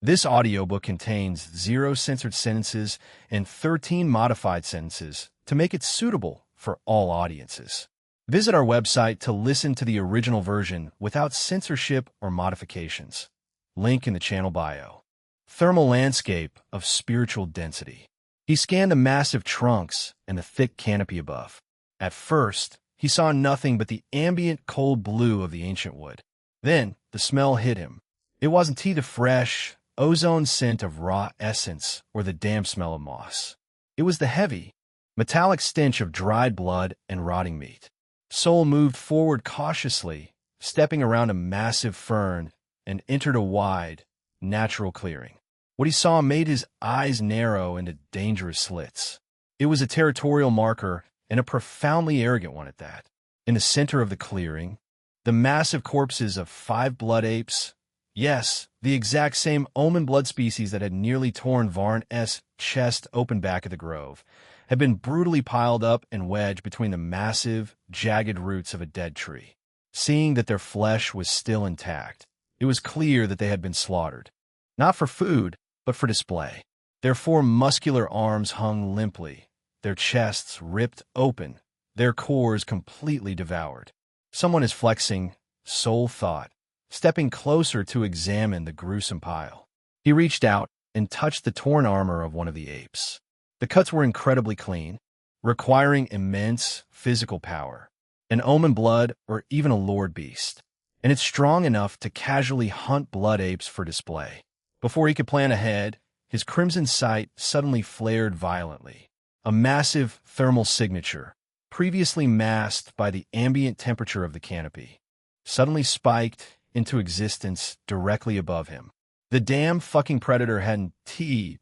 This audiobook contains 0 censored sentences and 13 modified sentences to make it suitable for all audiences. Visit our website to listen to the original version without censorship or modifications. Link in the channel bio. Thermal landscape of spiritual density. He scanned the massive trunks and the thick canopy above. At first, he saw nothing but the ambient cold blue of the ancient wood. Then, the smell hit him. It wasn't the fresh, ozone scent of raw essence or the damp smell of moss. It was the heavy, metallic stench of dried blood and rotting meat. Soul moved forward cautiously, stepping around a massive fern, and entered a wide, natural clearing. What he saw made his eyes narrow into dangerous slits. It was a territorial marker, and a profoundly arrogant one at that. In the center of the clearing, the massive corpses of 5 blood apes, yes, the exact same omen blood species that had nearly torn Varn's chest open back of the grove, had been brutally piled up and wedged between the massive, jagged roots of a dead tree. Seeing that their flesh was still intact, it was clear that they had been slaughtered, not for food, but for display. Their 4 muscular arms hung limply, their chests ripped open, their cores completely devoured. Someone is flexing, Soul thought, stepping closer to examine the gruesome pile. He reached out and touched the torn armor of one of the apes. The cuts were incredibly clean, requiring immense physical power. An omen blood or even a lord beast, and it's strong enough to casually hunt blood apes for display. Before he could plan ahead, his crimson sight suddenly flared violently. A massive thermal signature, previously masked by the ambient temperature of the canopy, suddenly spiked into existence directly above him. The damn fucking predator hadn't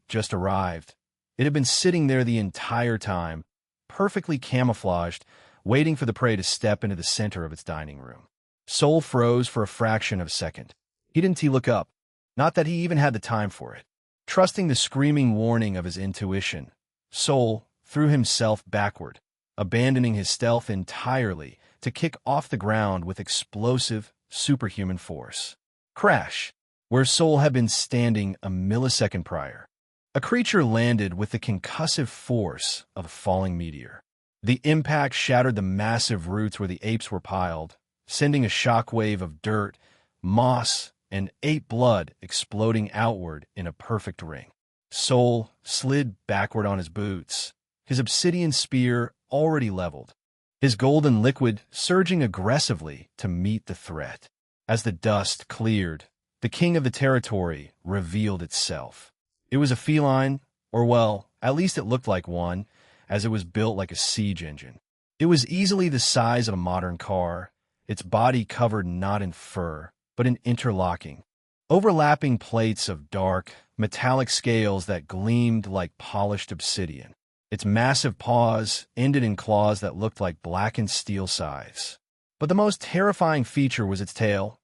just arrived. It had been sitting there the entire time, perfectly camouflaged, waiting for the prey to step into the center of its dining room. Soul froze for a fraction of a second. He didn't look up. Not that he even had the time for it. Trusting the screaming warning of his intuition, Soul threw himself backward, abandoning his stealth entirely to kick off the ground with explosive, superhuman force. Crash! Where Soul had been standing a millisecond prior. A creature landed with the concussive force of a falling meteor. The impact shattered the massive roots where the apes were piled, sending a shockwave of dirt, moss, and ape blood exploding outward in a perfect ring. Soul slid backward on his boots, his obsidian spear already leveled, his golden liquid surging aggressively to meet the threat. As the dust cleared, the king of the territory revealed itself. It was a feline, or well, at least it looked like one, as it was built like a siege engine. It was easily the size of a modern car, its body covered not in fur, but in interlocking, overlapping plates of dark, metallic scales that gleamed like polished obsidian. Its massive paws ended in claws that looked like blackened steel scythes. But the most terrifying feature was its tail.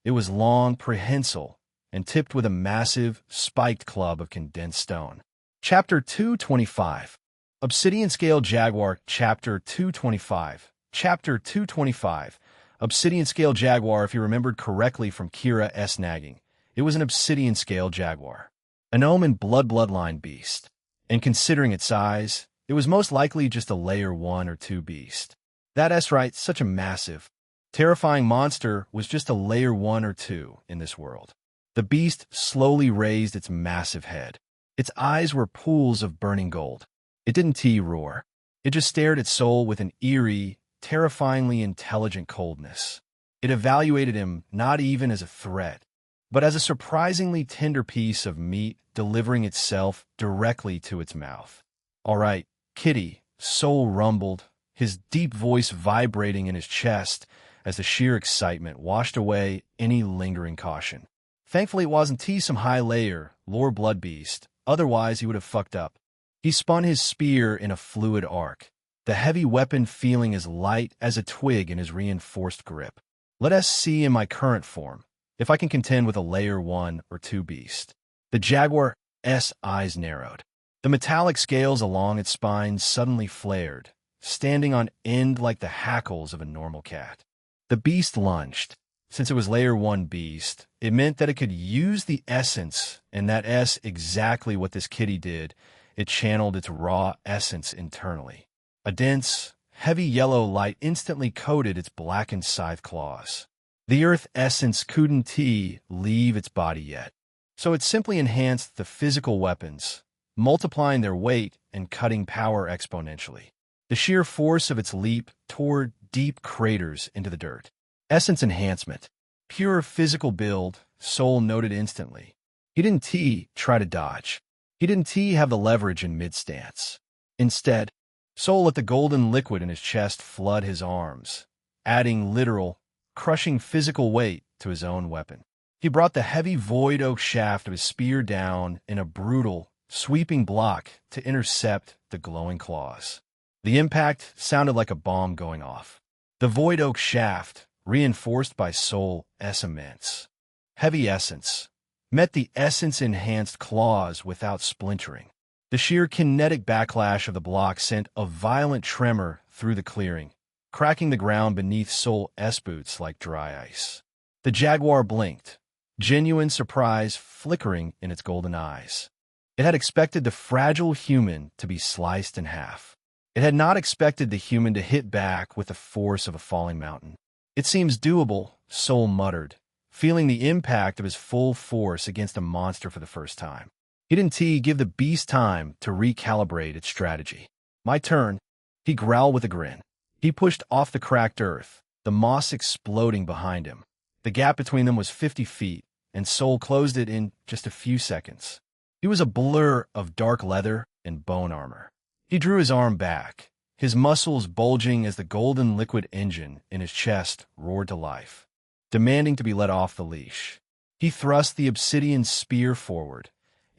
It was long, prehensile, and tipped with a massive, spiked club of condensed stone. Chapter 225. Obsidian Scale Jaguar. Chapter 225. Chapter 225. Obsidian Scale Jaguar, if you remembered correctly from Kira's nagging. It was an Obsidian Scale Jaguar. An omen bloodline beast. And considering its size, it was most likely just a layer 1 or 2 beast. That's right, such a massive, terrifying monster was just a layer 1 or 2 in this world. The beast slowly raised its massive head. Its eyes were pools of burning gold. It didn't roar. It just stared at Soul with an eerie, terrifyingly intelligent coldness. It evaluated him not even as a threat, but as a surprisingly tender piece of meat delivering itself directly to its mouth. "All right, kitty," Soul rumbled, his deep voice vibrating in his chest as the sheer excitement washed away any lingering caution. Thankfully, it wasn't some high-layer, lore blood beast, otherwise he would have fucked up. He spun his spear in a fluid arc, the heavy weapon feeling as light as a twig in his reinforced grip. Let us see in my current form if I can contend with a layer 1 or 2 beast. The jaguar's eyes narrowed. The metallic scales along its spine suddenly flared, standing on end like the hackles of a normal cat. The beast lunged, Since it was Layer 1 beast, it meant that it could use the essence, and that S exactly what this kitty did. It channeled its raw essence internally. A dense, heavy yellow light instantly coated its blackened scythe claws. The earth essence couldn't leave its body yet, so it simply enhanced the physical weapons, multiplying their weight and cutting power exponentially. The sheer force of its leap tore deep craters into the dirt. Essence enhancement. Pure physical build, Soul noted instantly. He didn't try to dodge. He didn't have the leverage in mid-stance. Instead, Soul let the golden liquid in his chest flood his arms, adding literal, crushing physical weight to his own weapon. He brought the heavy void oak shaft of his spear down in a brutal, sweeping block to intercept the glowing claws. The impact sounded like a bomb going off. The void oak shaft, reinforced by Soul's immense, heavy essence, met the essence-enhanced claws without splintering. The sheer kinetic backlash of the block sent a violent tremor through the clearing, cracking the ground beneath Soul's boots like dry ice. The jaguar blinked, genuine surprise flickering in its golden eyes. It had expected the fragile human to be sliced in half. It had not expected the human to hit back with the force of a falling mountain. It seems doable, Soul muttered, feeling the impact of his full force against a monster for the first time. He didn't give the beast time to recalibrate its strategy. My turn, he growled with a grin. He pushed off the cracked earth, the moss exploding behind him. The gap between them was 50 feet, and Soul closed it in just a few seconds. He was a blur of dark leather and bone armor. He drew his arm back, his muscles bulging as the golden liquid engine in his chest roared to life, demanding to be let off the leash. He thrust the obsidian spear forward,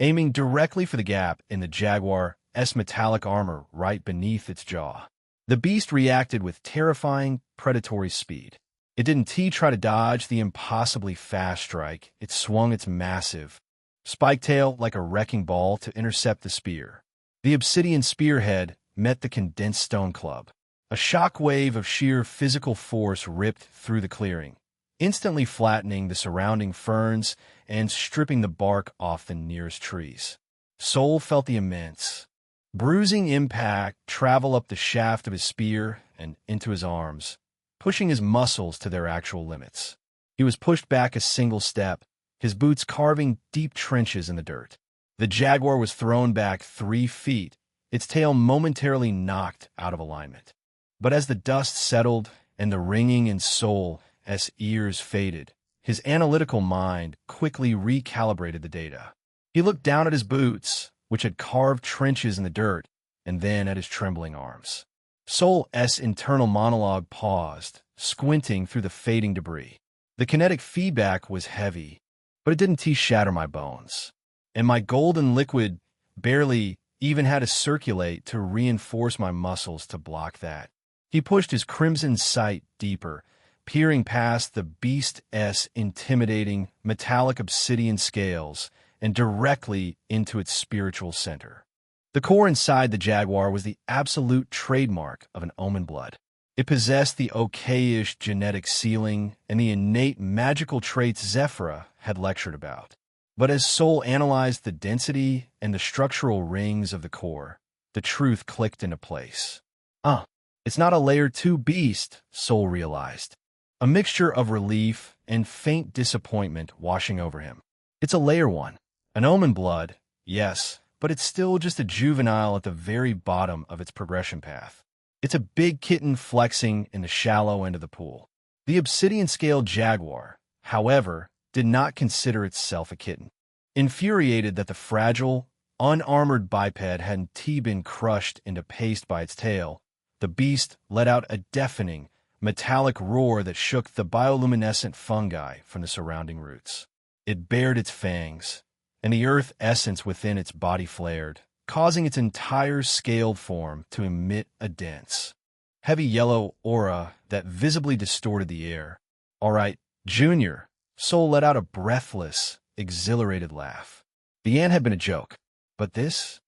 aiming directly for the gap in the jaguar's metallic armor right beneath its jaw. The beast reacted with terrifying, predatory speed. It didn't try to dodge the impossibly fast strike. It swung its massive spike tail like a wrecking ball to intercept the spear. The obsidian spearhead met the condensed stone club. A shock wave of sheer physical force ripped through the clearing, instantly flattening the surrounding ferns and stripping the bark off the nearest trees. Soul felt the immense, bruising impact travel up the shaft of his spear and into his arms, pushing his muscles to their actual limits. He was pushed back a single step, his boots carving deep trenches in the dirt. The jaguar was thrown back 3 feet, its tail momentarily knocked out of alignment. But as the dust settled and the ringing in Soul's ears faded, his analytical mind quickly recalibrated the data. He looked down at his boots, which had carved trenches in the dirt, and then at his trembling arms. Soul's internal monologue paused, squinting through the fading debris. The kinetic feedback was heavy, but it didn't shatter my bones. And my golden liquid barely even had to circulate to reinforce my muscles to block that. He pushed his crimson sight deeper, peering past the beast's intimidating metallic obsidian scales and directly into its spiritual center. The core inside the jaguar was the absolute trademark of an omen blood. It possessed the okayish genetic ceiling and the innate magical traits Zephyra had lectured about. But as Soul analyzed the density and the structural rings of the core, the truth clicked into place. It's not a Layer 2 beast, Soul realized. A mixture of relief and faint disappointment washing over him. It's a Layer 1. An omen blood, yes, but it's still just a juvenile at the very bottom of its progression path. It's a big kitten flexing in the shallow end of the pool. The obsidian-scaled jaguar, however, did not consider itself a kitten. Infuriated that the fragile, unarmored biped hadn't been crushed into paste by its tail, the beast let out a deafening, metallic roar that shook the bioluminescent fungi from the surrounding roots. It bared its fangs, and the earth essence within its body flared, causing its entire scaled form to emit a dense, heavy yellow aura that visibly distorted the air. "All right, Junior," Soul let out a breathless, exhilarated laugh. The ant had been a joke, but this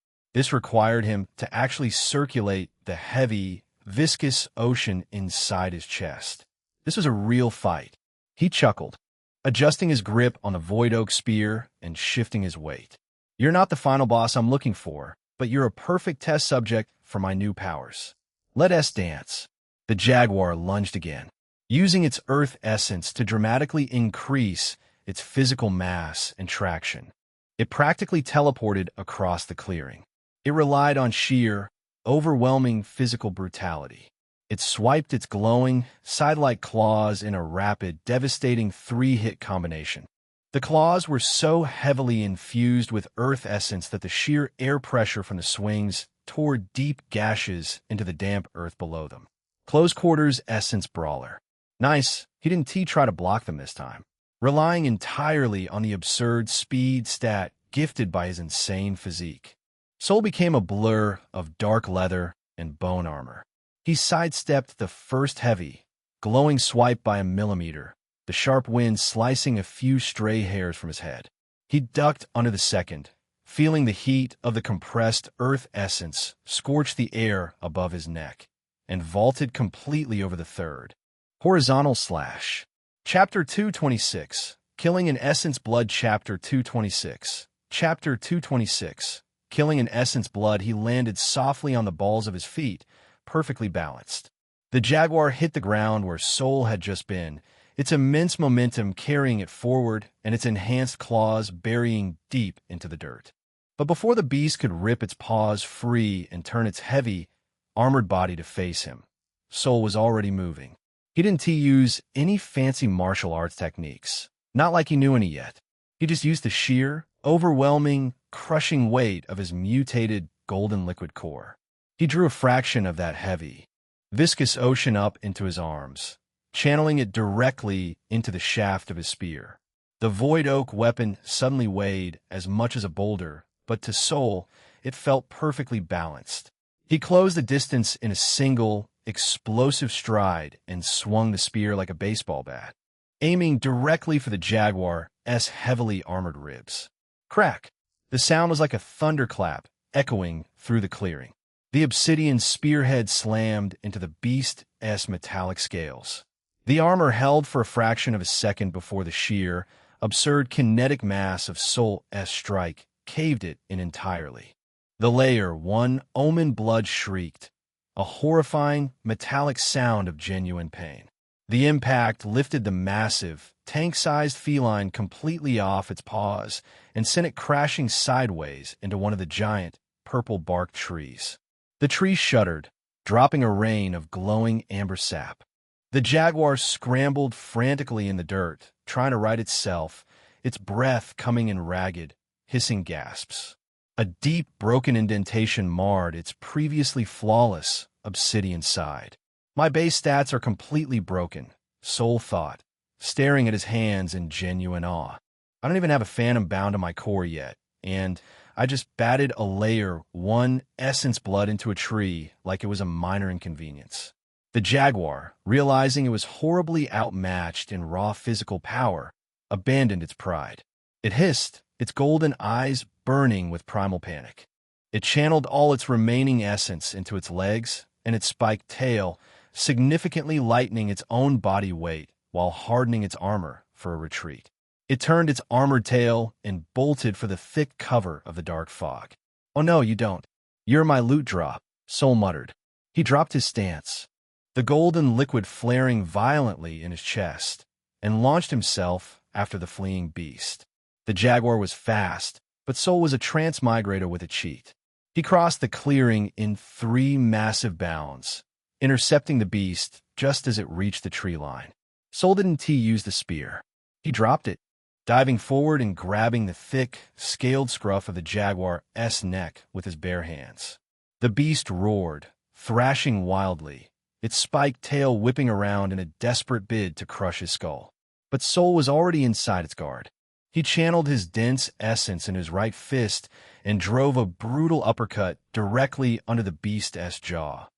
required him to actually circulate the heavy, viscous ocean inside his chest. This was a real fight. He chuckled, adjusting his grip on the void oak spear and shifting his weight. You're not the final boss I'm looking for, but you're a perfect test subject for my new powers. Let us dance. The jaguar lunged again, using its earth essence to dramatically increase its physical mass and traction. It practically teleported across the clearing. It relied on sheer, overwhelming physical brutality. It swiped its glowing, side-like claws in a rapid, devastating three-hit combination. The claws were so heavily infused with earth essence that the sheer air pressure from the swings tore deep gashes into the damp earth below them. Close quarters essence brawler. Nice, he didn't try to block them this time. Relying entirely on the absurd speed stat gifted by his insane physique. Soul became a blur of dark leather and bone armor. He sidestepped the first heavy, glowing swipe by a millimeter, the sharp wind slicing a few stray hairs from his head. He ducked under the second, feeling the heat of the compressed earth essence scorch the air above his neck, and vaulted completely over the third. Horizontal slash. Chapter 226. Killing in Essence Blood. Chapter 226. Chapter 226. Killing in Essence Blood. He landed softly on the balls of his feet, perfectly balanced. The jaguar hit the ground where Soul had just been, its immense momentum carrying it forward and its enhanced claws burying deep into the dirt. But before the beast could rip its paws free and turn its heavy, armored body to face him, Soul was already moving. He didn't use any fancy martial arts techniques, not like he knew any yet. He just used the sheer, overwhelming, crushing weight of his mutated golden liquid core. He drew a fraction of that heavy, viscous ocean up into his arms, channeling it directly into the shaft of his spear. The void oak weapon suddenly weighed as much as a boulder, but to Soul, it felt perfectly balanced. He closed the distance in a single, explosive stride and swung the spear like a baseball bat, aiming directly for the jaguar's heavily armored ribs. Crack! The sound was like a thunderclap echoing through the clearing. The obsidian spearhead slammed into the beast's metallic scales. The armor held for a fraction of a second before the sheer, absurd kinetic mass of Soul's strike caved it in entirely. The layer one omen blood shrieked, a horrifying, metallic sound of genuine pain. The impact lifted the massive, tank-sized feline completely off its paws and sent it crashing sideways into one of the giant, purple-barked trees. The tree shuddered, dropping a rain of glowing amber sap. The jaguar scrambled frantically in the dirt, trying to right itself, its breath coming in ragged, hissing gasps. A deep, broken indentation marred its previously flawless obsidian side. My base stats are completely broken, Soul thought, staring at his hands in genuine awe. I don't even have a phantom bound to my core yet, and I just batted a layer one essence blood into a tree like it was a minor inconvenience. The jaguar, realizing it was horribly outmatched in raw physical power, abandoned its pride. It hissed, its golden eyes burning with primal panic. It channeled all its remaining essence into its legs and its spiked tail, significantly lightening its own body weight while hardening its armor for a retreat. It turned its armored tail and bolted for the thick cover of the dark fog. "Oh no, you don't. You're my loot drop," Soul muttered. He dropped his stance, the golden liquid flaring violently in his chest, and launched himself after the fleeing beast. The jaguar was fast, but Soul was a transmigrator with a cheat. He crossed the clearing in 3 massive bounds, intercepting the beast just as it reached the tree line. Soul didn't use the spear. He dropped it, diving forward and grabbing the thick, scaled scruff of the jaguar's neck with his bare hands. The beast roared, thrashing wildly, its spiked tail whipping around in a desperate bid to crush his skull. But Soul was already inside its guard. He channeled his dense essence in his right fist and drove a brutal uppercut directly under the beast's jaw,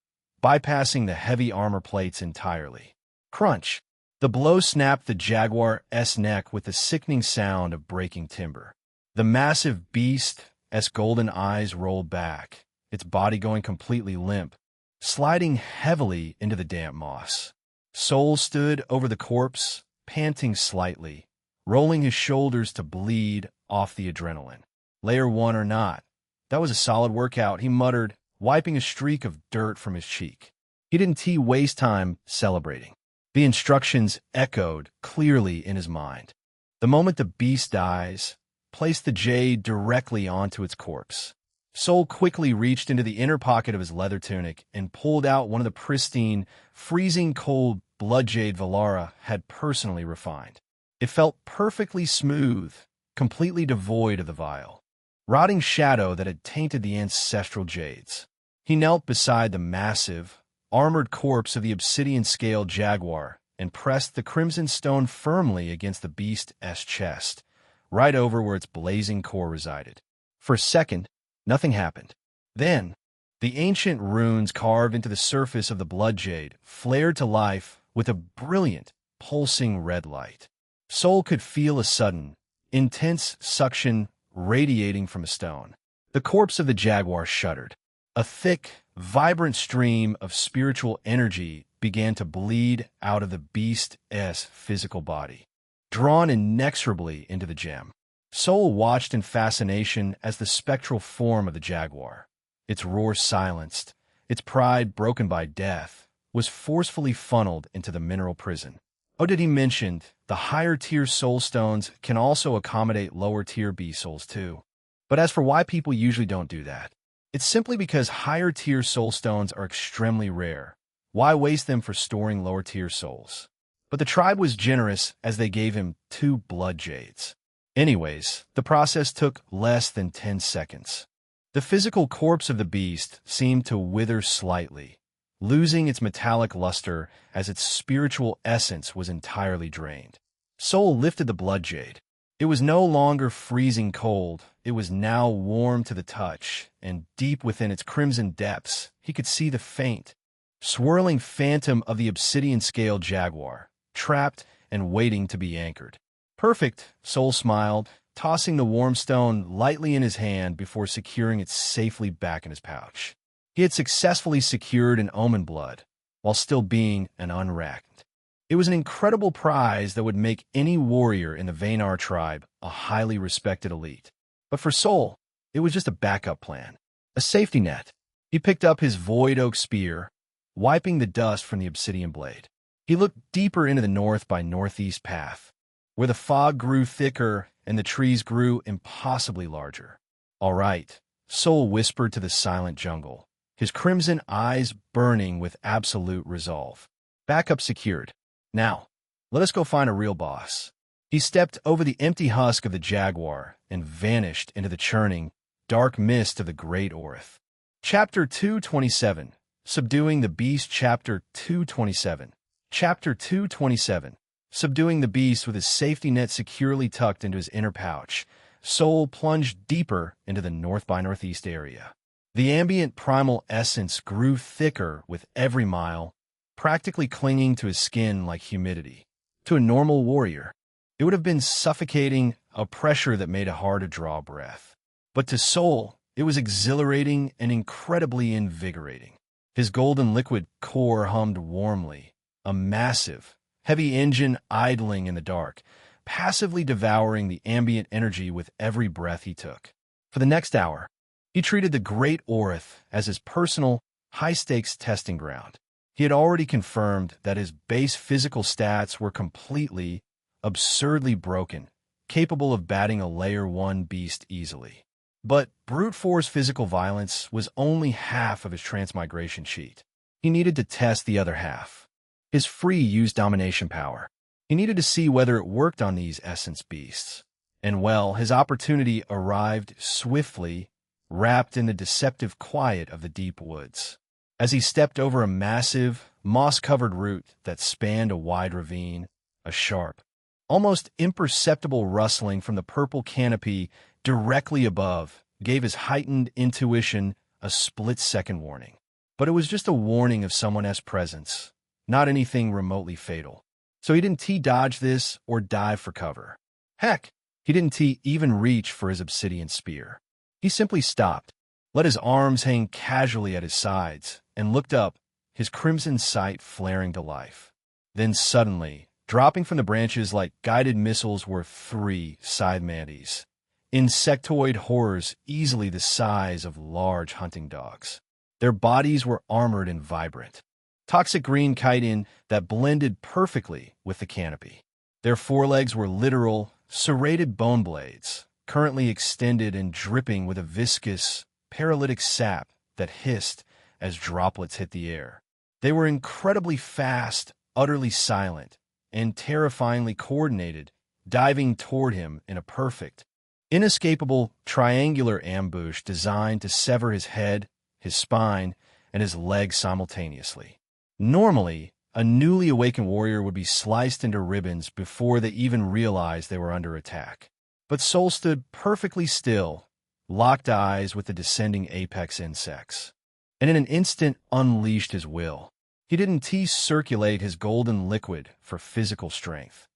bypassing the heavy armor plates entirely. Crunch! The blow snapped the jaguar's neck with the sickening sound of breaking timber. The massive beast's golden eyes rolled back, its body going completely limp, sliding heavily into the damp moss. Soul stood over the corpse, panting slightly, rolling his shoulders to bleed off the adrenaline. Layer 1 or not, that was a solid workout, he muttered, wiping a streak of dirt from his cheek. He didn't waste time celebrating. The instructions echoed clearly in his mind. The moment the beast dies, place the jade directly onto its corpse. Sol quickly reached into the inner pocket of his leather tunic and pulled out one of the pristine, freezing cold blood jade Valara had personally refined. It felt perfectly smooth, completely devoid of the vile, rotting shadow that had tainted the ancestral jades. He knelt beside the massive, armored corpse of the obsidian-scaled jaguar and pressed the crimson stone firmly against the beast's chest, right over where its blazing core resided. For a second, nothing happened. Then, the ancient runes carved into the surface of the blood jade flared to life with a brilliant, pulsing red light. Sol could feel a sudden, intense suction radiating from a stone. The corpse of the jaguar shuddered. A thick, vibrant stream of spiritual energy began to bleed out of the beast's physical body, drawn inexorably into the gem. Sol watched in fascination as the spectral form of the jaguar, its roar silenced, its pride broken by death, was forcefully funneled into the mineral prison. Did he mention the higher-tier soul stones can also accommodate lower-tier beast souls too. But as for why people usually don't do that, it's simply because higher-tier soul stones are extremely rare. Why waste them for storing lower-tier souls? But the tribe was generous as they gave him 2 blood jades. Anyways, the process took less than 10 seconds. The physical corpse of the beast seemed to wither slightly, losing its metallic luster as its spiritual essence was entirely drained. Sol lifted the blood jade. It was no longer freezing cold, it was now warm to the touch, and deep within its crimson depths, he could see the faint, swirling phantom of the obsidian-scaled jaguar, trapped and waiting to be anchored. Perfect, Sol smiled, tossing the warm stone lightly in his hand before securing it safely back in his pouch. He had successfully secured an omen blood, while still being an unracked. It was an incredible prize that would make any warrior in the Vaynar tribe a highly respected elite. But for Sol, it was just a backup plan, a safety net. He picked up his void oak spear, wiping the dust from the obsidian blade. He looked deeper into the north by northeast path, where the fog grew thicker and the trees grew impossibly larger. All right, Sol whispered to the silent jungle, his crimson eyes burning with absolute resolve. Backup secured. Now, let us go find a real boss. He stepped over the empty husk of the jaguar and vanished into the churning, dark mist of the Great Orth. Chapter 227. Subduing the Beast. Chapter 227. Chapter 227. Subduing the beast with his safety net securely tucked into his inner pouch, Sol plunged deeper into the north by northeast area. The ambient primal essence grew thicker with every mile, practically clinging to his skin like humidity. To a normal warrior, it would have been suffocating, a pressure that made it hard to draw breath. But to Sol, it was exhilarating and incredibly invigorating. His golden liquid core hummed warmly, a massive, heavy engine idling in the dark, passively devouring the ambient energy with every breath he took. For the next hour, he treated the Great Orth as his personal, high-stakes testing ground. He had already confirmed that his base physical stats were completely, absurdly broken, capable of batting a Layer 1 beast easily. But brute force physical violence was only half of his transmigration sheet. He needed to test the other half. His free-use domination power. He needed to see whether it worked on these essence beasts. And well, his opportunity arrived swiftly, wrapped in the deceptive quiet of the deep woods. As he stepped over a massive, moss-covered root that spanned a wide ravine, a sharp, almost imperceptible rustling from the purple canopy directly above gave his heightened intuition a split-second warning. But it was just a warning of someone's presence, not anything remotely fatal. So he didn't dodge this or dive for cover. Heck, he didn't even reach for his obsidian spear. He simply stopped, let his arms hang casually at his sides, and looked up, his crimson sight flaring to life. Then suddenly, Dropping from the branches like guided missiles were 3 scythe manties, insectoid horrors easily the size of large hunting dogs. Their bodies were armored and vibrant. Toxic green chitin that blended perfectly with the canopy. Their forelegs were literal, serrated bone blades, currently extended and dripping with a viscous, paralytic sap that hissed as droplets hit the air. They were incredibly fast, utterly silent, and terrifyingly coordinated, diving toward him in a perfect, inescapable triangular ambush designed to sever his head, his spine, and his legs simultaneously. Normally, a newly awakened warrior would be sliced into ribbons before they even realized they were under attack. But Soul stood perfectly still, locked eyes with the descending apex insects, and in an instant unleashed his will. He didn't circulate his golden liquid for physical strength.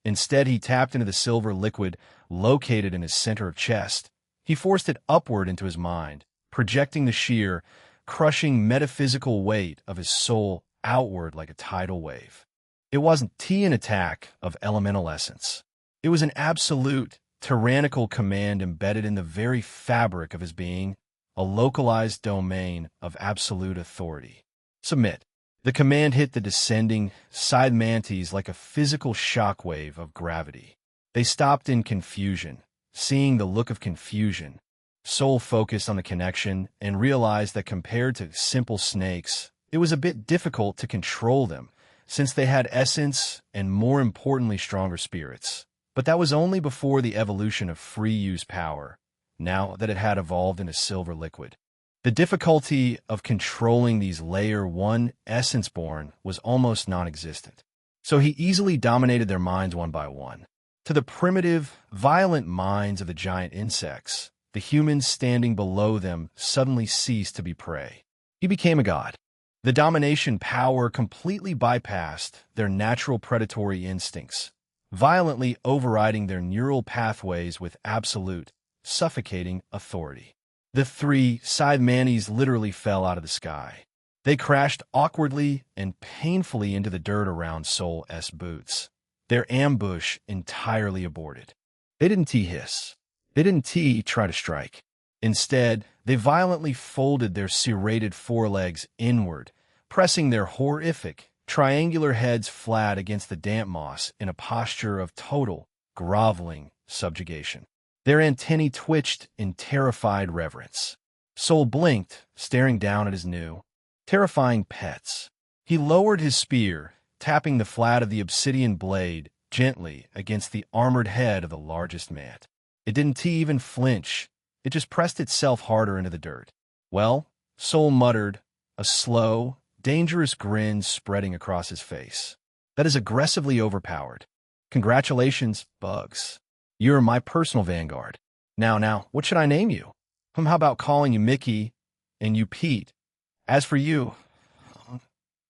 Instead, he tapped into the silver liquid located in his center of chest. He forced it upward into his mind, projecting the sheer, crushing metaphysical weight of his soul outward like a tidal wave. It wasn't an attack of elemental essence. It was an absolute, tyrannical command embedded in the very fabric of his being, a localized domain of absolute authority. Submit. The command hit the descending scythe manties like a physical shockwave of gravity. They stopped in confusion, seeing the look of confusion. Soul focused on the connection and realized that compared to simple snakes, it was a bit difficult to control them, since they had essence and, more importantly, stronger spirits. But that was only before the evolution of free-use power, now that it had evolved into silver liquid. The difficulty of controlling these Layer 1 Essence-born was almost non-existent, so he easily dominated their minds one by one. To the primitive, violent minds of the giant insects, the humans standing below them suddenly ceased to be prey. He became a god. The domination power completely bypassed their natural predatory instincts, violently overriding their neural pathways with absolute, suffocating authority. The 3 scythe manties literally fell out of the sky. They crashed awkwardly and painfully into the dirt around Soul's boots, their ambush entirely aborted. They didn't hiss. They didn't try to strike. Instead, they violently folded their serrated forelegs inward, pressing their horrific, triangular heads flat against the damp moss in a posture of total, groveling subjugation. Their antennae twitched in terrified reverence. Soul blinked, staring down at his new, terrifying pets. He lowered his spear, tapping the flat of the obsidian blade gently against the armored head of the largest mat. It didn't even flinch. It just pressed itself harder into the dirt. Well, Soul muttered, a slow, dangerous grin spreading across his face. That is aggressively overpowered. Congratulations, Bugs. You're my personal vanguard. Now, what should I name you? How about calling you Mickey and you Pete? As for you,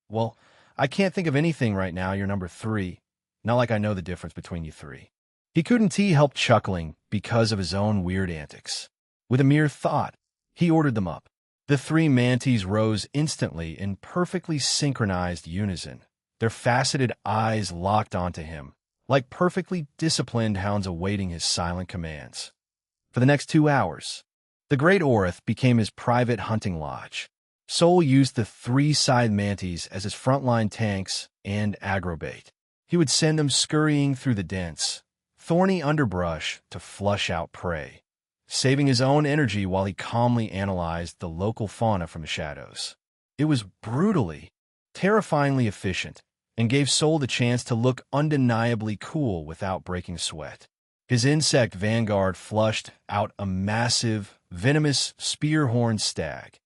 well, I can't think of anything right now. You're number 3. Not like I know the difference between you 3. He couldn't help chuckling because of his own weird antics. With a mere thought, he ordered them up. The 3 manties rose instantly in perfectly synchronized unison, their faceted eyes locked onto him, like perfectly disciplined hounds awaiting his silent commands. For the next 2 hours, the Great Orith became his private hunting lodge. Soul used the 3 scythe manties as his frontline tanks and aggro bait. He would send them scurrying through the dense, thorny underbrush to flush out prey, saving his own energy while he calmly analyzed the local fauna from the shadows. It was brutally, terrifyingly efficient, and gave Soul the chance to look undeniably cool without breaking sweat. His insect vanguard flushed out a massive, venomous spear-horned stag,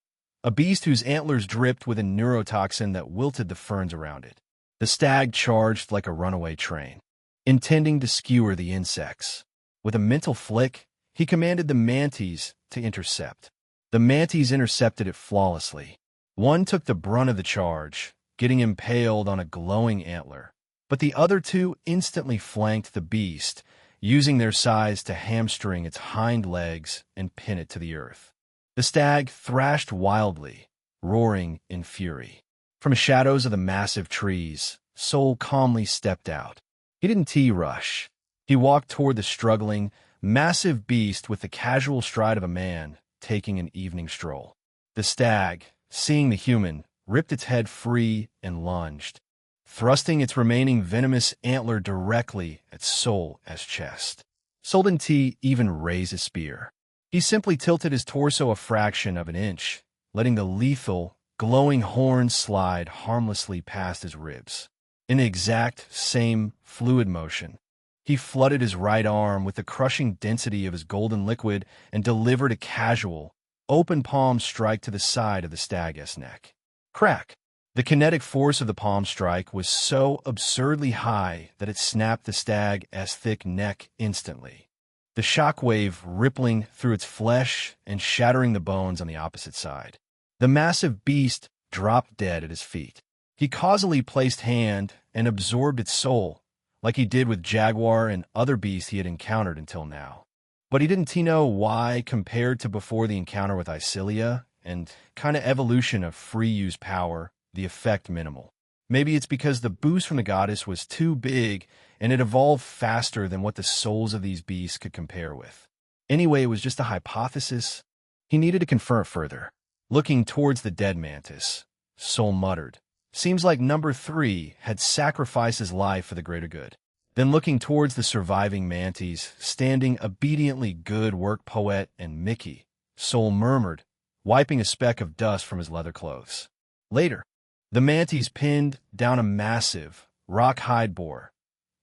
a beast whose antlers dripped with a neurotoxin that wilted the ferns around it. The stag charged like a runaway train, intending to skewer the insects. With a mental flick, he commanded the manties to intercept. The manties intercepted it flawlessly. One took the brunt of the charge, getting impaled on a glowing antler, but the other 2 instantly flanked the beast, using their size to hamstring its hind legs and pin it to the earth. The stag thrashed wildly, roaring in fury. From the shadows of the massive trees, Soul calmly stepped out. He didn't rush. He walked toward the struggling, massive beast with the casual stride of a man taking an evening stroll. The stag, seeing the human, ripped its head free and lunged, thrusting its remaining venomous antler directly at Sol's chest. Sol didn't even raise his spear. He simply tilted his torso a fraction of an inch, letting the lethal, glowing horns slide harmlessly past his ribs. In the exact same fluid motion, he flooded his right arm with the crushing density of his golden liquid and delivered a casual, open palm strike to the side of the stag's neck. Crack! The kinetic force of the palm strike was so absurdly high that it snapped the stag's thick neck instantly, the shockwave rippling through its flesh and shattering the bones on the opposite side. The massive beast dropped dead at his feet. He causally placed hand and absorbed its soul, like he did with jaguar and other beasts he had encountered until now. But he didn't know why, compared to before the encounter with Isilia and kind of evolution of free-use power, the effect minimal. Maybe it's because the boost from the goddess was too big and it evolved faster than what the souls of these beasts could compare with. Anyway, it was just a hypothesis. He needed to confirm it further. Looking towards the dead mantis, Sol muttered, "Seems like number 3 had sacrificed his life for the greater good." Then looking towards the surviving mantis, standing obediently, "Good work, poet and Mickey," Sol murmured, wiping a speck of dust from his leather clothes. Later, the mantis pinned down a massive, rock-hide boar,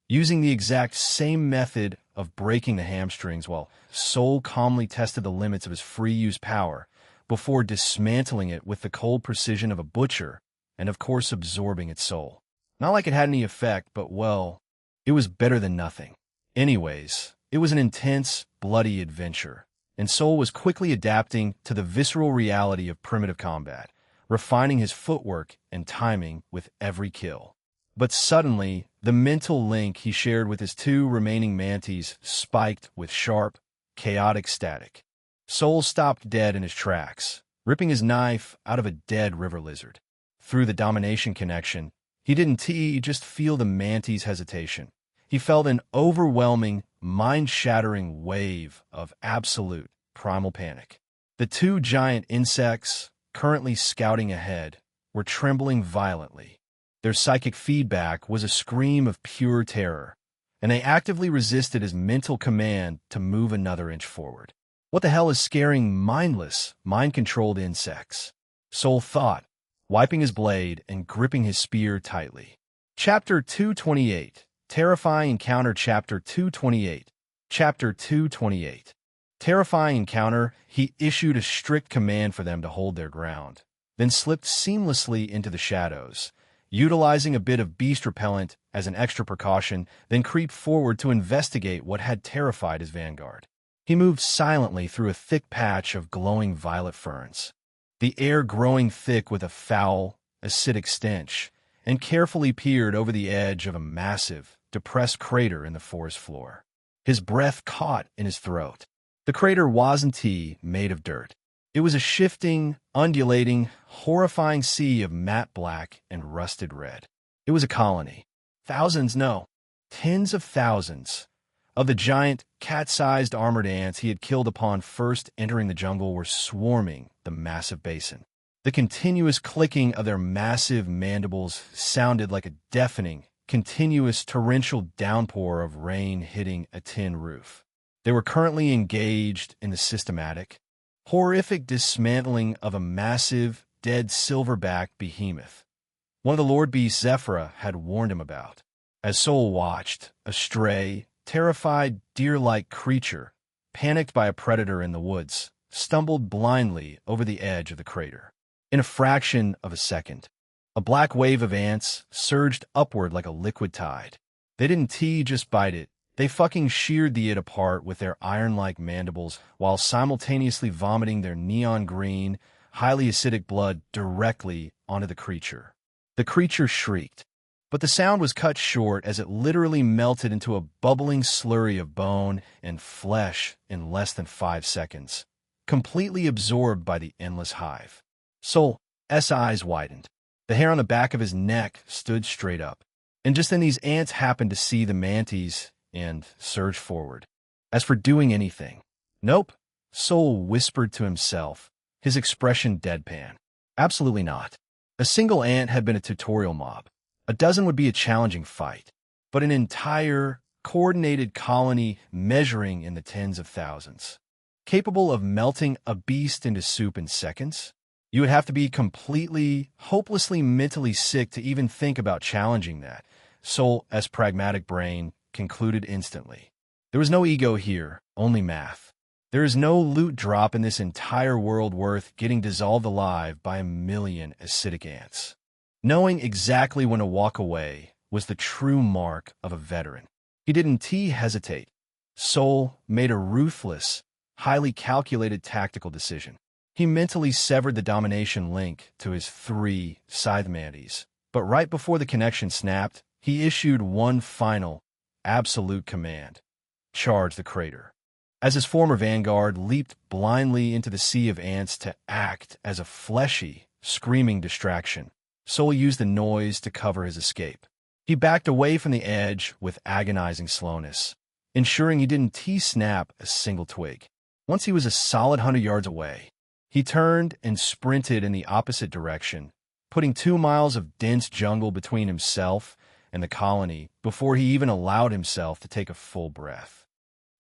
using the exact same method of breaking the hamstrings while Sol calmly tested the limits of his free-use power before dismantling it with the cold precision of a butcher and, of course, absorbing its soul. Not like it had any effect, but, well, it was better than nothing. Anyways, it was an intense, bloody adventure, and Sol was quickly adapting to the visceral reality of primitive combat, refining his footwork and timing with every kill. But suddenly, the mental link he shared with his 2 remaining mantis spiked with sharp, chaotic static. Sol stopped dead in his tracks, ripping his knife out of a dead river lizard. Through the domination connection, he didn't just feel the mantis' hesitation. He felt an overwhelming, mind-shattering wave of absolute, primal panic. The 2 giant insects, currently scouting ahead, were trembling violently. Their psychic feedback was a scream of pure terror, and they actively resisted his mental command to move another inch forward. What the hell is scaring mindless, mind-controlled insects? Sol thought, wiping his blade and gripping his spear tightly. Chapter 228. Terrifying Encounter. Chapter 228. Chapter 228. Terrifying Encounter. He issued a strict command for them to hold their ground, then slipped seamlessly into the shadows, utilizing a bit of beast repellent as an extra precaution, then creeped forward to investigate what had terrified his vanguard. He moved silently through a thick patch of glowing violet ferns, the air growing thick with a foul, acidic stench, and carefully peered over the edge of a massive, depressed crater in the forest floor. His breath caught in his throat. The crater wasn't made of dirt. It was a shifting, undulating, horrifying sea of matte black and rusted red. It was a colony. Thousands, no, tens of thousands of the giant, cat-sized armored ants he had killed upon first entering the jungle were swarming the massive basin. The continuous clicking of their massive mandibles sounded like a deafening, continuous torrential downpour of rain hitting a tin roof. They were currently engaged in the systematic, horrific dismantling of a massive, dead silverback behemoth, one of the Lord Beasts Zephyra had warned him about. As Sol watched, a stray, terrified, deer-like creature, panicked by a predator in the woods, stumbled blindly over the edge of the crater. In a fraction of a second, a black wave of ants surged upward like a liquid tide. They didn't just bite it. They fucking sheared the it apart with their iron-like mandibles while simultaneously vomiting their neon green, highly acidic blood directly onto the creature. The creature shrieked, but the sound was cut short as it literally melted into a bubbling slurry of bone and flesh in less than 5 seconds, completely absorbed by the endless hive. Sol's eyes widened. The hair on the back of his neck stood straight up. And just then these ants happened to see the mantis and surged forward. As for doing anything, nope, Sol whispered to himself, his expression deadpan. Absolutely not. A single ant had been a tutorial mob. A dozen would be a challenging fight. But an entire, coordinated colony measuring in the tens of thousands, capable of melting a beast into soup in seconds? You would have to be completely, hopelessly mentally sick to even think about challenging that, Sol, as pragmatic brain, concluded instantly. There was no ego here, only math. There is no loot drop in this entire world worth getting dissolved alive by 1,000,000 acidic ants. Knowing exactly when to walk away was the true mark of a veteran. He didn't hesitate. Sol made a ruthless, highly calculated tactical decision. He mentally severed the domination link to his 3 scythe mantis, but right before the connection snapped, he issued one final, absolute command. Charge the crater. As his former vanguard leaped blindly into the sea of ants to act as a fleshy, screaming distraction, Sol used the noise to cover his escape. He backed away from the edge with agonizing slowness, ensuring he didn't snap a single twig. Once he was a solid 100 yards away, he turned and sprinted in the opposite direction, putting 2 miles of dense jungle between himself and the colony before he even allowed himself to take a full breath.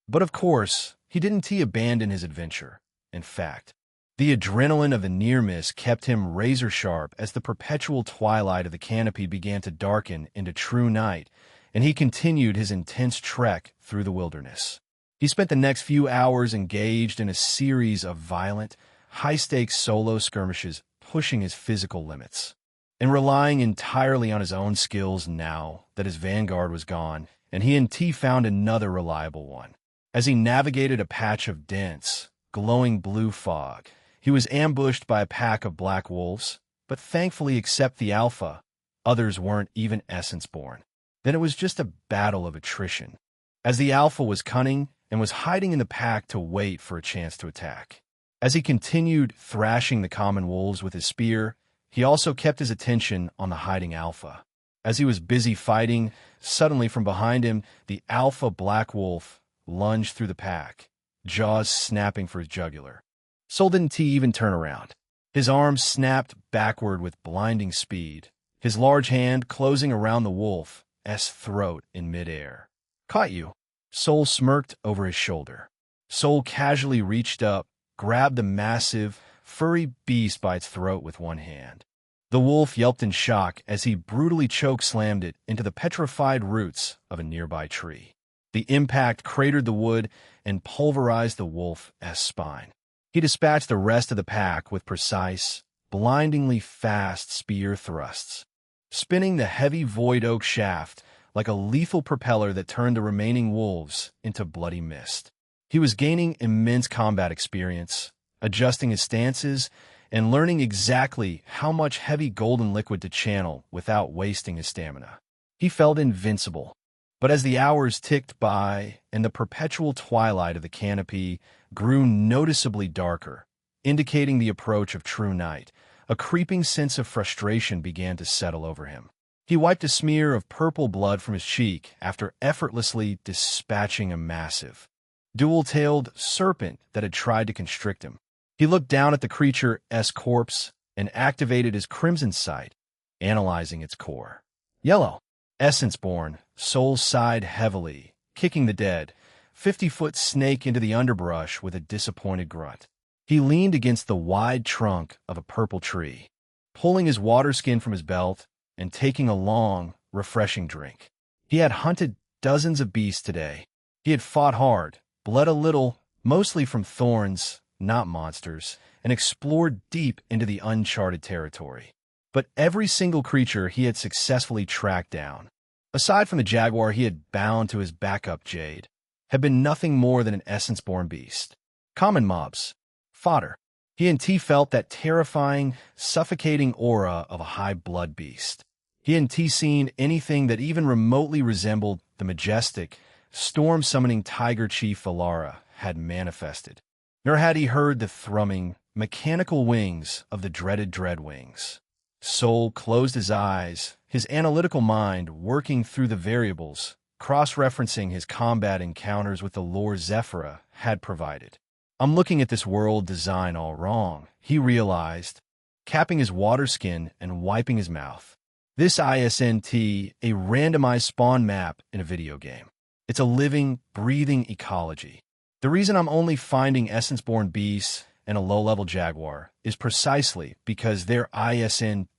But of course, he didn't abandon his adventure. In fact, the adrenaline of the near miss kept him razor-sharp as the perpetual twilight of the canopy began to darken into true night, and he continued his intense trek through the wilderness. He spent the next few hours engaged in a series of violent, high-stakes solo skirmishes, pushing his physical limits, and relying entirely on his own skills now that his vanguard was gone, and he found another reliable one. As he navigated a patch of dense, glowing blue fog, he was ambushed by a pack of black wolves, but thankfully except the alpha, others weren't even essence-born. Then it was just a battle of attrition, as the alpha was cunning and was hiding in the pack to wait for a chance to attack. As he continued thrashing the common wolves with his spear, he also kept his attention on the hiding alpha. As he was busy fighting, suddenly from behind him, the alpha black wolf lunged through the pack, jaws snapping for his jugular. Sol didn't even turn around. His arms snapped backward with blinding speed, his large hand closing around the wolf's throat in midair. Caught you. Sol smirked over his shoulder. Sol casually reached up, grabbed the massive, furry beast by its throat with one hand. The wolf yelped in shock as he brutally choke-slammed it into the petrified roots of a nearby tree. The impact cratered the wood and pulverized the wolf's spine. He dispatched the rest of the pack with precise, blindingly fast spear thrusts, spinning the heavy void oak shaft like a lethal propeller that turned the remaining wolves into bloody mist. He was gaining immense combat experience, adjusting his stances, and learning exactly how much heavy golden liquid to channel without wasting his stamina. He felt invincible. But as the hours ticked by and the perpetual twilight of the canopy grew noticeably darker, indicating the approach of true night, a creeping sense of frustration began to settle over him. He wiped a smear of purple blood from his cheek after effortlessly dispatching a massive, dual-tailed serpent that had tried to constrict him. He looked down at the creature's corpse and activated his crimson sight, analyzing its core. Yellow. Essence-born, Sol sighed heavily, kicking the dead, 50-foot snake into the underbrush with a disappointed grunt. He leaned against the wide trunk of a purple tree, pulling his water skin from his belt and taking a long, refreshing drink. He had hunted dozens of beasts today. He had fought hard, bled a little, mostly from thorns, not monsters, and explored deep into the uncharted territory. But every single creature he had successfully tracked down, aside from the jaguar he had bound to his backup jade, had been nothing more than an essence-born beast. Common mobs. Fodder. He felt that terrifying, suffocating aura of a high-blood beast. He hadn't seen anything that even remotely resembled the majestic, storm-summoning tiger chief Valara had manifested. Nor had he heard the thrumming, mechanical wings of the dreaded Dreadwings. Soul closed his eyes, his analytical mind working through the variables, cross-referencing his combat encounters with the lore Zephyra had provided. I'm looking at this world design all wrong, he realized, capping his water skin and wiping his mouth. This isn't a randomized spawn map in a video game. It's a living, breathing ecology. The reason I'm only finding essence-born beasts and a low-level jaguar is precisely because they're isn't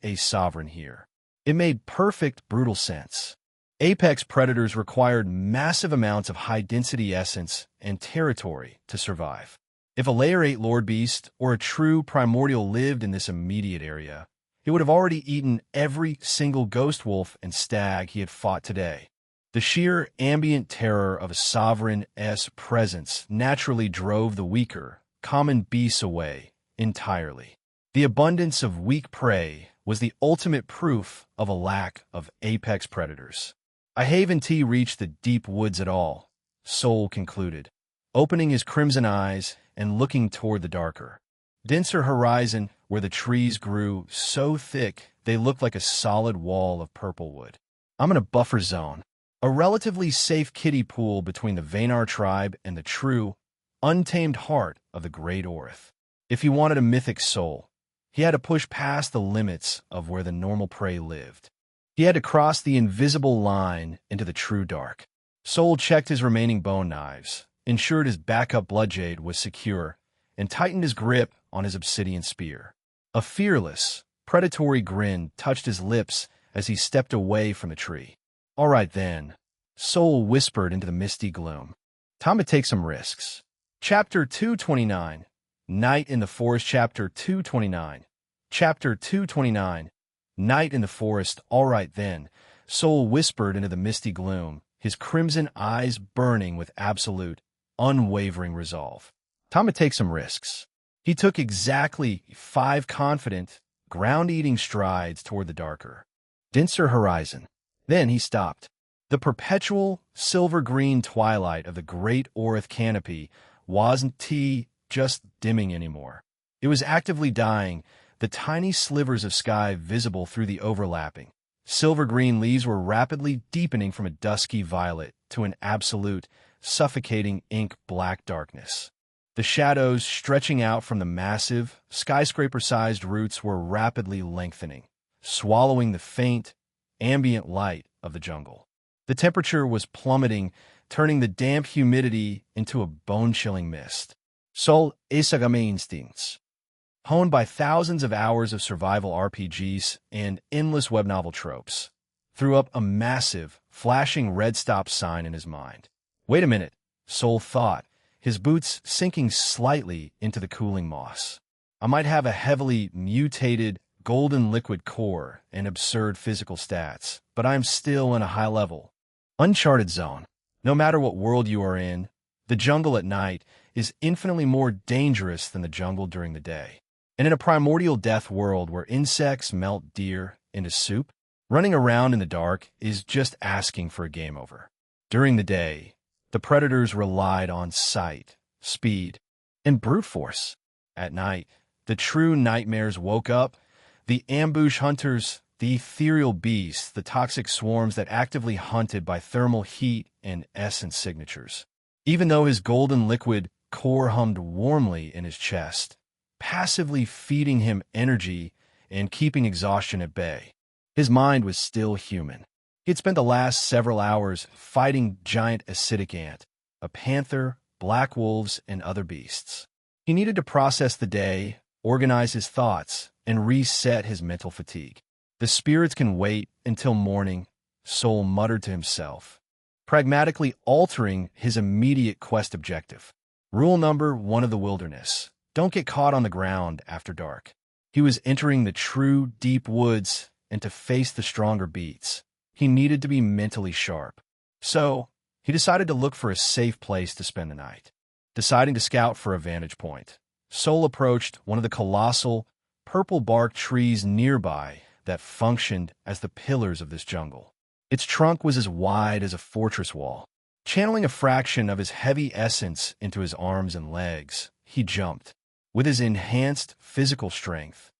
a sovereign here. It made perfect, brutal sense. Apex predators required massive amounts of high-density essence and territory to survive. If a Layer 8 Lord Beast or a true primordial lived in this immediate area, it would have already eaten every single ghost wolf and stag he had fought today. The sheer ambient terror of a sovereign's presence naturally drove the weaker, common beasts away entirely. The abundance of weak prey was the ultimate proof of a lack of apex predators. I haven't reached the deep woods at all, Soul concluded, opening his crimson eyes and looking toward the darker, denser horizon where the trees grew so thick they looked like a solid wall of purple wood. I'm in a buffer zone, a relatively safe kiddie pool between the Vaynar tribe and the true, untamed heart of the Great Orth. If he wanted a mythic soul, he had to push past the limits of where the normal prey lived. He had to cross the invisible line into the true dark. Soul checked his remaining bone knives, ensured his backup bloodjade was secure, and tightened his grip on his obsidian spear. A fearless, predatory grin touched his lips as he stepped away from the tree. All right then, Soul whispered into the misty gloom. Time to take some risks. Chapter 229, Night in the Forest. Chapter 229. Chapter 229, Night in the Forest. All right then, Soul whispered into the misty gloom, his crimson eyes burning with absolute, unwavering resolve. Time to take some risks. He took exactly 5 confident, ground-eating strides toward the darker, denser horizon. Then he stopped. The perpetual, silver-green twilight of the Great Orth canopy wasn't just dimming anymore. It was actively dying, the tiny slivers of sky visible through the overlapping. Silver-green leaves were rapidly deepening from a dusky violet to an absolute, suffocating ink-black darkness. The shadows stretching out from the massive, skyscraper-sized roots were rapidly lengthening, swallowing the faint, ambient light of the jungle. The temperature was plummeting, turning the damp humidity into a bone-chilling mist. Soul Isagame instincts, honed by thousands of hours of survival RPGs and endless web novel tropes, threw up a massive, flashing red stop sign in his mind. Wait a minute, Soul thought, his boots sinking slightly into the cooling moss. I might have a heavily mutated, golden liquid core and absurd physical stats, but I'm still in a high-level, uncharted zone. No matter what world you are in, the jungle at night is infinitely more dangerous than the jungle during the day. And in a primordial death world where insects melt deer into soup, running around in the dark is just asking for a game over. During the day, the predators relied on sight, speed, and brute force. At night, the true nightmares woke up. The ambush hunters, the ethereal beasts, the toxic swarms that actively hunted by thermal heat and essence signatures. Even though his golden liquid core hummed warmly in his chest, passively feeding him energy and keeping exhaustion at bay, his mind was still human. He had spent the last several hours fighting giant acidic ant, a panther, black wolves, and other beasts. He needed to process the day, organize his thoughts, and reset his mental fatigue. The spirits can wait until morning, Soul muttered to himself, pragmatically altering his immediate quest objective. Rule number 1 of the wilderness: don't get caught on the ground after dark. He was entering the true deep woods, and to face the stronger beats, he needed to be mentally sharp. So, he decided to look for a safe place to spend the night. Deciding to scout for a vantage point, Soul approached one of the colossal, purple-barked trees nearby that functioned as the pillars of this jungle. Its trunk was as wide as a fortress wall. Channeling a fraction of his heavy essence into his arms and legs, he jumped. With his enhanced physical strength,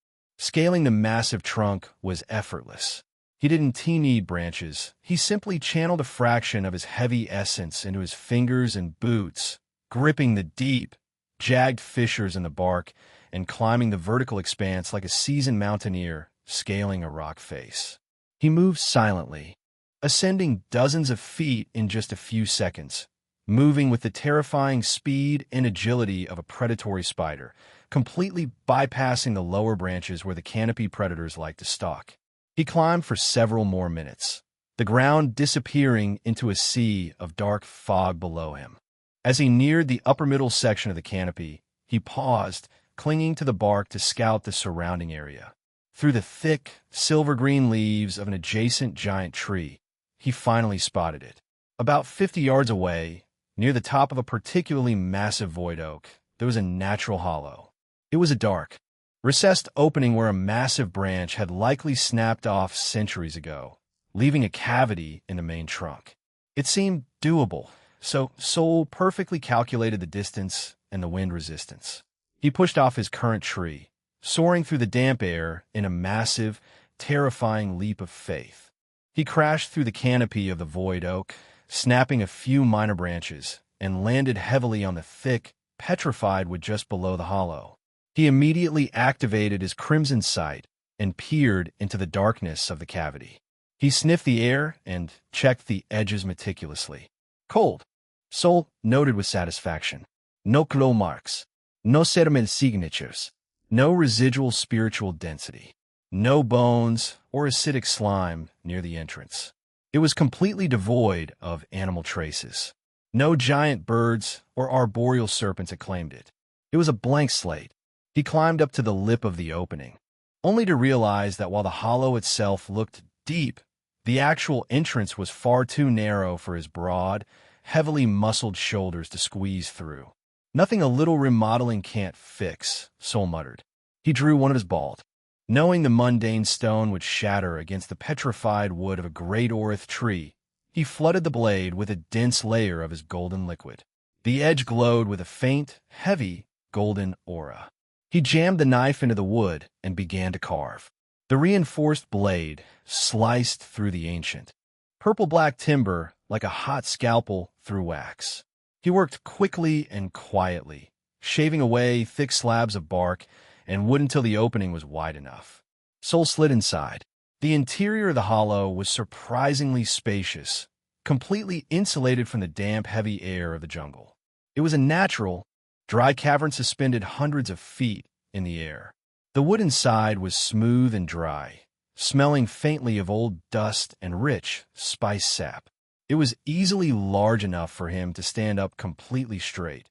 Scaling the massive trunk was effortless. He didn't need branches. He simply channeled a fraction of his heavy essence into his fingers and boots, gripping the deep, jagged fissures in the bark and climbing the vertical expanse like a seasoned mountaineer scaling a rock face. He moved silently, ascending dozens of feet in just a few seconds, moving with the terrifying speed and agility of a predatory spider, completely bypassing the lower branches where the canopy predators like to stalk. He climbed for several more minutes, the ground disappearing into a sea of dark fog below him. As he neared the upper middle section of the canopy, he paused, clinging to the bark to scout the surrounding area. Through the thick, silver-green leaves of an adjacent giant tree, he finally spotted it. About 50 yards away, near the top of a particularly massive void oak, there was a natural hollow. It was a dark, recessed opening where a massive branch had likely snapped off centuries ago, leaving a cavity in the main trunk. It seemed doable, so Sol perfectly calculated the distance and the wind resistance. He pushed off his current tree, soaring through the damp air in a massive, terrifying leap of faith. He crashed through the canopy of the void oak, snapping a few minor branches, and landed heavily on the thick, petrified wood just below the hollow. He immediately activated his crimson sight and peered into the darkness of the cavity. He sniffed the air and checked the edges meticulously. Cold, Sol noted with satisfaction. No claw marks, no sediment signatures, no residual spiritual density, no bones or acidic slime near the entrance. It was completely devoid of animal traces. No giant birds or arboreal serpents had claimed it. It was a blank slate. He climbed up to the lip of the opening, only to realize that while the hollow itself looked deep, the actual entrance was far too narrow for his broad, heavily muscled shoulders to squeeze through. Nothing a little remodeling can't fix, Sol muttered. He drew one of his bald, knowing the mundane stone would shatter against the petrified wood of a great orith tree. He flooded the blade with a dense layer of his golden liquid. The edge glowed with a faint, heavy, golden aura. He jammed the knife into the wood and began to carve. The reinforced blade sliced through the ancient, purple-black timber like a hot scalpel through wax. He worked quickly and quietly, shaving away thick slabs of bark and wood until the opening was wide enough. Sol slid inside. The interior of the hollow was surprisingly spacious, completely insulated from the damp, heavy air of the jungle. It was a natural, dry cavern suspended hundreds of feet in the air. The wood inside was smooth and dry, smelling faintly of old dust and rich, spice sap. It was easily large enough for him to stand up completely straight,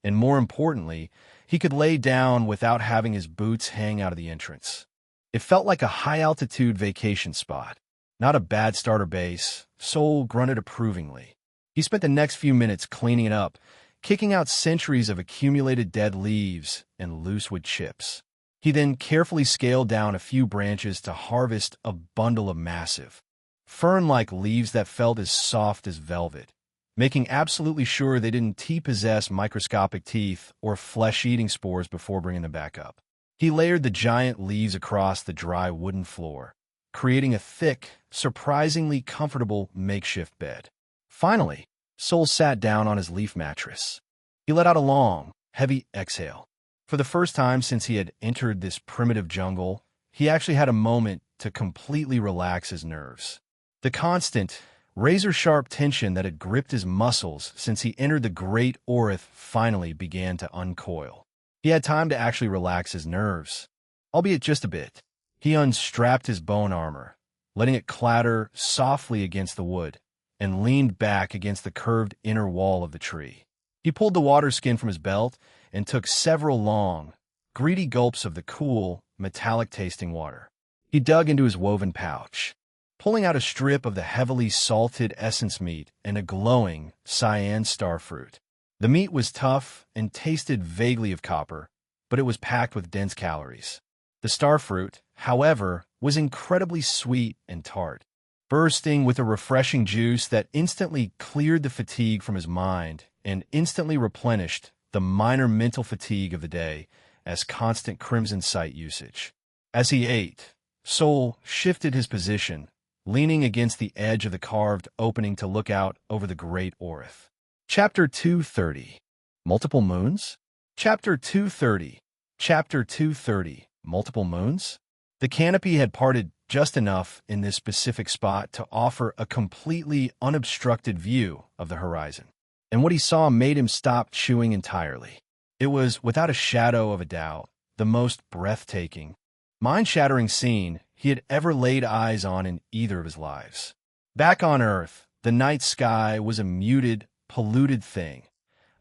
and more importantly, he could lay down without having his boots hang out of the entrance. It felt like a high-altitude vacation spot, not a bad starter base. Sol grunted approvingly. He spent the next few minutes cleaning it up, kicking out centuries of accumulated dead leaves and loose wood chips. He then carefully scaled down a few branches to harvest a bundle of massive, fern-like leaves that felt as soft as velvet, making absolutely sure they didn't possess microscopic teeth or flesh-eating spores before bringing them back up. He layered the giant leaves across the dry wooden floor, creating a thick, surprisingly comfortable makeshift bed. Finally, Sol sat down on his leaf mattress. He let out a long, heavy exhale. For the first time since he had entered this primitive jungle, he actually had a moment to completely relax his nerves. The constant, razor-sharp tension that had gripped his muscles since he entered the great orith finally began to uncoil. He had time to actually relax his nerves, albeit just a bit. He unstrapped his bone armor, letting it clatter softly against the wood, and leaned back against the curved inner wall of the tree. He pulled the water skin from his belt and took several long, greedy gulps of the cool, metallic-tasting water. He dug into his woven pouch, pulling out a strip of the heavily salted essence meat and a glowing cyan starfruit. The meat was tough and tasted vaguely of copper, but it was packed with dense calories. The starfruit, however, was incredibly sweet and tart, bursting with a refreshing juice that instantly cleared the fatigue from his mind and instantly replenished the minor mental fatigue of the day as constant crimson sight usage. As he ate, Sol shifted his position, leaning against the edge of the carved opening to look out over the great Orith. Chapter 230. Multiple Moons? Chapter 230. Chapter 230. Multiple Moons? The canopy had parted just enough in this specific spot to offer a completely unobstructed view of the horizon. And what he saw made him stop chewing entirely. It was, without a shadow of a doubt, the most breathtaking, mind-shattering scene he had ever laid eyes on in either of his lives. Back on Earth, the night sky was a muted, polluted thing,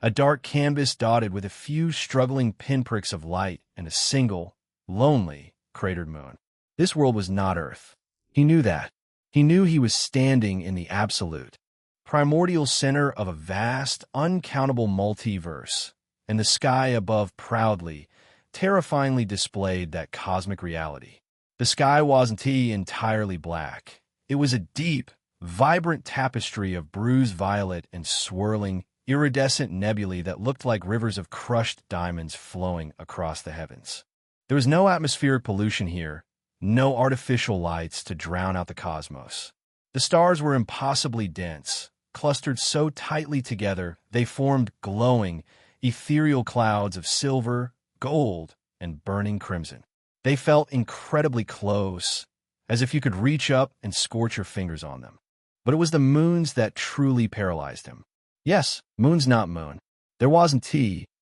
a dark canvas dotted with a few struggling pinpricks of light and a single, lonely, cratered moon. This world was not Earth. He knew that. He knew he was standing in the absolute, primordial center of a vast, uncountable multiverse, and the sky above proudly, terrifyingly displayed that cosmic reality. The sky wasn't entirely black. It was a deep, vibrant tapestry of bruised violet and swirling, iridescent nebulae that looked like rivers of crushed diamonds flowing across the heavens. There was no atmospheric pollution here, no artificial lights to drown out the cosmos. The stars were impossibly dense, clustered so tightly together they formed glowing, ethereal clouds of silver, gold, and burning crimson. They felt incredibly close, as if you could reach up and scorch your fingers on them. But it was the moons that truly paralyzed him. Yes, moon's not moon. There wasn't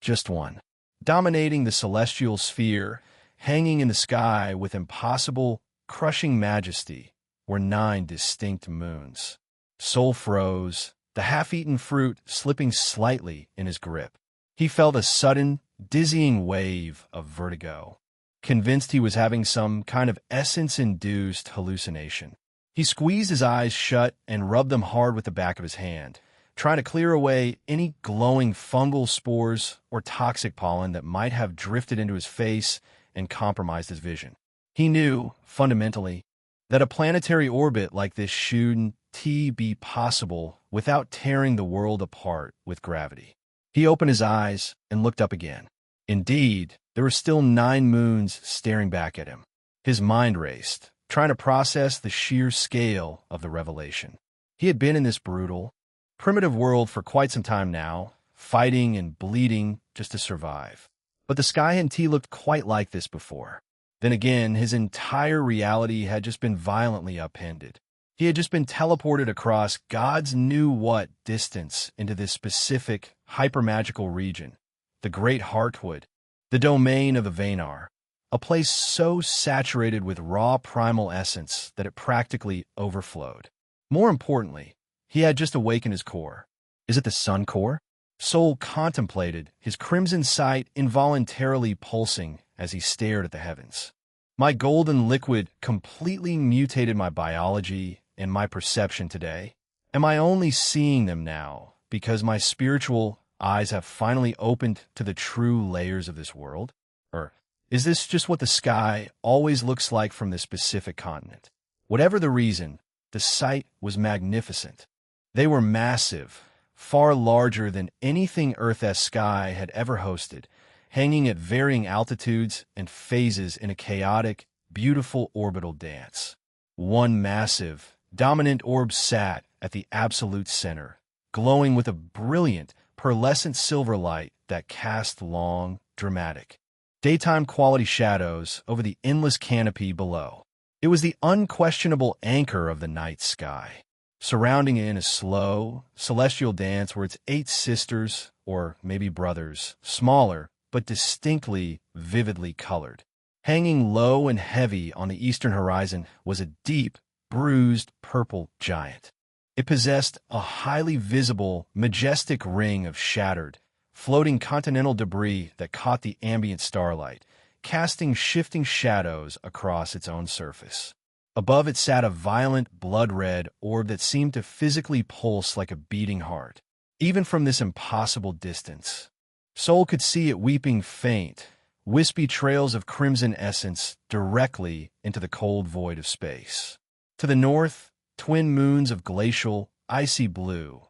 just one. Dominating the celestial sphere, hanging in the sky with impossible, crushing majesty, were 9 distinct moons. Sol froze, the half-eaten fruit slipping slightly in his grip. He felt a sudden, dizzying wave of vertigo, convinced he was having some kind of essence-induced hallucination. He squeezed his eyes shut and rubbed them hard with the back of his hand, trying to clear away any glowing fungal spores or toxic pollen that might have drifted into his face and compromised his vision. He knew, fundamentally, that a planetary orbit like this shouldn't be possible without tearing the world apart with gravity. He opened his eyes and looked up again. Indeed, there were still 9 moons staring back at him. His mind raced, trying to process the sheer scale of the revelation. He had been in this brutal, primitive world for quite some time now, fighting and bleeding just to survive. But the sky hadn't looked quite like this before. Then again, his entire reality had just been violently upended. He had just been teleported across God's knew-what distance into this specific, hypermagical region, the Great Heartwood, the domain of the Vanar, a place so saturated with raw primal essence that it practically overflowed. More importantly, he had just awakened his core. Is it the sun core? Sol contemplated, his crimson sight involuntarily pulsing as he stared at the heavens. My golden liquid completely mutated my biology and my perception today. Am I only seeing them now because my spiritual eyes have finally opened to the true layers of this world? Or is this just what the sky always looks like from this specific continent? Whatever the reason, the sight was magnificent. They were massive, far larger than anything Earth's sky had ever hosted, hanging at varying altitudes and phases in a chaotic, beautiful orbital dance. One massive, dominant orb sat at the absolute center, glowing with a brilliant, pearlescent silver light that cast long, dramatic, daytime-quality shadows over the endless canopy below. It was the unquestionable anchor of the night sky. Surrounding it in a slow, celestial dance were its 8 sisters, or maybe brothers, smaller, but distinctly, vividly colored. Hanging low and heavy on the eastern horizon was a deep, bruised purple giant. It possessed a highly visible, majestic ring of shattered, floating continental debris that caught the ambient starlight, casting shifting shadows across its own surface. Above it sat a violent, blood-red orb that seemed to physically pulse like a beating heart. Even from this impossible distance, Sol could see it weeping faint, wispy trails of crimson essence directly into the cold void of space. To the north, twin moons of glacial, icy blue,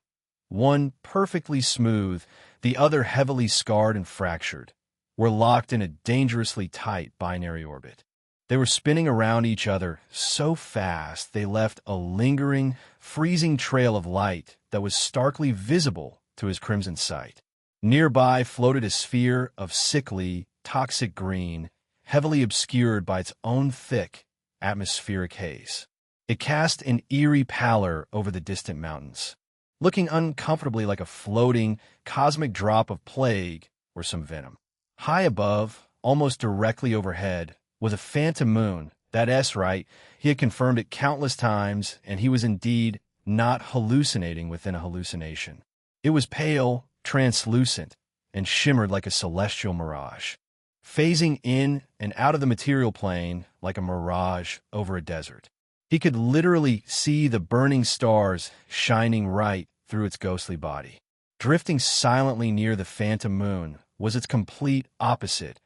one perfectly smooth, the other heavily scarred and fractured, were locked in a dangerously tight binary orbit. They were spinning around each other so fast they left a lingering, freezing trail of light that was starkly visible to his crimson sight. Nearby floated a sphere of sickly, toxic green, heavily obscured by its own thick, atmospheric haze. It cast an eerie pallor over the distant mountains, looking uncomfortably like a floating, cosmic drop of plague or some venom. High above, almost directly overhead, was a phantom moon. That's right, he had confirmed it countless times, and he was indeed not hallucinating within a hallucination. It was pale, translucent, and shimmered like a celestial mirage, phasing in and out of the material plane like a mirage over a desert. He could literally see the burning stars shining right through its ghostly body. Drifting silently near the phantom moon was its complete opposite,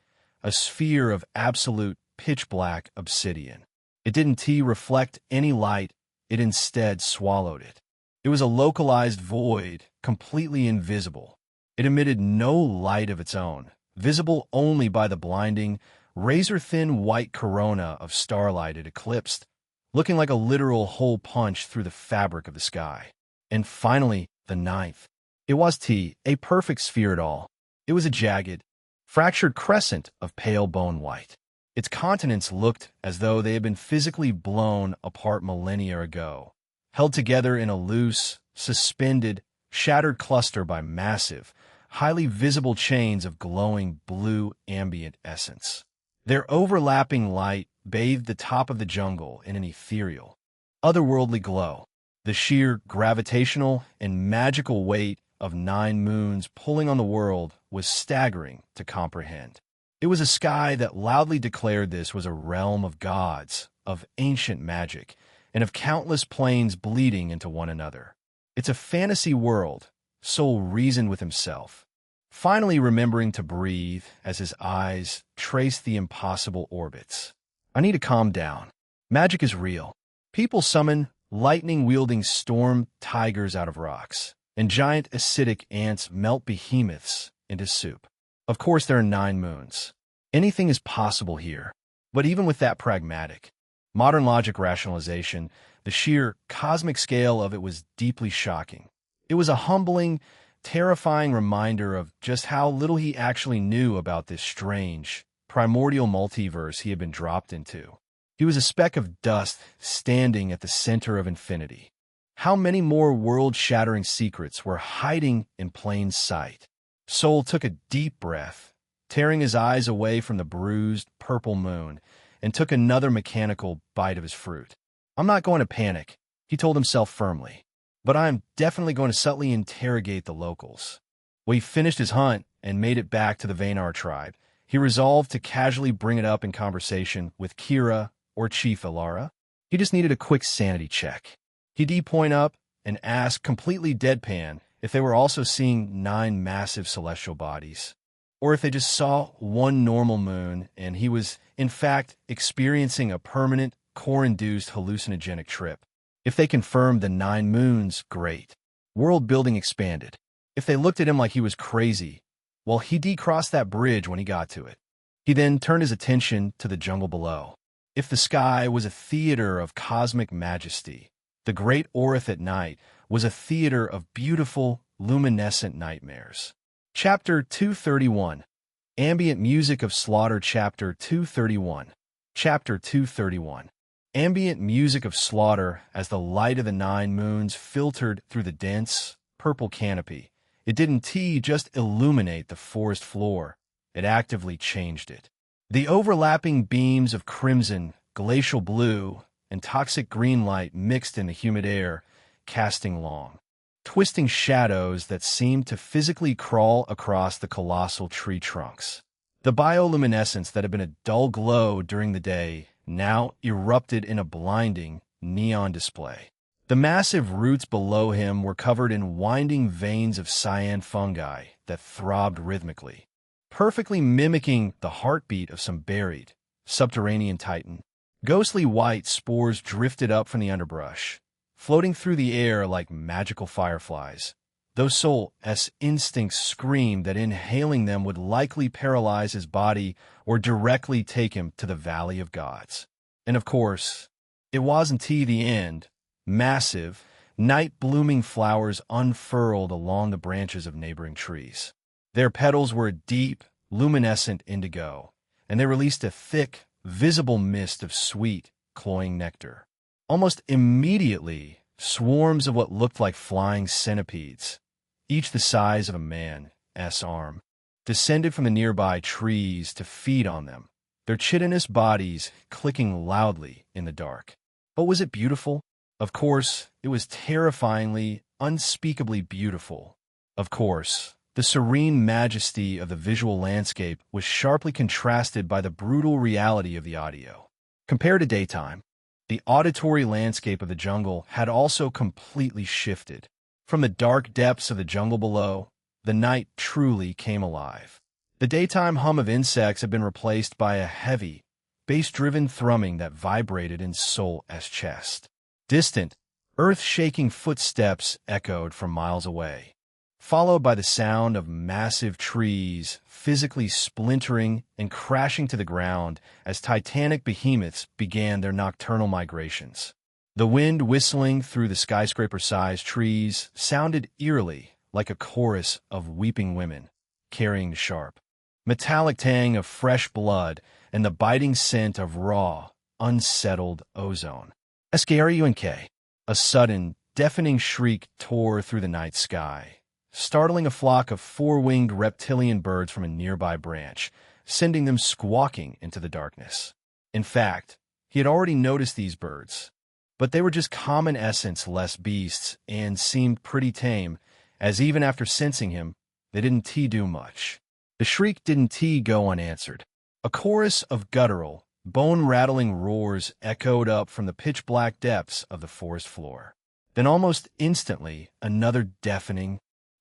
a sphere of absolute pitch-black obsidian. It didn't reflect any light, it instead swallowed it. It was a localized void, completely invisible. It emitted no light of its own, visible only by the blinding, razor-thin white corona of starlight it eclipsed, looking like a literal hole punch through the fabric of the sky. And finally, the ninth. It was a perfect sphere at all. It was a jagged, fractured crescent of pale bone white. Its continents looked as though they had been physically blown apart millennia ago, held together in a loose, suspended, shattered cluster by massive, highly visible chains of glowing blue ambient essence. Their overlapping light bathed the top of the jungle in an ethereal, otherworldly glow. The sheer gravitational and magical weight of 9 moons pulling on the world was staggering to comprehend. It was a sky that loudly declared this was a realm of gods, of ancient magic, and of countless planes bleeding into one another. It's a fantasy world, Sol reasoned with himself, finally remembering to breathe as his eyes traced the impossible orbits. I need to calm down. Magic is real. People summon lightning-wielding storm tigers out of rocks, and giant acidic ants melt behemoths into soup. Of course, there are 9 moons. Anything is possible here. But even with that pragmatic, modern logic rationalization, the sheer cosmic scale of it was deeply shocking. It was a humbling, terrifying reminder of just how little he actually knew about this strange, primordial multiverse he had been dropped into. He was a speck of dust standing at the center of infinity. How many more world-shattering secrets were hiding in plain sight? Sol took a deep breath, tearing his eyes away from the bruised, purple moon, and took another mechanical bite of his fruit. I'm not going to panic, he told himself firmly, but I am definitely going to subtly interrogate the locals. When he finished his hunt and made it back to the Vaynar tribe, he resolved to casually bring it up in conversation with Kira or Chief Ilara. He just needed a quick sanity check. He'd point up and ask, completely deadpan, if they were also seeing 9 massive celestial bodies, or if they just saw one normal moon and he was, in fact, experiencing a permanent, core-induced hallucinogenic trip. If they confirmed the 9 moons, great. World building expanded. If they looked at him like he was crazy, well, he'd decross that bridge when he got to it. He then turned his attention to the jungle below. If the sky was a theater of cosmic majesty, the great Orith at night was a theater of beautiful, luminescent nightmares. Chapter 231. Ambient Music of Slaughter. Chapter 231. Chapter 231. Ambient music of slaughter as the light of the 9 moons filtered through the dense, purple canopy. It didn't just illuminate the forest floor. It actively changed it. The overlapping beams of crimson, glacial blue, and toxic green light mixed in the humid air, casting long, twisting shadows that seemed to physically crawl across the colossal tree trunks. The bioluminescence that had been a dull glow during the day now erupted in a blinding neon display. The massive roots below him were covered in winding veins of cyan fungi that throbbed rhythmically, perfectly mimicking the heartbeat of some buried, subterranean titan. Ghostly white spores drifted up from the underbrush, floating through the air like magical fireflies, Though Soul's instincts screamed that inhaling them would likely paralyze his body or directly take him to the Valley of Gods. And of course, it wasn't the end. Massive, night-blooming flowers unfurled along the branches of neighboring trees. Their petals were a deep, luminescent indigo, and they released a thick, visible mist of sweet, cloying nectar. Almost immediately, swarms of what looked like flying centipedes, each the size of a man's arm, descended from the nearby trees to feed on them, their chitinous bodies clicking loudly in the dark. But was it beautiful? Of course, it was terrifyingly, unspeakably beautiful. Of course, the serene majesty of the visual landscape was sharply contrasted by the brutal reality of the audio. Compared to daytime, the auditory landscape of the jungle had also completely shifted. From the dark depths of the jungle below, the night truly came alive. The daytime hum of insects had been replaced by a heavy, bass-driven thrumming that vibrated in Soul's chest. Distant, earth-shaking footsteps echoed from miles away, followed by the sound of massive trees physically splintering and crashing to the ground as titanic behemoths began their nocturnal migrations. The wind whistling through the skyscraper-sized trees sounded eerily like a chorus of weeping women carrying the sharp, metallic tang of fresh blood and the biting scent of raw, unsettled ozone. SKRUNK. A sudden, deafening shriek tore through the night sky, startling a flock of four-winged reptilian birds from a nearby branch, sending them squawking into the darkness. In fact, he had already noticed these birds, but they were just common essence-less beasts and seemed pretty tame, as even after sensing him, they didn't do much. The shriek didn't go unanswered. A chorus of guttural, bone-rattling roars echoed up from the pitch-black depths of the forest floor. Then almost instantly, another deafening,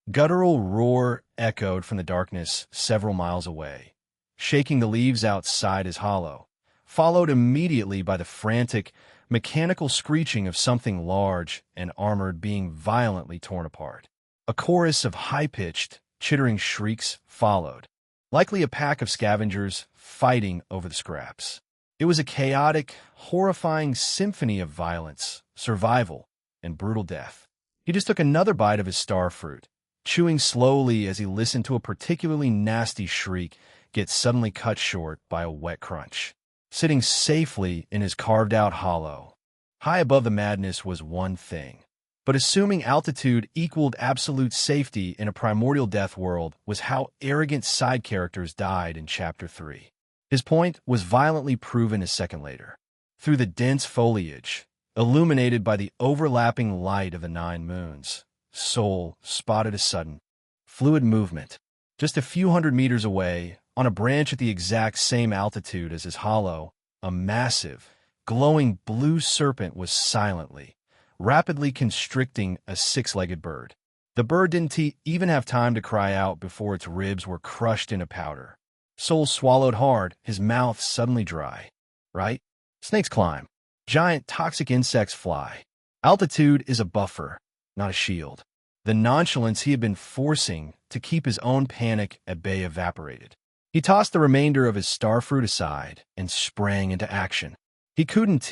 guttural roar echoed from the darkness several miles away, shaking the leaves outside his hollow, followed immediately by the frantic, mechanical screeching of something large and armored being violently torn apart. A chorus of high-pitched, chittering shrieks followed, likely a pack of scavengers fighting over the scraps. It was a chaotic, horrifying symphony of violence, survival, and brutal death. He just took another bite of his star fruit, chewing slowly as he listened to a particularly nasty shriek get suddenly cut short by a wet crunch. Sitting safely in his carved-out hollow, high above the madness was one thing. But assuming altitude equaled absolute safety in a primordial death world was how arrogant side characters died in Chapter 3. His point was violently proven a second later. Through the dense foliage, illuminated by the overlapping light of the 9 moons, Soul spotted a sudden, fluid movement. Just a few hundred meters away, on a branch at the exact same altitude as his hollow, a massive, glowing blue serpent was silently, rapidly constricting a 6-legged bird. The bird didn't even have time to cry out before its ribs were crushed into powder. Soul swallowed hard, his mouth suddenly dry. Right? Snakes climb. Giant toxic insects fly. Altitude is a buffer, not a shield. The nonchalance he had been forcing to keep his own panic at bay evaporated. He tossed the remainder of his starfruit aside and sprang into action. He couldn't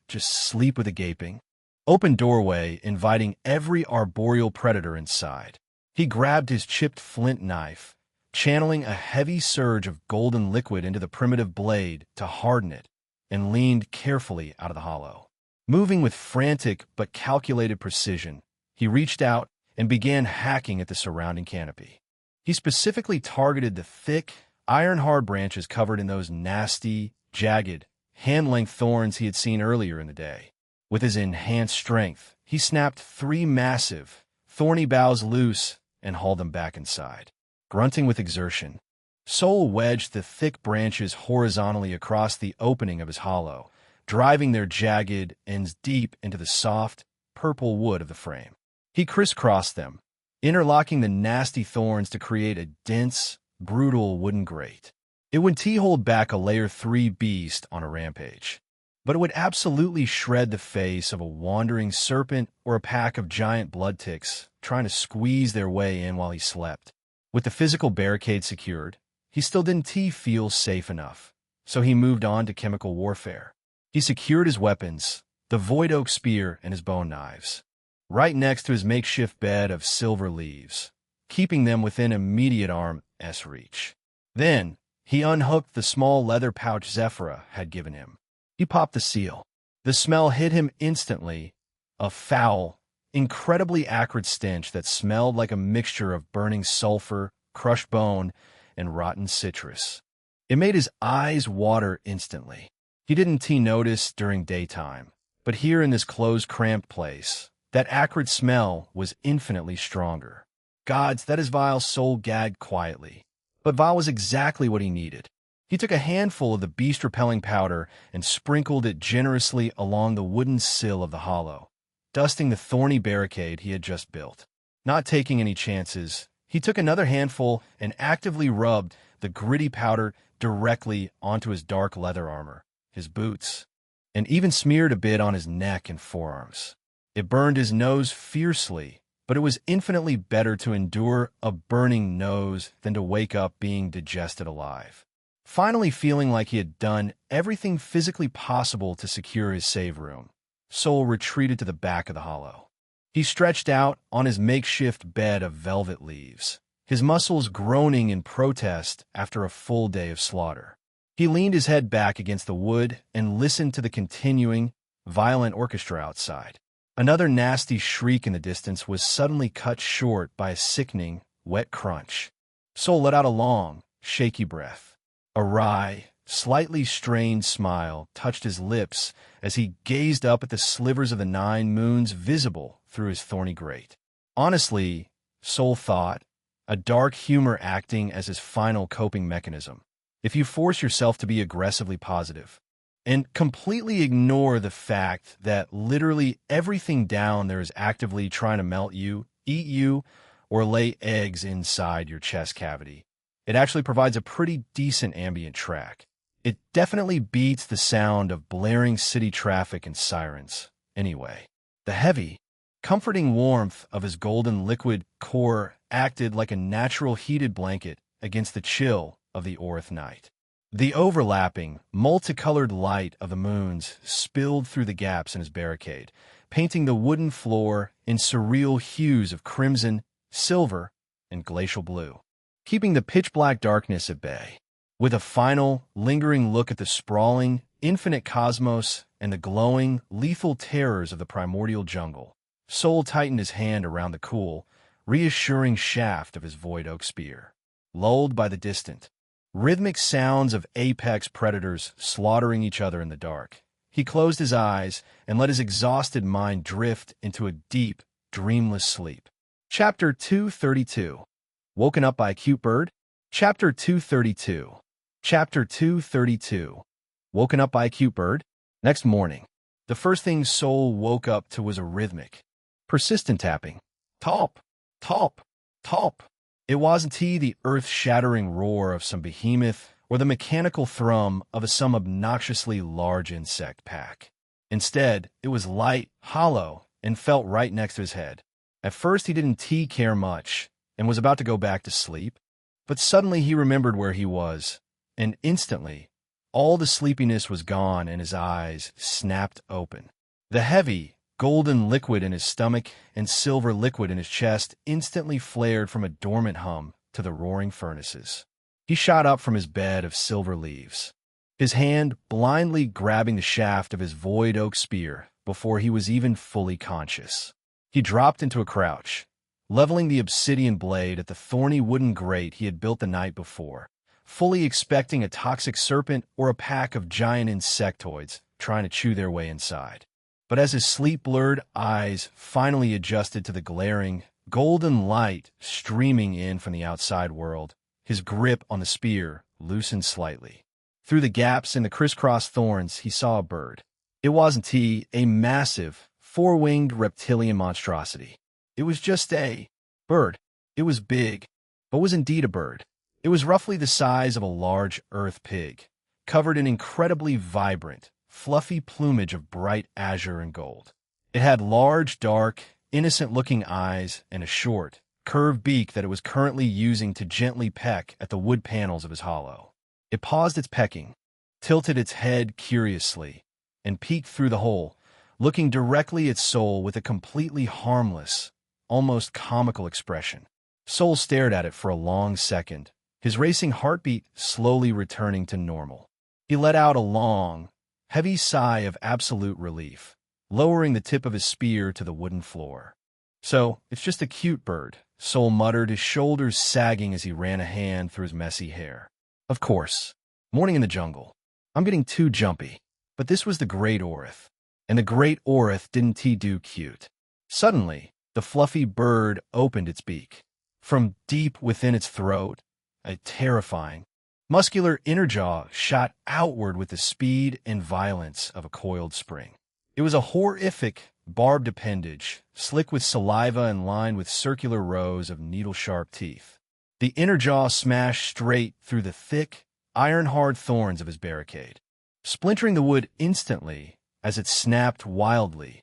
just sleep with a gaping, open doorway inviting every arboreal predator inside. He grabbed his chipped flint knife, channeling a heavy surge of golden liquid into the primitive blade to harden it, and leaned carefully out of the hollow. Moving with frantic but calculated precision, he reached out and began hacking at the surrounding canopy. He specifically targeted the thick, iron-hard branches covered in those nasty, jagged, hand-length thorns he had seen earlier in the day. With his enhanced strength, he snapped 3 massive, thorny boughs loose and hauled them back inside. Grunting with exertion, Soul wedged the thick branches horizontally across the opening of his hollow, driving their jagged ends deep into the soft, purple wood of the frame. He crisscrossed them, interlocking the nasty thorns to create a dense, brutal wooden grate. It would hold back a Layer 3 beast on a rampage. but it would absolutely shred the face of a wandering serpent or a pack of giant blood ticks trying to squeeze their way in while he slept. With the physical barricade secured, he still didn't feel safe enough, so he moved on to chemical warfare. He secured his weapons, the void oak spear and his bone knives, right next to his makeshift bed of silver leaves, keeping them within immediate arm's reach. Then, he unhooked the small leather pouch Zephyra had given him. He popped the seal. The smell hit him instantly, a foul, incredibly acrid stench that smelled like a mixture of burning sulfur, crushed bone, and rotten citrus. It made his eyes water instantly. He didn't notice during daytime, but here in this closed, cramped place, that acrid smell was infinitely stronger. Gods, that his vile soul gagged quietly. But vile was exactly what he needed. He took a handful of the beast-repelling powder and sprinkled it generously along the wooden sill of the hollow, dusting the thorny barricade he had just built. Not taking any chances, he took another handful and actively rubbed the gritty powder directly onto his dark leather armor, his boots, and even smeared a bit on his neck and forearms. It burned his nose fiercely, but it was infinitely better to endure a burning nose than to wake up being digested alive. Finally feeling like he had done everything physically possible to secure his save room, Soul retreated to the back of the hollow. He stretched out on his makeshift bed of velvet leaves, his muscles groaning in protest after a full day of slaughter. He leaned his head back against the wood and listened to the continuing, violent orchestra outside. Another nasty shriek in the distance was suddenly cut short by a sickening, wet crunch. Soul let out a long, shaky breath. A wry, slightly strained smile touched his lips as he gazed up at the slivers of the 9 moons visible through his thorny grate. Honestly, Soul thought, a dark humor acting as his final coping mechanism. If you force yourself to be aggressively positive, and completely ignore the fact that literally everything down there is actively trying to melt you, eat you, or lay eggs inside your chest cavity, it actually provides a pretty decent ambient track. It definitely beats the sound of blaring city traffic and sirens, anyway. The heavy, comforting warmth of his golden liquid core acted like a natural heated blanket against the chill of the Orth night. The overlapping, multicolored light of the moons spilled through the gaps in his barricade, painting the wooden floor in surreal hues of crimson, silver, and glacial blue, keeping the pitch-black darkness at bay. With a final, lingering look at the sprawling, infinite cosmos and the glowing, lethal terrors of the primordial jungle, Soul tightened his hand around the cool, reassuring shaft of his void oak spear. Lulled by the distant, rhythmic sounds of apex predators slaughtering each other in the dark, he closed his eyes and let his exhausted mind drift into a deep, dreamless sleep. Chapter 232. Woken up by a cute bird? Chapter 232. Chapter 232. Woken up by a cute bird? Next morning, the first thing Soul woke up to was a rhythmic, persistent tapping. Top, top, top. It wasn't the earth-shattering roar of some behemoth or the mechanical thrum of some obnoxiously large insect pack. Instead, it was light, hollow, and felt right next to his head. At first, he didn't care much and was about to go back to sleep, but suddenly he remembered where he was, and instantly, all the sleepiness was gone and his eyes snapped open. The heavy, golden liquid in his stomach and silver liquid in his chest instantly flared from a dormant hum to the roaring furnaces. He shot up from his bed of silver leaves, his hand blindly grabbing the shaft of his void oak spear before he was even fully conscious. He dropped into a crouch, leveling the obsidian blade at the thorny wooden grate he had built the night before, fully expecting a toxic serpent or a pack of giant insectoids trying to chew their way inside. But as his sleep-blurred eyes finally adjusted to the glaring, golden light streaming in from the outside world, his grip on the spear loosened slightly. Through the gaps in the crisscross thorns, he saw a bird. It wasn't a massive, four-winged reptilian monstrosity. It was just a bird. It was big, but was indeed a bird. It was roughly the size of a large earth pig, covered in incredibly vibrant, fluffy plumage of bright azure and gold. It had large, dark, innocent-looking eyes and a short, curved beak that it was currently using to gently peck at the wood panels of his hollow. It paused its pecking, tilted its head curiously, and peeked through the hole, looking directly at Sol with a completely harmless, almost comical expression. Sol stared at it for a long second, his racing heartbeat slowly returning to normal. He let out a long, heavy sigh of absolute relief, lowering the tip of his spear to the wooden floor. "So, it's just a cute bird," Sol muttered, his shoulders sagging as he ran a hand through his messy hair. "Of course. Morning in the jungle. I'm getting too jumpy. But this was the Great Orith. And the Great Orith didn't do cute." Suddenly, the fluffy bird opened its beak. From deep within its throat, a terrifying, muscular inner jaw shot outward with the speed and violence of a coiled spring. It was a horrific, barbed appendage, slick with saliva and lined with circular rows of needle-sharp teeth. The inner jaw smashed straight through the thick, iron-hard thorns of his barricade, splintering the wood instantly as it snapped wildly,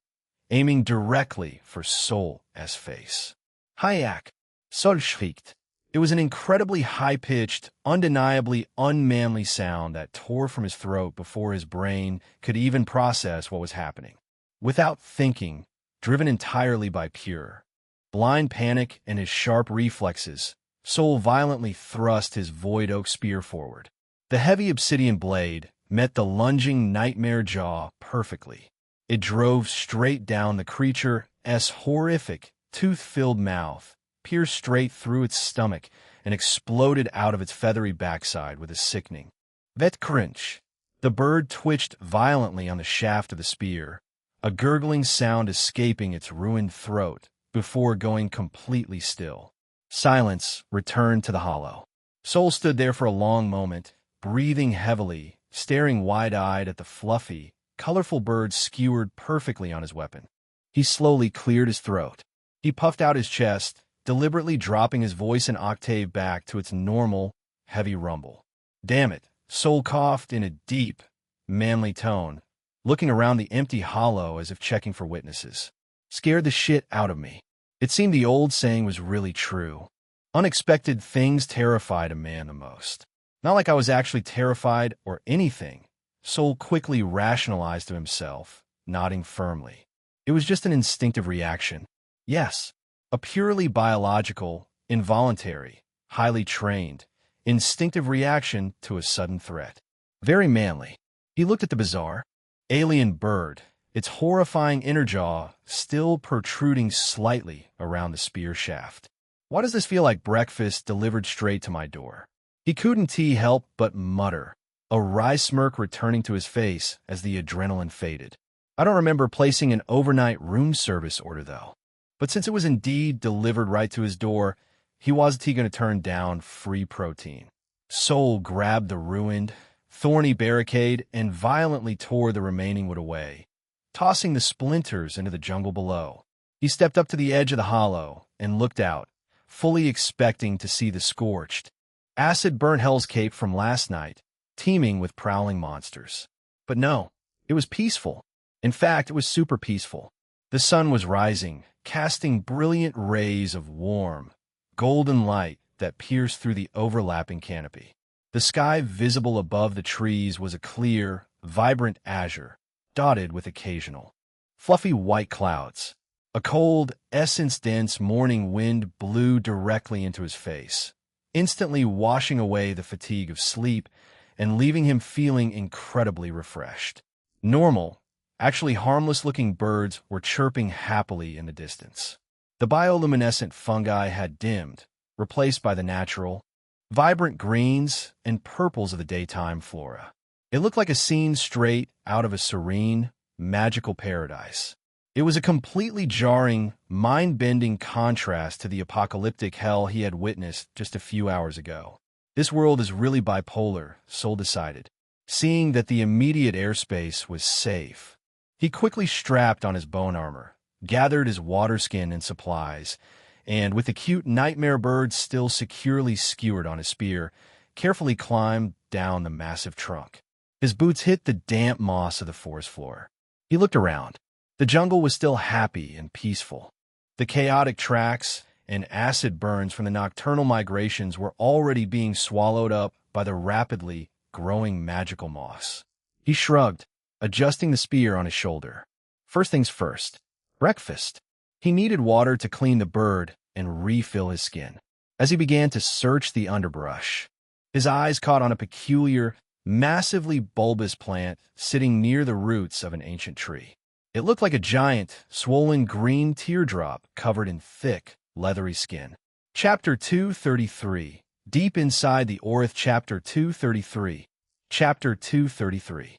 aiming directly for Sol's face. "Hayak!" Sol shrieked. It was an incredibly high-pitched, undeniably unmanly sound that tore from his throat before his brain could even process what was happening. Without thinking, driven entirely by pure, blind panic and his sharp reflexes, Sol violently thrust his void oak spear forward. The heavy obsidian blade met the lunging nightmare jaw perfectly. It drove straight down the creature's horrific, tooth-filled mouth, pierced straight through its stomach, and exploded out of its feathery backside with a sickening vet crunch. The bird twitched violently on the shaft of the spear, a gurgling sound escaping its ruined throat before going completely still. Silence returned to the hollow. Sol stood there for a long moment, breathing heavily, staring wide-eyed at the fluffy, colorful bird skewered perfectly on his weapon. He slowly cleared his throat. He puffed out his chest, deliberately dropping his voice an octave back to its normal, heavy rumble. "Damn it," Sol coughed in a deep, manly tone, looking around the empty hollow as if checking for witnesses. "Scared the shit out of me." It seemed the old saying was really true. Unexpected things terrified a man the most. Not like I was actually terrified or anything, Sol quickly rationalized to himself, nodding firmly. It was just an instinctive reaction. Yes, a purely biological, involuntary, highly trained, instinctive reaction to a sudden threat. Very manly. He looked at the bizarre, alien bird, its horrifying inner jaw still protruding slightly around the spear shaft. "Why does this feel like breakfast delivered straight to my door?" He couldn't help but mutter, a wry smirk returning to his face as the adrenaline faded. "I don't remember placing an overnight room service order, though." But since it was indeed delivered right to his door, he wasn't going to turn down free protein. Sol grabbed the ruined, thorny barricade and violently tore the remaining wood away, tossing the splinters into the jungle below. He stepped up to the edge of the hollow and looked out, fully expecting to see the scorched, acid-burnt hellscape from last night, teeming with prowling monsters. But no, it was peaceful. In fact, it was super peaceful. The sun was rising, casting brilliant rays of warm, golden light that pierced through the overlapping canopy. The sky visible above the trees was a clear, vibrant azure, dotted with occasional, fluffy white clouds. A cold, essence-dense morning wind blew directly into his face, instantly washing away the fatigue of sleep and leaving him feeling incredibly refreshed. Normal, actually harmless-looking birds were chirping happily in the distance. The bioluminescent fungi had dimmed, replaced by the natural, vibrant greens and purples of the daytime flora. It looked like a scene straight out of a serene, magical paradise. It was a completely jarring, mind-bending contrast to the apocalyptic hell he had witnessed just a few hours ago. This world is really bipolar, Sol decided, seeing that the immediate airspace was safe. He quickly strapped on his bone armor, gathered his water skin and supplies, and with the cute nightmare bird still securely skewered on his spear, carefully climbed down the massive trunk. His boots hit the damp moss of the forest floor. He looked around. The jungle was still happy and peaceful. The chaotic tracks and acid burns from the nocturnal migrations were already being swallowed up by the rapidly growing magical moss. He shrugged, adjusting the spear on his shoulder. First things first, breakfast. He needed water to clean the bird and refill his skin. As he began to search the underbrush, his eyes caught on a peculiar, massively bulbous plant sitting near the roots of an ancient tree. It looked like a giant, swollen green teardrop covered in thick, leathery skin. Chapter 233. Deep Inside the Orith. Chapter 233. Chapter 233.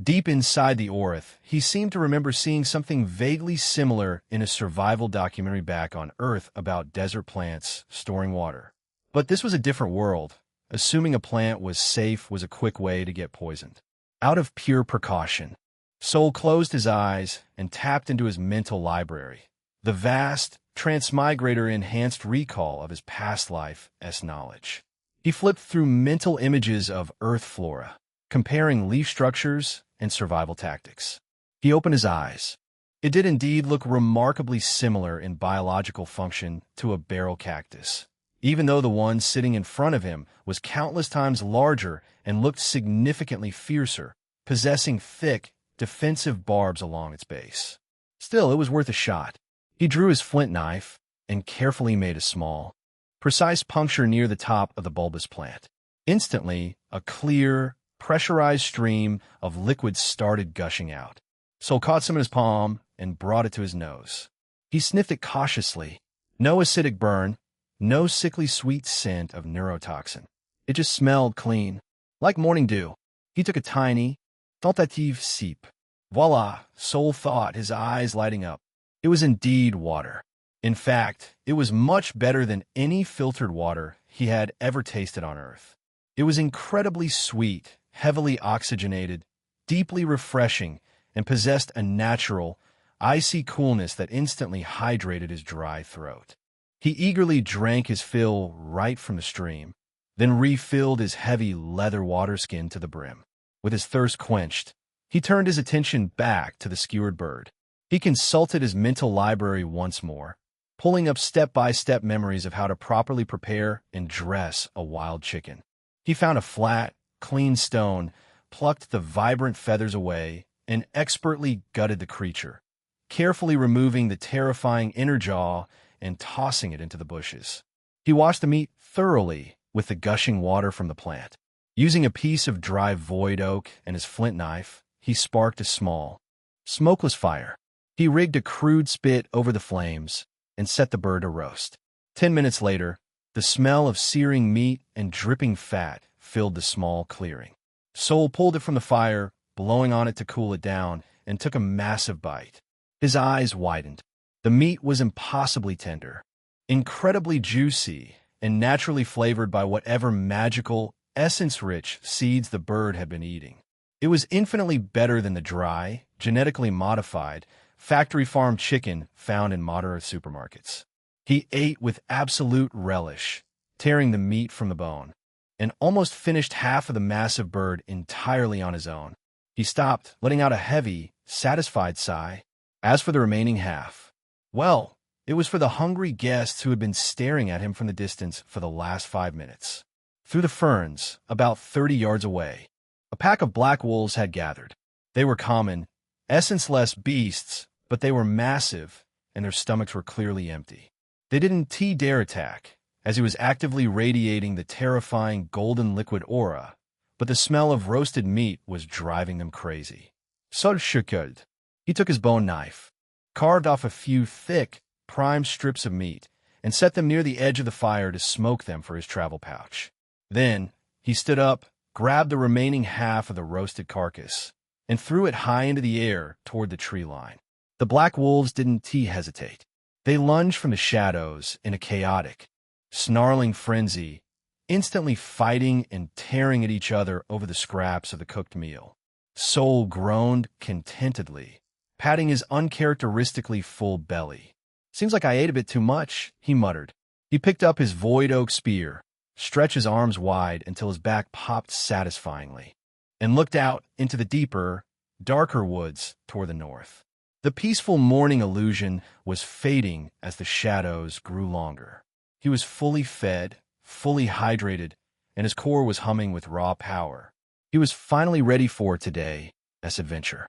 Deep inside the Orith, he seemed to remember seeing something vaguely similar in a survival documentary back on Earth about desert plants storing water. But this was a different world. Assuming a plant was safe was a quick way to get poisoned. Out of pure precaution, Sol closed his eyes and tapped into his mental library. The vast, transmigrator-enhanced recall of his past life's knowledge. He flipped through mental images of Earth flora, comparing leaf structures and survival tactics. He opened his eyes. It did indeed look remarkably similar in biological function to a barrel cactus, even though the one sitting in front of him was countless times larger and looked significantly fiercer, possessing thick, defensive barbs along its base. Still, it was worth a shot. He drew his flint knife and carefully made a small, precise puncture near the top of the bulbous plant. Instantly, a clear, pressurized stream of liquid started gushing out. Sol caught some in his palm and brought it to his nose. He sniffed it cautiously. No acidic burn, no sickly sweet scent of neurotoxin. It just smelled clean, like morning dew. He took a tiny, tentative sip. Voila, Sol thought, his eyes lighting up. It was indeed water. In fact, it was much better than any filtered water he had ever tasted on Earth. It was incredibly sweet, heavily oxygenated, deeply refreshing, and possessed a natural, icy coolness that instantly hydrated his dry throat. He eagerly drank his fill right from the stream, then refilled his heavy leather water skin to the brim. With his thirst quenched, he turned his attention back to the skewered bird. He consulted his mental library once more, pulling up step-by-step memories of how to properly prepare and dress a wild chicken. He found a flat, clean stone, plucked the vibrant feathers away, and expertly gutted the creature, carefully removing the terrifying inner jaw and tossing it into the bushes. He washed the meat thoroughly with the gushing water from the plant. Using a piece of dry void oak and his flint knife, he sparked a small, smokeless fire. He rigged a crude spit over the flames and set the bird to roast. 10 minutes later, the smell of searing meat and dripping fat filled the small clearing. Sol pulled it from the fire, blowing on it to cool it down, and took a massive bite. His eyes widened. The meat was impossibly tender, incredibly juicy, and naturally flavored by whatever magical, essence-rich seeds the bird had been eating. It was infinitely better than the dry, genetically modified, factory-farmed chicken found in modern supermarkets. He ate with absolute relish, tearing the meat from the bone, and almost finished half of the massive bird entirely on his own. He stopped, letting out a heavy, satisfied sigh. As for the remaining half, well, it was for the hungry guests who had been staring at him from the distance for the last 5 minutes. Through the ferns, about 30 yards away, a pack of black wolves had gathered. They were common, essence-less beasts, but they were massive, and their stomachs were clearly empty. They didn't dare attack, as he was actively radiating the terrifying golden liquid aura, but the smell of roasted meat was driving them crazy. Sol chuckled. He took his bone knife, carved off a few thick, prime strips of meat, and set them near the edge of the fire to smoke them for his travel pouch. Then, he stood up, grabbed the remaining half of the roasted carcass, and threw it high into the air toward the tree line. The black wolves didn't hesitate. They lunged from the shadows in a chaotic, snarling frenzy, instantly fighting and tearing at each other over the scraps of the cooked meal. Sol groaned contentedly, patting his uncharacteristically full belly. "Seems like I ate a bit too much," he muttered. He picked up his void oak spear, stretched his arms wide until his back popped satisfyingly. and looked out into the deeper, darker woods toward the north. The peaceful morning illusion was fading as the shadows grew longer. He was fully fed, fully hydrated, and his core was humming with raw power. He was finally ready for today's adventure.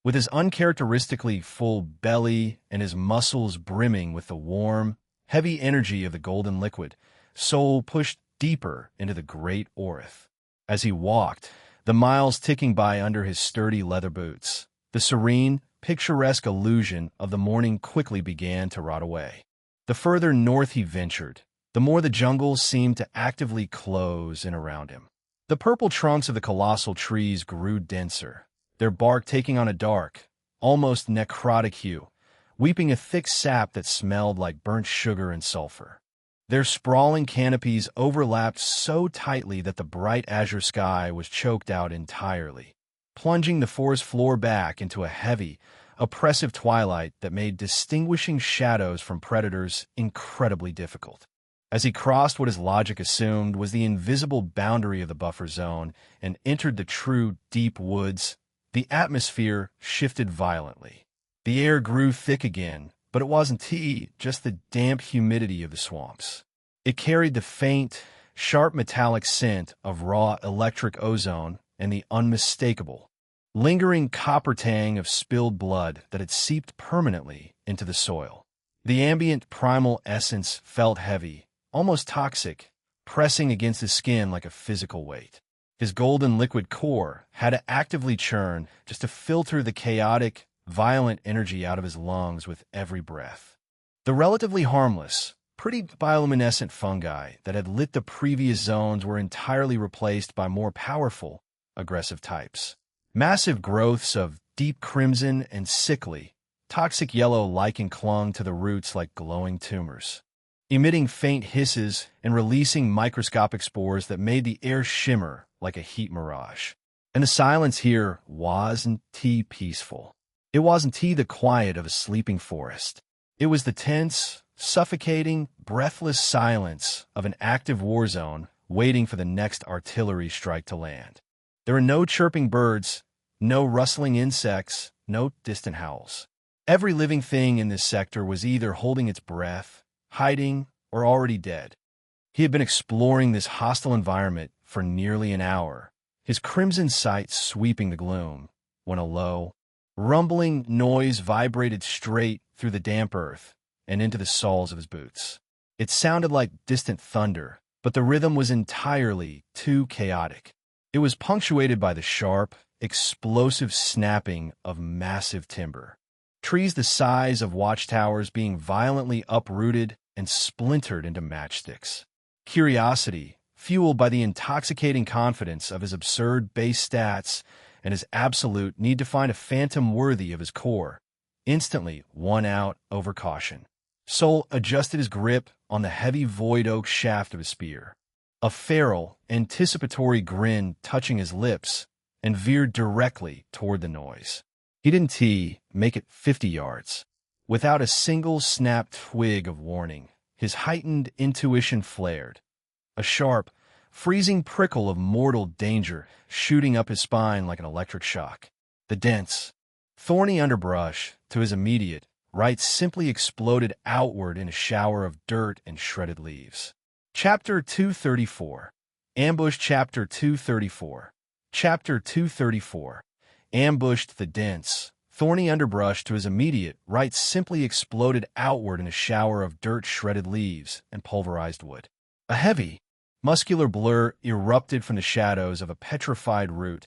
With his uncharacteristically full belly and his muscles brimming with the warm, heavy energy of the golden liquid, Sol pushed deeper into the great Orith. As he walked, the miles ticking by under his sturdy leather boots, the serene, picturesque illusion of the morning quickly began to rot away. The further north he ventured, the more the jungle seemed to actively close in around him. The purple trunks of the colossal trees grew denser, their bark taking on a dark, almost necrotic hue, weeping a thick sap that smelled like burnt sugar and sulfur. Their sprawling canopies overlapped so tightly that the bright azure sky was choked out entirely, plunging the forest floor back into a heavy, oppressive twilight that made distinguishing shadows from predators incredibly difficult. As he crossed what his logic assumed was the invisible boundary of the buffer zone and entered the true deep woods, the atmosphere shifted violently. The air grew thick again, but it wasn't just the damp humidity of the swamps. It carried the faint, sharp metallic scent of raw electric ozone and the unmistakable, lingering copper tang of spilled blood that had seeped permanently into the soil. The ambient primal essence felt heavy, almost toxic, pressing against his skin like a physical weight. His golden liquid core had to actively churn just to filter the chaotic, violent energy out of his lungs with every breath. The relatively harmless, pretty bioluminescent fungi that had lit the previous zones were entirely replaced by more powerful, aggressive types. Massive growths of deep crimson and sickly, toxic yellow lichen clung to the roots like glowing tumors, emitting faint hisses and releasing microscopic spores that made the air shimmer like a heat mirage. And the silence here wasn't peaceful. It wasn't the quiet of a sleeping forest. It was the tense, suffocating, breathless silence of an active war zone waiting for the next artillery strike to land. There were no chirping birds, no rustling insects, no distant howls. Every living thing in this sector was either holding its breath, hiding, or already dead. He had been exploring this hostile environment for nearly an hour, his crimson sight sweeping the gloom, when a low, rumbling noise vibrated straight through the damp earth and into the soles of his boots. It sounded like distant thunder, but the rhythm was entirely too chaotic. It was punctuated by the sharp, explosive snapping of massive timber, trees the size of watchtowers being violently uprooted and splintered into matchsticks. Curiosity, fueled by the intoxicating confidence of his absurd base stats and his absolute need to find a phantom worthy of his core, instantly won out over caution. Sol adjusted his grip on the heavy void oak shaft of his spear, a feral, anticipatory grin touching his lips, and veered directly toward the noise. He didn't make it 50 yards. Without a single snapped twig of warning, his heightened intuition flared, a sharp, freezing prickle of mortal danger shooting up his spine like an electric shock. The dense, thorny underbrush to his immediate right simply exploded outward in a shower of dirt and shredded leaves. Chapter 234. Ambush. Chapter 234. Chapter 234. Ambushed. The dense, thorny underbrush to his immediate right simply exploded outward in a shower of dirt, shredded leaves, and pulverized wood. A heavy, muscular blur erupted from the shadows of a petrified root,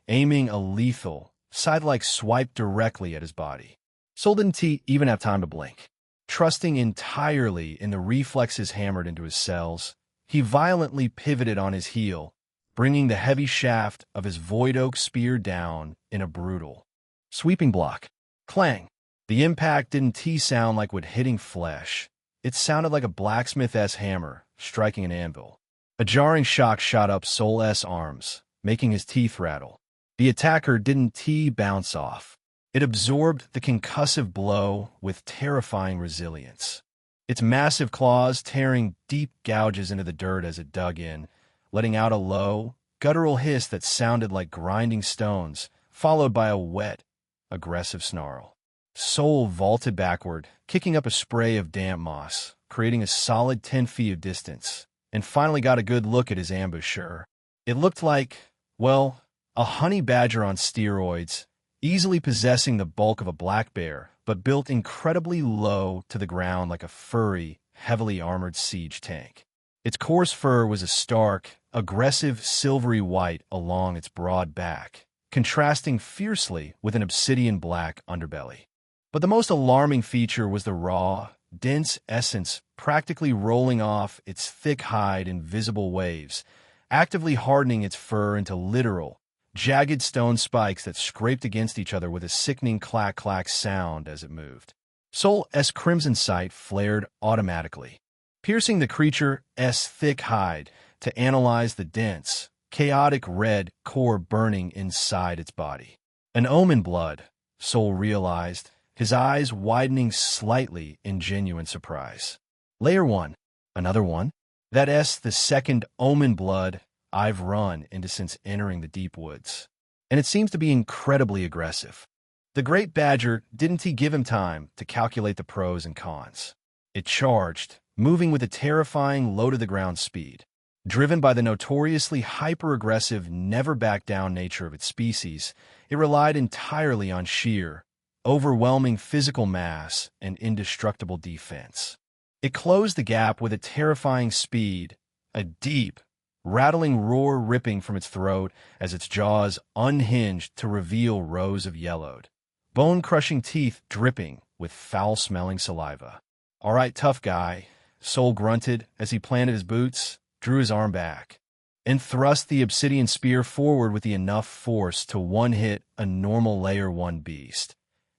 aiming a lethal, scythe-like swipe directly at his body. Sol didn't even have time to blink. Trusting entirely in the reflexes hammered into his cells, he violently pivoted on his heel, bringing the heavy shaft of his void oak spear down in a brutal, sweeping block. Clang! The impact didn't sound like wood hitting flesh. It sounded like a blacksmith's hammer striking an anvil. A jarring shock shot up Sol's arms, making his teeth rattle. The attacker didn't bounce off. It absorbed the concussive blow with terrifying resilience, its massive claws tearing deep gouges into the dirt as it dug in, letting out a low, guttural hiss that sounded like grinding stones, followed by a wet, aggressive snarl. Soul vaulted backward, kicking up a spray of damp moss, creating a solid 10 feet of distance, and finally got a good look at his ambusher. It looked like, well, a honey badger on steroids, easily possessing the bulk of a black bear, but built incredibly low to the ground like a furry, heavily armored siege tank. Its coarse fur was a stark, aggressive silvery white along its broad back, contrasting fiercely with an obsidian black underbelly. But the most alarming feature was the raw, dense essence practically rolling off its thick hide in visible waves, actively hardening its fur into literal, jagged stone spikes that scraped against each other with a sickening clack-clack sound as it moved. Soul's crimson sight flared automatically, piercing the creature's thick hide to analyze the dense, chaotic red core burning inside its body. An omen blood, Soul realized, his eyes widening slightly in genuine surprise. Layer 1. Another one? That's the second omen blood I've run into since entering the deep woods. And it seems to be incredibly aggressive. The great badger didn't give him time to calculate the pros and cons. It charged, moving with a terrifying low-to-the-ground speed. Driven by the notoriously hyper-aggressive, never-back-down nature of its species, it relied entirely on sheer, overwhelming physical mass and indestructible defense. It closed the gap with a terrifying speed, a deep, rattling roar ripping from its throat as its jaws unhinged to reveal rows of yellowed, bone-crushing teeth dripping with foul-smelling saliva. "All right, tough guy," Soul grunted as he planted his boots, drew his arm back, and thrust the obsidian spear forward with enough force to one-hit a normal Layer 1 beast,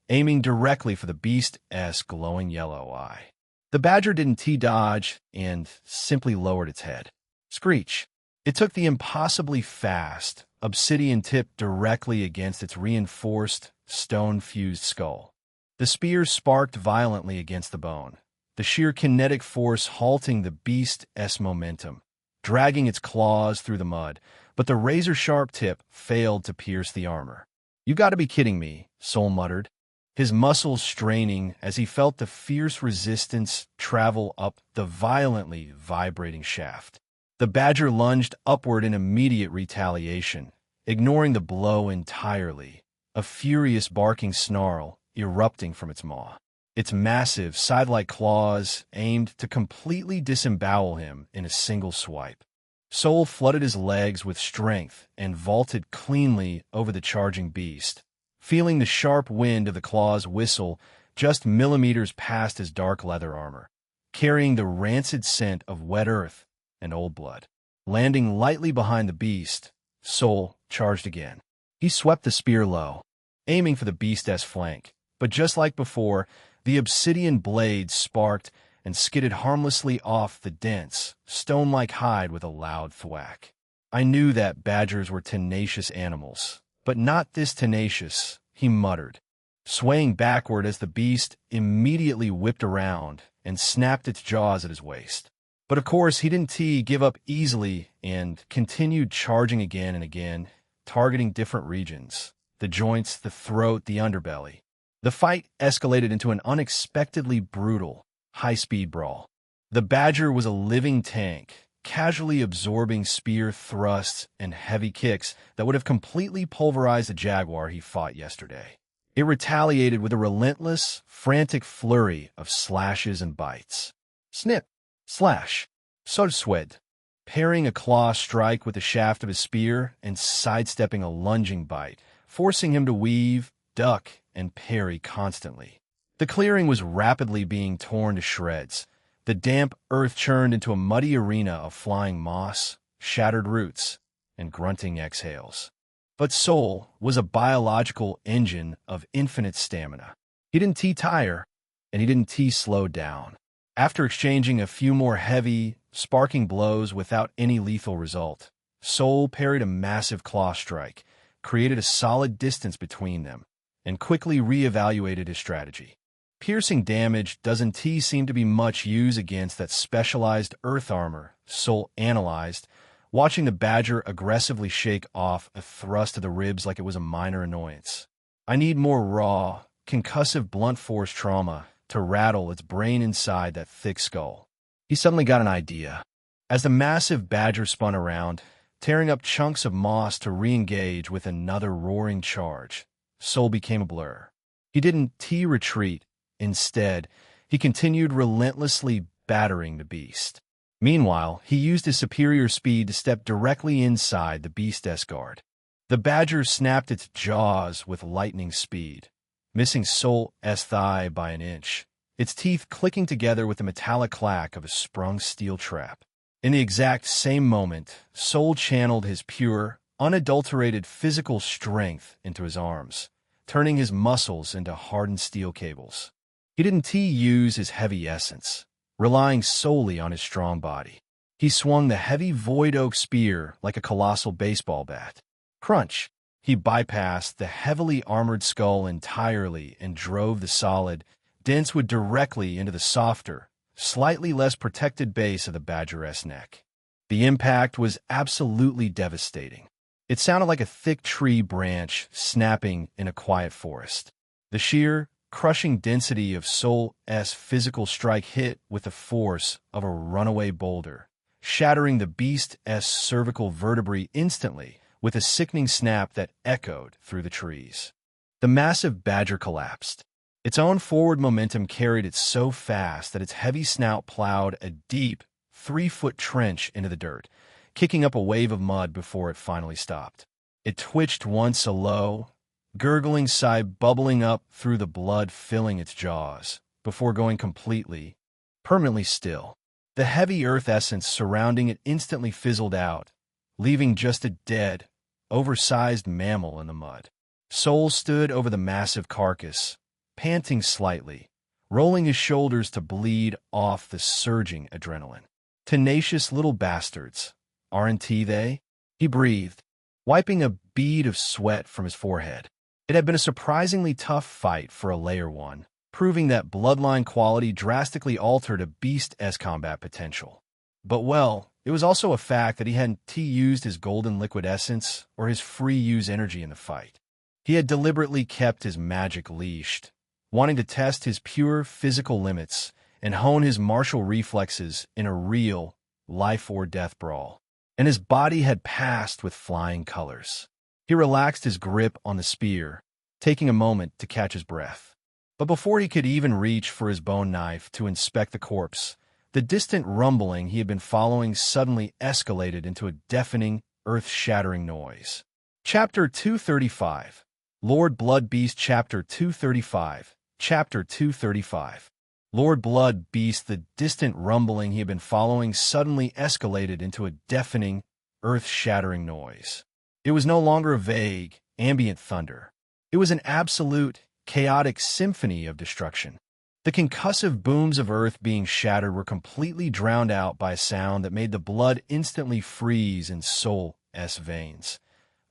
aiming directly for the beast's glowing yellow eye. The badger didn't dodge and simply lowered its head. Screech. It took the impossibly fast, obsidian tip directly against its reinforced, stone-fused skull. The spear sparked violently against the bone, the sheer kinetic force halting the beast's momentum, dragging its claws through the mud, but the razor-sharp tip failed to pierce the armor. "You gotta be kidding me," Soul muttered, his muscles straining as he felt the fierce resistance travel up the violently vibrating shaft. The badger lunged upward in immediate retaliation, ignoring the blow entirely, a furious barking snarl erupting from its maw. Its massive, side-like claws aimed to completely disembowel him in a single swipe. Soul flooded his legs with strength and vaulted cleanly over the charging beast, feeling the sharp wind of the claws whistle just millimeters past his dark leather armor, carrying the rancid scent of wet earth and old blood. Landing lightly behind the beast, Soul charged again. He swept the spear low, aiming for the beast's flank, but just like before, the obsidian blade sparked and skidded harmlessly off the dense, stone-like hide with a loud thwack. I knew that badgers were tenacious animals, but not this tenacious, he muttered, swaying backward as the beast immediately whipped around and snapped its jaws at his waist. But of course, he didn't give up easily and continued charging again and again, targeting different regions, the joints, the throat, the underbelly. The fight escalated into an unexpectedly brutal, high-speed brawl. The badger was a living tank, casually absorbing spear thrusts and heavy kicks that would have completely pulverized the jaguar he fought yesterday. It retaliated with a relentless, frantic flurry of slashes and bites. Snip! Slash! Swed, parrying a claw strike with the shaft of his spear and sidestepping a lunging bite, forcing him to weave, duck, and parry constantly. The clearing was rapidly being torn to shreds. The damp earth churned into a muddy arena of flying moss, shattered roots, and grunting exhales. But Soul was a biological engine of infinite stamina. He didn't tire, and he didn't slow down. After exchanging a few more heavy, sparking blows without any lethal result, Soul parried a massive claw strike, created a solid distance between them, and quickly re-evaluated his strategy. Piercing damage doesn't seem to be much use against that specialized earth armor, Soul analyzed, watching the badger aggressively shake off a thrust to the ribs like it was a minor annoyance. I need more raw, concussive blunt force trauma to rattle its brain inside that thick skull. He suddenly got an idea. As the massive badger spun around, tearing up chunks of moss to re-engage with another roaring charge, Soul became a blur. He didn't retreat. Instead, he continued relentlessly battering the beast. Meanwhile, he used his superior speed to step directly inside the beast's guard. The badger snapped its jaws with lightning speed, missing Soul's thigh by an inch, its teeth clicking together with the metallic clack of a sprung steel trap. In the exact same moment, Soul channeled his pure, unadulterated physical strength into his arms, turning his muscles into hardened steel cables. He didn't use his heavy essence, relying solely on his strong body. He swung the heavy void oak spear like a colossal baseball bat. Crunch! He bypassed the heavily armored skull entirely and drove the solid, dense wood directly into the softer, slightly less protected base of the badger's neck. The impact was absolutely devastating. It sounded like a thick tree branch snapping in a quiet forest. The sheer, crushing density of Soul's physical strike hit with the force of a runaway boulder, shattering the beast's cervical vertebrae instantly with a sickening snap that echoed through the trees. The massive badger collapsed. Its own forward momentum carried it so fast that its heavy snout plowed a deep, 3-foot trench into the dirt, kicking up a wave of mud before it finally stopped. It twitched once, a low, gurgling sigh bubbling up through the blood filling its jaws, before going permanently still. The heavy earth essence surrounding it instantly fizzled out, leaving just a dead, oversized mammal in the mud. Soul stood over the massive carcass, panting slightly, rolling his shoulders to bleed off the surging adrenaline. Tenacious little bastards, aren't they? He breathed, wiping a bead of sweat from his forehead. It had been a surprisingly tough fight for a Layer 1, proving that bloodline quality drastically altered a beast's combat potential. But well, it was also a fact that he hadn't used his golden liquid essence or his free-use energy in the fight. He had deliberately kept his magic leashed, wanting to test his pure physical limits and hone his martial reflexes in a real, life-or-death brawl. And his body had passed with flying colors. He relaxed his grip on the spear, taking a moment to catch his breath. But before he could even reach for his bone knife to inspect the corpse, the distant rumbling he had been following suddenly escalated into a deafening, earth-shattering noise. Chapter 235. Lord Blood Beast. Chapter 235. Chapter 235. Lord Blood Beast. The distant rumbling he had been following suddenly escalated into a deafening, earth-shattering noise. It was no longer a vague, ambient thunder. It was an absolute, chaotic symphony of destruction. The concussive booms of earth being shattered were completely drowned out by a sound that made the blood instantly freeze in Soul's veins.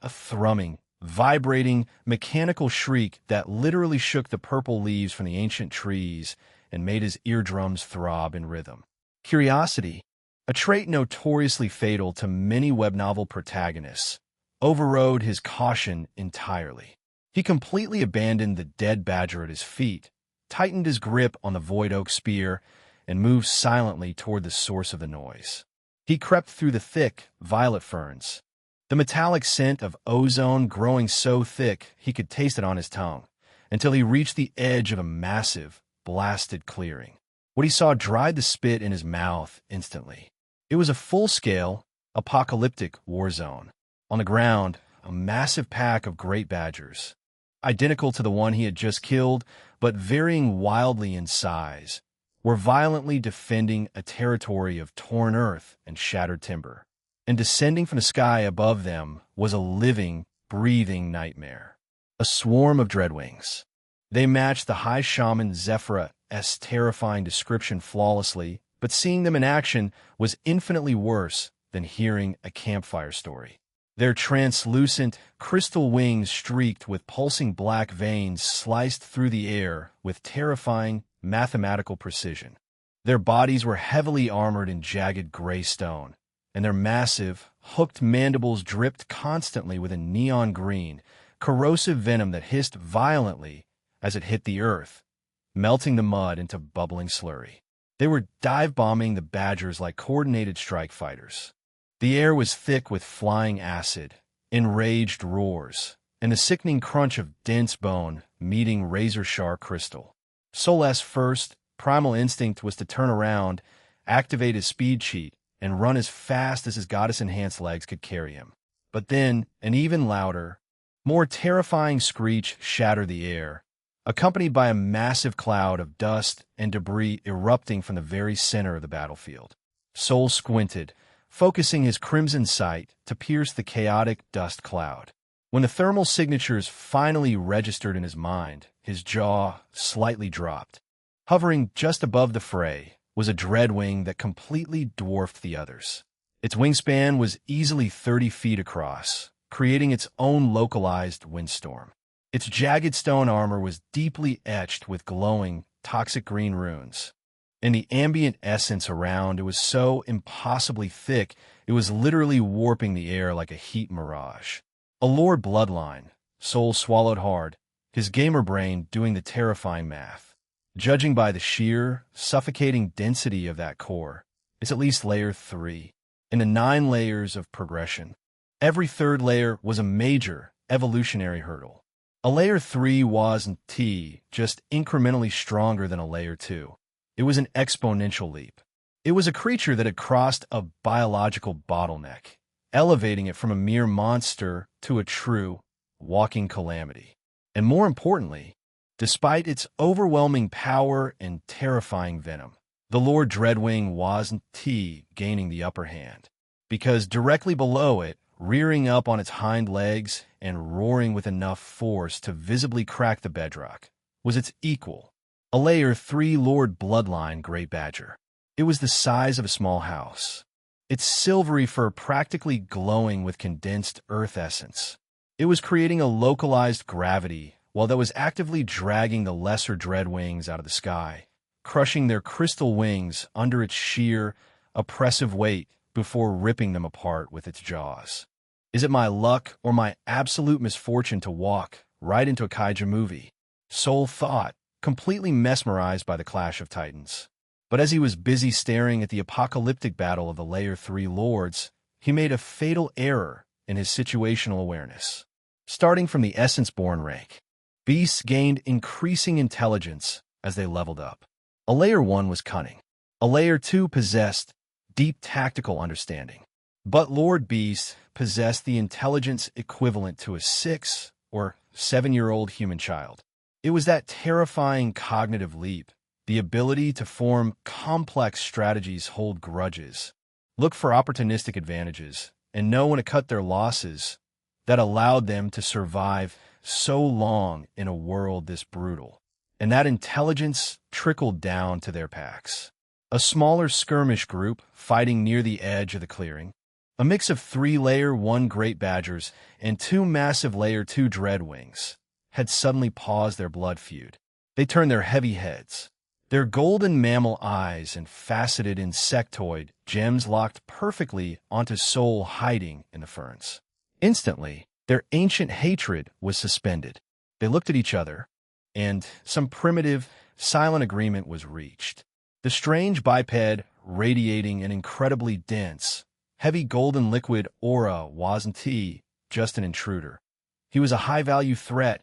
A thrumming, vibrating, mechanical shriek that literally shook the purple leaves from the ancient trees and made his eardrums throb in rhythm. Curiosity, a trait notoriously fatal to many web novel protagonists, overrode his caution entirely. He completely abandoned the dead badger at his feet, tightened his grip on the void oak spear, and moved silently toward the source of the noise. He crept through the thick, violet ferns, the metallic scent of ozone growing so thick he could taste it on his tongue, until he reached the edge of a massive, blasted clearing. What he saw dried the spit in his mouth instantly. It was a full-scale, apocalyptic war zone. On the ground, a massive pack of great badgers, identical to the one he had just killed, but varying wildly in size, were violently defending a territory of torn earth and shattered timber. And descending from the sky above them was a living, breathing nightmare. A swarm of dreadwings. They matched the High Shaman Zephyr's terrifying description flawlessly, but seeing them in action was infinitely worse than hearing a campfire story. Their translucent, crystal wings streaked with pulsing black veins sliced through the air with terrifying, mathematical precision. Their bodies were heavily armored in jagged gray stone, and their massive, hooked mandibles dripped constantly with a neon green, corrosive venom that hissed violently as it hit the earth, melting the mud into bubbling slurry. They were dive-bombing the badgers like coordinated strike fighters. The air was thick with flying acid, enraged roars, and the sickening crunch of dense bone meeting razor-sharp crystal. Sol's first primal instinct was to turn around, activate his speed cheat, and run as fast as his goddess-enhanced legs could carry him. But then, an even louder, more terrifying screech shattered the air, accompanied by a massive cloud of dust and debris erupting from the very center of the battlefield. Sol squinted, focusing his crimson sight to pierce the chaotic dust cloud. When the thermal signatures finally registered in his mind, his jaw slightly dropped. Hovering just above the fray was a dreadwing that completely dwarfed the others. Its wingspan was easily 30 feet across, creating its own localized windstorm. Its jagged stone armor was deeply etched with glowing, toxic green runes. And the ambient essence around it was so impossibly thick, it was literally warping the air like a heat mirage. A Lord bloodline, Sol swallowed hard, his gamer brain doing the terrifying math. Judging by the sheer, suffocating density of that core, it's at least layer 3, in the 9 layers of progression. Every third layer was a major evolutionary hurdle. A layer 3 wasn't just incrementally stronger than a layer 2. It was an exponential leap. It was a creature that had crossed a biological bottleneck, elevating it from a mere monster to a true, walking calamity. And more importantly, despite its overwhelming power and terrifying venom, the Lord Dreadwing wasn't gaining the upper hand, because directly below it, rearing up on its hind legs and roaring with enough force to visibly crack the bedrock, was its equal, a layer 3 Lord Bloodline Great Badger. It was the size of a small house, its silvery fur practically glowing with condensed earth essence. It was creating a localized gravity while that was actively dragging the lesser dreadwings out of the sky, crushing their crystal wings under its sheer, oppressive weight before ripping them apart with its jaws. Is it my luck or my absolute misfortune to walk right into a kaiju movie? Sol thought, completely mesmerized by the clash of titans. But as he was busy staring at the apocalyptic battle of the Layer 3 Lords, he made a fatal error in his situational awareness. Starting from the Essence-born rank, beasts gained increasing intelligence as they leveled up. A Layer 1 was cunning. A Layer 2 possessed deep tactical understanding. But Lord Beast possessed the intelligence equivalent to a 6 or 7-year-old human child. It was that terrifying cognitive leap, the ability to form complex strategies, hold grudges, look for opportunistic advantages, and know when to cut their losses, that allowed them to survive so long in a world this brutal. And that intelligence trickled down to their packs. A smaller skirmish group fighting near the edge of the clearing, a mix of 3 Layer 1 Great Badgers and 2 massive Layer 2 Dreadwings, had suddenly paused their blood feud. They turned their heavy heads, their golden mammal eyes and faceted insectoid gems locked perfectly onto Sol hiding in the ferns. Instantly, their ancient hatred was suspended. They looked at each other, and some primitive, silent agreement was reached. The strange biped, radiating an incredibly dense, heavy golden liquid aura, wasn't just an intruder. He was a high-value threat,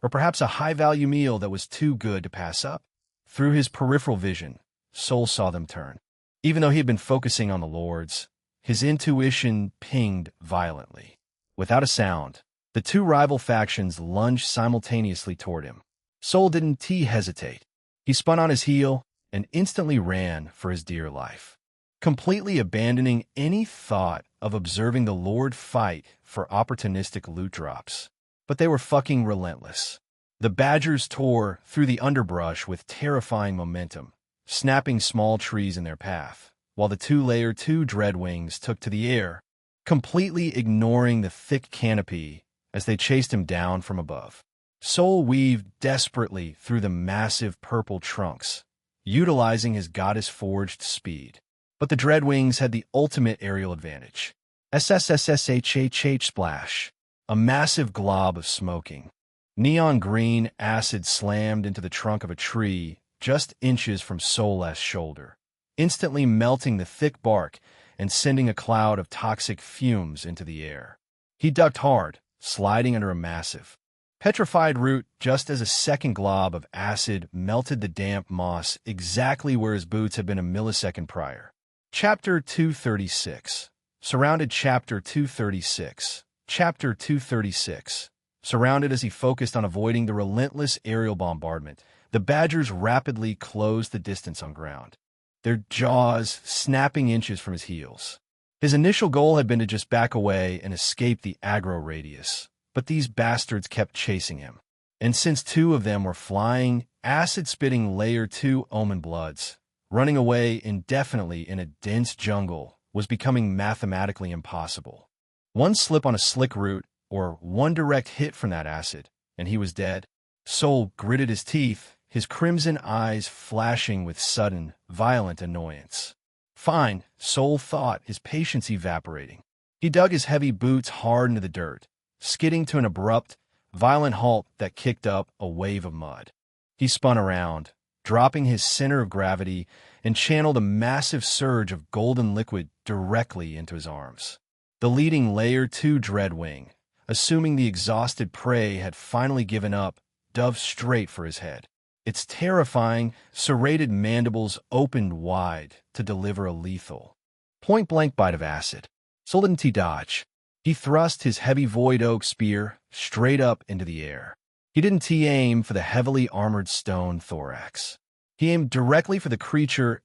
or perhaps a high-value meal that was too good to pass up. Through his peripheral vision, Sol saw them turn. Even though he had been focusing on the Lords, his intuition pinged violently. Without a sound, the 2 rival factions lunged simultaneously toward him. Sol didn't hesitate. He spun on his heel and instantly ran for his dear life, completely abandoning any thought of observing the Lord fight for opportunistic loot drops. But they were fucking relentless. The badgers tore through the underbrush with terrifying momentum, snapping small trees in their path, while the 2 Layer 2 Dreadwings took to the air, completely ignoring the thick canopy as they chased him down from above. Sol weaved desperately through the massive purple trunks, utilizing his goddess-forged speed. But the Dreadwings had the ultimate aerial advantage. SSSSHHH splash. A massive glob of smoking. Neon green acid slammed into the trunk of a tree just inches from Sol's shoulder, instantly melting the thick bark and sending a cloud of toxic fumes into the air. He ducked hard, sliding under a massive, petrified root just as a second glob of acid melted the damp moss exactly where his boots had been a millisecond prior. Chapter 236. Surrounded. Chapter 236. Chapter 236. Surrounded. As he focused on avoiding the relentless aerial bombardment, the Badgers rapidly closed the distance on ground, their jaws snapping inches from his heels. His initial goal had been to just back away and escape the aggro radius, but these bastards kept chasing him. And since two of them were flying, acid-spitting Layer 2 Omen Bloods, running away indefinitely in a dense jungle was becoming mathematically impossible. One slip on a slick route, or one direct hit from that acid, and he was dead. Sol gritted his teeth, his crimson eyes flashing with sudden, violent annoyance. Fine, Sol thought, his patience evaporating. He dug his heavy boots hard into the dirt, skidding to an abrupt, violent halt that kicked up a wave of mud. He spun around, dropping his center of gravity, and channeled a massive surge of golden liquid directly into his arms. The leading Layer 2 Dreadwing, assuming the exhausted prey had finally given up, dove straight for his head. Its terrifying, serrated mandibles opened wide to deliver a lethal, point-blank bite of acid. Sol didn't dodge. He thrust his heavy void oak spear straight up into the air. He didn't aim for the heavily armored stone thorax. He aimed directly for the creature's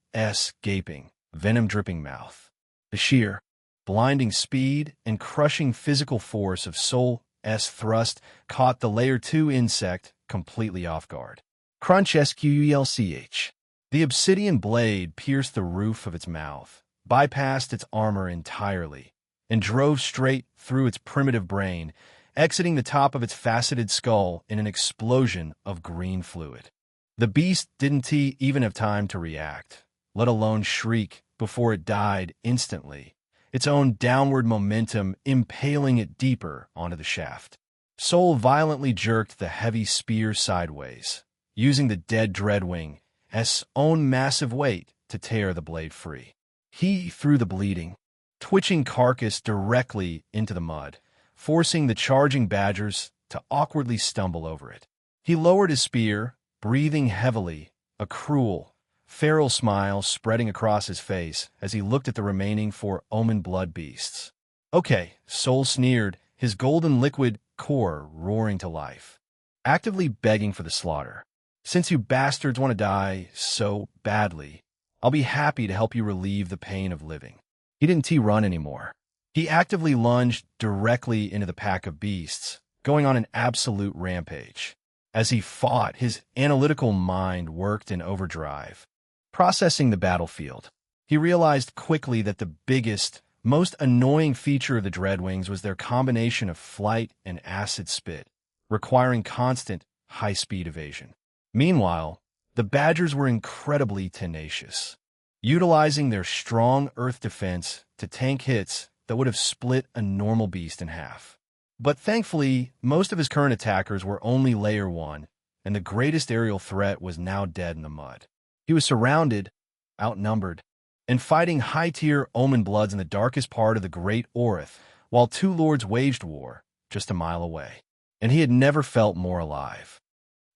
gaping, venom-dripping mouth. The sheer, blinding speed and crushing physical force of Sol's thrust caught the Layer 2 insect completely off guard. Crunch squelch. The obsidian blade pierced the roof of its mouth, bypassed its armor entirely, and drove straight through its primitive brain, exiting the top of its faceted skull in an explosion of green fluid. The beast didn't even have time to react, let alone shriek, before it died instantly, its own downward momentum impaling it deeper onto the shaft. Sol violently jerked the heavy spear sideways, using the dead Dreadwing's own massive weight to tear the blade free. He threw the bleeding, twitching carcass directly into the mud, forcing the charging badgers to awkwardly stumble over it. He lowered his spear, breathing heavily, a cruel, feral smile spreading across his face as he looked at the remaining 4 Omen Blood beasts. Okay, Sol sneered, his golden liquid core roaring to life, actively begging for the slaughter. Since you bastards want to die so badly, I'll be happy to help you relieve the pain of living. He didn't run anymore. He actively lunged directly into the pack of beasts, going on an absolute rampage. As he fought, his analytical mind worked in overdrive, processing the battlefield. He realized quickly that the biggest, most annoying feature of the Dreadwings was their combination of flight and acid spit, requiring constant, high-speed evasion. Meanwhile, the Badgers were incredibly tenacious, utilizing their strong earth defense to tank hits that would have split a normal beast in half. But thankfully, most of his current attackers were only Layer 1, and the greatest aerial threat was now dead in the mud. He was surrounded, outnumbered, and fighting high-tier Omen Bloods in the darkest part of the Great Orith, while 2 lords waged war just a mile away. And he had never felt more alive.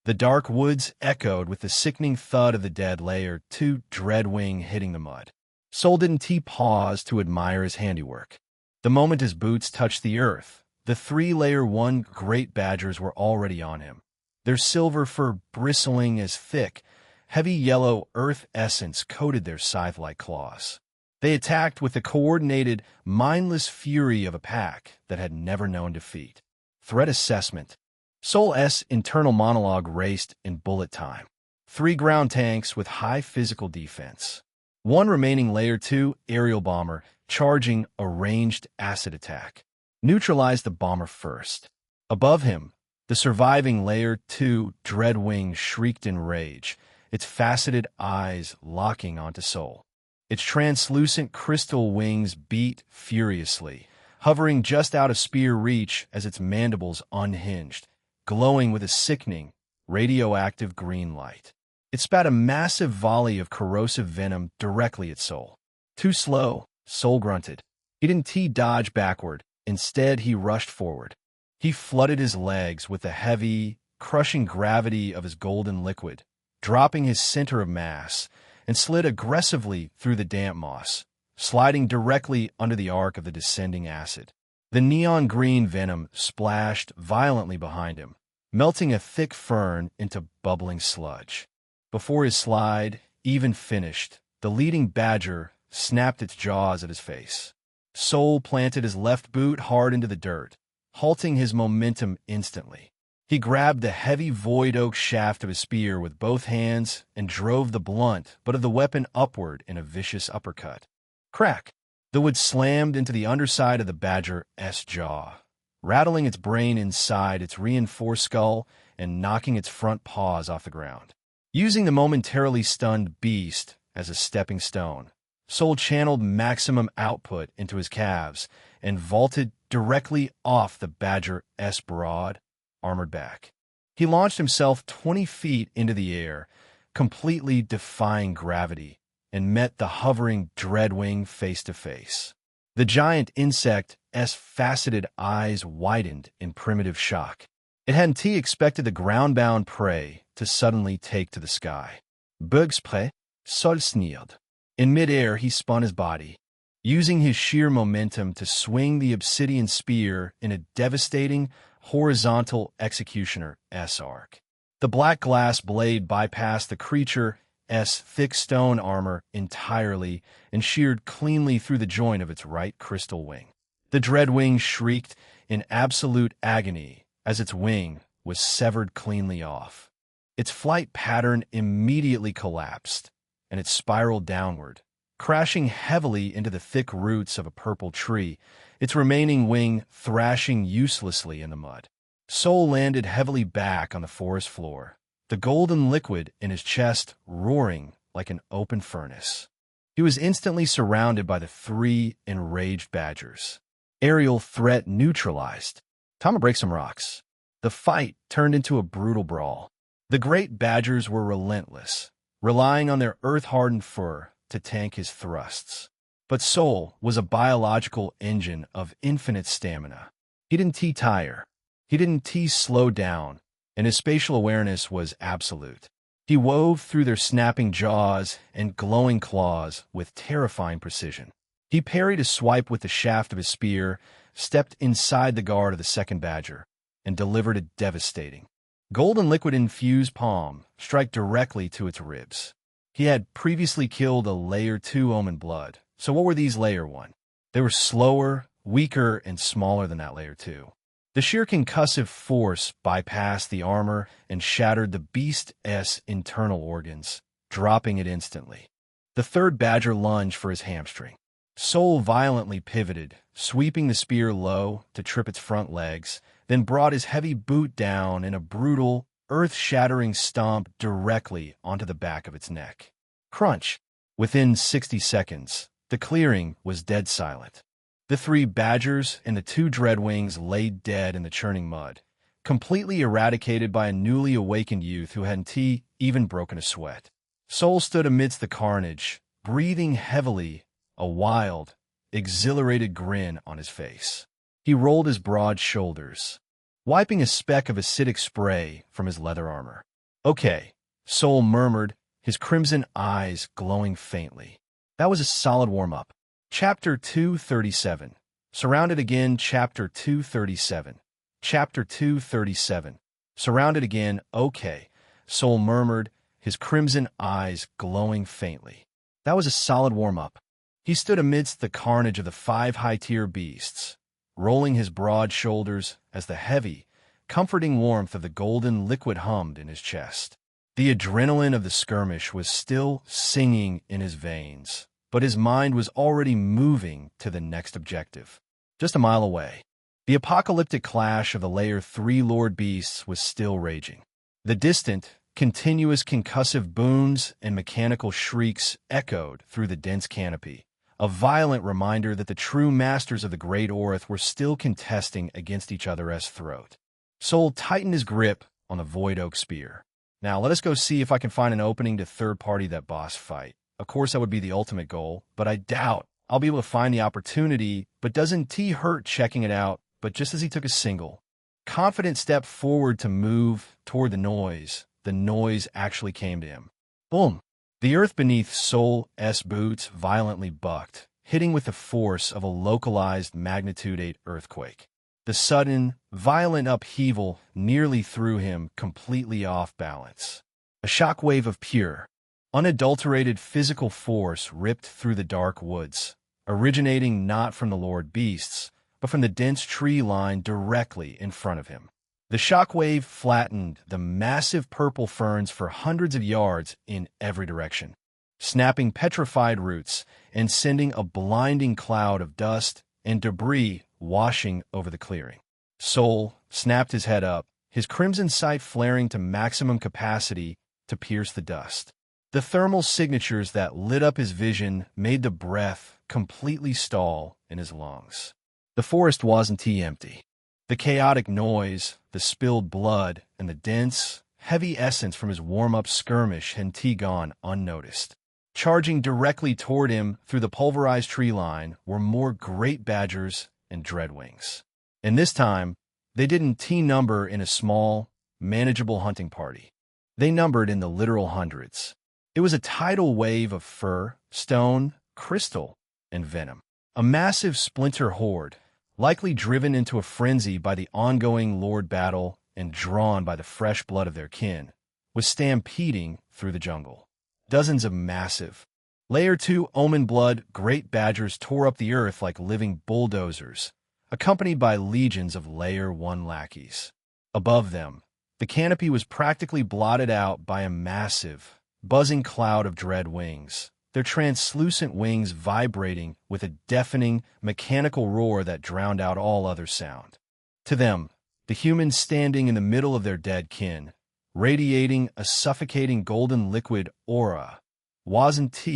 The dark woods echoed with the sickening thud of the dead Layer 2 Dreadwing hitting the mud. Sol didn't pause to admire his handiwork. The moment his boots touched the earth, the 3 Layer 1 great badgers were already on him, their silver fur bristling as thick, heavy yellow earth essence coated their scythe-like claws. They attacked with the coordinated, mindless fury of a pack that had never known defeat. Threat assessment. Sol's internal monologue raced in bullet time. 3 ground tanks with high physical defense. 1 remaining Layer 2 aerial bomber charging a ranged acid attack. Neutralized the bomber first. Above him, the surviving Layer 2 Dreadwing shrieked in rage, its faceted eyes locking onto Sol. Its translucent crystal wings beat furiously, hovering just out of spear reach as its mandibles unhinged, glowing with a sickening, radioactive green light. It spat a massive volley of corrosive venom directly at Soul. Too slow, Soul grunted. He didn't dodge backward. Instead, he rushed forward. He flooded his legs with the heavy, crushing gravity of his golden liquid, dropping his center of mass, and slid aggressively through the damp moss, sliding directly under the arc of the descending acid. The neon green venom splashed violently behind him, melting a thick fern into bubbling sludge. Before his slide even finished, the leading badger snapped its jaws at his face. Soul planted his left boot hard into the dirt, halting his momentum instantly. He grabbed the heavy void oak shaft of his spear with both hands and drove the blunt butt of the weapon upward in a vicious uppercut. Crack! The wood slammed into the underside of the badger's jaw, rattling its brain inside its reinforced skull and knocking its front paws off the ground. Using the momentarily stunned beast as a stepping stone, Soul channeled maximum output into his calves and vaulted directly off the badger's broad, armored back. He launched himself 20 feet into the air, completely defying gravity, and met the hovering dreadwing face to face. The giant insect's faceted eyes widened in primitive shock. It hadn't expected the ground-bound prey to suddenly take to the sky. Bugs près, Sol sneered. In midair, he spun his body, using his sheer momentum to swing the obsidian spear in a devastating, horizontal executioner-esque arc. The black glass blade bypassed the creature's thick stone armor entirely and sheared cleanly through the joint of its right crystal wing. The dreadwing shrieked in absolute agony as its wing was severed cleanly off. Its flight pattern immediately collapsed, and it spiraled downward, crashing heavily into the thick roots of a purple tree, its remaining wing thrashing uselessly in the mud. Soul landed heavily back on the forest floor, the golden liquid in his chest roaring like an open furnace. He was instantly surrounded by the 3 enraged badgers. Aerial threat neutralized. Time to break some rocks. The fight turned into a brutal brawl. The great badgers were relentless, relying on their earth-hardened fur to tank his thrusts. But Soul was a biological engine of infinite stamina. He didn't tire. He didn't slow down, and his spatial awareness was absolute. He wove through their snapping jaws and glowing claws with terrifying precision. He parried a swipe with the shaft of his spear, stepped inside the guard of the second badger, and delivered a devastating, golden liquid-infused palm strike directly to its ribs. He had previously killed a Layer 2 Omen Blood, so what were these Layer 1? They were slower, weaker, and smaller than that Layer 2. The sheer concussive force bypassed the armor and shattered the beast's internal organs, dropping it instantly. The third badger lunged for his hamstring. Soul violently pivoted, sweeping the spear low to trip its front legs, then brought his heavy boot down in a brutal, earth-shattering stomp directly onto the back of its neck. Crunch! Within 60 seconds, the clearing was dead silent. The 3 badgers and the 2 dreadwings lay dead in the churning mud, completely eradicated by a newly awakened youth who hadn't even broken a sweat. Soul stood amidst the carnage, breathing heavily, a wild, exhilarated grin on his face. He rolled his broad shoulders, wiping a speck of acidic spray from his leather armor. Okay, Soul murmured, his crimson eyes glowing faintly. That was a solid warm-up. Chapter 237. Surrounded again, Chapter 237. Chapter 237. Surrounded again, okay, Soul murmured, his crimson eyes glowing faintly. That was a solid warm-up. He stood amidst the carnage of the 5 high-tier beasts, rolling his broad shoulders as the heavy, comforting warmth of the golden liquid hummed in his chest. The adrenaline of the skirmish was still singing in his veins, but his mind was already moving to the next objective. Just a mile away, the apocalyptic clash of the Layer 3 Lord Beasts was still raging. The distant, continuous concussive booms and mechanical shrieks echoed through the dense canopy, a violent reminder that the true masters of the Great Orth were still contesting against each other's throat. Sol tightened his grip on the Void Oak Spear. Now, let us go see if I can find an opening to third-party that boss fight. Of course, that would be the ultimate goal, but I doubt I'll be able to find the opportunity. But doesn't T hurt checking it out? But just as he took a single, confident step forward to move toward the noise actually came to him. Boom! The earth beneath Sol's boots violently bucked, hitting with the force of a localized magnitude 8 earthquake. The sudden, violent upheaval nearly threw him completely off balance. A shockwave of pure, unadulterated physical force ripped through the dark woods, originating not from the Lord Beasts, but from the dense tree line directly in front of him. The shockwave flattened the massive purple ferns for hundreds of yards in every direction, snapping petrified roots and sending a blinding cloud of dust and debris washing over the clearing. Sol snapped his head up, his crimson sight flaring to maximum capacity to pierce the dust. The thermal signatures that lit up his vision made the breath completely stall in his lungs. The forest wasn't empty. The chaotic noise, the spilled blood, and the dense, heavy essence from his warm-up skirmish had gone unnoticed. Charging directly toward him through the pulverized tree line were more great badgers and dreadwings. And this time, they didn't number in a small, manageable hunting party. They numbered in the literal hundreds. It was a tidal wave of fur, stone, crystal, and venom. A massive splinter horde, likely driven into a frenzy by the ongoing Lord battle and drawn by the fresh blood of their kin, was stampeding through the jungle. Dozens of massive, Layer 2 Omen Blood great badgers tore up the earth like living bulldozers, accompanied by legions of Layer 1 lackeys. Above them, the canopy was practically blotted out by a massive, buzzing cloud of dread wings, their translucent wings vibrating with a deafening, mechanical roar that drowned out all other sound. To them, the humans standing in the middle of their dead kin, radiating a suffocating golden liquid aura, wasn't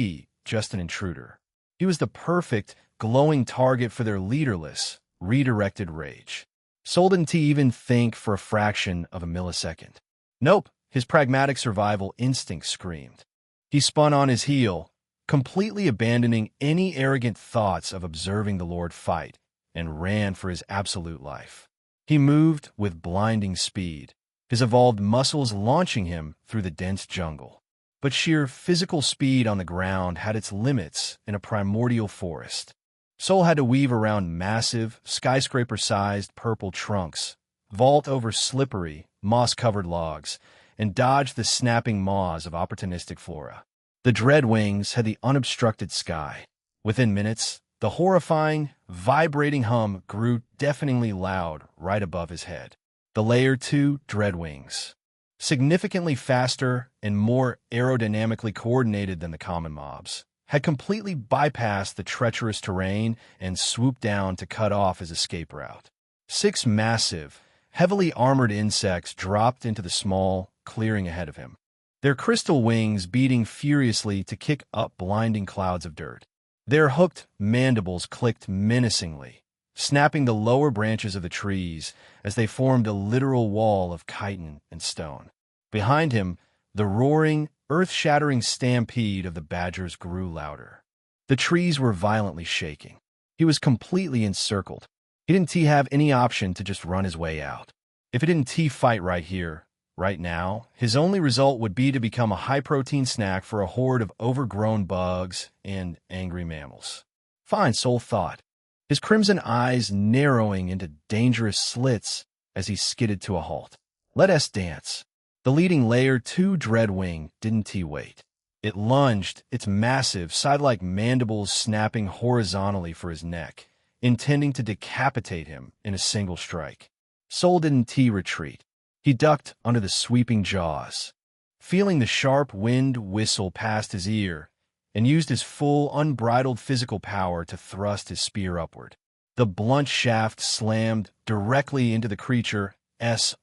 just an intruder. He was the perfect, glowing target for their leaderless, redirected rage. Sol didn't even think for a fraction of a millisecond. Nope, his pragmatic survival instinct screamed. He spun on his heel, completely abandoning any arrogant thoughts of observing the Lord fight, and ran for his absolute life. He moved with blinding speed, his evolved muscles launching him through the dense jungle. But sheer physical speed on the ground had its limits in a primordial forest. Sol had to weave around massive, skyscraper-sized purple trunks, vault over slippery, moss-covered logs, and dodge the snapping maws of opportunistic flora. The dreadwings had the unobstructed sky. Within minutes, the horrifying, vibrating hum grew deafeningly loud right above his head. The Layer 2 dreadwings, significantly faster and more aerodynamically coordinated than the common mobs, had completely bypassed the treacherous terrain and swooped down to cut off his escape route. 6 massive, heavily armored insects dropped into the small clearing ahead of him, their crystal wings beating furiously to kick up blinding clouds of dirt. Their hooked mandibles clicked menacingly, snapping the lower branches of the trees as they formed a literal wall of chitin and stone. Behind him, the roaring, earth-shattering stampede of the badgers grew louder. The trees were violently shaking. He was completely encircled. He didn't have any option to just run his way out. If he didn't fight right here, right now, his only result would be to become a high-protein snack for a horde of overgrown bugs and angry mammals. Fine, Sol thought, his crimson eyes narrowing into dangerous slits as he skidded to a halt. Let us dance. The leading Layer 2 dreadwing didn't wait. It lunged, its massive, side-like mandibles snapping horizontally for his neck, intending to decapitate him in a single strike. Sol didn't retreat. He ducked under the sweeping jaws, feeling the sharp wind whistle past his ear, and used his full, unbridled physical power to thrust his spear upward. The blunt shaft slammed directly into the creature's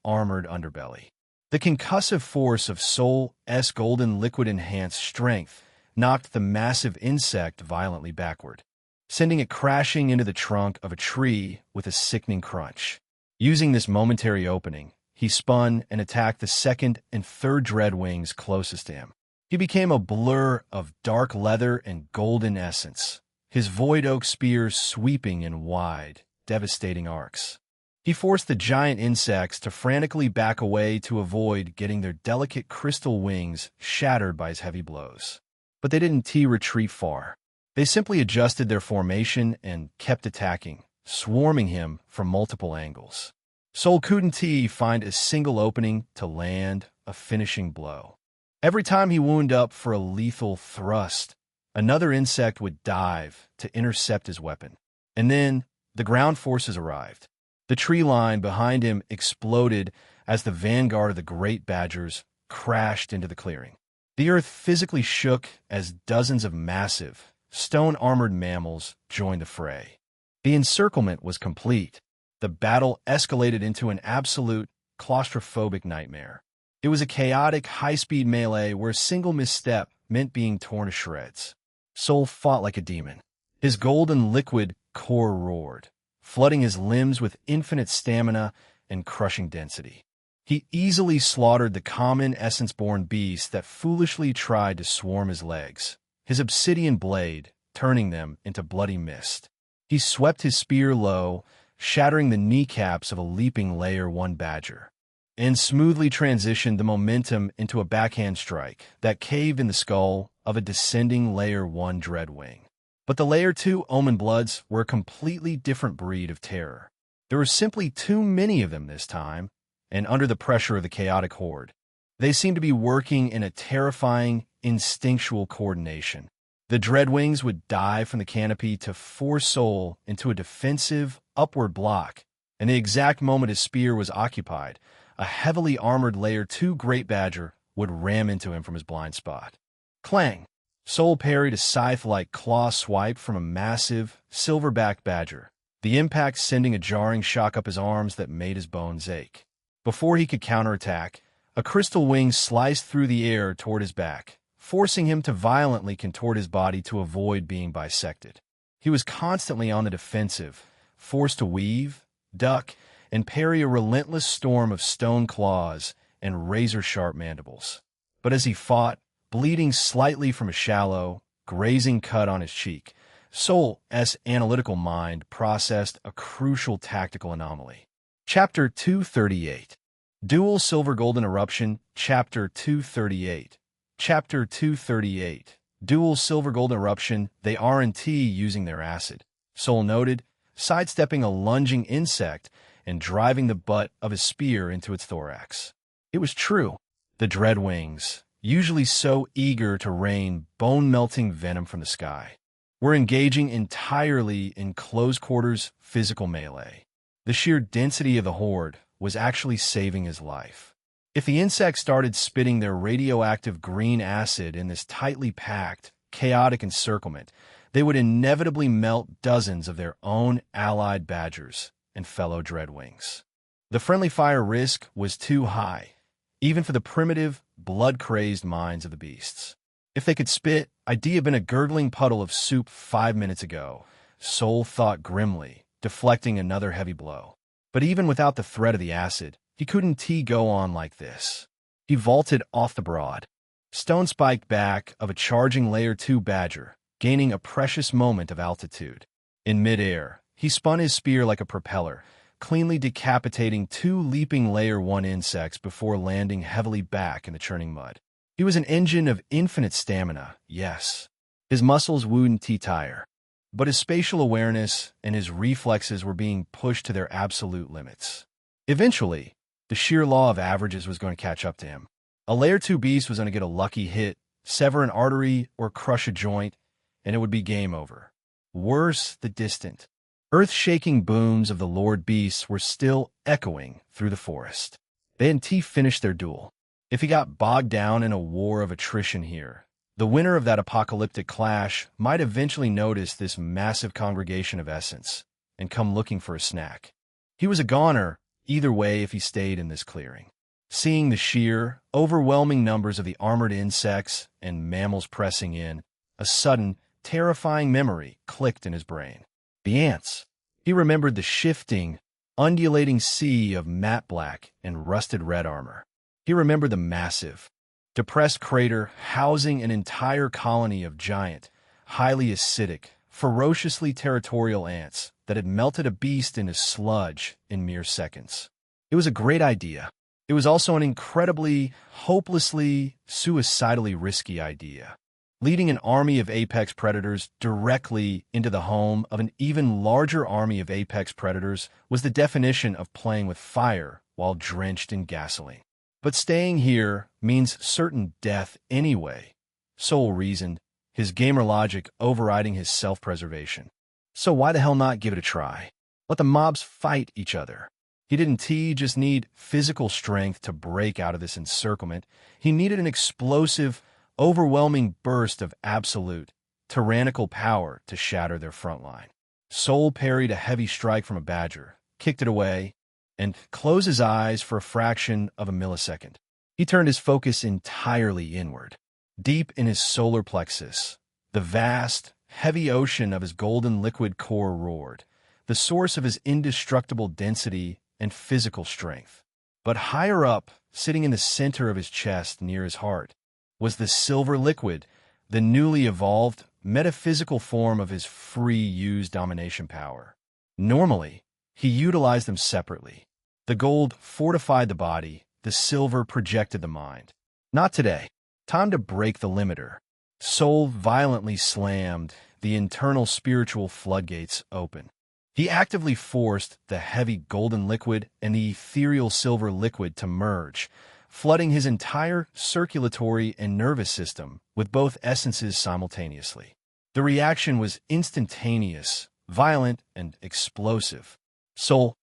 armored underbelly. The concussive force of Sol's golden liquid-enhanced strength knocked the massive insect violently backward. sending it crashing into the trunk of a tree with a sickening crunch. Using this momentary opening, he spun and attacked the second and third dreadwings closest to him. He became a blur of dark leather and golden essence, his void oak spear sweeping in wide, devastating arcs. He forced the giant insects to frantically back away to avoid getting their delicate crystal wings shattered by his heavy blows. But they didn't retreat far. They simply adjusted their formation and kept attacking, swarming him from multiple angles. Sol couldn't find a single opening to land a finishing blow. Every time he wound up for a lethal thrust, another insect would dive to intercept his weapon. And then the ground forces arrived. The tree line behind him exploded as the vanguard of the great badgers crashed into the clearing. The earth physically shook as dozens of massive, stone-armored mammals joined the fray. The encirclement was complete. The battle escalated into an absolute claustrophobic nightmare. It was a chaotic, high-speed melee where a single misstep meant being torn to shreds. Sol fought like a demon. His golden liquid core roared, flooding his limbs with infinite stamina and crushing density. He easily slaughtered the common essence-born beast that foolishly tried to swarm his legs, his obsidian blade turning them into bloody mist. He swept his spear low, shattering the kneecaps of a leaping Layer 1 badger, and smoothly transitioned the momentum into a backhand strike that caved in the skull of a descending Layer 1 dreadwing. But the Layer 2 Omen Bloods were a completely different breed of terror. There were simply too many of them this time, and under the pressure of the chaotic horde, they seemed to be working in a terrifying, instinctual coordination. The dreadwings would dive from the canopy to force Sol into a defensive, upward block, and the exact moment his spear was occupied, a heavily armored Layer 2 Great Badger would ram into him from his blind spot. Clang! Sol parried a scythe-like claw swipe from a massive, silverback badger, the impact sending a jarring shock up his arms that made his bones ache. Before he could counterattack, a crystal wing sliced through the air toward his back, forcing him to violently contort his body to avoid being bisected. He was constantly on the defensive, forced to weave, duck, and parry a relentless storm of stone claws and razor-sharp mandibles. But as he fought, bleeding slightly from a shallow, grazing cut on his cheek, Sol's analytical mind processed a crucial tactical anomaly. Chapter 238. Dual Silver Golden Eruption, Chapter 238. Chapter 238. Dual Silver Golden Eruption, they R&T using their acid, Sol noted, sidestepping a lunging insect and driving the butt of his spear into its thorax. It was true. The dreadwings, usually so eager to rain bone-melting venom from the sky, were engaging entirely in close-quarters physical melee. The sheer density of the horde was actually saving his life. If the insects started spitting their radioactive green acid in this tightly packed, chaotic encirclement, they would inevitably melt dozens of their own allied badgers and fellow dreadwings. The friendly fire risk was too high, even for the primitive, blood-crazed minds of the beasts. If they could spit, I'd have been a gurgling puddle of soup 5 minutes ago, Sol thought grimly, deflecting another heavy blow. But even without the threat of the acid, he couldn't go on like this. He vaulted off the broad, stone-spiked back of a charging Layer 2 badger, gaining a precious moment of altitude. In midair, he spun his spear like a propeller, cleanly decapitating 2 leaping Layer 1 insects before landing heavily back in the churning mud. He was an engine of infinite stamina, yes. His muscles wouldn't tire, but his spatial awareness and his reflexes were being pushed to their absolute limits. Eventually, the sheer law of averages was going to catch up to him. A Layer 2 beast was going to get a lucky hit, sever an artery, or crush a joint, and it would be game over. Worse, the distant, earth-shaking booms of the Lord Beasts were still echoing through the forest. They hadn't finished their duel. If he got bogged down in a war of attrition here, the winner of that apocalyptic clash might eventually notice this massive congregation of essence and come looking for a snack. He was a goner either way if he stayed in this clearing. Seeing the sheer, overwhelming numbers of the armored insects and mammals pressing in, a sudden, terrifying memory clicked in his brain. The ants. He remembered the shifting, undulating sea of matte black and rusted red armor. He remembered the massive, depressed crater housing an entire colony of giant, highly acidic, ferociously territorial ants that had melted a beast into sludge in mere seconds. It was a great idea. It was also an incredibly, hopelessly, suicidally risky idea. Leading an army of apex predators directly into the home of an even larger army of apex predators was the definition of playing with fire while drenched in gasoline. But staying here means certain death anyway, Sol reasoned, his gamer logic overriding his self-preservation. So why the hell not give it a try? Let the mobs fight each other. He didn't just need physical strength to break out of this encirclement. He needed an explosive, overwhelming burst of absolute, tyrannical power to shatter their front line. Sol parried a heavy strike from a badger, kicked it away, and closed his eyes for a fraction of a millisecond. He turned his focus entirely inward. Deep in his solar plexus, the vast, heavy ocean of his golden liquid core roared, the source of his indestructible density and physical strength. But higher up, sitting in the center of his chest near his heart, was the silver liquid, the newly evolved, metaphysical form of his free-use domination power. Normally, he utilized them separately. The gold fortified the body, the silver projected the mind. Not today. Time to break the limiter. Sol violently slammed the internal spiritual floodgates open. He actively forced the heavy golden liquid and the ethereal silver liquid to merge, flooding his entire circulatory and nervous system with both essences simultaneously. The reaction was instantaneous, violent, and explosive. Sol's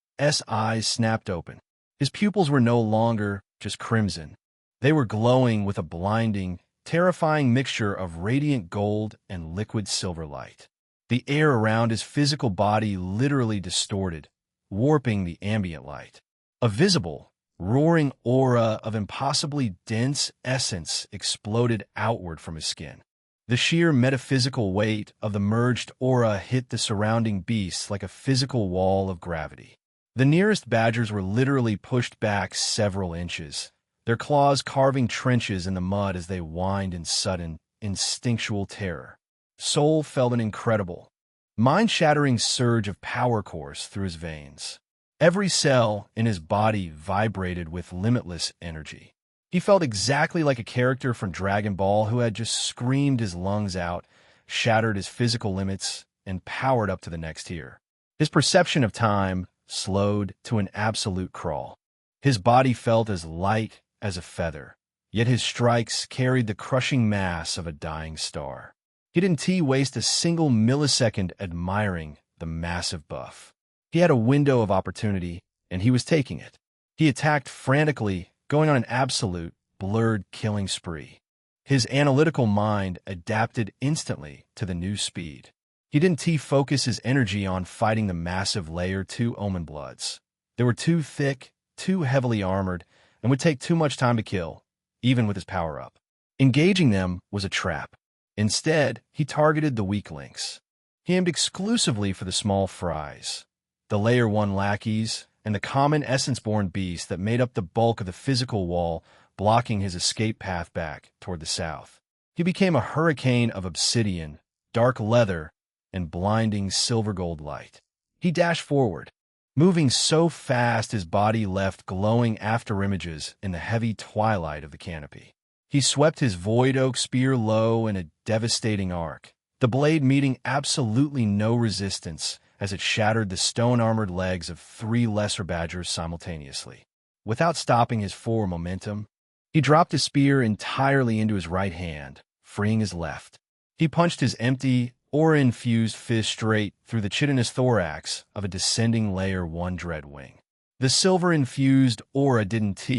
eyes snapped open. His pupils were no longer just crimson. They were glowing with a blinding, terrifying mixture of radiant gold and liquid silver light. The air around his physical body literally distorted, warping the ambient light. A visible, roaring aura of impossibly dense essence exploded outward from his skin. The sheer metaphysical weight of the merged aura hit the surrounding beasts like a physical wall of gravity. The nearest badgers were literally pushed back several inches, their claws carving trenches in the mud as they whined in sudden, instinctual terror. Sol felt an incredible, mind-shattering surge of power course through his veins. Every cell in his body vibrated with limitless energy. He felt exactly like a character from Dragon Ball who had just screamed his lungs out, shattered his physical limits, and powered up to the next tier. His perception of time slowed to an absolute crawl. His body felt as light as a feather, yet his strikes carried the crushing mass of a dying star. He didn't waste a single millisecond admiring the massive buff. He had a window of opportunity, and he was taking it. He attacked frantically, going on an absolute, blurred killing spree. His analytical mind adapted instantly to the new speed. He didn't focus his energy on fighting the massive Layer 2 Omen Bloods. They were too thick, too heavily armored, and would take too much time to kill, even with his power-up. Engaging them was a trap. Instead, he targeted the weak links. He aimed exclusively for the small fries, the Layer 1 lackeys, and the common essence-born beasts that made up the bulk of the physical wall, blocking his escape path back toward the south. He became a hurricane of obsidian, dark leather, and blinding silver-gold light. He dashed forward, moving so fast his body left glowing afterimages in the heavy twilight of the canopy. He swept his void oak spear low in a devastating arc, the blade meeting absolutely no resistance as it shattered the stone-armored legs of 3 lesser badgers simultaneously. Without stopping his forward momentum, he dropped his spear entirely into his right hand, freeing his left. He punched his empty, aura-infused fist straight through the chitinous thorax of a descending Layer 1 Dreadwing. The silver-infused aura didn't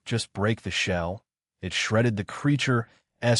just break the shell, it shredded the creature's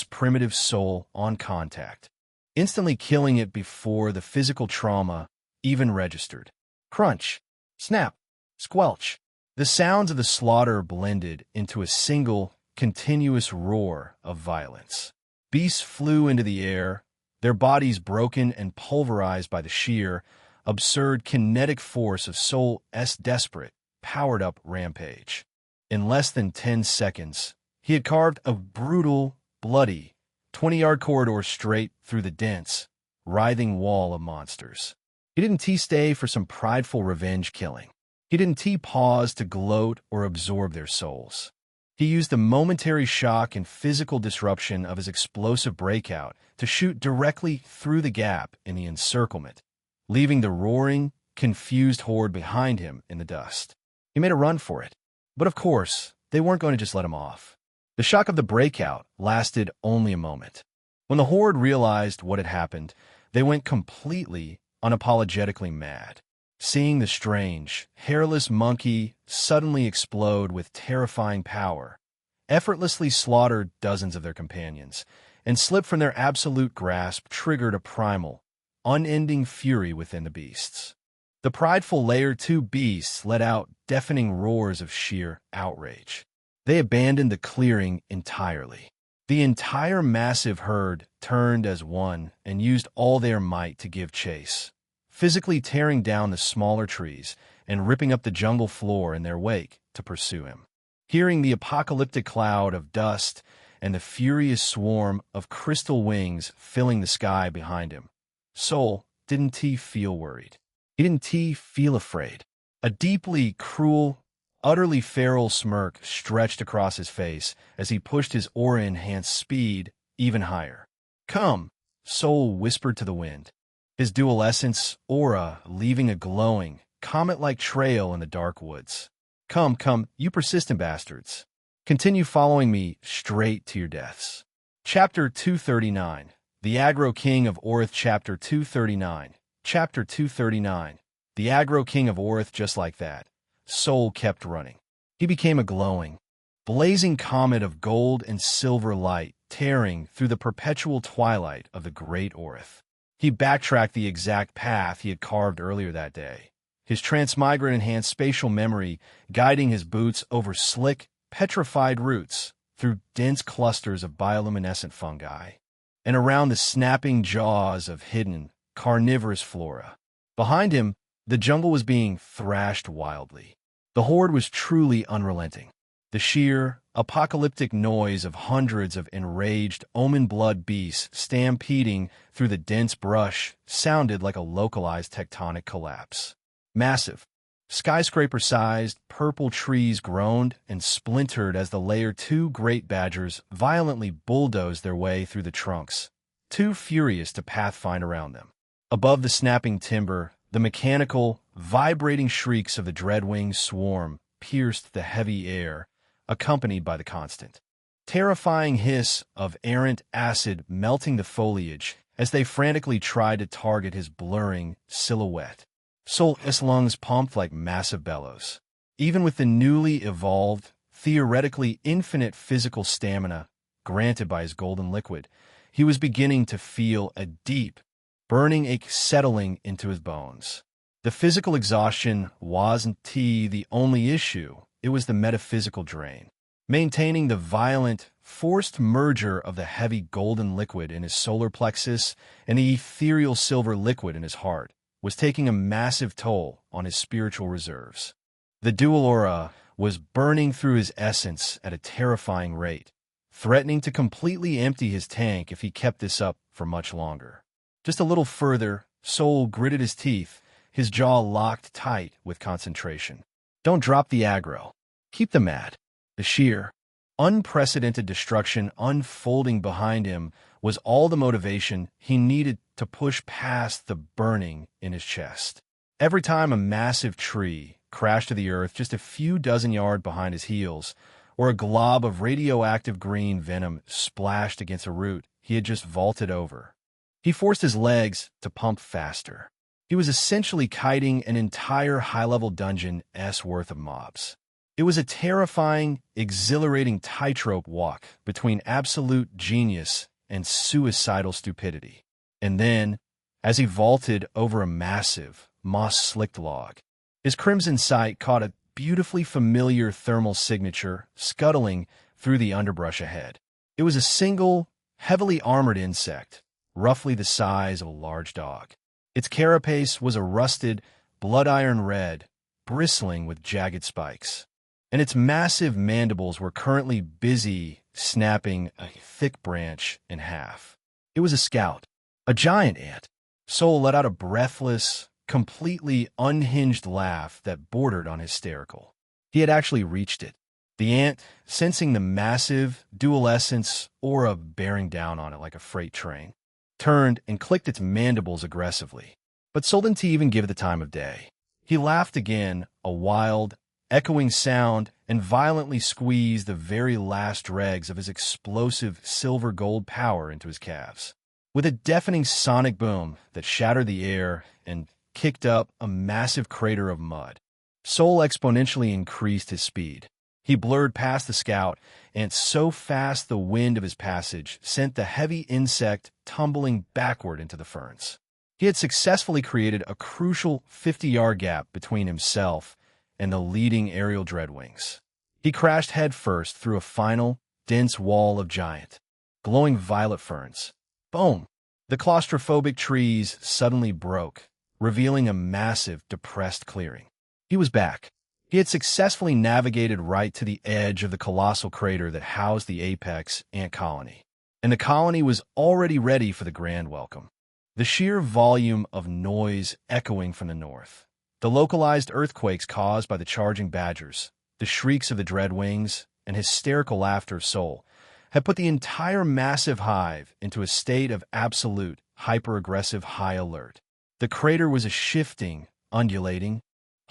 primitive soul on contact, instantly killing it before the physical trauma even registered. Crunch, snap, squelch. The sounds of the slaughter blended into a single, continuous roar of violence. Beasts flew into the air, their bodies broken and pulverized by the sheer, absurd kinetic force of Soul's desperate, powered-up rampage. In less than 10 seconds, he had carved a brutal, bloody, 20-yard corridor straight through the dense, writhing wall of monsters. He didn't stay for some prideful revenge killing. He didn't pause to gloat or absorb their souls. He used the momentary shock and physical disruption of his explosive breakout to shoot directly through the gap in the encirclement, leaving the roaring, confused horde behind him in the dust. He made a run for it. But of course, they weren't going to just let him off. The shock of the breakout lasted only a moment. When the horde realized what had happened, they went completely, unapologetically mad. Seeing the strange, hairless monkey suddenly explode with terrifying power, effortlessly slaughtered dozens of their companions, and slip from their absolute grasp triggered a primal, unending fury within the beasts. The prideful Layer 2 beasts let out deafening roars of sheer outrage. They abandoned the clearing entirely. The entire massive herd turned as one and used all their might to give chase, physically tearing down the smaller trees and ripping up the jungle floor in their wake to pursue him. Hearing the apocalyptic cloud of dust and the furious swarm of crystal wings filling the sky behind him, Soul didn't feel worried. He didn't feel afraid. A deeply cruel, utterly feral smirk stretched across his face as he pushed his aura-enhanced speed even higher. "Come," Soul whispered to the wind, his dual essence aura leaving a glowing, comet-like trail in the dark woods. "Come, you persistent bastards. Continue following me straight to your deaths." Chapter 239. The Aggro King of Orith. Chapter 239. Chapter 239. The Aggro King of Orith. Just like that, Soul kept running. He became a glowing, blazing comet of gold and silver light tearing through the perpetual twilight of the great Orith. He backtracked the exact path he had carved earlier that day, his transmigrant-enhanced spatial memory guiding his boots over slick, petrified roots, through dense clusters of bioluminescent fungi, and around the snapping jaws of hidden, carnivorous flora. Behind him, the jungle was being thrashed wildly. The horde was truly unrelenting. The sheer, apocalyptic noise of hundreds of enraged, omen-blood beasts stampeding through the dense brush sounded like a localized tectonic collapse. Massive, skyscraper-sized, purple trees groaned and splintered as the Layer 2 great badgers violently bulldozed their way through the trunks, too furious to pathfind around them. Above the snapping timber, the mechanical, vibrating shrieks of the dreadwing swarm pierced the heavy air, accompanied by the constant, terrifying hiss of errant acid melting the foliage as they frantically tried to target his blurring silhouette. Soul's lungs pumped like massive bellows. Even with the newly evolved, theoretically infinite physical stamina granted by his golden liquid, he was beginning to feel a deep, burning ache settling into his bones. The physical exhaustion wasn't the only issue, it was the metaphysical drain. Maintaining the violent, forced merger of the heavy golden liquid in his solar plexus and the ethereal silver liquid in his heart was taking a massive toll on his spiritual reserves. The dual aura was burning through his essence at a terrifying rate, threatening to completely empty his tank if he kept this up for much longer. Just a little further, Soul gritted his teeth, his jaw locked tight with concentration. Don't drop the aggro. Keep them mad. The sheer, unprecedented destruction unfolding behind him was all the motivation he needed to push past the burning in his chest. Every time a massive tree crashed to the earth just a few dozen yards behind his heels, or a glob of radioactive green venom splashed against a root he had just vaulted over, he forced his legs to pump faster. He was essentially kiting an entire high-level dungeon's worth of mobs. It was a terrifying, exhilarating tightrope walk between absolute genius and suicidal stupidity. And then, as he vaulted over a massive, moss-slicked log, his crimson sight caught a beautifully familiar thermal signature scuttling through the underbrush ahead. It was a single, heavily armored insect, roughly the size of a large dog. Its carapace was a rusted, blood-iron red, bristling with jagged spikes, and its massive mandibles were currently busy snapping a thick branch in half. It was a scout, a giant ant. Sol let out a breathless, completely unhinged laugh that bordered on hysterical. He had actually reached it. The ant, sensing the massive, dual essence aura bearing down on it like a freight train, turned and clicked its mandibles aggressively. But Sol didn't even give it the time of day. He laughed again, a wild, echoing sound, and violently squeezed the very last dregs of his explosive silver-gold power into his calves. With a deafening sonic boom that shattered the air and kicked up a massive crater of mud, Sol exponentially increased his speed. He blurred past the scout, and so fast the wind of his passage sent the heavy insect tumbling backward into the ferns. He had successfully created a crucial 50-yard gap between himself and the leading aerial dreadwings. He crashed headfirst through a final, dense wall of giant, glowing violet ferns. Boom! The claustrophobic trees suddenly broke, revealing a massive, depressed clearing. He was back. He had successfully navigated right to the edge of the colossal crater that housed the apex ant colony, and the colony was already ready for the grand welcome. The sheer volume of noise echoing from the north, the localized earthquakes caused by the charging badgers, the shrieks of the dreadwings, and hysterical laughter of Sol had put the entire massive hive into a state of absolute, hyper-aggressive high alert. The crater was a shifting, undulating,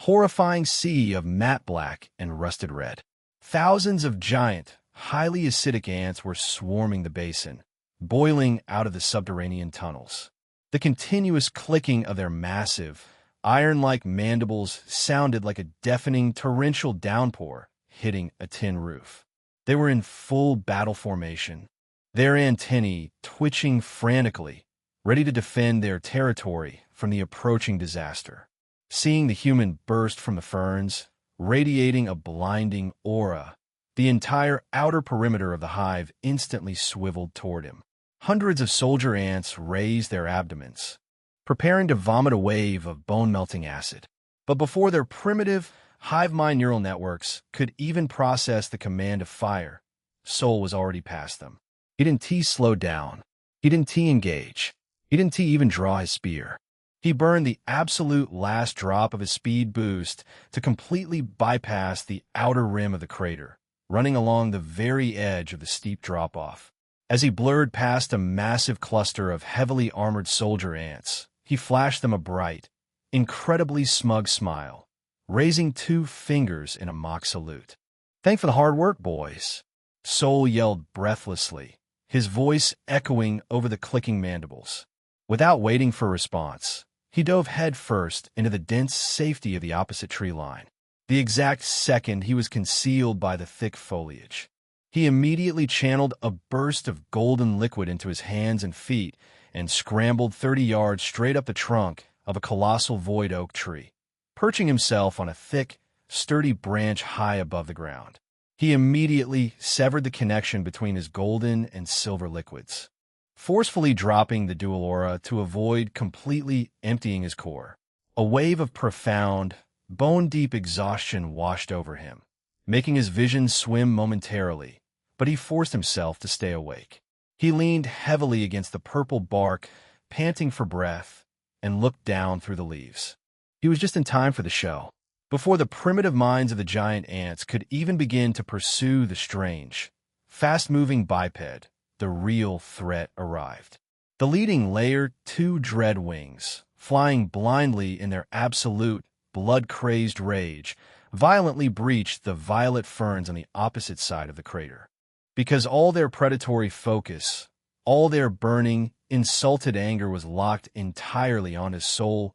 horrifying sea of matte black and rusted red. Thousands of giant, highly acidic ants were swarming the basin, boiling out of the subterranean tunnels. The continuous clicking of their massive, iron-like mandibles sounded like a deafening torrential downpour hitting a tin roof. They were in full battle formation, their antennae twitching frantically, ready to defend their territory from the approaching disaster. Seeing the human burst from the ferns, radiating a blinding aura, the entire outer perimeter of the hive instantly swiveled toward him. Hundreds of soldier ants raised their abdomens, preparing to vomit a wave of bone-melting acid. But before their primitive, hive-mind neural networks could even process the command of fire, Sol was already past them. He didn't slow down. He didn't engage. He didn't even draw his spear. He burned the absolute last drop of his speed boost to completely bypass the outer rim of the crater, running along the very edge of the steep drop-off. As he blurred past a massive cluster of heavily armored soldier ants, he flashed them a bright, incredibly smug smile, raising 2 fingers in a mock salute. "Thanks for the hard work, boys," Sol yelled breathlessly, his voice echoing over the clicking mandibles. Without waiting for a response, he dove headfirst into the dense safety of the opposite tree line. The exact second he was concealed by the thick foliage, he immediately channeled a burst of golden liquid into his hands and feet and scrambled 30 yards straight up the trunk of a colossal void oak tree, perching himself on a thick, sturdy branch high above the ground. He immediately severed the connection between his golden and silver liquids, forcefully dropping the dual aura to avoid completely emptying his core. A wave of profound, bone-deep exhaustion washed over him, making his vision swim momentarily, but he forced himself to stay awake. He leaned heavily against the purple bark, panting for breath, and looked down through the leaves. He was just in time for the show. Before the primitive minds of the giant ants could even begin to pursue the strange, fast-moving biped, the real threat arrived. The leading Layer 2 dreadwings, flying blindly in their absolute, blood-crazed rage, violently breached the violet ferns on the opposite side of the crater. Because all their predatory focus, all their burning, insulted anger was locked entirely on his Sol's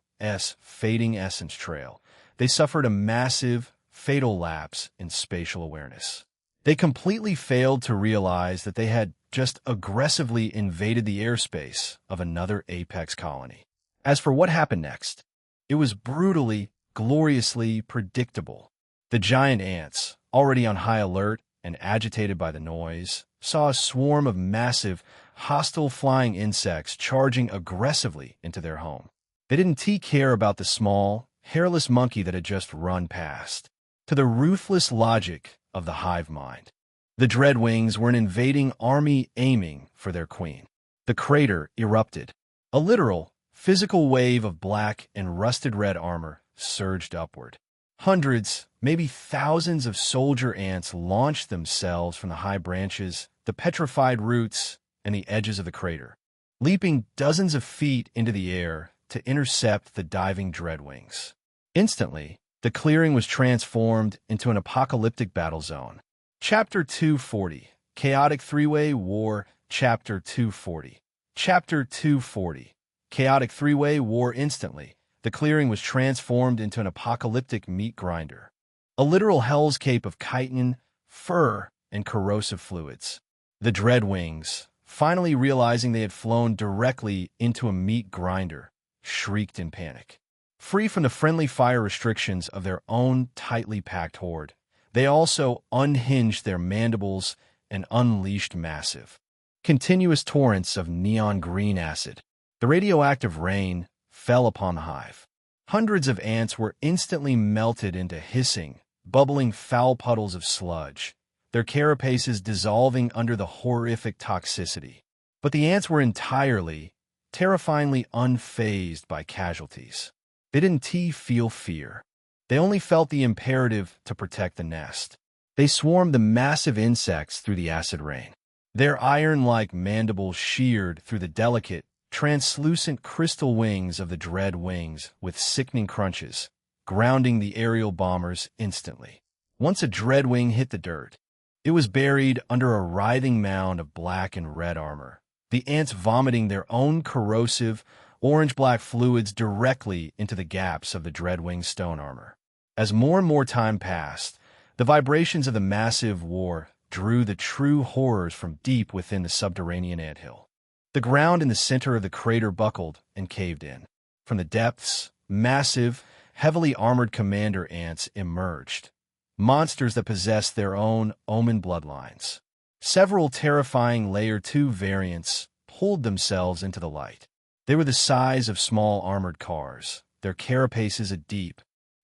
fading essence trail, they suffered a massive, fatal lapse in spatial awareness. They completely failed to realize that they had just aggressively invaded the airspace of another apex colony. As for what happened next, it was brutally, gloriously predictable. The giant ants, already on high alert, and agitated by the noise, saw a swarm of massive, hostile flying insects charging aggressively into their home. They didn't care about the small, hairless monkey that had just run past. To the ruthless logic of the hive mind, the Dreadwings were an invading army aiming for their queen. The crater erupted. A literal, physical wave of black and rusted red armor surged upward. Hundreds, maybe thousands of soldier ants launched themselves from the high branches, the petrified roots, and the edges of the crater, leaping dozens of feet into the air to intercept the diving Dreadwings. Instantly, the clearing was transformed into an apocalyptic battle zone. Chapter 240, Chaotic Three-Way War. Chapter 240. Chapter 240, Chaotic Three-Way War. Instantly, the clearing was transformed into an apocalyptic meat grinder. A literal hell's cape of chitin, fur, and corrosive fluids. The Dreadwings, finally realizing they had flown directly into a meat grinder, shrieked in panic. Free from the friendly fire restrictions of their own tightly packed horde, they also unhinged their mandibles and unleashed massive, continuous torrents of neon green acid. The radioactive rain fell upon the hive. Hundreds of ants were instantly melted into hissing, bubbling foul puddles of sludge, their carapaces dissolving under the horrific toxicity. But the ants were entirely, terrifyingly unfazed by casualties. They didn't feel fear. They only felt the imperative to protect the nest. They swarmed the massive insects through the acid rain. Their iron-like mandibles sheared through the delicate, translucent crystal wings of the Dreadwings with sickening crunches, grounding the aerial bombers instantly. Once a Dreadwing hit the dirt, it was buried under a writhing mound of black and red armor, the ants vomiting their own corrosive, orange-black fluids directly into the gaps of the Dreadwing's stone armor. As more and more time passed, the vibrations of the massive war drew the true horrors from deep within the subterranean anthill. The ground in the center of the crater buckled and caved in. From the depths, massive, heavily armored commander ants emerged, monsters that possessed their own omen bloodlines. Several terrifying Layer 2 variants pulled themselves into the light. They were the size of small armored cars, their carapaces a deep,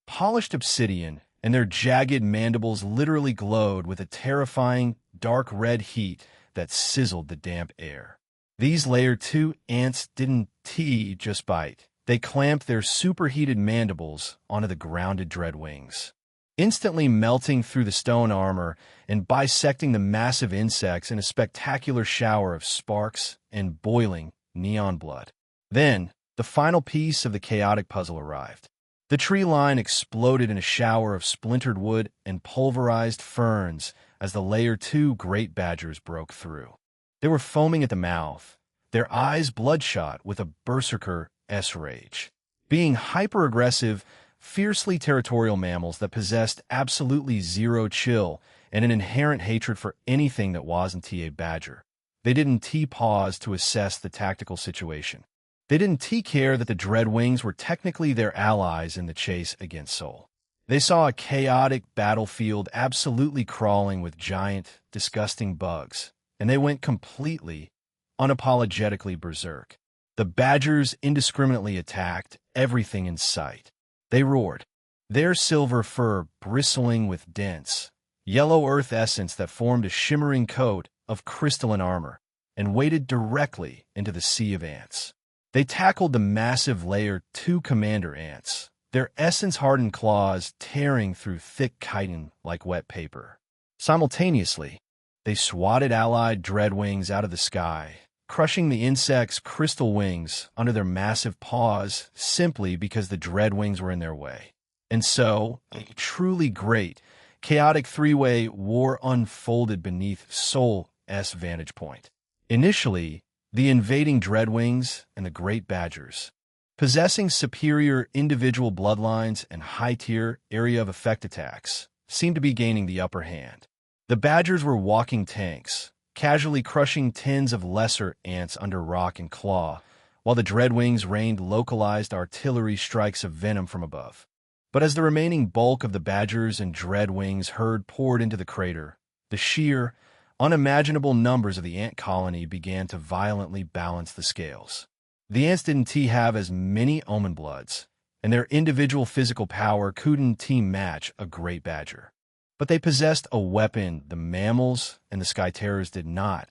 polished obsidian, and their jagged mandibles literally glowed with a terrifying, dark red heat that sizzled the damp air. These Layer 2 ants didn't just bite. They clamped their superheated mandibles onto the grounded Dreadwings, instantly melting through the stone armor and bisecting the massive insects in a spectacular shower of sparks and boiling neon blood. Then, the final piece of the chaotic puzzle arrived. The tree line exploded in a shower of splintered wood and pulverized ferns as the Layer 2 great badgers broke through. They were foaming at the mouth, their eyes bloodshot with a berserker-esque rage. Being hyper-aggressive, fiercely territorial mammals that possessed absolutely zero chill and an inherent hatred for anything that wasn't a badger, they didn't pause to assess the tactical situation. They didn't care that the Dreadwings were technically their allies in the chase against Sol. They saw a chaotic battlefield absolutely crawling with giant, disgusting bugs, and they went completely, unapologetically berserk. The badgers indiscriminately attacked everything in sight. They roared, their silver fur bristling with dense, yellow earth essence that formed a shimmering coat of crystalline armor, and waded directly into the sea of ants. They tackled the massive Layer 2 commander ants, their essence-hardened claws tearing through thick chitin like wet paper. Simultaneously, they swatted allied Dreadwings out of the sky, crushing the insects' crystal wings under their massive paws simply because the Dreadwings were in their way. And so, a truly great, chaotic three-way war unfolded beneath Sol's vantage point. Initially, the invading Dreadwings and the Great Badgers, possessing superior individual bloodlines and high-tier area of effect attacks, seemed to be gaining the upper hand. The Badgers were walking tanks, casually crushing tens of lesser ants under rock and claw, while the Dreadwings rained localized artillery strikes of venom from above. But as the remaining bulk of the Badgers and Dreadwings herd poured into the crater, The sheer, unimaginable numbers of the ant colony began to violently balance the scales. The ants didn't have as many omen bloods, and their individual physical power couldn't match a great badger. But they possessed a weapon the mammals and the sky terrors did not: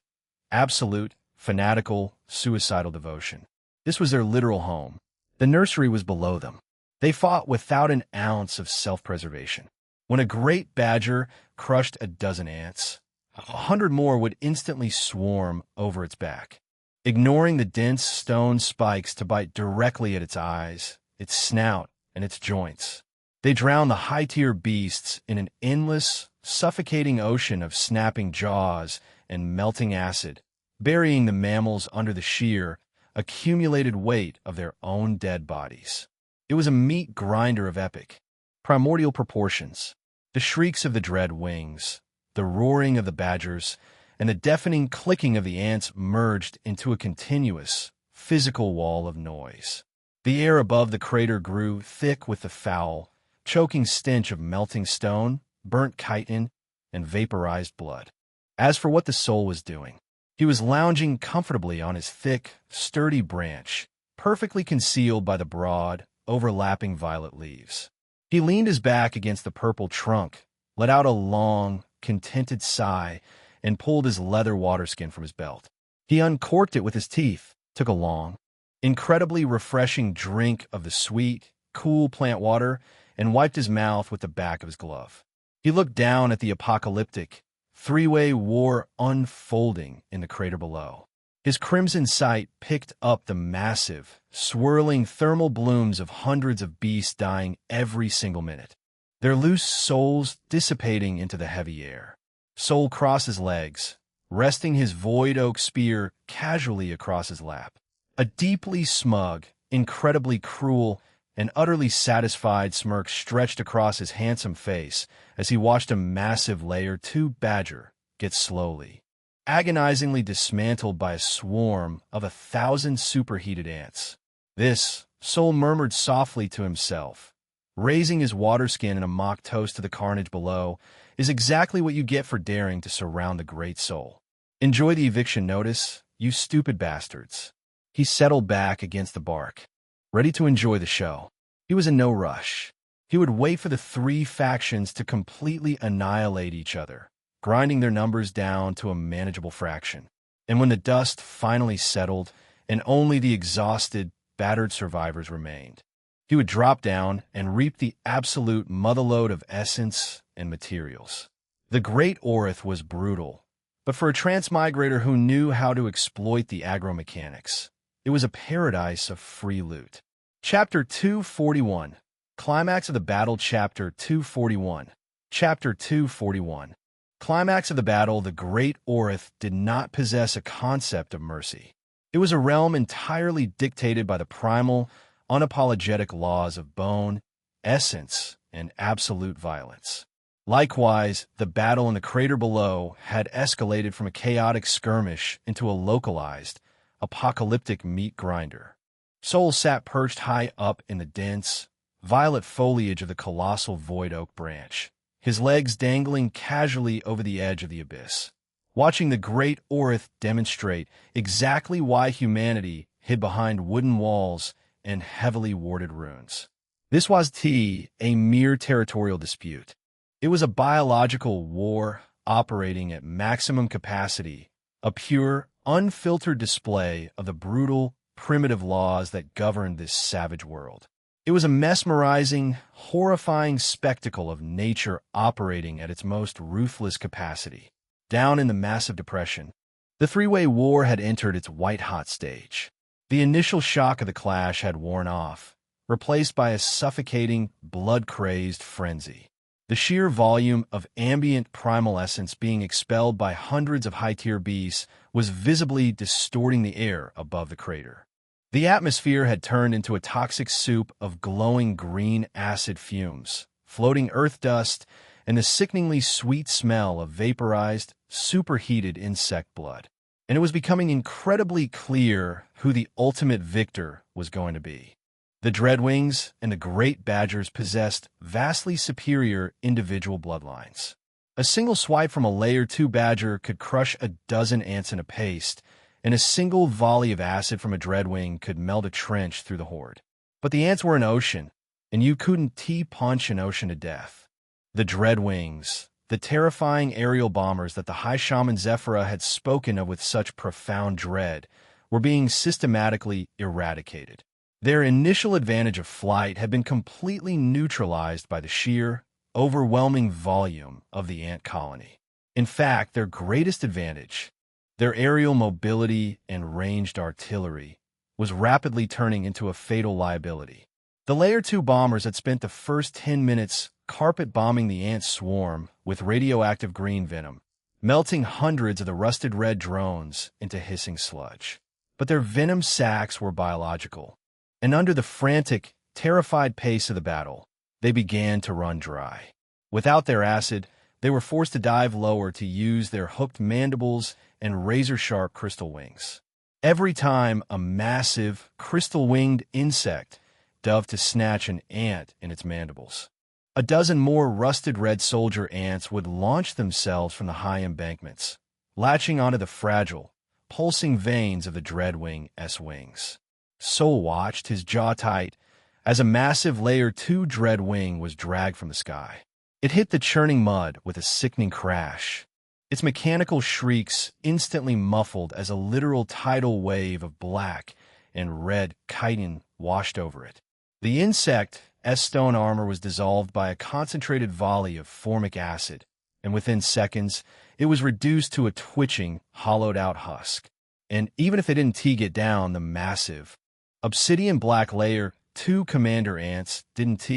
absolute, fanatical, suicidal devotion. This was their literal home. The nursery was below them. They fought without an ounce of self-preservation. When a great badger crushed a dozen ants, 100 more would instantly swarm over its back, ignoring the dense stone spikes to bite directly at its eyes, its snout, and its joints. They drowned the high-tier beasts in an endless, suffocating ocean of snapping jaws and melting acid, burying the mammals under the sheer, accumulated weight of their own dead bodies. It was a meat grinder of epic, primordial proportions. The shrieks of the dread wings, the roaring of the badgers, and the deafening clicking of the ants merged into a continuous, physical wall of noise. The air above the crater grew thick with the foul, choking stench of melting stone, burnt chitin, and vaporized blood. As for what the soul was doing, he was lounging comfortably on his thick, sturdy branch, perfectly concealed by the broad, overlapping violet leaves. He leaned his back against the purple trunk, let out a long, contented sigh, and pulled his leather waterskin from his belt. He uncorked it with his teeth, took a long, incredibly refreshing drink of the sweet, cool plant water, and wiped his mouth with the back of his glove. He looked down at the apocalyptic, three-way war unfolding in the crater below. His crimson sight picked up the massive, swirling thermal blooms of hundreds of beasts dying every single minute, their loose souls dissipating into the heavy air. Soul crossed his legs, resting his void oak spear casually across his lap. A deeply smug, incredibly cruel, and utterly satisfied smirk stretched across his handsome face as he watched a massive Layer 2 badger get slowly, agonizingly dismantled by a swarm of 1,000 superheated ants. This, Soul murmured softly to himself, raising his waterskin in a mock toast to the carnage below, is exactly what you get for daring to surround the great soul. Enjoy the eviction notice, you stupid bastards. He settled back against the bark, ready to enjoy the show. He was in no rush. He would wait for the three factions to completely annihilate each other, grinding their numbers down to a manageable fraction. And when the dust finally settled and only the exhausted, battered survivors remained, he would drop down and reap the absolute motherlode of essence and materials. The great Orith was brutal, but for a transmigrator who knew how to exploit the agromechanics, it was a paradise of free loot. Chapter 241. Climax of the Battle. Chapter 241. Chapter 241. Climax of the battle. The great Orith did not possess a concept of mercy. It was a realm entirely dictated by the primal, unapologetic laws of bone, essence, and absolute violence. Likewise, the battle in the crater below had escalated from a chaotic skirmish into a localized, apocalyptic meat grinder. Soul sat perched high up in the dense, violet foliage of the colossal void oak branch, his legs dangling casually over the edge of the abyss, watching the great Orith demonstrate exactly why humanity hid behind wooden walls and heavily warded ruins. This was a mere territorial dispute. It was a biological war operating at maximum capacity, a pure, unfiltered display of the brutal, primitive laws that governed this savage world. It was a mesmerizing, horrifying spectacle of nature operating at its most ruthless capacity. Down in the massive depression, the three-way war had entered its white-hot stage. The initial shock of the clash had worn off, replaced by a suffocating, blood-crazed frenzy. The sheer volume of ambient primal essence being expelled by hundreds of high-tier beasts was visibly distorting the air above the crater. The atmosphere had turned into a toxic soup of glowing green acid fumes, floating earth dust, and the sickeningly sweet smell of vaporized, superheated insect blood. And it was becoming incredibly clear who the ultimate victor was going to be. The Dreadwings and the Great Badgers possessed vastly superior individual bloodlines. A single swipe from a Layer 2 badger could crush a dozen ants in a paste, and a single volley of acid from a dreadwing could melt a trench through the horde. But the ants were an ocean, and you couldn't T-punch an ocean to death. The dreadwings, the terrifying aerial bombers that the High Shaman Zephyra had spoken of with such profound dread, were being systematically eradicated. Their initial advantage of flight had been completely neutralized by the sheer, overwhelming volume of the ant colony. In fact, their greatest advantage, their aerial mobility and ranged artillery, was rapidly turning into a fatal liability. The Layer 2 bombers had spent the first 10 minutes carpet-bombing the ant swarm with radioactive green venom, melting hundreds of the rusted red drones into hissing sludge. But their venom sacs were biological, and under the frantic, terrified pace of the battle, they began to run dry. Without their acid, they were forced to dive lower to use their hooked mandibles and razor-sharp crystal wings. Every time a massive, crystal-winged insect dove to snatch an ant in its mandibles, a dozen more rusted red soldier ants would launch themselves from the high embankments, latching onto the fragile, pulsing veins of the dreadwing's wings. Sol watched, his jaw tight, as a massive Layer 2 dreadwing was dragged from the sky. It hit the churning mud with a sickening crash, its mechanical shrieks instantly muffled as a literal tidal wave of black and red chitin washed over it. The insect's stone armor was dissolved by a concentrated volley of formic acid, and within seconds, it was reduced to a twitching, hollowed-out husk. And even if they didn't get down, the massive, obsidian black Layer 2 commander ants didn't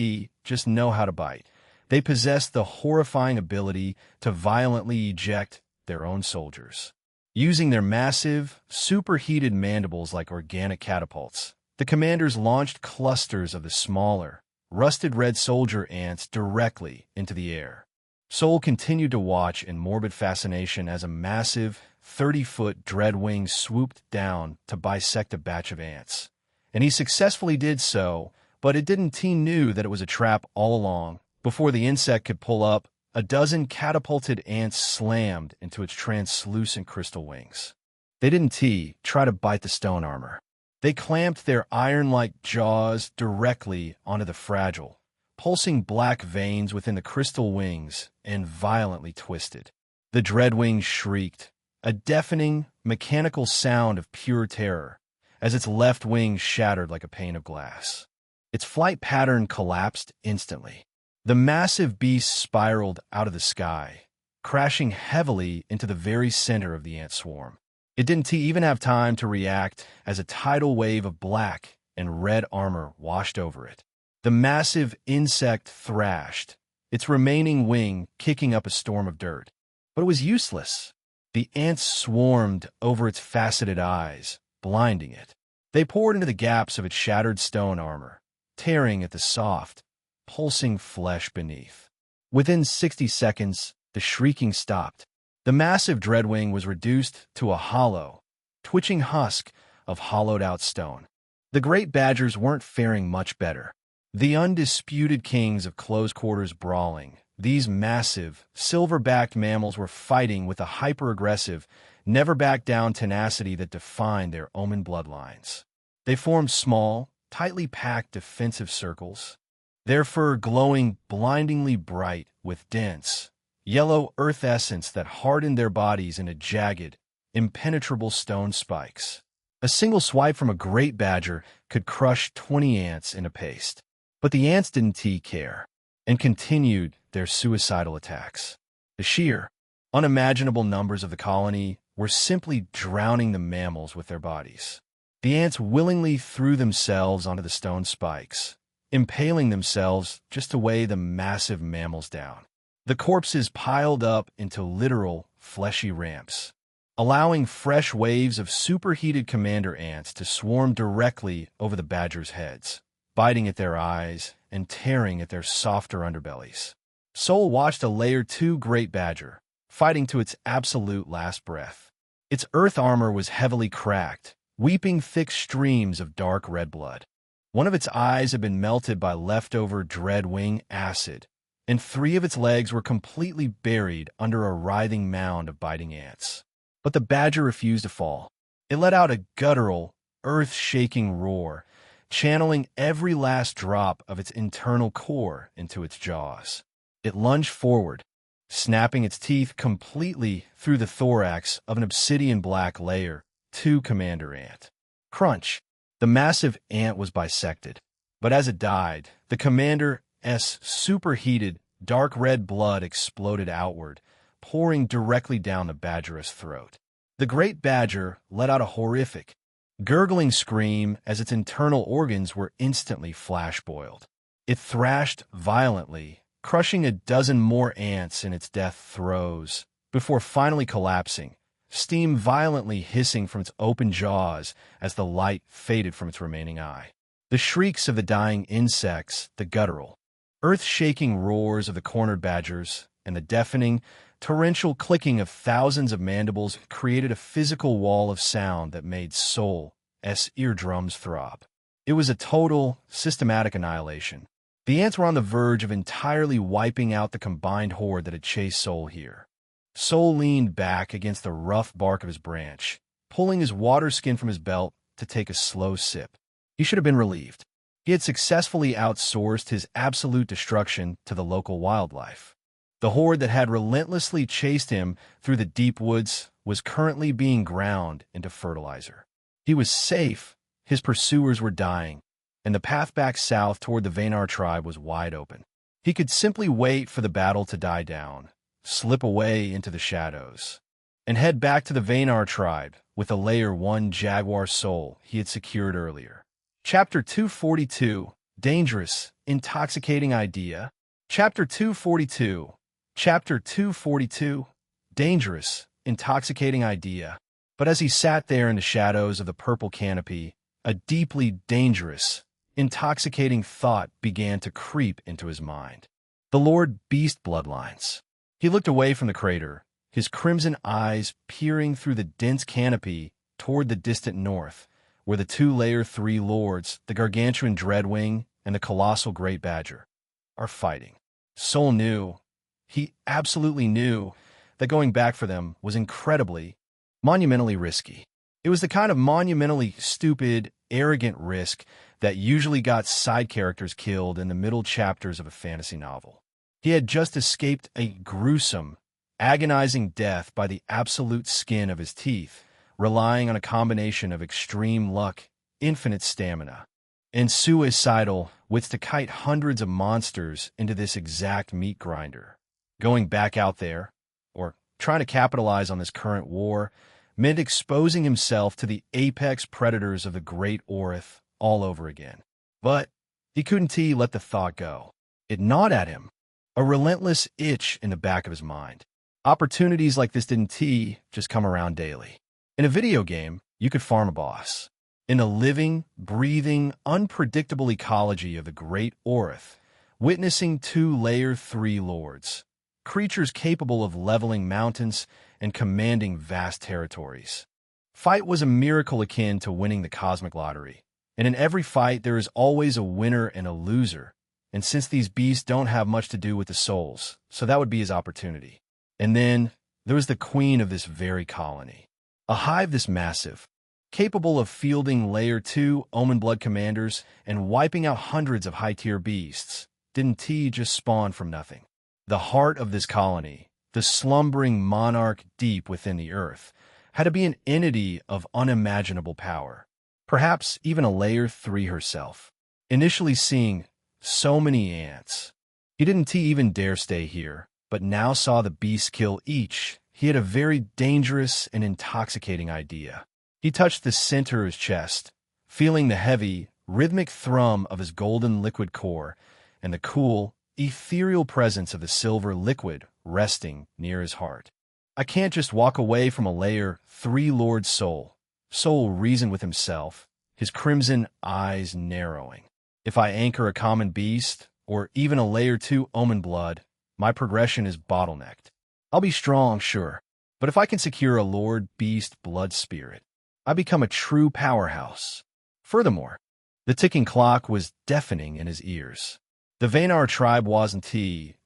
just know how to bite. They possessed the horrifying ability to violently eject their own soldiers. Using their massive, superheated mandibles like organic catapults, the commanders launched clusters of the smaller, rusted red soldier ants directly into the air. Sol continued to watch in morbid fascination as a massive, 30-foot dreadwing swooped down to bisect a batch of ants. And he successfully did so, but it didn't. He knew that it was a trap all along. Before the insect could pull up, a dozen catapulted ants slammed into its translucent crystal wings. They didn't try to bite the stone armor. They clamped their iron-like jaws directly onto the fragile, pulsing black veins within the crystal wings, and violently twisted. The dreadwing shrieked, a deafening, mechanical sound of pure terror, as its left wing shattered like a pane of glass. Its flight pattern collapsed instantly. The massive beast spiraled out of the sky, crashing heavily into the very center of the ant swarm. It didn't even have time to react as a tidal wave of black and red armor washed over it. The massive insect thrashed, its remaining wing kicking up a storm of dirt. But it was useless. The ants swarmed over its faceted eyes, blinding it. They poured into the gaps of its shattered stone armor, tearing at the soft, pulsing flesh beneath. Within 60 seconds, the shrieking stopped. The massive dreadwing was reduced to a hollow, twitching husk of hollowed-out stone. The great badgers weren't faring much better. The undisputed kings of close-quarters brawling, these massive, silver-backed mammals were fighting with a hyper-aggressive, never-back-down tenacity that defined their omen bloodlines. They formed small, tightly packed defensive circles, their fur glowing blindingly bright with dense, yellow earth essence that hardened their bodies into jagged, impenetrable stone spikes. A single swipe from a great badger could crush 20 ants in a paste. But the ants didn't care, and continued their suicidal attacks. The sheer, unimaginable numbers of the colony were simply drowning the mammals with their bodies. The ants willingly threw themselves onto the stone spikes, impaling themselves just to weigh the massive mammals down. The corpses piled up into literal, fleshy ramps, allowing fresh waves of superheated commander ants to swarm directly over the badgers' heads, biting at their eyes and tearing at their softer underbellies. Sol watched a Layer 2 great badger, fighting to its absolute last breath. Its earth armor was heavily cracked, weeping thick streams of dark red blood. One of its eyes had been melted by leftover dreadwing acid, and 3 of its legs were completely buried under a writhing mound of biting ants. But the badger refused to fall. It let out a guttural, earth-shaking roar, channeling every last drop of its internal core into its jaws. It lunged forward, snapping its teeth completely through the thorax of an obsidian-black layer 2 commander ant. Crunch! The massive ant was bisected. But as it died, the commander's superheated, dark red blood exploded outward, pouring directly down the badger's throat. The great badger let out a horrific, gurgling scream as its internal organs were instantly flash-boiled. It thrashed violently, crushing a dozen more ants in its death throes, before finally collapsing, steam violently hissing from its open jaws as the light faded from its remaining eye. The shrieks of the dying insects, the guttural, earth-shaking roars of the cornered badgers, and the deafening, torrential clicking of thousands of mandibles created a physical wall of sound that made Soul's eardrums throb. It was a total, systematic annihilation. The ants were on the verge of entirely wiping out the combined horde that had chased Soul here. Soul leaned back against the rough bark of his branch, pulling his water skin from his belt to take a slow sip. He should have been relieved. He had successfully outsourced his absolute destruction to the local wildlife. The horde that had relentlessly chased him through the deep woods was currently being ground into fertilizer. He was safe, his pursuers were dying, and the path back south toward the Vaynar tribe was wide open. He could simply wait for the battle to die down, slip away into the shadows, and head back to the Vaynar tribe with the Layer 1 Jaguar soul he had secured earlier. Chapter 242, Dangerous, Intoxicating Idea. Chapter 242, Dangerous, Intoxicating Idea. But as he sat there in the shadows of the purple canopy, a deeply dangerous, intoxicating thought began to creep into his mind. The Lord Beast bloodlines. He looked away from the crater, his crimson eyes peering through the dense canopy toward the distant north, where the 2 Layer 3 lords, the gargantuan Dreadwing and the colossal Great Badger, are fighting. Soul knew, he absolutely knew, that going back for them was incredibly, monumentally risky. It was the kind of monumentally stupid, arrogant risk that usually got side characters killed in the middle chapters of a fantasy novel. He had just escaped a gruesome, agonizing death by the absolute skin of his teeth, relying on a combination of extreme luck, infinite stamina, and suicidal wits to kite hundreds of monsters into this exact meat grinder. Going back out there, or trying to capitalize on this current war, meant exposing himself to the apex predators of the Great Orith all over again. But he couldn't let the thought go. It gnawed at him, a relentless itch in the back of his mind. Opportunities like this didn't just come around daily. In a video game, you could farm a boss. In a living, breathing, unpredictable ecology of the Great Orith, witnessing 2 Layer 3 lords, creatures capable of leveling mountains and commanding vast territories. Fight was a miracle akin to winning the cosmic lottery, and in every fight there is always a winner and a loser, and since these beasts don't have much to do with the souls, so that would be his opportunity. And then there was the queen of this very colony. A hive this massive, capable of fielding Layer 2 Omen Blood commanders and wiping out hundreds of high-tier beasts, didn't just spawn from nothing. The heart of this colony, the slumbering monarch deep within the earth, had to be an entity of unimaginable power, perhaps even a Layer 3 herself. Initially seeing so many ants, he didn't even dare stay here, but now saw the beasts kill each. He had a very dangerous and intoxicating idea. He touched the center of his chest, feeling the heavy, rhythmic thrum of his golden liquid core and the cool, ethereal presence of the silver liquid resting near his heart. I can't just walk away from a Layer 3 Lord soul. Soul reasoned with himself, his crimson eyes narrowing. If I anchor a common beast, or even a Layer 2 Omen Blood, my progression is bottlenecked. I'll be strong, sure, but if I can secure a Lord Beast Blood Spirit, I become a true powerhouse. Furthermore, the ticking clock was deafening in his ears. The Vaynar tribe wasn't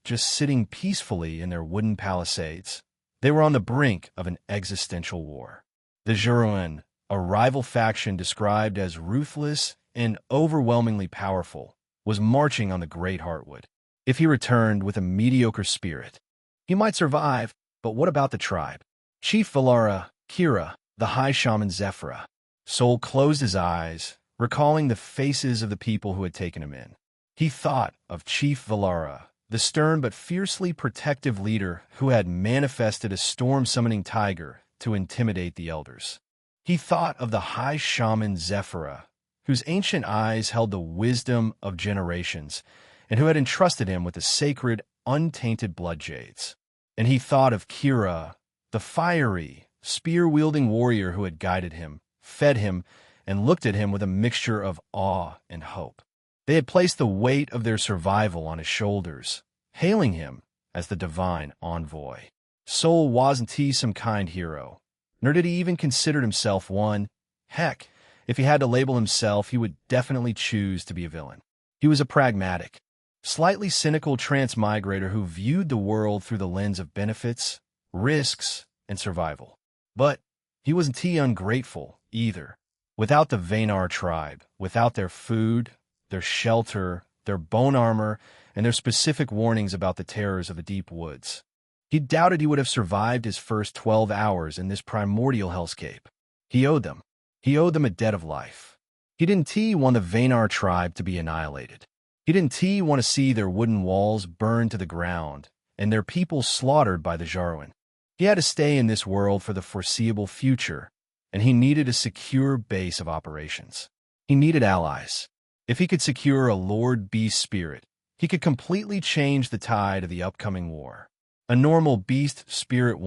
just sitting peacefully in their wooden palisades. They were on the brink of an existential war. The Juruan, a rival faction described as ruthless and overwhelmingly powerful, was marching on the Great Heartwood. If he returned with a mediocre spirit, he might survive, but what about the tribe? Chief Valara, Kira, the High Shaman Zephyra. Sol closed his eyes, recalling the faces of the people who had taken him in. He thought of Chief Valara, the stern but fiercely protective leader who had manifested a storm-summoning tiger to intimidate the elders. He thought of the High Shaman Zephyra, whose ancient eyes held the wisdom of generations, and who had entrusted him with the sacred, untainted blood jades. And he thought of Kira, the fiery, spear-wielding warrior who had guided him, fed him, and looked at him with a mixture of awe and hope. They had placed the weight of their survival on his shoulders, hailing him as the divine envoy. Sol wasn't he some kind hero, nor did he even consider himself one. Heck, if he had to label himself, he would definitely choose to be a villain. He was a pragmatic, slightly cynical transmigrator who viewed the world through the lens of benefits, risks, and survival. But he wasn't ungrateful either. Without the Vaynar tribe, without their food, their shelter, their bone armor, and their specific warnings about the terrors of the deep woods, he doubted he would have survived his first 12 hours in this primordial hellscape. He owed them. He owed them a debt of life. He didn't want the Vaynar tribe to be annihilated. He didn't want to see their wooden walls burned to the ground and their people slaughtered by the Jaruan. He had to stay in this world for the foreseeable future, and he needed a secure base of operations. He needed allies. If he could secure a Lord Beast spirit, he could completely change the tide of the upcoming war. A normal beast spirit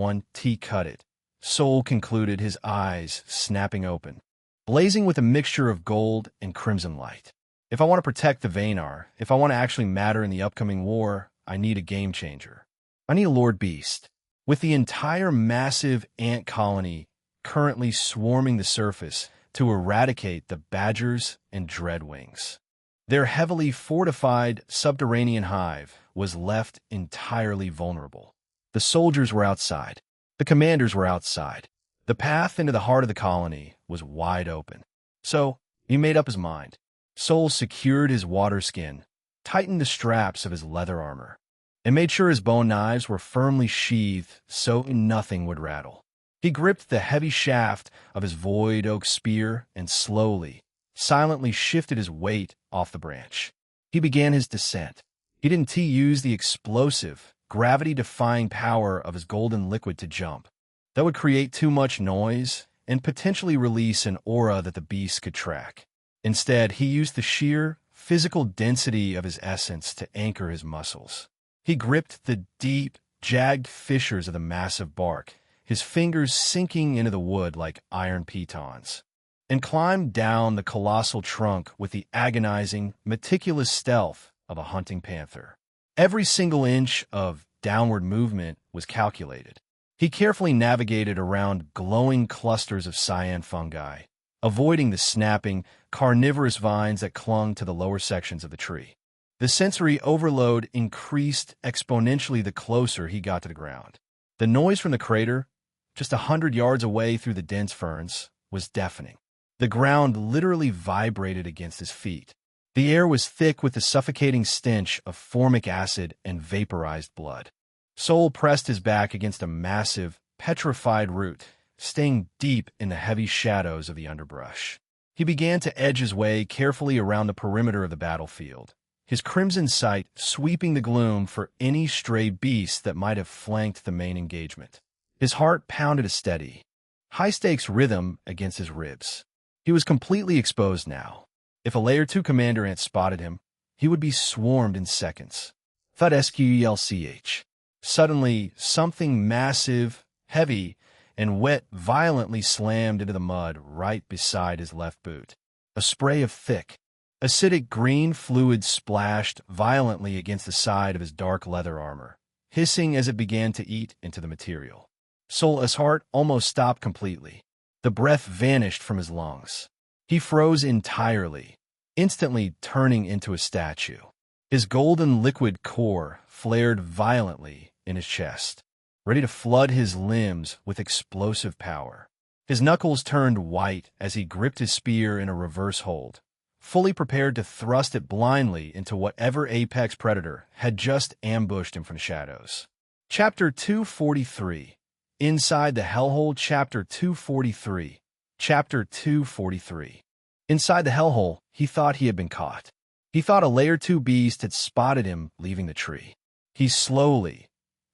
cut it. Sol concluded, his eyes snapping open, blazing with a mixture of gold and crimson light. If I want to protect the Vaynar, if I want to actually matter in the upcoming war, I need a game changer. I need a Lord Beast. With the entire massive ant colony currently swarming the surface to eradicate the badgers and dreadwings, their heavily fortified subterranean hive was left entirely vulnerable. The soldiers were outside. The commanders were outside. The path into the heart of the colony was wide open. So he made up his mind. Sol secured his water skin, tightened the straps of his leather armor, and made sure his bone knives were firmly sheathed so nothing would rattle. He gripped the heavy shaft of his void oak spear and slowly, silently shifted his weight off the branch. He began his descent. He didn't use the explosive, gravity-defying power of his golden liquid to jump. That would create too much noise and potentially release an aura that the beast could track. Instead, he used the sheer, physical density of his essence to anchor his muscles. He gripped the deep, jagged fissures of the massive bark, his fingers sinking into the wood like iron pitons, and climbed down the colossal trunk with the agonizing, meticulous stealth of a hunting panther. Every single inch of downward movement was calculated. He carefully navigated around glowing clusters of cyan fungi, avoiding the snapping, carnivorous vines that clung to the lower sections of the tree. The sensory overload increased exponentially the closer he got to the ground. The noise from the crater, just 100 yards away through the dense ferns, was deafening. The ground literally vibrated against his feet. The air was thick with the suffocating stench of formic acid and vaporized blood. Sol pressed his back against a massive, petrified root, staying deep in the heavy shadows of the underbrush. He began to edge his way carefully around the perimeter of the battlefield, his crimson sight sweeping the gloom for any stray beast that might have flanked the main engagement. His heart pounded a steady, high-stakes rhythm against his ribs. He was completely exposed now. If a Layer 2 commander ant spotted him, he would be swarmed in seconds. Thud squelch. Suddenly, something massive, heavy, and wet violently slammed into the mud right beside his left boot. A spray of thick, acidic green fluid splashed violently against the side of his dark leather armor, hissing as it began to eat into the material. Sol's heart almost stopped completely. The breath vanished from his lungs. He froze entirely, instantly turning into a statue. His golden liquid core flared violently in his chest, ready to flood his limbs with explosive power. His knuckles turned white as he gripped his spear in a reverse hold, fully prepared to thrust it blindly into whatever apex predator had just ambushed him from the shadows. Chapter 243. Inside the Hellhole. Chapter 243. Chapter 243. Inside the Hellhole, he thought he had been caught. He thought a Layer 2 beast had spotted him leaving the tree. He slowly,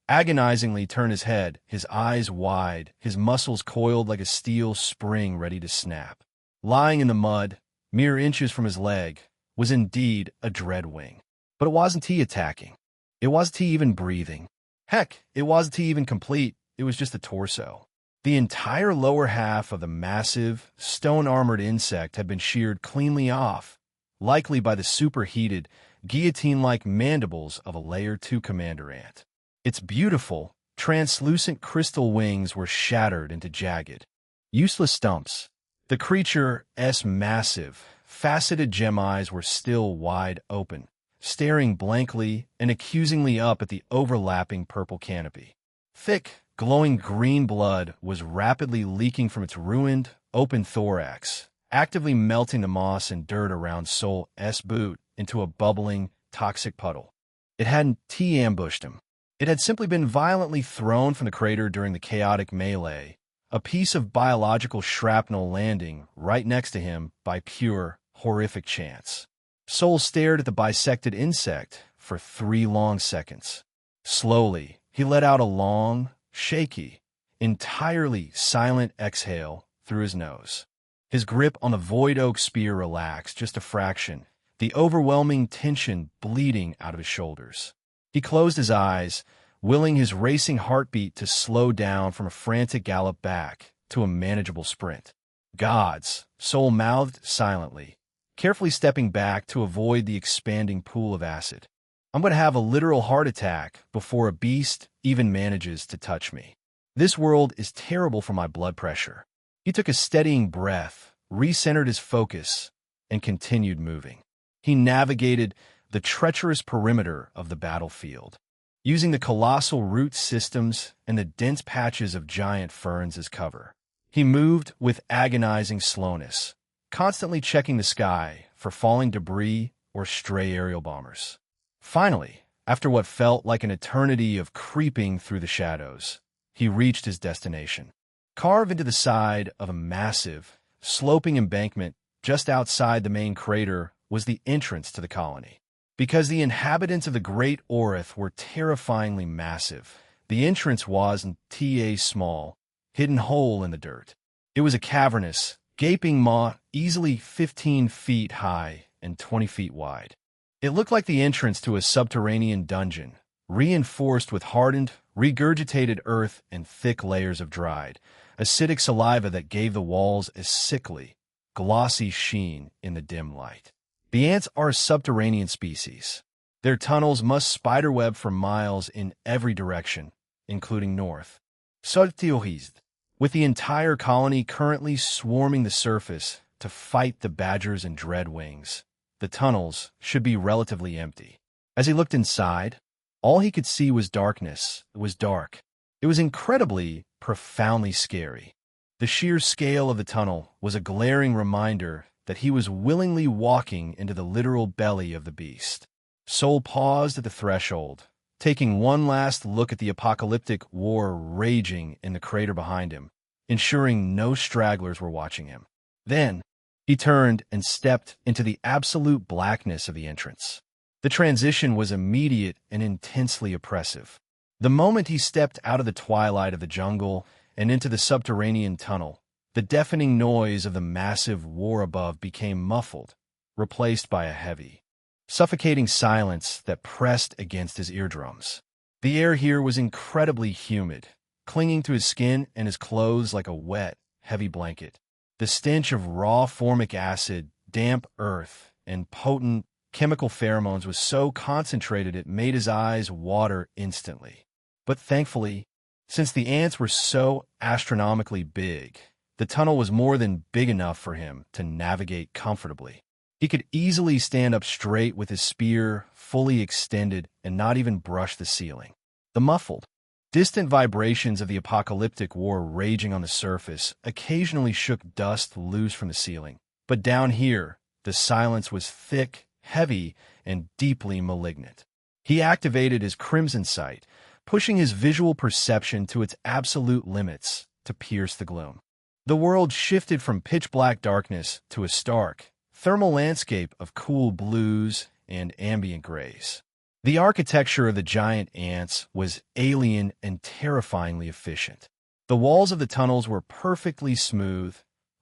agonizingly turned his head, his eyes wide, his muscles coiled like a steel spring ready to snap. Lying in the mud, mere inches from his leg, was indeed a dreadwing. But it wasn't he attacking. It wasn't he even breathing. Heck, it wasn't he even complete. It was just the torso. The entire lower half of the massive, stone-armored insect had been sheared cleanly off, likely by the superheated, guillotine-like mandibles of a Layer 2 commander ant. Its beautiful, translucent crystal wings were shattered into jagged, useless stumps. The creature's massive, faceted gem eyes were still wide open, staring blankly and accusingly up at the overlapping purple canopy. Thick, glowing green blood was rapidly leaking from its ruined, open thorax, actively melting the moss and dirt around Soul's boot into a bubbling, toxic puddle. It hadn't ambushed him. It had simply been violently thrown from the crater during the chaotic melee, a piece of biological shrapnel landing right next to him by pure, horrific chance. Soul stared at the bisected insect for 3 long seconds. Slowly, he let out a long, shaky, entirely silent exhale through his nose. His grip on the void oak spear relaxed just a fraction, the overwhelming tension bleeding out of his shoulders. He closed his eyes, willing his racing heartbeat to slow down from a frantic gallop back to a manageable sprint. Gods, Soul mouthed silently, carefully stepping back to avoid the expanding pool of acid. I'm going to have a literal heart attack before a beast even manages to touch me. This world is terrible for my blood pressure. He took a steadying breath, recentered his focus, and continued moving. He navigated the treacherous perimeter of the battlefield, using the colossal root systems and the dense patches of giant ferns as cover. He moved with agonizing slowness, constantly checking the sky for falling debris or stray aerial bombers. Finally, after what felt like an eternity of creeping through the shadows, he reached his destination. Carved into the side of a massive, sloping embankment just outside the main crater was the entrance to the colony. Because the inhabitants of the Great Orith were terrifyingly massive, the entrance wasn't a small, hidden hole in the dirt. It was a cavernous, gaping maw easily 15 feet high and 20 feet wide. It looked like the entrance to a subterranean dungeon, reinforced with hardened, regurgitated earth and thick layers of dried, acidic saliva that gave the walls a sickly, glossy sheen in the dim light. The ants are a subterranean species. Their tunnels must spiderweb for miles in every direction, including north. Subterranean, with the entire colony currently swarming the surface to fight the badgers and dreadwings, the tunnels should be relatively empty. As he looked inside, all he could see was darkness. It was dark. It was incredibly, profoundly scary. The sheer scale of the tunnel was a glaring reminder that he was willingly walking into the literal belly of the beast. Soul paused at the threshold, taking one last look at the apocalyptic war raging in the crater behind him, ensuring no stragglers were watching him. Then, he turned and stepped into the absolute blackness of the entrance. The transition was immediate and intensely oppressive. The moment he stepped out of the twilight of the jungle and into the subterranean tunnel, the deafening noise of the massive war above became muffled, replaced by a heavy, suffocating silence that pressed against his eardrums. The air here was incredibly humid, clinging to his skin and his clothes like a wet, heavy blanket. The stench of raw formic acid, damp earth, and potent chemical pheromones was so concentrated it made his eyes water instantly. But thankfully, since the ants were so astronomically big, the tunnel was more than big enough for him to navigate comfortably. He could easily stand up straight with his spear fully extended and not even brush the ceiling. The muffled, distant vibrations of the apocalyptic war raging on the surface occasionally shook dust loose from the ceiling. But down here, the silence was thick, heavy, and deeply malignant. He activated his crimson sight, pushing his visual perception to its absolute limits to pierce the gloom. The world shifted from pitch-black darkness to a stark, thermal landscape of cool blues and ambient grays. The architecture of the giant ants was alien and terrifyingly efficient. The walls of the tunnels were perfectly smooth,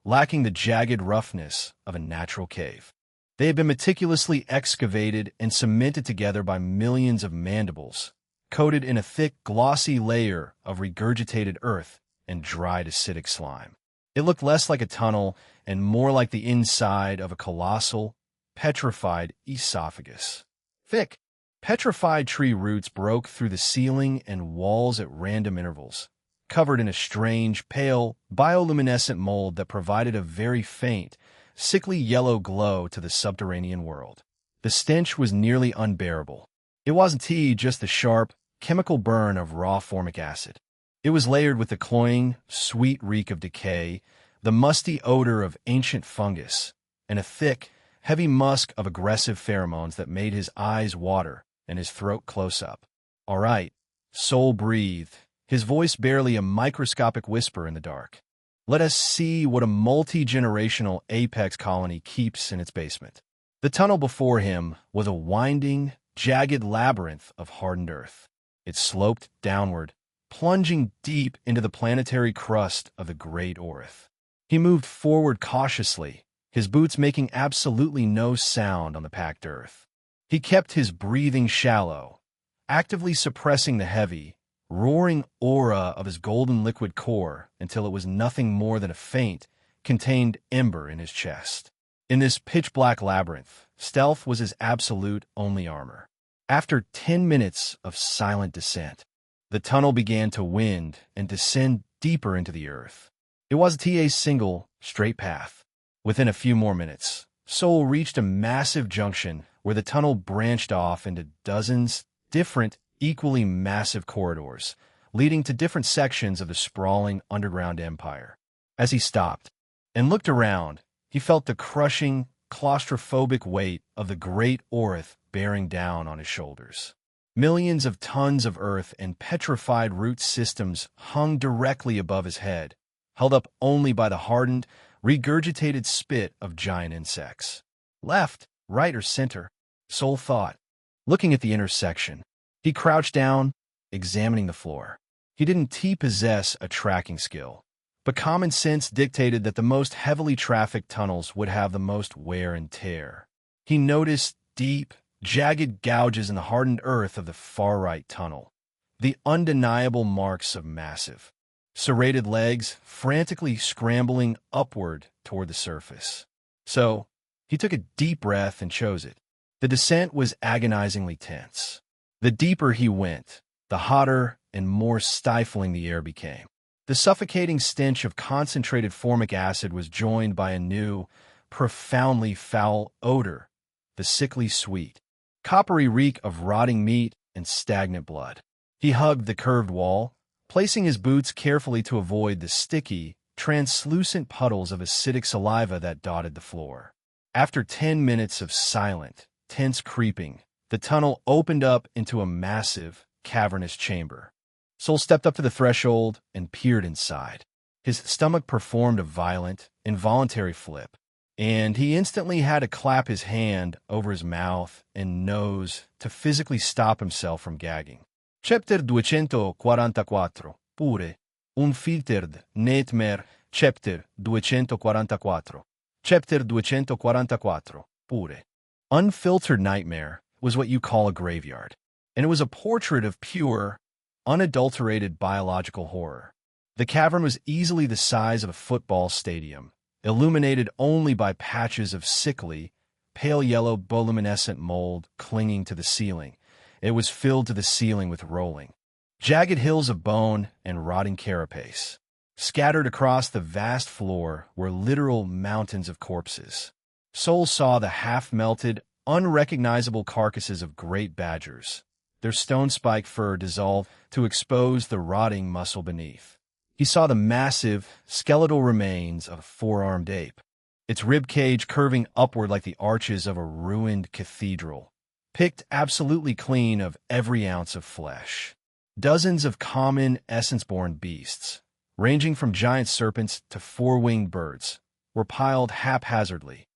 lacking the jagged roughness of a natural cave. They had been meticulously excavated and cemented together by millions of mandibles, coated in a thick, glossy layer of regurgitated earth and dried acidic slime. It looked less like a tunnel and more like the inside of a colossal, petrified esophagus. Thick, petrified tree roots broke through the ceiling and walls at random intervals, covered in a strange, pale, bioluminescent mold that provided a very faint, sickly yellow glow to the subterranean world. The stench was nearly unbearable. It wasn't tea, just the sharp, chemical burn of raw formic acid. It was layered with the cloying, sweet reek of decay, the musty odor of ancient fungus, and a thick, heavy musk of aggressive pheromones that made his eyes water and his throat close up. "All right," Soul breathed, his voice barely a microscopic whisper in the dark. "Let us see what a multi-generational apex colony keeps in its basement." The tunnel before him was a winding, jagged labyrinth of hardened earth. It sloped downward, plunging deep into the planetary crust of the great Orith. He moved forward cautiously, his boots making absolutely no sound on the packed earth. He kept his breathing shallow, actively suppressing the heavy, roaring aura of his golden liquid core until it was nothing more than a faint, contained ember in his chest. In this pitch-black labyrinth, stealth was his absolute only armor. After 10 minutes of silent descent, the tunnel began to wind and descend deeper into the earth. It wasn't a single, straight path. Within a few more minutes, Soul reached a massive junction where the tunnel branched off into dozens different, equally massive corridors, leading to different sections of the sprawling underground empire. As he stopped and looked around, he felt the crushing, claustrophobic weight of the great Orith bearing down on his shoulders. Millions of tons of earth and petrified root systems hung directly above his head, held up only by the hardened, regurgitated spit of giant insects. Left, right, or center, Soul thought. Looking at the intersection, he crouched down, examining the floor. He didn't possess a tracking skill, but common sense dictated that the most heavily trafficked tunnels would have the most wear and tear. He noticed deep, jagged gouges in the hardened earth of the far-right tunnel, the undeniable marks of massive, serrated legs frantically scrambling upward toward the surface. So, he took a deep breath and chose it. The descent was agonizingly tense. The deeper he went, the hotter and more stifling the air became. The suffocating stench of concentrated formic acid was joined by a new, profoundly foul odor, the sickly sweet, coppery reek of rotting meat and stagnant blood. He hugged the curved wall, placing his boots carefully to avoid the sticky, translucent puddles of acidic saliva that dotted the floor. After 10 minutes of silent, tense creeping, the tunnel opened up into a massive, cavernous chamber. Soul stepped up to the threshold and peered inside. His stomach performed a violent, involuntary flip, and he instantly had to clap his hand over his mouth and nose to physically stop himself from gagging. Chapter 244. Pure. Unfiltered Nightmare. Chapter 244. Chapter 244. Pure. Unfiltered Nightmare was what you call a graveyard, and it was a portrait of pure, unadulterated biological horror. The cavern was easily the size of a football stadium, illuminated only by patches of sickly, pale yellow bioluminescent mold clinging to the ceiling. It was filled to the ceiling with rolling, jagged hills of bone and rotting carapace. Scattered across the vast floor were literal mountains of corpses. Soul saw the half-melted, unrecognizable carcasses of great badgers, their stone-spiked fur dissolve to expose the rotting muscle beneath. He saw the massive, skeletal remains of a four-armed ape, its rib cage curving upward like the arches of a ruined cathedral, picked absolutely clean of every ounce of flesh. Dozens of common, essence-born beasts, ranging from giant serpents to four-winged birds, were piled haphazardly,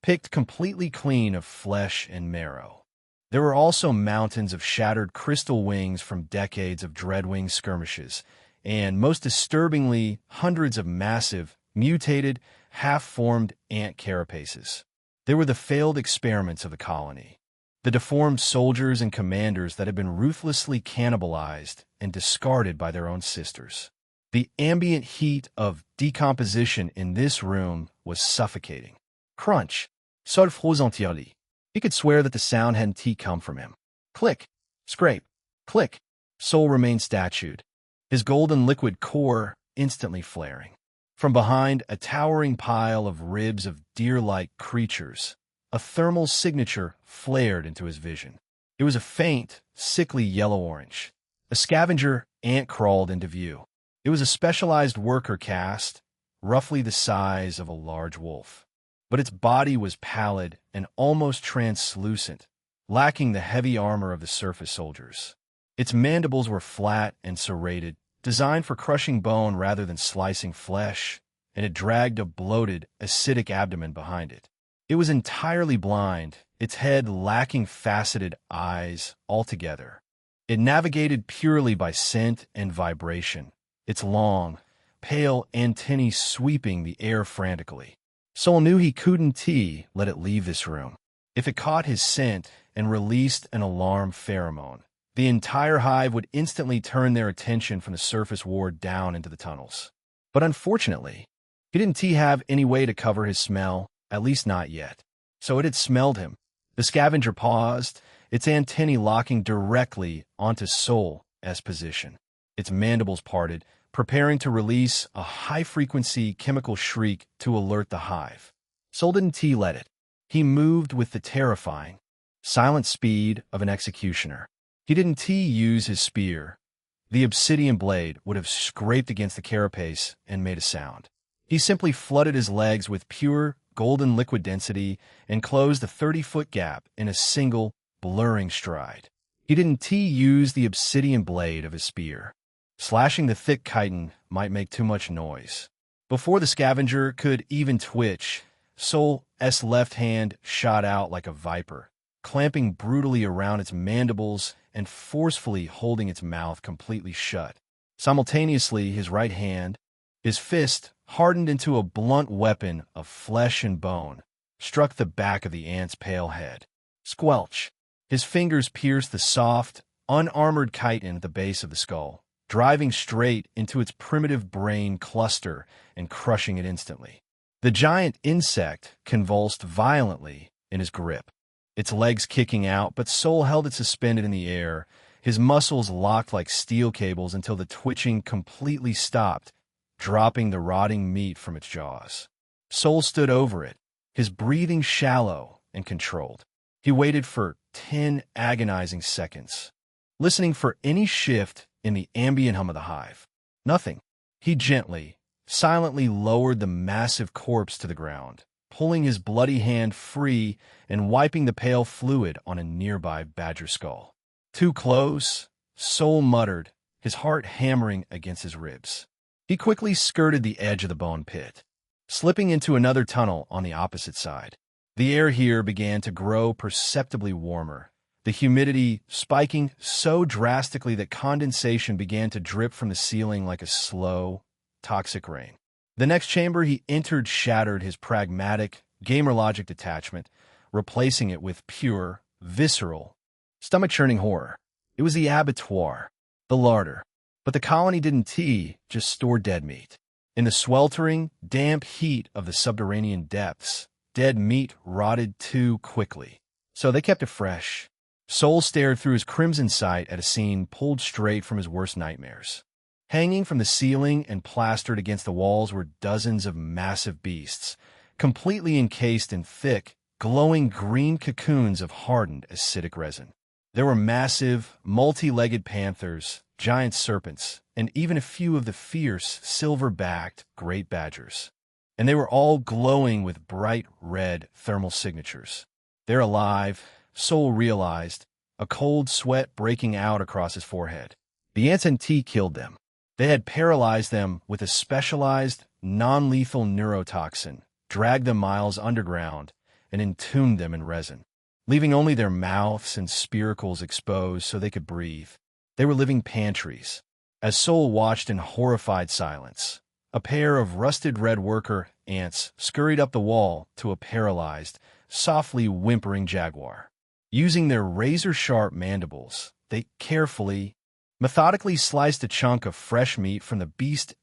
picked completely clean of flesh and marrow. There were also mountains of shattered crystal wings from decades of dreadwing skirmishes, and, most disturbingly, hundreds of massive, mutated, half-formed ant carapaces. They were the failed experiments of the colony, the deformed soldiers and commanders that had been ruthlessly cannibalized and discarded by their own sisters. The ambient heat of decomposition in this room was suffocating. Crunch. Sol froze entièrement. He could swear that the sound hadn't come from him. Click. Scrape. Click. Soul remained statued, his golden liquid core instantly flaring. From behind a towering pile of ribs of deer-like creatures, a thermal signature flared into his vision. It was a faint, sickly yellow-orange. A scavenger ant crawled into view. It was a specialized worker caste, roughly the size of a large wolf. But its body was pallid and almost translucent, lacking the heavy armor of the surface soldiers. Its mandibles were flat and serrated, designed for crushing bone rather than slicing flesh, and it dragged a bloated, acidic abdomen behind it. It was entirely blind, its head lacking faceted eyes altogether. It navigated purely by scent and vibration, its long, pale antennae sweeping the air frantically. Soul knew he couldn't let it leave this room. If it caught his scent and released an alarm pheromone, the entire hive would instantly turn their attention from the surface ward down into the tunnels. But unfortunately, he didn't have any way to cover his smell, at least not yet. So it had smelled him. The scavenger paused, its antennae locking directly onto Soul's position. Its mandibles parted, preparing to release a high-frequency chemical shriek to alert the hive. Soul didn't let it. He moved with the terrifying, silent speed of an executioner. He didn't use his spear. The obsidian blade would have scraped against the carapace and made a sound. He simply flooded his legs with pure, golden liquid density and closed the 30-foot gap in a single, blurring stride. He didn't use the obsidian blade of his spear. Slashing the thick chitin might make too much noise. Before the scavenger could even twitch, Soul's left hand shot out like a viper, clamping brutally around its mandibles and forcefully holding its mouth completely shut. Simultaneously, his right hand, his fist, hardened into a blunt weapon of flesh and bone, struck the back of the ant's pale head. Squelch! His fingers pierced the soft, unarmored chitin at the base of the skull, driving straight into its primitive brain cluster and crushing it instantly. The giant insect convulsed violently in his grip, its legs kicking out, but Soul held it suspended in the air, his muscles locked like steel cables until the twitching completely stopped, dropping the rotting meat from its jaws. Soul stood over it, his breathing shallow and controlled. He waited for 10 agonizing seconds, listening for any shift in the ambient hum of the hive. Nothing. He gently, silently lowered the massive corpse to the ground, pulling his bloody hand free and wiping the pale fluid on a nearby badger skull. Too close, Soul muttered, his heart hammering against his ribs. He quickly skirted the edge of the bone pit, slipping into another tunnel on the opposite side. The air here began to grow perceptibly warmer, the humidity spiking so drastically that condensation began to drip from the ceiling like a slow, toxic rain. The next chamber he entered shattered his pragmatic, gamer-logic detachment, replacing it with pure, visceral, stomach-churning horror. It was the abattoir, the larder. But the colony didn't just store dead meat. In the sweltering, damp heat of the subterranean depths, dead meat rotted too quickly. So they kept it fresh. Soul stared through his crimson sight at a scene pulled straight from his worst nightmares. Hanging from the ceiling and plastered against the walls were dozens of massive beasts, completely encased in thick, glowing green cocoons of hardened acidic resin. There were massive, multi-legged panthers, giant serpents, and even a few of the fierce, silver-backed great badgers. And they were all glowing with bright red thermal signatures. "They're alive," Sol realized, a cold sweat breaking out across his forehead. The ants and tea killed them. They had paralyzed them with a specialized, non-lethal neurotoxin, dragged them miles underground, and entombed them in resin, leaving only their mouths and spiracles exposed so they could breathe. They were living pantries. As Sol watched in horrified silence, a pair of rusted red worker ants scurried up the wall to a paralyzed, softly whimpering jaguar. Using their razor-sharp mandibles, they carefully, methodically sliced a chunk of fresh meat from the beast's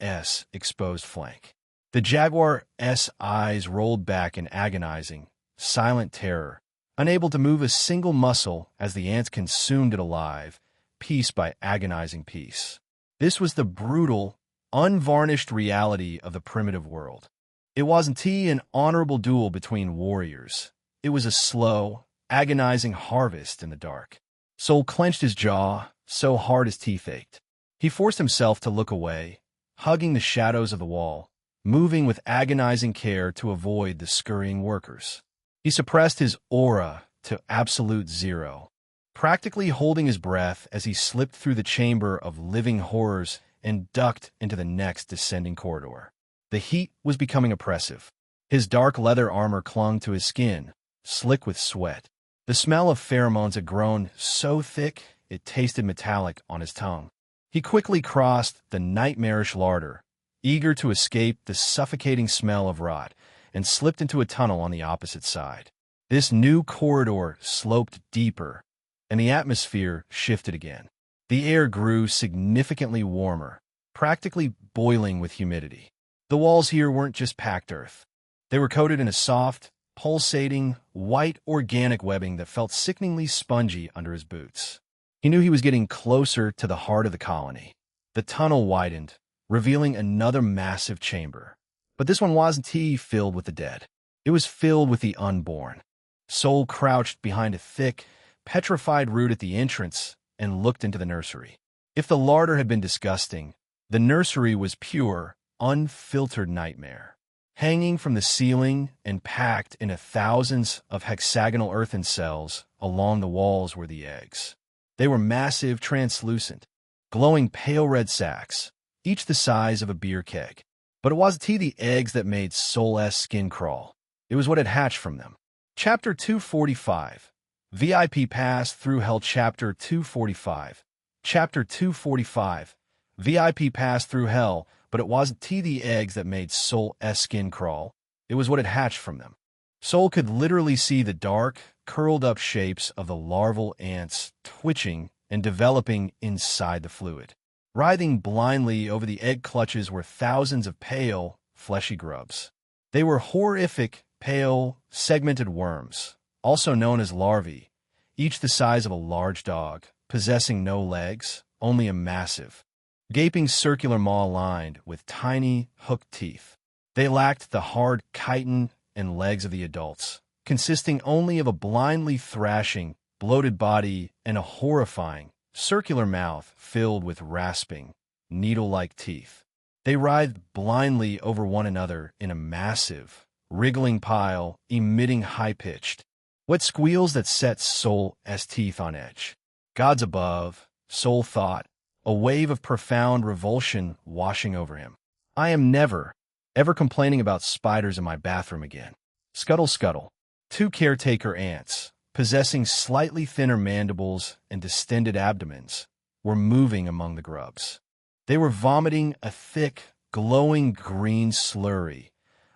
exposed flank. The jaguar's eyes rolled back in agonizing, silent terror, unable to move a single muscle as the ants consumed it alive, piece by agonizing piece. This was the brutal, unvarnished reality of the primitive world. It wasn't an honorable duel between warriors. It was a slow, agonizing harvest in the dark. Sol clenched his jaw so hard his teeth ached. He forced himself to look away, hugging the shadows of the wall, moving with agonizing care to avoid the scurrying workers. He suppressed his aura to absolute zero, practically holding his breath as he slipped through the chamber of living horrors and ducked into the next descending corridor. The heat was becoming oppressive. His dark leather armor clung to his skin, slick with sweat. The smell of pheromones had grown so thick it tasted metallic on his tongue. He quickly crossed the nightmarish larder, eager to escape the suffocating smell of rot, and slipped into a tunnel on the opposite side. This new corridor sloped deeper, and the atmosphere shifted again. The air grew significantly warmer, practically boiling with humidity. The walls here weren't just packed earth. They were coated in a soft, pulsating, white organic webbing that felt sickeningly spongy under his boots. He knew he was getting closer to the heart of the colony. The tunnel widened, revealing another massive chamber. But this one wasn't filled with the dead. It was filled with the unborn. Sol crouched behind a thick, petrified root at the entrance and looked into the nursery. If the larder had been disgusting, the nursery was pure, unfiltered nightmare. Hanging from the ceiling and packed into thousands of hexagonal earthen cells along the walls were the eggs. They were massive, translucent, glowing pale red sacs, each the size of a beer keg. But it wasn't the eggs that made Sol's skin crawl. It was what had hatched from them. Chapter 245. VIP Pass Through Hell. Chapter 245. Chapter 245. VIP Pass Through Hell. But it wasn't the eggs that made Sol's skin crawl. It was what had hatched from them. Sol could literally see the dark, curled-up shapes of the larval ants twitching and developing inside the fluid. Writhing blindly over the egg clutches were thousands of pale, fleshy grubs. They were horrific, pale, segmented worms, also known as larvae, each the size of a large dog, possessing no legs, only a massive, gaping circular maw lined with tiny, hooked teeth. They lacked the hard chitin and legs of the adults, consisting only of a blindly thrashing, bloated body and a horrifying, circular mouth filled with rasping, needle-like teeth. They writhed blindly over one another in a massive, wriggling pile, emitting high-pitched, wet squeals that set Sol's teeth on edge. Gods above, Sol thought, a wave of profound revulsion washing over him. I am never, ever complaining about spiders in my bathroom again. Scuttle, scuttle. Two caretaker ants, possessing slightly thinner mandibles and distended abdomens, were moving among the grubs. They were vomiting a thick, glowing green slurry,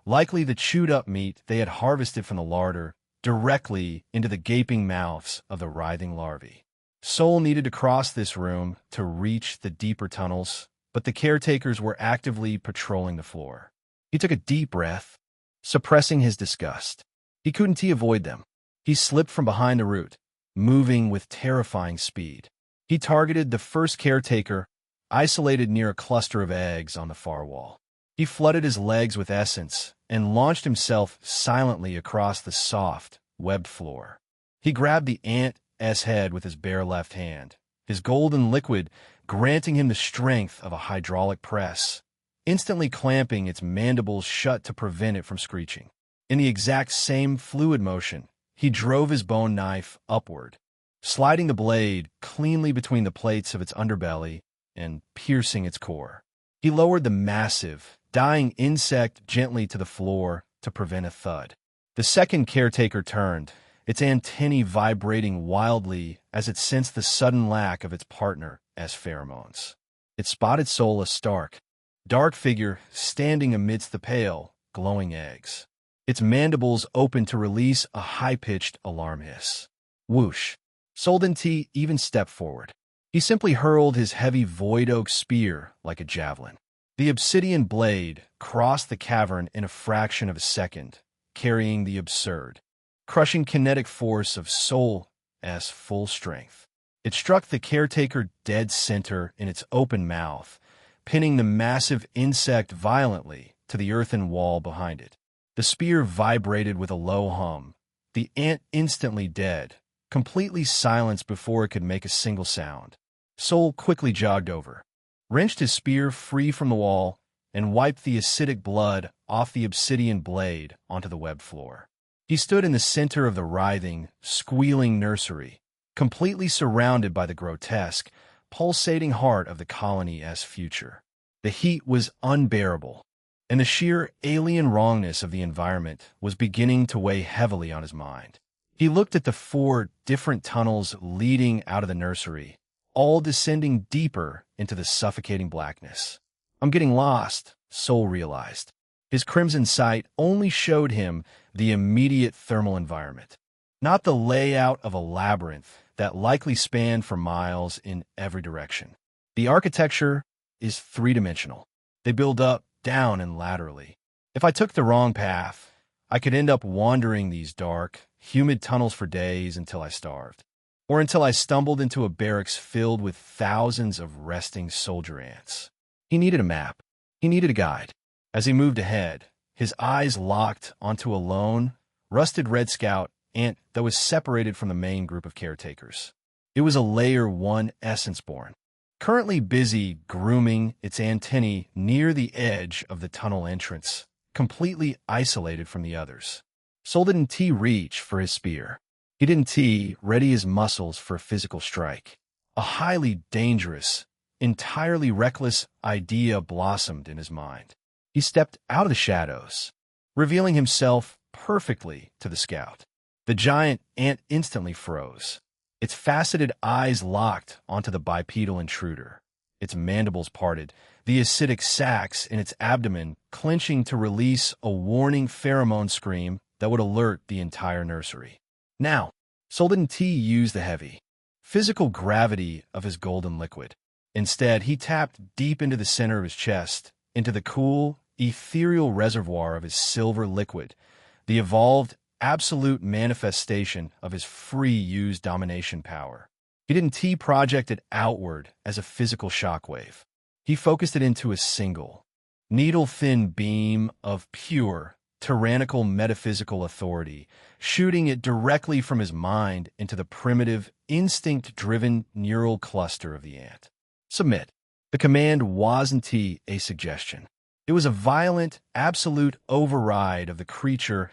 likely the chewed-up meat they had harvested from the larder, directly into the gaping mouths of the writhing larvae. Sol needed to cross this room to reach the deeper tunnels, but the caretakers were actively patrolling the floor. He took a deep breath, suppressing his disgust. He couldn't avoid them. He slipped from behind the root, moving with terrifying speed. He targeted the first caretaker, isolated near a cluster of eggs on the far wall. He flooded his legs with essence and launched himself silently across the soft, webbed floor. He grabbed the ant's head with his bare left hand, his golden liquid granting him the strength of a hydraulic press, instantly clamping its mandibles shut to prevent it from screeching. In the exact same fluid motion, he drove his bone knife upward, sliding the blade cleanly between the plates of its underbelly and piercing its core. He lowered the massive, dying insect gently to the floor to prevent a thud. The second caretaker turned, its antennae vibrating wildly as it sensed the sudden lack of its partner's pheromones. It spotted Sol, a stark, dark figure standing amidst the pale, glowing eggs. Its mandibles opened to release a high-pitched alarm hiss. Whoosh! Solden even stepped forward. He simply hurled his heavy void oak spear like a javelin. The obsidian blade crossed the cavern in a fraction of a second, carrying the absurd, crushing kinetic force of Sol's full strength. It struck the caretaker dead center in its open mouth, pinning the massive insect violently to the earthen wall behind it. The spear vibrated with a low hum, the ant instantly dead, completely silenced before it could make a single sound. Sol quickly jogged over, wrenched his spear free from the wall, and wiped the acidic blood off the obsidian blade onto the webbed floor. He stood in the center of the writhing, squealing nursery, completely surrounded by the grotesque, pulsating heart of the colony's future. The heat was unbearable, and the sheer alien wrongness of the environment was beginning to weigh heavily on his mind. He looked at the 4 different tunnels leading out of the nursery, all descending deeper into the suffocating blackness. I'm getting lost, Sol realized. His crimson sight only showed him the immediate thermal environment, not the layout of a labyrinth that likely spanned for miles in every direction. The architecture is 3-dimensional. They build up, down, and laterally. If I took the wrong path, I could end up wandering these dark, humid tunnels for days until I starved, or until I stumbled into a barracks filled with thousands of resting soldier ants. He needed a map. He needed a guide. As he moved ahead, his eyes locked onto a lone, rusted Red Scout ant that was separated from the main group of caretakers. It was a Layer 1 essence-born, currently busy grooming its antennae near the edge of the tunnel entrance, completely isolated from the others. Sol didn't reach for his spear. He didn't ready his muscles for a physical strike. A highly dangerous, entirely reckless idea blossomed in his mind. He stepped out of the shadows, revealing himself perfectly to the scout. The giant ant instantly froze, its faceted eyes locked onto the bipedal intruder, its mandibles parted, the acidic sacs in its abdomen clenching to release a warning pheromone scream that would alert the entire nursery. Now, Sol didn't use the heavy, physical gravity of his golden liquid. Instead, he tapped deep into the center of his chest, into the cool, ethereal reservoir of his silver liquid, the evolved, absolute manifestation of his free-use domination power. He didn't project it outward as a physical shockwave. He focused it into a single, needle-thin beam of pure, tyrannical metaphysical authority, shooting it directly from his mind into the primitive, instinct-driven neural cluster of the ant. Submit. The command wasn't a suggestion. It was a violent, absolute override of the creature's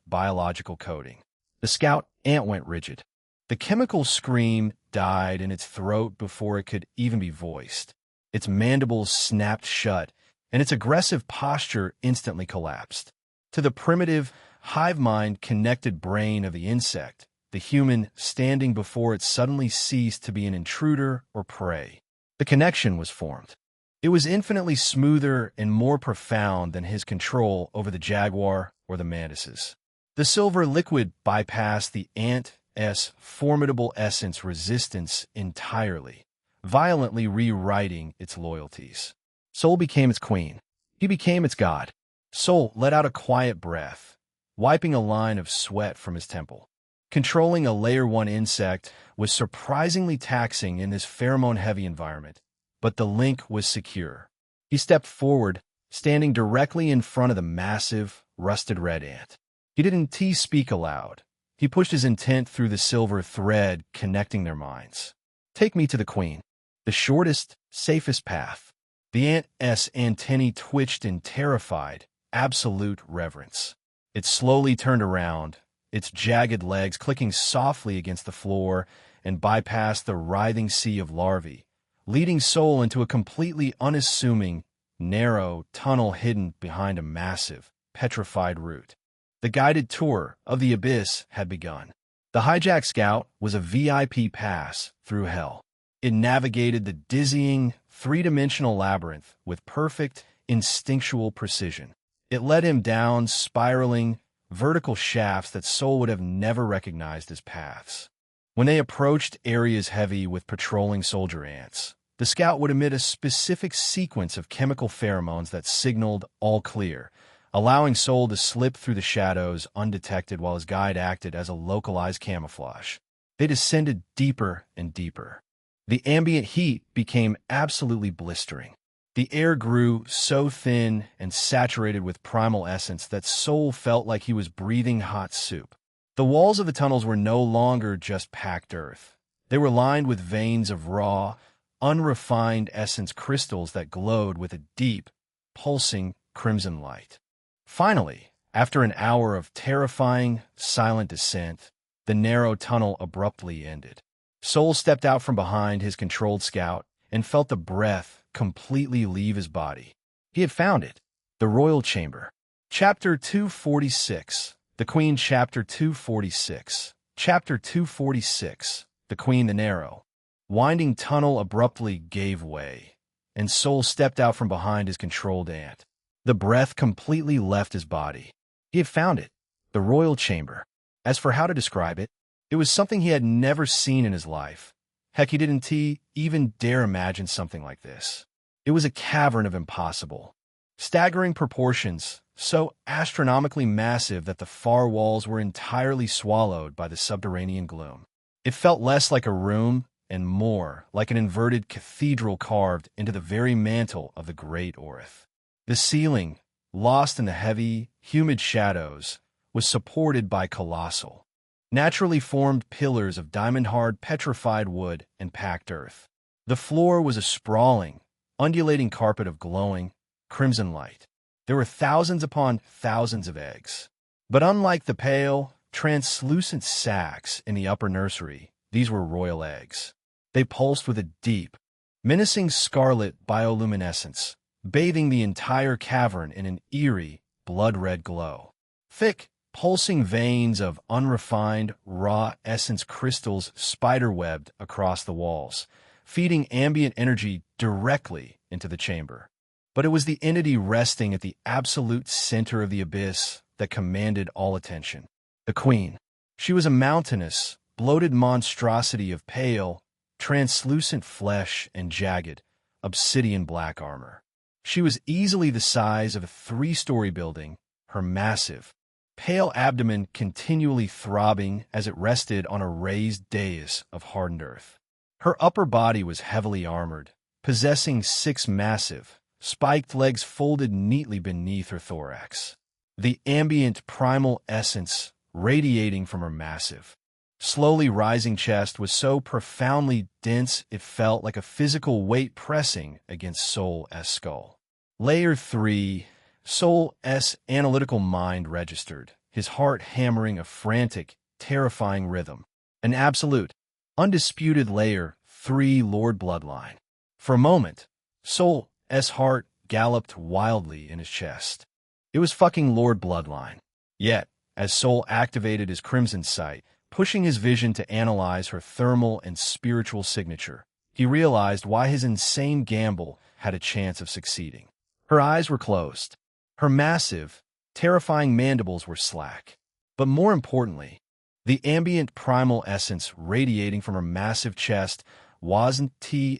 biological coding. The scout ant went rigid. The chemical scream died in its throat before it could even be voiced. Its mandibles snapped shut, and its aggressive posture instantly collapsed. To the primitive, hive-mind-connected brain of the insect, the human standing before it suddenly ceased to be an intruder or prey. The connection was formed. It was infinitely smoother and more profound than his control over the jaguar or the mantises. The silver liquid bypassed the ant's formidable essence resistance entirely, violently rewriting its loyalties. Sol became its queen. He became its god. Sol let out a quiet breath, wiping a line of sweat from his temple. Controlling a Layer 1 insect was surprisingly taxing in this pheromone-heavy environment, but the link was secure. He stepped forward, standing directly in front of the massive, rusted red ant. He didn't speak aloud. He pushed his intent through the silver thread connecting their minds. Take me to the queen. The shortest, safest path. The ant's antennae twitched in terrified, absolute reverence. It slowly turned around, its jagged legs clicking softly against the floor, and bypassed the writhing sea of larvae, leading Soul into a completely unassuming, narrow tunnel hidden behind a massive, petrified root. The guided tour of the abyss had begun. The hijack scout was a VIP pass through hell. It navigated the dizzying, three-dimensional labyrinth with perfect, instinctual precision. It led him down spiraling, vertical shafts that Soul would have never recognized as paths. When they approached areas heavy with patrolling soldier ants, the scout would emit a specific sequence of chemical pheromones that signaled all clear, allowing Soul to slip through the shadows undetected while his guide acted as a localized camouflage. They descended deeper and deeper. The ambient heat became absolutely blistering. The air grew so thin and saturated with primal essence that Soul felt like he was breathing hot soup. The walls of the tunnels were no longer just packed earth. They were lined with veins of raw, unrefined essence crystals that glowed with a deep, pulsing crimson light. Finally, after an hour of terrifying, silent descent, the narrow tunnel abruptly ended. Soul stepped out from behind his controlled scout and felt the breath completely leave his body. He had found it, the royal chamber. Chapter 246, The Queen. Chapter 246. Chapter 246, The Queen. The narrow, winding tunnel abruptly gave way, and Soul stepped out from behind his controlled ant. The breath completely left his body. He had found it, the royal chamber. As for how to describe it, it was something he had never seen in his life. Heck, he didn't even dare imagine something like this. It was a cavern of impossible, staggering proportions, so astronomically massive that the far walls were entirely swallowed by the subterranean gloom. It felt less like a room and more like an inverted cathedral carved into the very mantle of the great Orith. The ceiling, lost in the heavy, humid shadows, was supported by colossal, naturally formed pillars of diamond-hard petrified wood and packed earth. The floor was a sprawling, undulating carpet of glowing, crimson light. There were thousands upon thousands of eggs. But unlike the pale, translucent sacs in the upper nursery, these were royal eggs. They pulsed with a deep, menacing scarlet bioluminescence, bathing the entire cavern in an eerie, blood-red glow. Thick, pulsing veins of unrefined, raw essence crystals spiderwebbed across the walls, feeding ambient energy directly into the chamber. But it was the entity resting at the absolute center of the abyss that commanded all attention. The Queen. She was a mountainous, bloated monstrosity of pale, translucent flesh and jagged, obsidian-black armor. She was easily the size of a 3-story building, her massive, pale abdomen continually throbbing as it rested on a raised dais of hardened earth. Her upper body was heavily armored, possessing 6 massive, spiked legs folded neatly beneath her thorax. The ambient primal essence radiating from her massive, slowly rising chest was so profoundly dense it felt like a physical weight pressing against Soul's skull. Layer 3. Soul's analytical mind registered, his heart hammering a frantic, terrifying rhythm. An absolute, undisputed Layer 3 Lord bloodline. For a moment, Soul's heart galloped wildly in his chest. It was fucking Lord bloodline. Yet, as Soul activated his crimson sight, pushing his vision to analyze her thermal and spiritual signature, he realized why his insane gamble had a chance of succeeding. Her eyes were closed. Her massive, terrifying mandibles were slack. But more importantly, the ambient primal essence radiating from her massive chest wasn't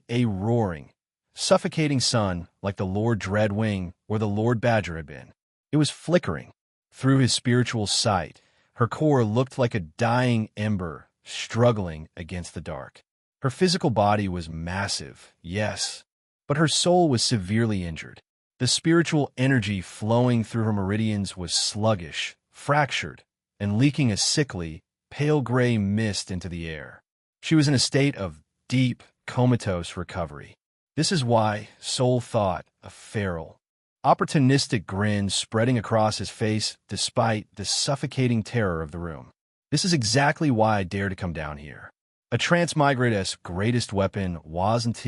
a roaring, suffocating sun like the Lord Dreadwing or the Lord Badger had been. It was flickering. Through his spiritual sight, her core looked like a dying ember struggling against the dark. Her physical body was massive, yes, but her soul was severely injured. The spiritual energy flowing through her meridians was sluggish, fractured, and leaking a sickly, pale gray mist into the air. She was in a state of deep, comatose recovery. This is why Sol thought a feral, opportunistic grin spreading across his face despite the suffocating terror of the room. This is exactly why I dared to come down here. A transmigrate's greatest weapon wasn't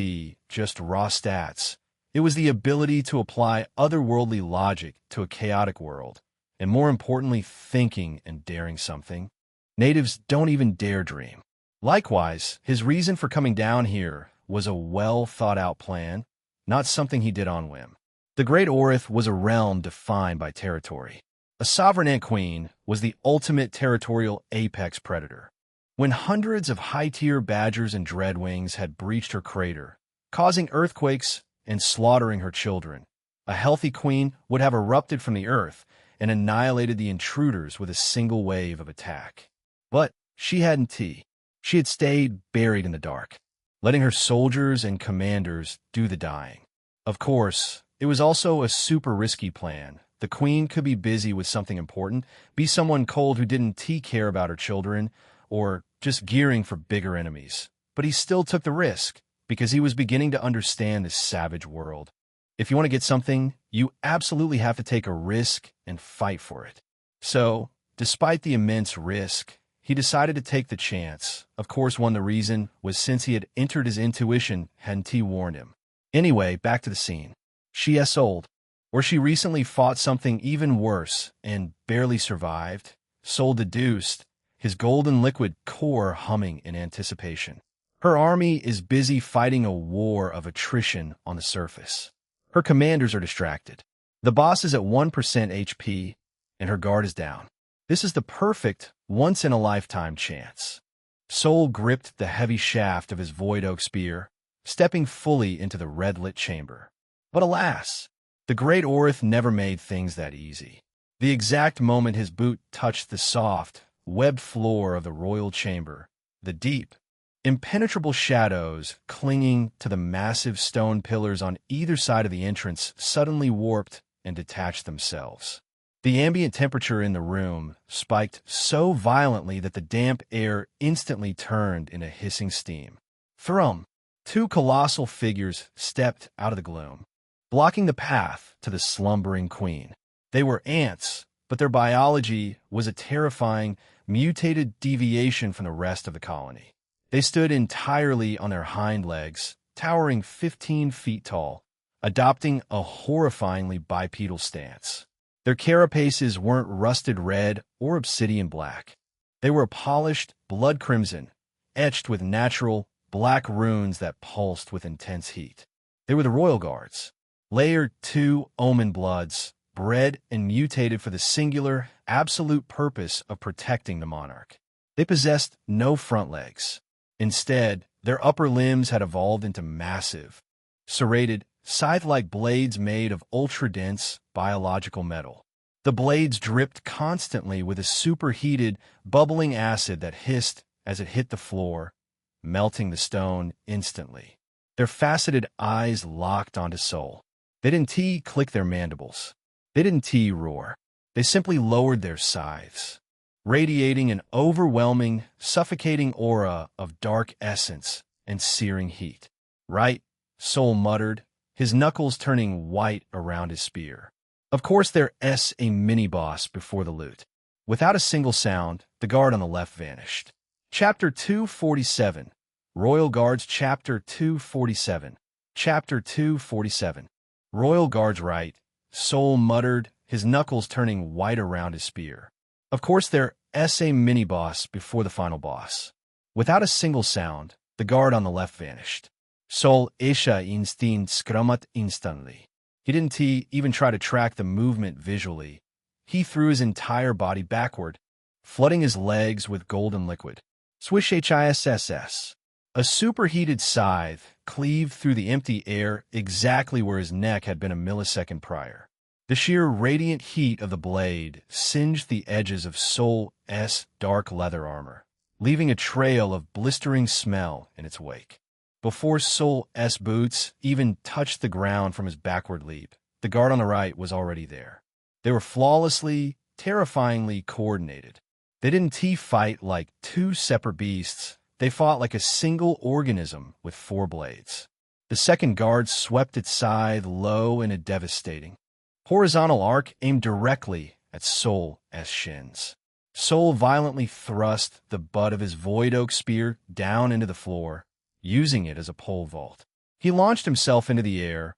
just raw stats. It was the ability to apply otherworldly logic to a chaotic world, and more importantly, thinking and daring something. Natives don't even dare dream. Likewise, his reason for coming down here was a well-thought-out plan, not something he did on whim. The Great Orith was a realm defined by territory. A sovereign ant queen was the ultimate territorial apex predator. When hundreds of high-tier badgers and dreadwings had breached her crater, causing earthquakes and slaughtering her children, a healthy queen would have erupted from the earth and annihilated the intruders with a single wave of attack. But she hadn't. She had stayed buried in the dark, letting her soldiers and commanders do the dying. Of course, it was also a super risky plan. The queen could be busy with something important, be someone cold who didn't care about her children, or just gearing for bigger enemies. But he still took the risk, because he was beginning to understand this savage world. If you want to get something, you absolutely have to take a risk and fight for it. So, despite the immense risk, he decided to take the chance. Of course, the reason was since he had entered his intuition, hadn't he warned him. Anyway, back to the scene. She is old, or she recently fought something even worse and barely survived. Sol deduced, his golden liquid core humming in anticipation. Her army is busy fighting a war of attrition on the surface. Her commanders are distracted. The boss is at 1% HP, and her guard is down. This is the perfect, once-in-a-lifetime chance. Sol gripped the heavy shaft of his void oak spear, stepping fully into the red-lit chamber. But alas, the Great Orith never made things that easy. The exact moment his boot touched the soft, webbed floor of the royal chamber, the deep, impenetrable shadows clinging to the massive stone pillars on either side of the entrance suddenly warped and detached themselves. The ambient temperature in the room spiked so violently that the damp air instantly turned into hissing steam. Thrum! Two colossal figures stepped out of the gloom, blocking the path to the slumbering queen. They were ants, but their biology was a terrifying, mutated deviation from the rest of the colony. They stood entirely on their hind legs, towering 15 feet tall, adopting a horrifyingly bipedal stance. Their carapaces weren't rusted red or obsidian black. They were polished blood crimson, etched with natural, black runes that pulsed with intense heat. They were the Royal Guards, Layer 2 Omen Bloods, bred and mutated for the singular, absolute purpose of protecting the monarch. They possessed no front legs. Instead, their upper limbs had evolved into massive, serrated, scythe-like blades made of ultra-dense biological metal. The blades dripped constantly with a superheated, bubbling acid that hissed as it hit the floor, melting the stone instantly. Their faceted eyes locked onto Sol. They didn't click their mandibles. They didn't roar. They simply lowered their scythes, radiating an overwhelming, suffocating aura of dark essence and searing heat. Right, Sol muttered, his knuckles turning white around his spear. Of course there's a mini-boss before the loot. Without a single sound, the guard on the left vanished. Chapter 247. Royal Guards Chapter 247. Chapter 247. Royal Guards right, Sol muttered, his knuckles turning white around his spear. Of course there's a mini-boss before the final boss. Without a single sound, the guard on the left vanished. Sol Esha instinct scrumat instantly. He didn't even try to track the movement visually. He threw his entire body backward, flooding his legs with golden liquid. Swish hisss. A superheated scythe cleaved through the empty air exactly where his neck had been a millisecond prior. The sheer radiant heat of the blade singed the edges of Sol's dark leather armor, leaving a trail of blistering smell in its wake. Before Sol's boots even touched the ground from his backward leap, The guard on the right was already there. They were flawlessly, terrifyingly coordinated. They didn't fight like two separate beasts. They fought like a single organism with four blades. The second guard swept its scythe low in a devastating, horizontal arc aimed directly at Sol's shins. Sol violently thrust the butt of his void oak spear down into the floor, using it as a pole vault. He launched himself into the air,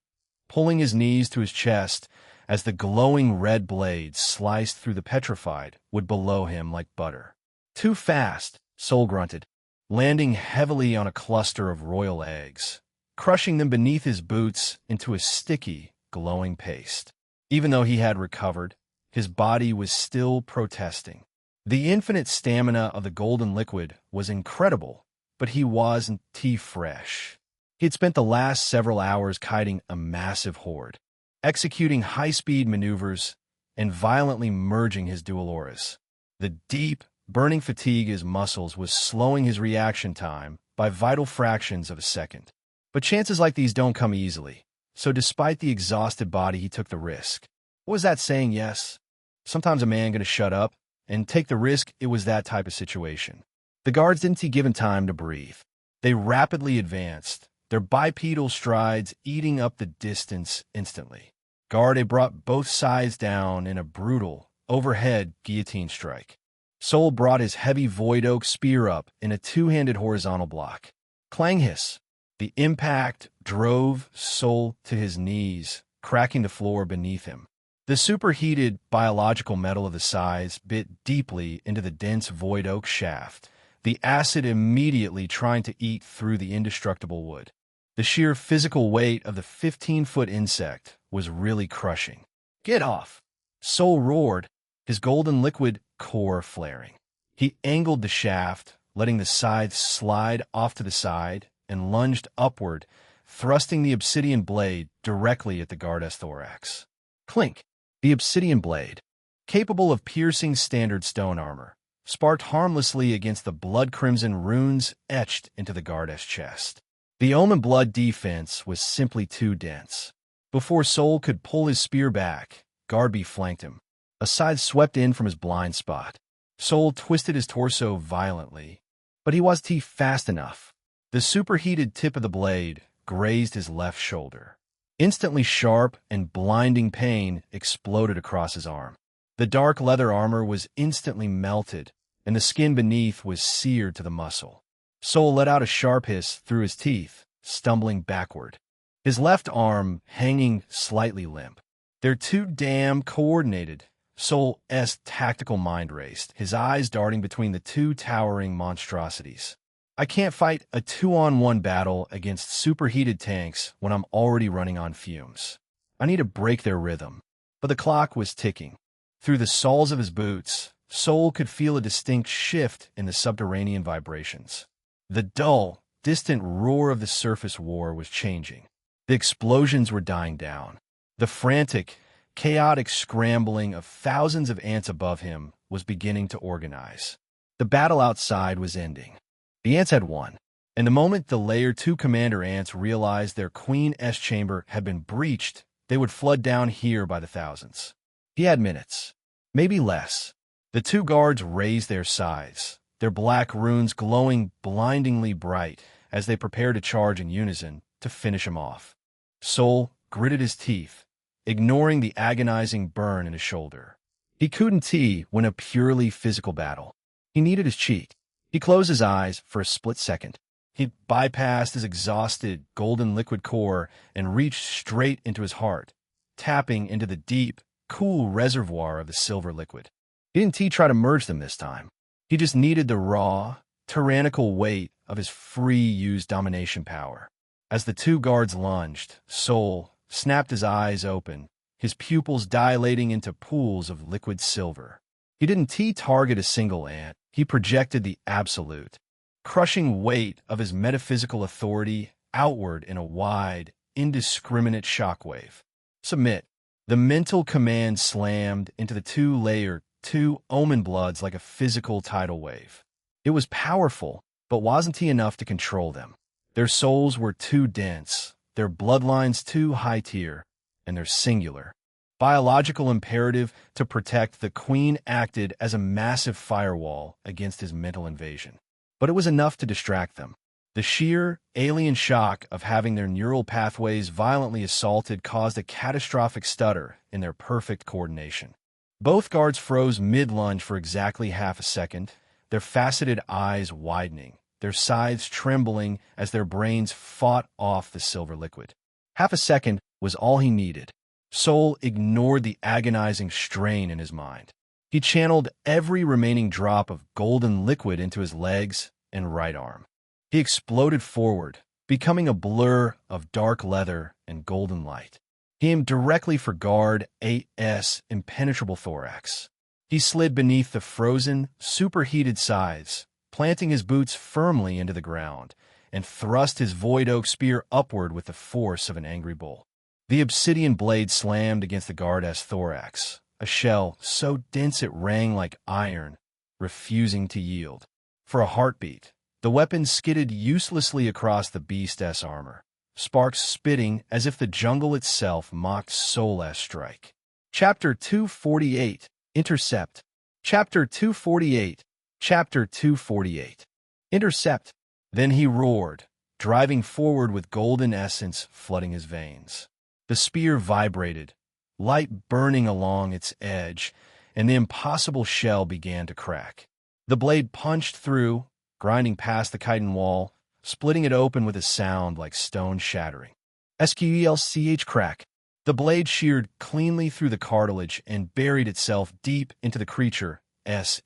pulling his knees to his chest as the glowing red blade sliced through the petrified wood below him like butter. Too fast, Sol grunted, landing heavily on a cluster of royal eggs, crushing them beneath his boots into a sticky, glowing paste. Even though he had recovered, his body was still protesting. The infinite stamina of the golden liquid was incredible, but he wasn't fresh. He had spent the last several hours kiting a massive horde, executing high-speed maneuvers and violently merging his dual auras. The deep, burning fatigue in his muscles was slowing his reaction time by vital fractions of a second. But chances like these don't come easily, so despite the exhausted body, he took the risk. What was that saying? Yes. Sometimes a man gonna shut up and take the risk. It was that type of situation. The guards didn't give him time to breathe. They rapidly advanced, their bipedal strides eating up the distance instantly. Guard brought both sides down in a brutal, overhead guillotine strike. Sol brought his heavy void oak spear up in a two-handed horizontal block. Clang hiss. The impact drove Sol to his knees, cracking the floor beneath him. The superheated biological metal of the scythes bit deeply into the dense void oak shaft, the acid immediately trying to eat through the indestructible wood. The sheer physical weight of the 15-foot insect was really crushing. Get off! Sol roared, his golden liquid core flaring. He angled the shaft, letting the scythe slide off to the side, and lunged upward, thrusting the obsidian blade directly at the guard's thorax. Clink! The obsidian blade, capable of piercing standard stone armor, sparked harmlessly against the blood-crimson runes etched into the guard's chest. The Omen blood defense was simply too dense. Before Sol could pull his spear back, Guardby flanked him. A scythe swept in from his blind spot. Sol twisted his torso violently, but he wasn't fast enough. The superheated tip of the blade grazed his left shoulder. Instantly sharp and blinding pain exploded across his arm. The dark leather armor was instantly melted, and the skin beneath was seared to the muscle. Sol let out a sharp hiss through his teeth, stumbling backward, his left arm hanging slightly limp. They're too damn coordinated. Sol's tactical mind raced, his eyes darting between the two towering monstrosities. I can't fight a 2-on-1 battle against superheated tanks when I'm already running on fumes. I need to break their rhythm. But the clock was ticking. Through the soles of his boots, Sol could feel a distinct shift in the subterranean vibrations. The dull, distant roar of the surface war was changing. The explosions were dying down. The frantic, chaotic scrambling of thousands of ants above him was beginning to organize. The battle outside was ending. The ants had won, and the moment the Layer 2 Commander ants realized their Queen's chamber had been breached, they would flood down here by the thousands. He had minutes, maybe less. The two guards raised their scythes, their black runes glowing blindingly bright as they prepared to charge in unison to finish him off. Sol gritted his teeth, ignoring the agonizing burn in his shoulder. He couldn't win a purely physical battle. He needed his cheek. He closed his eyes for a split second. He bypassed his exhausted golden liquid core and reached straight into his heart, tapping into the deep, cool reservoir of the silver liquid. He didn't try to merge them this time. He just needed the raw, tyrannical weight of his free-use domination power. As the two guards lunged, Sol snapped his eyes open, his pupils dilating into pools of liquid silver. He didn't target a single ant. He projected the absolute, crushing weight of his metaphysical authority outward in a wide, indiscriminate shockwave. Submit. The mental command slammed into the two-layer, two Omen bloods like a physical tidal wave. It was powerful, but wasn't enough to control them. Their souls were too dense, their bloodlines too high tier, and they're singular. Biological imperative to protect, the queen acted as a massive firewall against his mental invasion. But it was enough to distract them. The sheer, alien shock of having their neural pathways violently assaulted caused a catastrophic stutter in their perfect coordination. Both guards froze mid-lunge for exactly half a second, their faceted eyes widening, their sides trembling as their brains fought off the silver liquid. Half a second was all he needed. Sol ignored the agonizing strain in his mind. He channeled every remaining drop of golden liquid into his legs and right arm. He exploded forward, becoming a blur of dark leather and golden light. He aimed directly for Guard AS' impenetrable thorax. He slid beneath the frozen, superheated sides, planting his boots firmly into the ground, and thrust his void oak spear upward with the force of an angry bull. The obsidian blade slammed against the Guard's thorax, a shell so dense it rang like iron, refusing to yield. For a heartbeat, the weapon skidded uselessly across the beast's armor, sparks spitting as if the jungle itself mocked Sol's strike. Chapter 248, Intercept. Chapter 248, Chapter 248. Intercept. Then he roared, driving forward with golden essence flooding his veins. The spear vibrated, light burning along its edge, and the impossible shell began to crack. The blade punched through, grinding past the chitin wall, splitting it open with a sound like stone shattering. Skelch crack. The blade sheared cleanly through the cartilage and buried itself deep into the creature's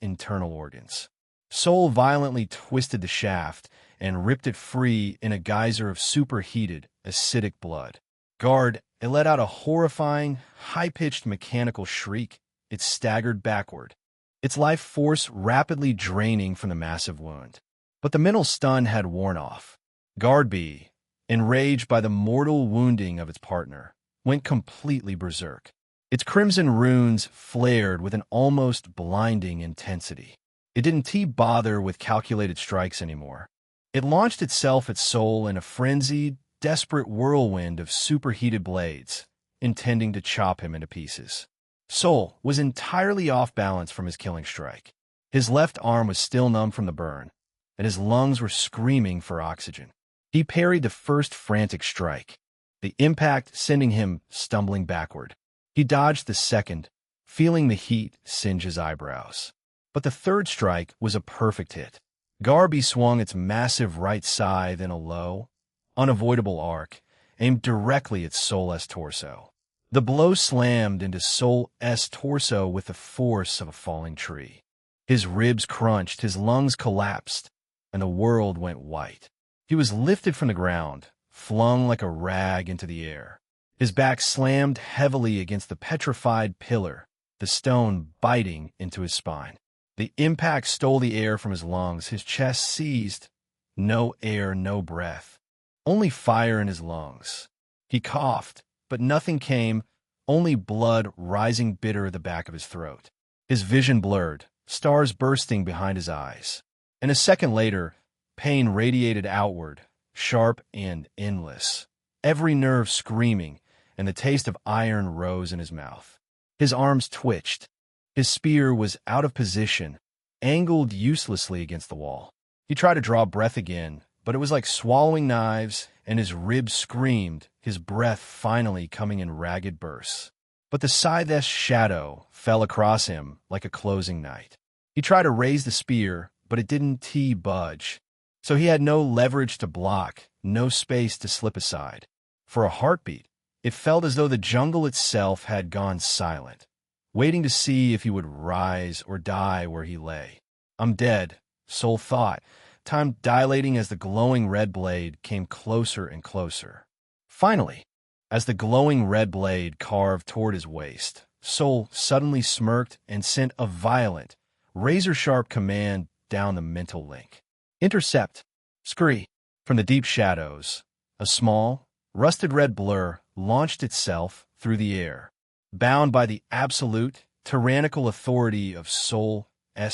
internal organs. Sol violently twisted the shaft and ripped it free in a geyser of superheated, acidic blood. Guard, it let out a horrifying, high-pitched mechanical shriek. It staggered backward, its life force rapidly draining from the massive wound. But the mental stun had worn off. Guard B, enraged by the mortal wounding of its partner, went completely berserk. Its crimson runes flared with an almost blinding intensity. It didn't bother with calculated strikes anymore. It launched itself at Sol in a frenzied, desperate whirlwind of superheated blades, intending to chop him into pieces. Sol was entirely off balance from his killing strike. His left arm was still numb from the burn, and his lungs were screaming for oxygen. He parried the first frantic strike, the impact sending him stumbling backward. He dodged the second, feeling the heat singe his eyebrows. But the third strike was a perfect hit. Garby swung its massive right scythe in a low, unavoidable arc, aimed directly at Sol's torso. The blow slammed into Sol's torso with the force of a falling tree. His ribs crunched, his lungs collapsed, and the world went white. He was lifted from the ground, flung like a rag into the air. His back slammed heavily against the petrified pillar, the stone biting into his spine. The impact stole the air from his lungs, his chest seized. No air, no breath. Only fire in his lungs. He coughed, but nothing came, only blood rising bitter at the back of his throat. His vision blurred, stars bursting behind his eyes. And a second later, pain radiated outward, sharp and endless. Every nerve screaming, and the taste of iron rose in his mouth. His arms twitched. His spear was out of position, angled uselessly against the wall. He tried to draw breath again, but it was like swallowing knives, and his ribs screamed, his breath finally coming in ragged bursts. But the scythe's shadow fell across him like a closing night. He tried to raise the spear, but it didn't budge. So he had no leverage to block, no space to slip aside. For a heartbeat, it felt as though the jungle itself had gone silent, waiting to see if he would rise or die where he lay. I'm dead, Sol thought, time dilating as the glowing red blade came closer and closer. Finally, as the glowing red blade carved toward his waist, Sol suddenly smirked and sent a violent, razor-sharp command down the mental link. Intercept. Scree. From the deep shadows, a small, rusted red blur launched itself through the air, bound by the absolute, tyrannical authority of Sol's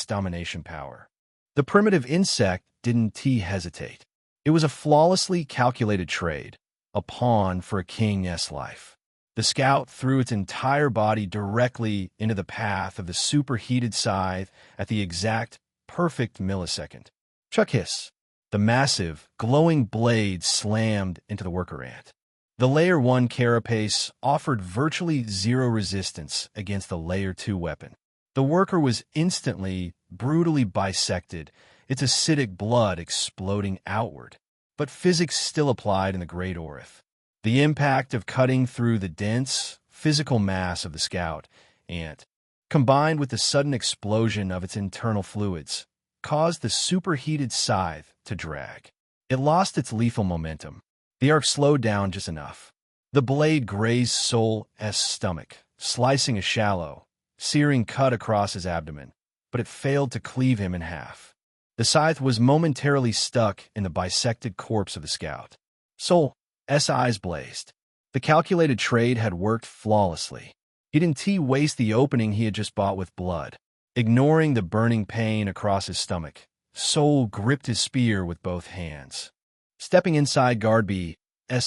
domination power. The primitive insect didn't hesitate. It was a flawlessly calculated trade, a pawn for a king's life. The scout threw its entire body directly into the path of the superheated scythe at the exact perfect millisecond. Chuck hiss. The massive, glowing blade slammed into the worker ant. The Layer 1 carapace offered virtually zero resistance against the Layer 2 weapon. The worker was instantly, brutally bisected, its acidic blood exploding outward. But physics still applied in the Great Orith. The impact of cutting through the dense, physical mass of the scout ant, combined with the sudden explosion of its internal fluids, caused the superheated scythe to drag. It lost its lethal momentum. The arc slowed down just enough. The blade grazed Soul's stomach, slicing a shallow, searing cut across his abdomen, but it failed to cleave him in half. The scythe was momentarily stuck in the bisected corpse of the scout. Soul's eyes blazed. The calculated trade had worked flawlessly. He didn't waste the opening he had just bought with blood. Ignoring the burning pain across his stomach, Soul gripped his spear with both hands. Stepping inside Guard B's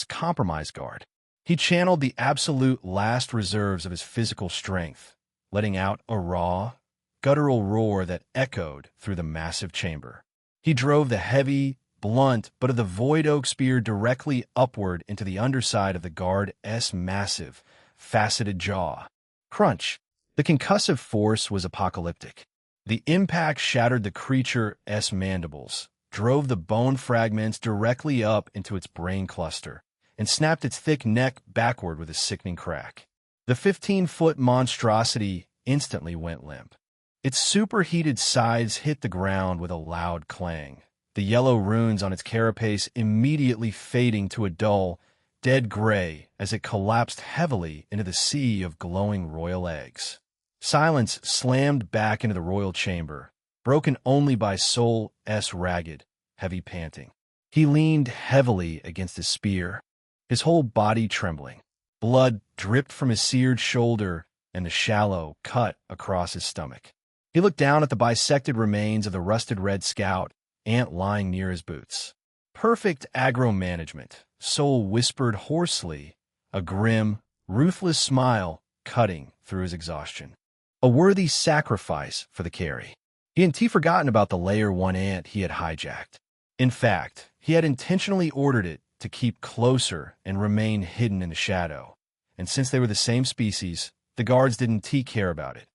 compromise guard, he channeled the absolute last reserves of his physical strength, letting out a raw, guttural roar that echoed through the massive chamber. He drove the heavy, blunt but of the void oak spear directly upward into the underside of the guard's massive, faceted jaw. Crunch! The concussive force was apocalyptic. The impact shattered the creature's mandibles, drove the bone fragments directly up into its brain cluster, and snapped its thick neck backward with a sickening crack. The 15-foot monstrosity instantly went limp. Its superheated sides hit the ground with a loud clang, the yellow runes on its carapace immediately fading to a dull, dead gray as it collapsed heavily into the sea of glowing royal eggs. Silence slammed back into the royal chamber, broken only by Soul's ragged, heavy panting. He leaned heavily against his spear, his whole body trembling. Blood dripped from his seared shoulder and the shallow cut across his stomach. He looked down at the bisected remains of the rusted red scout ant lying near his boots. Perfect aggro management, Soul whispered hoarsely, a grim, ruthless smile cutting through his exhaustion. A worthy sacrifice for the carry. He hadn't forgotten about the Layer 1 ant he had hijacked. In fact, he had intentionally ordered it to keep closer and remain hidden in the shadow. And since they were the same species, the guards didn't care about it.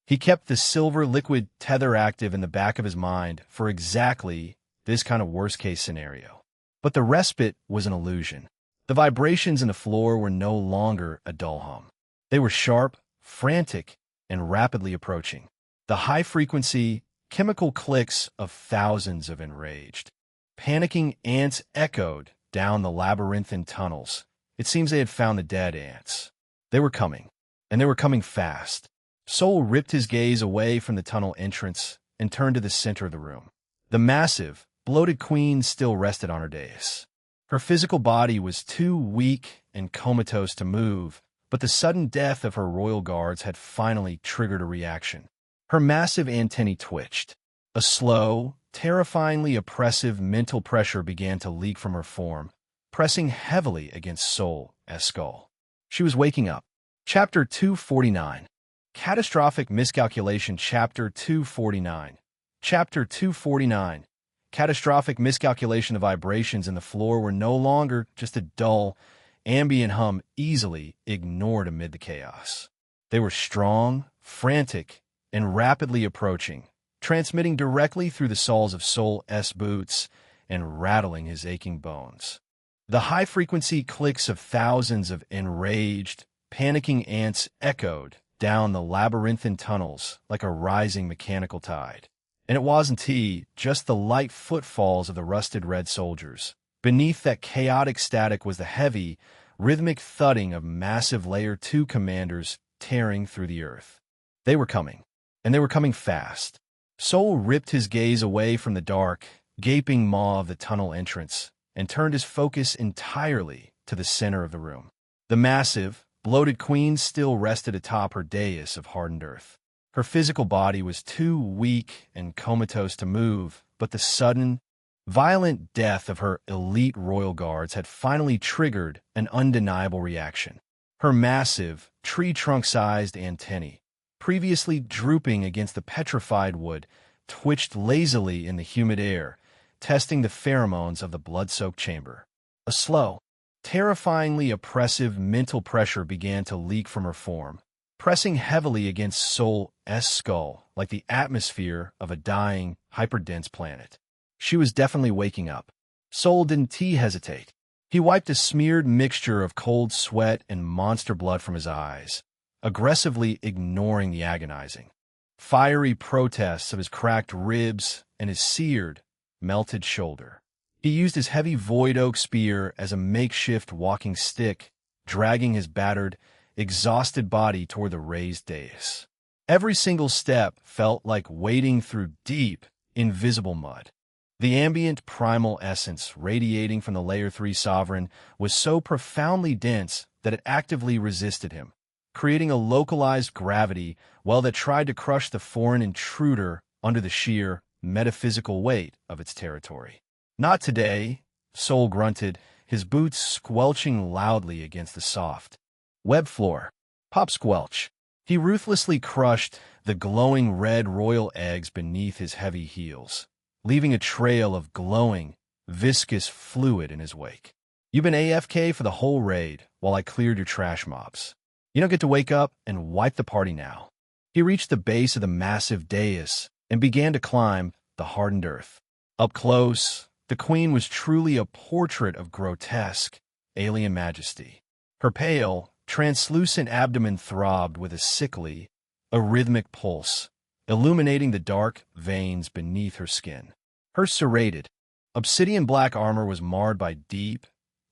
He kept the silver liquid tether active in the back of his mind for exactly this kind of worst-case scenario. But the respite was an illusion. The vibrations in the floor were no longer a dull hum. They were sharp, frantic, and rapidly approaching. The high-frequency, chemical clicks of thousands of enraged, panicking ants echoed down the labyrinthine tunnels. It seems they had found the dead ants. They were coming, and they were coming fast. Soul ripped his gaze away from the tunnel entrance and turned to the center of the room. The massive, bloated queen still rested on her dais. Her physical body was too weak and comatose to move, but the sudden death of her royal guards had finally triggered a reaction. Her massive antennae twitched. A slow, terrifyingly oppressive mental pressure began to leak from her form, pressing heavily against Soul's skull. She was waking up. Chapter 249. Catastrophic Miscalculation. Chapter 249. Chapter 249. Catastrophic miscalculation. The vibrations in the floor were no longer just a dull, ambient hum easily ignored amid the chaos. They were strong, frantic, and rapidly approaching, transmitting directly through the soles of Soul's boots and rattling his aching bones. The high-frequency clicks of thousands of enraged, panicking ants echoed down the labyrinthine tunnels like a rising mechanical tide. And it wasn't just the light footfalls of the rusted red soldiers. Beneath that chaotic static was the heavy, rhythmic thudding of massive Layer 2 commanders tearing through the earth. They were coming, and they were coming fast. Soul ripped his gaze away from the dark, gaping maw of the tunnel entrance and turned his focus entirely to the center of the room. The massive, bloated queen still rested atop her dais of hardened earth. Her physical body was too weak and comatose to move, but the sudden, violent death of her elite royal guards had finally triggered an undeniable reaction. Her massive, tree-trunk-sized antennae, previously drooping against the petrified wood, twitched lazily in the humid air, testing the pheromones of the blood-soaked chamber. A slow, terrifyingly oppressive mental pressure began to leak from her form, pressing heavily against Sol's skull like the atmosphere of a dying, hyperdense planet. She was definitely waking up. Sol didn't hesitate. He wiped a smeared mixture of cold sweat and monster blood from his eyes, aggressively ignoring the agonizing, fiery protests of his cracked ribs and his seared, melted shoulder. He used his heavy void oak spear as a makeshift walking stick, dragging his battered, exhausted body toward the raised dais. Every single step felt like wading through deep, invisible mud. The ambient primal essence radiating from the Layer 3 Sovereign was so profoundly dense that it actively resisted him, creating a localized gravity that tried to crush the foreign intruder under the sheer, metaphysical weight of its territory. "Not today," Sol grunted, his boots squelching loudly against the soft web floor. Pop squelch. He ruthlessly crushed the glowing red royal eggs beneath his heavy heels, leaving a trail of glowing, viscous fluid in his wake. "You've been AFK for the whole raid while I cleared your trash mobs. You don't get to wake up and wipe the party now." He reached the base of the massive dais and began to climb the hardened earth. Up close, the queen was truly a portrait of grotesque, alien majesty. Her pale, translucent abdomen throbbed with a sickly, arrhythmic pulse, illuminating the dark veins beneath her skin. Her serrated, obsidian-black armor was marred by deep,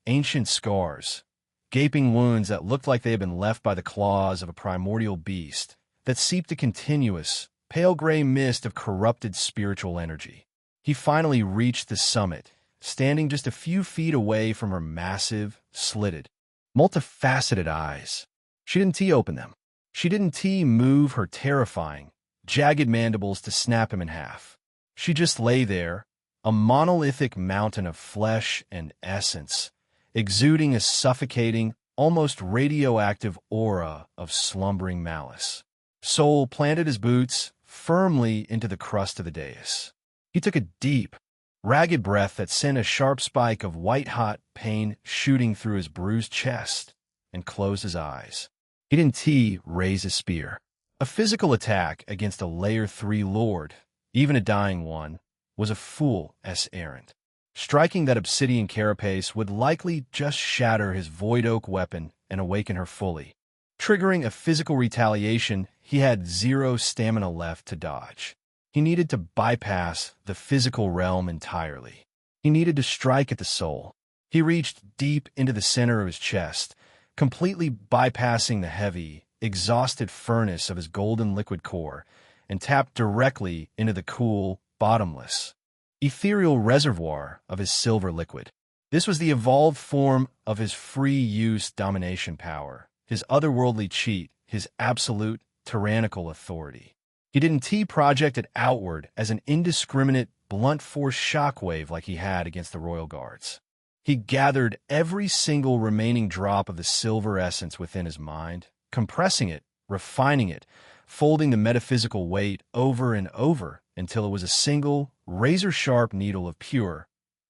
ancient scars, gaping wounds that looked like they had been left by the claws of a primordial beast that seeped a continuous, pale gray mist of corrupted spiritual energy. He finally reached the summit, standing just a few feet away from her massive, slitted, multifaceted eyes. She didn't open them. She didn't move her terrifying, jagged mandibles to snap him in half. She just lay there, a monolithic mountain of flesh and essence, exuding a suffocating, almost radioactive aura of slumbering malice. Sol planted his boots firmly into the crust of the dais. He took a deep, ragged breath that sent a sharp spike of white-hot pain shooting through his bruised chest, and closed his eyes. He didn't raise his spear. A physical attack against a Layer 3 lord, even a dying one, was a fool's errand. Striking that obsidian carapace would likely just shatter his void oak weapon and awaken her fully. Triggering a physical retaliation, he had zero stamina left to dodge. He needed to bypass the physical realm entirely. He needed to strike at the soul. He reached deep into the center of his chest, completely bypassing the heavy, exhausted furnace of his golden liquid core, and tapped directly into the cool, bottomless, ethereal reservoir of his silver liquid. This was the evolved form of his free-use domination power, his otherworldly cheat, his absolute, tyrannical authority. He didn't project it outward as an indiscriminate, blunt force shockwave like he had against the royal guards. He gathered every single remaining drop of the silver essence within his mind, compressing it, refining it, folding the metaphysical weight over and over until it was a single, razor-sharp needle of pure,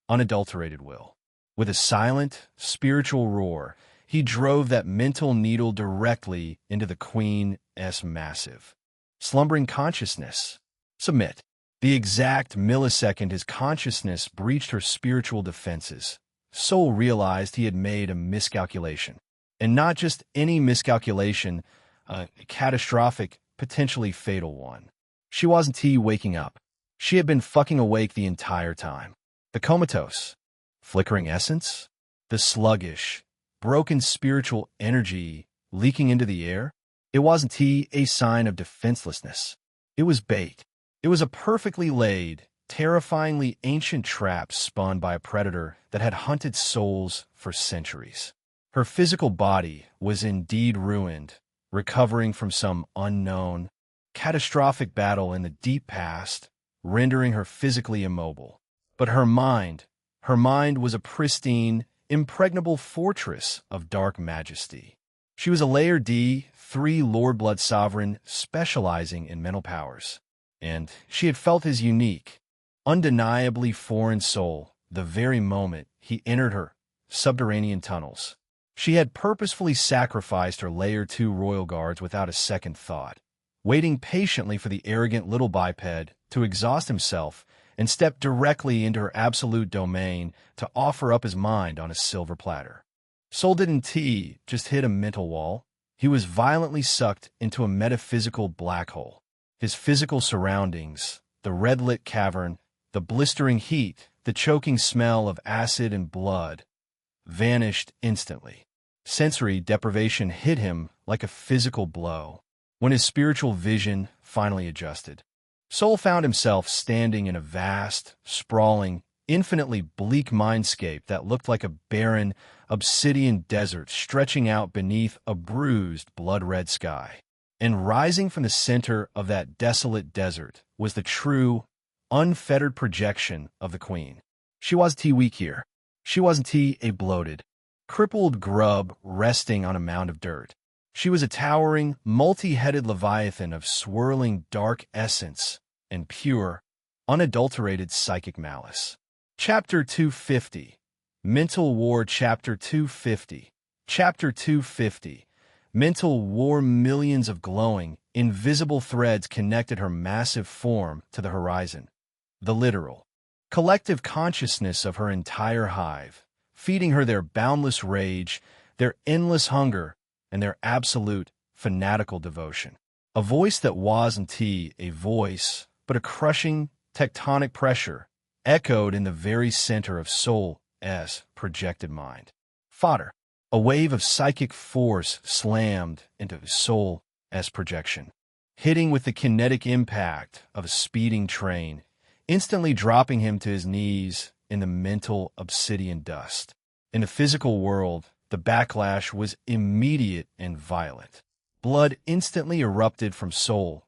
unadulterated will. With a silent, spiritual roar, he drove that mental needle directly into the Queen's massive, slumbering consciousness. Submit. The exact millisecond his consciousness breached her spiritual defenses, Sol realized he had made a miscalculation. And not just any miscalculation, a catastrophic, potentially fatal one. She wasn't waking up. She had been fucking awake the entire time. The comatose, flickering essence, the sluggish, broken spiritual energy leaking into the air, it wasn't a sign of defenselessness. It was bait. It was a perfectly laid, terrifyingly ancient trap spun by a predator that had hunted souls for centuries. Her physical body was indeed ruined, recovering from some unknown, catastrophic battle in the deep past, rendering her physically immobile. But her mind was a pristine, impregnable fortress of dark majesty. She was a Layer D3 Lord Blood Sovereign specializing in mental powers, and she had felt his unique, undeniably foreign soul the very moment he entered her subterranean tunnels. She had purposefully sacrificed her Layer 2 royal guards without a second thought, waiting patiently for the arrogant little biped to exhaust himself and step directly into her absolute domain to offer up his mind on a silver platter. Soul didn't just hit a mental wall. He was violently sucked into a metaphysical black hole. His physical surroundings, the red-lit cavern, the blistering heat, the choking smell of acid and blood, vanished instantly. Sensory deprivation hit him like a physical blow. When his spiritual vision finally adjusted, Soul found himself standing in a vast, sprawling, infinitely bleak mindscape that looked like a barren, obsidian desert stretching out beneath a bruised, blood-red sky. And rising from the center of that desolate desert was the true, unfettered projection of the Queen. She wasn't weak here. She wasn't a bloated, crippled grub resting on a mound of dirt. She was a towering, multi-headed leviathan of swirling dark essence and pure, unadulterated psychic malice. Chapter 250. Mental War. Chapter 250. Chapter 250. Mental War. Millions of glowing, invisible threads connected her massive form to the horizon. The literal, collective consciousness of her entire hive, feeding her their boundless rage, their endless hunger, and their absolute, fanatical devotion. A voice that wasn't a voice, but a crushing, tectonic pressure, echoed in the very center of Soul's projected mind. Fodder. A wave of psychic force slammed into Soul's projection, hitting with the kinetic impact of a speeding train, instantly dropping him to his knees in the mental obsidian dust. In the physical world, the backlash was immediate and violent. Blood instantly erupted from Soul's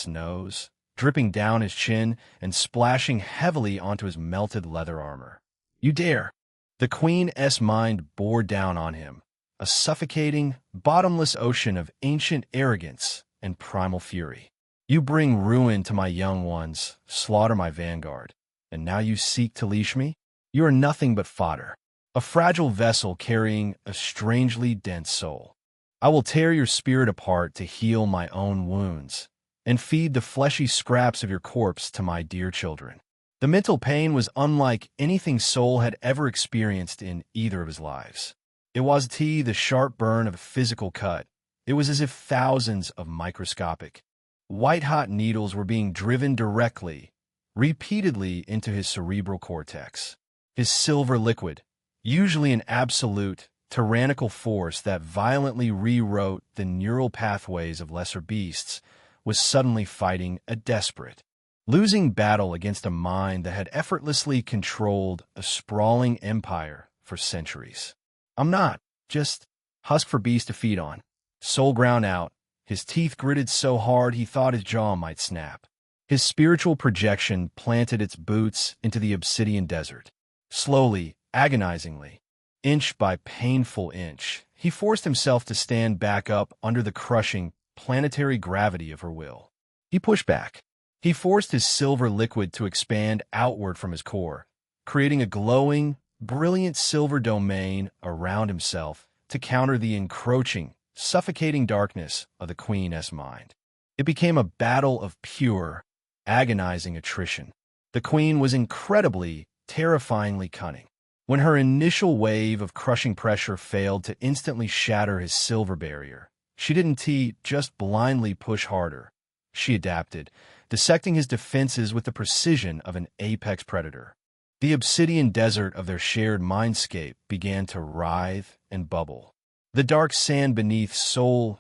nose, dripping down his chin and splashing heavily onto his melted leather armor. "You dare!" The Queen's mind bore down on him, a suffocating, bottomless ocean of ancient arrogance and primal fury. "You bring ruin to my young ones, slaughter my vanguard, and now you seek to leash me? You are nothing but fodder, a fragile vessel carrying a strangely dense soul. I will tear your spirit apart to heal my own wounds, and feed the fleshy scraps of your corpse to my dear children." The mental pain was unlike anything Soul had ever experienced in either of his lives. It wasn't the sharp burn of a physical cut. It was as if thousands of microscopic, white-hot needles were being driven directly, repeatedly into his cerebral cortex. His silver liquid, usually an absolute, tyrannical force that violently rewrote the neural pathways of lesser beasts, was suddenly fighting a desperate, losing battle against a mind that had effortlessly controlled a sprawling empire for centuries. "I'm not just husk for beasts to feed on." Soul ground out, his teeth gritted so hard he thought his jaw might snap. His spiritual projection planted its boots into the obsidian desert. Slowly, agonizingly, inch by painful inch, he forced himself to stand back up under the crushing, planetary gravity of her will. He pushed back. He forced his silver liquid to expand outward from his core, creating a glowing, brilliant silver domain around himself to counter the encroaching, suffocating darkness of the Queen's mind. It became a battle of pure, agonizing attrition. The Queen was incredibly, terrifyingly cunning. When her initial wave of crushing pressure failed to instantly shatter his silver barrier, she didn't just blindly push harder. She adapted, dissecting his defenses with the precision of an apex predator. The obsidian desert of their shared mindscape began to writhe and bubble. The dark sand beneath Soul's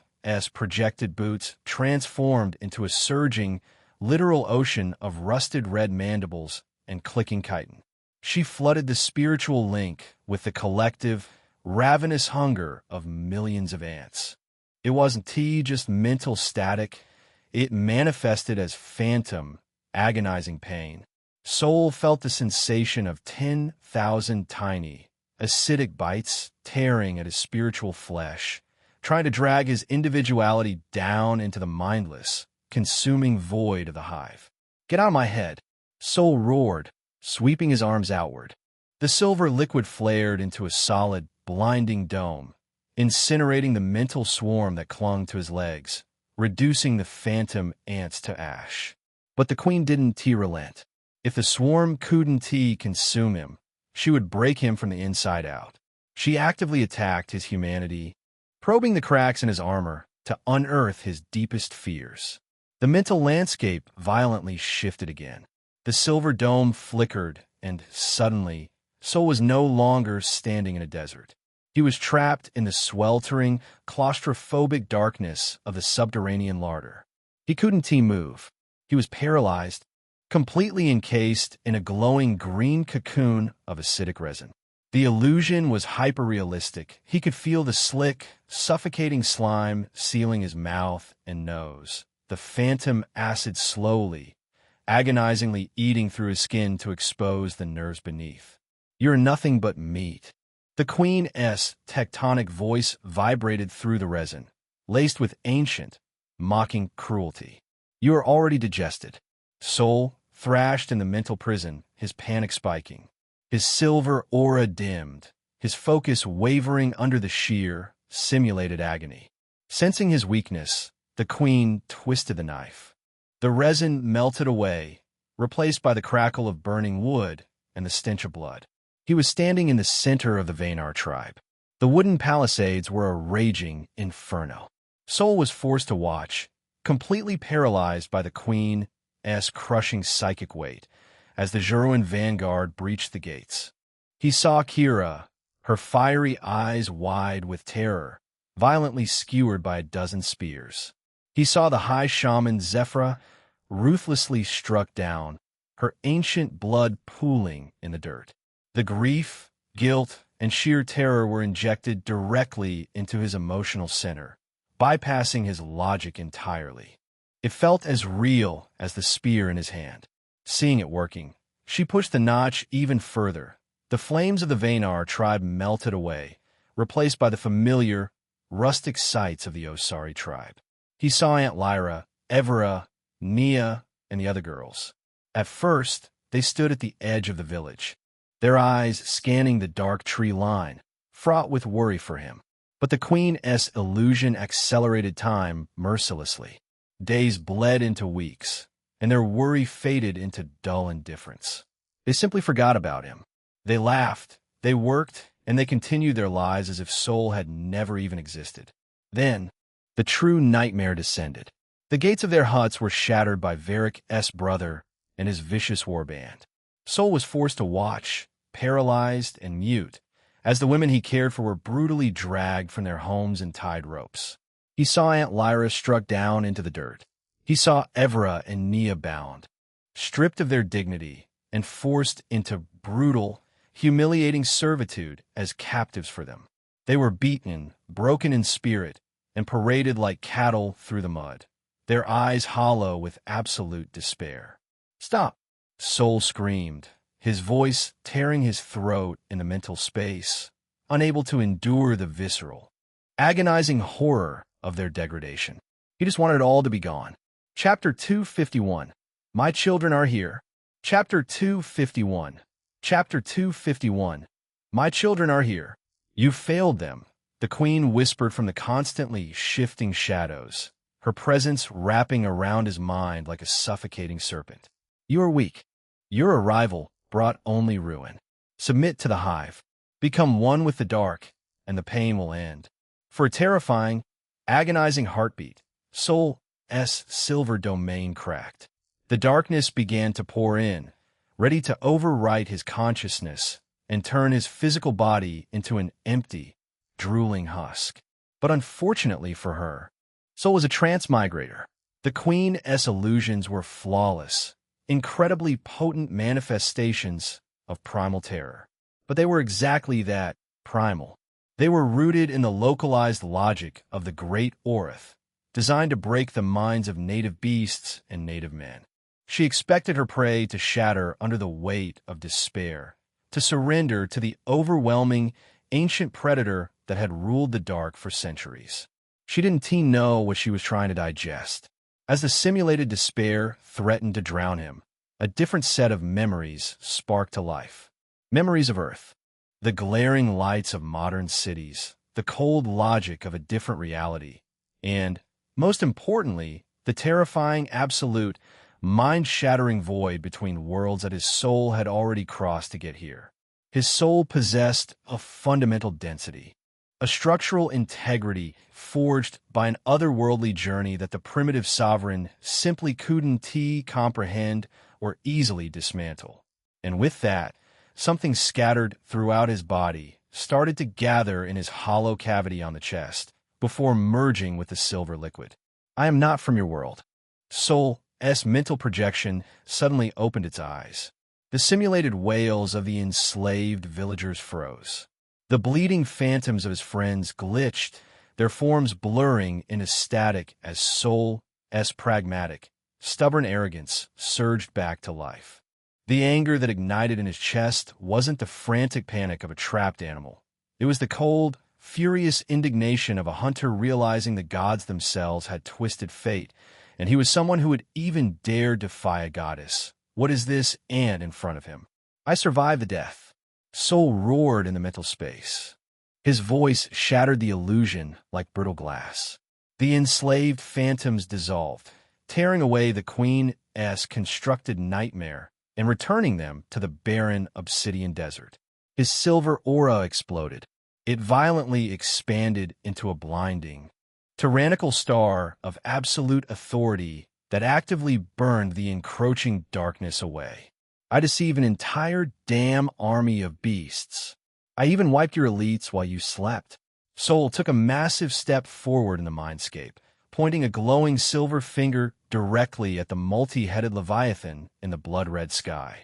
projected boots transformed into a surging, literal ocean of rusted red mandibles and clicking chitin. She flooded the spiritual link with the collective, ravenous hunger of millions of ants. It wasn't just mental static. It manifested as phantom, agonizing pain. Soul felt the sensation of 10,000 tiny, acidic bites tearing at his spiritual flesh, trying to drag his individuality down into the mindless, consuming void of the hive. "Get out of my head!" Sol roared, sweeping his arms outward. The silver liquid flared into a solid, blinding dome, incinerating the mental swarm that clung to his legs, reducing the phantom ants to ash. But the queen didn't relent. If the swarm couldn't consume him, she would break him from the inside out. She actively attacked his humanity, probing the cracks in his armor to unearth his deepest fears. The mental landscape violently shifted again. The silver dome flickered, and suddenly, Sol was no longer standing in a desert. He was trapped in the sweltering, claustrophobic darkness of the subterranean larder. He couldn't move. He was paralyzed, completely encased in a glowing green cocoon of acidic resin. The illusion was hyper-realistic. He could feel the slick, suffocating slime sealing his mouth and nose, the phantom acid slowly, agonizingly eating through his skin to expose the nerves beneath. "You're nothing but meat." The Queen's tectonic voice vibrated through the resin, laced with ancient, mocking cruelty. "You are already digested." Sol thrashed in the mental prison, his panic spiking, his silver aura dimmed, his focus wavering under the sheer, simulated agony. Sensing his weakness, the queen twisted the knife. The resin melted away, replaced by the crackle of burning wood and the stench of blood. He was standing in the center of the Vaynar tribe. The wooden palisades were a raging inferno. Sol was forced to watch, completely paralyzed by the queen's crushing psychic weight, as the Jeruan vanguard breached the gates. He saw Kira, her fiery eyes wide with terror, violently skewered by a dozen spears. He saw the high shaman Zephyra ruthlessly struck down, her ancient blood pooling in the dirt. The grief, guilt, and sheer terror were injected directly into his emotional center, bypassing his logic entirely. It felt as real as the spear in his hand. Seeing it working, she pushed the notch even further. The flames of the Vaynar tribe melted away, replaced by the familiar, rustic sights of the Osari tribe. He saw Aunt Lyra, Evera, Nia, and the other girls. At first, they stood at the edge of the village, their eyes scanning the dark tree line, fraught with worry for him. But the Queen's illusion accelerated time mercilessly. Days bled into weeks, and their worry faded into dull indifference. They simply forgot about him. They laughed, they worked, and they continued their lives as if Sol had never even existed. Then, the true nightmare descended. The gates of their huts were shattered by Varric's brother and his vicious warband. Sol was forced to watch, paralyzed and mute, as the women he cared for were brutally dragged from their homes and tied ropes. He saw Aunt Lyra struck down into the dirt. He saw Evera and Nia bound, stripped of their dignity, and forced into brutal, humiliating servitude as captives for them. They were beaten, broken in spirit, and paraded like cattle through the mud, their eyes hollow with absolute despair. "Stop!" Sol screamed, his voice tearing his throat in the mental space, unable to endure the visceral, agonizing horror of their degradation. He just wanted it all to be gone. Chapter 251. My children are here. Chapter 251. Chapter 251. My children are here. You failed them, the queen whispered from the constantly shifting shadows, her presence wrapping around his mind like a suffocating serpent. You are weak. Your arrival brought only ruin. Submit to the hive. Become one with the dark, and the pain will end. For a terrifying, agonizing heartbeat, Sol's silver domain cracked. The darkness began to pour in, ready to overwrite his consciousness and turn his physical body into an empty, drooling husk. But unfortunately for her, Sol was a transmigrator. The Queen's illusions were flawless, incredibly potent manifestations of primal terror. But they were exactly that, primal. They were rooted in the localized logic of the Great Orith, designed to break the minds of native beasts and native men. She expected her prey to shatter under the weight of despair, to surrender to the overwhelming, ancient predator that had ruled the dark for centuries. She didn't know what she was trying to digest. As the simulated despair threatened to drown him, a different set of memories sparked to life. Memories of Earth. The glaring lights of modern cities, the cold logic of a different reality, and, most importantly, the terrifying, absolute, mind-shattering void between worlds that his soul had already crossed to get here. His soul possessed a fundamental density, a structural integrity forged by an otherworldly journey that the primitive sovereign simply couldn't comprehend or easily dismantle. And with that, something scattered throughout his body started to gather in his hollow cavity on the chest before merging with the silver liquid. I am not from your world. Soul's mental projection suddenly opened its eyes. The simulated wails of the enslaved villagers froze. The bleeding phantoms of his friends glitched, their forms blurring into static as Soul's pragmatic, stubborn arrogance surged back to life. The anger that ignited in his chest wasn't the frantic panic of a trapped animal. It was the cold, furious indignation of a hunter realizing the gods themselves had twisted fate, and he was someone who had even dared defy a goddess. What is this ant in front of him? I survived the death. Soul roared in the mental space. His voice shattered the illusion like brittle glass. The enslaved phantoms dissolved, tearing away the Queen's constructed nightmare and returning them to the barren obsidian desert. His silver aura exploded. It violently expanded into a blinding, tyrannical star of absolute authority that actively burned the encroaching darkness away. I deceive an entire damn army of beasts. I even wiped your elites while you slept. Soul took a massive step forward in the mindscape, pointing a glowing silver finger directly at the multi-headed Leviathan in the blood-red sky.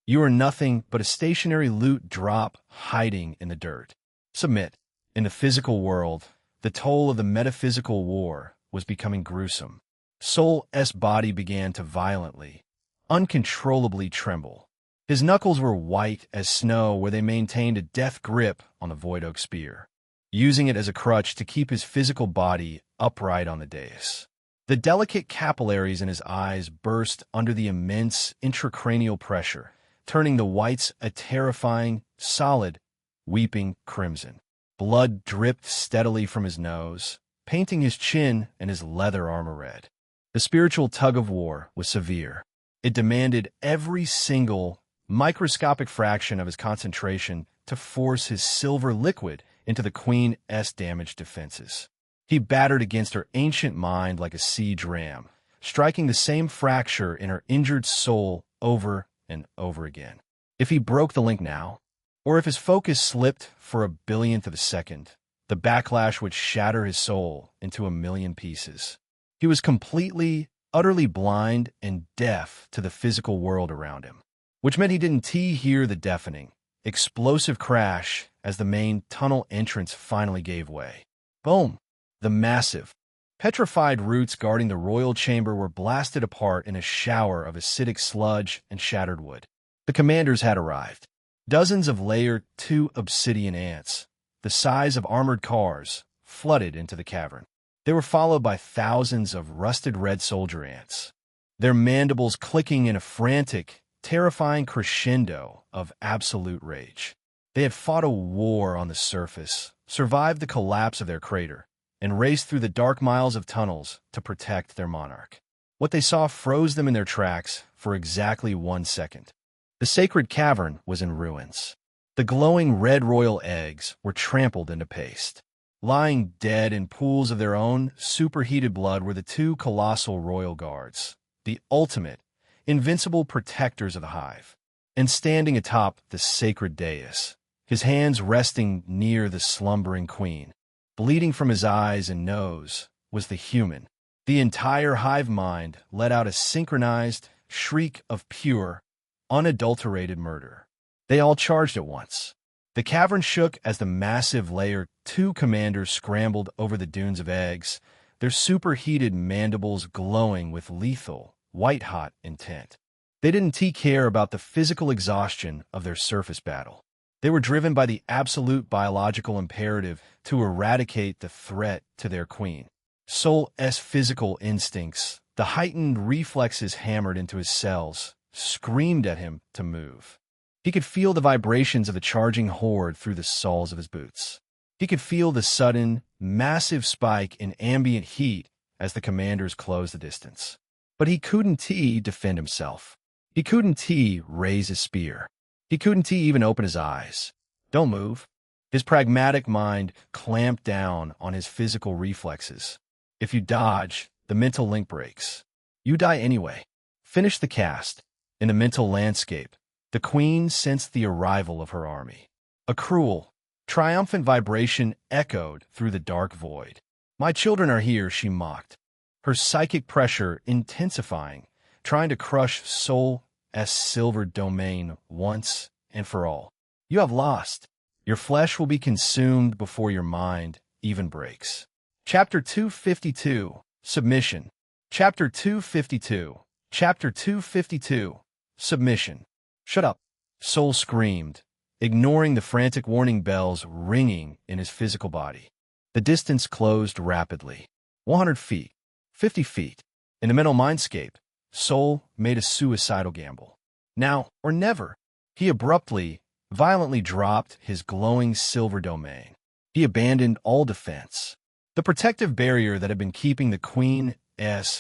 You are nothing but a stationary loot drop hiding in the dirt. Submit. In the physical world, the toll of the metaphysical war was becoming gruesome. Soul's body began to violently, uncontrollably tremble. His knuckles were white as snow where they maintained a death grip on the void oak spear, using it as a crutch to keep his physical body upright on the dais. The delicate capillaries in his eyes burst under the immense intracranial pressure, turning the whites a terrifying, solid, weeping crimson. Blood dripped steadily from his nose, painting his chin and his leather armor red. The spiritual tug-of-war was severe. It demanded every single microscopic fraction of his concentration to force his silver liquid into the Queen's damaged defenses. He battered against her ancient mind like a siege ram, striking the same fracture in her injured soul over and over again. If he broke the link now, or if his focus slipped for a billionth of a second, the backlash would shatter his soul into a million pieces. He was completely, utterly blind and deaf to the physical world around him, which meant he didn't hear the deafening, explosive crash as the main tunnel entrance finally gave way. Boom! The massive, petrified roots guarding the royal chamber were blasted apart in a shower of acidic sludge and shattered wood. The commanders had arrived. Dozens of Layer 2 obsidian ants, the size of armored cars, flooded into the cavern. They were followed by thousands of rusted red soldier ants, their mandibles clicking in a frantic, terrifying crescendo of absolute rage. They had fought a war on the surface, survived the collapse of their crater, and raced through the dark miles of tunnels to protect their monarch. What they saw froze them in their tracks for exactly 1 second. The sacred cavern was in ruins. The glowing red royal eggs were trampled into paste. Lying dead in pools of their own superheated blood were the 2 colossal royal guards, the ultimate, invincible protectors of the hive. And standing atop the sacred dais, his hands resting near the slumbering queen, bleeding from his eyes and nose, was the human. The entire hive mind let out a synchronized shriek of pure, unadulterated murder. They all charged at once. The cavern shook as the massive Layer 2 commanders scrambled over the dunes of eggs, their superheated mandibles glowing with lethal, white-hot intent. They didn't care about the physical exhaustion of their surface battle. They were driven by the absolute biological imperative to eradicate the threat to their queen. Soul's physical instincts, the heightened reflexes hammered into his cells, screamed at him to move. He could feel the vibrations of the charging horde through the soles of his boots. He could feel the sudden, massive spike in ambient heat as the commanders closed the distance. But he couldn't defend himself. He couldn't raise his spear. He couldn't even open his eyes. Don't move. His pragmatic mind clamped down on his physical reflexes. If you dodge, the mental link breaks. You die anyway. Finish the cast. In the mental landscape, the queen sensed the arrival of her army. A cruel, triumphant vibration echoed through the dark void. My children are here, she mocked, her psychic pressure intensifying, trying to crush Soul's silver domain once and for all. You have lost. Your flesh will be consumed before your mind even breaks. Chapter 252, Submission. Chapter 252. Chapter 252, Submission. Shut up, Soul screamed, ignoring the frantic warning bells ringing in his physical body. The distance closed rapidly. 100 feet, 50 feet. In the mental mindscape, Soul made a suicidal gamble. Now or never. He abruptly, violently dropped his glowing silver domain. He abandoned all defense. The protective barrier that had been keeping the Queen's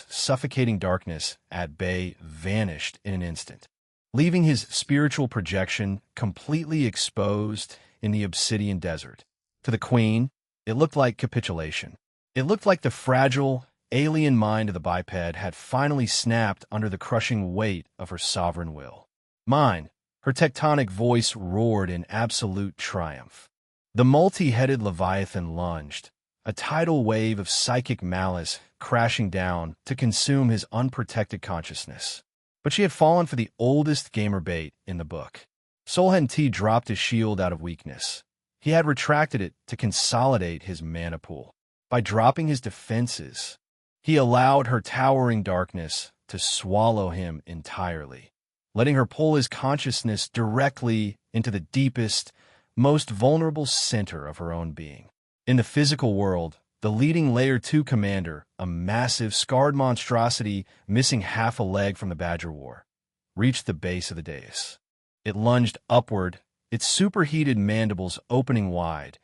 suffocating darkness at bay vanished in an instant, leaving his spiritual projection completely exposed in the obsidian desert. To the Queen, it looked like capitulation. It looked like the fragile, alien mind of the biped had finally snapped under the crushing weight of her sovereign will. Mine, her tectonic voice roared in absolute triumph. The multi-headed Leviathan lunged, a tidal wave of psychic malice crashing down to consume his unprotected consciousness. But she had fallen for the oldest gamer bait in the book. Soul hadn't dropped his shield out of weakness. He had retracted it to consolidate his mana pool. By dropping his defenses, he allowed her towering darkness to swallow him entirely, letting her pull his consciousness directly into the deepest, most vulnerable center of her own being. In the physical world, the leading Layer 2 commander, a massive, scarred monstrosity missing half a leg from the Badger War, reached the base of the dais. It lunged upward, its superheated mandibles opening wide,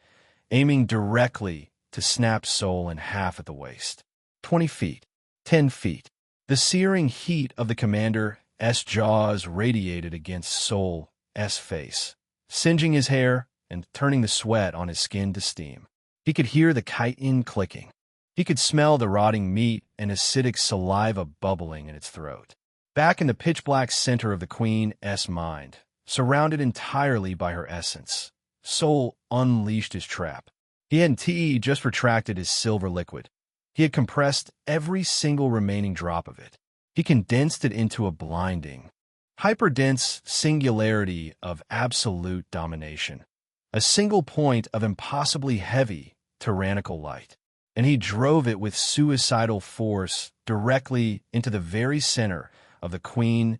aiming directly to snap Soul in half at the waist. 20 feet, 10 feet. The searing heat of the commander's jaws radiated against Soul's face, singeing his hair and turning the sweat on his skin to steam. He could hear the chitin clicking. He could smell the rotting meat and acidic saliva bubbling in its throat. Back in the pitch-black center of the Queen's mind, surrounded entirely by her essence, Soul unleashed his trap. He hadn't just retracted his silver liquid. He had compressed every single remaining drop of it. He condensed it into a blinding, hyperdense singularity of absolute domination, a single point of impossibly heavy, tyrannical light, and he drove it with suicidal force directly into the very center of the Queen's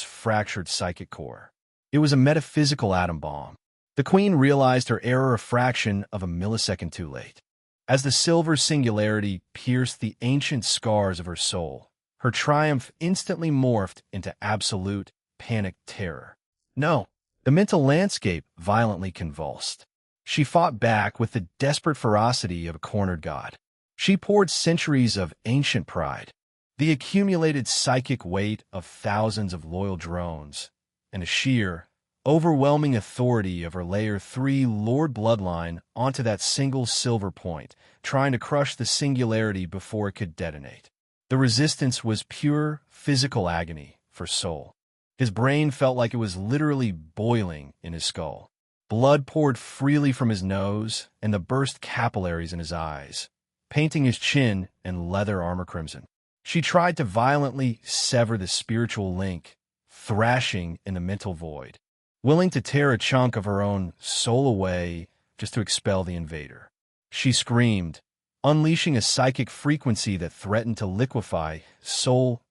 fractured psychic core. It was a metaphysical atom bomb. The Queen realized her error a fraction of a millisecond too late. As the silver singularity pierced the ancient scars of her soul, her triumph instantly morphed into absolute, panicked terror. No, the mental landscape violently convulsed. She fought back with the desperate ferocity of a cornered god. She poured centuries of ancient pride, the accumulated psychic weight of thousands of loyal drones, and a sheer, overwhelming authority of her Layer 3 Lord bloodline onto that single silver point, trying to crush the singularity before it could detonate. The resistance was pure physical agony for Soul. His brain felt like it was literally boiling in his skull. Blood poured freely from his nose and the burst capillaries in his eyes, painting his chin and leather armor crimson. She tried to violently sever the spiritual link, thrashing in the mental void, willing to tear a chunk of her own soul away just to expel the invader. She screamed, unleashing a psychic frequency that threatened to liquefy Soul's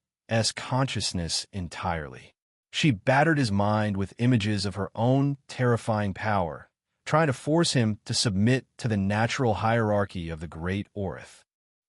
consciousness entirely. She battered his mind with images of her own terrifying power, trying to force him to submit to the natural hierarchy of the great Orith.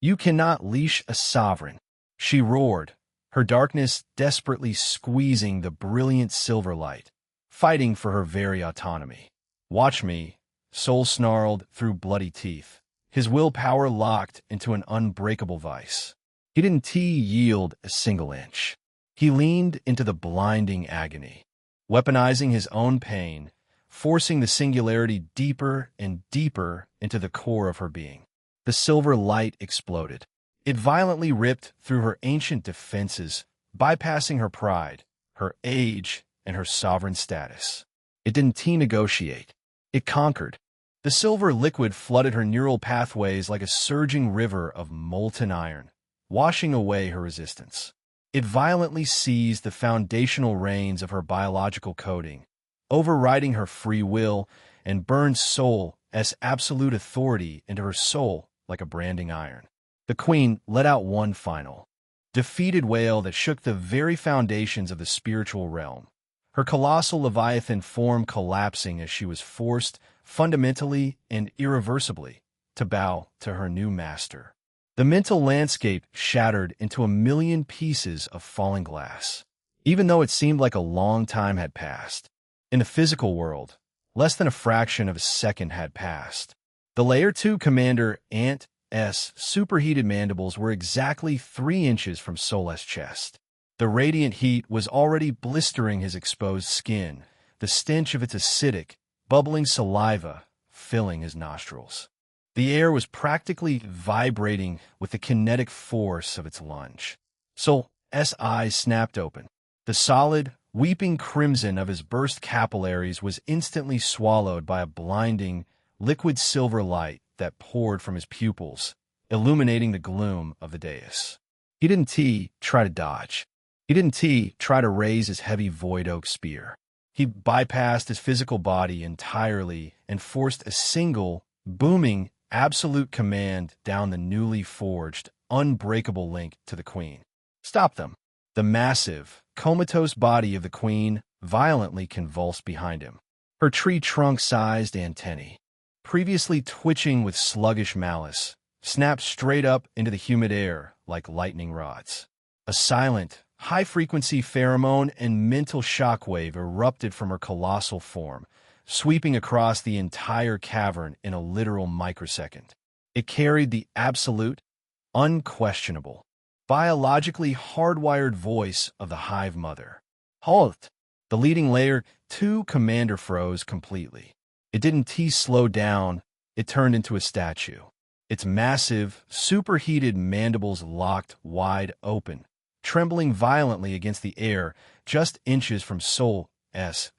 You cannot leash a sovereign, she roared, her darkness desperately squeezing the brilliant silver light, fighting for her very autonomy. Watch me, Sol snarled through bloody teeth, his willpower locked into an unbreakable vice. He didn't yield a single inch. He leaned into the blinding agony, weaponizing his own pain, forcing the singularity deeper and deeper into the core of her being. The silver light exploded. It violently ripped through her ancient defenses, bypassing her pride, her age, and her sovereign status. It didn't negotiate. It conquered. The silver liquid flooded her neural pathways like a surging river of molten iron, washing away her resistance. It violently seized the foundational reins of her biological coding, overriding her free will, and burned Sol as absolute authority into her soul like a branding iron. The queen let out one final, defeated wail that shook the very foundations of the spiritual realm, her colossal leviathan form collapsing as she was forced, fundamentally and irreversibly, to bow to her new master. The mental landscape shattered into a million pieces of falling glass, even though it seemed like a long time had passed. In the physical world, less than a fraction of a second had passed. The Layer 2 commander Ant's superheated mandibles were exactly 3 inches from Sol's chest. The radiant heat was already blistering his exposed skin, the stench of its acidic, bubbling saliva filling his nostrils. The air was practically vibrating with the kinetic force of its lunge. Sol's eyes snapped open. The solid, weeping crimson of his burst capillaries was instantly swallowed by a blinding, liquid silver light that poured from his pupils, illuminating the gloom of the dais. He didn't try to dodge. He didn't try to raise his heavy void oak spear. He bypassed his physical body entirely and forced a single, booming, absolute command down the newly forged, unbreakable link to the queen. Stop them. The massive, comatose body of the queen violently convulsed behind him, her tree trunk-sized antennae, previously twitching with sluggish malice, snapped straight up into the humid air like lightning rods. A silent, high-frequency pheromone and mental shockwave erupted from her colossal form, sweeping across the entire cavern in a literal microsecond. It carried the absolute, unquestionable, biologically hardwired voice of the Hive Mother. Halt! The leading Layer 2 commander froze completely. It didn't slow down, it turned into a statue. Its massive, superheated mandibles locked wide open, trembling violently against the air just inches from Sol's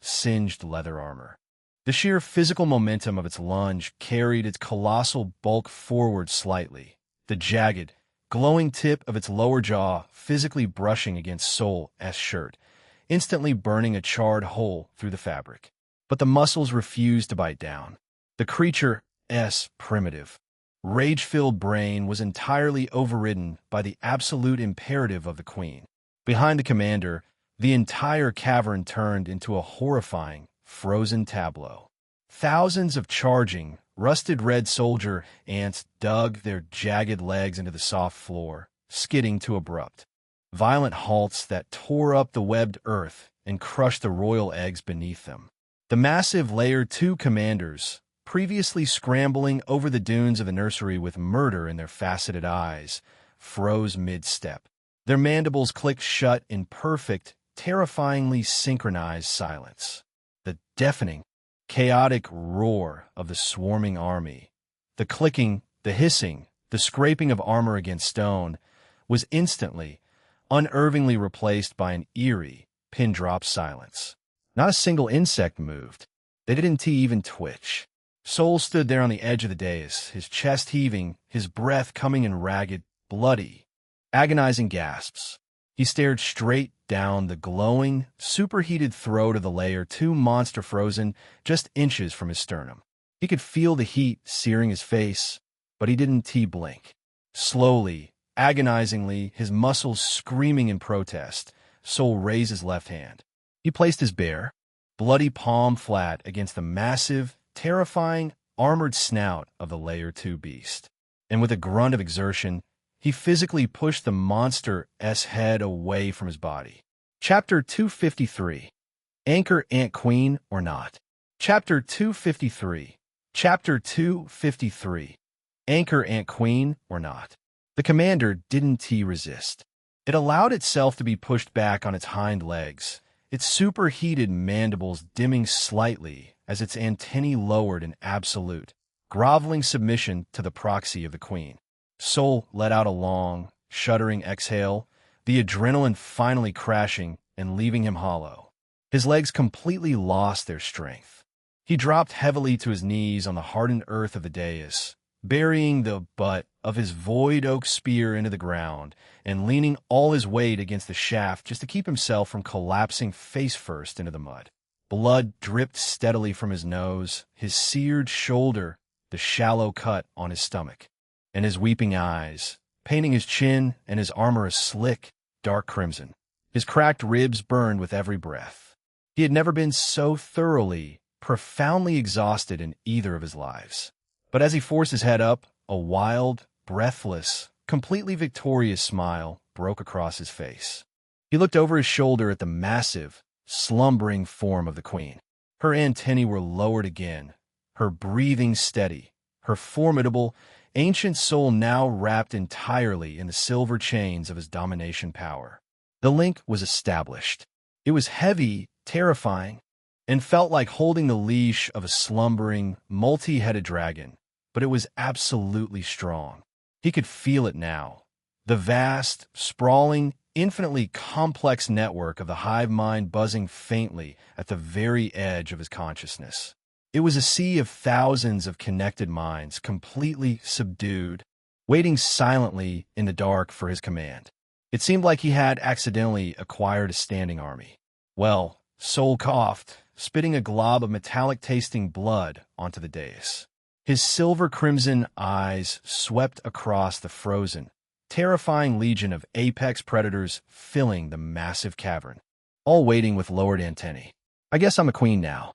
singed leather armor. The sheer physical momentum of its lunge carried its colossal bulk forward slightly, the jagged, glowing tip of its lower jaw physically brushing against Sol's shirt, instantly burning a charred hole through the fabric. But the muscles refused to bite down. The creature's primitive, rage-filled brain was entirely overridden by the absolute imperative of the queen. Behind the commander, the entire cavern turned into a horrifying, frozen tableau. Thousands of charging, rusted red soldier ants dug their jagged legs into the soft floor, skidding to abrupt, violent halts that tore up the webbed earth and crushed the royal eggs beneath them. The massive Layer 2 commanders, previously scrambling over the dunes of the nursery with murder in their faceted eyes, froze mid-step. Their mandibles clicked shut in perfect, terrifyingly synchronized silence. The deafening, chaotic roar of the swarming army, the clicking, the hissing, the scraping of armor against stone, was instantly, unnervingly replaced by an eerie, pin-drop silence. Not a single insect moved. They didn't even twitch. Sol stood there on the edge of the dais, his chest heaving, his breath coming in ragged, bloody, agonizing gasps. He stared straight down the glowing, superheated throat of the Layer 2 monster frozen just inches from his sternum. He could feel the heat searing his face, but he didn't blink. Slowly, agonizingly, his muscles screaming in protest, Sol raised his left hand. He placed his bare, bloody palm flat against the massive, terrifying, armored snout of the Layer 2 beast. And with a grunt of exertion, He physically pushed the monster's head away from his body. Chapter 253. Anchor Ant Queen or Not? Chapter 253. Chapter 253. Anchor Ant Queen or Not? The commander didn't resist. It allowed itself to be pushed back on its hind legs, its superheated mandibles dimming slightly as its antennae lowered in absolute, groveling submission to the proxy of the queen. Soul let out a long, shuddering exhale, the adrenaline finally crashing and leaving him hollow. His legs completely lost their strength. He dropped heavily to his knees on the hardened earth of the dais, burying the butt of his void oak spear into the ground and leaning all his weight against the shaft just to keep himself from collapsing face first into the mud. Blood dripped steadily from his nose, his seared shoulder, the shallow cut on his stomach, and his weeping eyes, painting his chin and his armor a slick, dark crimson. His cracked ribs burned with every breath. He had never been so thoroughly, profoundly exhausted in either of his lives. But as he forced his head up, a wild, breathless, completely victorious smile broke across his face. He looked over his shoulder at the massive, slumbering form of the queen. Her antennae were lowered again, her breathing steady, her formidable, ancient soul now wrapped entirely in the silver chains of his domination power. The link was established. It was heavy, terrifying, and felt like holding the leash of a slumbering, multi-headed dragon, but it was absolutely strong. He could feel it now. The vast, sprawling, infinitely complex network of the hive mind buzzing faintly at the very edge of his consciousness. It was a sea of thousands of connected minds, completely subdued, waiting silently in the dark for his command. It seemed like he had accidentally acquired a standing army. Well, Soul coughed, spitting a glob of metallic-tasting blood onto the dais. His silver-crimson eyes swept across the frozen, terrifying legion of apex predators filling the massive cavern, all waiting with lowered antennae. I guess I'm a queen now.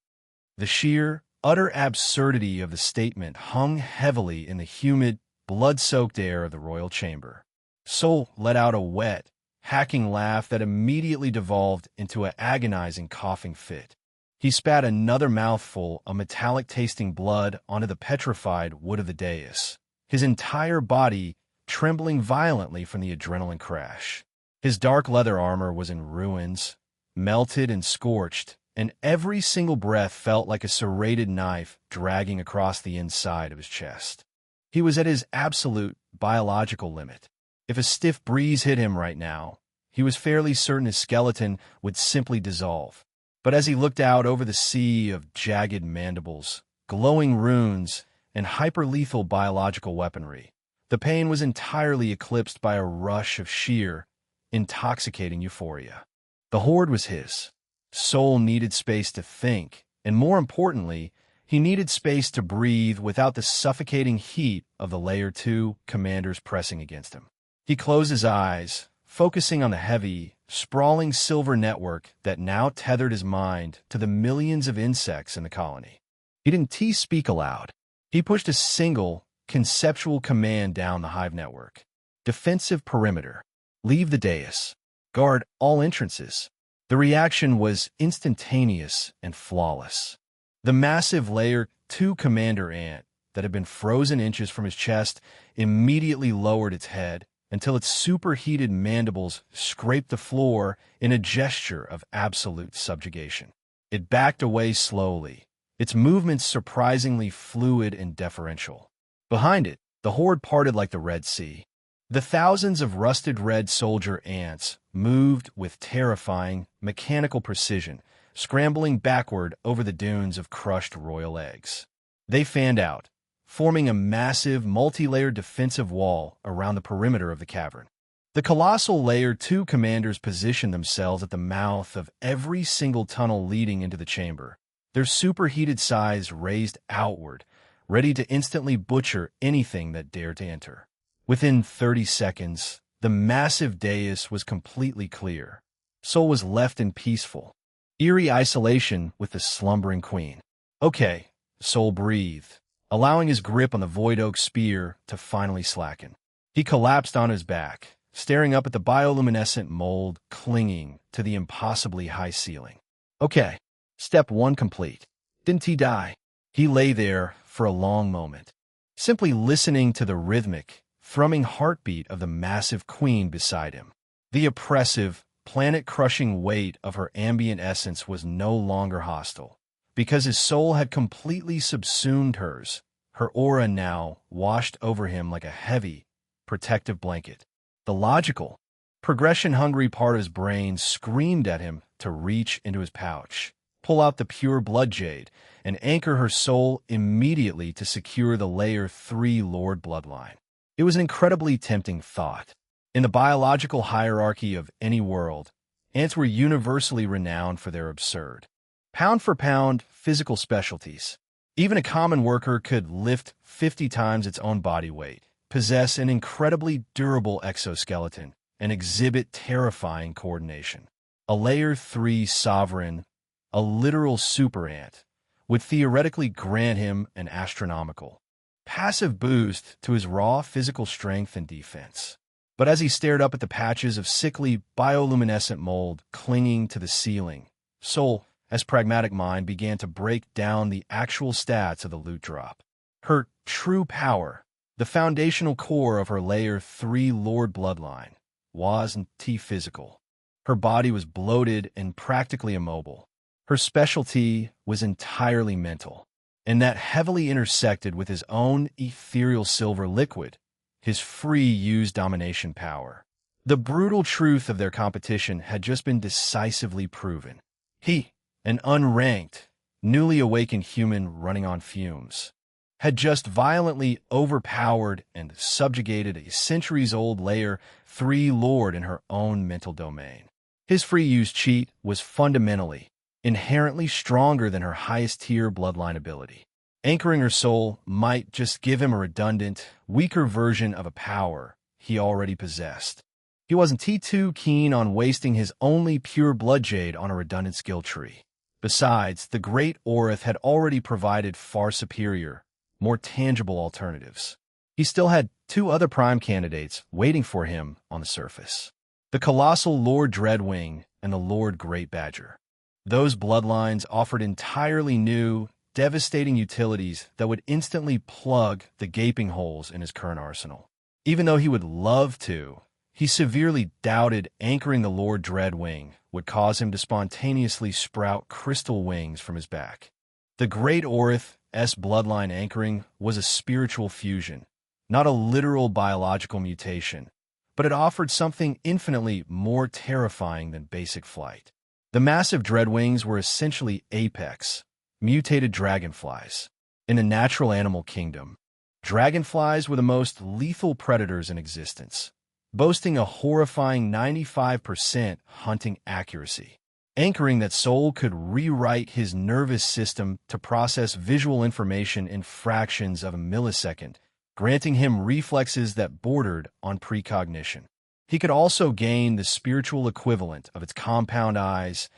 The sheer, utter absurdity of the statement hung heavily in the humid, blood-soaked air of the royal chamber. Soul let out a wet, hacking laugh that immediately devolved into an agonizing coughing fit. He spat another mouthful of metallic-tasting blood onto the petrified wood of the dais, his entire body trembling violently from the adrenaline crash. His dark leather armor was in ruins, melted and scorched, and every single breath felt like a serrated knife dragging across the inside of his chest. He was at his absolute biological limit. If a stiff breeze hit him right now, he was fairly certain his skeleton would simply dissolve. But as he looked out over the sea of jagged mandibles, glowing runes, and hyperlethal biological weaponry, the pain was entirely eclipsed by a rush of sheer, intoxicating euphoria. The horde was his. Soul needed space to think, and more importantly, he needed space to breathe without the suffocating heat of the Layer 2 commanders pressing against him. He closed his eyes, focusing on the heavy, sprawling silver network that now tethered his mind to the millions of insects in the colony. He didn't speak aloud. He pushed a single, conceptual command down the hive network. Defensive perimeter. Leave the dais. Guard all entrances. The reaction was instantaneous and flawless. The massive Layer 2 commander ant that had been frozen inches from his chest immediately lowered its head until its superheated mandibles scraped the floor in a gesture of absolute subjugation. It backed away slowly, its movements surprisingly fluid and deferential. Behind it, the horde parted like the Red Sea. The thousands of rusted red soldier ants moved with terrifying, mechanical precision, scrambling backward over the dunes of crushed royal eggs. They fanned out, forming a massive, multi-layered defensive wall around the perimeter of the cavern. The colossal Layer 2 commanders positioned themselves at the mouth of every single tunnel leading into the chamber, their superheated sides raised outward, ready to instantly butcher anything that dared to enter. Within 30 seconds, the massive dais was completely clear. Soul was left in peaceful, eerie isolation with the slumbering queen. Okay, Soul breathed, allowing his grip on the void oak spear to finally slacken. He collapsed on his back, staring up at the bioluminescent mold clinging to the impossibly high ceiling. Okay, step 1 complete. Didn't he die? He lay there for a long moment, simply listening to the rhythmic, thrumming heartbeat of the massive queen beside him. The oppressive, planet-crushing weight of her ambient essence was no longer hostile, because his soul had completely subsumed hers, her aura now washed over him like a heavy, protective blanket. The logical, progression-hungry part of his brain screamed at him to reach into his pouch, pull out the pure blood jade, and anchor her soul immediately to secure the Layer 3 Lord bloodline. It was an incredibly tempting thought. In the biological hierarchy of any world, ants were universally renowned for their absurd, pound-for-pound physical specialties. Even a common worker could lift 50 times its own body weight, possess an incredibly durable exoskeleton, and exhibit terrifying coordination. A Layer 3 sovereign, a literal super ant, would theoretically grant him an astronomical, passive boost to his raw physical strength and defense. But as he stared up at the patches of sickly bioluminescent mold clinging to the ceiling, Soul, as pragmatic mind, began to break down the actual stats of the loot drop. Her true power, the foundational core of her Layer 3 Lord bloodline, wasn't physical. Her body was bloated and practically immobile. Her specialty was entirely mental, and that heavily intersected with his own ethereal silver liquid, his free-use domination power. The brutal truth of their competition had just been decisively proven. He, an unranked, newly awakened human running on fumes, had just violently overpowered and subjugated a centuries-old Layer 3 Lord in her own mental domain. His free-use cheat was fundamentally, inherently stronger than her highest-tier bloodline ability. Anchoring her soul might just give him a redundant, weaker version of a power he already possessed. He wasn't too keen on wasting his only pure blood jade on a redundant skill tree. Besides, the great Orith had already provided far superior, more tangible alternatives. He still had 2 other prime candidates waiting for him on the surface: the colossal Lord Dreadwing and the Lord Great Badger. Those bloodlines offered entirely new, devastating utilities that would instantly plug the gaping holes in his current arsenal. Even though he would love to, he severely doubted anchoring the Lord Dreadwing would cause him to spontaneously sprout crystal wings from his back. The Great Orith's bloodline anchoring was a spiritual fusion, not a literal biological mutation, but it offered something infinitely more terrifying than basic flight. The massive Dreadwings were essentially apex, mutated dragonflies. In the natural animal kingdom, dragonflies were the most lethal predators in existence, boasting a horrifying 95% hunting accuracy. Anchoring that soul could rewrite his nervous system to process visual information in fractions of a millisecond, granting him reflexes that bordered on precognition. He could also gain the spiritual equivalent of its compound eyes,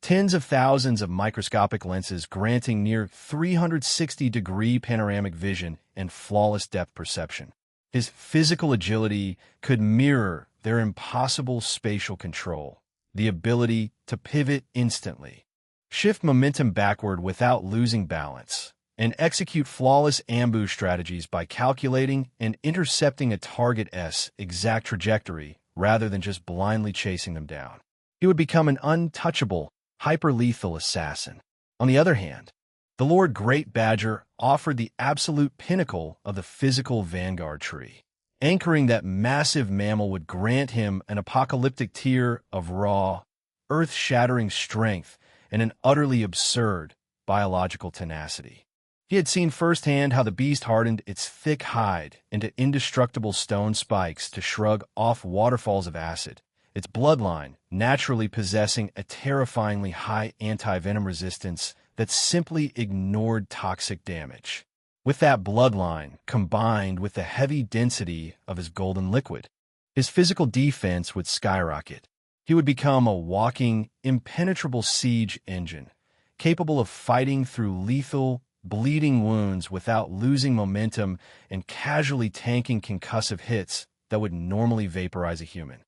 tens of thousands of microscopic lenses granting near 360-degree panoramic vision and flawless depth perception. His physical agility could mirror their impossible spatial control, the ability to pivot instantly, shift momentum backward without losing balance, and execute flawless ambush strategies by calculating and intercepting a target's exact trajectory rather than just blindly chasing them down. He would become an untouchable, hyper-lethal assassin. On the other hand, the Lord Great Badger offered the absolute pinnacle of the physical vanguard tree. Anchoring that massive mammal would grant him an apocalyptic tier of raw, earth-shattering strength and an utterly absurd biological tenacity. He had seen firsthand how the beast hardened its thick hide into indestructible stone spikes to shrug off waterfalls of acid, its bloodline naturally possessing a terrifyingly high anti-venom resistance that simply ignored toxic damage. With that bloodline, combined with the heavy density of his golden liquid, his physical defense would skyrocket. He would become a walking, impenetrable siege engine, capable of fighting through lethal, bleeding wounds without losing momentum and casually tanking concussive hits that would normally vaporize a human.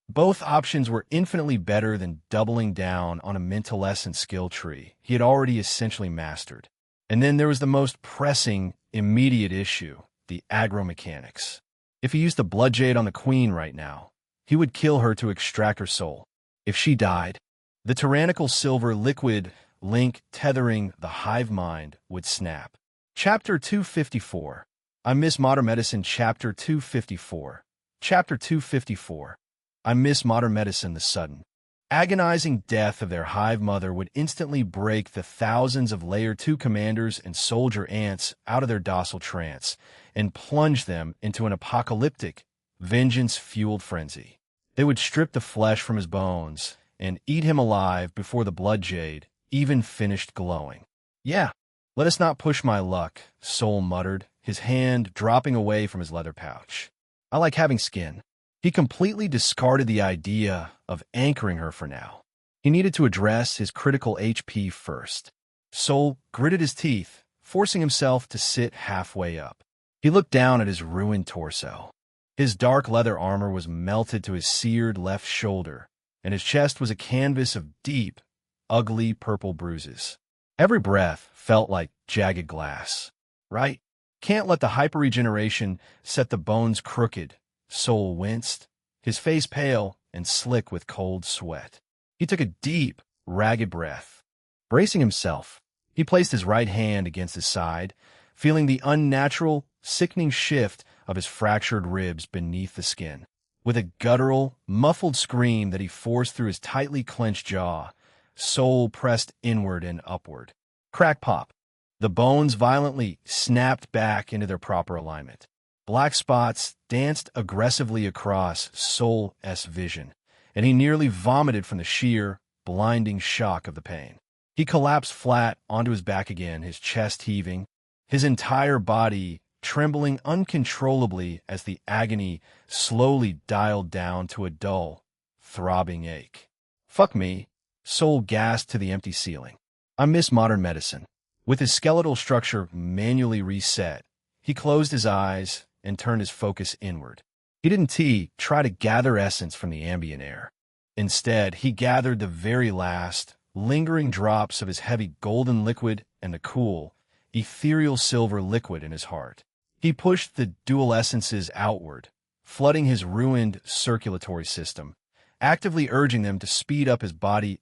Both options were infinitely better than doubling down on a mentalescent skill tree he had already essentially mastered. And then there was the most pressing, immediate issue, the agromechanics. If he used the blood jade on the queen right now, he would kill her to extract her soul. If she died, the tyrannical silver liquid link tethering the hive mind would snap. Chapter 254. I Miss Modern Medicine. Chapter 254. Chapter 254. I Miss Modern Medicine. The sudden, agonizing death of their hive mother would instantly break the thousands of Layer 2 commanders and soldier ants out of their docile trance and plunge them into an apocalyptic, vengeance-fueled frenzy. They would strip the flesh from his bones and eat him alive before the blood jade even finished glowing. Yeah, let us not push my luck, Soul muttered, his hand dropping away from his leather pouch. I like having skin. He completely discarded the idea of anchoring her for now. He needed to address his critical HP first. Soul gritted his teeth, forcing himself to sit halfway up. He looked down at his ruined torso. His dark leather armor was melted to his seared left shoulder, and his chest was a canvas of deep, ugly purple bruises. Every breath felt like jagged glass. Right? Can't let the hyper-regeneration set the bones crooked. Soul winced, his face pale and slick with cold sweat. He took a deep, ragged breath. Bracing himself, he placed his right hand against his side, feeling the unnatural, sickening shift of his fractured ribs beneath the skin. With a guttural, muffled scream that he forced through his tightly clenched jaw, Soul pressed inward and upward. Crack pop. The bones violently snapped back into their proper alignment. Black spots danced aggressively across Soul's vision, and he nearly vomited from the sheer, blinding shock of the pain. He collapsed flat onto his back again, his chest heaving, his entire body trembling uncontrollably as the agony slowly dialed down to a dull, throbbing ache. Fuck me, Soul gasped to the empty ceiling. I miss modern medicine. With his skeletal structure manually reset, he closed his eyes and turned his focus inward. He didn't try to gather essence from the ambient air. Instead, he gathered the very last, lingering drops of his heavy golden liquid and the cool, ethereal silver liquid in his heart. He pushed the dual essences outward, flooding his ruined circulatory system, actively urging them to speed up his body's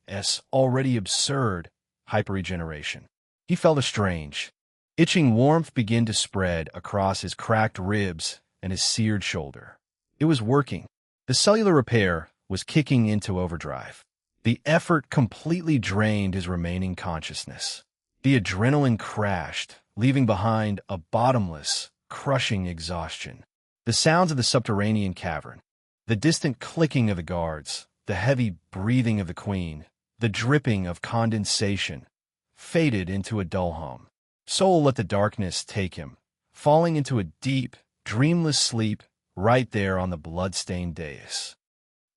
already absurd hyperregeneration. He felt a strange, itching warmth begin to spread across his cracked ribs and his seared shoulder. It was working. The cellular repair was kicking into overdrive. The effort completely drained his remaining consciousness. The adrenaline crashed, leaving behind a bottomless, crushing exhaustion. The sounds of the subterranean cavern, the distant clicking of the guards, the heavy breathing of the queen, the dripping of condensation, faded into a dull hum. Soul let the darkness take him, falling into a deep, dreamless sleep right there on the blood-stained dais.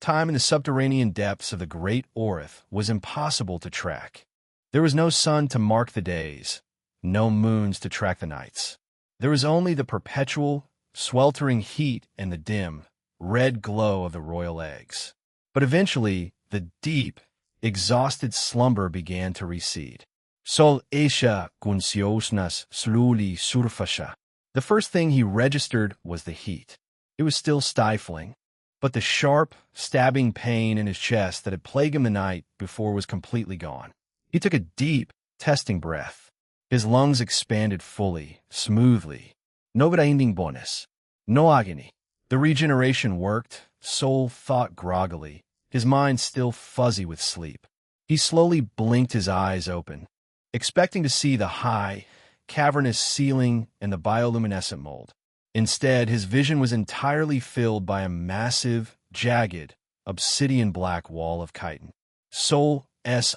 Time in the subterranean depths of the great Orith was impossible to track. There was no sun to mark the days, no moons to track the nights. There was only the perpetual, sweltering heat and the dim, red glow of the royal eggs. But eventually, the deep, exhausted slumber began to recede. Sol esha gunciosnas sluli surfasha. The first thing he registered was the heat. It was still stifling, but the sharp, stabbing pain in his chest that had plagued him the night before was completely gone. He took a deep, testing breath. His lungs expanded fully, smoothly. No grinding bonus. No agony. The regeneration worked, Soul thought groggily, his mind still fuzzy with sleep. He slowly blinked his eyes open, expecting to see the high, cavernous ceiling and the bioluminescent mold. Instead, his vision was entirely filled by a massive, jagged, obsidian-black wall of chitin. Soul's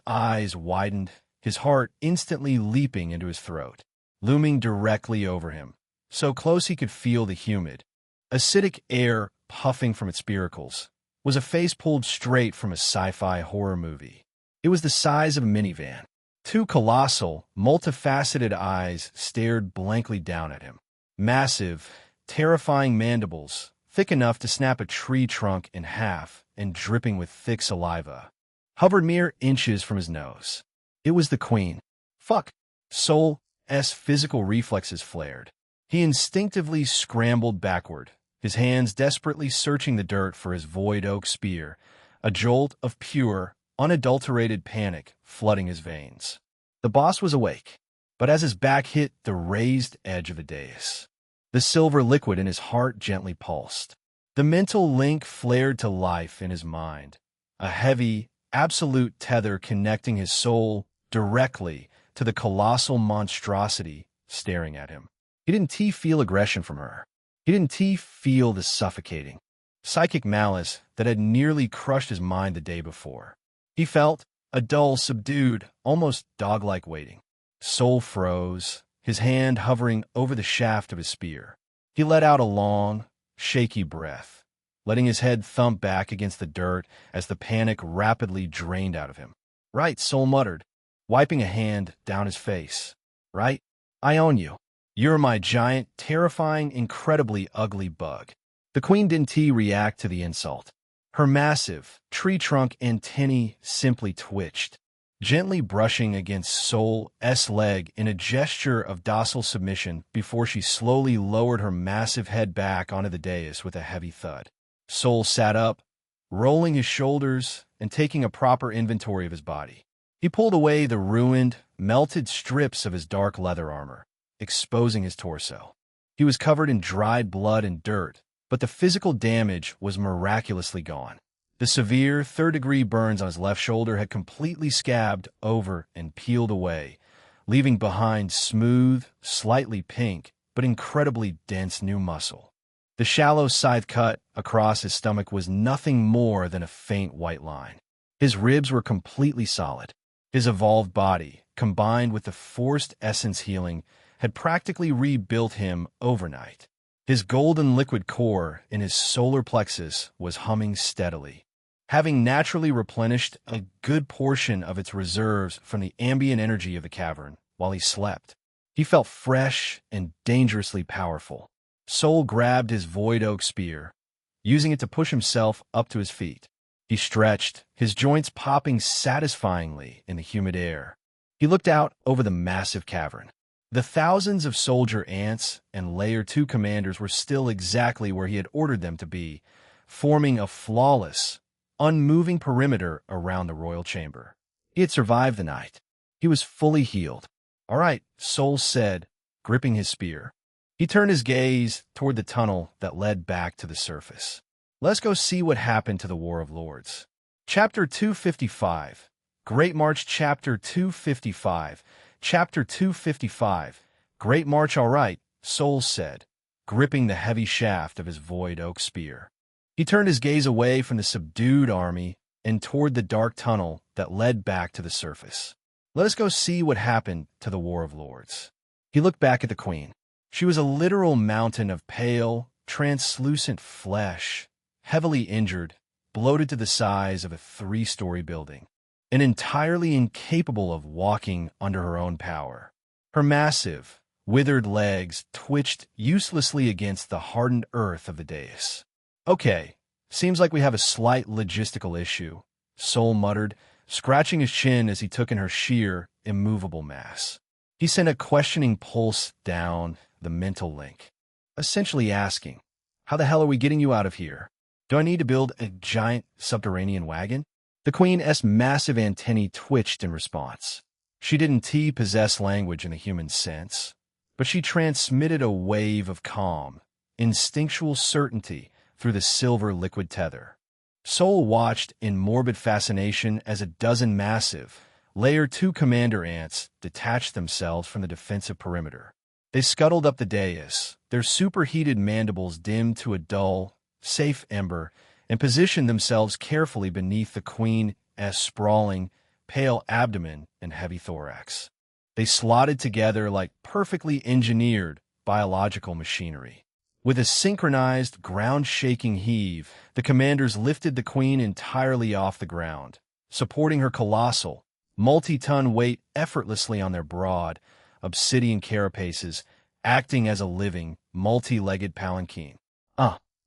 eyes widened, his heart instantly leaping into his throat. Looming directly over him, so close he could feel the humid, acidic air puffing from its spiracles, was a face pulled straight from a sci-fi horror movie. It was the size of a minivan. Two colossal, multifaceted eyes stared blankly down at him. Massive, terrifying mandibles thick enough to snap a tree trunk in half and dripping with thick saliva, hovered mere inches from his nose. It was the queen. Fuck! Soul's physical reflexes flared. He instinctively scrambled backward, his hands desperately searching the dirt for his void oak spear, a jolt of pure, unadulterated panic flooding his veins. The boss was awake, but as his back hit the raised edge of the dais, the silver liquid in his heart gently pulsed. The mental link flared to life in his mind, a heavy, absolute tether connecting his soul directly to the colossal monstrosity staring at him. He didn't feel aggression from her. He didn't feel the suffocating, psychic malice that had nearly crushed his mind the day before. He felt a dull, subdued, almost dog-like waiting. Soul froze, his hand hovering over the shaft of his spear. He let out a long, shaky breath, letting his head thump back against the dirt as the panic rapidly drained out of him. "Right," Soul muttered, wiping a hand down his face. "Right? I own you. You're my giant, terrifying, incredibly ugly bug." The queen didn't react to the insult. Her massive, tree-trunk antennae simply twitched, gently brushing against Soul's leg in a gesture of docile submission before she slowly lowered her massive head back onto the dais with a heavy thud. Soul sat up, rolling his shoulders and taking a proper inventory of his body. He pulled away the ruined, melted strips of his dark leather armor, exposing his torso. He was covered in dried blood and dirt, but the physical damage was miraculously gone. The severe third-degree burns on his left shoulder had completely scabbed over and peeled away, leaving behind smooth, slightly pink, but incredibly dense new muscle. The shallow scythe cut across his stomach was nothing more than a faint white line. His ribs were completely solid. His evolved body, combined with the forced essence healing, had practically rebuilt him overnight. His golden liquid core in his solar plexus was humming steadily, having naturally replenished a good portion of its reserves from the ambient energy of the cavern while he slept. He felt fresh and dangerously powerful. Soul grabbed his void oak spear, using it to push himself up to his feet. He stretched, his joints popping satisfyingly in the humid air. He looked out over the massive cavern. The thousands of soldier ants and Layer 2 commanders were still exactly where he had ordered them to be, forming a flawless, unmoving perimeter around the royal chamber. He had survived the night. He was fully healed. "All right," Soul said, gripping his spear. He turned his gaze toward the tunnel that led back to the surface. "Let's go see what happened to the War of Lords." Chapter 255. Great March. Chapter 255. Chapter 255. Great March. "All right," Soul said, gripping the heavy shaft of his void oak spear. He turned his gaze away from the subdued army and toward the dark tunnel that led back to the surface. "Let us go see what happened to the War of Lords." He looked back at the queen. She was a literal mountain of pale, translucent flesh, heavily injured, bloated to the size of a 3-story building, and entirely incapable of walking under her own power. Her massive, withered legs twitched uselessly against the hardened earth of the dais. "Okay, seems like we have a slight logistical issue," Soul muttered, scratching his chin as he took in her sheer, immovable mass. He sent a questioning pulse down the mental link, essentially asking, "How the hell are we getting you out of here? Do I need to build a giant subterranean wagon?" The queen's massive antennae twitched in response. She didn't possess language in the human sense, but she transmitted a wave of calm, instinctual certainty through the silver liquid tether. Soul watched in morbid fascination as a dozen massive, Layer 2 commander ants detached themselves from the defensive perimeter. They scuttled up the dais, their superheated mandibles dimmed to a dull, safe ember, and positioned themselves carefully beneath the queen's sprawling, pale abdomen and heavy thorax. They slotted together like perfectly engineered biological machinery. With a synchronized, ground-shaking heave, the commanders lifted the queen entirely off the ground, supporting her colossal, multi-ton weight effortlessly on their broad, obsidian carapaces, acting as a living, multi-legged palanquin.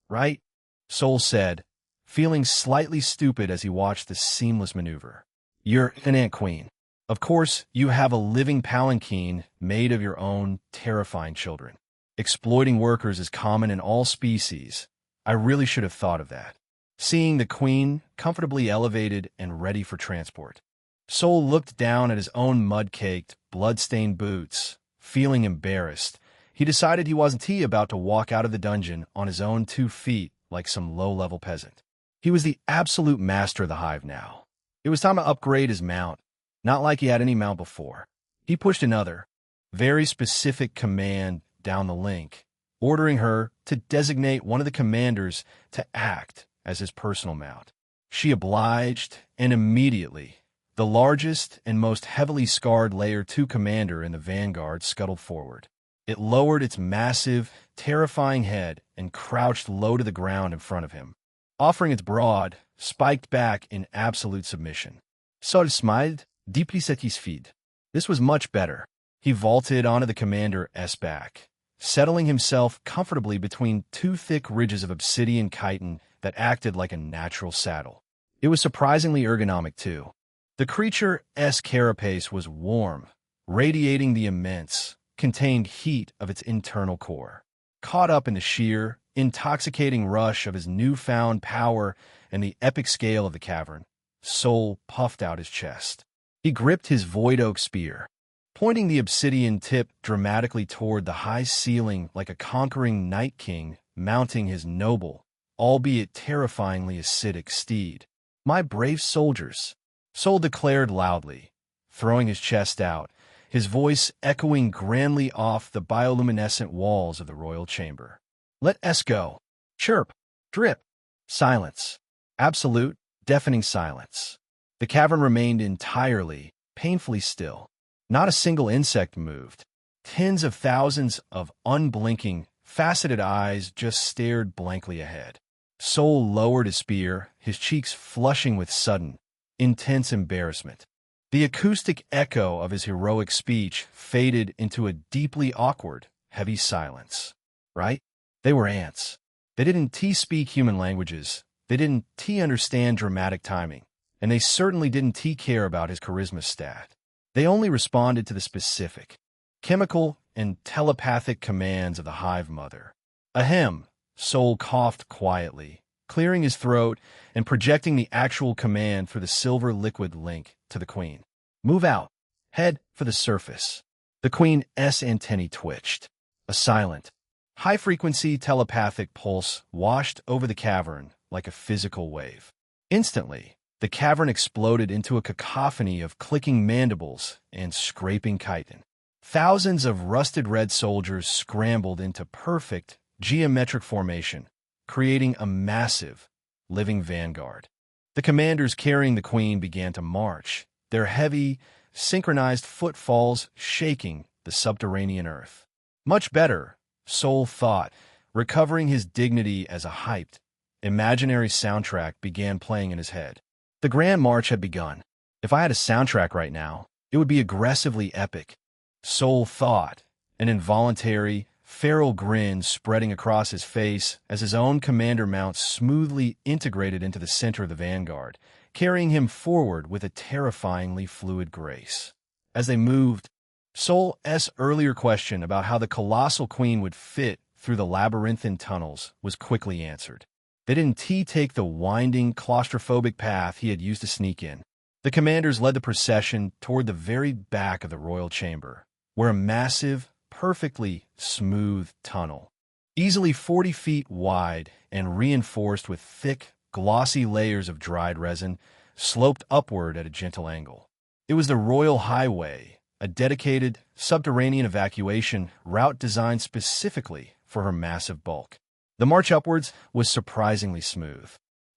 right? Sol said, feeling slightly stupid as he watched the seamless maneuver. You're an ant queen. Of course, you have a living palanquin made of your own terrifying children. Exploiting workers is common in all species. I really should have thought of that. Seeing the queen comfortably elevated and ready for transport, Sol looked down at his own mud-caked, blood-stained boots. Feeling embarrassed, he decided he wasn't about to walk out of the dungeon on his own 2 feet like some low-level peasant. He was the absolute master of the hive now. It was time to upgrade his mount, not like he had any mount before. He pushed another, very specific command down the link, ordering her to designate one of the commanders to act as his personal mount. She obliged, and immediately, the largest and most heavily scarred Layer 2 commander in the vanguard scuttled forward. It lowered its massive, terrifying head and crouched low to the ground in front of him, offering its broad, spiked back in absolute submission. Sol smiled, deeply satisfied. This was much better. He vaulted onto the commander's back, settling himself comfortably between 2 thick ridges of obsidian chitin that acted like a natural saddle. It was surprisingly ergonomic, too. The creature's carapace was warm, radiating the immense, contained heat of its internal core. Caught up in the sheer, intoxicating rush of his newfound power and the epic scale of the cavern, Sol puffed out his chest. He gripped his void oak spear, pointing the obsidian tip dramatically toward the high ceiling like a conquering night king mounting his noble, albeit terrifyingly acidic steed. "My brave soldiers," Sol declared loudly, throwing his chest out, his voice echoing grandly off the bioluminescent walls of the royal chamber. "Let us go." Chirp, drip, silence. Absolute, deafening silence. The cavern remained entirely, painfully still. Not a single insect moved. Tens of thousands of unblinking, faceted eyes just stared blankly ahead. Sol lowered his spear, his cheeks flushing with sudden, intense embarrassment. The acoustic echo of his heroic speech faded into a deeply awkward, heavy silence. Right? They were ants. They didn't speak human languages. They didn't understand dramatic timing. And they certainly didn't care about his charisma stat. They only responded to the specific, chemical and telepathic commands of the hive mother. Ahem, Sol coughed quietly, clearing his throat and projecting the actual command through the silver liquid link to the queen. "Move out. Head for the surface." The queen's antennae twitched. A silent, high-frequency telepathic pulse washed over the cavern like a physical wave. Instantly, the cavern exploded into a cacophony of clicking mandibles and scraping chitin. Thousands of rusted red soldiers scrambled into perfect, geometric formation, creating a massive, living vanguard. The commanders carrying the queen began to march, their heavy, synchronized footfalls shaking the subterranean earth. Much better, Sol thought, recovering his dignity as a hyped, imaginary soundtrack began playing in his head. The Grand March had begun. If I had a soundtrack right now, it would be aggressively epic. Sol thought, an involuntary, feral grin spreading across his face as his own commander mount smoothly integrated into the center of the vanguard, carrying him forward with a terrifyingly fluid grace. As they moved, Sol's earlier question about how the colossal queen would fit through the labyrinthine tunnels was quickly answered. They didn't take the winding, claustrophobic path he had used to sneak in. The commanders led the procession toward the very back of the royal chamber, where a massive, perfectly smooth tunnel, easily 40 feet wide and reinforced with thick, glossy layers of dried resin, sloped upward at a gentle angle. It was the Royal Highway, a dedicated, subterranean evacuation route designed specifically for her massive bulk. The march upwards was surprisingly smooth.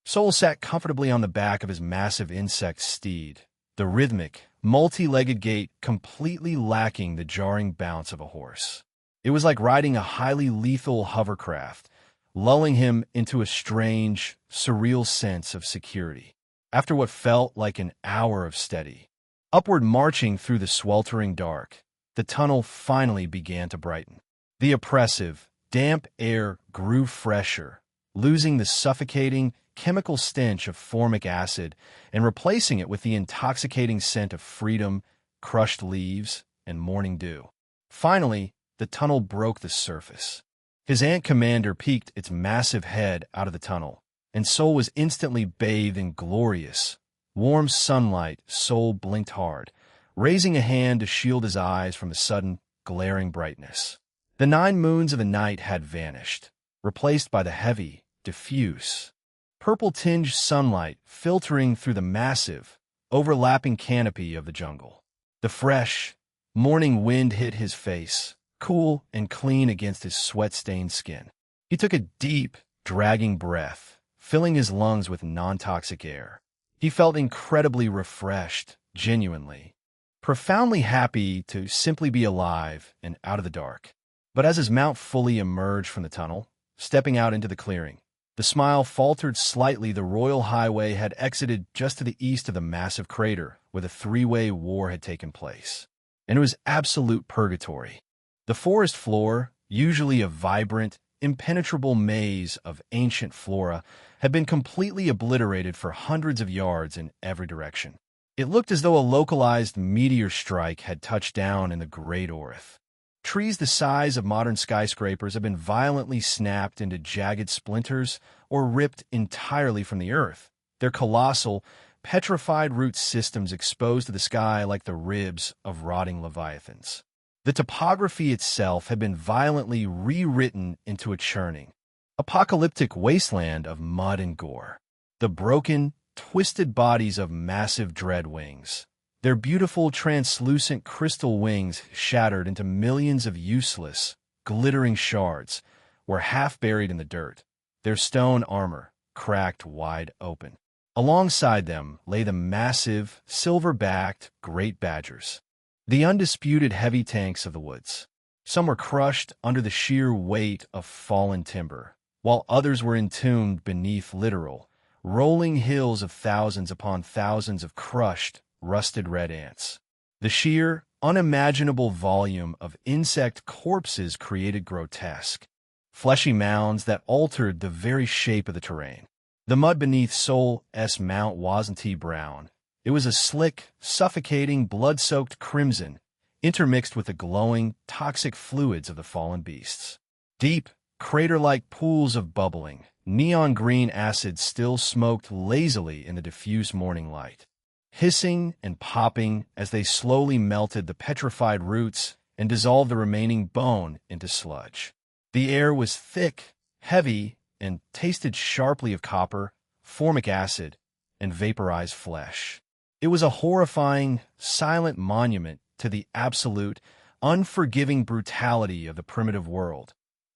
Sol sat comfortably on the back of his massive insect steed, the rhythmic, multi-legged gait completely lacking the jarring bounce of a horse. It was like riding a highly lethal hovercraft, lulling him into a strange, surreal sense of security. After what felt like an hour of steady, upward marching through the sweltering dark, the tunnel finally began to brighten. The oppressive, damp air grew fresher, losing the suffocating chemical stench of formic acid and replacing it with the intoxicating scent of freedom, crushed leaves, and morning dew. Finally, the tunnel broke the surface. His ant commander peeked its massive head out of the tunnel, and Sol was instantly bathed in glorious, warm sunlight. Sol blinked hard, raising a hand to shield his eyes from the sudden, glaring brightness. The 9 moons of the night had vanished, replaced by the heavy, diffuse, purple-tinged sunlight filtering through the massive, overlapping canopy of the jungle. The fresh, morning wind hit his face, cool and clean against his sweat-stained skin. He took a deep, dragging breath, filling his lungs with non-toxic air. He felt incredibly refreshed, genuinely, profoundly happy to simply be alive and out of the dark. But as his mount fully emerged from the tunnel, stepping out into the clearing, the smile faltered slightly. The royal highway had exited just to the east of the massive crater where the 3-way war had taken place, and it was absolute purgatory. The forest floor, usually a vibrant, impenetrable maze of ancient flora, had been completely obliterated for hundreds of yards in every direction. It looked as though a localized meteor strike had touched down in the Great Orth. Trees the size of modern skyscrapers have been violently snapped into jagged splinters or ripped entirely from the earth, their colossal, petrified root systems exposed to the sky like the ribs of rotting leviathans. The topography itself had been violently rewritten into a churning, apocalyptic wasteland of mud and gore. The broken, twisted bodies of massive dreadwings, their beautiful translucent crystal wings shattered into millions of useless, glittering shards, were half buried in the dirt, their stone armor cracked wide open. Alongside them lay the massive, silver-backed great badgers, the undisputed heavy tanks of the woods. Some were crushed under the sheer weight of fallen timber, while others were entombed beneath literal, rolling hills of thousands upon thousands of crushed, rusted red ants. The sheer, unimaginable volume of insect corpses created grotesque, fleshy mounds that altered the very shape of the terrain. The mud beneath Sol's mount wasn't brown. It was a slick, suffocating, blood-soaked crimson, intermixed with the glowing, toxic fluids of the fallen beasts. Deep, crater-like pools of bubbling, neon green acid still smoked lazily in the diffuse morning light, hissing and popping as they slowly melted the petrified roots and dissolved the remaining bone into sludge. The air was thick, heavy, and tasted sharply of copper, formic acid, and vaporized flesh. It was a horrifying, silent monument to the absolute, unforgiving brutality of the primitive world.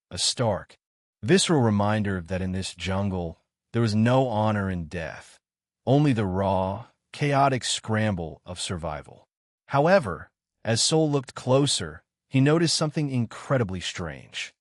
A stark, visceral reminder that in this jungle there was no honor in death, only the raw, chaotic scramble of survival. However, as Sol looked closer, he noticed something incredibly strange.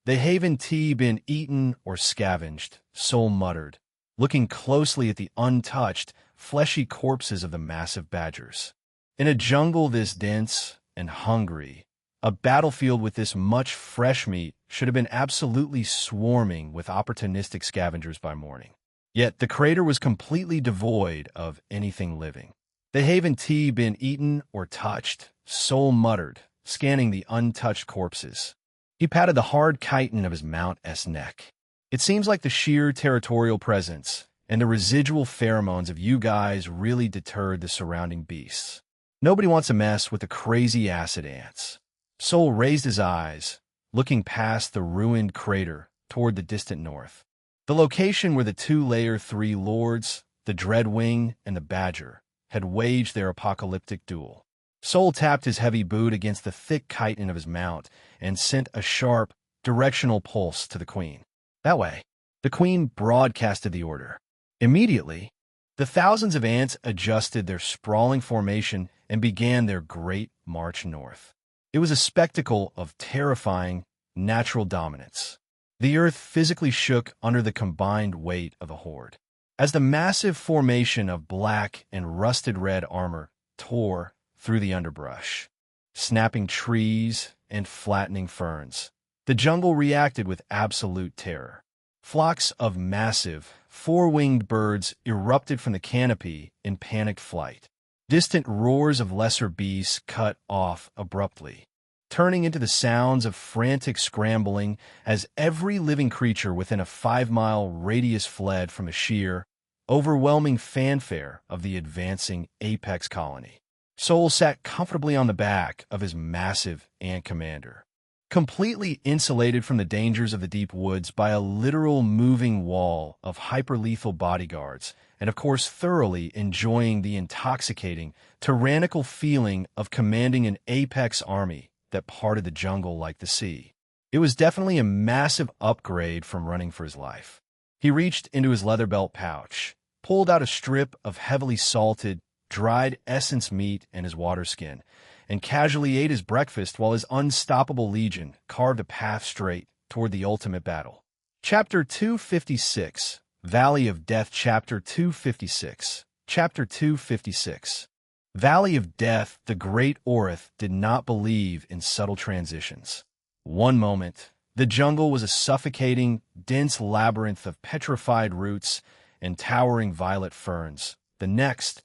They haven't been eaten or scavenged, Sol muttered, looking closely at the untouched, fleshy corpses of the massive badgers. In a jungle this dense and hungry, a battlefield with this much fresh meat should have been absolutely swarming with opportunistic scavengers by morning. Yet the crater was completely devoid of anything living. They haven't been eaten or touched, Sol muttered, scanning the untouched corpses. He patted the hard chitin of his mount's neck. It seems like the sheer territorial presence and the residual pheromones of you guys really deterred the surrounding beasts. Nobody wants to mess with the crazy acid ants. Sol raised his eyes, looking past the ruined crater toward the distant north. The location where the 2-layer 3 lords, the Dreadwing and the Badger, had waged their apocalyptic duel. Sol tapped his heavy boot against the thick chitin of his mount and sent a sharp, directional pulse to the queen. That way, the queen broadcasted the order. Immediately, the thousands of ants adjusted their sprawling formation and began their great march north. It was a spectacle of terrifying, natural dominance. The earth physically shook under the combined weight of the horde. As the massive formation of black and rusted red armor tore through the underbrush, snapping trees and flattening ferns, the jungle reacted with absolute terror. Flocks of massive, four-winged birds erupted from the canopy in panicked flight. Distant roars of lesser beasts cut off abruptly, turning into the sounds of frantic scrambling as every living creature within a 5-mile radius fled from the sheer, overwhelming fanfare of the advancing apex colony. Sol sat comfortably on the back of his massive ant commander, completely insulated from the dangers of the deep woods by a literal moving wall of hyperlethal bodyguards, and of course thoroughly enjoying the intoxicating, tyrannical feeling of commanding an apex army that parted the jungle like the sea. It was definitely a massive upgrade from running for his life. He reached into his leather belt pouch, pulled out a strip of heavily salted, dried essence meat and his water skin, and casually ate his breakfast while his unstoppable legion carved a path straight toward the ultimate battle. Chapter 256, Valley of Death. Chapter 256. Chapter 256. Valley of Death. The great Orith did not believe in subtle transitions. One moment, the jungle was a suffocating, dense labyrinth of petrified roots and towering violet ferns. The next,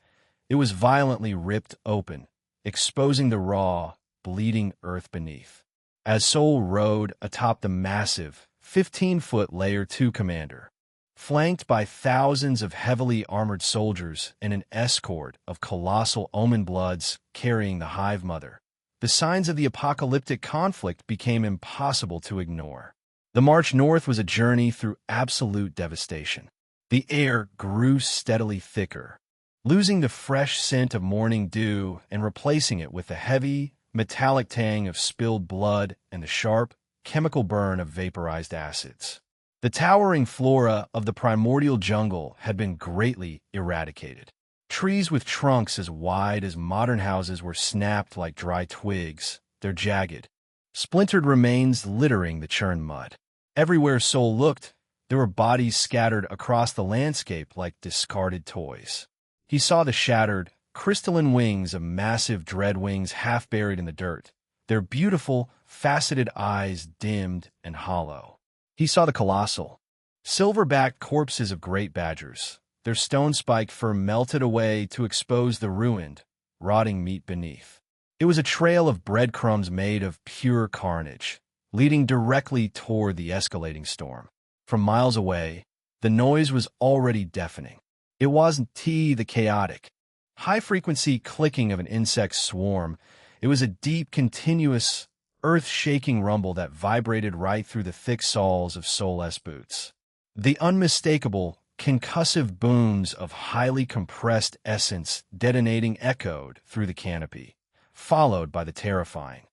it was violently ripped open, exposing the raw, bleeding earth beneath. As Sol rode atop the massive, 15-foot Layer 2 commander, flanked by thousands of heavily armored soldiers and an escort of colossal omen bloods carrying the Hive Mother, the signs of the apocalyptic conflict became impossible to ignore. The march north was a journey through absolute devastation. The air grew steadily thicker, losing the fresh scent of morning dew and replacing it with the heavy, metallic tang of spilled blood and the sharp, chemical burn of vaporized acids. The towering flora of the primordial jungle had been greatly eradicated. Trees with trunks as wide as modern houses were snapped like dry twigs, their jagged, splintered remains littering the churned mud. Everywhere Sol looked, there were bodies scattered across the landscape like discarded toys. He saw the shattered, crystalline wings of massive dreadwings half buried in the dirt, their beautiful, faceted eyes dimmed and hollow. He saw the colossal, silver-backed corpses of great badgers, their stone-spiked fur melted away to expose the ruined, rotting meat beneath. It was a trail of breadcrumbs made of pure carnage, leading directly toward the escalating storm. From miles away, the noise was already deafening. It wasn't the chaotic, high-frequency clicking of an insect swarm. It was a deep, continuous, earth-shaking rumble that vibrated right through the thick soles of Sol's boots. The unmistakable, concussive booms of highly compressed essence detonating echoed through the canopy, followed by the terrifying,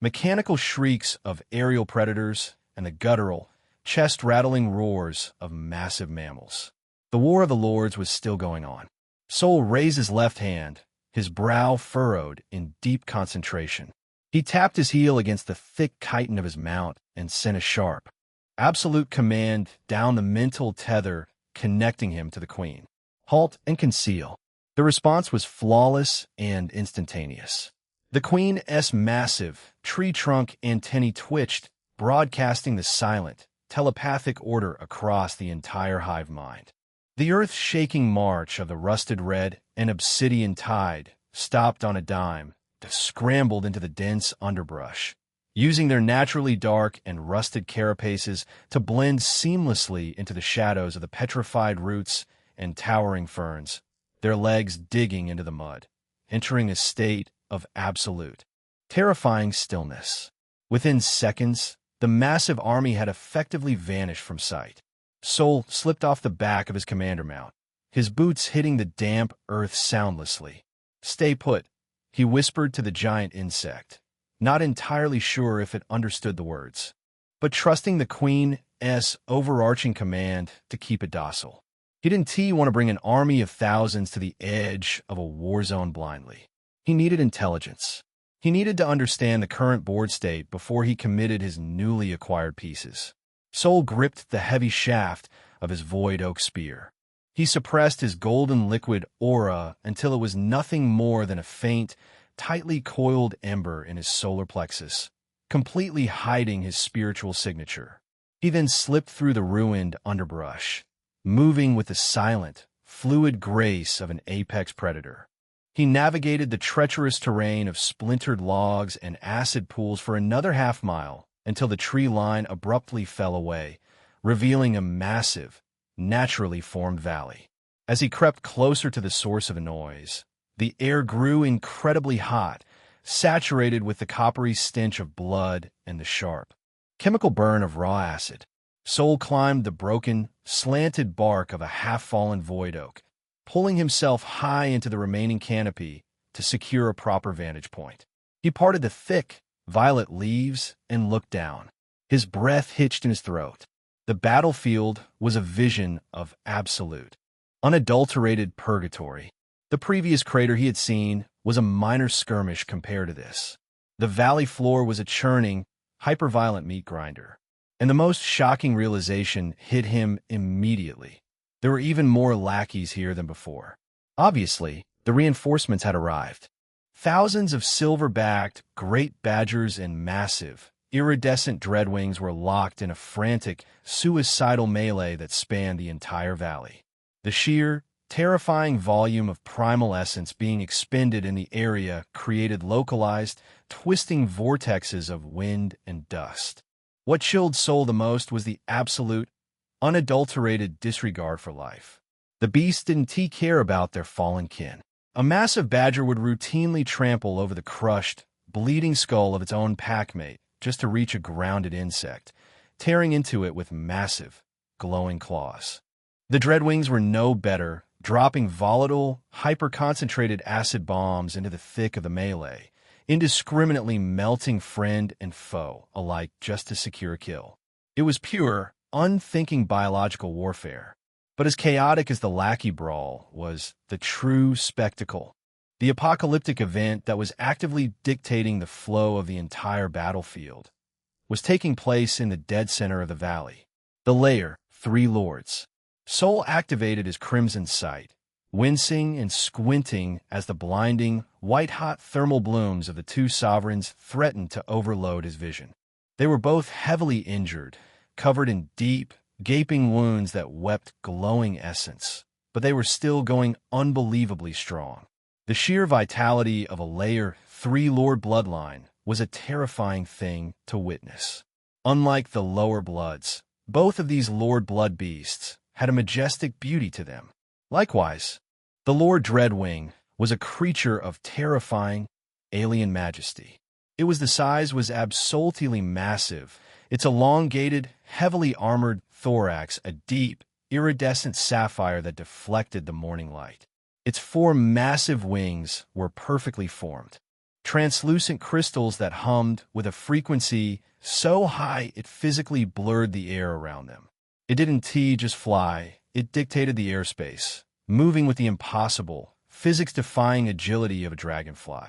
mechanical shrieks of aerial predators and the guttural, chest-rattling roars of massive mammals. The War of the Lords was still going on. Sol raised his left hand, his brow furrowed in deep concentration. He tapped his heel against the thick chitin of his mount and sent a sharp, absolute command down the mental tether connecting him to the Queen. Halt and conceal. The response was flawless and instantaneous. The Queen's massive, tree-trunk antennae twitched, broadcasting the silent, telepathic order across the entire hive mind. The earth-shaking march of the rusted red and obsidian tide stopped on a dime, scrambled into the dense underbrush, using their naturally dark and rusted carapaces to blend seamlessly into the shadows of the petrified roots and towering ferns, their legs digging into the mud, entering a state of absolute, terrifying stillness. Within seconds, the massive army had effectively vanished from sight. Sol slipped off the back of his commander mount, his boots hitting the damp earth soundlessly. "Stay put," he whispered to the giant insect, not entirely sure if it understood the words, but trusting the Queen's overarching command to keep it docile. He didn't want to bring an army of thousands to the edge of a war zone blindly. He needed intelligence. He needed to understand the current board state before he committed his newly acquired pieces. Sol gripped the heavy shaft of his void oak spear. He suppressed his golden liquid aura until it was nothing more than a faint, tightly coiled ember in his solar plexus, completely hiding his spiritual signature. He then slipped through the ruined underbrush, moving with the silent, fluid grace of an apex predator. He navigated the treacherous terrain of splintered logs and acid pools for another half-mile until the tree line abruptly fell away, revealing a massive, naturally formed valley. As he crept closer to the source of the noise, the air grew incredibly hot, saturated with the coppery stench of blood and the sharp, chemical burn of raw acid. Sol climbed the broken, slanted bark of a half-fallen void oak, pulling himself high into the remaining canopy to secure a proper vantage point. He parted the thick, violet leaves and looked down, his breath hitched in his throat. The battlefield was a vision of absolute, unadulterated purgatory. The previous crater he had seen was a minor skirmish compared to this. The valley floor was a churning, hyperviolent meat grinder. And the most shocking realization hit him immediately. There were even more lackeys here than before. Obviously, the reinforcements had arrived. Thousands of silver-backed, great badgers and massive, iridescent dreadwings were locked in a frantic, suicidal melee that spanned the entire valley. The sheer, terrifying volume of primal essence being expended in the area created localized, twisting vortexes of wind and dust. What chilled Sol the most was the absolute, unadulterated disregard for life. The beasts didn't care about their fallen kin. A massive badger would routinely trample over the crushed, bleeding skull of its own packmate just to reach a grounded insect, tearing into it with massive, glowing claws. The dreadwings were no better, dropping volatile, hyper-concentrated acid bombs into the thick of the melee, indiscriminately melting friend and foe alike just to secure a kill. It was pure, unthinking biological warfare. But as chaotic as the lackey brawl was the true spectacle, the apocalyptic event that was actively dictating the flow of the entire battlefield, was taking place in the dead center of the valley. The lair, Three Lords. Sol activated his crimson sight, wincing and squinting as the blinding, white-hot thermal blooms of the two sovereigns threatened to overload his vision. They were both heavily injured, covered in deep, gaping wounds that wept glowing essence, but they were still going unbelievably strong. The sheer vitality of a layer Three Lord bloodline was a terrifying thing to witness. Unlike the lower bloods, both of these Lord blood beasts had a majestic beauty to them. Likewise, the Lord Dreadwing was a creature of terrifying, alien majesty. The size was absolutely massive, its elongated, heavily armored thorax a deep, iridescent sapphire that deflected the morning light. Its four massive wings were perfectly formed, translucent crystals that hummed with a frequency so high it physically blurred the air around them. It didn't just fly, it dictated the airspace, moving with the impossible, physics-defying agility of a dragonfly.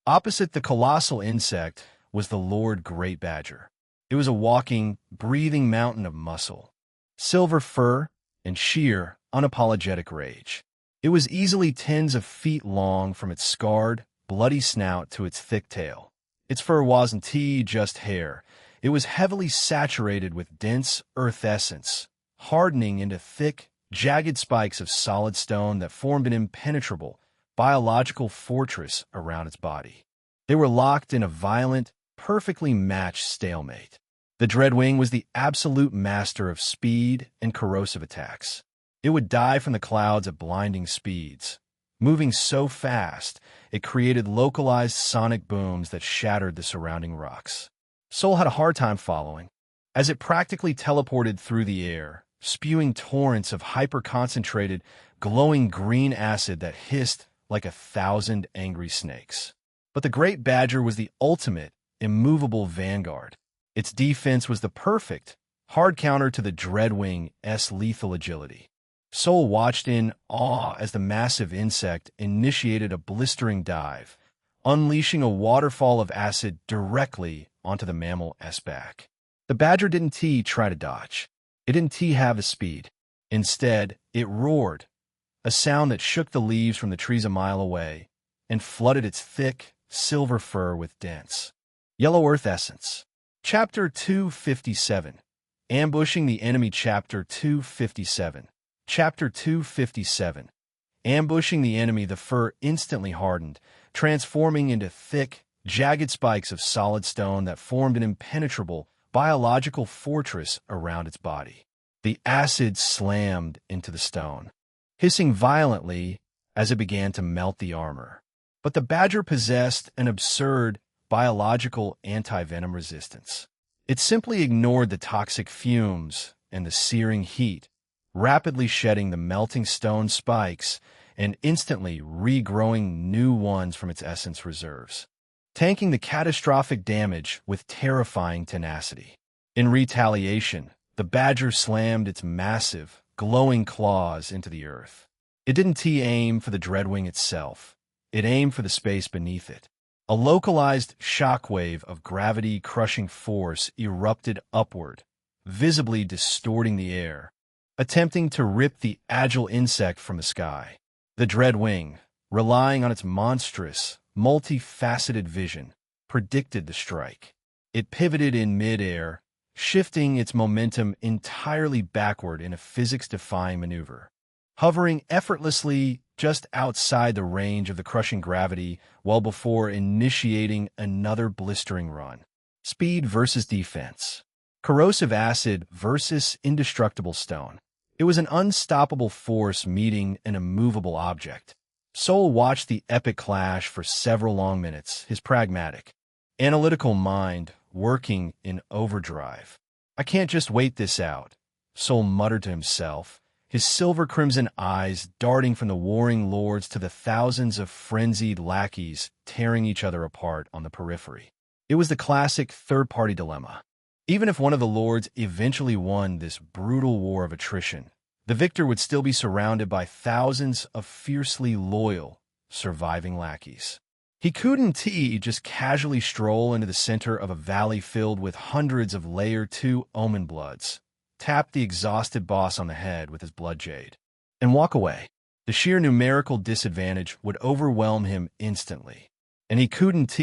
Opposite the colossal insect was the Lord Great Badger. It was a walking, breathing mountain of muscle, silver fur, and sheer, unapologetic rage. It was easily tens of feet long from its scarred, bloody snout to its thick tail. Its fur wasn't just hair. It was heavily saturated with dense earth essence, hardening into thick, jagged spikes of solid stone that formed an impenetrable, biological fortress around its body. They were locked in a violent, perfectly matched stalemate. The Dreadwing was the absolute master of speed and corrosive attacks. It would dive from the clouds at blinding speeds, moving so fast it created localized sonic booms that shattered the surrounding rocks. Sol had a hard time following, as it practically teleported through the air, spewing torrents of hyper-concentrated, glowing green acid that hissed like 1,000 angry snakes. But the Great Badger was the ultimate, immovable vanguard. Its defense was the perfect, hard counter to the Dreadwing's lethal agility. Sol watched in awe as the massive insect initiated a blistering dive, unleashing a waterfall of acid directly onto the mammal's back. The badger didn't try to dodge. It didn't have a speed. Instead, it roared, a sound that shook the leaves from the trees a mile away and flooded its thick, silver fur with dense, yellow earth essence. Chapter 257. Ambushing the Enemy Chapter 257. Chapter 257. Ambushing the enemy, the fur instantly hardened, transforming into thick, jagged spikes of solid stone that formed an impenetrable, biological fortress around its body. The acid slammed into the stone, hissing violently as it began to melt the armor. But the badger possessed an absurd, biological anti-venom resistance. It simply ignored the toxic fumes and the searing heat, rapidly shedding the melting stone spikes and instantly regrowing new ones from its essence reserves, tanking the catastrophic damage with terrifying tenacity. In retaliation, the badger slammed its massive, glowing claws into the earth. It didn't aim for the dreadwing itself. It aimed for the space beneath it. A localized shockwave of gravity-crushing force erupted upward, visibly distorting the air, attempting to rip the agile insect from the sky. The dreadwing, relying on its monstrous, multifaceted vision, predicted the strike. It pivoted in midair, shifting its momentum entirely backward in a physics-defying maneuver. Hovering effortlessly just outside the range of the crushing gravity well before initiating another blistering run. Speed versus defense. Corrosive acid versus indestructible stone. It was an unstoppable force meeting an immovable object. Sol watched the epic clash for several long minutes, his pragmatic, analytical mind working in overdrive. "I can't just wait this out," Sol muttered to himself, his silver-crimson eyes darting from the warring lords to the thousands of frenzied lackeys tearing each other apart on the periphery. It was the classic third-party dilemma. Even if one of the lords eventually won this brutal war of attrition, the victor would still be surrounded by thousands of fiercely loyal, surviving lackeys. He couldn't just casually stroll into the center of a valley filled with hundreds of Layer 2 Omen Bloods, tap the exhausted boss on the head with his blood jade, and walk away. The sheer numerical disadvantage would overwhelm him instantly, and he couldn't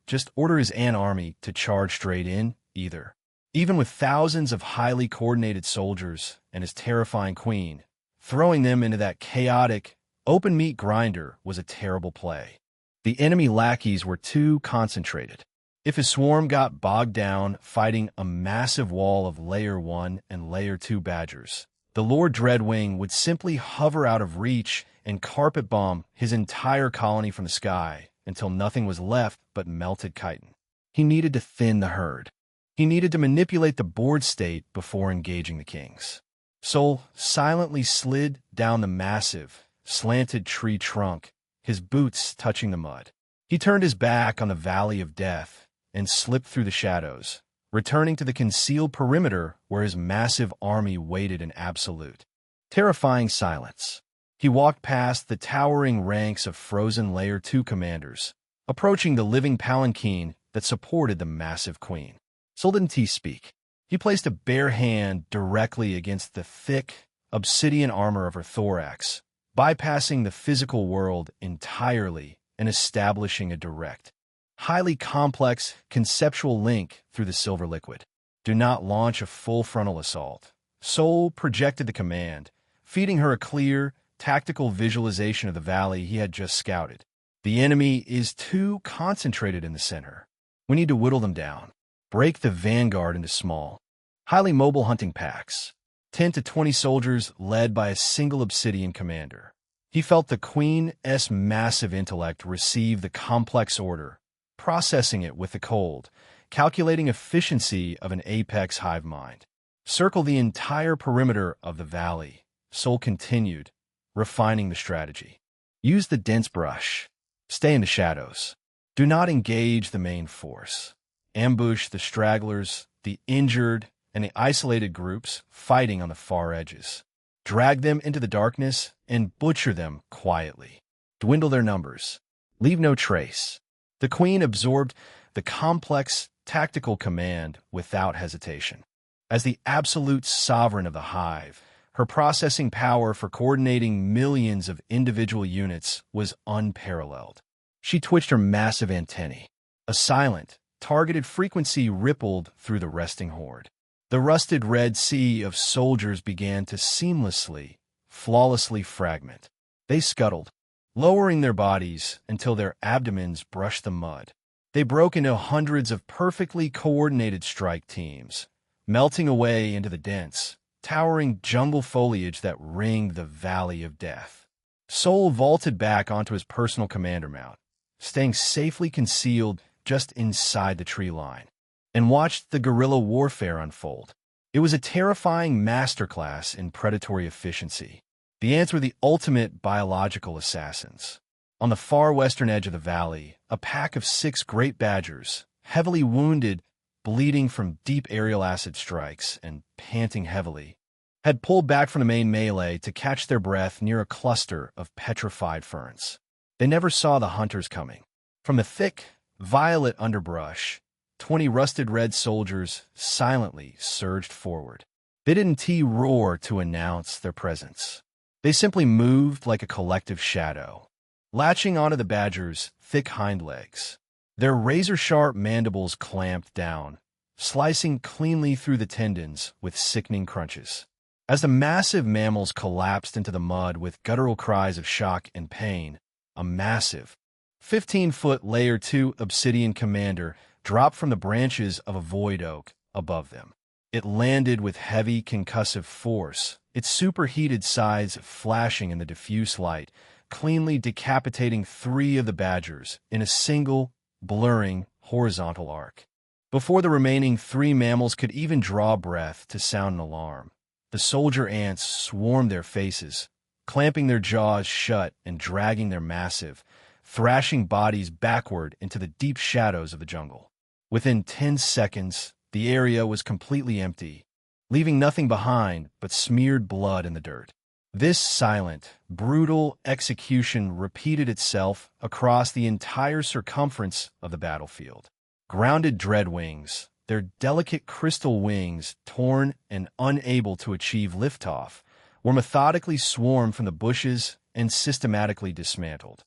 just order his ant army to charge straight in, either. Even with thousands of highly coordinated soldiers and his terrifying queen, throwing them into that chaotic, open meat grinder was a terrible play. The enemy lackeys were too concentrated. If his swarm got bogged down fighting a massive wall of Layer 1 and Layer 2 badgers, the Lord Dreadwing would simply hover out of reach and carpet bomb his entire colony from the sky until nothing was left but melted chitin. He needed to thin the herd. He needed to manipulate the board state before engaging the kings. Sol silently slid down the massive, slanted tree trunk, his boots touching the mud. He turned his back on the Valley of Death and slipped through the shadows, returning to the concealed perimeter where his massive army waited in absolute, terrifying silence. He walked past the towering ranks of frozen Layer 2 commanders, approaching the living palanquin that supported the massive queen. Sol didn't speak. He placed a bare hand directly against the thick, obsidian armor of her thorax, bypassing the physical world entirely and establishing a direct, highly complex conceptual link through the silver liquid. "Do not launch a full frontal assault." Sol projected the command, feeding her a clear, tactical visualization of the valley he had just scouted. "The enemy is too concentrated in the center. We need to whittle them down. Break the vanguard into small, highly mobile hunting packs, 10 to 20 soldiers led by a single obsidian commander." He felt the Queen's massive intellect receive the complex order, processing it with the cold, calculating efficiency of an apex hive mind. "Circle the entire perimeter of the valley," Sol continued, refining the strategy. "Use the dense brush. Stay in the shadows. Do not engage the main force. Ambush the stragglers, the injured, and the isolated groups fighting on the far edges. Drag them into the darkness and butcher them quietly. Dwindle their numbers. Leave no trace." The Queen absorbed the complex tactical command without hesitation. As the absolute sovereign of the hive, her processing power for coordinating millions of individual units was unparalleled. She twitched her massive antennae. A silent, targeted frequency rippled through the resting horde. The rusted red sea of soldiers began to seamlessly, flawlessly fragment. They scuttled, lowering their bodies until their abdomens brushed the mud. They broke into hundreds of perfectly coordinated strike teams, melting away into the dense, towering jungle foliage that ringed the Valley of Death. Sol vaulted back onto his personal commander mount, staying safely concealed just inside the tree line, and watched the guerrilla warfare unfold. It was a terrifying masterclass in predatory efficiency. The ants were the ultimate biological assassins. On the far western edge of the valley, a pack of 6 great badgers, heavily wounded, bleeding from deep aerial acid strikes and panting heavily, had pulled back from the main melee to catch their breath near a cluster of petrified ferns. They never saw the hunters coming. From the thick, violet underbrush, 20 rusted red soldiers silently surged forward. They didn't roar to announce their presence. They simply moved like a collective shadow, latching onto the badgers' thick hind legs. Their razor-sharp mandibles clamped down, slicing cleanly through the tendons with sickening crunches. As the massive mammals collapsed into the mud with guttural cries of shock and pain, a massive, 15-foot Layer 2 obsidian commander dropped from the branches of a void oak above them. It landed with heavy concussive force, its superheated sides flashing in the diffuse light, cleanly decapitating 3 of the badgers in a single, blurring, horizontal arc. Before the remaining 3 mammals could even draw breath to sound an alarm, the soldier ants swarmed their faces, clamping their jaws shut and dragging their massive, thrashing bodies backward into the deep shadows of the jungle. Within 10 seconds, the area was completely empty, leaving nothing behind but smeared blood in the dirt. This silent, brutal execution repeated itself across the entire circumference of the battlefield. Grounded dreadwings, their delicate crystal wings torn and unable to achieve liftoff, were methodically swarmed from the bushes and systematically dismantled.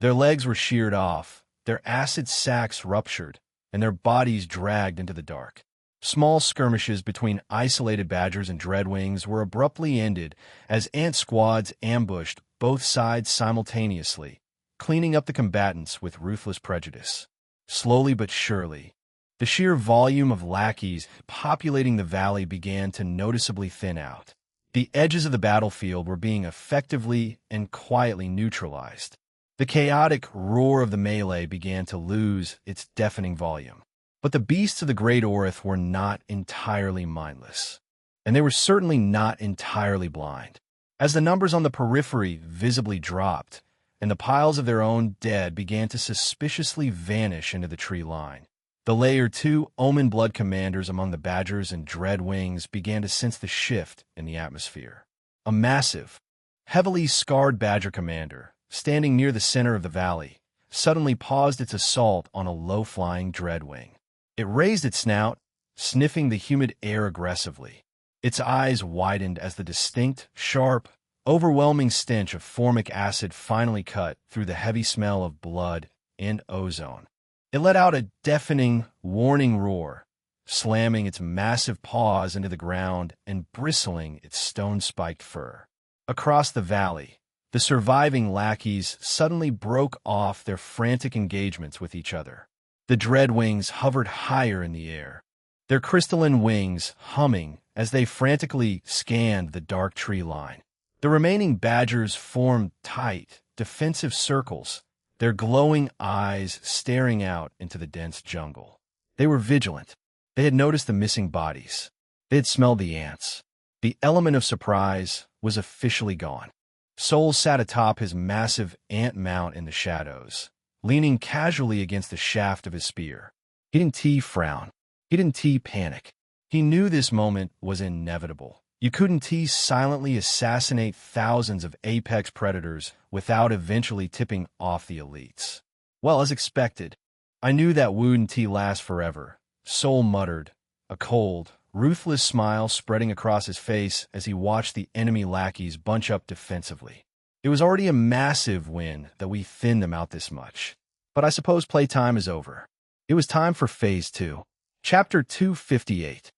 Their legs were sheared off, their acid sacs ruptured, and their bodies dragged into the dark. Small skirmishes between isolated badgers and dreadwings were abruptly ended as ant squads ambushed both sides simultaneously, cleaning up the combatants with ruthless prejudice. Slowly but surely, the sheer volume of lackeys populating the valley began to noticeably thin out. The edges of the battlefield were being effectively and quietly neutralized. The chaotic roar of the melee began to lose its deafening volume. But the beasts of the Great Orith were not entirely mindless, and they were certainly not entirely blind. As the numbers on the periphery visibly dropped, and the piles of their own dead began to suspiciously vanish into the tree line, the Layer 2 Omen Blood commanders among the badgers and dreadwings began to sense the shift in the atmosphere. A massive, heavily scarred badger commander, standing near the center of the valley, suddenly paused its assault on a low-flying dreadwing. It raised its snout, sniffing the humid air aggressively. Its eyes widened as the distinct, sharp, overwhelming stench of formic acid finally cut through the heavy smell of blood and ozone. It let out a deafening, warning roar, slamming its massive paws into the ground and bristling its stone-spiked fur. Across the valley, the surviving lackeys suddenly broke off their frantic engagements with each other. The dreadwings hovered higher in the air, their crystalline wings humming as they frantically scanned the dark tree line. The remaining badgers formed tight, defensive circles, their glowing eyes staring out into the dense jungle. They were vigilant. They had noticed the missing bodies. They had smelled the ants. The element of surprise was officially gone. Sol sat atop his massive ant mount in the shadows, leaning casually against the shaft of his spear. He didn't frown. He didn't panic. He knew this moment was inevitable. You couldn't silently assassinate thousands of apex predators without eventually tipping off the elites. Well, as expected, I knew that wouldn't last forever, Sol muttered, a cold, ruthless smile spreading across his face as he watched the enemy lackeys bunch up defensively. It was already a massive win that we thinned them out this much. But I suppose playtime is over. It was time for Phase 2. Chapter 258.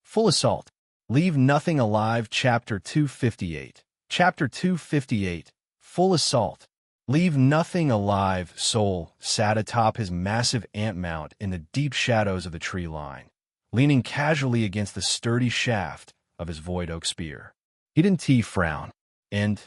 Full assault. Leave nothing alive. Chapter 258. Chapter 258. Full assault. Leave nothing alive. Sol sat atop his massive ant mound in the deep shadows of the tree line, leaning casually against the sturdy shaft of his void oak spear. He didn't frown, and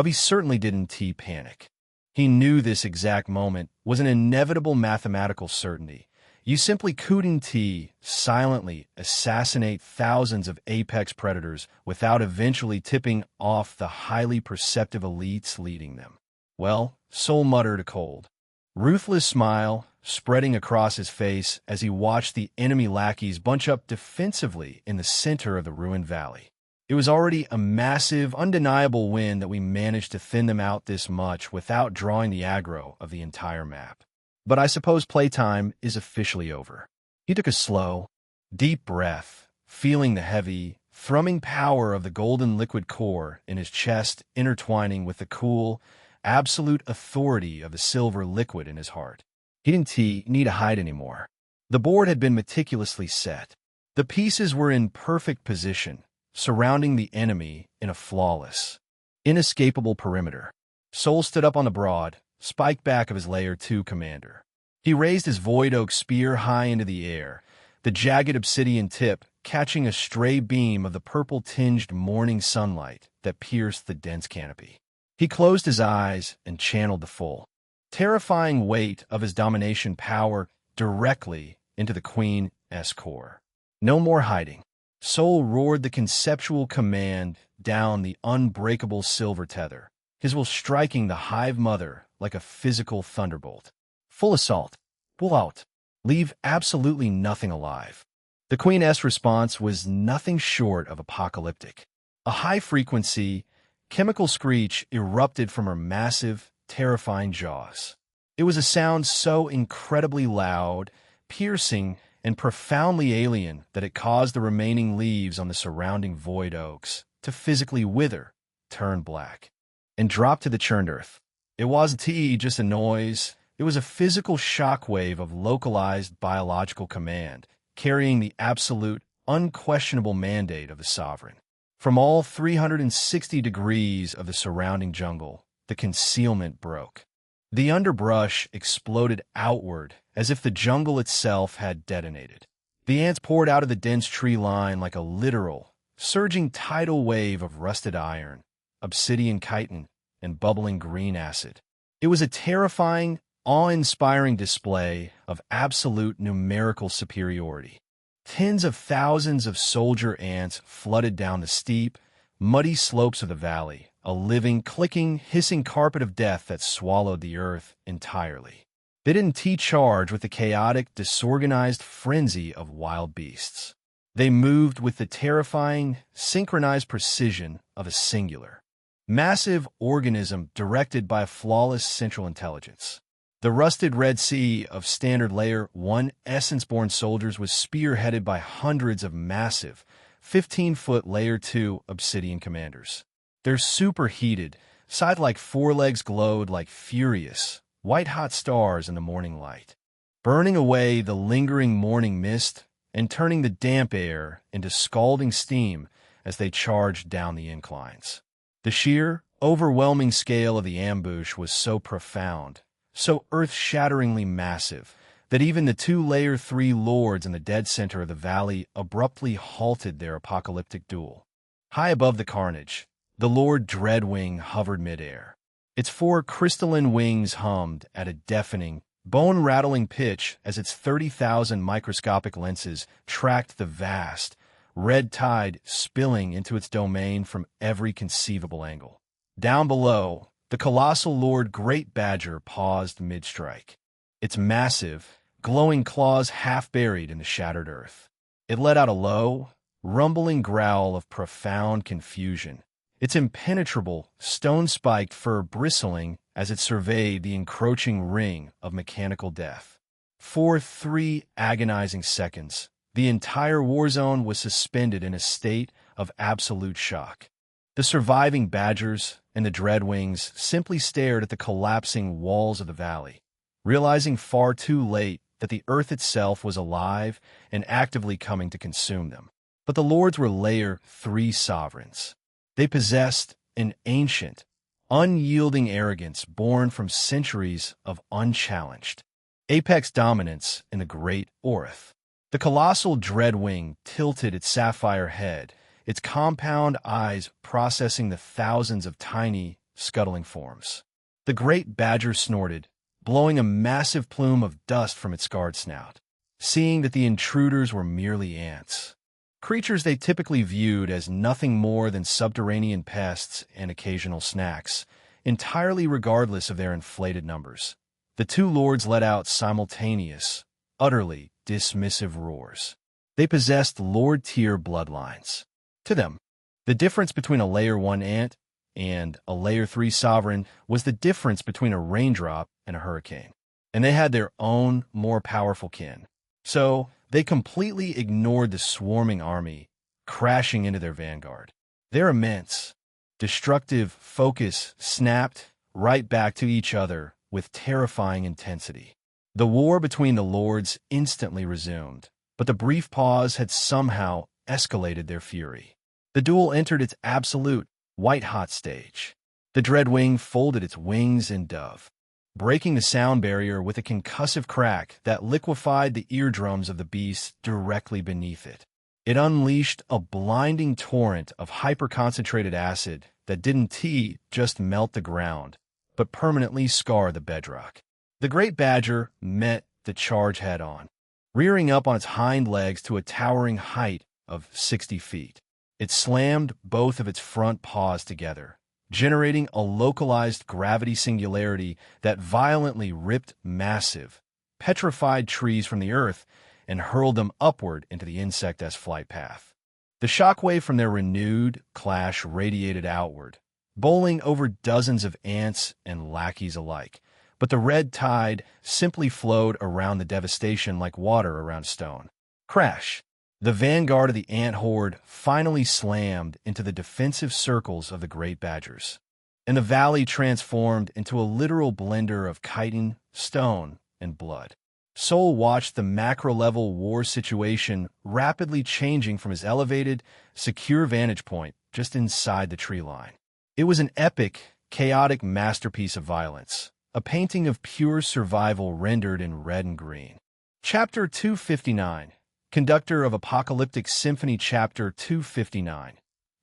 he certainly didn't panic. He knew this exact moment was an inevitable mathematical certainty. You simply couldn't silently assassinate thousands of apex predators without eventually tipping off the highly perceptive elites leading them. Well, Sol muttered a cold, ruthless smile spreading across his face as he watched the enemy lackeys bunch up defensively in the center of the ruined valley. It was already a massive, undeniable win that we managed to thin them out this much without drawing the aggro of the entire map. But I suppose playtime is officially over. He took a slow, deep breath, feeling the heavy, thrumming power of the golden liquid core in his chest intertwining with the cool, absolute authority of the silver liquid in his heart. He didn't need to hide anymore. The board had been meticulously set. The pieces were in perfect position, surrounding the enemy in a flawless, inescapable perimeter. Sol stood up on the broad, spiked back of his Layer 2 commander. He raised his void oak spear high into the air, the jagged obsidian tip catching a stray beam of the purple-tinged morning sunlight that pierced the dense canopy. He closed his eyes and channeled the full, terrifying weight of his domination power directly into the Queen's core. No more hiding. Sol roared the conceptual command down the unbreakable silver tether, his will striking the hive mother like a physical thunderbolt. Full assault. Pull out. Leave absolutely nothing alive. The Queen's response was nothing short of apocalyptic. A high-frequency, chemical screech erupted from her massive, terrifying jaws. It was a sound so incredibly loud, piercing, and profoundly alien that it caused the remaining leaves on the surrounding void oaks to physically wither, turn black, and drop to the churned earth. It wasn't just a noise. It was a physical shockwave of localized biological command, carrying the absolute, unquestionable mandate of the sovereign. From all 360 degrees of the surrounding jungle, the concealment broke. The underbrush exploded outward as if the jungle itself had detonated. The ants poured out of the dense tree line like a literal, surging tidal wave of rusted iron, obsidian chitin, and bubbling green acid. It was a terrifying, awe-inspiring display of absolute numerical superiority. Tens of thousands of soldier ants flooded down the steep, muddy slopes of the valley, a living, clicking, hissing carpet of death that swallowed the earth entirely. They didn't charge with the chaotic, disorganized frenzy of wild beasts. They moved with the terrifying, synchronized precision of a singular, massive organism directed by a flawless central intelligence. The rusted Red Sea of standard Layer 1 Essence-born soldiers was spearheaded by hundreds of massive, 15-foot Layer 2 Obsidian commanders. Their superheated, scythe-like forelegs glowed like furious, white-hot stars in the morning light, burning away the lingering morning mist and turning the damp air into scalding steam as they charged down the inclines. The sheer, overwhelming scale of the ambush was so profound, so earth-shatteringly massive, that even the two Layer 3 lords in the dead center of the valley abruptly halted their apocalyptic duel. High above the carnage, the Lord Dreadwing hovered midair. Its four crystalline wings hummed at a deafening, bone-rattling pitch as its 30,000 microscopic lenses tracked the vast, red tide spilling into its domain from every conceivable angle. Down below, the colossal Lord Great Badger paused mid-strike, its massive, glowing claws half-buried in the shattered earth. It let out a low, rumbling growl of profound confusion, its impenetrable, stone-spiked fur bristling as it surveyed the encroaching ring of mechanical death. For 3 agonizing seconds, the entire war zone was suspended in a state of absolute shock. The surviving badgers and the Dreadwings simply stared at the collapsing walls of the valley, realizing far too late that the earth itself was alive and actively coming to consume them. But the lords were Layer 3 sovereigns. They possessed an ancient, unyielding arrogance born from centuries of unchallenged apex dominance in the great Orith. The colossal dreadwing tilted its sapphire head, its compound eyes processing the thousands of tiny, scuttling forms. The great badger snorted, blowing a massive plume of dust from its scarred snout, seeing that the intruders were merely ants, creatures they typically viewed as nothing more than subterranean pests and occasional snacks, entirely regardless of their inflated numbers. The two lords let out simultaneous, utterly dismissive roars. They possessed lord-tier bloodlines. To them, the difference between a Layer 1 ant and a Layer 3 sovereign was the difference between a raindrop and a hurricane. And they had their own, more powerful kin. So, they completely ignored the swarming army, crashing into their vanguard. Their immense, destructive focus snapped right back to each other with terrifying intensity. The war between the lords instantly resumed, but the brief pause had somehow escalated their fury. The duel entered its absolute, white-hot stage. The dreadwing folded its wings in dove, breaking the sound barrier with a concussive crack that liquefied the eardrums of the beast directly beneath it. It unleashed a blinding torrent of hyper-concentrated acid that didn't just melt the ground, but permanently scar the bedrock. The great badger met the charge head-on, rearing up on its hind legs to a towering height of 60 feet. It slammed both of its front paws together, generating a localized gravity singularity that violently ripped massive, petrified trees from the earth and hurled them upward into the insect's flight path. The shockwave from their renewed clash radiated outward, bowling over dozens of ants and lackeys alike, but the red tide simply flowed around the devastation like water around stone. Crash! The vanguard of the ant horde finally slammed into the defensive circles of the great badgers, and the valley transformed into a literal blender of chitin, stone, and blood. Sol watched the macro-level war situation rapidly changing from his elevated, secure vantage point just inside the tree line. It was an epic, chaotic masterpiece of violence, a painting of pure survival rendered in red and green. Chapter 259. Conductor of Apocalyptic Symphony. Chapter 259.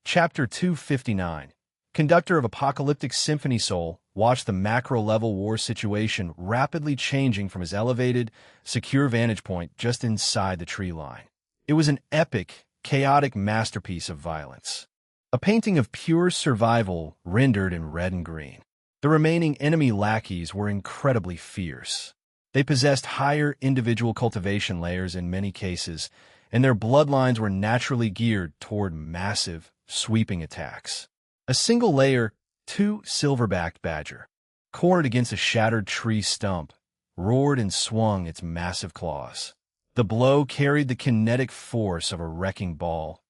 Chapter 259. Conductor of Apocalyptic Symphony. Sol watched the macro-level war situation rapidly changing from his elevated, secure vantage point just inside the tree line. It was an epic, chaotic masterpiece of violence, a painting of pure survival rendered in red and green. The remaining enemy lackeys were incredibly fierce. They possessed higher individual cultivation layers in many cases, and their bloodlines were naturally geared toward massive, sweeping attacks. A single Layer 2 silverbacked badger, cornered against a shattered tree stump, roared and swung its massive claws. The blow carried the kinetic force of a wrecking ball,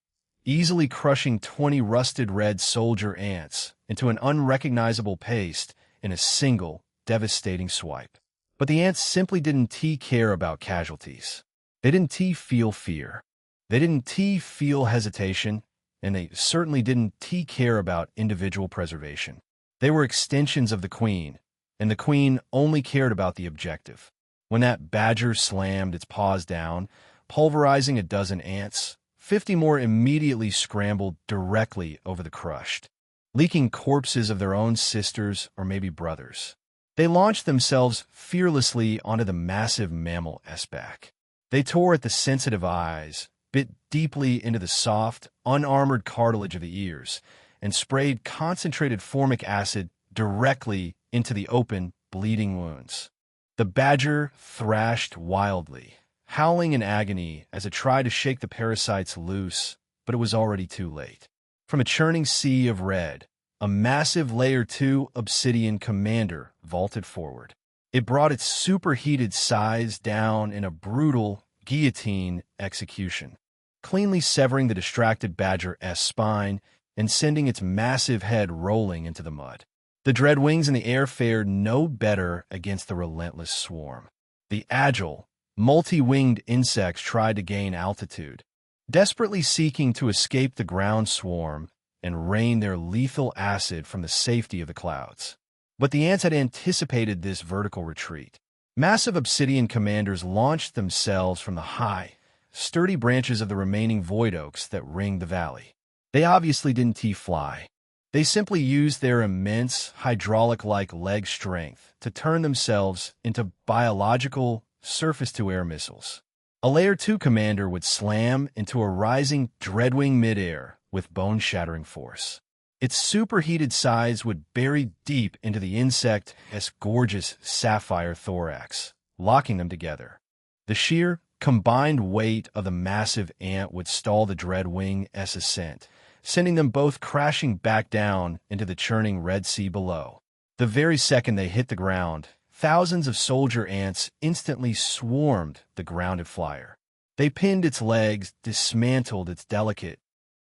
easily crushing 20 rusted red soldier ants into an unrecognizable paste in a single, devastating swipe. But the ants simply didn't care about casualties. They didn't feel fear. They didn't feel hesitation, and they certainly didn't care about individual preservation. They were extensions of the Queen, and the Queen only cared about the objective. When that badger slammed its paws down, pulverizing a dozen ants, 50 more immediately scrambled directly over the crushed, leaking corpses of their own sisters or maybe brothers. They launched themselves fearlessly onto the massive mammal's back. They tore at the sensitive eyes, bit deeply into the soft, unarmored cartilage of the ears, and sprayed concentrated formic acid directly into the open, bleeding wounds. The badger thrashed wildly, howling in agony as it tried to shake the parasites loose, but it was already too late. From a churning sea of red, a massive Layer 2 obsidian commander vaulted forward. It brought its superheated size down in a brutal guillotine execution, cleanly severing the distracted badger's spine and sending its massive head rolling into the mud. The dreadwings in the air fared no better against the relentless swarm. The agile, multi-winged insects tried to gain altitude, desperately seeking to escape the ground swarm and rain their lethal acid from the safety of the clouds. But the ants had anticipated this vertical retreat. Massive obsidian commanders launched themselves from the high, sturdy branches of the remaining void oaks that ringed the valley. They obviously didn't fly. They simply used their immense, hydraulic-like leg strength to turn themselves into biological surface-to-air missiles. A Layer 2 commander would slam into a rising dreadwing midair with bone-shattering force. Its superheated sides would bury deep into the insect's gorgeous sapphire thorax, locking them together. The sheer, combined weight of the massive ant would stall the dreadwing's ascent, sending them both crashing back down into the churning Red Sea below. The very second they hit the ground, thousands of soldier ants instantly swarmed the grounded flyer. They pinned its legs, dismantled its delicate,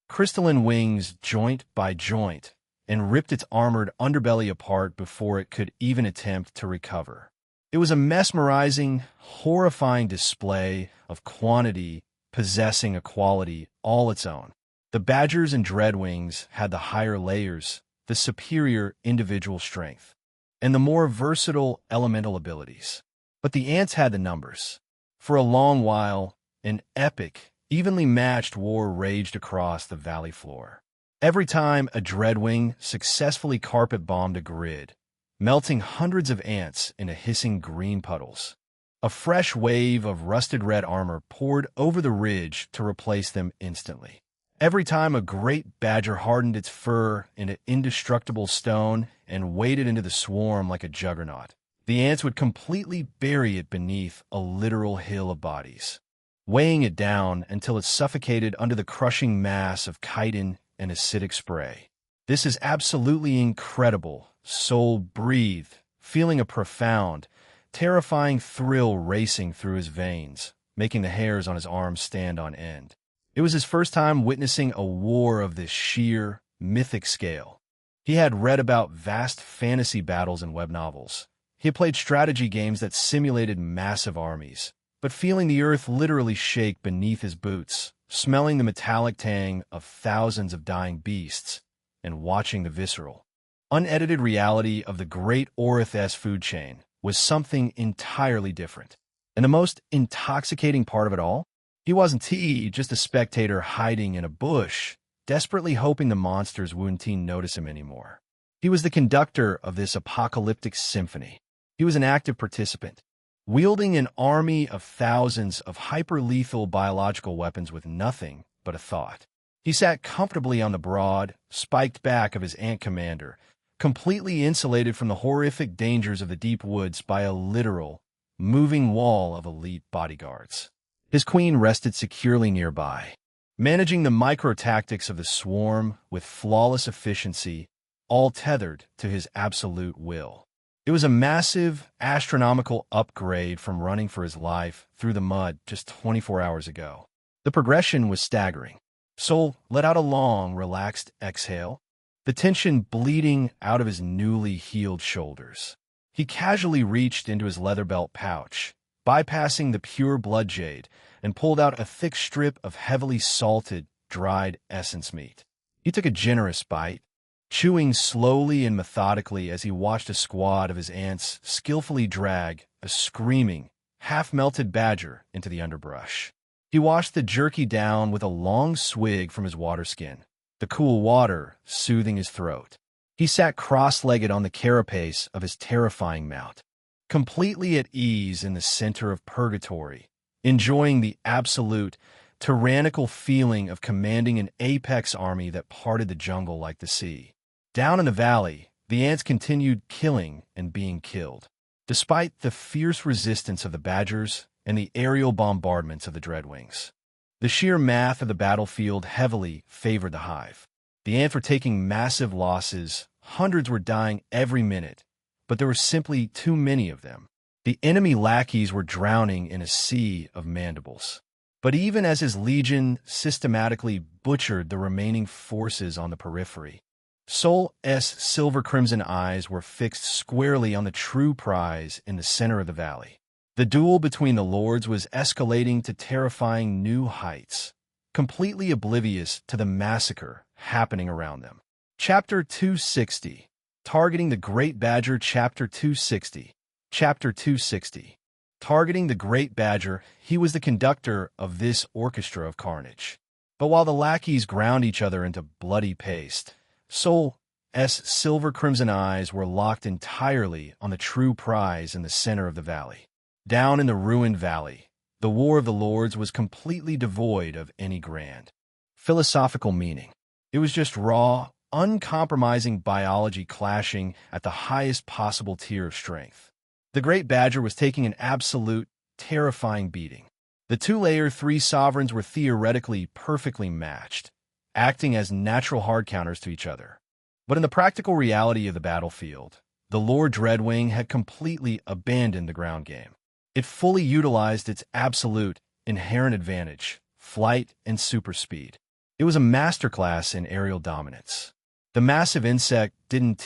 crystalline wings joint by joint, and ripped its armored underbelly apart before it could even attempt to recover. It was a mesmerizing, horrifying display of quantity possessing a quality all its own. The badgers and dreadwings had the higher layers, the superior individual strength, and the more versatile elemental abilities. But the ants had the numbers. For a long while, an epic, evenly matched war raged across the valley floor. Every time a dreadwing successfully carpet-bombed a grid, melting hundreds of ants into hissing green puddles, a fresh wave of rusted red armor poured over the ridge to replace them instantly. Every time a great badger hardened its fur into indestructible stone and waded into the swarm like a juggernaut, the ants would completely bury it beneath a literal hill of bodies, weighing it down until it suffocated under the crushing mass of chitin and acidic spray. "This is absolutely incredible," Sol breathed, feeling a profound, terrifying thrill racing through his veins, making the hairs on his arms stand on end. It was his first time witnessing a war of this sheer, mythic scale. He had read about vast fantasy battles in web novels. He had played strategy games that simulated massive armies. But feeling the earth literally shake beneath his boots, smelling the metallic tang of thousands of dying beasts, and watching the visceral, unedited reality of the great Orith's food chain was something entirely different. And the most intoxicating part of it all? He wasn't just a spectator hiding in a bush, desperately hoping the monsters wouldn't notice him anymore. He was the conductor of this apocalyptic symphony. He was an active participant, wielding an army of thousands of hyper-lethal biological weapons with nothing but a thought. He sat comfortably on the broad, spiked back of his ant commander, completely insulated from the horrific dangers of the deep woods by a literal, moving wall of elite bodyguards. His queen rested securely nearby, managing the micro-tactics of the swarm with flawless efficiency, all tethered to his absolute will. It was a massive, astronomical upgrade from running for his life through the mud just 24 hours ago. The progression was staggering. Sol let out a long, relaxed exhale, the tension bleeding out of his newly healed shoulders. He casually reached into his leather belt pouch, bypassing the pure blood jade, and pulled out a thick strip of heavily salted, dried essence meat. He took a generous bite, chewing slowly and methodically as he watched a squad of his ants skillfully drag a screaming, half-melted badger into the underbrush. He washed the jerky down with a long swig from his water skin, the cool water soothing his throat. He sat cross-legged on the carapace of his terrifying mount, completely at ease in the center of purgatory, enjoying the absolute, tyrannical feeling of commanding an apex army that parted the jungle like the sea. Down in the valley, the ants continued killing and being killed, despite the fierce resistance of the badgers and the aerial bombardments of the dreadwings. The sheer math of the battlefield heavily favored the hive. The ants were taking massive losses, hundreds were dying every minute, but there were simply too many of them. The enemy lackeys were drowning in a sea of mandibles. But even as his legion systematically butchered the remaining forces on the periphery, Sol's silver-crimson eyes were fixed squarely on the true prize in the center of the valley. The duel between the lords was escalating to terrifying new heights. completely oblivious to the massacre happening around them. Chapter 260. Targeting the Great Badger. Chapter 260. Chapter 260. Targeting the Great Badger, he was the conductor of this orchestra of carnage. But while the lackeys ground each other into bloody paste, Sol's silver-crimson eyes were locked entirely on the true prize in the center of the valley. Down in the ruined valley, the War of the Lords was completely devoid of any grand philosophical meaning. It was just raw, uncompromising biology clashing at the highest possible tier of strength. The Great Badger was taking an absolute, terrifying beating. The two-layer three sovereigns were theoretically perfectly matched, acting as natural hard counters to each other. But in the practical reality of the battlefield, the Lord Dreadwing had completely abandoned the ground game. It fully utilized its absolute, inherent advantage, flight and super speed. It was a masterclass in aerial dominance. The massive insect didn't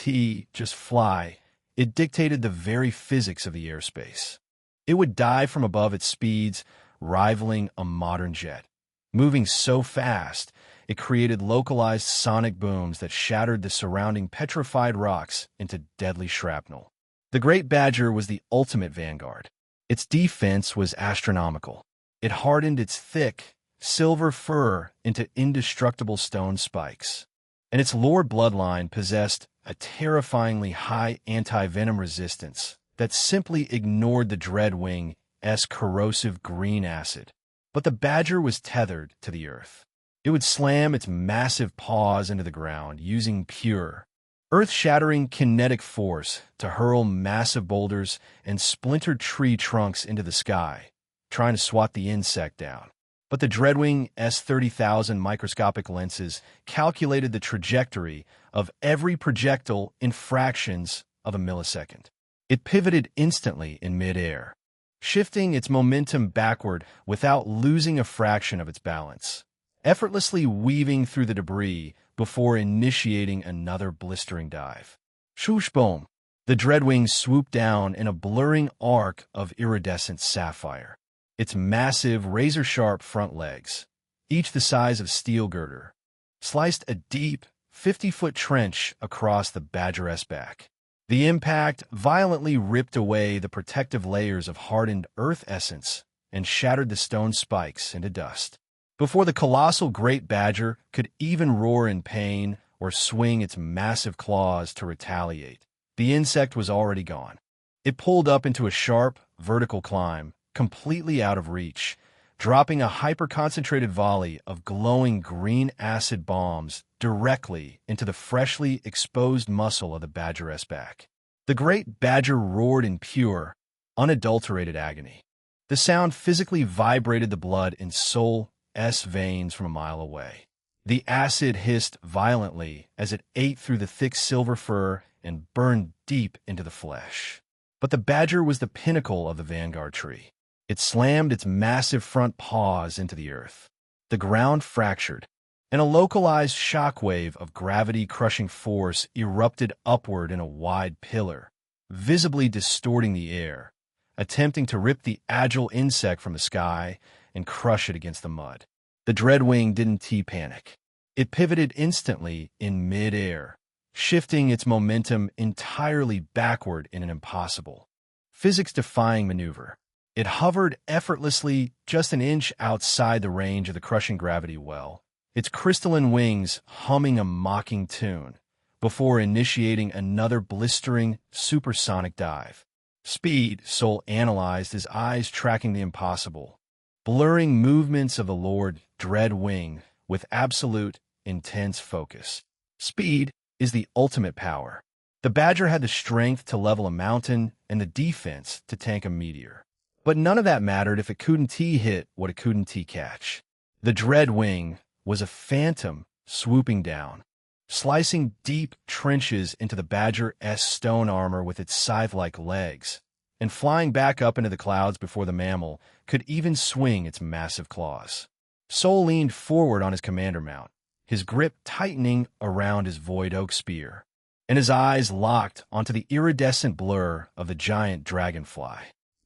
just fly, it dictated the very physics of the airspace. It would dive from above at speeds rivaling a modern jet. Moving so fast, it created localized sonic booms that shattered the surrounding petrified rocks into deadly shrapnel. The Great Badger was the ultimate vanguard. Its defense was astronomical. It hardened its thick, silver fur into indestructible stone spikes. And its lord bloodline possessed a terrifyingly high anti-venom resistance that simply ignored the Dreadwing's corrosive green acid. But the badger was tethered to the earth. It would slam its massive paws into the ground using pure, earth-shattering kinetic force to hurl massive boulders and splintered tree trunks into the sky, trying to swat the insect down. But the Dreadwing's 30,000 microscopic lenses calculated the trajectory of every projectile in fractions of a millisecond. It pivoted instantly in midair, shifting its momentum backward without losing a fraction of its balance, effortlessly weaving through the debris before initiating another blistering dive. Swoosh boom! The Dreadwing swooped down in a blurring arc of iridescent sapphire. Its massive, razor-sharp front legs, each the size of steel girder, sliced a deep, 50-foot trench across the badger's back. The impact violently ripped away the protective layers of hardened earth essence and shattered the stone spikes into dust. Before the colossal Great Badger could even roar in pain or swing its massive claws to retaliate, the insect was already gone. It pulled up into a sharp, vertical climb, completely out of reach, dropping a hyper-concentrated volley of glowing green acid bombs directly into the freshly exposed muscle of the badger's back. The Great Badger roared in pure, unadulterated agony. The sound physically vibrated the blood in Sol's veins from a mile away. The acid hissed violently as it ate through the thick silver fur and burned deep into the flesh. But the badger was the pinnacle of the vanguard tree. It slammed its massive front paws into the earth. The ground fractured, and a localized shockwave of gravity-crushing force erupted upward in a wide pillar, visibly distorting the air, attempting to rip the agile insect from the sky and crush it against the mud. The Dreadwing didn't panic. It pivoted instantly in mid-air, shifting its momentum entirely backward in an impossible, physics-defying maneuver. It hovered effortlessly just an inch outside the range of the crushing gravity well, its crystalline wings humming a mocking tune, before initiating another blistering, supersonic dive. Speed, Sol analyzed, his eyes tracking the impossible, blurring movements of the Lord Dreadwing with absolute, intense focus. Speed is the ultimate power. The Badger had the strength to level a mountain and the defense to tank a meteor. But none of that mattered if it couldn't hit what it couldn't catch. The Dreadwing was a phantom swooping down, slicing deep trenches into the Badger's stone armor with its scythe-like legs, and flying back up into the clouds before the mammal could even swing its massive claws. Sol leaned forward on his commander mount, his grip tightening around his void oak spear, and his eyes locked onto the iridescent blur of the giant dragonfly.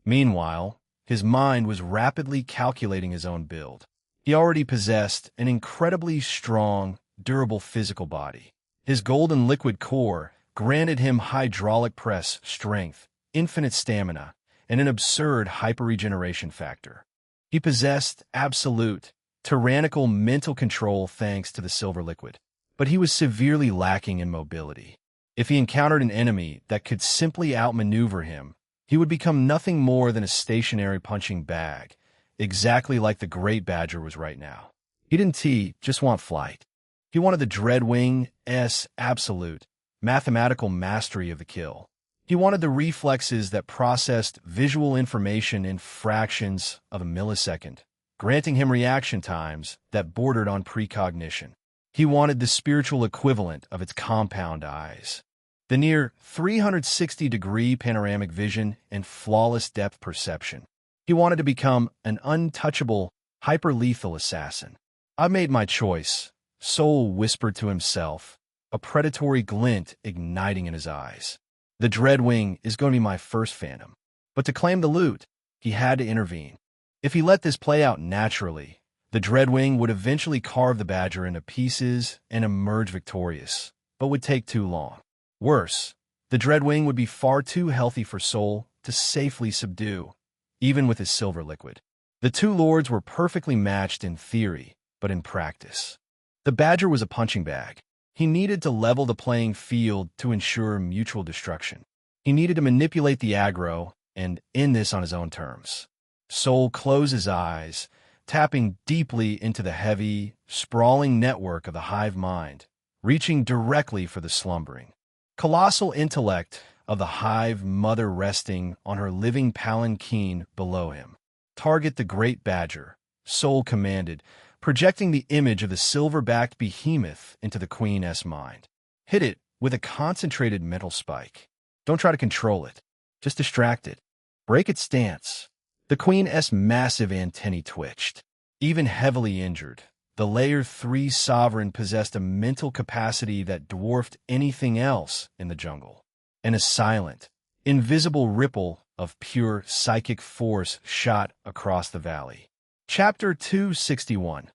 Meanwhile, his mind was rapidly calculating his own build. He already possessed an incredibly strong, durable physical body. His golden liquid core granted him hydraulic press strength, infinite stamina, and an absurd hyper-regeneration factor. He possessed absolute, tyrannical mental control thanks to the silver liquid. But he was severely lacking in mobility. If he encountered an enemy that could simply outmaneuver him, he would become nothing more than a stationary punching bag, exactly like the Great Badger was right now. He didn't just want flight. He wanted the Dreadwing's absolute, mathematical mastery of the kill. He wanted the reflexes that processed visual information in fractions of a millisecond, granting him reaction times that bordered on precognition. He wanted the spiritual equivalent of its compound eyes, the near 360-degree panoramic vision and flawless depth perception. He wanted to become an untouchable, hyper-lethal assassin. "I made my choice," Soul whispered to himself, a predatory glint igniting in his eyes. "The Dreadwing is going to be my first phantom." But to claim the loot, he had to intervene. If he let this play out naturally, the Dreadwing would eventually carve the Badger into pieces and emerge victorious, but would take too long. Worse, the Dreadwing would be far too healthy for Soul to safely subdue, even with his silver liquid. The two lords were perfectly matched in theory, but in practice. The Badger was a punching bag. He needed to level the playing field to ensure mutual destruction. He needed to manipulate the aggro and end this on his own terms. Soul closed his eyes, tapping deeply into the heavy, sprawling network of the hive mind, reaching directly for the slumbering, colossal intellect of the hive mother resting on her living palanquin below him. "Target the Great Badger," Soul commanded, projecting the image of the silver-backed behemoth into the Queen's mind. "Hit it with a concentrated mental spike. Don't try to control it. Just distract it. Break its stance." The Queen's massive antennae twitched. Even heavily injured, the Layer 3 sovereign possessed a mental capacity that dwarfed anything else in the jungle. And a silent, invisible ripple of pure psychic force shot across the valley. Chapter 261.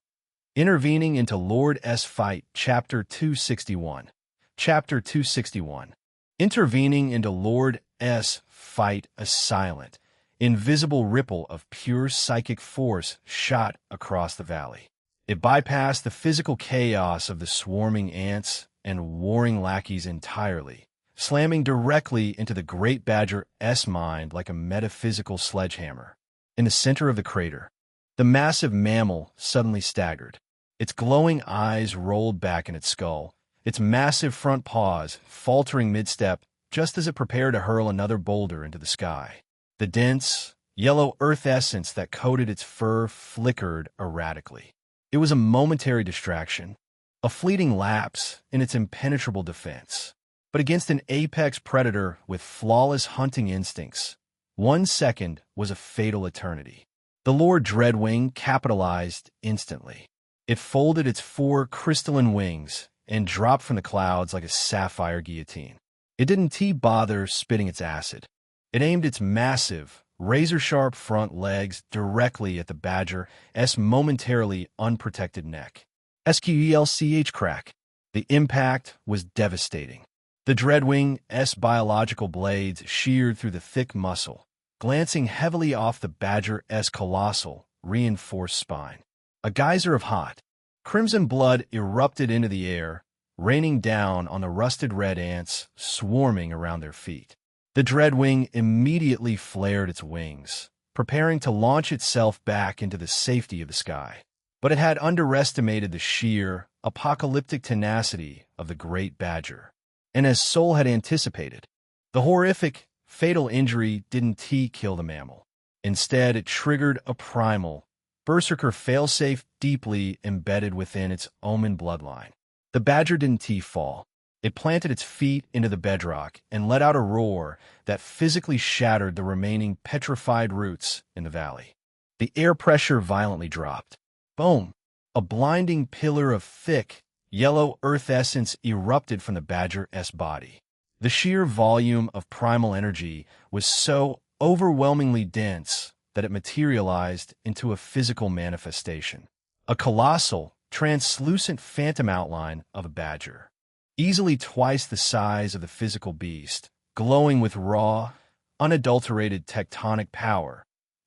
Intervening into Lord S. Fight. Chapter 261. Chapter 261. Intervening into Lord S. Fight. A silent, invisible ripple of pure psychic force shot across the valley. It bypassed the physical chaos of the swarming ants and warring lackeys entirely, slamming directly into the Great Badger's mind like a metaphysical sledgehammer. In the center of the crater, the massive mammal suddenly staggered. Its glowing eyes rolled back in its skull, its massive front paws faltering mid-step just as it prepared to hurl another boulder into the sky. The dense, yellow earth essence that coated its fur flickered erratically. It was a momentary distraction, a fleeting lapse in its impenetrable defense. But against an apex predator with flawless hunting instincts, 1 second was a fatal eternity. The Lord Dreadwing capitalized instantly. It folded its 4 crystalline wings and dropped from the clouds like a sapphire guillotine. It didn't bother spitting its acid. It aimed its massive, razor-sharp front legs directly at the Badger's momentarily unprotected neck. Squelch crack. The impact was devastating. The Dreadwing's biological blades sheared through the thick muscle, glancing heavily off the Badger's colossal, reinforced spine. A geyser of hot, crimson blood erupted into the air, raining down on the rusted red ants swarming around their feet. The Dreadwing immediately flared its wings, preparing to launch itself back into the safety of the sky. But it had underestimated the sheer, apocalyptic tenacity of the Great Badger. And as Soul had anticipated, the horrific, fatal injury didn't kill the mammal. Instead, it triggered a primal, berserker failsafe deeply embedded within its omen bloodline. The Badger didn't fall. It planted its feet into the bedrock and let out a roar that physically shattered the remaining petrified roots in the valley. The air pressure violently dropped. Boom! A blinding pillar of thick, yellow earth essence erupted from the Badger's body. The sheer volume of primal energy was so overwhelmingly dense that it materialized into a physical manifestation. a colossal, translucent phantom outline of a badger, easily twice the size of the physical beast, glowing with raw, unadulterated tectonic power,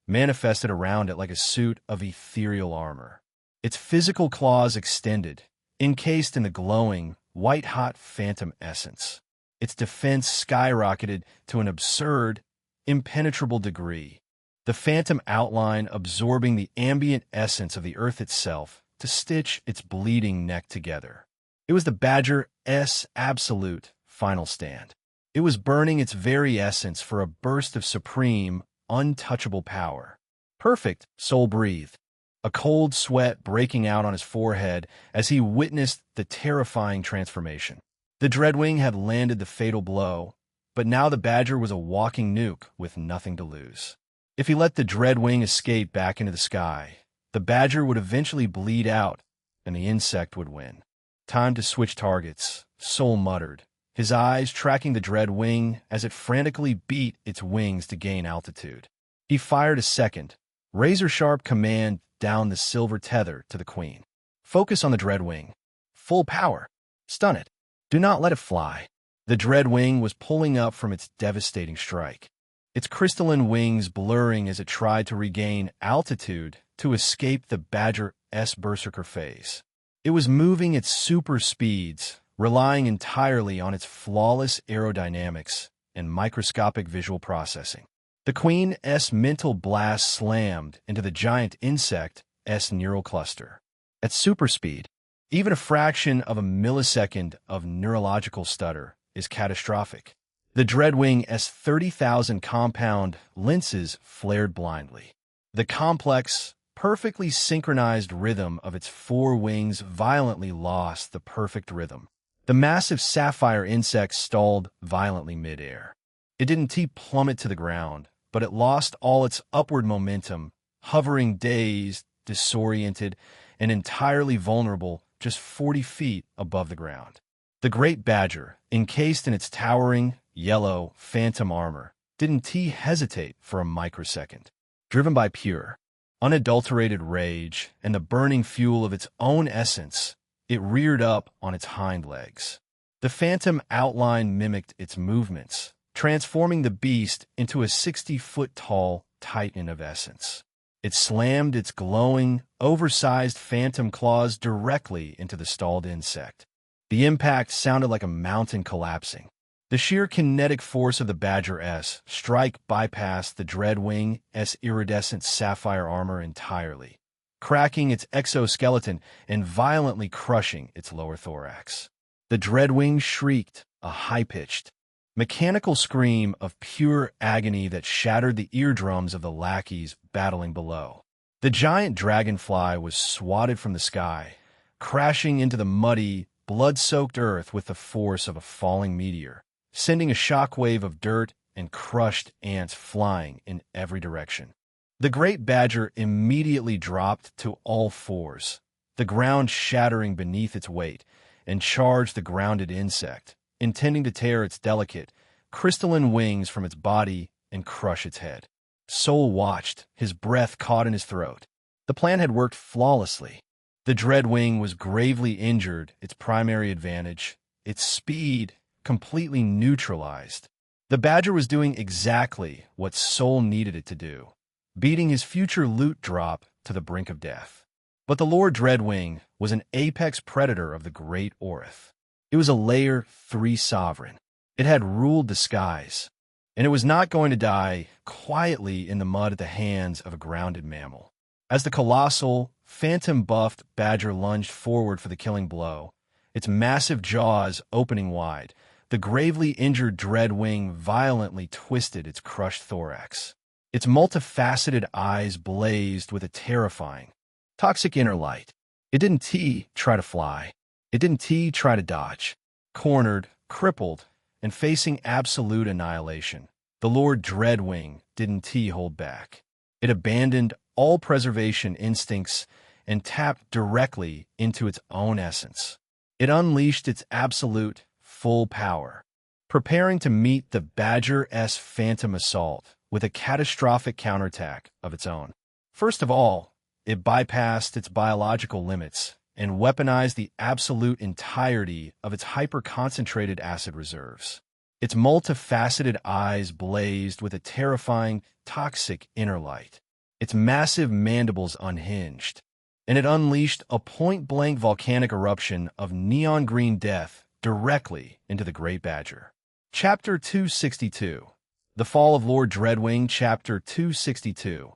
manifested around it like a suit of ethereal armor. Its physical claws extended, encased in the glowing, white-hot phantom essence. Its defense skyrocketed to an absurd, impenetrable degree, the phantom outline absorbing the ambient essence of the earth itself to stitch its bleeding neck together. It was the Badger's absolute final stand. It was burning its very essence for a burst of supreme, untouchable power. Perfect, Soul breathed, a cold sweat breaking out on his forehead as he witnessed the terrifying transformation. The Dreadwing had landed the fatal blow, but now the Badger was a walking nuke with nothing to lose. If he let the Dreadwing escape back into the sky, the Badger would eventually bleed out, and the insect would win. Time to switch targets, Soul muttered, his eyes tracking the Dreadwing as it frantically beat its wings to gain altitude. He fired a second, razor-sharp command down the silver tether to the Queen. Focus on the Dreadwing. Full power. Stun it. Do not let it fly. The Dreadwing was pulling up from its devastating strike, its crystalline wings blurring as it tried to regain altitude to escape the Badger's berserker phase. It was moving at super speeds, relying entirely on its flawless aerodynamics and microscopic visual processing. The Queen's mental blast slammed into the giant insect's neural cluster. At super speed, even a fraction of a millisecond of neurological stutter is catastrophic. The Dreadwing's 30,000 compound lenses flared blindly. The complex, perfectly synchronized rhythm of its four wings violently lost the perfect rhythm. The massive sapphire insect stalled violently midair. It didn't plummet to the ground, but it lost all its upward momentum, hovering dazed, disoriented, and entirely vulnerable just 40 feet above the ground. The great Badger, encased in its towering, yellow, phantom armor, didn't hesitate for a microsecond. Driven by pure, unadulterated rage and the burning fuel of its own essence, it reared up on its hind legs. The phantom outline mimicked its movements, transforming the beast into a 60-foot-tall titan of essence. It slammed its glowing, oversized phantom claws directly into the stalled insect. The impact sounded like a mountain collapsing. The sheer kinetic force of the Badger's strike bypassed the Dreadwing's iridescent sapphire armor entirely, cracking its exoskeleton and violently crushing its lower thorax. The Dreadwing shrieked, a high-pitched, mechanical scream of pure agony that shattered the eardrums of the lackeys battling below. The giant dragonfly was swatted from the sky, crashing into the muddy, blood-soaked earth with the force of a falling meteor, sending a shockwave of dirt and crushed ants flying in every direction. The great Badger immediately dropped to all fours, the ground shattering beneath its weight, and charged the grounded insect, intending to tear its delicate, crystalline wings from its body and crush its head. Soul watched, his breath caught in his throat. The plan had worked flawlessly. The Dreadwing was gravely injured, its primary advantage, its speed, completely neutralized. The Badger was doing exactly what Soul needed it to do, beating his future loot drop to the brink of death. But the Lord Dreadwing was an apex predator of the Great Orith. It was a Layer 3 sovereign. It had ruled the skies, and it was not going to die quietly in the mud at the hands of a grounded mammal. As the colossal, phantom-buffed Badger lunged forward for the killing blow, its massive jaws opening wide, the gravely injured Dreadwing violently twisted its crushed thorax. Its multifaceted eyes blazed with a terrifying, toxic inner light. It didn't try to fly. It didn't try to dodge. Cornered, crippled, and facing absolute annihilation, the Lord Dreadwing didn't hold back. It abandoned all preservation instincts and tapped directly into its own essence. It unleashed its absolute, full power, preparing to meet the Badger's phantom assault with a catastrophic counterattack of its own. First of all, It bypassed its biological limits and weaponized the absolute entirety of its hyper-concentrated acid reserves. Its multifaceted eyes blazed with a terrifying, toxic inner light. Its massive mandibles unhinged, and it unleashed a point-blank volcanic eruption of neon green death directly into the great badger. Chapter 262. The Fall of Lord Dreadwing. Chapter 262.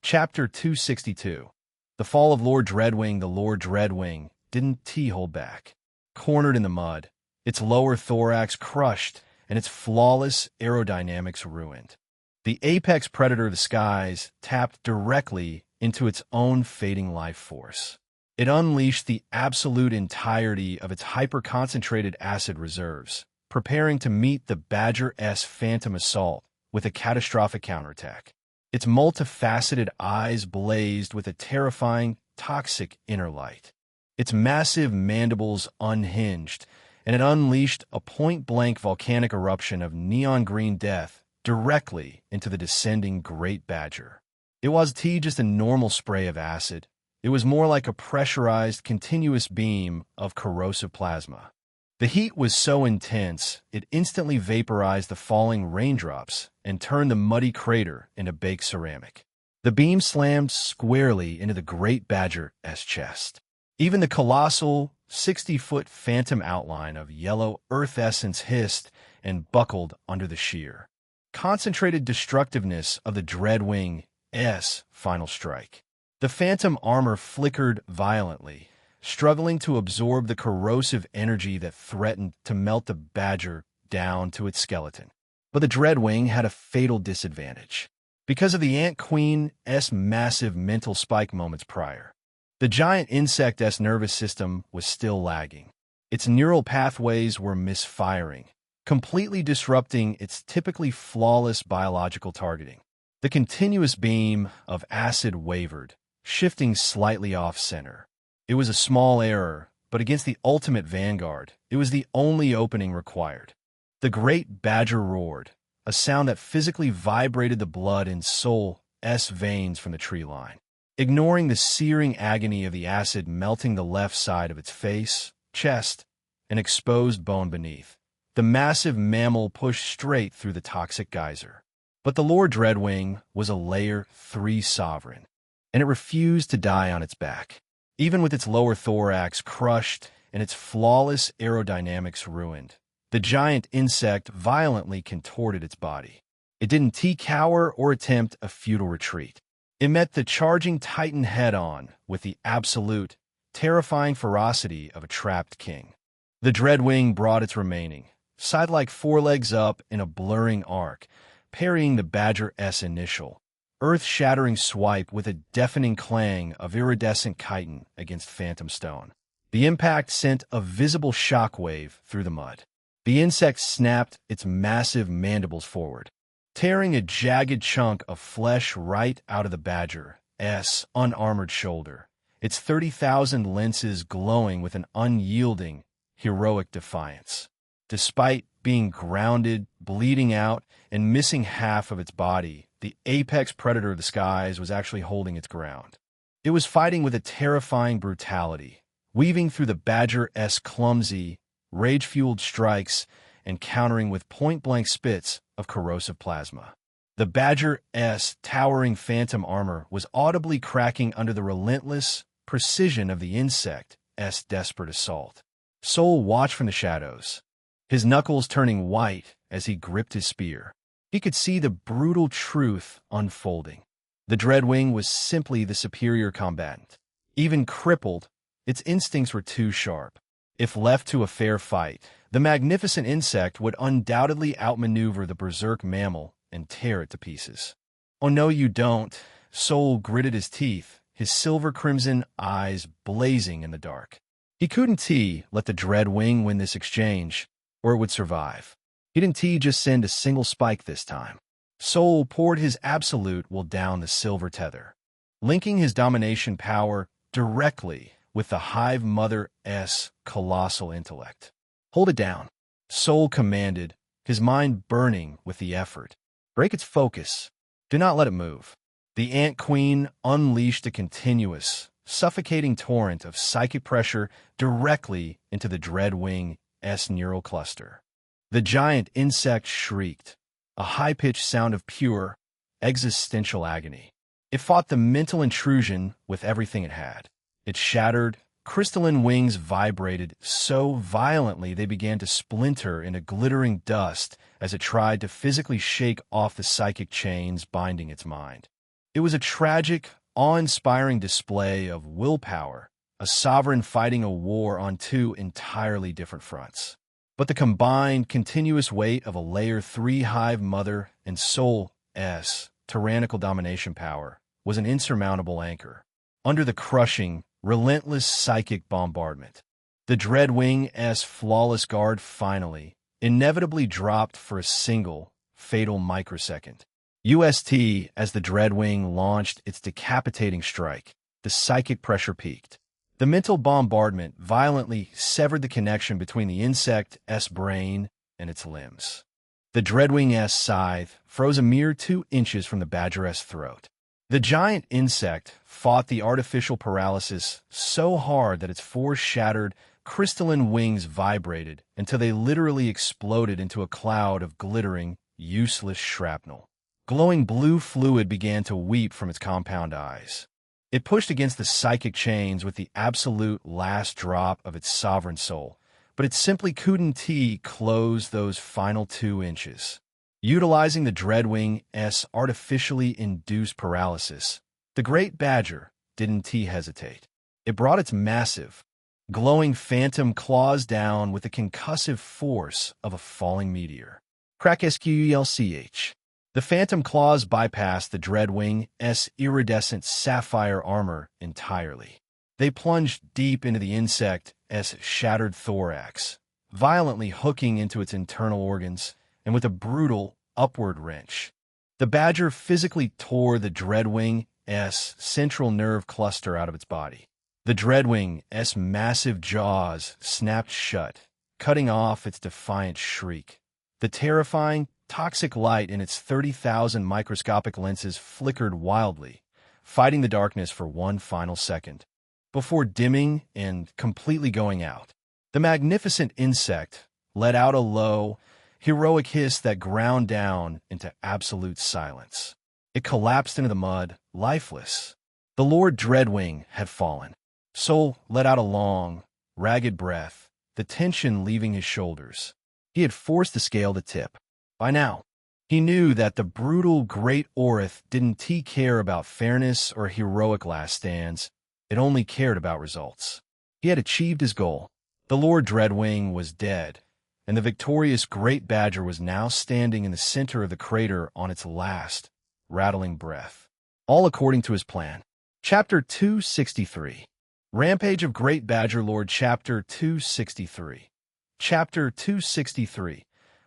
Chapter 262. The Fall of Lord Dreadwing. The Lord Dreadwing didn't hold back. Cornered in the mud, its lower thorax crushed and its flawless aerodynamics ruined. The apex predator of the skies tapped directly into its own fading life force. It unleashed the absolute entirety of its hyper-concentrated acid reserves, preparing to meet the Badger's phantom assault with a catastrophic counterattack. Its multifaceted eyes blazed with a terrifying, toxic inner light. Its massive mandibles unhinged, and it unleashed a point-blank volcanic eruption of neon green death directly into the descending great badger. It wasn't just a normal spray of acid. It was more like a pressurized, continuous beam of corrosive plasma. The heat was so intense, it instantly vaporized the falling raindrops and turned the muddy crater into baked ceramic. The beam slammed squarely into the great badger's chest. Even the colossal, 60-foot phantom outline of yellow earth essence hissed and buckled under the sheer, concentrated destructiveness of the Dreadwing's final strike. The phantom armor flickered violently, struggling to absorb the corrosive energy that threatened to melt the badger down to its skeleton. But the Dreadwing had a fatal disadvantage. Because of the Ant Queen's massive mental spike moments prior, the giant insect's nervous system was still lagging. Its neural pathways were misfiring, completely disrupting its typically flawless biological targeting. The continuous beam of acid wavered, shifting slightly off-center. It was a small error, but against the ultimate vanguard, it was the only opening required. The great badger roared, a sound that physically vibrated the blood in soul's veins from the tree line. Ignoring the searing agony of the acid melting the left side of its face, chest, and exposed bone beneath, the massive mammal pushed straight through the toxic geyser. But the Lord Dreadwing was a Layer 3 sovereign, and it refused to die on its back. Even with its lower thorax crushed and its flawless aerodynamics ruined, the giant insect violently contorted its body. It didn't cower or attempt a futile retreat. It met the charging titan head-on with the absolute, terrifying ferocity of a trapped king. The Dreadwing brought its remaining, side-like forelegs up in a blurring arc, parrying the badger's initial, earth-shattering swipe with a deafening clang of iridescent chitin against phantom stone. The impact sent a visible shockwave through the mud. The insect snapped its massive mandibles forward, tearing a jagged chunk of flesh right out of the badger's unarmored shoulder, its 30,000 lenses glowing with an unyielding, heroic defiance. Despite being grounded, bleeding out, and missing half of its body, the apex predator of the skies was actually holding its ground. It was fighting with a terrifying brutality, weaving through the badger's clumsy, rage-fueled strikes and countering with point-blank spits of corrosive plasma. The badger's towering phantom armor was audibly cracking under the relentless precision of the insect's desperate assault. Soul watched from the shadows, his knuckles turning white as he gripped his spear. He could see the brutal truth unfolding. The Dreadwing was simply the superior combatant. Even crippled, its instincts were too sharp. If left to a fair fight, the magnificent insect would undoubtedly outmaneuver the berserk mammal and tear it to pieces. "Oh, no, you don't." Soul gritted his teeth, his silver-crimson eyes blazing in the dark. He couldn't let the Dreadwing win this exchange, or it would survive. He didn't just send a single spike this time. Soul poured his absolute will down the silver tether, linking his domination power directly with the Hive Mother's colossal intellect. "Hold it down," Soul commanded, his mind burning with the effort. "Break its focus. Do not let it move." The ant queen unleashed a continuous, suffocating torrent of psychic pressure directly into the dreadwing-S neural cluster. The giant insect shrieked, a high-pitched sound of pure, existential agony. It fought the mental intrusion with everything it had. Its shattered, crystalline wings vibrated so violently they began to splinter into glittering dust as it tried to physically shake off the psychic chains binding its mind. It was a tragic, awe-inspiring display of willpower, a sovereign fighting a war on two entirely different fronts. But the combined, continuous weight of a Layer 3 hive mother and Soul S tyrannical domination power was an insurmountable anchor. Under the crushing, relentless psychic bombardment, the Dreadwing-S flawless guard finally, inevitably dropped for a single, fatal microsecond. As the Dreadwing launched its decapitating strike, the psychic pressure peaked. The mental bombardment violently severed the connection between the insect's brain and its limbs. The Dreadwing-S scythe froze a mere 2 inches from the Badger's throat. The giant insect fought the artificial paralysis so hard that its 4 shattered, crystalline wings vibrated until they literally exploded into a cloud of glittering, useless shrapnel. Glowing blue fluid began to weep from its compound eyes. It pushed against the psychic chains with the absolute last drop of its sovereign soul, but it simply couldn't close those final 2 inches. Utilizing the Dreadwing-S artificially induced paralysis, the Great Badger didn't hesitate. It brought its massive, glowing phantom claws down with the concussive force of a falling meteor. Crack SQLCH. The phantom claws bypassed the Dreadwing-S iridescent sapphire armor entirely. They plunged deep into the insect's shattered thorax, violently hooking into its internal organs, and with a brutal upward wrench, the badger physically tore the Dreadwing-S central nerve cluster out of its body. The Dreadwing-S massive jaws snapped shut, cutting off its defiant shriek. The terrifying, toxic light in its 30,000 microscopic lenses flickered wildly, fighting the darkness for one final second, before dimming and completely going out. The magnificent insect let out a low, heroic hiss that ground down into absolute silence. It collapsed into the mud, lifeless. The Lord Dreadwing had fallen. Soul let out a long, ragged breath, the tension leaving his shoulders. He had forced the scale to tip. By now, he knew that the brutal Great Orith didn't care about fairness or heroic last stands. It only cared about results. He had achieved his goal. The Lord Dreadwing was dead, and the victorious Great Badger was now standing in the center of the crater on its last, rattling breath. All according to his plan. Chapter 263. Rampage of Great Badger Lord. Chapter 263. Chapter 263.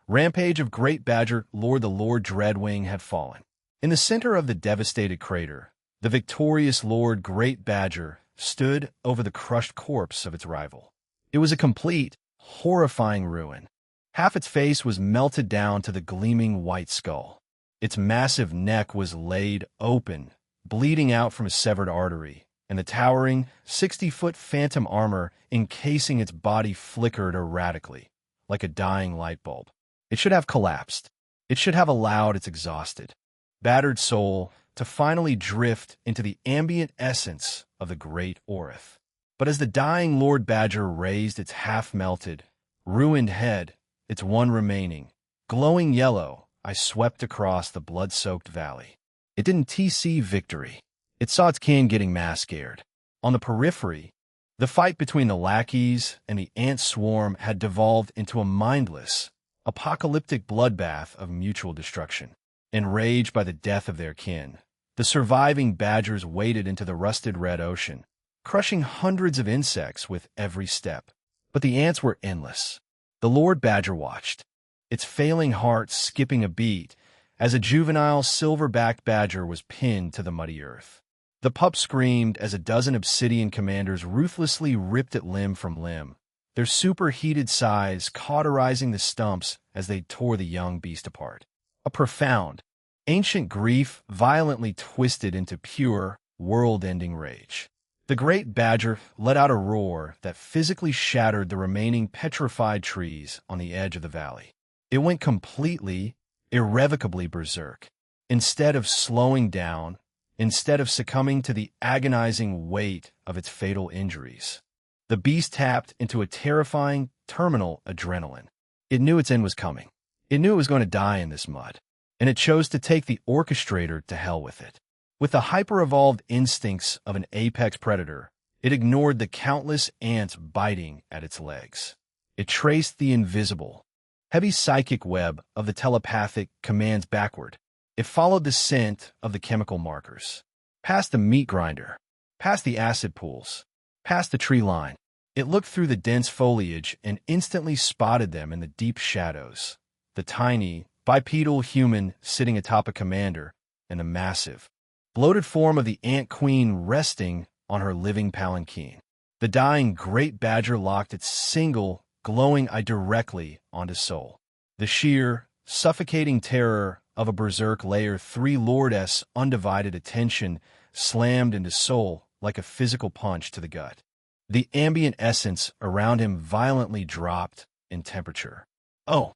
Rampage of Great Badger Lord. The Lord Dreadwing had fallen. In the center of the devastated crater, the victorious Lord Great Badger stood over the crushed corpse of its rival. It was a complete, horrifying ruin. Half its face was melted down to the gleaming white skull. Its massive neck was laid open, bleeding out from a severed artery, and the towering, 60-foot phantom armor encasing its body flickered erratically, like a dying light bulb. It should have collapsed. It should have allowed its exhausted, battered soul to finally drift into the ambient essence of the Great Orith. But as the dying Lord Badger raised its half-melted, ruined head, its one remaining, glowing yellow, eye swept across the blood-soaked valley. It didn't see victory. It saw its king getting massacred. On the periphery, the fight between the lackeys and the ant swarm had devolved into a mindless, apocalyptic bloodbath of mutual destruction. Enraged by the death of their kin, the surviving badgers waded into the rusted red ocean, crushing hundreds of insects with every step. But the ants were endless. The Lord Badger watched, its failing heart skipping a beat as a juvenile silver-backed badger was pinned to the muddy earth. The pup screamed as a dozen obsidian commanders ruthlessly ripped it limb from limb, their superheated sighs cauterizing the stumps as they tore the young beast apart. A profound, ancient grief violently twisted into pure, world-ending rage. The great badger let out a roar that physically shattered the remaining petrified trees on the edge of the valley. It went completely, irrevocably berserk. Instead of slowing down, instead of succumbing to the agonizing weight of its fatal injuries, the beast tapped into a terrifying, terminal adrenaline. It knew its end was coming. It knew it was going to die in this mud, and it chose to take the orchestrator to hell with it. With the hyper-evolved instincts of an apex predator, it ignored the countless ants biting at its legs. It traced the invisible, heavy psychic web of the telepathic commands backward. It followed the scent of the chemical markers, past the meat grinder, past the acid pools, past the tree line. It looked through the dense foliage and instantly spotted them in the deep shadows. The tiny, bipedal human sitting atop a commander, and the massive, bloated form of the ant queen resting on her living palanquin. The dying great badger locked its single, glowing eye directly onto Soul. The sheer, suffocating terror of a berserk Layer 3 Lordess' undivided attention slammed into Soul like a physical punch to the gut. The ambient essence around him violently dropped in temperature. Oh,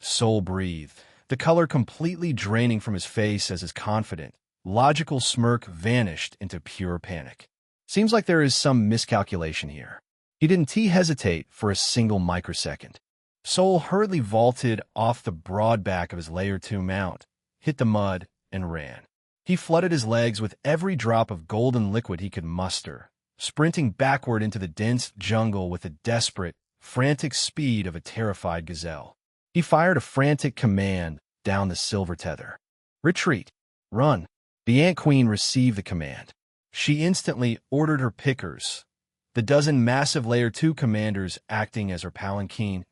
Soul breathed, the color completely draining from his face as his confident, logical smirk vanished into pure panic. Seems like there is some miscalculation here. He didn't hesitate for a single microsecond. Soul hurriedly vaulted off the broad back of his Layer 2 mount, hit the mud, and ran. He flooded his legs with every drop of golden liquid he could muster, sprinting backward into the dense jungle with the desperate, frantic speed of a terrified gazelle. He fired a frantic command down the silver tether. Retreat! Run! The Ant Queen received the command. She instantly ordered her pickers, the dozen massive Layer 2 commanders acting as her palanquin,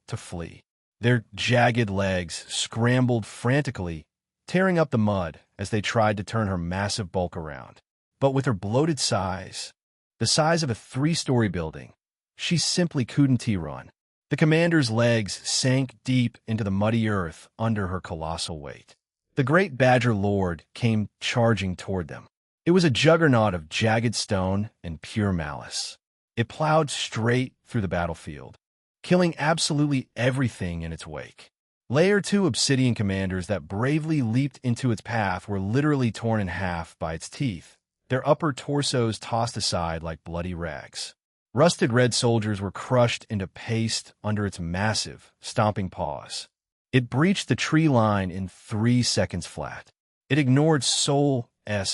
to flee. Their jagged legs scrambled frantically, tearing up the mud as they tried to turn her massive bulk around. But with her bloated size, the size of a 3-story building, she simply couldn't run. The commander's legs sank deep into the muddy earth under her colossal weight. The great badger lord came charging toward them. It was a juggernaut of jagged stone and pure malice. It plowed straight through the battlefield, killing absolutely everything in its wake. Layer 2 obsidian commanders that bravely leaped into its path were literally torn in half by its teeth, their upper torsos tossed aside like bloody rags. Rusted red soldiers were crushed into paste under its massive, stomping paws. It breached the tree line in 3 seconds flat. It ignored Soul's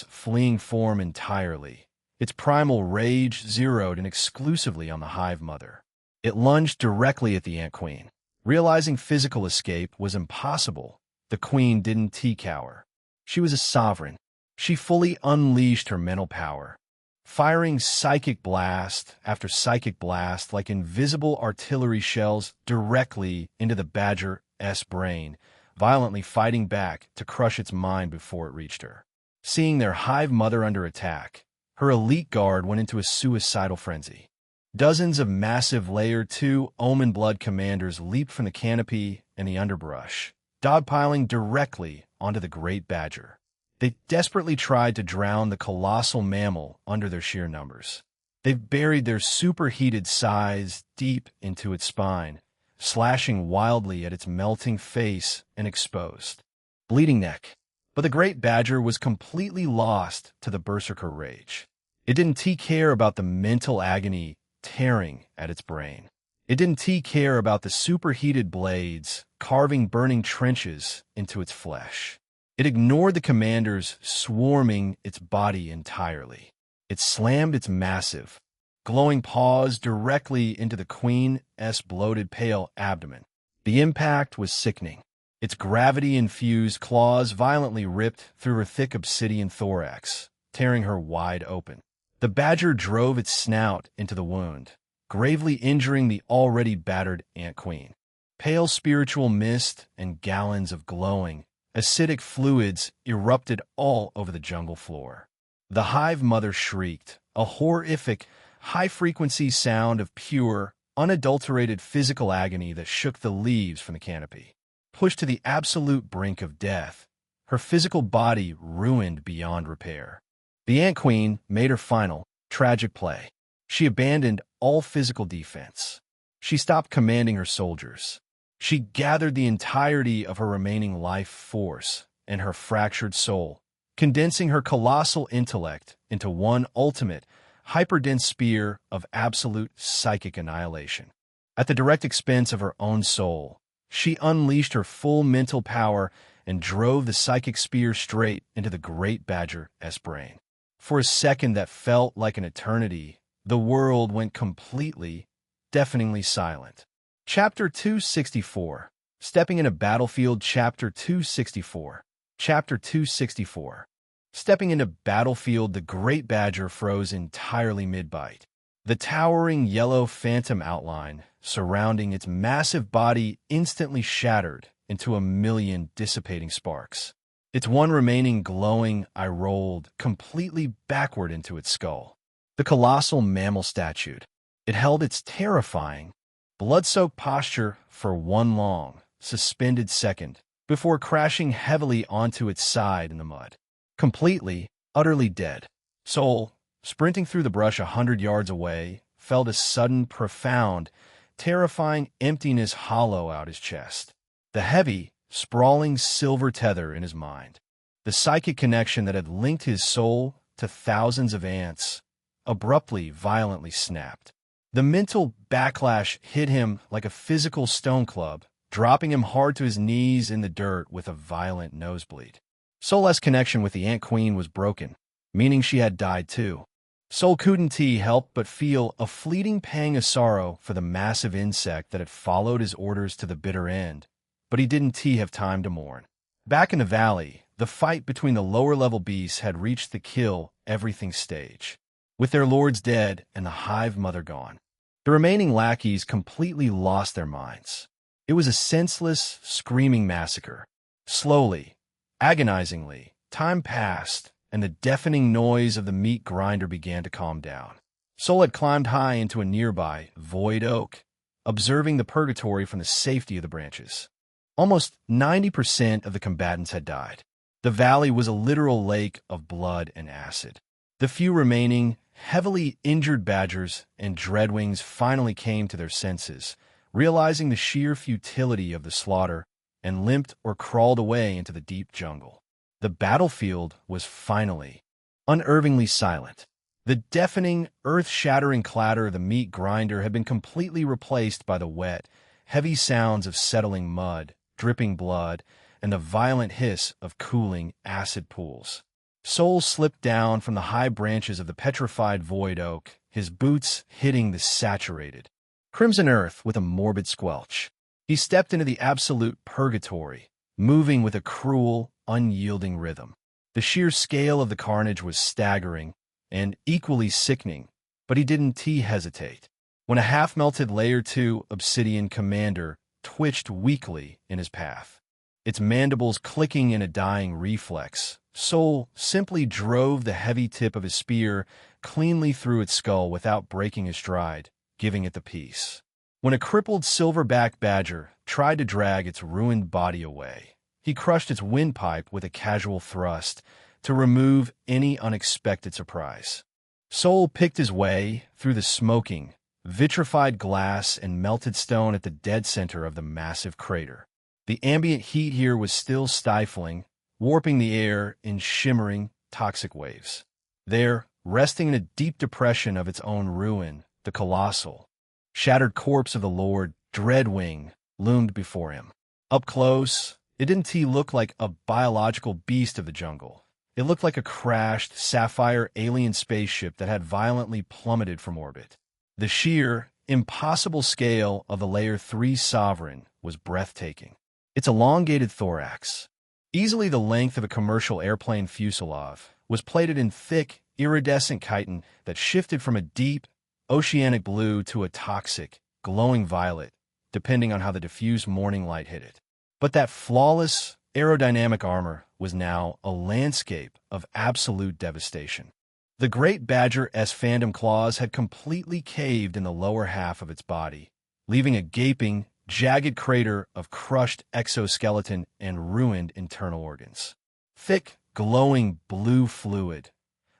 fleeing form entirely. Its primal rage zeroed in exclusively on the Hive Mother. It lunged directly at the Ant Queen. Realizing physical escape was impossible, the Queen didn't cower. She was a sovereign. She fully unleashed her mental power, firing psychic blast after psychic blast like invisible artillery shells directly into the badger's brain, violently fighting back to crush its mind before it reached her. Seeing their Hive Mother under attack, her elite guard went into a suicidal frenzy. Dozens of massive Layer 2 Omen Blood commanders leaped from the canopy and the underbrush, dogpiling directly onto the great badger. They desperately tried to drown the colossal mammal under their sheer numbers. They buried their superheated size deep into its spine, slashing wildly at its melting face and exposed, bleeding neck. But the great badger was completely lost to the berserker rage. It didn't care about the mental agony tearing at its brain. It didn't care about the superheated blades carving burning trenches into its flesh. It ignored the commanders swarming its body entirely. It slammed its massive, glowing paws directly into the Queen's bloated pale abdomen. The impact was sickening. Its gravity-infused claws violently ripped through her thick obsidian thorax, tearing her wide open. The badger drove its snout into the wound, gravely injuring the already battered Ant Queen. Pale spiritual mist and gallons of glowing, acidic fluids erupted all over the jungle floor. The Hive Mother shrieked, a horrific, high-frequency sound of pure, unadulterated physical agony that shook the leaves from the canopy. Pushed to the absolute brink of death, her physical body ruined beyond repair. The Ant Queen made her final, tragic play. She abandoned all physical defense. She stopped commanding her soldiers. She gathered the entirety of her remaining life force and her fractured soul, condensing her colossal intellect into one ultimate, hyperdense spear of absolute psychic annihilation. At the direct expense of her own soul, she unleashed her full mental power and drove the psychic spear straight into the great badger's brain. For a second that felt like an eternity, the world went completely, deafeningly silent. Chapter 264. Stepping into Battlefield. Chapter 264. Chapter 264. Stepping into battlefield, the great badger froze entirely mid-bite. The towering yellow phantom outline surrounding its massive body instantly shattered into a million dissipating sparks. Its one remaining glowing eye rolled completely backward into its skull. The colossal mammal statue. It held its terrifying, blood-soaked posture for one long, suspended second before crashing heavily onto its side in the mud. Completely, utterly dead. Soul, sprinting through the brush 100 yards away, felt a sudden, profound, terrifying emptiness hollow out his chest. The heavy, sprawling silver tether in his mind, the psychic connection that had linked his soul to thousands of ants, abruptly, violently snapped. The mental backlash hit him like a physical stone club, dropping him hard to his knees in the dirt with a violent nosebleed. Soul's connection with the Ant Queen was broken, meaning she had died too. Soul couldn't help but feel a fleeting pang of sorrow for the massive insect that had followed his orders to the bitter end, but he didn't have time to mourn. Back in the valley, the fight between the lower-level beasts had reached the kill-everything stage. With their lords dead and the hive mother gone, the remaining lackeys completely lost their minds. It was a senseless, screaming massacre. Slowly, agonizingly, time passed, and the deafening noise of the meat grinder began to calm down. Soul had climbed high into a nearby void oak, observing the purgatory from the safety of the branches. Almost 90% of the combatants had died. The valley was a literal lake of blood and acid. The few remaining, heavily injured badgers and dreadwings finally came to their senses, realizing the sheer futility of the slaughter, and limped or crawled away into the deep jungle. The battlefield was finally, unnervingly silent. The deafening, earth-shattering clatter of the meat grinder had been completely replaced by the wet, heavy sounds of settling mud, dripping blood, and the violent hiss of cooling acid pools. Soul slipped down from the high branches of the petrified void oak, his boots hitting the saturated, crimson earth with a morbid squelch. He stepped into the absolute purgatory, moving with a cruel, unyielding rhythm. The sheer scale of the carnage was staggering and equally sickening, but he didn't hesitate. When a half-melted Layer 2 obsidian commander twitched weakly in his path, its mandibles clicking in a dying reflex, Soul simply drove the heavy tip of his spear cleanly through its skull without breaking his stride, giving it the peace. When a crippled silverback badger tried to drag its ruined body away, he crushed its windpipe with a casual thrust to remove any unexpected surprise. Soul picked his way through the smoking, vitrified glass and melted stone at the dead center of the massive crater. The ambient heat here was still stifling, warping the air in shimmering, toxic waves. There, resting in a deep depression of its own ruin, the colossal, shattered corpse of the Lord Dreadwing loomed before him. Up close, it didn't look like a biological beast of the jungle. It looked like a crashed, sapphire alien spaceship that had violently plummeted from orbit. The sheer, impossible scale of the Layer 3 Sovereign was breathtaking. Its elongated thorax, easily the length of a commercial airplane fuselage, was plated in thick, iridescent chitin that shifted from a deep, oceanic blue to a toxic, glowing violet, depending on how the diffused morning light hit it. But that flawless, aerodynamic armor was now a landscape of absolute devastation. The great badger's phantom claws had completely caved in the lower half of its body, leaving a gaping, jagged crater of crushed exoskeleton and ruined internal organs. Thick, glowing blue fluid,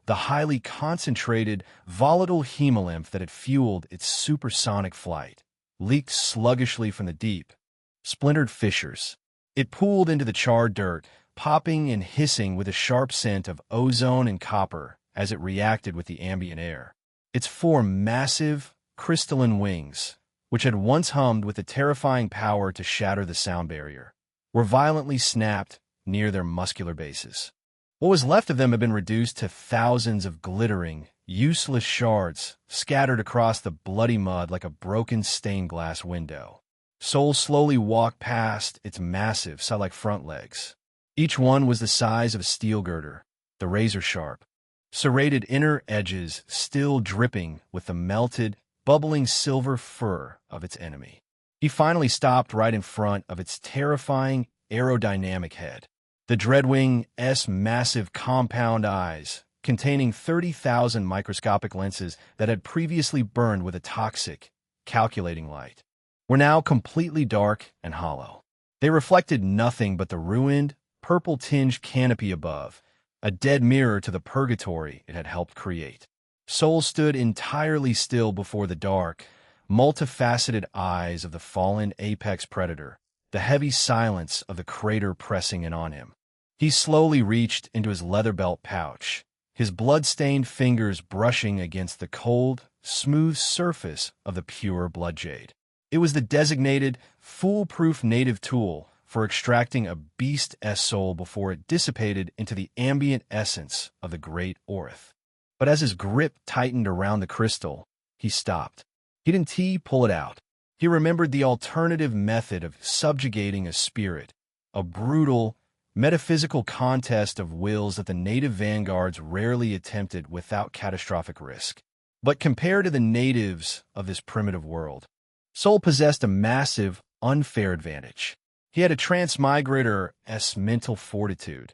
the highly concentrated, volatile hemolymph that had fueled its supersonic flight, leaked sluggishly from the deep, splintered fissures. It pooled into the charred dirt, popping and hissing with a sharp scent of ozone and copper as it reacted with the ambient air. Its four massive, crystalline wings, which had once hummed with the terrifying power to shatter the sound barrier, were violently snapped near their muscular bases. What was left of them had been reduced to thousands of glittering, useless shards scattered across the bloody mud like a broken stained glass window. Soul slowly walked past its massive, saw-like front legs. Each one was the size of a steel girder, the razor-sharp, serrated inner edges still dripping with the melted, bubbling silver fur of its enemy. He finally stopped right in front of its terrifying, aerodynamic head. The Dreadwing's massive compound eyes, containing 30,000 microscopic lenses that had previously burned with a toxic, calculating light, were now completely dark and hollow. They reflected nothing but the ruined, purple-tinged canopy above, a dead mirror to the purgatory it had helped create. Soul stood entirely still before the dark, multifaceted eyes of the fallen apex predator, the heavy silence of the crater pressing in on him. He slowly reached into his leather belt pouch, his blood-stained fingers brushing against the cold, smooth surface of the pure blood jade. It was the designated, foolproof native tool for extracting a beast's soul before it dissipated into the ambient essence of the great Orith. But as his grip tightened around the crystal, he stopped. He didn't pull it out. He remembered the alternative method of subjugating a spirit, a brutal, metaphysical contest of wills that the native vanguards rarely attempted without catastrophic risk. But compared to the natives of this primitive world, Soul possessed a massive, unfair advantage. He had a transmigrator's mental fortitude,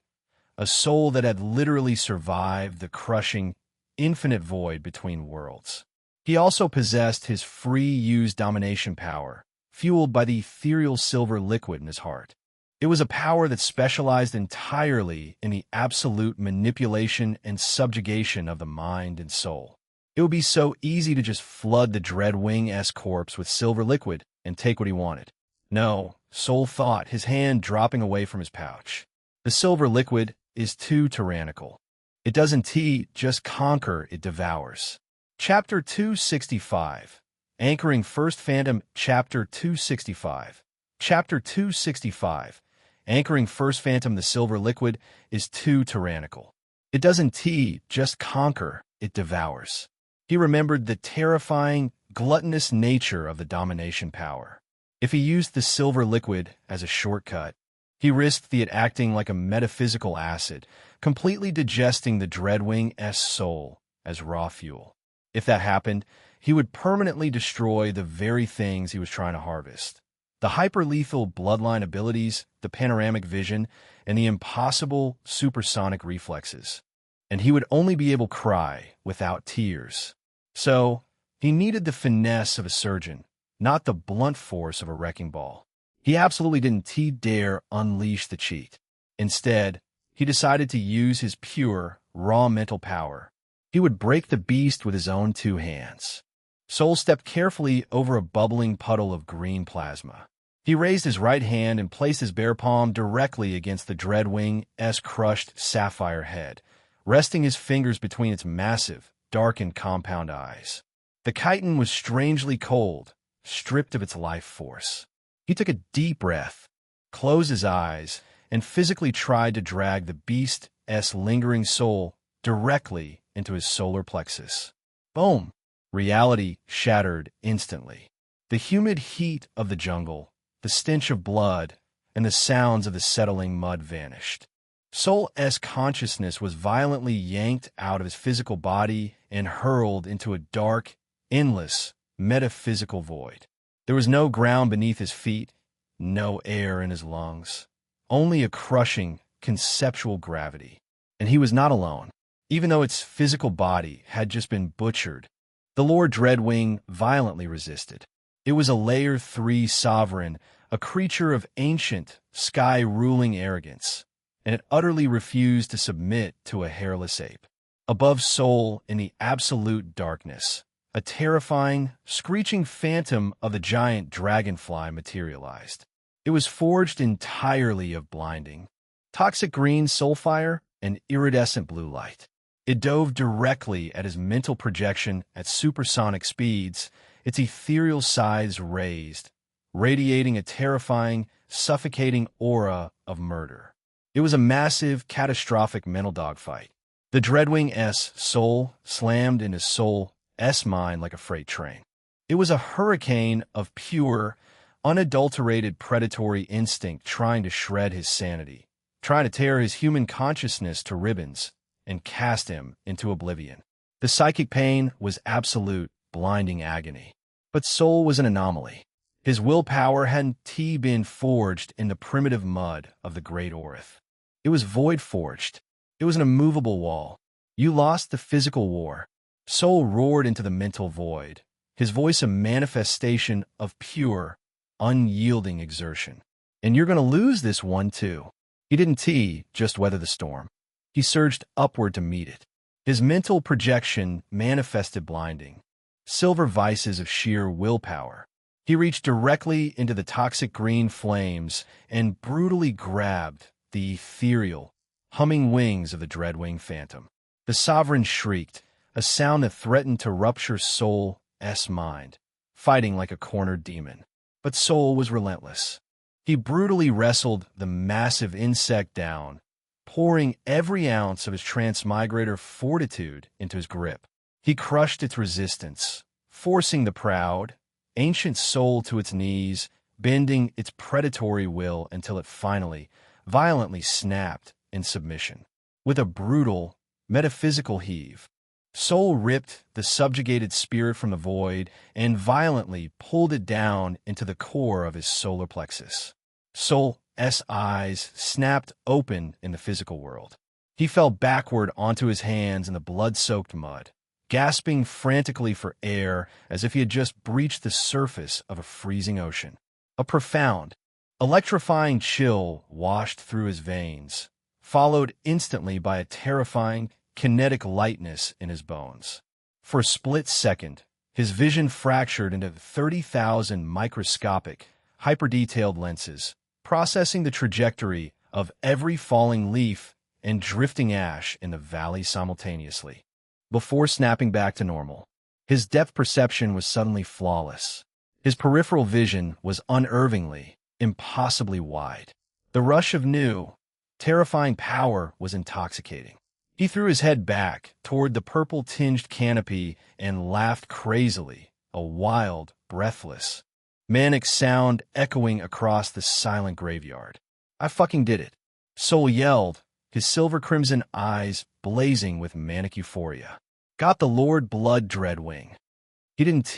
a soul that had literally survived the crushing, infinite void between worlds. He also possessed his free-use domination power, fueled by the ethereal silver liquid in his heart. It was a power that specialized entirely in the absolute manipulation and subjugation of the mind and soul. It would be so easy to just flood the Dreadwing's corpse with silver liquid and take what he wanted. No, Soul thought, his hand dropping away from his pouch. The silver liquid is too tyrannical. It doesn't just conquer, it devours. Chapter 265. Anchoring First Phantom. Chapter 265. Chapter 265. Anchoring First Phantom. The silver liquid is too tyrannical. It doesn't just conquer, it devours. He remembered the terrifying, gluttonous nature of the domination power. If he used the silver liquid as a shortcut, he risked it acting like a metaphysical acid, completely digesting the Dreadwing's soul as raw fuel. If that happened, he would permanently destroy the very things he was trying to harvest. The hyper-lethal bloodline abilities, the panoramic vision, and the impossible supersonic reflexes. And he would only be able to cry without tears. So, he needed the finesse of a surgeon, not the blunt force of a wrecking ball. He absolutely didn't dare unleash the cheat. Instead, he decided to use his pure, raw mental power. He would break the beast with his own two hands. Soul stepped carefully over a bubbling puddle of green plasma. He raised his right hand and placed his bare palm directly against the Dreadwing's crushed sapphire head, resting his fingers between its massive, darkened compound eyes. The chitin was strangely cold, stripped of its life force. He took a deep breath, closed his eyes, and physically tried to drag the beast's lingering soul directly into his solar plexus. Boom! Reality shattered instantly. The humid heat of the jungle, the stench of blood, and the sounds of the settling mud vanished. Soul's consciousness was violently yanked out of his physical body and hurled into a dark, endless, metaphysical void. There was no ground beneath his feet, no air in his lungs, only a crushing, conceptual gravity. And he was not alone. Even though its physical body had just been butchered, the Lord Dreadwing violently resisted. It was a Layer 3 sovereign, a creature of ancient, sky-ruling arrogance, and it utterly refused to submit to a hairless ape. Above Soul, in the absolute darkness, a terrifying, screeching phantom of the giant dragonfly materialized. It was forged entirely of blinding, toxic green soulfire and iridescent blue light. It dove directly at his mental projection at supersonic speeds, its ethereal sides raised, radiating a terrifying, suffocating aura of murder. It was a massive, catastrophic mental dogfight. The Dreadwing S soul slammed into Soul S mind like a freight train. It was a hurricane of pure, unadulterated predatory instinct trying to shred his sanity, trying to tear his human consciousness to ribbons and cast him into oblivion. The psychic pain was absolute, blinding agony. But Soul was an anomaly. His willpower hadn't been forged in the primitive mud of the Great Orith. It was void-forged. It was an immovable wall. You lost the physical war. Soul roared into the mental void, his voice a manifestation of pure, unyielding exertion. And you're going to lose this one, too. He didn't just weather the storm. He surged upward to meet it. His mental projection manifested blinding, silver vices of sheer willpower. He reached directly into the toxic green flames and brutally grabbed the ethereal, humming wings of the Dreadwing Phantom. The Sovereign shrieked, a sound that threatened to rupture Soul S mind, fighting like a cornered demon. But Soul was relentless. He brutally wrestled the massive insect down, pouring every ounce of his transmigrator fortitude into his grip. He crushed its resistance, forcing the proud, ancient soul to its knees, bending its predatory will until it finally, violently snapped in submission. With a brutal, metaphysical heave, Soul ripped the subjugated spirit from the void and violently pulled it down into the core of his solar plexus. Soul's eyes snapped open in the physical world. He fell backward onto his hands in the blood-soaked mud, gasping frantically for air as if he had just breached the surface of a freezing ocean. A profound, electrifying chill washed through his veins, followed instantly by a terrifying, kinetic lightness in his bones. For a split second, his vision fractured into 30,000 microscopic, hyper-detailed lenses, processing the trajectory of every falling leaf and drifting ash in the valley simultaneously. Before snapping back to normal, his depth perception was suddenly flawless. His peripheral vision was unervingly, impossibly wide. The rush of new, terrifying power was intoxicating. He threw his head back toward the purple-tinged canopy and laughed crazily, a wild, breathless, manic sound echoing across the silent graveyard. I fucking did it. Soul yelled, his silver-crimson eyes blazing with manic euphoria. Got the Lord Blood Dreadwing. He didn't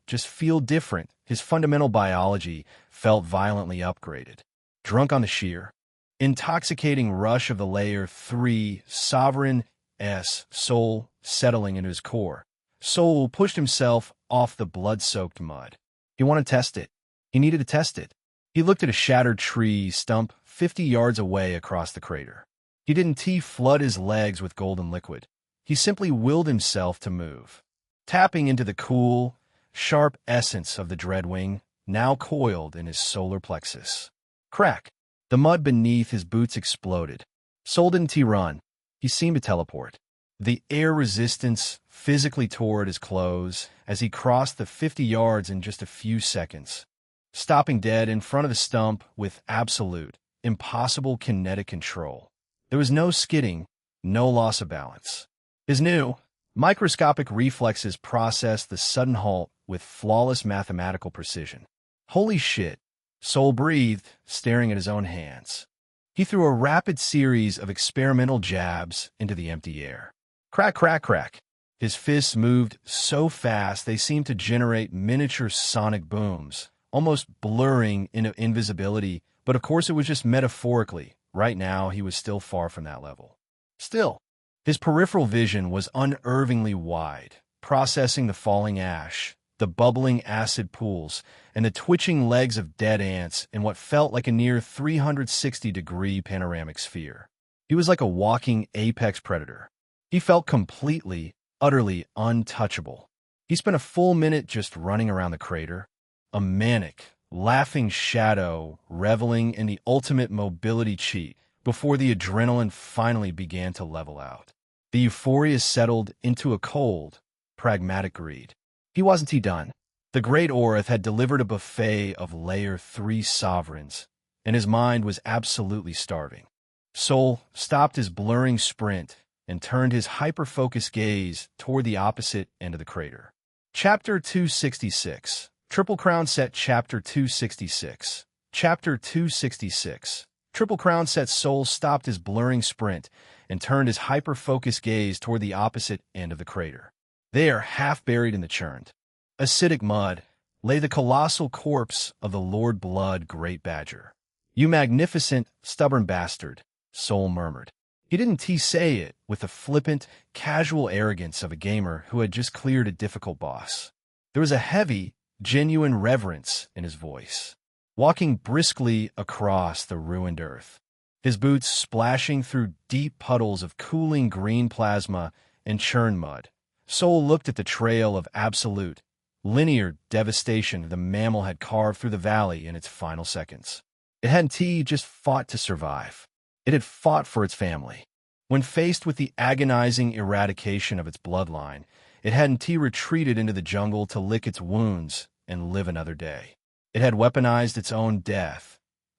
just feel different. His fundamental biology felt violently upgraded. Drunk on the sheer, intoxicating rush of the Layer 3 Sovereign S soul settling into his core, Soul pushed himself off the blood-soaked mud. He wanted to test it. He needed to test it. He looked at a shattered tree stump 50 yards away across the crater. He didn't flood his legs with golden liquid. He simply willed himself to move, tapping into the cool, sharp essence of the Dreadwing, now coiled in his solar plexus. Crack! The mud beneath his boots exploded. Soul didn't run. He seemed to teleport. The air resistance physically tore at his clothes as he crossed the 50 yards in just a few seconds, stopping dead in front of the stump with absolute, impossible kinetic control. There was no skidding, no loss of balance. His new, microscopic reflexes processed the sudden halt with flawless mathematical precision. Holy shit, Soul breathed, staring at his own hands. He threw a rapid series of experimental jabs into the empty air. Crack, crack, crack. His fists moved so fast they seemed to generate miniature sonic booms, almost blurring into invisibility, but of course it was just metaphorically. Right now, he was still far from that level. Still, his peripheral vision was unervingly wide, processing the falling ash, the bubbling acid pools, and the twitching legs of dead ants in what felt like a near 360-degree panoramic sphere. He was like a walking apex predator. He felt completely, utterly untouchable. He spent a full minute just running around the crater, a manic, laughing shadow reveling in the ultimate mobility cheat before the adrenaline finally began to level out. The euphoria settled into a cold, pragmatic greed. He done. The great Orith had delivered a buffet of Layer 3 sovereigns, and his mind was absolutely starving. Sol stopped his blurring sprint and turned his hyper-focused gaze toward the opposite end of the crater. Chapter 266. Triple Crown Set. Chapter 266. Chapter 266. Triple Crown Set. Sol stopped his blurring sprint and turned his hyper-focused gaze toward the opposite end of the crater. There, half buried in the churned, acidic mud, lay the colossal corpse of the Lord Blood Great Badger. "You magnificent, stubborn bastard," Sol murmured. He didn't say it with the flippant, casual arrogance of a gamer who had just cleared a difficult boss. There was a heavy, genuine reverence in his voice. Walking briskly across the ruined earth, his boots splashing through deep puddles of cooling green plasma and churn mud, Sol looked at the trail of absolute, linear devastation the mammal had carved through the valley in its final seconds. It hadn't just fought to survive. It had fought for its family. When faced with the agonizing eradication of its bloodline, it hadn't retreated into the jungle to lick its wounds and live another day. It had weaponized its own death,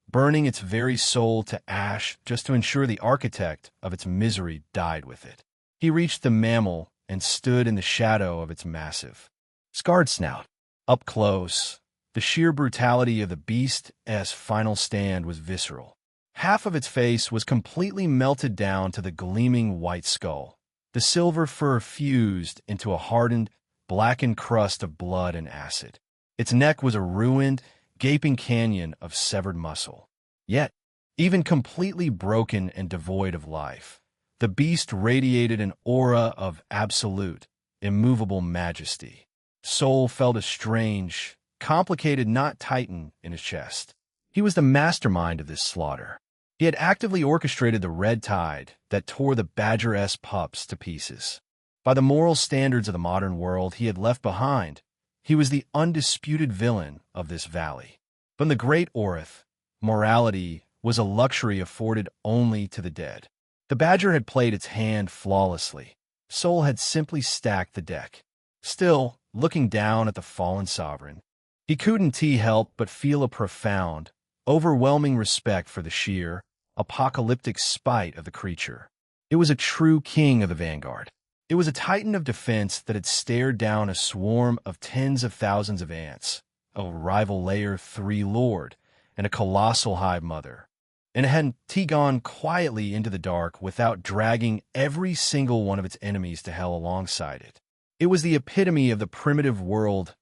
burning its very soul to ash just to ensure the architect of its misery died with it. He reached the mammal and stood in the shadow of its massive, scarred snout. Up close, the sheer brutality of the beast's final stand was visceral. Half of its face was completely melted down to the gleaming white skull. The silver fur fused into a hardened, blackened crust of blood and acid. Its neck was a ruined, gaping canyon of severed muscle. Yet, even completely broken and devoid of life, the beast radiated an aura of absolute, immovable majesty. Sol felt a strange, complicated knot tighten in his chest. He was the mastermind of this slaughter. He had actively orchestrated the red tide that tore the Badger-S pups to pieces. By the moral standards of the modern world he had left behind, he was the undisputed villain of this valley. But in the Great Orith, morality was a luxury afforded only to the dead. The Badger had played its hand flawlessly. Sol had simply stacked the deck. Still, looking down at the fallen sovereign, he couldn't help but feel a profound, overwhelming respect for the sheer, apocalyptic spite of the creature. It was a true king of the vanguard. It was a titan of defense that had stared down a swarm of tens of thousands of ants, a rival Layer 3 lord, and a colossal hive mother. And it hadn't gone quietly into the dark without dragging every single one of its enemies to hell alongside it. It was the epitome of the primitive world's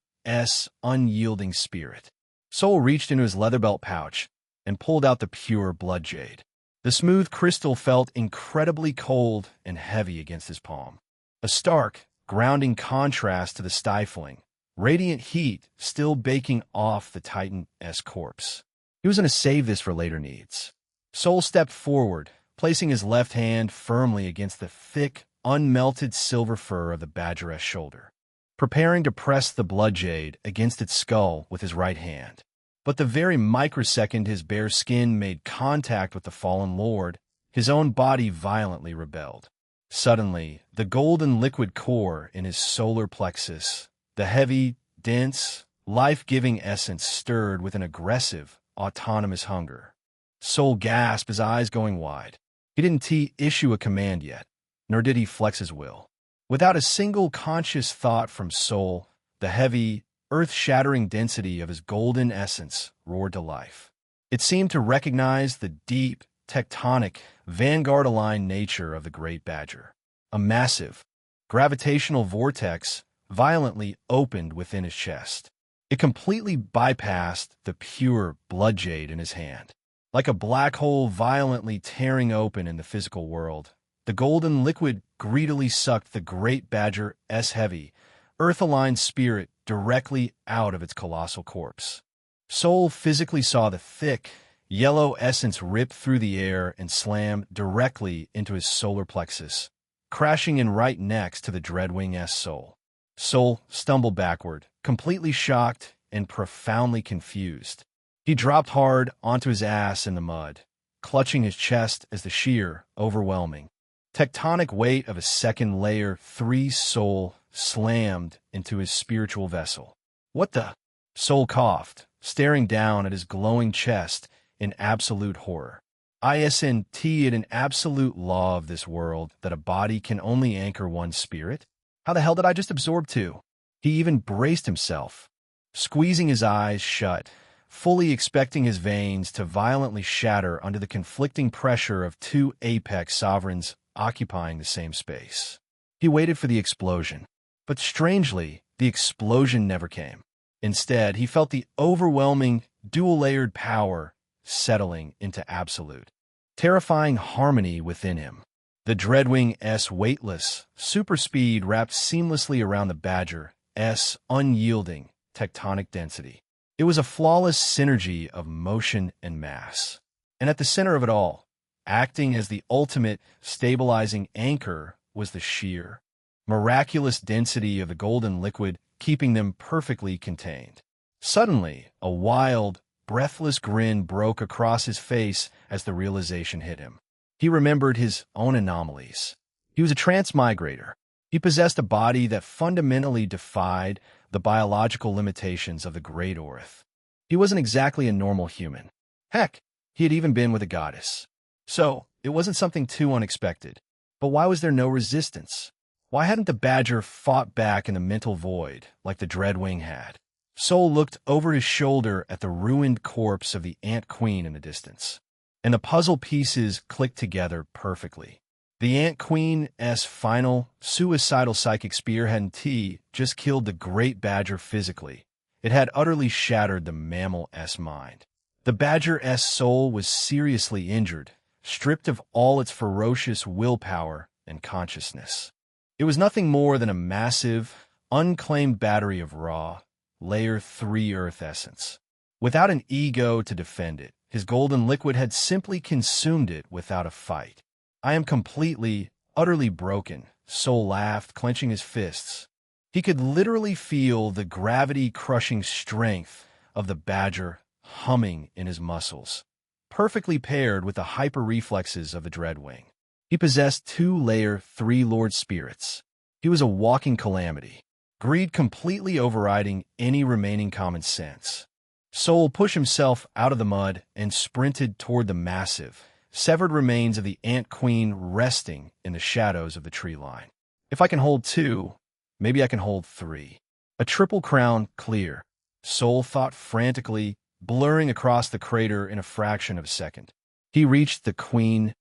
unyielding spirit. Sol reached into his leather belt pouch and pulled out the pure blood jade. The smooth crystal felt incredibly cold and heavy against his palm. A stark, grounding contrast to the stifling, radiant heat still baking off the Titan's corpse. He was going to save this for later needs. Sol stepped forward, placing his left hand firmly against the thick, unmelted silver fur of the Badger's shoulder, preparing to press the blood jade against its skull with his right hand. But the very microsecond his bare skin made contact with the fallen lord, his own body violently rebelled. Suddenly, the golden liquid core in his solar plexus, the heavy, dense, life-giving essence stirred with an aggressive, autonomous hunger. Sol gasped, his eyes going wide. He didn't issue a command yet, nor did he flex his will. Without a single conscious thought from Sol, the heavy, earth-shattering density of his golden essence roared to life. It seemed to recognize the deep, tectonic, vanguard-aligned nature of the Great Badger. A massive, gravitational vortex violently opened within his chest. It completely bypassed the pure blood jade in his hand. Like a black hole violently tearing open in the physical world, the golden liquid greedily sucked the Great Badger's heavy, earth-aligned spirit directly out of its colossal corpse. Sol physically saw the thick, Yellow essence ripped through the air and slammed directly into his solar plexus, crashing in right next to the Dreadwing S soul. Soul stumbled backward, completely shocked and profoundly confused. He dropped hard onto his ass in the mud, clutching his chest as the sheer, overwhelming, tectonic weight of a second layer 3 soul slammed into his spiritual vessel. What the? Soul coughed, staring down at his glowing chest in absolute horror. Isn't it an absolute law of this world that a body can only anchor one spirit? How the hell did I just absorb two? He even braced himself, squeezing his eyes shut, fully expecting his veins to violently shatter under the conflicting pressure of two apex sovereigns occupying the same space. He waited for the explosion, but strangely, the explosion never came. Instead, he felt the overwhelming, dual-layered power settling into absolute, terrifying harmony within him. The Dreadwing S weightless, super speed wrapped seamlessly around the Badger S unyielding, tectonic density. It was a flawless synergy of motion and mass. And at the center of it all, acting as the ultimate stabilizing anchor, was the sheer, miraculous density of the golden liquid, keeping them perfectly contained. Suddenly, a wild, breathless grin broke across his face as the realization hit him. He remembered his own anomalies. He was a transmigrator. He possessed a body that fundamentally defied the biological limitations of the Great Orth. He wasn't exactly a normal human. Heck, he had even been with a goddess. So, it wasn't something too unexpected. But why was there no resistance? Why hadn't the Badger fought back in the mental void like the Dreadwing had? Soul looked over his shoulder at the ruined corpse of the Ant Queen in the distance, and the puzzle pieces clicked together perfectly. The Ant Queen's final, suicidal psychic spear hadn't just killed the Great Badger physically. It had utterly shattered the Mammal-S mind. The Badger-S soul was seriously injured, stripped of all its ferocious willpower and consciousness. It was nothing more than a massive, unclaimed battery of raw, Layer 3 Earth essence. Without an ego to defend it, his golden liquid had simply consumed it without a fight. I am completely, utterly broken, Soul laughed, clenching his fists. He could literally feel the gravity-crushing strength of the Badger humming in his muscles, perfectly paired with the hyper-reflexes of the Dreadwing. He possessed 2 Layer 3 Lord Spirits. He was a walking calamity, greed completely overriding any remaining common sense. Soul pushed himself out of the mud and sprinted toward the massive, severed remains of the Ant Queen resting in the shadows of the tree line. If I can hold 2, maybe I can hold 3. A triple crown clear, Soul thought frantically, blurring across the crater in a fraction of a second. He reached the Queen's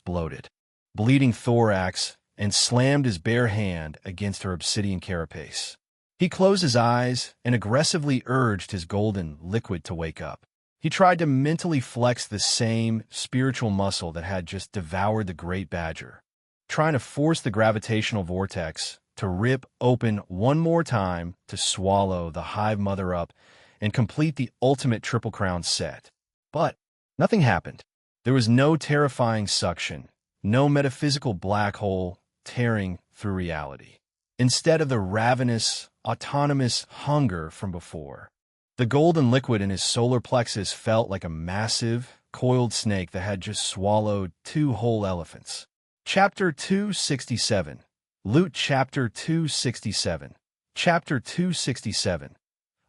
bloated, bleeding thorax and slammed his bare hand against her obsidian carapace. He closed his eyes and aggressively urged his golden liquid to wake up. He tried to mentally flex the same spiritual muscle that had just devoured the Great Badger, trying to force the gravitational vortex to rip open one more time to swallow the Hive Mother up and complete the ultimate Triple Crown set. But nothing happened. There was no terrifying suction, no metaphysical black hole tearing through reality. Instead of the ravenous, autonomous hunger from before, the golden liquid in his solar plexus felt like a massive, coiled snake that had just swallowed 2 whole elephants. Chapter 267. Loot. Chapter 267. Chapter 267.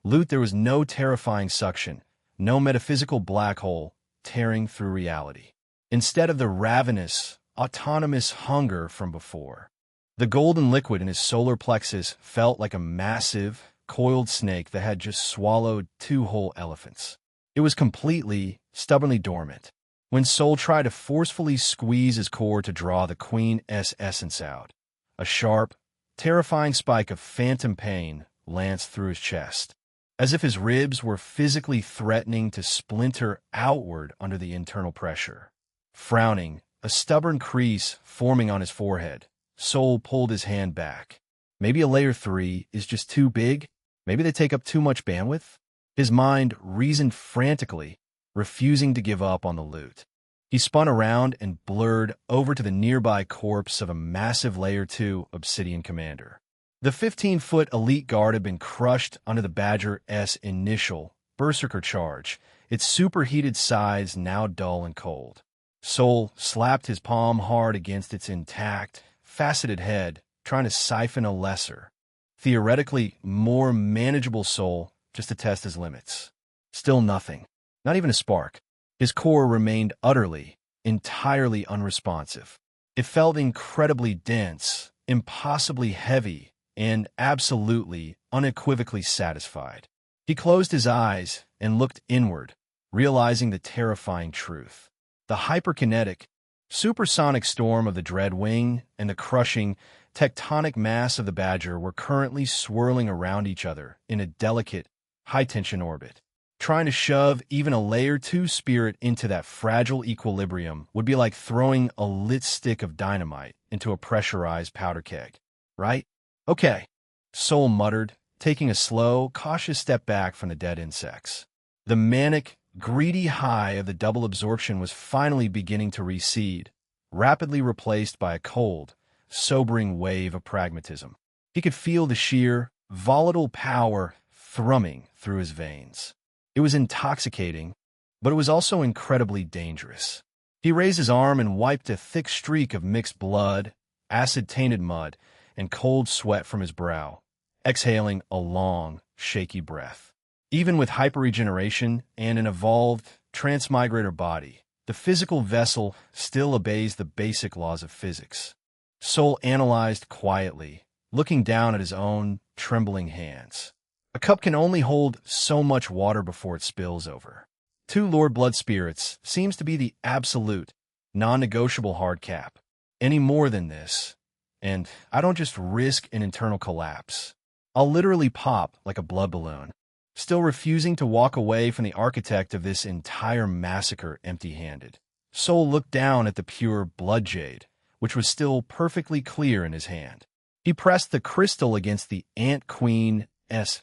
Loot. There was no terrifying suction, no metaphysical black hole tearing through reality. Instead of the ravenous, autonomous hunger from before, the golden liquid in his solar plexus felt like a massive, coiled snake that had just swallowed 2 whole elephants. It was completely, stubbornly dormant. When Soul tried to forcefully squeeze his core to draw the Queen's essence out, a sharp, terrifying spike of phantom pain lanced through his chest, as if his ribs were physically threatening to splinter outward under the internal pressure. Frowning, a stubborn crease forming on his forehead, Soul pulled his hand back. Maybe a Layer 3 is just too big? Maybe they take up too much bandwidth? His mind reasoned frantically, refusing to give up on the loot. He spun around and blurred over to the nearby corpse of a massive Layer 2 Obsidian commander. The 15-foot elite guard had been crushed under the Badger's initial berserker charge, its superheated sides now dull and cold. Sol slapped his palm hard against its intact, faceted head, trying to siphon a lesser, theoretically more manageable soul just to test his limits. Still nothing. Not even a spark. His core remained utterly, entirely unresponsive. It felt incredibly dense, impossibly heavy, and absolutely, unequivocally satisfied. He closed his eyes and looked inward, realizing the terrifying truth. The hyperkinetic, supersonic storm of the Dread Wing and the crushing, tectonic mass of the Badger were currently swirling around each other in a delicate, high-tension orbit. Trying to shove even a Layer 2 spirit into that fragile equilibrium would be like throwing a lit stick of dynamite into a pressurized powder keg, right? Okay, Sol muttered, taking a slow, cautious step back from the dead insects. The manic, greedy high of the double absorption was finally beginning to recede, rapidly replaced by a cold, sobering wave of pragmatism. He could feel the sheer, volatile power thrumming through his veins. It was intoxicating, but it was also incredibly dangerous. He raised his arm and wiped a thick streak of mixed blood, acid-tainted mud, and cold sweat from his brow, exhaling a long, shaky breath. Even with hyperregeneration and an evolved, transmigrator body, the physical vessel still obeys the basic laws of physics. Sol analyzed quietly, looking down at his own trembling hands. A cup can only hold so much water before it spills over. 2 Lord Blood Spirits seems to be the absolute, non-negotiable hard cap. Any more than this, and I don't just risk an internal collapse. I'll literally pop like a blood balloon, still refusing to walk away from the architect of this entire massacre empty-handed. Sol looked down at the pure blood jade, which was still perfectly clear in his hand. He pressed the crystal against the Ant Queen's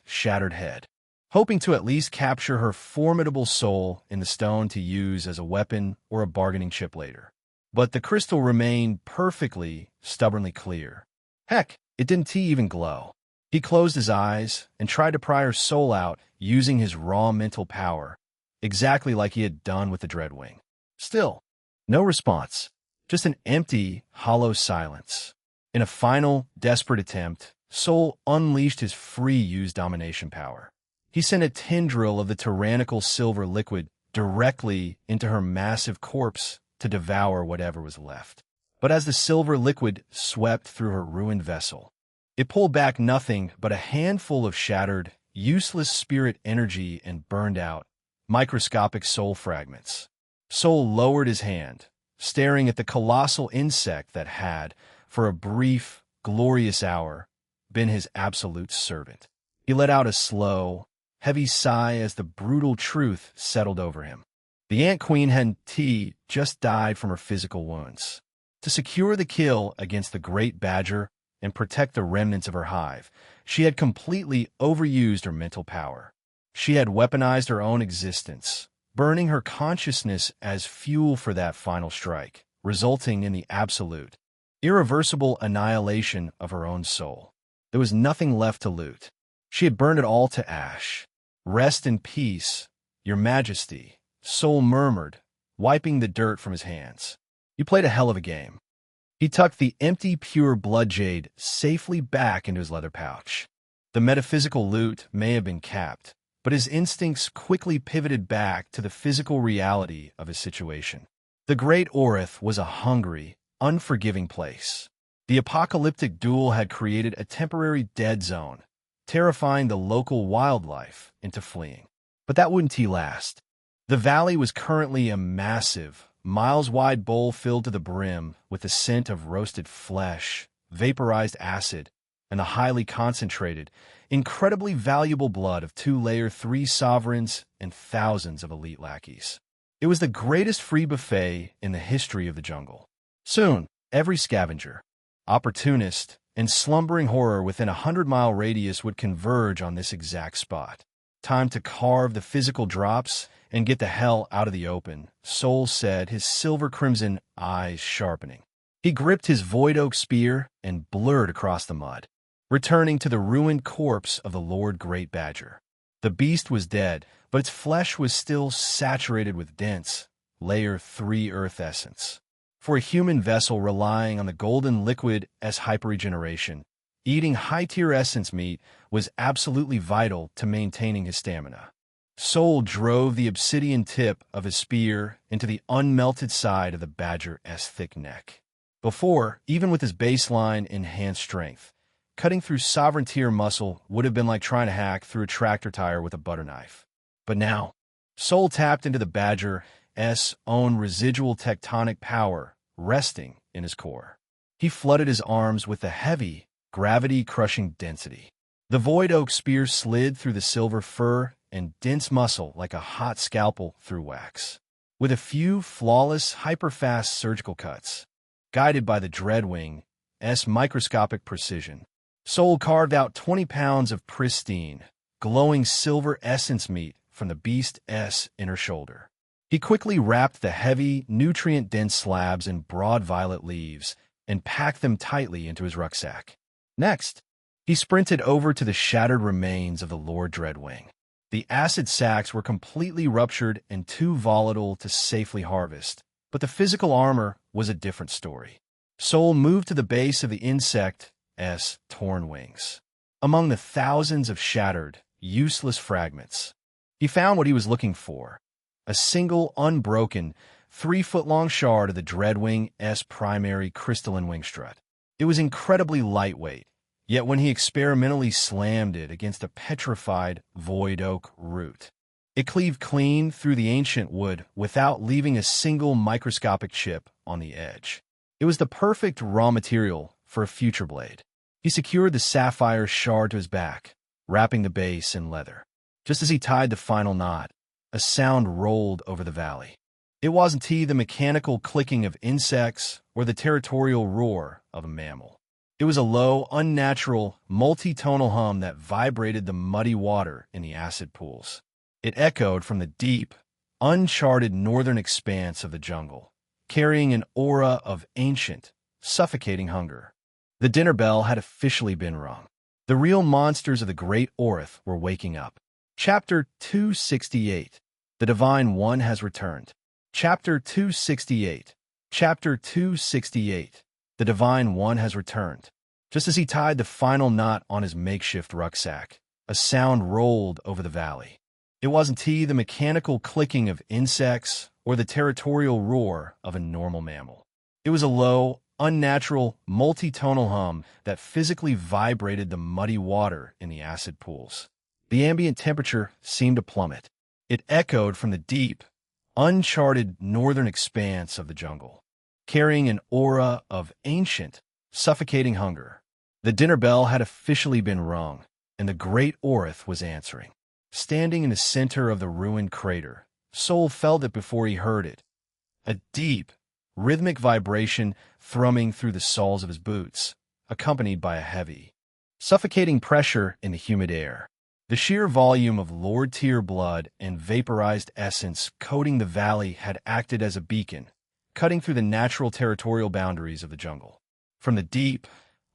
shattered head, hoping to at least capture her formidable soul in the stone to use as a weapon or a bargaining chip later. But the crystal remained perfectly, stubbornly clear. Heck, it didn't even glow. He closed his eyes and tried to pry her soul out using his raw mental power, exactly like he had done with the Dreadwing. Still, no response, just an empty, hollow silence. In a final, desperate attempt, Sol unleashed his free-use domination power. He sent a tendril of the tyrannical silver liquid directly into her massive corpse to devour whatever was left. But as the silver liquid swept through her ruined vessel, it pulled back nothing but a handful of shattered, useless spirit energy and burned out, microscopic soul fragments. Sol lowered his hand, staring at the colossal insect that had, for a brief, glorious hour, been his absolute servant. He let out a slow, heavy sigh as the brutal truth settled over him. The Ant Queen had just died from her physical wounds. To secure the kill against the Great Badger and protect the remnants of her hive, she had completely overused her mental power. She had weaponized her own existence, burning her consciousness as fuel for that final strike, resulting in the absolute, irreversible annihilation of her own soul. There was nothing left to loot. She had burned it all to ash. "Rest in peace, your majesty," Sol murmured, wiping the dirt from his hands. "You played a hell of a game." He tucked the empty, pure blood jade safely back into his leather pouch. The metaphysical loot may have been capped, but his instincts quickly pivoted back to the physical reality of his situation. The Great Orith was a hungry, unforgiving place. The apocalyptic duel had created a temporary dead zone, terrifying the local wildlife into fleeing. But that wouldn't last. The valley was currently a massive, miles-wide bowl filled to the brim with the scent of roasted flesh, vaporized acid, and the highly concentrated, incredibly valuable blood of 2 Layer 3 sovereigns and thousands of elite lackeys. It was the greatest free buffet in the history of the jungle. Soon, every scavenger, opportunist, and slumbering horror within a 100-mile radius would converge on this exact spot. Time to carve the physical drops and get the hell out of the open, Soul said, his silver-crimson eyes sharpening. He gripped his void oak spear and blurred across the mud, returning to the ruined corpse of the Lord Great Badger. The beast was dead, but its flesh was still saturated with dense, Layer 3 earth essence. For a human vessel relying on the golden liquid as hyperregeneration, eating high-tier essence meat was absolutely vital to maintaining his stamina. Soul drove the obsidian tip of his spear into the unmelted side of the badger's thick neck. Before, even with his baseline enhanced strength, cutting through sovereign tier muscle would have been like trying to hack through a tractor tire with a butter knife. But now, Soul tapped into the badger's own residual tectonic power resting in his core. He flooded his arms with the heavy, gravity-crushing density. The void oak spear slid through the silver fur and dense muscle like a hot scalpel through wax. With a few flawless, hyper-fast surgical cuts, guided by the Dreadwing's microscopic precision, Soul carved out 20 pounds of pristine, glowing silver essence meat from the beast's inner shoulder. He quickly wrapped the heavy, nutrient-dense slabs in broad violet leaves and packed them tightly into his rucksack. Next, he sprinted over to the shattered remains of the Lord Dreadwing. The acid sacs were completely ruptured and too volatile to safely harvest, but the physical armor was a different story. Soul moved to the base of the insect's torn wings. Among the thousands of shattered, useless fragments, he found what he was looking for: a single, unbroken, 3-foot-long shard of the Dreadwing's primary crystalline wing strut. It was incredibly lightweight, yet when he experimentally slammed it against a petrified void oak root, it cleaved clean through the ancient wood without leaving a single microscopic chip on the edge. It was the perfect raw material for a future blade. He secured the sapphire shard to his back, wrapping the base in leather. Just as he tied the final knot, a sound rolled over the valley. It wasn't the mechanical clicking of insects or the territorial roar of a mammal. It was a low, unnatural, multi-tonal hum that vibrated the muddy water in the acid pools. It echoed from the deep, uncharted northern expanse of the jungle, carrying an aura of ancient, suffocating hunger. The dinner bell had officially been rung. The real monsters of the Great Orth were waking up. Chapter 268. The Divine One has returned. Chapter 268. Chapter 268. The Divine One has returned. Just as he tied the final knot on his makeshift rucksack, a sound rolled over the valley. It wasn't the mechanical clicking of insects or the territorial roar of a normal mammal. It was a low, unnatural, multi-tonal hum that physically vibrated the muddy water in the acid pools. The ambient temperature seemed to plummet. It echoed from the deep, uncharted northern expanse of the jungle, carrying an aura of ancient, suffocating hunger. The dinner bell had officially been rung, and the Great Orth was answering. Standing in the center of the ruined crater, Soul felt it before he heard it. A deep, rhythmic vibration thrumming through the soles of his boots, accompanied by a heavy, suffocating pressure in the humid air. The sheer volume of Lord-tier blood and vaporized essence coating the valley had acted as a beacon, cutting through the natural territorial boundaries of the jungle. From the deep,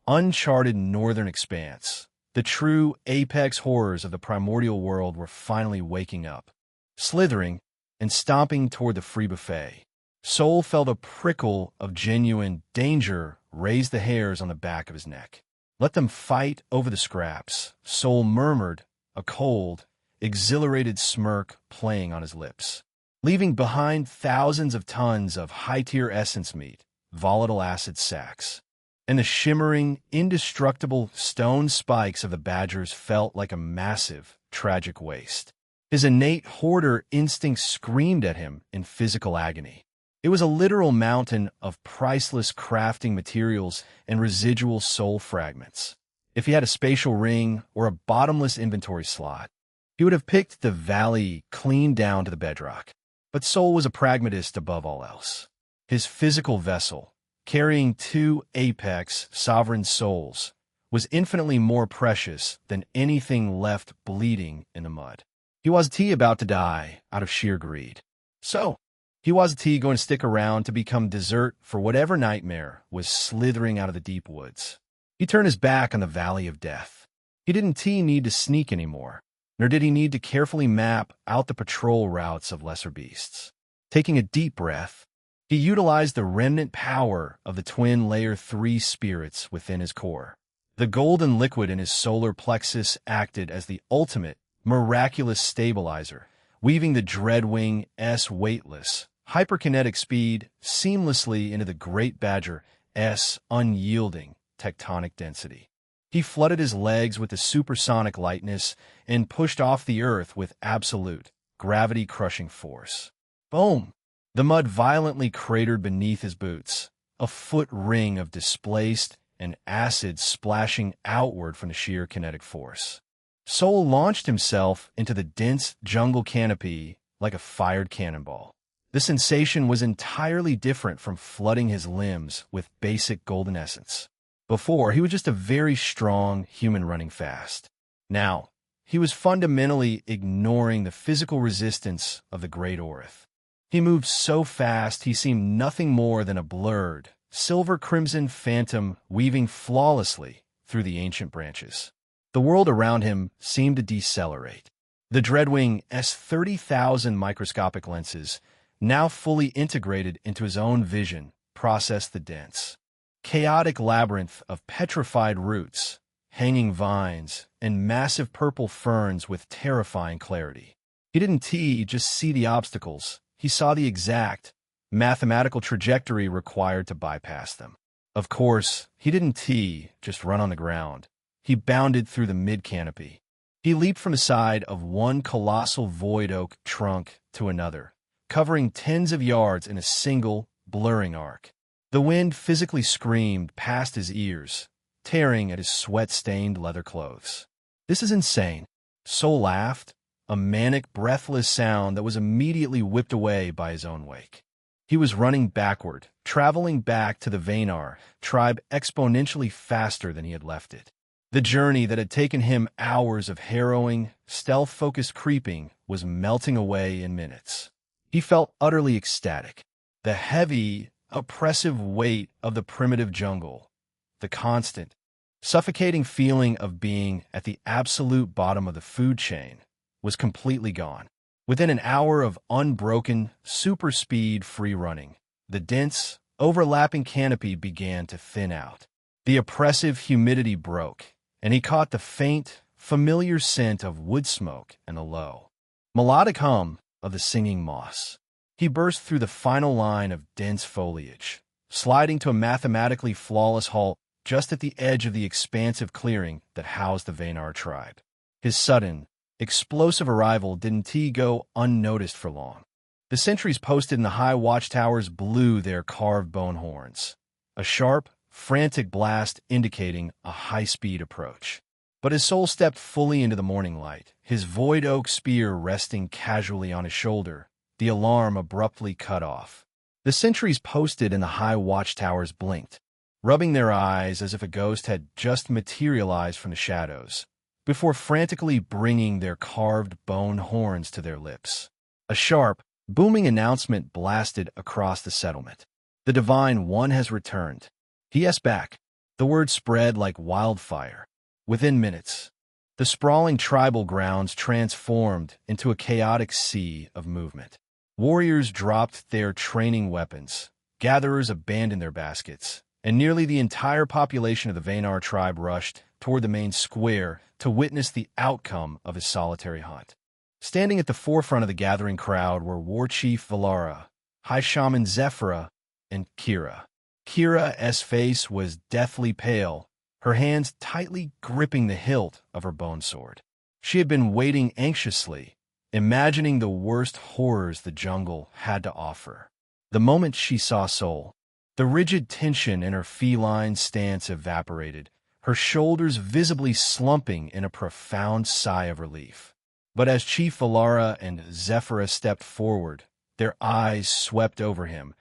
uncharted northern expanse, the true apex horrors of the primordial world were finally waking up, slithering and stomping toward the free buffet. Soul felt a prickle of genuine danger raise the hairs on the back of his neck. Let them fight over the scraps, Soul murmured, a cold, exhilarated smirk playing on his lips. Leaving behind thousands of tons of high-tier essence meat, volatile acid sacs, and the shimmering, indestructible stone spikes of the badgers felt like a massive, tragic waste. His innate hoarder instinct screamed at him in physical agony. It was a literal mountain of priceless crafting materials and residual soul fragments. If he had a spatial ring or a bottomless inventory slot, he would have picked the valley clean down to the bedrock. But Soul was a pragmatist above all else. His physical vessel, carrying 2 apex sovereign souls, was infinitely more precious than anything left bleeding in the mud. He wasn't about to die out of sheer greed. So, he wasn't going to stick around to become dessert for whatever nightmare was slithering out of the deep woods. He turned his back on the Valley of Death. He didn't need to sneak anymore, nor did he need to carefully map out the patrol routes of lesser beasts. Taking a deep breath, he utilized the remnant power of the twin Layer 3 spirits within his core. The golden liquid in his solar plexus acted as the ultimate, miraculous stabilizer, weaving the Dreadwing's weightless, hyperkinetic speed seamlessly into the Great Badger's unyielding tectonic density. He flooded his legs with the supersonic lightness and pushed off the earth with absolute, gravity-crushing force. Boom! The mud violently cratered beneath his boots, a foot ring of displaced and acid splashing outward from the sheer kinetic force. Soul launched himself into the dense jungle canopy like a fired cannonball. The sensation was entirely different from flooding his limbs with basic golden essence. Before, he was just a very strong human running fast. Now, he was fundamentally ignoring the physical resistance of the Great Orith. He moved so fast he seemed nothing more than a blurred, silver-crimson phantom weaving flawlessly through the ancient branches. The world around him seemed to decelerate. The Dreadwing's 30,000 microscopic lenses, now fully integrated into his own vision, processed the dense, chaotic labyrinth of petrified roots, hanging vines, and massive purple ferns with terrifying clarity. He didn't just see the obstacles. He saw the exact, mathematical trajectory required to bypass them. Of course, he didn't just run on the ground. He bounded through the mid-canopy. He leaped from the side of one colossal void oak trunk to another, covering tens of yards in a single, blurring arc. The wind physically screamed past his ears, tearing at his sweat-stained leather clothes. "This is insane," Soul laughed, a manic, breathless sound that was immediately whipped away by his own wake. He was running backward, traveling back to the Vaynar tribe exponentially faster than he had left it. The journey that had taken him hours of harrowing, stealth-focused creeping was melting away in minutes. He felt utterly ecstatic. The heavy, oppressive weight of the primitive jungle, the constant, suffocating feeling of being at the absolute bottom of the food chain, was completely gone. Within an hour of unbroken, super-speed free running, the dense, overlapping canopy began to thin out. The oppressive humidity broke, and he caught the faint, familiar scent of wood smoke and the low, melodic hum of the singing moss. He burst through the final line of dense foliage, sliding to a mathematically flawless halt just at the edge of the expansive clearing that housed the Vaynar tribe. His sudden, explosive arrival didn't go unnoticed for long. The sentries posted in the high watchtowers blew their carved bone horns, a sharp, frantic blast indicating a high-speed approach. But as Soul stepped fully into the morning light, his void oak spear resting casually on his shoulder, the alarm abruptly cut off. The sentries posted in the high watchtowers blinked, rubbing their eyes as if a ghost had just materialized from the shadows, before frantically bringing their carved bone horns to their lips. A sharp, booming announcement blasted across the settlement. "The Divine One has returned." He asked back. The word spread like wildfire. Within minutes, the sprawling tribal grounds transformed into a chaotic sea of movement. Warriors dropped their training weapons, gatherers abandoned their baskets, and nearly the entire population of the Vaynar tribe rushed toward the main square to witness the outcome of his solitary hunt. Standing at the forefront of the gathering crowd were War Chief Valara, High Shaman Zephyra, and Kira. Kira's face was deathly pale, her hands tightly gripping the hilt of her bone sword. She had been waiting anxiously, imagining the worst horrors the jungle had to offer. The moment she saw Soul, the rigid tension in her feline stance evaporated, her shoulders visibly slumping in a profound sigh of relief. But as Chief Valara and Zephyra stepped forward, their eyes swept over him,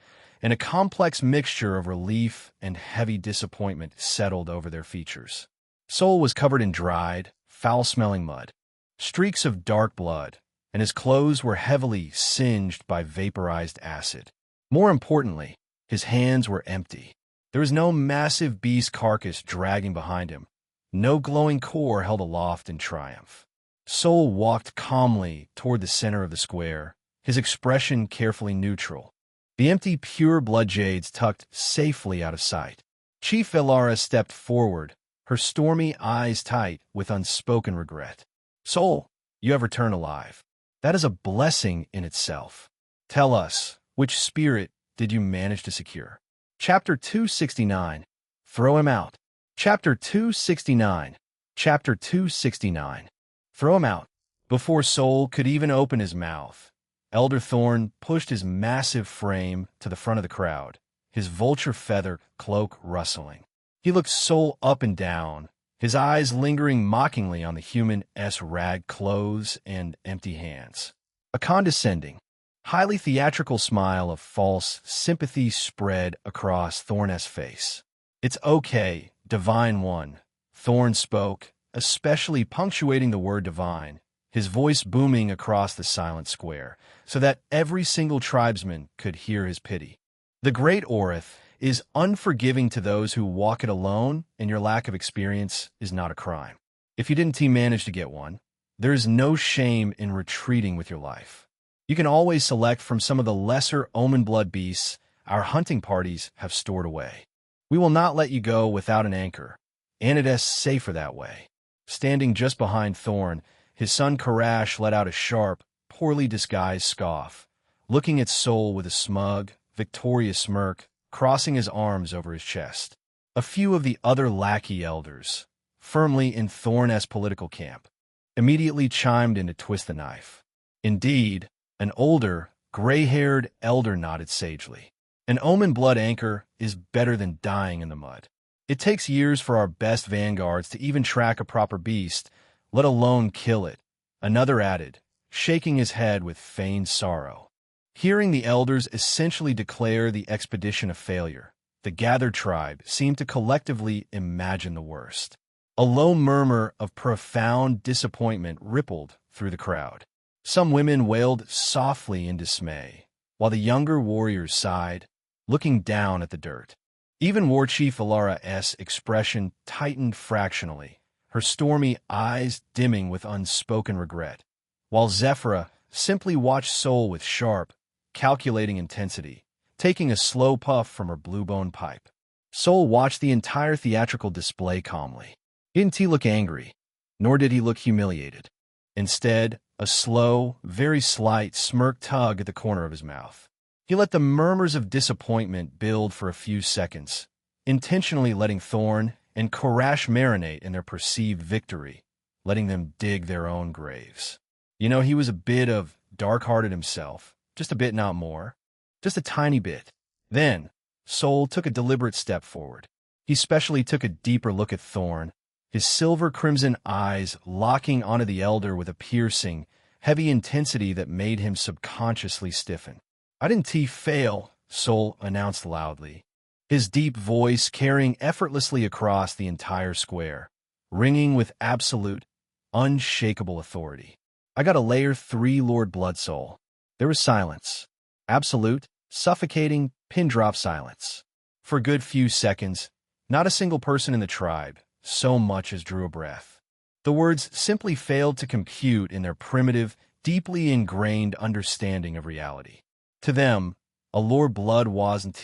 and a complex mixture of relief and heavy disappointment settled over their features. Soul was covered in dried, foul-smelling mud. Streaks of dark blood, and his clothes were heavily singed by vaporized acid. More importantly, his hands were empty. There was no massive beast carcass dragging behind him, no glowing core held aloft in triumph. Sol walked calmly toward the center of the square, his expression carefully neutral. The empty pure blood jades tucked safely out of sight. Chief Elara stepped forward, her stormy eyes tight with unspoken regret. Sol, you have returned alive. That is a blessing in itself. Tell us, which spirit did you manage to secure? Chapter 269. Throw him out. Chapter 269. Chapter 269. Throw him out. Before Sol could even open his mouth, Elder Thorn pushed his massive frame to the front of the crowd, his vulture feather cloak rustling. He looked Sol up and down, his eyes lingering mockingly on the human-esque rag clothes and empty hands. A condescending, highly theatrical smile of false sympathy spread across Thorn's face. "It's okay, Divine One," Thorn spoke, especially punctuating the word divine, his voice booming across the silent square, so that every single tribesman could hear his pity. "The Great Orith is unforgiving to those who walk it alone, and your lack of experience is not a crime. If you didn't manage to get one, there is no shame in retreating with your life. You can always select from some of the lesser omen blood beasts our hunting parties have stored away. We will not let you go without an anchor, and it is safer that way." Standing just behind Thorn, his son Karash let out a sharp, poorly disguised scoff, looking at Sol with a smug, victorious smirk, crossing his arms over his chest. A few of the other lackey elders, firmly in Thorn's political camp, immediately chimed in to twist the knife. Indeed, an older, gray-haired elder nodded sagely. "An omen blood anchor is better than dying in the mud. It takes years for our best vanguards to even track a proper beast, let alone kill it," another added, shaking his head with feigned sorrow. Hearing the elders essentially declare the expedition a failure, the gathered tribe seemed to collectively imagine the worst. A low murmur of profound disappointment rippled through the crowd. Some women wailed softly in dismay, while the younger warriors sighed, looking down at the dirt. Even War Chief Alara's expression tightened fractionally, her stormy eyes dimming with unspoken regret, while Zephyra simply watched Sol with sharp, calculating intensity, taking a slow puff from her blue-bone pipe. Sol watched the entire theatrical display calmly. Didn't he look angry, nor did he look humiliated. Instead, a slow, very slight smirk tugged at the corner of his mouth. He let the murmurs of disappointment build for a few seconds, intentionally letting Thorn and Korash marinate in their perceived victory, letting them dig their own graves. He was a bit of dark-hearted himself, just a bit, not more, just a tiny bit. Then, Sol took a deliberate step forward. He specially took a deeper look at Thorn, his silver-crimson eyes locking onto the elder with a piercing, heavy intensity that made him subconsciously stiffen. "I didn't fail," Sol announced loudly, his deep voice carrying effortlessly across the entire square, ringing with absolute, unshakable authority. "I got a Layer 3 Lord Bloodsoul." There was silence. Absolute, suffocating, pin-drop silence. For a good few seconds, not a single person in the tribe so much as drew a breath. The words simply failed to compute in their primitive, deeply ingrained understanding of reality. To them, a Lord Blood wasn't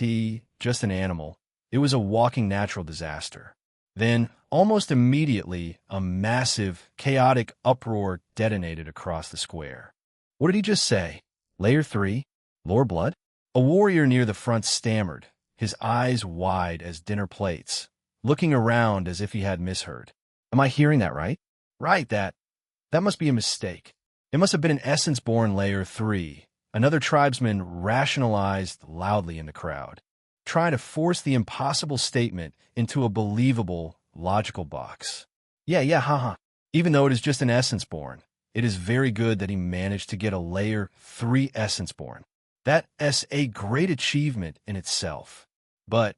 just an animal. It was a walking natural disaster. Then, almost immediately, a massive, chaotic uproar detonated across the square. "What did he just say? Layer 3? Lord Blood?" A warrior near the front stammered, his eyes wide as dinner plates, looking around as if he had misheard. "Am I hearing that right?" "Right, that must be a mistake. It must have been an Essence-born Layer 3, another tribesman rationalized loudly in the crowd, trying to force the impossible statement into a believable, logical box. Yeah, haha. Even though it is just an Essence-born, it is very good that he managed to get a Layer 3 Essence-born. That's a great achievement in itself. But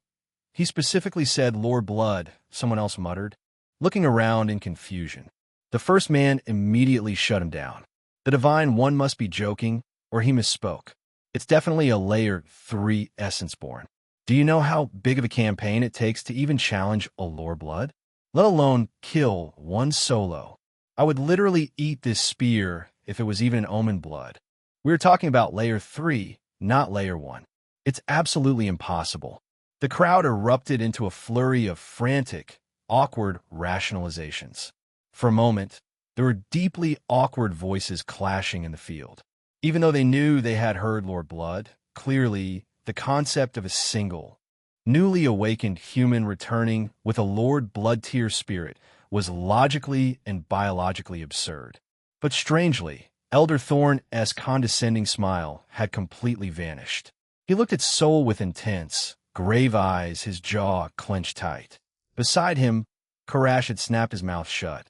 he specifically said Lord Blood, someone else muttered, looking around in confusion. The first man immediately shut him down. The Divine One must be joking, or he misspoke. It's definitely a Layer 3 essence born. Do you know how big of a campaign it takes to even challenge a Lore Blood? Let alone kill one solo. I would literally eat this spear if it was even an Omen Blood. We were talking about Layer 3, not Layer 1. It's absolutely impossible. The crowd erupted into a flurry of frantic, awkward rationalizations. For a moment, there were deeply awkward voices clashing in the field. Even though they knew they had heard Lord Blood, clearly, the concept of a single, newly awakened human returning with a Lord Blood tier spirit was logically and biologically absurd. But strangely, Elder Thorn's condescending smile had completely vanished. He looked at Soul with intense, grave eyes, his jaw clenched tight. Beside him, Karash had snapped his mouth shut,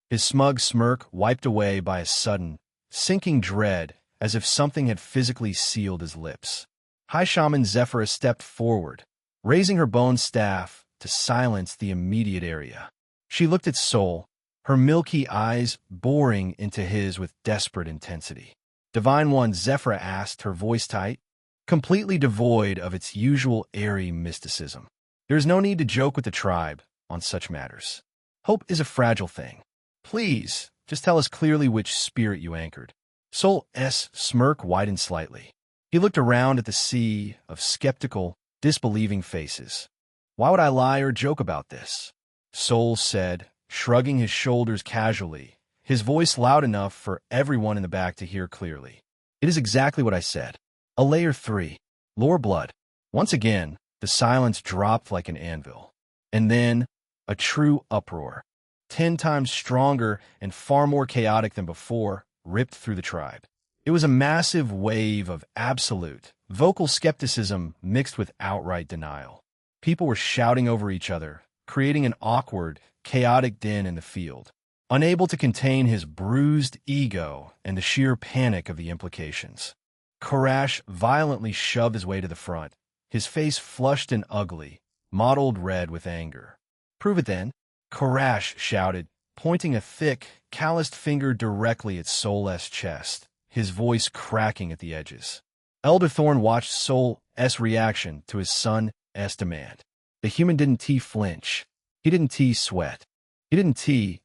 his smug smirk wiped away by a sudden, sinking dread as if something had physically sealed his lips. High Shaman Zephyra stepped forward, raising her bone staff to silence the immediate area. She looked at Soul, her milky eyes boring into his with desperate intensity. Divine One, Zephyra asked, her voice tight, completely devoid of its usual airy mysticism. There is no need to joke with the tribe on such matters. Hope is a fragile thing. Please, just tell us clearly which spirit you anchored. Soul's smirk widened slightly. He looked around at the sea of skeptical, disbelieving faces. Why would I lie or joke about this? Soul said, shrugging his shoulders casually, his voice loud enough for everyone in the back to hear clearly. It is exactly what I said. A Layer 3. Lore Blood. Once again, the silence dropped like an anvil. And then, a true uproar, 10 times stronger and far more chaotic than before, ripped through the tribe. It was a massive wave of absolute, vocal skepticism mixed with outright denial. People were shouting over each other, creating an awkward, chaotic din in the field, unable to contain his bruised ego and the sheer panic of the implications. Karash violently shoved his way to the front, his face flushed and ugly, mottled red with anger. "Prove it then," Karash shouted, pointing a thick, calloused finger directly at Soul's chest, his voice cracking at the edges. Elder Thorn watched Soul's reaction to his son's demand. The human didn't flinch. He didn't sweat. He didn't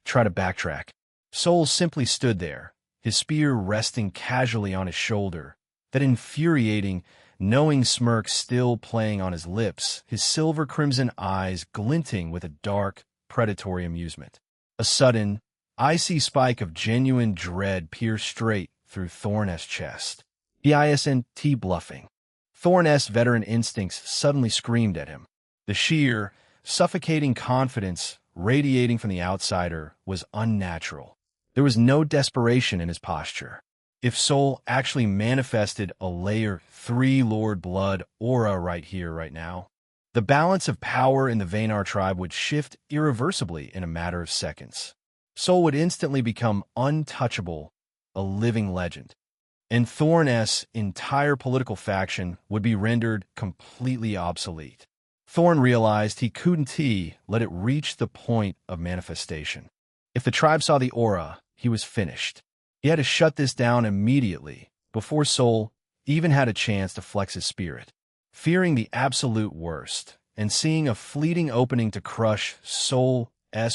try to backtrack. Soul simply stood there, his spear resting casually on his shoulder, that infuriating, knowing smirk still playing on his lips, his silver-crimson eyes glinting with a dark, predatory amusement. A sudden, icy spike of genuine dread pierced straight through Thorn's chest. He isn't bluffing. Thorn's veteran instincts suddenly screamed at him. The sheer, suffocating confidence radiating from the outsider was unnatural. There was no desperation in his posture. If Soul actually manifested a Layer 3 Lord Blood aura right here, right now, the balance of power in the Vaynar tribe would shift irreversibly in a matter of seconds. Soul would instantly become untouchable, a living legend. And Thorn's entire political faction would be rendered completely obsolete. Thorn realized he couldn't let it reach the point of manifestation. If the tribe saw the aura, he was finished. He had to shut this down immediately, before Soul even had a chance to flex his spirit. Fearing the absolute worst, and seeing a fleeting opening to crush Soul's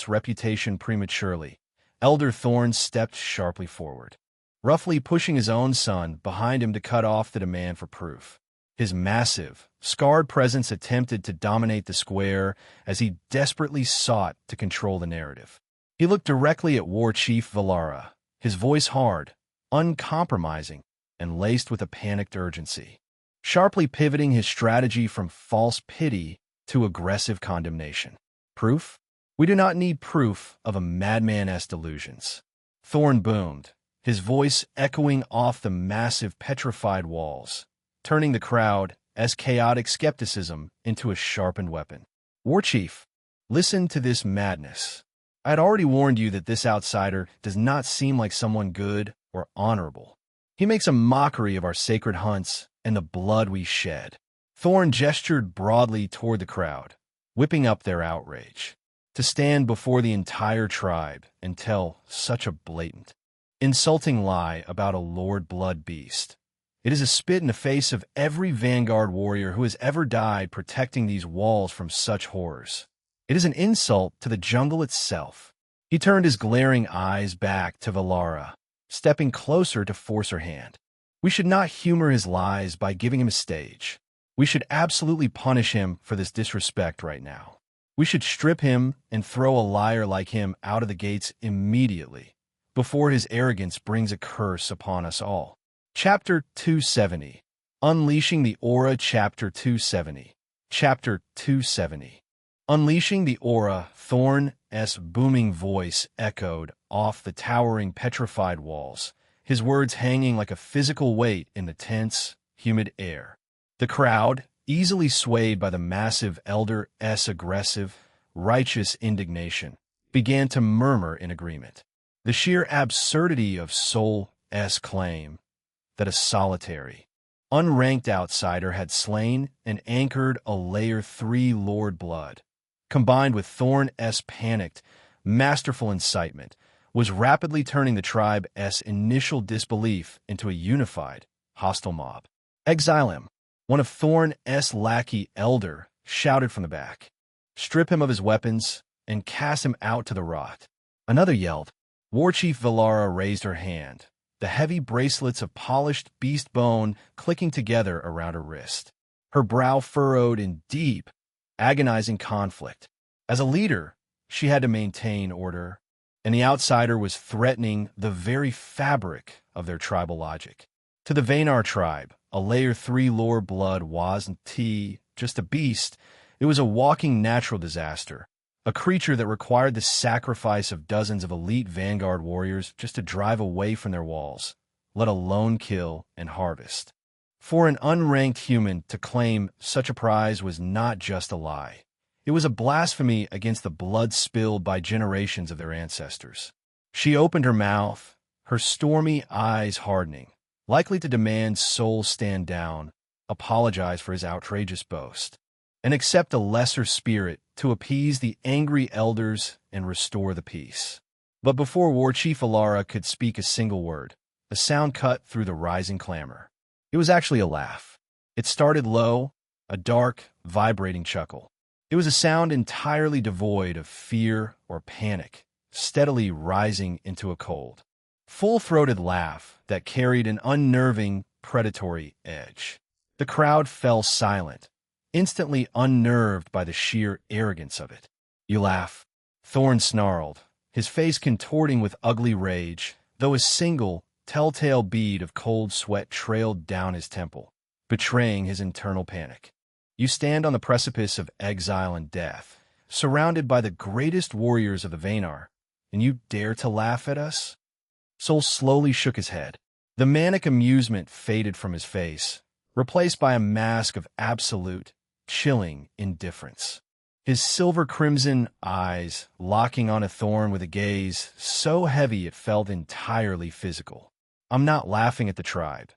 reputation prematurely, Elder Thorn stepped sharply forward, roughly pushing his own son behind him to cut off the demand for proof. His massive, scarred presence attempted to dominate the square as he desperately sought to control the narrative. He looked directly at War Chief Valara, his voice hard, uncompromising, and laced with a panicked urgency, sharply pivoting his strategy from false pity to aggressive condemnation. Proof? We do not need proof of a madman's delusions. Thorn boomed, his voice echoing off the massive petrified walls, turning the crowd as chaotic skepticism into a sharpened weapon. War Chief, listen to this madness. I had already warned you that this outsider does not seem like someone good or honorable. He makes a mockery of our sacred hunts and the blood we shed. Thorn gestured broadly toward the crowd, whipping up their outrage. To stand before the entire tribe and tell such a blatant, insulting lie about a Lord Blood beast. It is a spit in the face of every vanguard warrior who has ever died protecting these walls from such horrors. It is an insult to the jungle itself. He turned his glaring eyes back to Valara, stepping closer to force her hand. We should not humor his lies by giving him a stage. We should absolutely punish him for this disrespect right now. We should strip him and throw a liar like him out of the gates immediately, before his arrogance brings a curse upon us all. Chapter 270. Unleashing the Aura. Chapter 270. Chapter 270. Unleashing the Aura. Thorn's booming voice echoed off the towering petrified walls, his words hanging like a physical weight in the tense, humid air. The crowd, easily swayed by the massive elder's aggressive, righteous indignation, began to murmur in agreement. The sheer absurdity of Soul's claim that a solitary, unranked outsider had slain and anchored a Layer 3 Lord Blood, combined with Thorn's panicked, masterful incitement, was rapidly turning the tribe's initial disbelief into a unified, hostile mob. Exile him, one of Thorn's lackey Elder shouted from the back. Strip him of his weapons and cast him out to the rot. Another yelled. Warchief Valara raised her hand, the heavy bracelets of polished beast bone clicking together around her wrist. Her brow furrowed in deep, agonizing conflict. As a leader, she had to maintain order, and the outsider was threatening the very fabric of their tribal logic. To the Vaynar tribe, a Layer 3 Lord Blood wasn't just a beast, it was a walking natural disaster, a creature that required the sacrifice of dozens of elite vanguard warriors just to drive away from their walls, let alone kill and harvest. For an unranked human to claim such a prize was not just a lie. It was a blasphemy against the blood spilled by generations of their ancestors. She opened her mouth, her stormy eyes hardening, likely to demand Soul stand down, apologize for his outrageous boast, and accept a lesser spirit to appease the angry elders and restore the peace. But before Warchief Valara could speak a single word, a sound cut through the rising clamor. It was actually a laugh. It started low, a dark, vibrating chuckle. It was a sound entirely devoid of fear or panic, steadily rising into a cold, full-throated laugh that carried an unnerving, predatory edge. The crowd fell silent, instantly unnerved by the sheer arrogance of it. You laugh, Thorn snarled, his face contorting with ugly rage, though a single, telltale bead of cold sweat trailed down his temple, betraying his internal panic. You stand on the precipice of exile and death, surrounded by the greatest warriors of the Vaynar, and you dare to laugh at us? Soul slowly shook his head. The manic amusement faded from his face, replaced by a mask of absolute, chilling indifference. His silver-crimson eyes locking on a Thorn with a gaze so heavy it felt entirely physical. I'm not laughing at the tribe,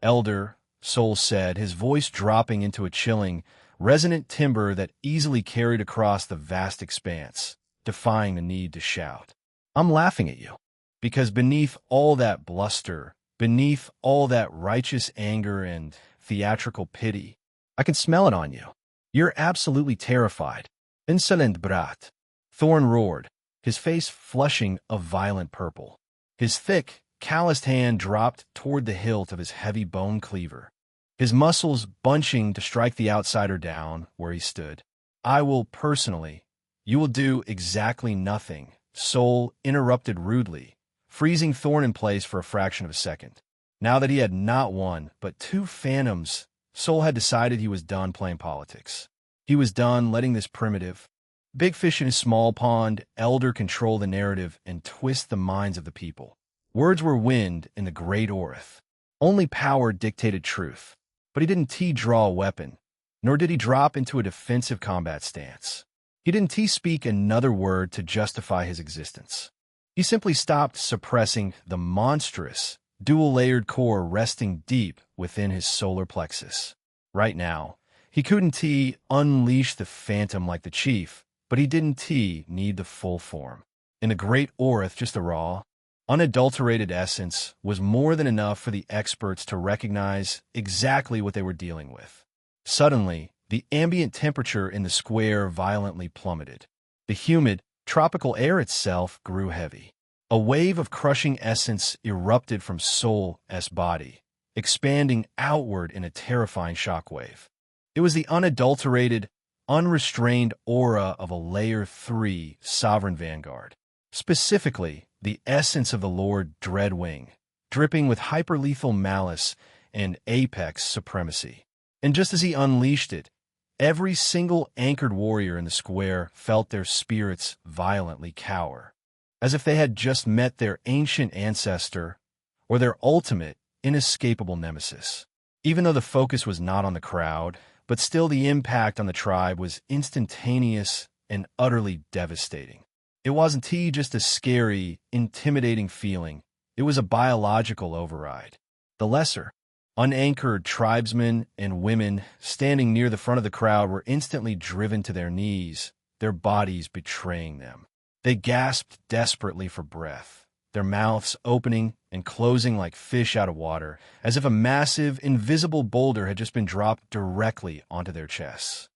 Elder, Soul said, his voice dropping into a chilling, resonant timbre that easily carried across the vast expanse, defying the need to shout. I'm laughing at you, because beneath all that bluster, beneath all that righteous anger and theatrical pity, I can smell it on you. You're absolutely terrified. Insolent brat. Thorn roared, his face flushing a violent purple. His thick, calloused hand dropped toward the hilt of his heavy bone cleaver, his muscles bunching to strike the outsider down where he stood. I will personally. You will do exactly nothing, Soul interrupted rudely, freezing Thorn in place for a fraction of a second. Now that he had not one, but two phantoms, Soul had decided he was done playing politics. He was done letting this primitive, big fish in a small pond elder control the narrative and twist the minds of the people. Words were wind in the great Orith. Only power dictated truth. But he didn't draw a weapon, nor did he drop into a defensive combat stance. He didn't speak another word to justify his existence. He simply stopped suppressing the monstrous, dual-layered core resting deep within his solar plexus. Right now, he couldn't unleash the phantom like the chief, but he didn't need the full form. In the great Orith, just a raw, unadulterated essence was more than enough for the experts to recognize exactly what they were dealing with. Suddenly, the ambient temperature in the square violently plummeted. The humid, tropical air itself grew heavy. A wave of crushing essence erupted from Soul's body, expanding outward in a terrifying shockwave. It was the unadulterated, unrestrained aura of a Layer 3 sovereign vanguard. Specifically, the essence of the Lord Dreadwing, dripping with hyperlethal malice and apex supremacy. And just as he unleashed it, every single anchored warrior in the square felt their spirits violently cower, as if they had just met their ancient ancestor or their ultimate, inescapable nemesis. Even though the focus was not on the crowd, but still the impact on the tribe was instantaneous and utterly devastating. It wasn't just a scary, intimidating feeling. It was a biological override. The lesser, unanchored tribesmen and women standing near the front of the crowd were instantly driven to their knees, their bodies betraying them. They gasped desperately for breath, their mouths opening and closing like fish out of water, as if a massive, invisible boulder had just been dropped directly onto their chests.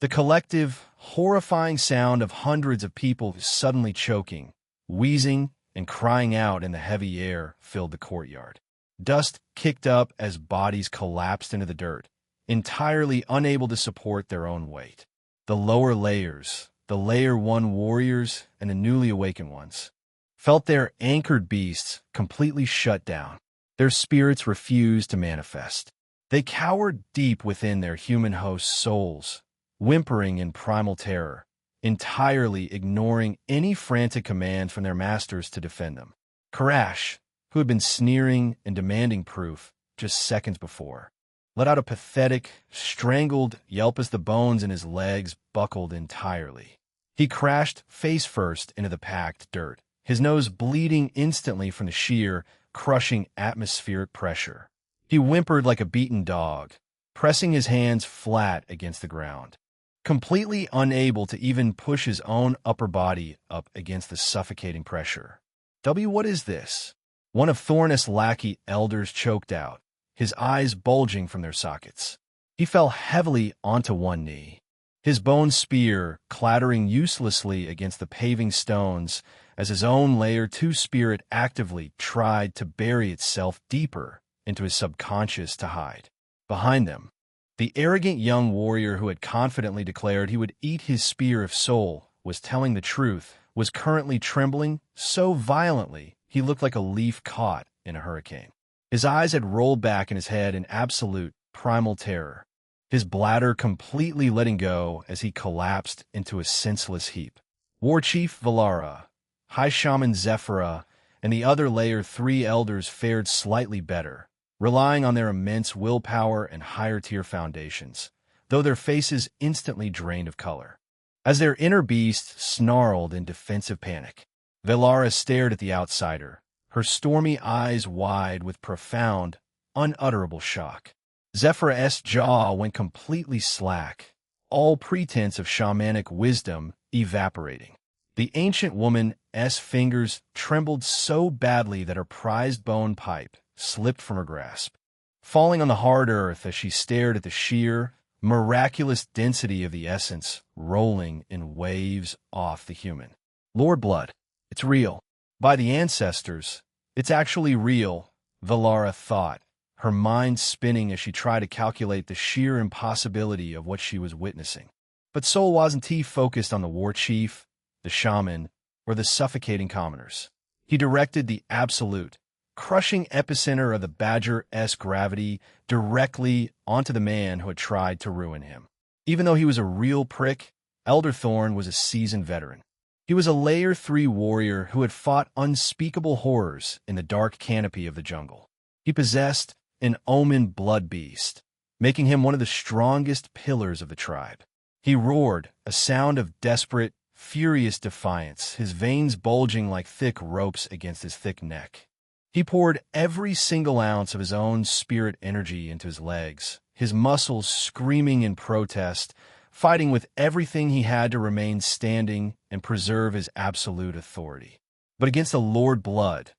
The collective, horrifying sound of hundreds of people suddenly choking, wheezing, and crying out in the heavy air filled the courtyard. Dust kicked up as bodies collapsed into the dirt, entirely unable to support their own weight. The lower layers, the Layer 1 warriors and the newly awakened ones, felt their anchored beasts completely shut down. Their spirits refused to manifest. They cowered deep within their human host souls, whimpering in primal terror, entirely ignoring any frantic command from their masters to defend them. Karash, who had been sneering and demanding proof just seconds before, let out a pathetic, strangled yelp as the bones in his legs buckled entirely. He crashed face first into the packed dirt, his nose bleeding instantly from the sheer, crushing atmospheric pressure. He whimpered like a beaten dog, pressing his hands flat against the ground, completely unable to even push his own upper body up against the suffocating pressure. What is this?" One of Thornus' lackey elders choked out, his eyes bulging from their sockets. He fell heavily onto one knee, his bone spear clattering uselessly against the paving stones as his own Layer 2 spirit actively tried to bury itself deeper into his subconscious to hide. Behind them, the arrogant young warrior who had confidently declared he would eat his spear if Soul was telling the truth was currently trembling so violently he looked like a leaf caught in a hurricane. His eyes had rolled back in his head in absolute, primal terror, his bladder completely letting go as he collapsed into a senseless heap. War Chief Valara, High Shaman Zephyra, and the other Layer 3 elders fared slightly better, relying on their immense willpower and higher-tier foundations, though their faces instantly drained of color. As their inner beast snarled in defensive panic, Valara stared at the outsider, her stormy eyes wide with profound, unutterable shock. Zephyr's jaw went completely slack, all pretense of shamanic wisdom evaporating. The ancient woman's fingers trembled so badly that her prized bone pipe slipped from her grasp, falling on the hard earth as she stared at the sheer, miraculous density of the essence rolling in waves off the human. Lord Blood, it's real. By the ancestors, it's actually real, Valara thought, her mind spinning as she tried to calculate the sheer impossibility of what she was witnessing. But Soul wasn't focused on the war chief, the shaman, or the suffocating commoners. He directed the absolute, crushing epicenter of the Badger's gravity directly onto the man who had tried to ruin him. Even though he was a real prick, Elder Thorn was a seasoned veteran. He was a Layer 3 warrior who had fought unspeakable horrors in the dark canopy of the jungle. He possessed an omen blood beast, making him one of the strongest pillars of the tribe. He roared, a sound of desperate, furious defiance, his veins bulging like thick ropes against his thick neck. He poured every single ounce of his own spirit energy into his legs, his muscles screaming in protest, fighting with everything he had to remain standing and preserve his absolute authority. But against the Lord Blood,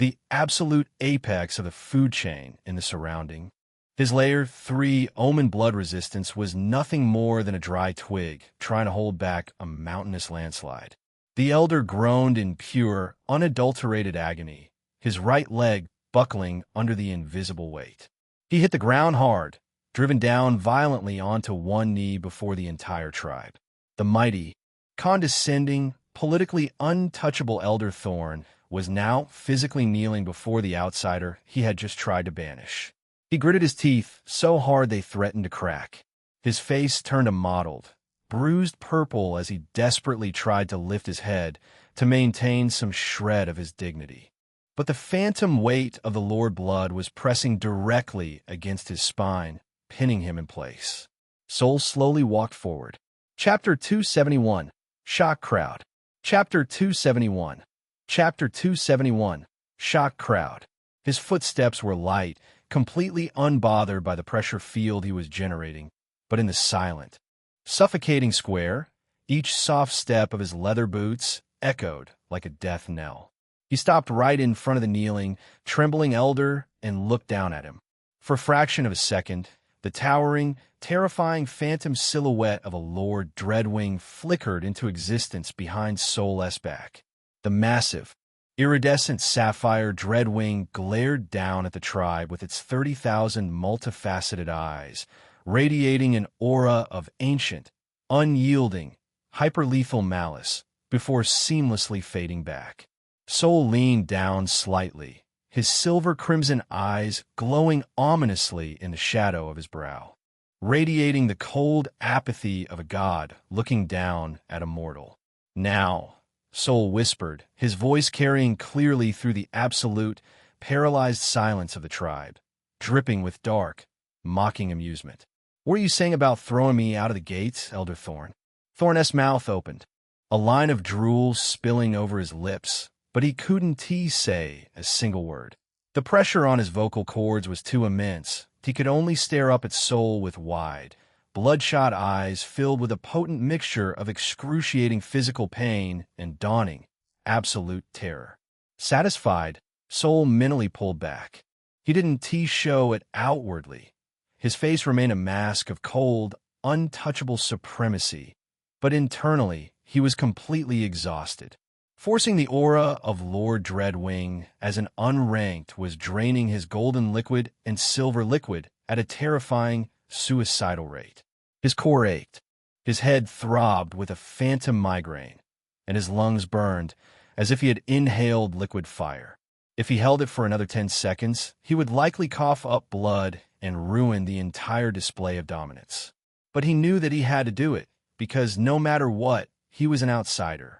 the absolute apex of the food chain in the surrounding. His Layer 3 omen blood resistance was nothing more than a dry twig trying to hold back a mountainous landslide. The elder groaned in pure, unadulterated agony, his right leg buckling under the invisible weight. He hit the ground hard, driven down violently onto one knee before the entire tribe. The mighty, condescending, politically untouchable Elder Thorn was now physically kneeling before the outsider he had just tried to banish. He gritted his teeth so hard they threatened to crack. His face turned a mottled, bruised purple as he desperately tried to lift his head to maintain some shred of his dignity. But the phantom weight of the Lord Blood was pressing directly against his spine, pinning him in place. Soul slowly walked forward. Chapter 271. Shock Crowd. Chapter 271. Chapter 271. Shock Crowd. His footsteps were light, completely unbothered by the pressure field he was generating, but in the silent, suffocating square, each soft step of his leather boots echoed like a death knell. He stopped right in front of the kneeling, trembling elder and looked down at him. For a fraction of a second, the towering, terrifying phantom silhouette of a Lord Dreadwing flickered into existence behind Soul's back. The massive, iridescent sapphire Dreadwing glared down at the tribe with its 30,000 multifaceted eyes, radiating an aura of ancient, unyielding, hyperlethal malice before seamlessly fading back. Soul leaned down slightly, his silver-crimson eyes glowing ominously in the shadow of his brow, radiating the cold apathy of a god looking down at a mortal. "Now," Soul whispered, his voice carrying clearly through the absolute, paralyzed silence of the tribe, dripping with dark, mocking amusement. "What are you saying about throwing me out of the gates, Elder Thorn?" Thorn's mouth opened, a line of drool spilling over his lips, but he couldn't say a single word. The pressure on his vocal cords was too immense. He could only stare up at Soul with wide, bloodshot eyes filled with a potent mixture of excruciating physical pain and dawning, absolute terror. Satisfied, Soul mentally pulled back. He didn't show it outwardly. His face remained a mask of cold, untouchable supremacy, but internally he was completely exhausted. Forcing the aura of Lord Dreadwing as an unranked was draining his golden liquid and silver liquid at a terrifying, suicidal rate. His core ached, his head throbbed with a phantom migraine, and his lungs burned as if he had inhaled liquid fire. If he held it for another 10 seconds, he would likely cough up blood and ruin the entire display of dominance. But he knew that he had to do it, because no matter what, he was an outsider.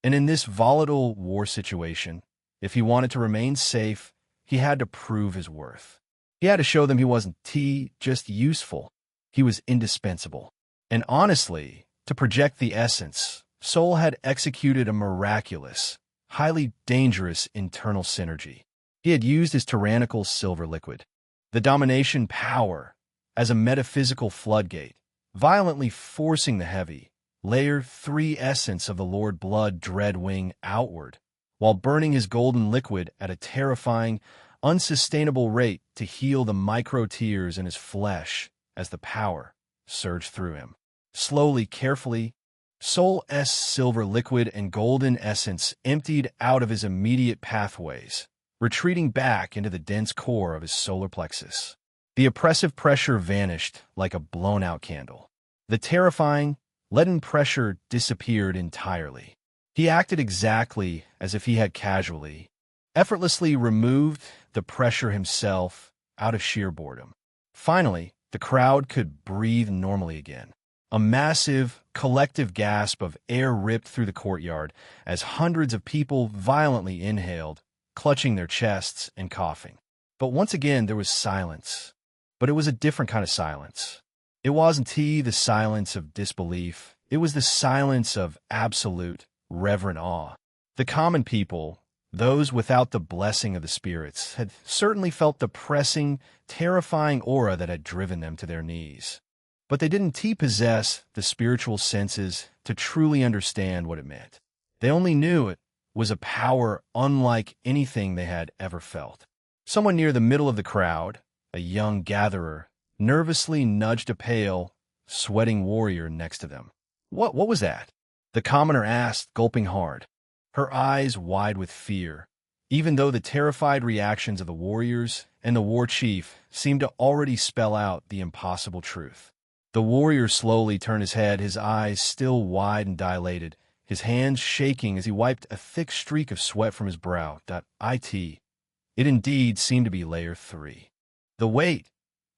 And in this volatile war situation, if he wanted to remain safe, he had to prove his worth. He had to show them he wasn't just useful. He was indispensable. And honestly, to project the essence, Soul had executed a miraculous, highly dangerous internal synergy. He had used his tyrannical silver liquid, the domination power, as a metaphysical floodgate, violently forcing the heavy, Layer 3 essence of the Lord Blood Dreadwing outward, while burning his golden liquid at a terrifying, unsustainable rate to heal the micro-tears in his flesh as the power surged through him. Slowly, carefully, Soul's silver liquid and golden essence emptied out of his immediate pathways, retreating back into the dense core of his solar plexus. The oppressive pressure vanished like a blown-out candle. The terrifying, leaden pressure disappeared entirely. He acted exactly as if he had casually, effortlessly removed the pressure himself out of sheer boredom. Finally, the crowd could breathe normally again. A massive, collective gasp of air ripped through the courtyard as hundreds of people violently inhaled, clutching their chests and coughing. But once again, there was silence. But it was a different kind of silence. It wasn't the silence of disbelief. It was the silence of absolute, reverent awe. The common people, those without the blessing of the spirits, had certainly felt the pressing, terrifying aura that had driven them to their knees. But they didn't possess the spiritual senses to truly understand what it meant. They only knew it was a power unlike anything they had ever felt. Someone near the middle of the crowd, a young gatherer, nervously nudged a pale, sweating warrior next to them. What was that? The commoner asked, gulping hard, her eyes wide with fear, even though the terrified reactions of the warriors and the war chief seemed to already spell out the impossible truth. The warrior slowly turned his head, his eyes still wide and dilated, his hands shaking as he wiped a thick streak of sweat from his brow. It indeed seemed to be layer 3. The weight.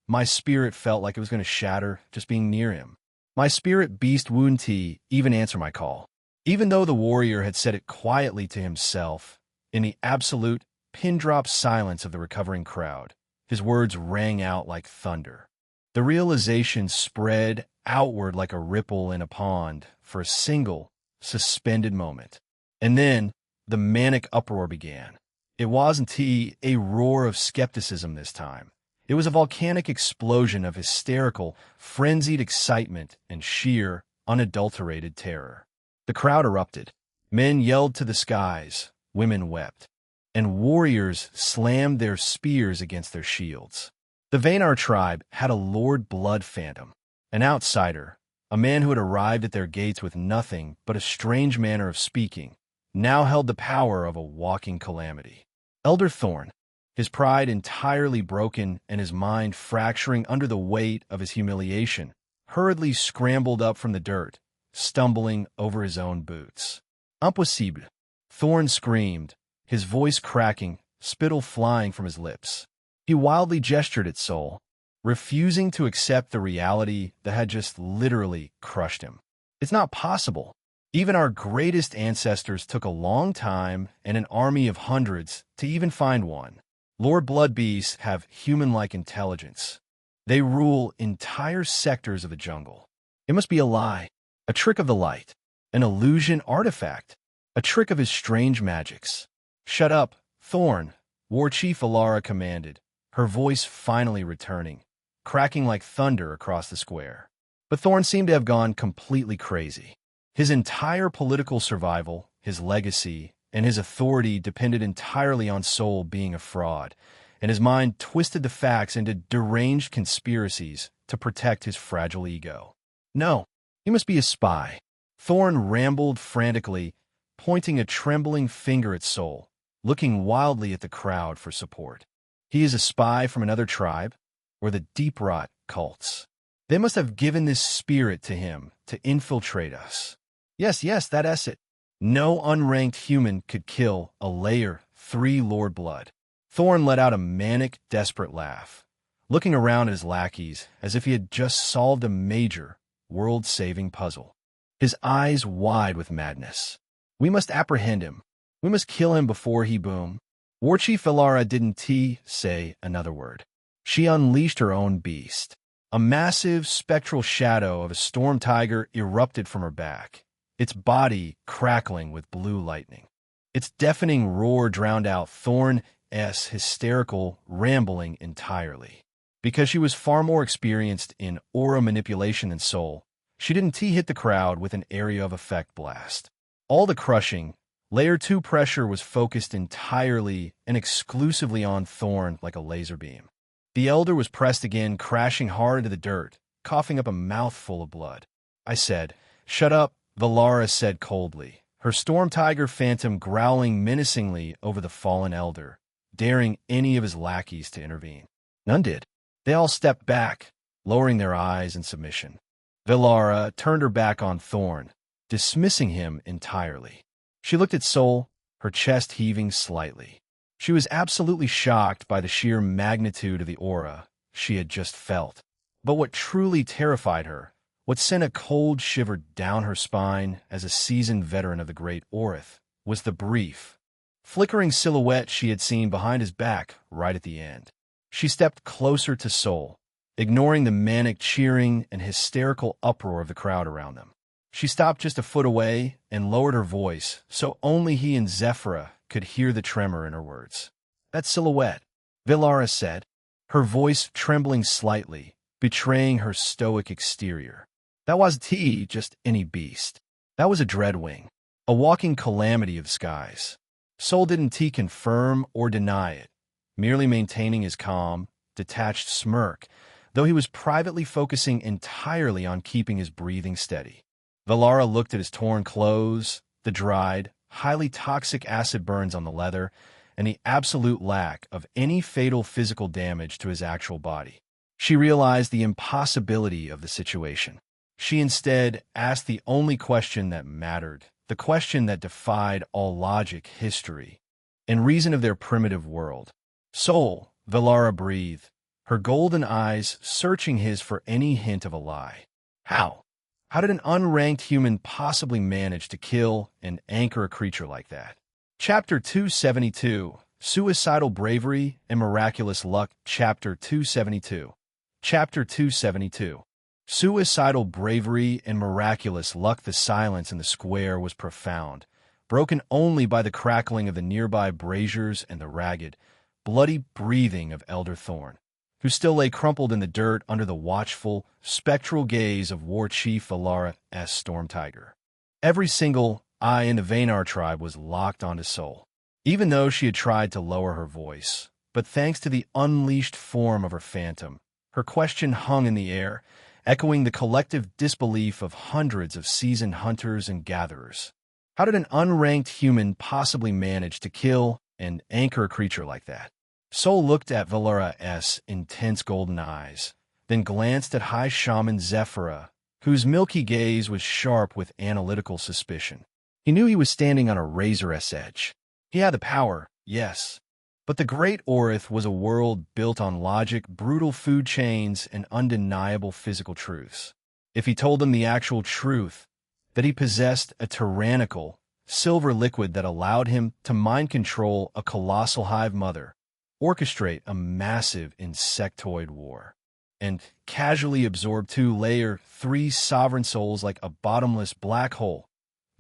My spirit felt like it was going to shatter just being near him. My spirit beast wouldn't even answer my call. Even though the warrior had said it quietly to himself, in the absolute, pin-drop silence of the recovering crowd, his words rang out like thunder. The realization spread outward like a ripple in a pond for a single, suspended moment. And then, the manic uproar began. It wasn't a roar of skepticism this time. It was a volcanic explosion of hysterical, frenzied excitement and sheer, unadulterated terror. The crowd erupted. Men yelled to the skies, women wept, and warriors slammed their spears against their shields. The Vaynar tribe had a Lord Blood Phantom, an outsider, a man who had arrived at their gates with nothing but a strange manner of speaking, now held the power of a walking calamity. Elder Thorn, his pride entirely broken and his mind fracturing under the weight of his humiliation, hurriedly scrambled up from the dirt, stumbling over his own boots. Impossible! Thorn screamed, his voice cracking, spittle flying from his lips. He wildly gestured at Sol, refusing to accept the reality that had just literally crushed him. It's not possible. Even our greatest ancestors took a long time and an army of hundreds to even find one. Lord Blood Beasts have human-like intelligence. They rule entire sectors of the jungle. It must be a lie, a trick of the light, an illusion artifact, a trick of his strange magics. Shut up, Thorn, War Chief Alara commanded, her voice finally returning, cracking like thunder across the square. But Thorn seemed to have gone completely crazy. His entire political survival, his legacy, and his authority depended entirely on Sol being a fraud, and his mind twisted the facts into deranged conspiracies to protect his fragile ego. No, he must be a spy. Thorn rambled frantically, pointing a trembling finger at Sol, looking wildly at the crowd for support. He is a spy from another tribe, or the Deep Rot cults. They must have given this spirit to him to infiltrate us. Yes, that's it. No unranked human could kill a layer 3 Lord Blood. Thorn let out a manic, desperate laugh, looking around at his lackeys as if he had just solved a major, world-saving puzzle. His eyes wide with madness. We must apprehend him. We must kill him before he boom. War Chief Alara didn't say another word. She unleashed her own beast. A massive, spectral shadow of a storm tiger erupted from her back, its body crackling with blue lightning. Its deafening roar drowned out Thorn's hysterical rambling entirely. Because she was far more experienced in aura manipulation than Sol, she didn't hit the crowd with an area of effect blast. All the crushing, layer 2 pressure was focused entirely and exclusively on Thorn like a laser beam. The elder was pressed again, crashing hard into the dirt, coughing up a mouthful of blood. I said, "Shut up," Valara said coldly, her storm tiger phantom growling menacingly over the fallen elder, daring any of his lackeys to intervene. None did. They all stepped back, lowering their eyes in submission. Valara turned her back on Thorn, dismissing him entirely. She looked at Sol, her chest heaving slightly. She was absolutely shocked by the sheer magnitude of the aura she had just felt. But what truly terrified her, what sent a cold shiver down her spine as a seasoned veteran of the Great Orith, was the brief, flickering silhouette she had seen behind his back right at the end. She stepped closer to Sol, ignoring the manic cheering and hysterical uproar of the crowd around them. She stopped just a foot away and lowered her voice so only he and Zephyra could hear the tremor in her words. "That silhouette," Valara said, her voice trembling slightly, betraying her stoic exterior. "That wasn't just any beast. That was a dreadwing. a walking calamity of the skies. Sol didn't confirm or deny it, merely maintaining his calm, detached smirk, though he was privately focusing entirely on keeping his breathing steady. Valara looked at his torn clothes, the dried, highly toxic acid burns on the leather, and the absolute lack of any fatal physical damage to his actual body. She realized the impossibility of the situation. She instead asked the only question that mattered, the question that defied all logic, history, and reason of their primitive world. "Soul," Valara breathed, her golden eyes searching his for any hint of a lie. How? How did an unranked human possibly manage to kill and anchor a creature like that? Chapter 272, Suicidal Bravery and Miraculous Luck. Chapter 272. Chapter 272. Suicidal bravery and miraculous luck. The silence in the square was profound, broken only by the crackling of the nearby braziers and the ragged, bloody breathing of Elder Thorn, who still lay crumpled in the dirt under the watchful, spectral gaze of War Chief Valara S. Storm Tiger. Every single eye in the Vaynar tribe was locked onto Sol, even though she had tried to lower her voice. But thanks to the unleashed form of her phantom, her question hung in the air, echoing the collective disbelief of hundreds of seasoned hunters and gatherers. How did an unranked human possibly manage to kill and anchor a creature like that? Sol looked at Valara's intense golden eyes, then glanced at High Shaman Zephyra, whose milky gaze was sharp with analytical suspicion. He knew he was standing on a razor's edge. He had the power, yes, but the Great Orith was a world built on logic, brutal food chains, and undeniable physical truths. If he told them the actual truth, that he possessed a tyrannical, silver liquid that allowed him to mind control a colossal hive mother, orchestrate a massive insectoid war, and casually absorb 2-layer-3 sovereign souls like a bottomless black hole,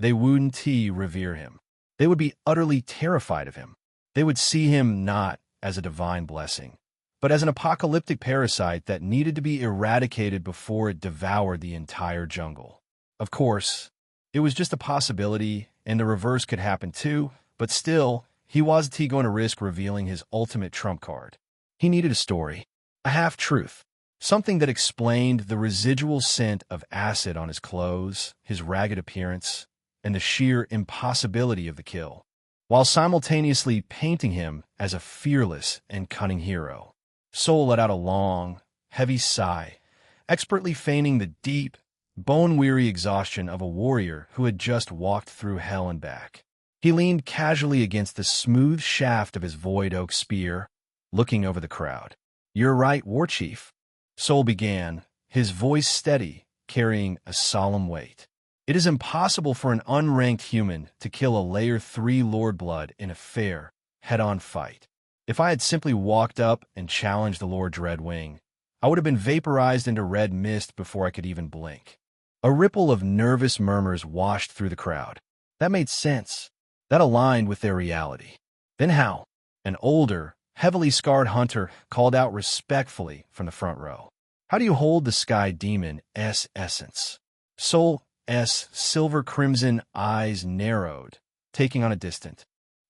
they wouldn't revere him. They would be utterly terrified of him. They would see him not as a divine blessing, but as an apocalyptic parasite that needed to be eradicated before it devoured the entire jungle. Of course, it was just a possibility, and the reverse could happen too, but still, he wasn't going to risk revealing his ultimate trump card. He needed a story, a half-truth, something that explained the residual scent of acid on his clothes, his ragged appearance, and the sheer impossibility of the kill, while simultaneously painting him as a fearless and cunning hero. Sol let out a long, heavy sigh, expertly feigning the deep, bone-weary exhaustion of a warrior who had just walked through hell and back. He leaned casually against the smooth shaft of his void oak spear, looking over the crowd. "You're right, War Chief," Sol began, his voice steady, carrying a solemn weight. "It is impossible for an unranked human to kill a Layer 3 Lord Blood in a fair, head-on fight. If I had simply walked up and challenged the Lord Dreadwing, I would have been vaporized into red mist before I could even blink." A ripple of nervous murmurs washed through the crowd. That made sense. That aligned with their reality. Then how? An older, heavily scarred hunter called out respectfully from the front row. "How do you hold the Sky Demon's essence?" Sol's silver-crimson eyes narrowed, taking on a distant,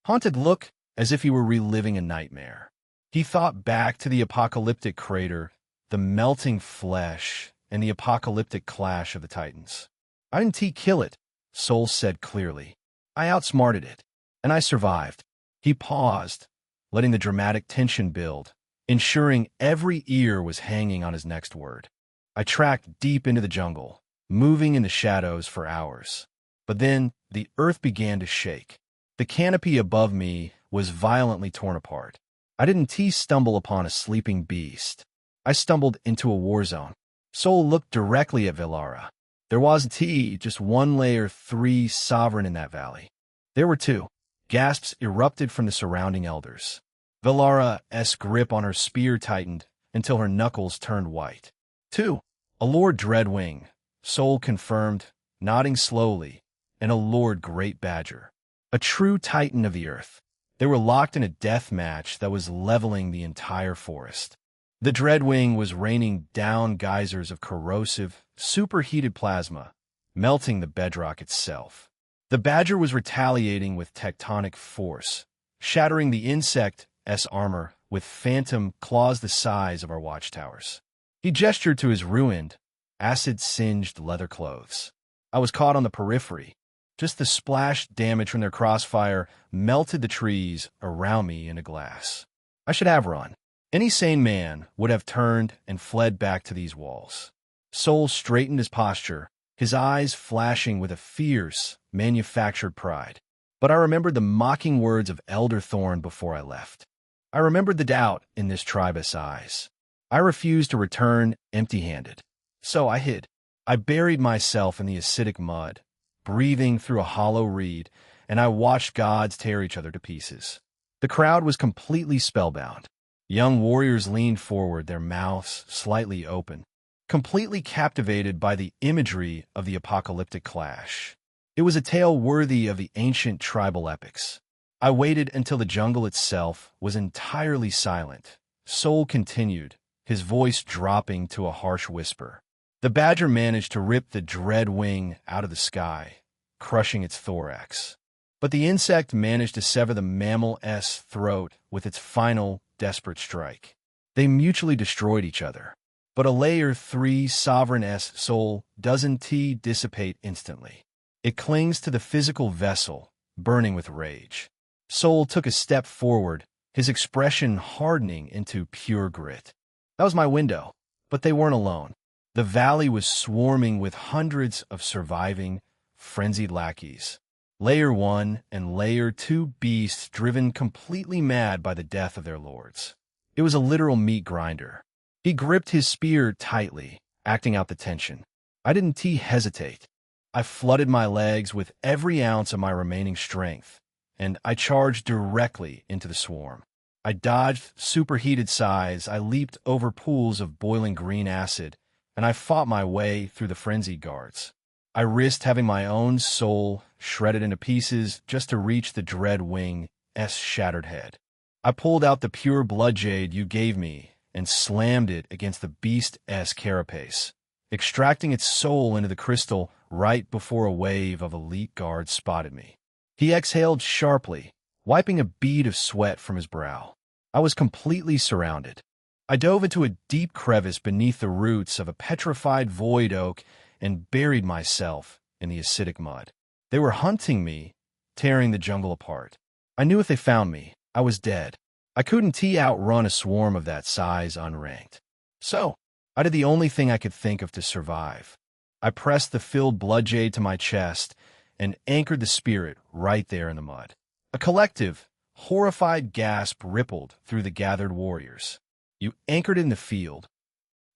haunted look as if he were reliving a nightmare. He thought back to the apocalyptic crater, the melting flesh, and the apocalyptic clash of the Titans. "I didn't kill it," Sol said clearly. "I outsmarted it, and I survived." He paused, letting the dramatic tension build, ensuring every ear was hanging on his next word. "I tracked deep into the jungle, moving in the shadows for hours. But then the earth began to shake. The canopy above me was violently torn apart. I didn't stumble upon a sleeping beast. I stumbled into a war zone." Sol looked directly at Valara. There wasn't just one Layer 3 sovereign in that valley. There were two. Gasps erupted from the surrounding elders. Valara's grip on her spear tightened until her knuckles turned white. "Two. A Lord Dreadwing," Sol confirmed, nodding slowly, "and a Lord Great Badger. A true titan of the earth." They were locked in a death match that was leveling the entire forest. The Dreadwing was raining down geysers of corrosive, superheated plasma, melting the bedrock itself. The badger was retaliating with tectonic force, shattering the insect's armor with phantom claws the size of our watchtowers. He gestured to his ruined, acid-singed leather clothes. I was caught on the periphery. Just the splash damage from their crossfire melted the trees around me into glass. I should have run. Any sane man would have turned and fled back to these walls. Sol straightened his posture, his eyes flashing with a fierce, manufactured pride. But I remembered the mocking words of Elder Thorn before I left. I remembered the doubt in this tribe's eyes. I refused to return empty-handed. So I hid. I buried myself in the acidic mud, breathing through a hollow reed, and I watched gods tear each other to pieces. The crowd was completely spellbound. Young warriors leaned forward, their mouths slightly open, completely captivated by the imagery of the apocalyptic clash. It was a tale worthy of the ancient tribal epics. I waited until the jungle itself was entirely silent. Sol continued, his voice dropping to a harsh whisper. The badger managed to rip the dread wing out of the sky, crushing its thorax. But the insect managed to sever the mammal's throat with its final, desperate strike. They mutually destroyed each other. But a Layer 3 sovereign-s soul doesn't dissipate instantly. It clings to the physical vessel, burning with rage. Sol took a step forward, his expression hardening into pure grit. That was my window, but they weren't alone. The valley was swarming with hundreds of surviving, frenzied lackeys. Layer 1 and Layer 2 beasts driven completely mad by the death of their lords. It was a literal meat grinder. He gripped his spear tightly, acting out the tension. I didn't hesitate. I flooded my legs with every ounce of my remaining strength, and I charged directly into the swarm. I dodged superheated sighs, I leaped over pools of boiling green acid, and I fought my way through the frenzied guards. I risked having my own soul shredded into pieces just to reach the dread wing's shattered head. I pulled out the pure blood jade you gave me and slammed it against the beast's carapace, extracting its soul into the crystal right before a wave of elite guards spotted me. He exhaled sharply, wiping a bead of sweat from his brow. I was completely surrounded. I dove into a deep crevice beneath the roots of a petrified void oak and buried myself in the acidic mud. They were hunting me, tearing the jungle apart. I knew if they found me, I was dead. I couldn't outrun a swarm of that size unranked. So, I did the only thing I could think of to survive. I pressed the filled blood jade to my chest and anchored the spirit right there in the mud. A collective, horrified gasp rippled through the gathered warriors. You anchored in the field.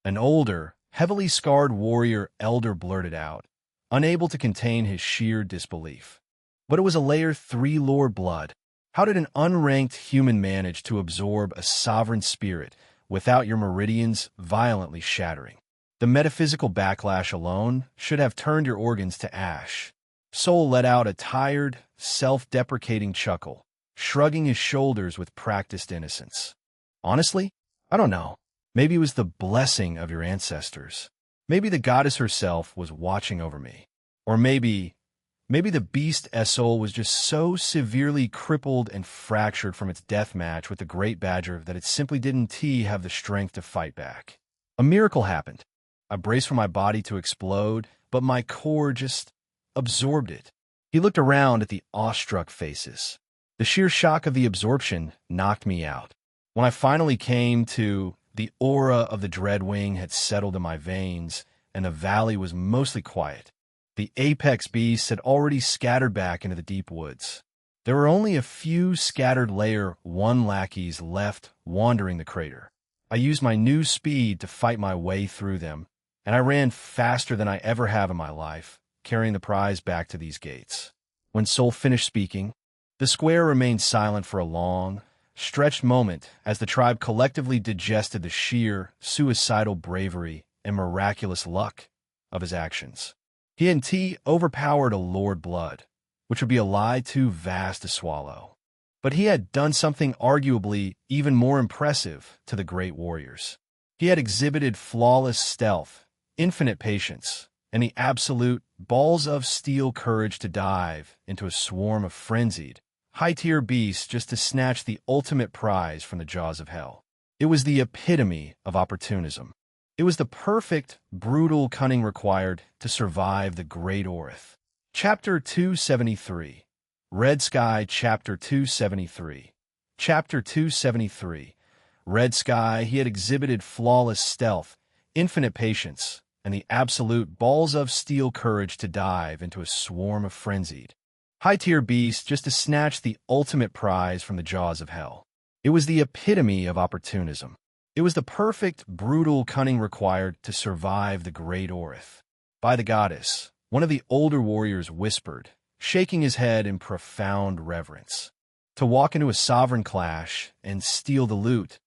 An older, heavily scarred warrior elder blurted out, unable to contain his sheer disbelief. But it was a Layer 3 lord blood. How did an unranked human manage to absorb a sovereign spirit without your meridians violently shattering? The metaphysical backlash alone should have turned your organs to ash. Sol let out a tired, self-deprecating chuckle, shrugging his shoulders with practiced innocence. Honestly, I don't know. Maybe it was the blessing of your ancestors. Maybe the goddess herself was watching over me. Or maybe the beast's soul was just so severely crippled and fractured from its death match with the great badger that it simply didn't have the strength to fight back. A miracle happened. I braced for my body to explode, but my core just absorbed it. He looked around at the awestruck faces. The sheer shock of the absorption knocked me out. When I finally came to, the aura of the Dreadwing had settled in my veins, and the valley was mostly quiet. The apex beasts had already scattered back into the deep woods. There were only a few scattered Layer 1 lackeys left wandering the crater. I used my new speed to fight my way through them, and I ran faster than I ever have in my life, carrying the prize back to these gates. When Sol finished speaking, the square remained silent for a long, stretched moment as the tribe collectively digested the sheer, suicidal bravery and miraculous luck of his actions. He had overpowered a Lord Blood, which would be a lie too vast to swallow. But he had done something arguably even more impressive to the great warriors. He had exhibited flawless stealth, infinite patience, and the absolute balls of steel courage to dive into a swarm of frenzied, high-tier beasts just to snatch the ultimate prize from the jaws of hell. It was the epitome of opportunism. It was the perfect, brutal cunning required to survive the Great Orth. Chapter 273. Red Sky. Chapter 273. Chapter 273. Red Sky. He had exhibited flawless stealth, infinite patience, and the absolute balls of steel courage to dive into a swarm of frenzied, high-tier beasts just to snatch the ultimate prize from the jaws of hell. It was the epitome of opportunism. It was the perfect, brutal cunning required to survive the Great Orth. By the goddess, one of the older warriors whispered, shaking his head in profound reverence. To walk into a sovereign clash and steal the loot,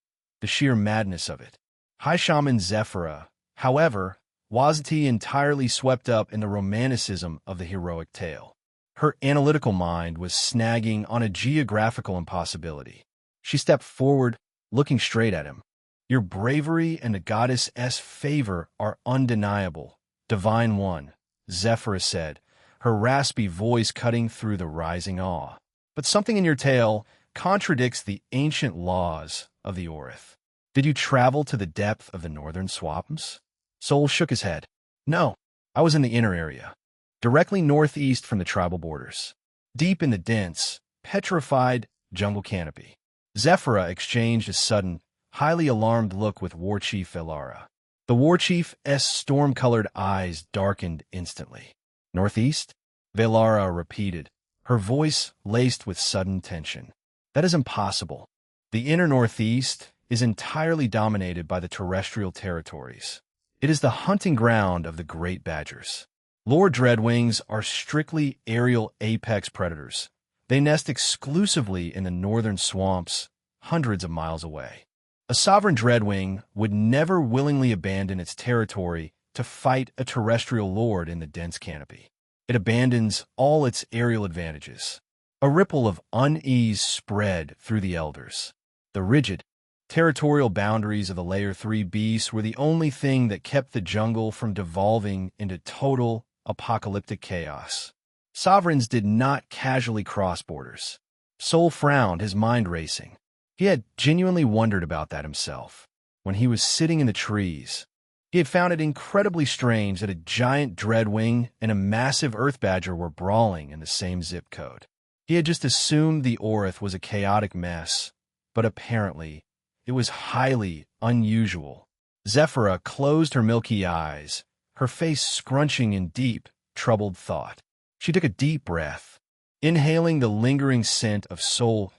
the sheer madness of it. High Shaman Zephyra, however, wasn't entirely swept up in the romanticism of the heroic tale. Her analytical mind was snagging on a geographical impossibility. She stepped forward, looking straight at him. Your bravery and the goddess's favor are undeniable, Divine One, Zephyra said, her raspy voice cutting through the rising awe. But something in your tale contradicts the ancient laws of the Orth. Did you travel to the depth of the northern swamps? Sol shook his head. No, I was in the inner area, directly northeast from the tribal borders, deep in the dense, petrified jungle canopy. Zephyra exchanged a sudden, highly alarmed look with War Chief Velara. The War Chief's storm-colored eyes darkened instantly. Northeast? Velara repeated, her voice laced with sudden tension. That is impossible. The inner northeast is entirely dominated by the terrestrial territories. It is the hunting ground of the great badgers. Lord Dreadwings are strictly aerial apex predators. They nest exclusively in the northern swamps, hundreds of miles away. A sovereign Dreadwing would never willingly abandon its territory to fight a terrestrial lord in the dense canopy. It abandons all its aerial advantages. A ripple of unease spread through the elders. The rigid, territorial boundaries of the Layer 3 beasts were the only thing that kept the jungle from devolving into total, apocalyptic chaos. Sovereigns did not casually cross borders. Sol frowned, his mind racing. He had genuinely wondered about that himself. When he was sitting in the trees, he had found it incredibly strange that a giant dreadwing and a massive earth badger were brawling in the same zip code. He had just assumed the Orth was a chaotic mess, but apparently it was highly unusual. Zephyra closed her milky eyes, her face scrunching in deep, troubled thought. She took a deep breath, inhaling the lingering scent of Sol's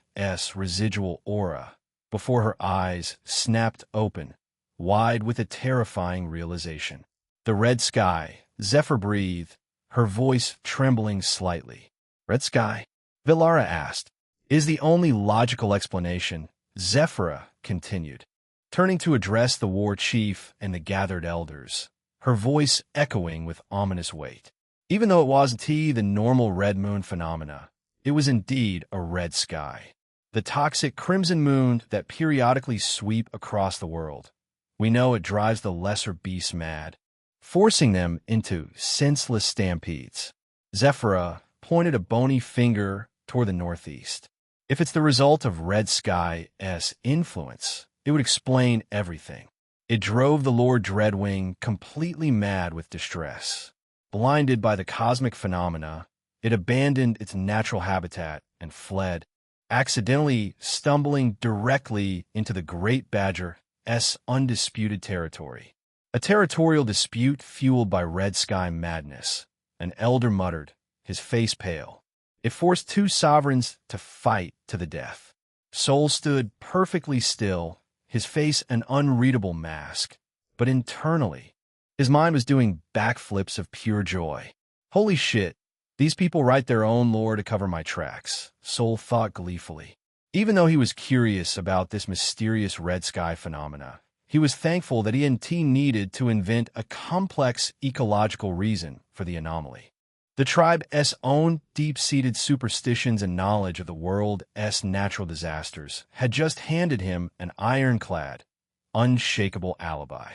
residual aura, before her eyes snapped open, wide with a terrifying realization. The red sky, Zephyr breathed, her voice trembling slightly. Red sky? Velara asked. Is the only logical explanation, Zephyra continued, turning to address the war chief and the gathered elders, her voice echoing with ominous weight. Even though it wasn't the normal red moon phenomena, it was indeed a red sky. The toxic crimson moon that periodically sweep across the world. We know it drives the lesser beasts mad, forcing them into senseless stampedes. Zephyra pointed a bony finger toward the northeast. If it's the result of Red Sky's influence, it would explain everything. It drove the Lord Dreadwing completely mad with distress. Blinded by the cosmic phenomena, it abandoned its natural habitat and fled, accidentally stumbling directly into the Great Badger's undisputed territory. A territorial dispute fueled by Red Sky madness. An elder muttered, his face pale. It forced two sovereigns to fight to the death. Sol stood perfectly still, his face an unreadable mask, but internally, his mind was doing backflips of pure joy. Holy shit, these people write their own lore to cover my tracks, Sol thought gleefully. Even though he was curious about this mysterious red sky phenomena, he was thankful that he needed to invent a complex ecological reason for the anomaly. The tribe's own deep-seated superstitions and knowledge of the world's natural disasters had just handed him an ironclad, unshakable alibi.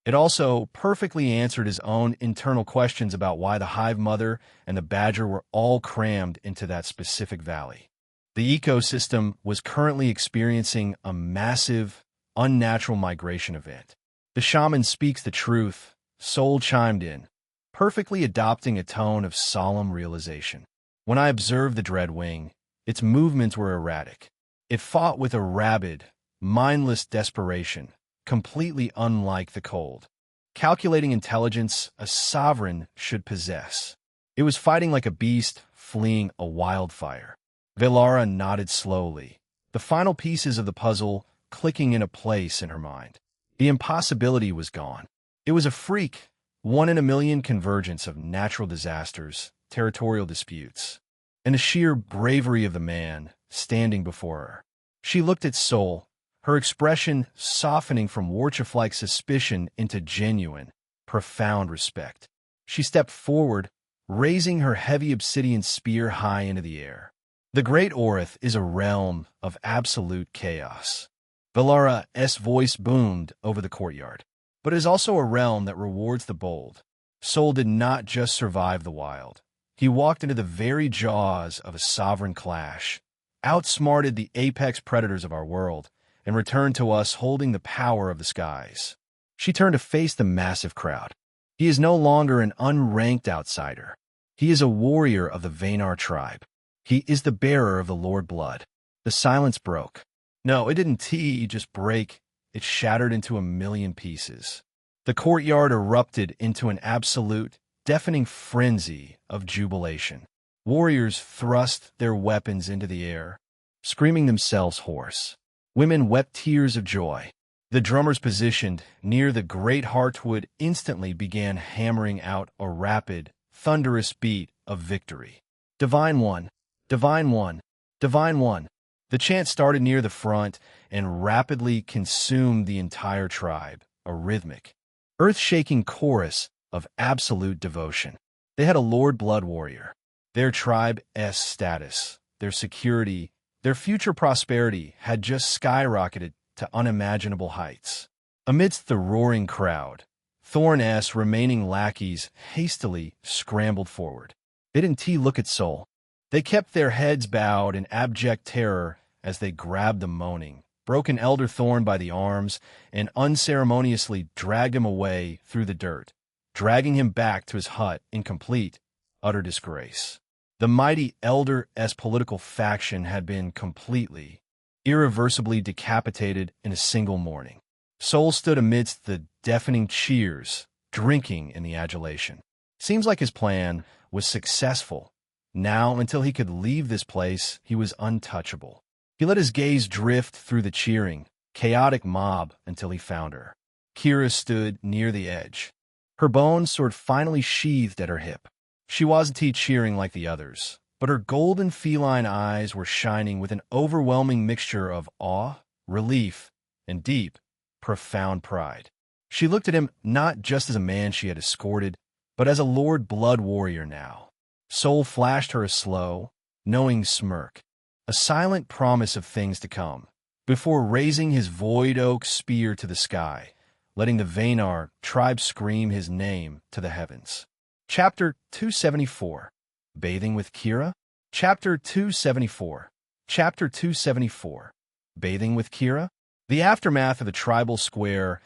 It also perfectly answered his own internal questions about why the hive mother and the badger were all crammed into that specific valley. The ecosystem was currently experiencing a massive, unnatural migration event. The shaman speaks the truth, Soul chimed in, perfectly adopting a tone of solemn realization. When I observed the dread wing, its movements were erratic. It fought with a rabid, mindless desperation, completely unlike the cold, calculating intelligence a sovereign should possess. It was fighting like a beast fleeing a wildfire. Velara nodded slowly, the final pieces of the puzzle clicking into place in her mind. The impossibility was gone. It was a freak, one-in-a-million convergence of natural disasters, territorial disputes, and the sheer bravery of the man standing before her. She looked at Soul, her expression softening from Warchef-like suspicion into genuine, profound respect. She stepped forward, raising her heavy obsidian spear high into the air. The Great Orith is a realm of absolute chaos. Velara's voice boomed over the courtyard. But it is also a realm that rewards the bold. Soul did not just survive the wild. He walked into the very jaws of a sovereign clash, outsmarted the apex predators of our world, and returned to us holding the power of the skies. She turned to face the massive crowd. He is no longer an unranked outsider. He is a warrior of the Vaynar tribe. He is the bearer of the Lord Blood. The silence broke. No, it didn't just break. It shattered into a million pieces. The courtyard erupted into an absolute, deafening frenzy of jubilation. Warriors thrust their weapons into the air, screaming themselves hoarse. Women wept tears of joy. The drummers positioned near the great heartwood instantly began hammering out a rapid, thunderous beat of victory. Divine One, Divine One, Divine One. The chant started near the front and rapidly consumed the entire tribe, a rhythmic, earth-shaking chorus of absolute devotion. They had a Lord Blood warrior. Their tribe's status, their security, their future prosperity had just skyrocketed to unimaginable heights. Amidst the roaring crowd, Thorn's remaining lackeys hastily scrambled forward. They didn't look at Soul. They kept their heads bowed in abject terror as they grabbed the moaning, broken Elder Thorn by the arms and unceremoniously dragged him away through the dirt, dragging him back to his hut in complete, utter disgrace. The mighty Elder's political faction had been completely, irreversibly decapitated in a single morning. Soul stood amidst the deafening cheers, drinking in the adulation. Seems like his plan was successful. Now, until he could leave this place, he was untouchable. He let his gaze drift through the cheering, chaotic mob until he found her. Kira stood near the edge, her bone sword finally sheathed at her hip. She wasn't cheering like the others, but her golden feline eyes were shining with an overwhelming mixture of awe, relief, and deep, profound pride. She looked at him not just as a man she had escorted, but as a Lord Blood warrior now. Soul flashed her a slow, knowing smirk, a silent promise of things to come, before raising his void oak spear to the sky, letting the Vaynar tribe scream his name to the heavens. Chapter 274. Bathing with Kira? Chapter 274. Chapter 274. Bathing with Kira? The aftermath of the tribal square's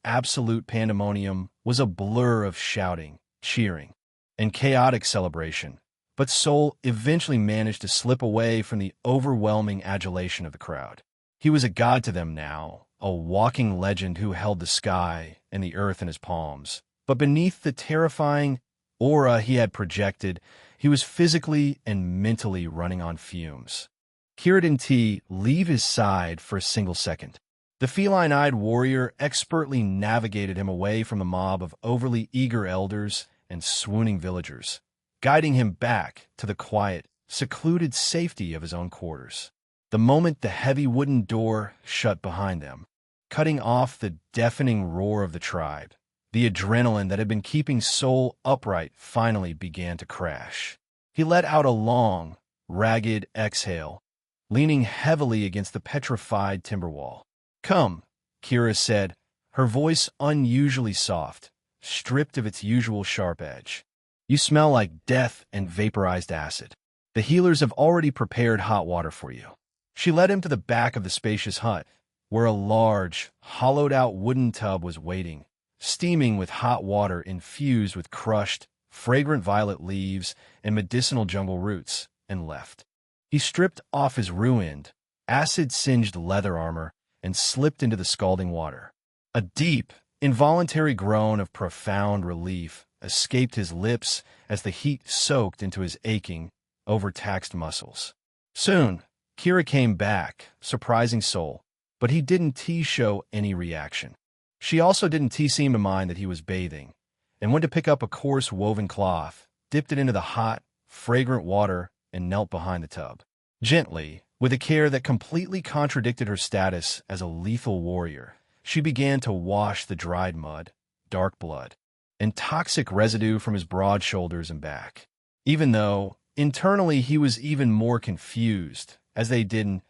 absolute pandemonium was a blur of shouting, cheering, and chaotic celebration, but Soul eventually managed to slip away from the overwhelming adulation of the crowd. He was a god to them now, a walking legend who held the sky and the earth in his palms. But beneath the terrifying aura he had projected, he was physically and mentally running on fumes. Kira didn't leave his side for a single second. The feline-eyed warrior expertly navigated him away from the mob of overly eager elders and swooning villagers, guiding him back to the quiet, secluded safety of his own quarters. The moment the heavy wooden door shut behind them, cutting off the deafening roar of the tribe, the adrenaline that had been keeping Soul upright finally began to crash. He let out a long, ragged exhale, leaning heavily against the petrified timber wall. "Come," Kira said, her voice unusually soft, stripped of its usual sharp edge. You smell like death and vaporized acid. The healers have already prepared hot water for you. She led him to the back of the spacious hut, where a large, hollowed-out wooden tub was waiting, steaming with hot water infused with crushed, fragrant violet leaves and medicinal jungle roots, and left. He stripped off his ruined, acid-singed leather armor and slipped into the scalding water. A deep, involuntary groan of profound relief escaped his lips as the heat soaked into his aching, overtaxed muscles. Soon, Kira came back, surprising Sol, but he didn't show any reaction. She also didn't seem to mind that he was bathing, and went to pick up a coarse woven cloth, dipped it into the hot, fragrant water, and knelt behind the tub. Gently, with a care that completely contradicted her status as a lethal warrior, she began to wash the dried mud, dark blood, and toxic residue from his broad shoulders and back. Even though, internally, he was even more confused, as they didn't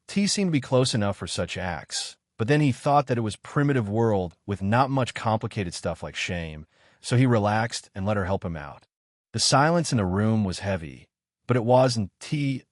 seem to be close enough for such acts. But then he thought that it was primitive world with not much complicated stuff like shame, so he relaxed and let her help him out. The silence in the room was heavy, but it wasn't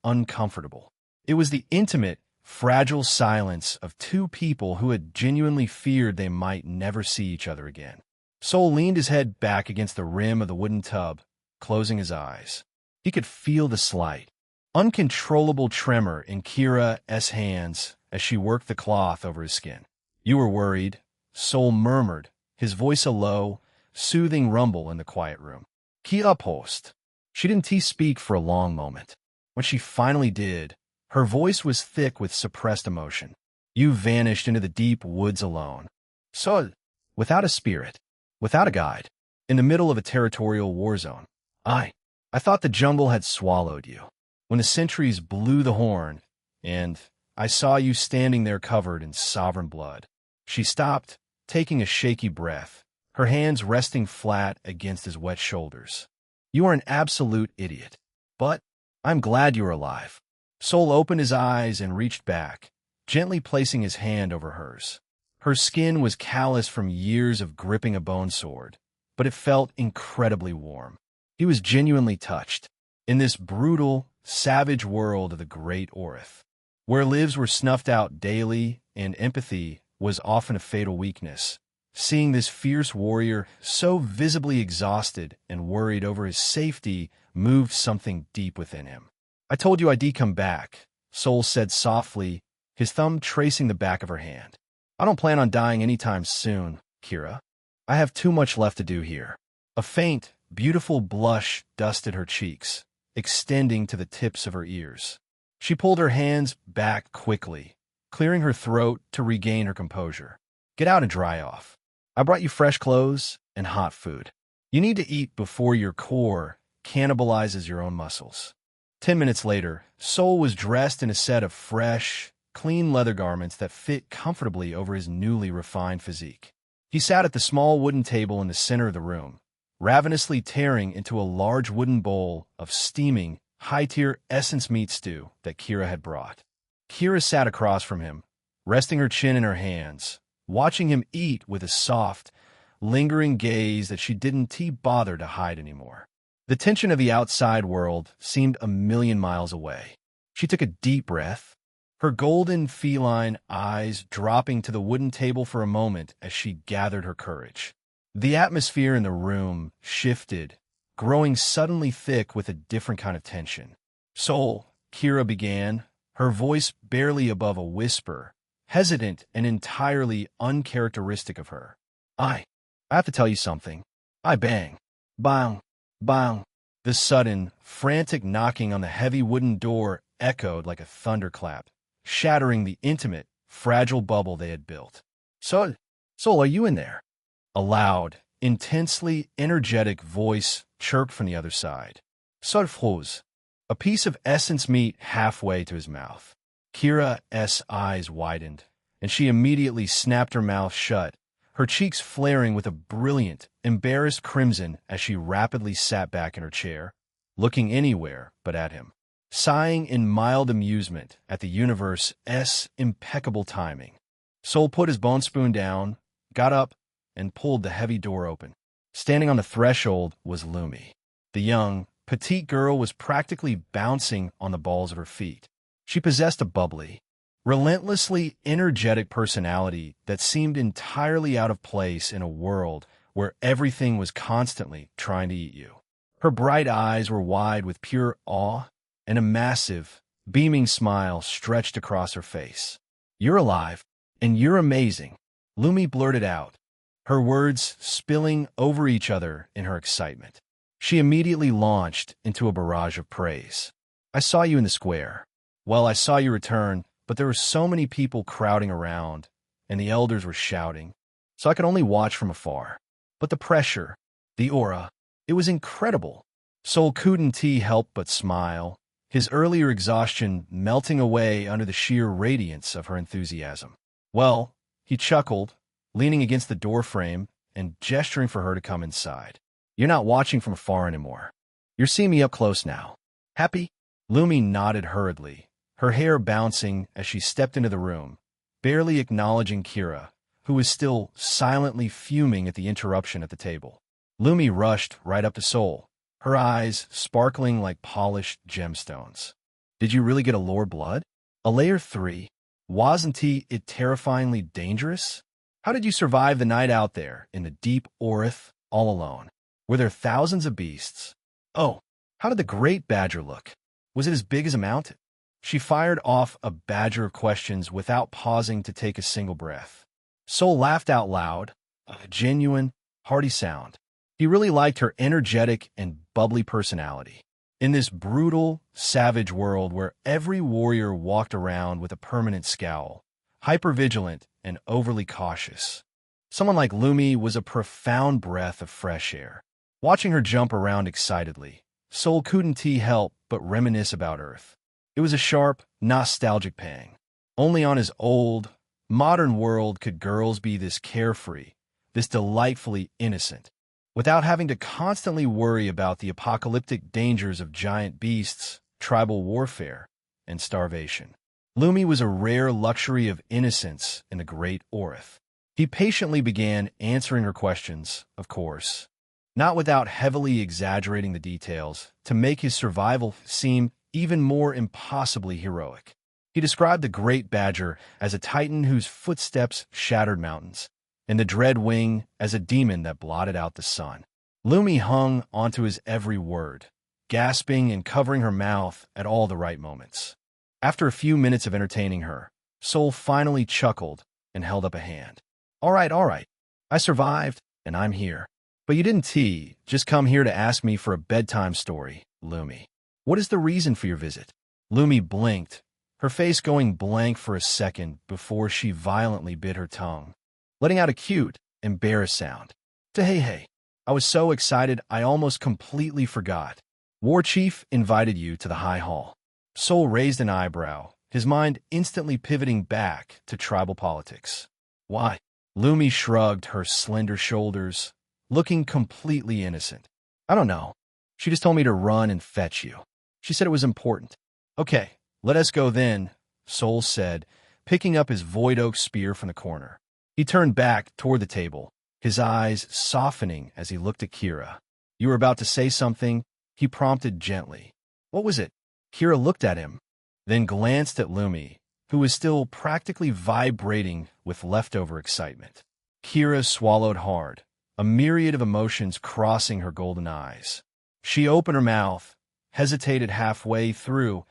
uncomfortable. It was the intimate, fragile silence of two people who had genuinely feared they might never see each other again. Sol leaned his head back against the rim of the wooden tub, closing his eyes. He could feel the slight, uncontrollable tremor in Kira's hands as she worked the cloth over his skin. "You were worried," Sol murmured, his voice a low, soothing rumble in the quiet room. Kira paused. She didn't speak for a long moment. When she finally did, her voice was thick with suppressed emotion. "You vanished into the deep woods alone. Sol, without a spirit, without a guide, in the middle of a territorial war zone. I thought the jungle had swallowed you. When the sentries blew the horn, and I saw you standing there covered in sovereign blood." She stopped, taking a shaky breath, her hands resting flat against his wet shoulders. "You are an absolute idiot. But I'm glad you're alive." Sol opened his eyes and reached back, gently placing his hand over hers. Her skin was calloused from years of gripping a bone sword, but it felt incredibly warm. He was genuinely touched. In this brutal, savage world of the Great Orith, where lives were snuffed out daily and empathy was often a fatal weakness, seeing this fierce warrior so visibly exhausted and worried over his safety moved something deep within him. "I told you I'd come back," Sol said softly, his thumb tracing the back of her hand. "I don't plan on dying anytime soon, Kira. I have too much left to do here." A faint, beautiful blush dusted her cheeks, extending to the tips of her ears. She pulled her hands back quickly, clearing her throat to regain her composure. "Get out and dry off. I brought you fresh clothes and hot food. You need to eat before your core cannibalizes your own muscles." 10 minutes later, Sol was dressed in a set of fresh, clean leather garments that fit comfortably over his newly refined physique. He sat at the small wooden table in the center of the room, ravenously tearing into a large wooden bowl of steaming, high-tier essence meat stew that Kira had brought. Kira sat across from him, resting her chin in her hands, watching him eat with a soft, lingering gaze that she didn't bother to hide anymore. The tension of the outside world seemed a million miles away. She took a deep breath, her golden feline eyes dropping to the wooden table for a moment as she gathered her courage. The atmosphere in the room shifted, growing suddenly thick with a different kind of tension. "Sol," Kira began, her voice barely above a whisper, hesitant and entirely uncharacteristic of her. I have to tell you something. Bang, bang, bang." The sudden, frantic knocking on the heavy wooden door echoed like a thunderclap, shattering the intimate, fragile bubble they had built. Sol, are you in there?" A loud, intensely energetic voice chirped from the other side. "Sol froze," a piece of essence meat halfway to his mouth. Kira's eyes widened, and she immediately snapped her mouth shut, her cheeks flaring with a brilliant, embarrassed crimson as she rapidly sat back in her chair, looking anywhere but at him, sighing in mild amusement at the universe's impeccable timing. Sol put his bone spoon down, got up, and pulled the heavy door open. Standing on the threshold was Lumi. The young, petite girl was practically bouncing on the balls of her feet. She possessed a bubbly, relentlessly energetic personality that seemed entirely out of place in a world where everything was constantly trying to eat you. Her bright eyes were wide with pure awe, and a massive, beaming smile stretched across her face. "You're alive, and you're amazing," Lumi blurted out, her words spilling over each other in her excitement. She immediately launched into a barrage of praise. "I saw you in the square. Well, I saw you return, but there were so many people crowding around, and the elders were shouting, so I could only watch from afar. But the pressure, the aura, it was incredible." Sol couldn't help but smile, his earlier exhaustion melting away under the sheer radiance of her enthusiasm. "Well," he chuckled, leaning against the doorframe and gesturing for her to come inside. "You're not watching from afar anymore. You're seeing me up close now. Happy?" Lumi nodded hurriedly, her hair bouncing as she stepped into the room, barely acknowledging Kira, who was still silently fuming at the interruption at the table. Lumi rushed right up to Sol, her eyes sparkling like polished gemstones. "Did you really get a lore blood? A layer 3? Wasn't it terrifyingly dangerous? How did you survive the night out there in the deep Orith all alone? Were there thousands of beasts? Oh, how did the great badger look? Was it as big as a mountain?" She fired off a badger of questions without pausing to take a single breath. Sol laughed out loud, a genuine, hearty sound. He really liked her energetic and bubbly personality. In this brutal, savage world where every warrior walked around with a permanent scowl, hypervigilant and overly cautious, someone like Lumi was a profound breath of fresh air. Watching her jump around excitedly, Sol couldn't help but reminisce about Earth. It was a sharp, nostalgic pang. Only on his old, modern world could girls be this carefree, this delightfully innocent, without having to constantly worry about the apocalyptic dangers of giant beasts, tribal warfare, and starvation. Lumi was a rare luxury of innocence in the great Orith. He patiently began answering her questions, of course, not without heavily exaggerating the details to make his survival seem even more impossibly heroic. He described the great badger as a titan whose footsteps shattered mountains, and the dread wing as a demon that blotted out the sun. Lumi hung onto his every word, gasping and covering her mouth at all the right moments. After a few minutes of entertaining her, Sol finally chuckled and held up a hand. All right. I survived, and I'm here. But you didn't just come here to ask me for a bedtime story, Lumi. What is the reason for your visit?" Lumi blinked, her face going blank for a second before she violently bit her tongue, letting out a cute, embarrassed sound. Hey, I was so excited I almost completely forgot. War Chief invited you to the High Hall. Sol raised an eyebrow, his mind instantly pivoting back to tribal politics. Why? Lumi shrugged her slender shoulders, looking completely innocent. I don't know. She just told me to run and fetch you. She said it was important. Okay, let us go then, Sol said, picking up his void oak spear from the corner. He turned back toward the table, his eyes softening as he looked at Kira. You were about to say something, he prompted gently. What was it? Kira looked at him, then glanced at Lumi, who was still practically vibrating with leftover excitement. Kira swallowed hard, a myriad of emotions crossing her golden eyes. She opened her mouth, hesitated halfway through,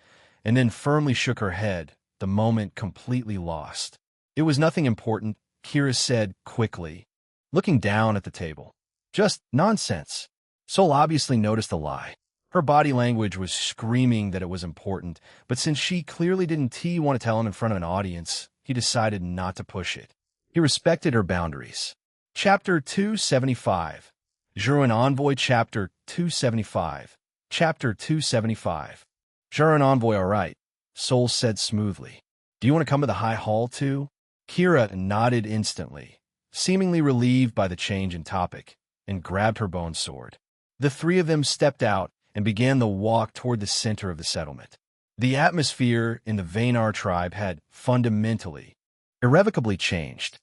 and then firmly shook her head, the moment completely lost. It was nothing important, Kira said quickly, looking down at the table. Just nonsense. Sol obviously noticed the lie. Her body language was screaming that it was important, but since she clearly didn't want to tell him in front of an audience, he decided not to push it. He respected her boundaries. Chapter 275. Jurin Envoy Chapter 275. Chapter 275. Jurin Envoy, all right, Sol said smoothly. Do you want to come to the High Hall too? Kira nodded instantly, seemingly relieved by the change in topic, and grabbed her bone sword. The three of them stepped out and began the walk toward the center of the settlement. The atmosphere in the Vaynar tribe had fundamentally, irrevocably changed.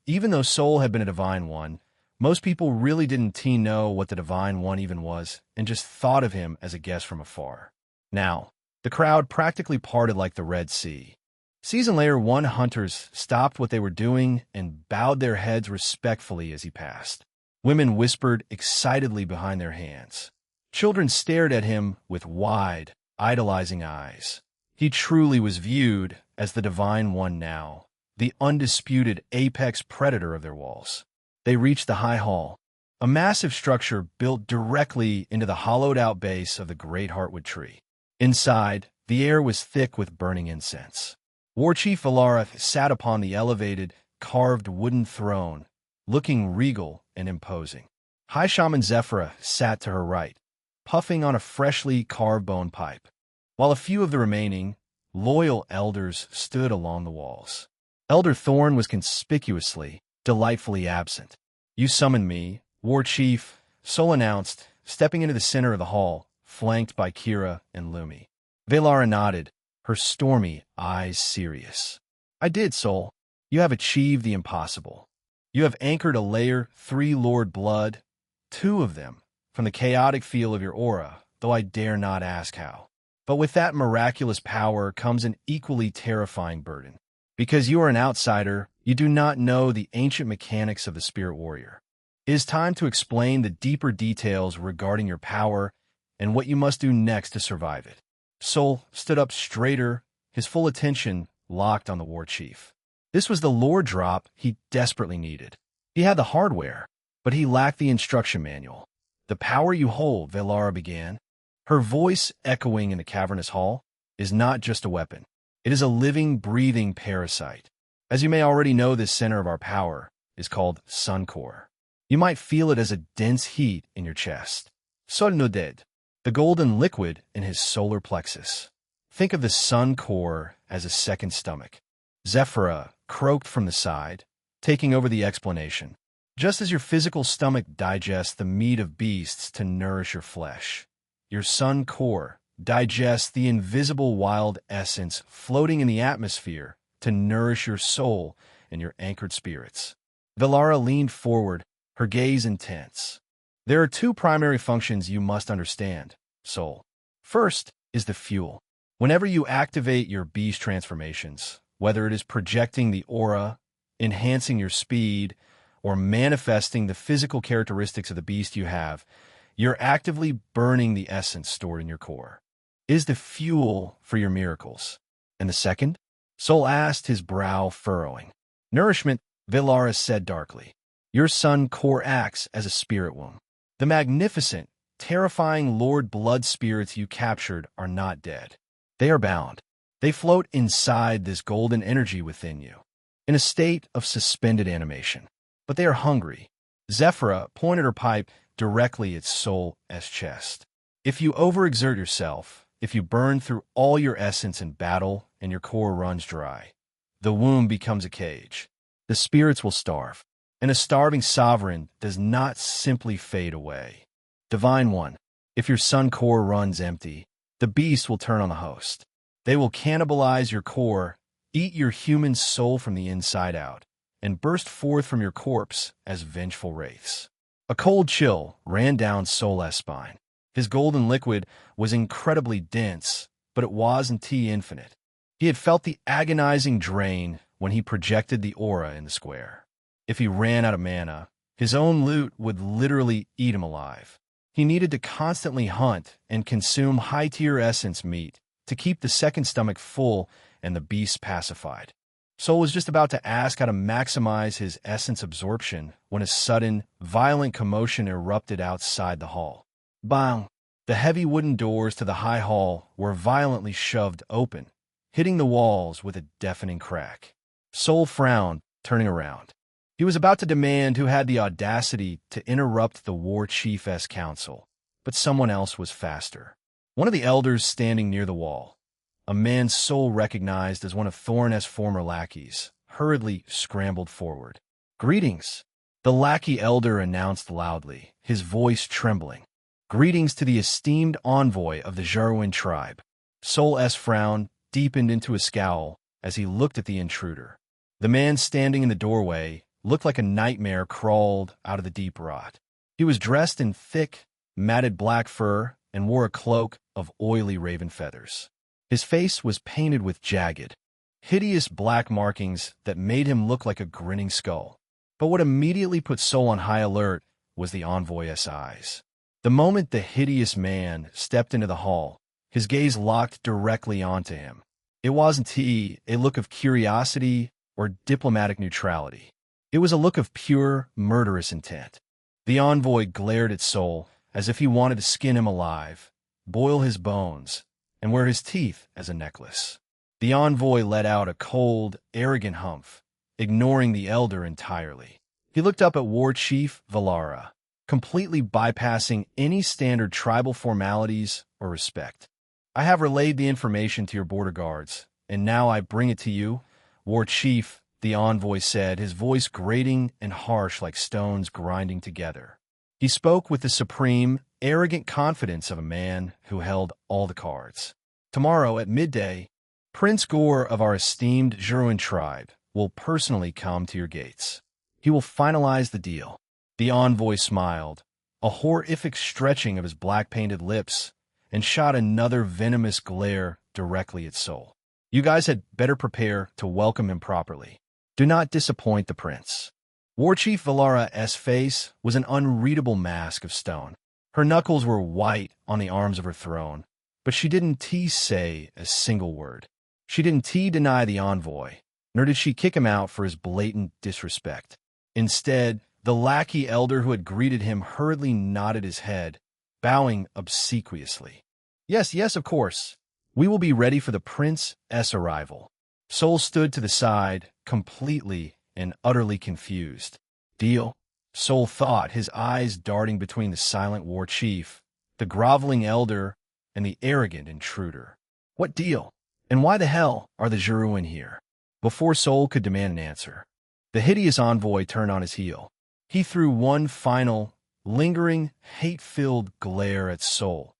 Even though Sol had been a Divine One, most people really didn't know what the Divine One even was and just thought of him as a guest from afar. Now, the crowd practically parted like the Red Sea. Season Layer 1 hunters stopped what they were doing and bowed their heads respectfully as he passed. Women whispered excitedly behind their hands. Children stared at him with wide, idolizing eyes. He truly was viewed as the Divine One now, the undisputed apex predator of their walls. They reached the High Hall, a massive structure built directly into the hollowed-out base of the great heartwood tree. Inside, the air was thick with burning incense. War Chief Valara sat upon the elevated, carved wooden throne, looking regal and imposing. High Shaman Zephyra sat to her right, puffing on a freshly carved bone pipe, while a few of the remaining, loyal elders stood along the walls. Elder Thorn was conspicuously, delightfully absent. "You summoned me, War Chief," Sol announced, stepping into the center of the hall, flanked by Kira and Lumi. Valara nodded, her stormy eyes serious. "I did, Sol. You have achieved the impossible. You have anchored a Layer 3 Lord Blood, 2 of them, from the chaotic feel of your aura, though I dare not ask how. But with that miraculous power comes an equally terrifying burden. Because you are an outsider, you do not know the ancient mechanics of the Spirit Warrior. It is time to explain the deeper details regarding your power and what you must do next to survive it." Sol stood up straighter, his full attention locked on the War Chief. This was the lore drop he desperately needed. He had the hardware, but he lacked the instruction manual. "The power you hold," Valara began, her voice echoing in the cavernous hall, "is not just a weapon. It is a living, breathing parasite. As you may already know, this center of our power is called Sun Core. You might feel it as a dense heat in your chest. Sol Noded, the golden liquid in his solar plexus. Think of the Sun Core as a second stomach." Zephyra croaked from the side, taking over the explanation. "Just as your physical stomach digests the meat of beasts to nourish your flesh, your Sun Core digests the invisible wild essence floating in the atmosphere to nourish your soul and your anchored spirits." Valara leaned forward, her gaze intense. "There are 2 primary functions you must understand, Sol. First is the fuel. Whenever you activate your beast transformations, whether it is projecting the aura, enhancing your speed, or manifesting the physical characteristics of the beast you have, you're actively burning the essence stored in your core. It is the fuel for your miracles. And the second?" Sol asked, his brow furrowing. "Nourishment," Valara said darkly. "Your Sun Core acts as a spirit womb. The magnificent, terrifying Lord Blood spirits you captured are not dead. They are bound. They float inside this golden energy within you, in a state of suspended animation. But they are hungry." Zephyra pointed her pipe directly at Sol's chest. "If you overexert yourself, if you burn through all your essence in battle and your core runs dry, the womb becomes a cage. The spirits will starve. And a starving sovereign does not simply fade away. Divine One, if your Sun Core runs empty, the beast will turn on the host. They will cannibalize your core, eat your human soul from the inside out, and burst forth from your corpse as vengeful wraiths." A cold chill ran down Sol's spine. His golden liquid was incredibly dense, but it wasn't infinite. He had felt the agonizing drain when he projected the aura in the square. If he ran out of mana, his own loot would literally eat him alive. He needed to constantly hunt and consume high-tier essence meat to keep the second stomach full and the beast pacified. Sol was just about to ask how to maximize his essence absorption when a sudden, violent commotion erupted outside the hall. Bang! The heavy wooden doors to the high hall were violently shoved open, hitting the walls with a deafening crack. Sol frowned, turning around. He was about to demand who had the audacity to interrupt the War Chief's council, but someone else was faster. One of the elders standing near the wall, a man Sol recognized as one of Thorn's former lackeys, hurriedly scrambled forward. "Greetings," the lackey elder announced loudly, his voice trembling. "Greetings to the esteemed envoy of the Jarwin tribe." Sol's frown deepened into a scowl as he looked at the intruder. The man standing in the doorway looked like a nightmare crawled out of the deep rot. He was dressed in thick, matted black fur and wore a cloak of oily raven feathers. His face was painted with jagged, hideous black markings that made him look like a grinning skull. But what immediately put Sol on high alert was the envoy's eyes. The moment the hideous man stepped into the hall, his gaze locked directly onto him. It wasn't a look of curiosity or diplomatic neutrality. It was a look of pure, murderous intent. The envoy glared at Sol as if he wanted to skin him alive, boil his bones, and wear his teeth as a necklace. The envoy let out a cold, arrogant humph, ignoring the elder entirely. He looked up at War Chief Valara, completely bypassing any standard tribal formalities or respect. "I have relayed the information to your border guards, and now I bring it to you, War Chief," the envoy said, his voice grating and harsh like stones grinding together. He spoke with the supreme, arrogant confidence of a man who held all the cards. "Tomorrow at midday, Prince Gore of our esteemed Juruan tribe will personally come to your gates. He will finalize the deal." The envoy smiled, a horrific stretching of his black-painted lips, and shot another venomous glare directly at Sol. "You guys had better prepare to welcome him properly. Do not disappoint the prince." War Chief Valara's face was an unreadable mask of stone. Her knuckles were white on the arms of her throne, but she didn't say a single word. She didn't deny the envoy, nor did she kick him out for his blatant disrespect. Instead, the lackey elder who had greeted him hurriedly nodded his head, bowing obsequiously. Yes, of course. We will be ready for the prince's arrival." Sol stood to the side, completely and utterly confused. "Deal?" Sol thought, his eyes darting between the silent war chief, the groveling elder, and the arrogant intruder. What deal? And why the hell are the Juruan here? Before Sol could demand an answer, the hideous envoy turned on his heel. He threw one final, lingering, hate-filled glare at Sol,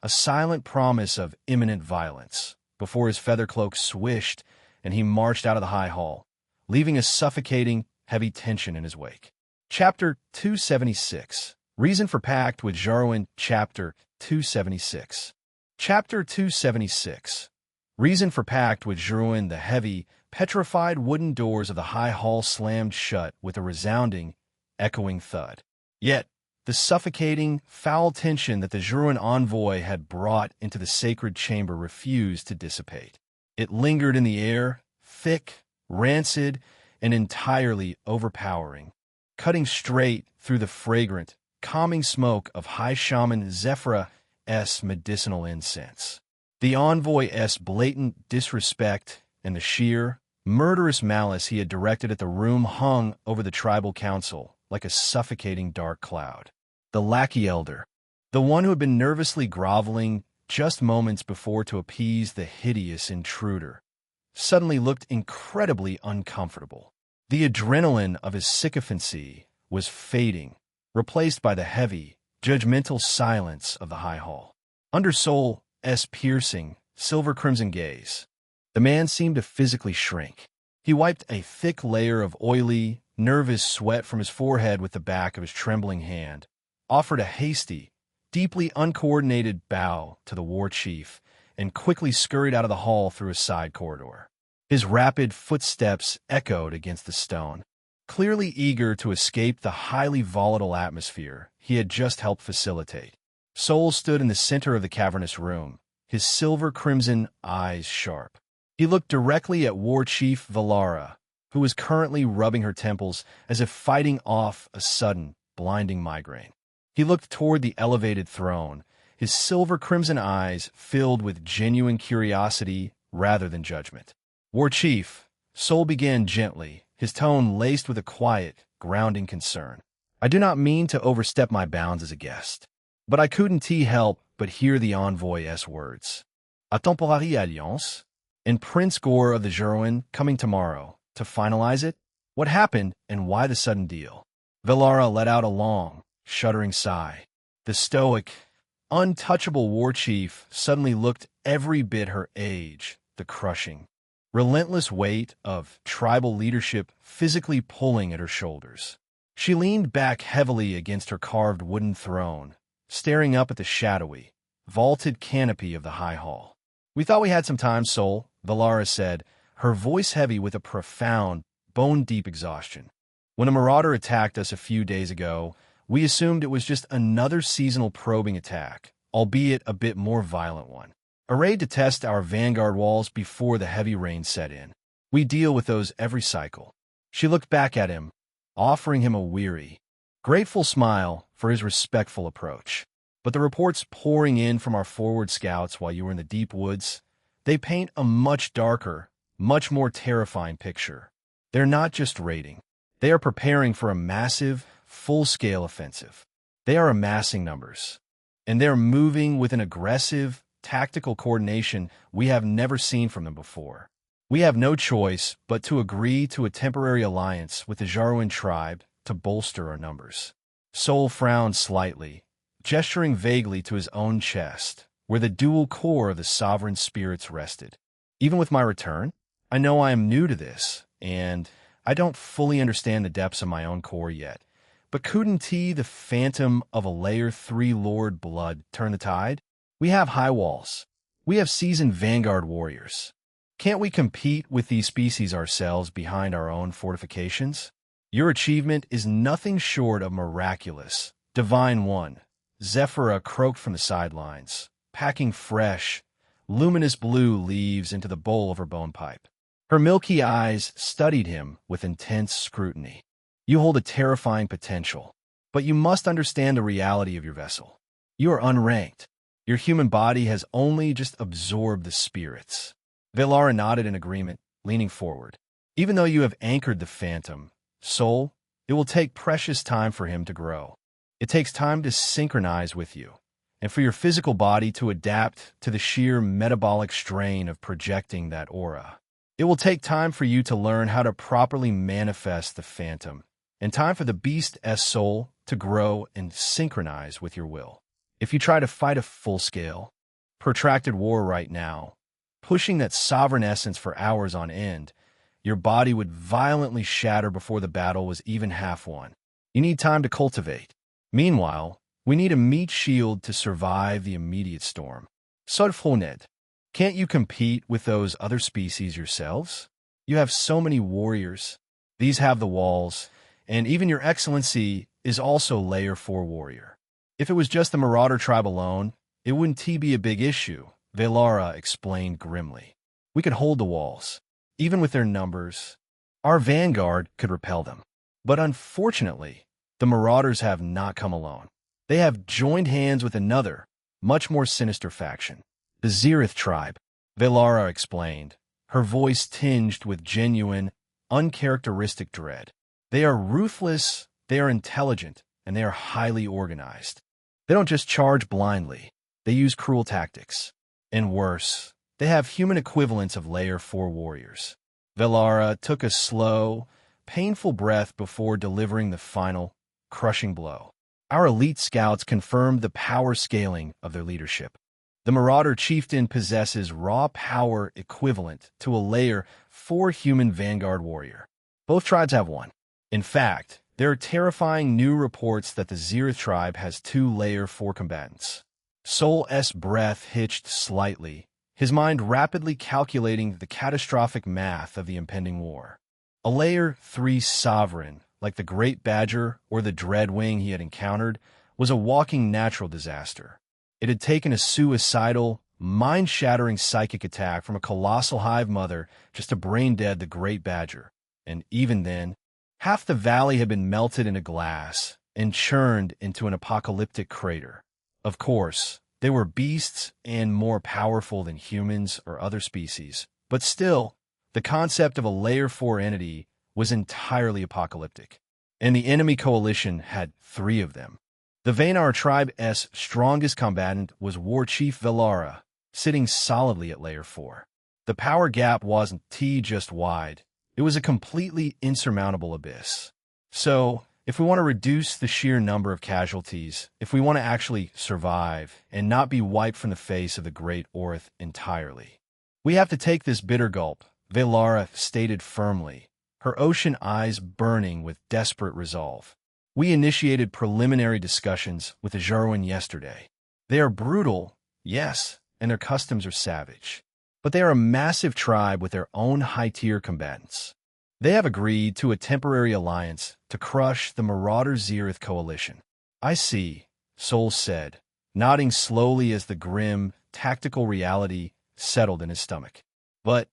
a silent promise of imminent violence, before his feather cloak swished and he marched out of the high hall, leaving a suffocating, heavy tension in his wake. Chapter 276. Reason for Pact with Juruan. Chapter 276. Chapter 276. Reason for Pact with Juruan. The heavy, petrified wooden doors of the high hall slammed shut with a resounding, echoing thud. Yet, the suffocating, foul tension that the Juruan envoy had brought into the sacred chamber refused to dissipate. It lingered in the air, thick, rancid, and entirely overpowering, cutting straight through the fragrant, calming smoke of High Shaman Zephyrah's medicinal incense. The envoy's blatant disrespect and the sheer, murderous malice he had directed at the room hung over the tribal council like a suffocating dark cloud. The lackey elder, the one who had been nervously groveling just moments before to appease the hideous intruder, suddenly looked incredibly uncomfortable. The adrenaline of his sycophancy was fading, replaced by the heavy, judgmental silence of the high hall. Under Sol's piercing, silver-crimson gaze, the man seemed to physically shrink. He wiped a thick layer of oily, nervous sweat from his forehead with the back of his trembling hand, offered a hasty, deeply uncoordinated bow to the war chief, and quickly scurried out of the hall through a side corridor. His rapid footsteps echoed against the stone, clearly eager to escape the highly volatile atmosphere he had just helped facilitate. Sol stood in the center of the cavernous room, his silver-crimson eyes sharp. He looked directly at War Chief Valara, who was currently rubbing her temples as if fighting off a sudden, blinding migraine. He looked toward the elevated throne, his silver-crimson eyes filled with genuine curiosity rather than judgment. "War Chief," Sol began gently, his tone laced with a quiet, grounding concern. "I do not mean to overstep my bounds as a guest, but I couldn't help but hear the envoy's words. A temporary alliance? And Prince Gore of the Juruan coming tomorrow to finalize it? What happened and why the sudden deal?" Valara let out a long, shuddering sigh. The stoic, untouchable war chief suddenly looked every bit her age, the crushing, relentless weight of tribal leadership physically pulling at her shoulders. She leaned back heavily against her carved wooden throne, staring up at the shadowy, vaulted canopy of the high hall. "We thought we had some time, Soul," Valara said, her voice heavy with a profound, bone-deep exhaustion. "When a marauder attacked us a few days ago, we assumed it was just another seasonal probing attack, albeit a bit more violent one. A raid to test our vanguard walls before the heavy rain set in. We deal with those every cycle." She looked back at him, offering him a weary, grateful smile for his respectful approach. "But the reports pouring in from our forward scouts while you were in the deep woods, they paint a much darker, much more terrifying picture. They're not just raiding. They are preparing for a massive, full-scale offensive. They are amassing numbers, and they're moving with an aggressive, tactical coordination we have never seen from them before. We have no choice but to agree to a temporary alliance with the Jarwin tribe to bolster our numbers." Soul frowned slightly, gesturing vaguely to his own chest, where the dual core of the sovereign spirits rested. "Even with my return, I know I am new to this, and I don't fully understand the depths of my own core yet. But couldn't the phantom of a Layer 3 Lord blood turn the tide? We have high walls. We have seasoned vanguard warriors. Can't we compete with these species ourselves behind our own fortifications? Your achievement is nothing short of miraculous. Divine One," Zephyra croaked from the sidelines, packing fresh, luminous blue leaves into the bowl of her bone pipe. Her milky eyes studied him with intense scrutiny. "You hold a terrifying potential, but you must understand the reality of your vessel. You are unranked. Your human body has only just absorbed the spirits." Valara nodded in agreement, leaning forward. "Even though you have anchored the phantom, Soul, it will take precious time for him to grow. It takes time to synchronize with you, and for your physical body to adapt to the sheer metabolic strain of projecting that aura. It will take time for you to learn how to properly manifest the phantom, and time for the beast's soul to grow and synchronize with your will. If you try to fight a full-scale, protracted war right now, pushing that sovereign essence for hours on end, your body would violently shatter before the battle was even half won. You need time to cultivate. Meanwhile, we need a meat shield to survive the immediate storm. Sodflonet, can't you compete with those other species yourselves? You have so many warriors. These have the walls, and even your excellency is also Layer 4 warrior. If it was just the Marauder tribe alone, it wouldn't be a big issue," Valara explained grimly. "We could hold the walls. Even with their numbers, our vanguard could repel them. But unfortunately, the Marauders have not come alone. They have joined hands with another, much more sinister faction. The Zerith tribe," Valara explained, her voice tinged with genuine, uncharacteristic dread. "They are ruthless, they are intelligent, and they are highly organized. They don't just charge blindly. They use cruel tactics. And worse, they have human equivalents of Layer 4 warriors." Valara took a slow, painful breath before delivering the final, crushing blow. "Our elite scouts confirmed the power scaling of their leadership. The Marauder chieftain possesses raw power equivalent to a Layer 4 human vanguard warrior. Both tribes have one. In fact, there are terrifying new reports that the Zerith tribe has 2 Layer 4 combatants." Soul's breath hitched slightly, his mind rapidly calculating the catastrophic math of the impending war. A Layer 3 sovereign, like the Great Badger or the Dreadwing he had encountered, was a walking natural disaster. It had taken a suicidal, mind-shattering psychic attack from a colossal hive mother just to brain-dead the Great Badger, and even then, half the valley had been melted into glass and churned into an apocalyptic crater. Of course, they were beasts and more powerful than humans or other species, but still, the concept of a Layer 4 entity was entirely apocalyptic. And the enemy coalition had 3 of them. The Vanar tribe's strongest combatant was War Chief Valara, sitting solidly at Layer 4. The power gap wasn't just wide. It was a completely insurmountable abyss. So, if we want to reduce the sheer number of casualties, if we want to actually survive and not be wiped from the face of the Great Orth entirely, we have to take this bitter gulp, Velara stated firmly, her ocean eyes burning with desperate resolve. We initiated preliminary discussions with the Jarwin yesterday. They are brutal, yes, and their customs are savage. But they are a massive tribe with their own high-tier combatants. They have agreed to a temporary alliance to crush the Marauder Zerith coalition. I see, Sol said, nodding slowly as the grim, tactical reality settled in his stomach. But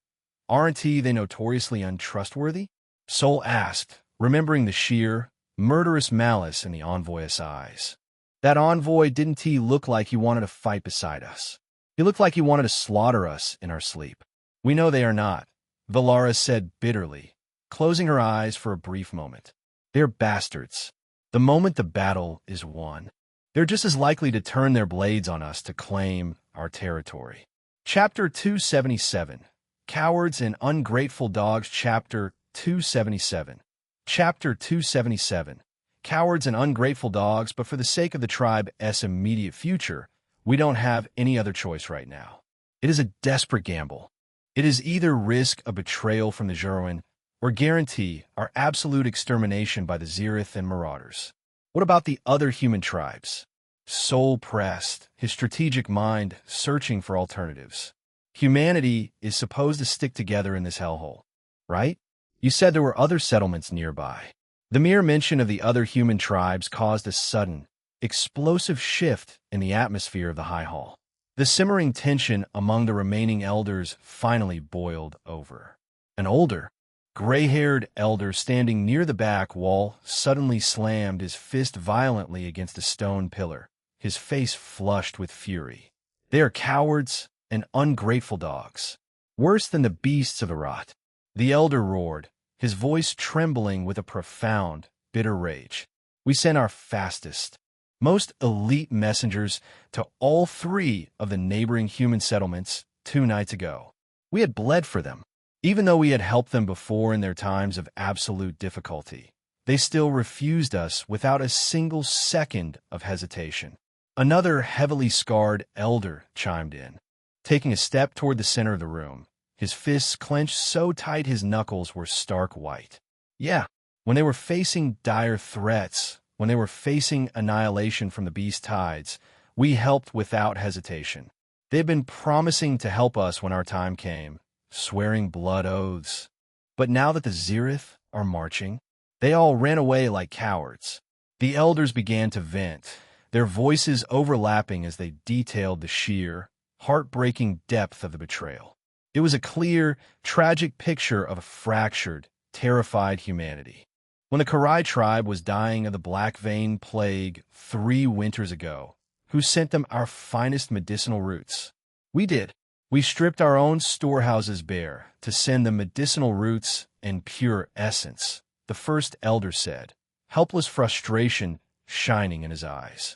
aren't they notoriously untrustworthy? Sol asked, remembering the sheer, murderous malice in the envoy's eyes. That envoy didn't he look like he wanted to fight beside us? He looked like he wanted to slaughter us in our sleep. We know they are not, Velara said bitterly, closing her eyes for a brief moment. They're bastards. The moment the battle is won, they're just as likely to turn their blades on us to claim our territory. Chapter 277. Cowards and Ungrateful Dogs. Chapter 277. Chapter 277. Cowards and ungrateful dogs, but for the sake of the tribe's immediate future, we don't have any other choice right now. It is a desperate gamble. It is either risk a betrayal from the Jarwin or guarantee our absolute extermination by the Zerith and Marauders. What about the other human tribes? Sol pressed, his strategic mind searching for alternatives. Humanity is supposed to stick together in this hellhole, right? You said there were other settlements nearby. The mere mention of the other human tribes caused a sudden, explosive shift in the atmosphere of the High Hall. The simmering tension among the remaining elders finally boiled over. An older, gray-haired elder standing near the back wall suddenly slammed his fist violently against a stone pillar, his face flushed with fury. They are cowards and ungrateful dogs. Worse than the beasts of Arat. The elder roared, his voice trembling with a profound, bitter rage. We sent our fastest, most elite messengers to all 3 of the neighboring human settlements 2 nights ago. We had bled for them. Even though we had helped them before in their times of absolute difficulty, they still refused us without a single second of hesitation. Another heavily scarred elder chimed in, taking a step toward the center of the room, his fists clenched so tight his knuckles were stark white. Yeah, when they were facing dire threats, when they were facing annihilation from the beast tides, we helped without hesitation. They had been promising to help us when our time came, swearing blood oaths. But now that the Zerith are marching, they all ran away like cowards. The elders began to vent, their voices overlapping as they detailed the sheer, heartbreaking depth of the betrayal. It was a clear, tragic picture of a fractured, terrified humanity. When the Karai tribe was dying of the Black Vein Plague 3 winters ago, who sent them our finest medicinal roots? We did. We stripped our own storehouses bare to send them medicinal roots and pure essence, the first elder said, helpless frustration shining in his eyes.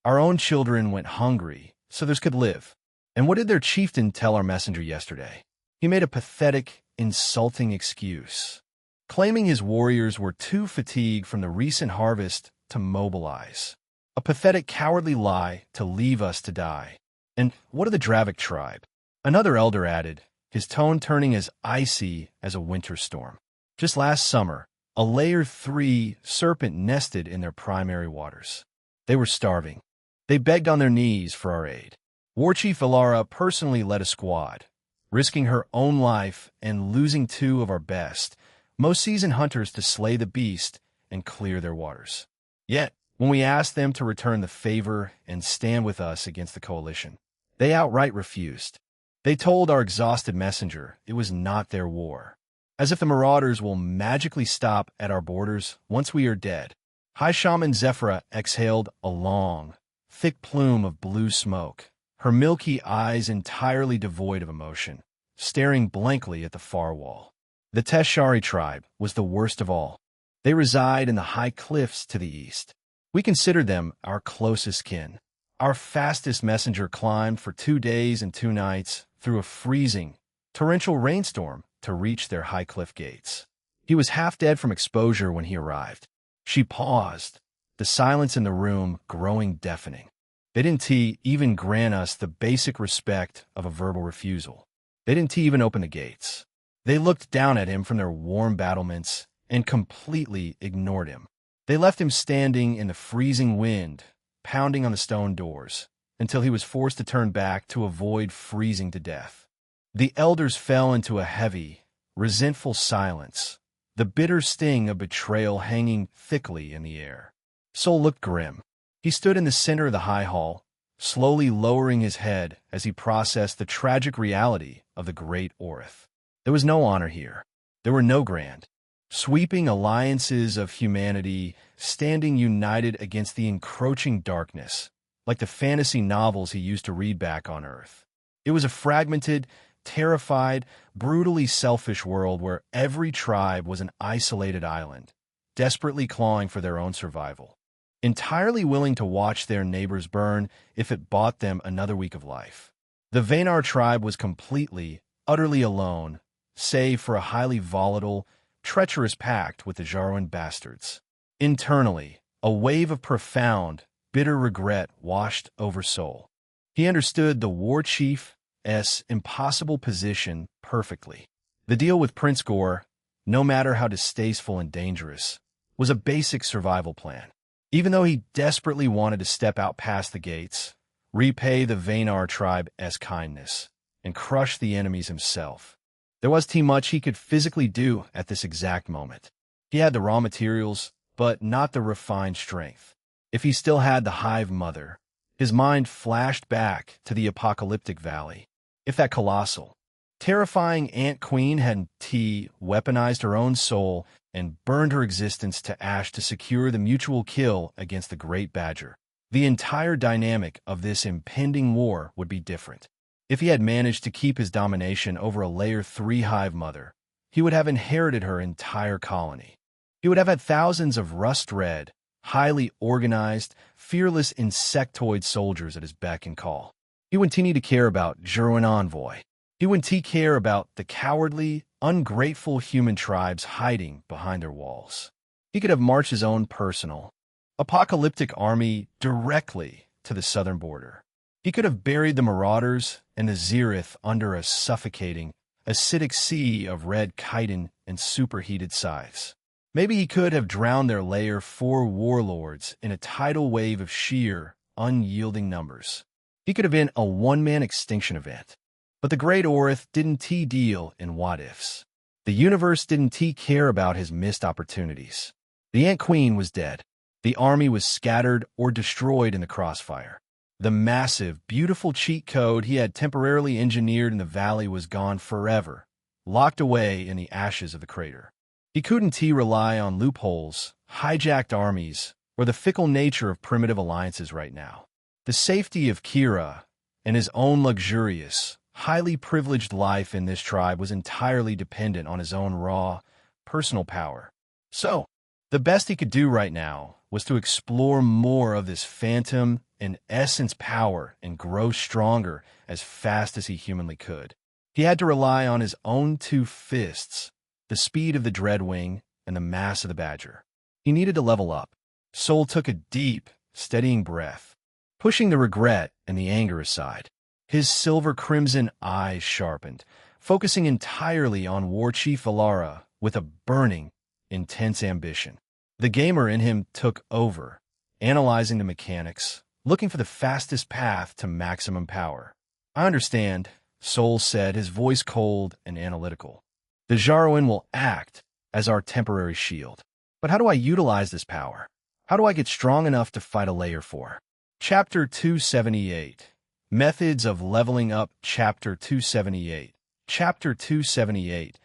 Our own children went hungry so theirs could live. And what did their chieftain tell our messenger yesterday? He made a pathetic, insulting excuse, claiming his warriors were too fatigued from the recent harvest to mobilize. A pathetic, cowardly lie to leave us to die. And what of the Dravik tribe? Another elder added, his tone turning as icy as a winter storm. Just last summer, a Layer 3 serpent nested in their primary waters. They were starving. They begged on their knees for our aid. War Chief Velara personally led a squad, risking her own life and losing 2 of our best, most seasoned hunters to slay the beast and clear their waters. Yet, when we asked them to return the favor and stand with us against the coalition, they outright refused. They told our exhausted messenger it was not their war, as if the Marauders will magically stop at our borders once we are dead. High Shaman Zephyra exhaled a long, thick plume of blue smoke, her milky eyes entirely devoid of emotion, staring blankly at the far wall. The Teshari tribe was the worst of all. They reside in the high cliffs to the east. We considered them our closest kin. Our fastest messenger climbed for 2 days and 2 nights through a freezing, torrential rainstorm to reach their high cliff gates. He was half dead from exposure when he arrived. She paused, the silence in the room growing deafening. They didn't even grant us the basic respect of a verbal refusal. They didn't even open the gates. They looked down at him from their warm battlements and completely ignored him. They left him standing in the freezing wind, pounding on the stone doors, until he was forced to turn back to avoid freezing to death. The elders fell into a heavy, resentful silence, the bitter sting of betrayal hanging thickly in the air. Sol looked grim. He stood in the center of the high hall, slowly lowering his head as he processed the tragic reality of the great Orith. There was no honor here. There were no grand, sweeping alliances of humanity standing united against the encroaching darkness, like the fantasy novels he used to read back on Earth. It was a fragmented, terrified, brutally selfish world where every tribe was an isolated island, desperately clawing for their own survival, entirely willing to watch their neighbors burn if it bought them another week of life. The Vaynar tribe was completely, utterly alone, save for a highly volatile, treacherous pact with the Jarwin bastards. Internally, a wave of profound, bitter regret washed over Sol. He understood the war chief's impossible position perfectly. The deal with Prince Gore, no matter how distasteful and dangerous, was a basic survival plan. Even though he desperately wanted to step out past the gates, repay the Vaynar tribe's kindness, and crush the enemies himself, there was too much he could physically do at this exact moment. He had the raw materials, but not the refined strength. If he still had the Hive Mother, his mind flashed back to the apocalyptic valley. If that colossal, terrifying Ant Queen had weaponized her own soul and burned her existence to ash to secure the mutual kill against the Great Badger, the entire dynamic of this impending war would be different. If he had managed to keep his domination over a Layer 3 Hive Mother, he would have inherited her entire colony. He would have had thousands of rust-red, highly organized, fearless insectoid soldiers at his beck and call. He wouldn't need to care about Jarwin Envoy. He wouldn't care about the cowardly, ungrateful human tribes hiding behind their walls. He could have marched his own personal, apocalyptic army directly to the southern border. He could have buried the marauders and the Zerith under a suffocating, acidic sea of red chitin and superheated scythes. Maybe he could have drowned their Layer 4 warlords in a tidal wave of sheer, unyielding numbers. He could have been a one-man extinction event. But the Great Orith didn't deal in what-ifs. The universe didn't care about his missed opportunities. The Ant Queen was dead. The army was scattered or destroyed in the crossfire. The massive, beautiful cheat code he had temporarily engineered in the valley was gone forever, locked away in the ashes of the crater. He couldn't rely on loopholes, hijacked armies, or the fickle nature of primitive alliances right now. The safety of Kira and his own luxurious, highly privileged life in this tribe was entirely dependent on his own raw, personal power. So, the best he could do right now was to explore more of this phantom and essence power and grow stronger as fast as he humanly could. He had to rely on his own two fists, the speed of the Dreadwing and the mass of the Badger. He needed to level up. Sol took a deep, steadying breath, pushing the regret and the anger aside. His silver-crimson eyes sharpened, focusing entirely on War Chief Alara with a burning, intense ambition. The gamer in him took over, analyzing the mechanics, looking for the fastest path to maximum power. "I understand," Sol said, his voice cold and analytical. "The Jarwin will act as our temporary shield. But how do I utilize this power? How do I get strong enough to fight a Layer 4? Chapter 278. Methods of Leveling Up. Chapter 278. Chapter 278.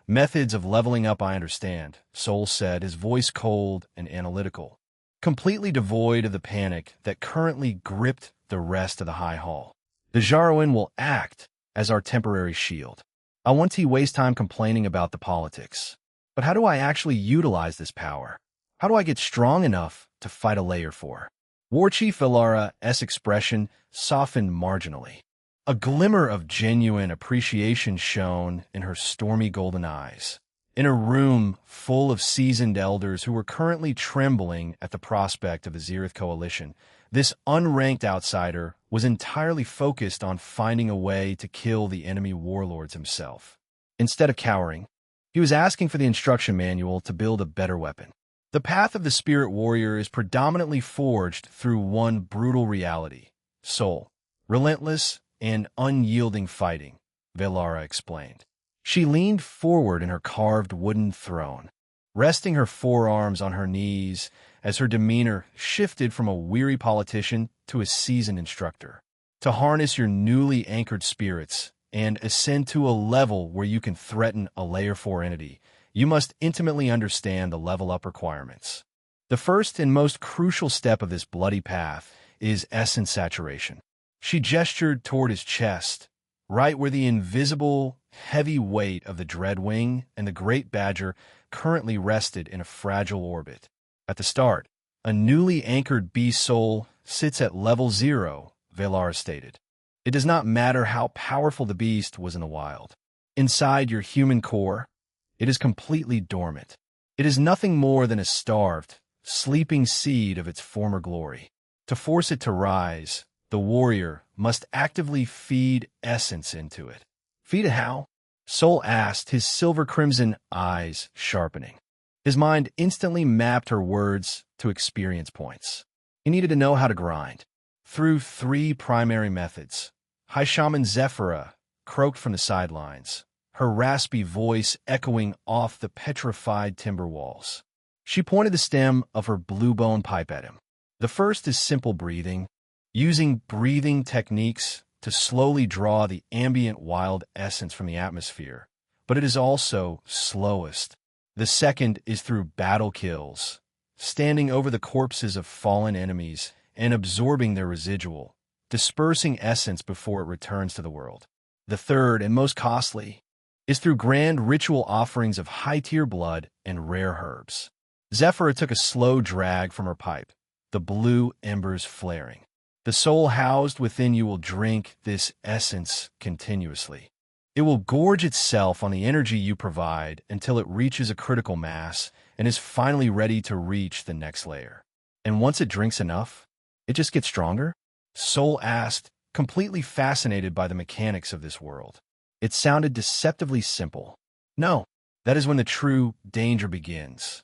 Methods of Leveling Up. "I understand," Sol said, his voice cold and analytical, completely devoid of the panic that currently gripped the rest of the High Hall. "The Jarwin will act as our temporary shield. I won't waste time complaining about the politics. But how do I actually utilize this power? How do I get strong enough to fight a Layer 4? War Chief Ilara's expression softened marginally. A glimmer of genuine appreciation shone in her stormy golden eyes. In a room full of seasoned elders who were currently trembling at the prospect of the Zerith coalition, this unranked outsider was entirely focused on finding a way to kill the enemy warlords himself. Instead of cowering, he was asking for the instruction manual to build a better weapon. The path of the spirit warrior is predominantly forged through one brutal reality: soul. Relentless and unyielding fighting, Velara explained. She leaned forward in her carved wooden throne, resting her forearms on her knees as her demeanor shifted from a weary politician to a seasoned instructor. To harness your newly anchored spirits and ascend to a level where you can threaten a Layer 4 entity, you must intimately understand the level-up requirements. The first and most crucial step of this bloody path is essence saturation. She gestured toward his chest, right where the invisible, heavy weight of the Dreadwing and the Great Badger currently rested in a fragile orbit. At the start, a newly anchored beast soul sits at level 0, Velara stated. It does not matter how powerful the beast was in the wild. Inside your human core, it is completely dormant. It is nothing more than a starved, sleeping seed of its former glory. To force it to rise, the warrior must actively feed essence into it. Feed it how? Soul asked, his silver-crimson eyes sharpening. His mind instantly mapped her words to experience points. He needed to know how to grind. Through 3 primary methods. High Shaman Zephyra croaked from the sidelines, her raspy voice echoing off the petrified timber walls. She pointed the stem of her blue bone pipe at him. The first is simple breathing, using breathing techniques to slowly draw the ambient wild essence from the atmosphere, but it is also slowest. The second is through battle kills, standing over the corpses of fallen enemies and absorbing their residual, dispersing essence before it returns to the world. The third, and most costly, is through grand ritual offerings of high-tier blood and rare herbs. Zephyra took a slow drag from her pipe, the blue embers flaring. The soul housed within you will drink this essence continuously. It will gorge itself on the energy you provide until it reaches a critical mass and is finally ready to reach the next layer. And once it drinks enough, it just gets stronger? Soul asked, completely fascinated by the mechanics of this world. It sounded deceptively simple. No, that is when the true danger begins.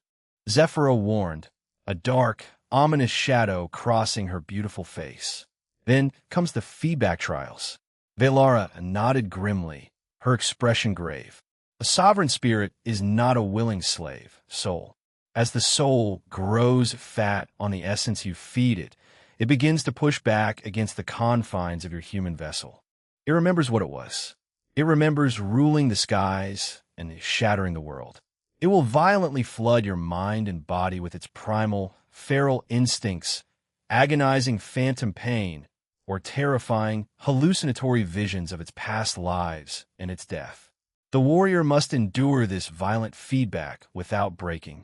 Zephyra warned, a dark, ominous shadow crossing her beautiful face. Then comes the feedback trials. Velara nodded grimly, her expression grave. A sovereign spirit is not a willing slave, soul. As the soul grows fat on the essence you feed it, it begins to push back against the confines of your human vessel. It remembers what it was. It remembers ruling the skies and shattering the world. It will violently flood your mind and body with its primal, feral instincts, agonizing phantom pain, or terrifying, hallucinatory visions of its past lives and its death. The warrior must endure this violent feedback without breaking.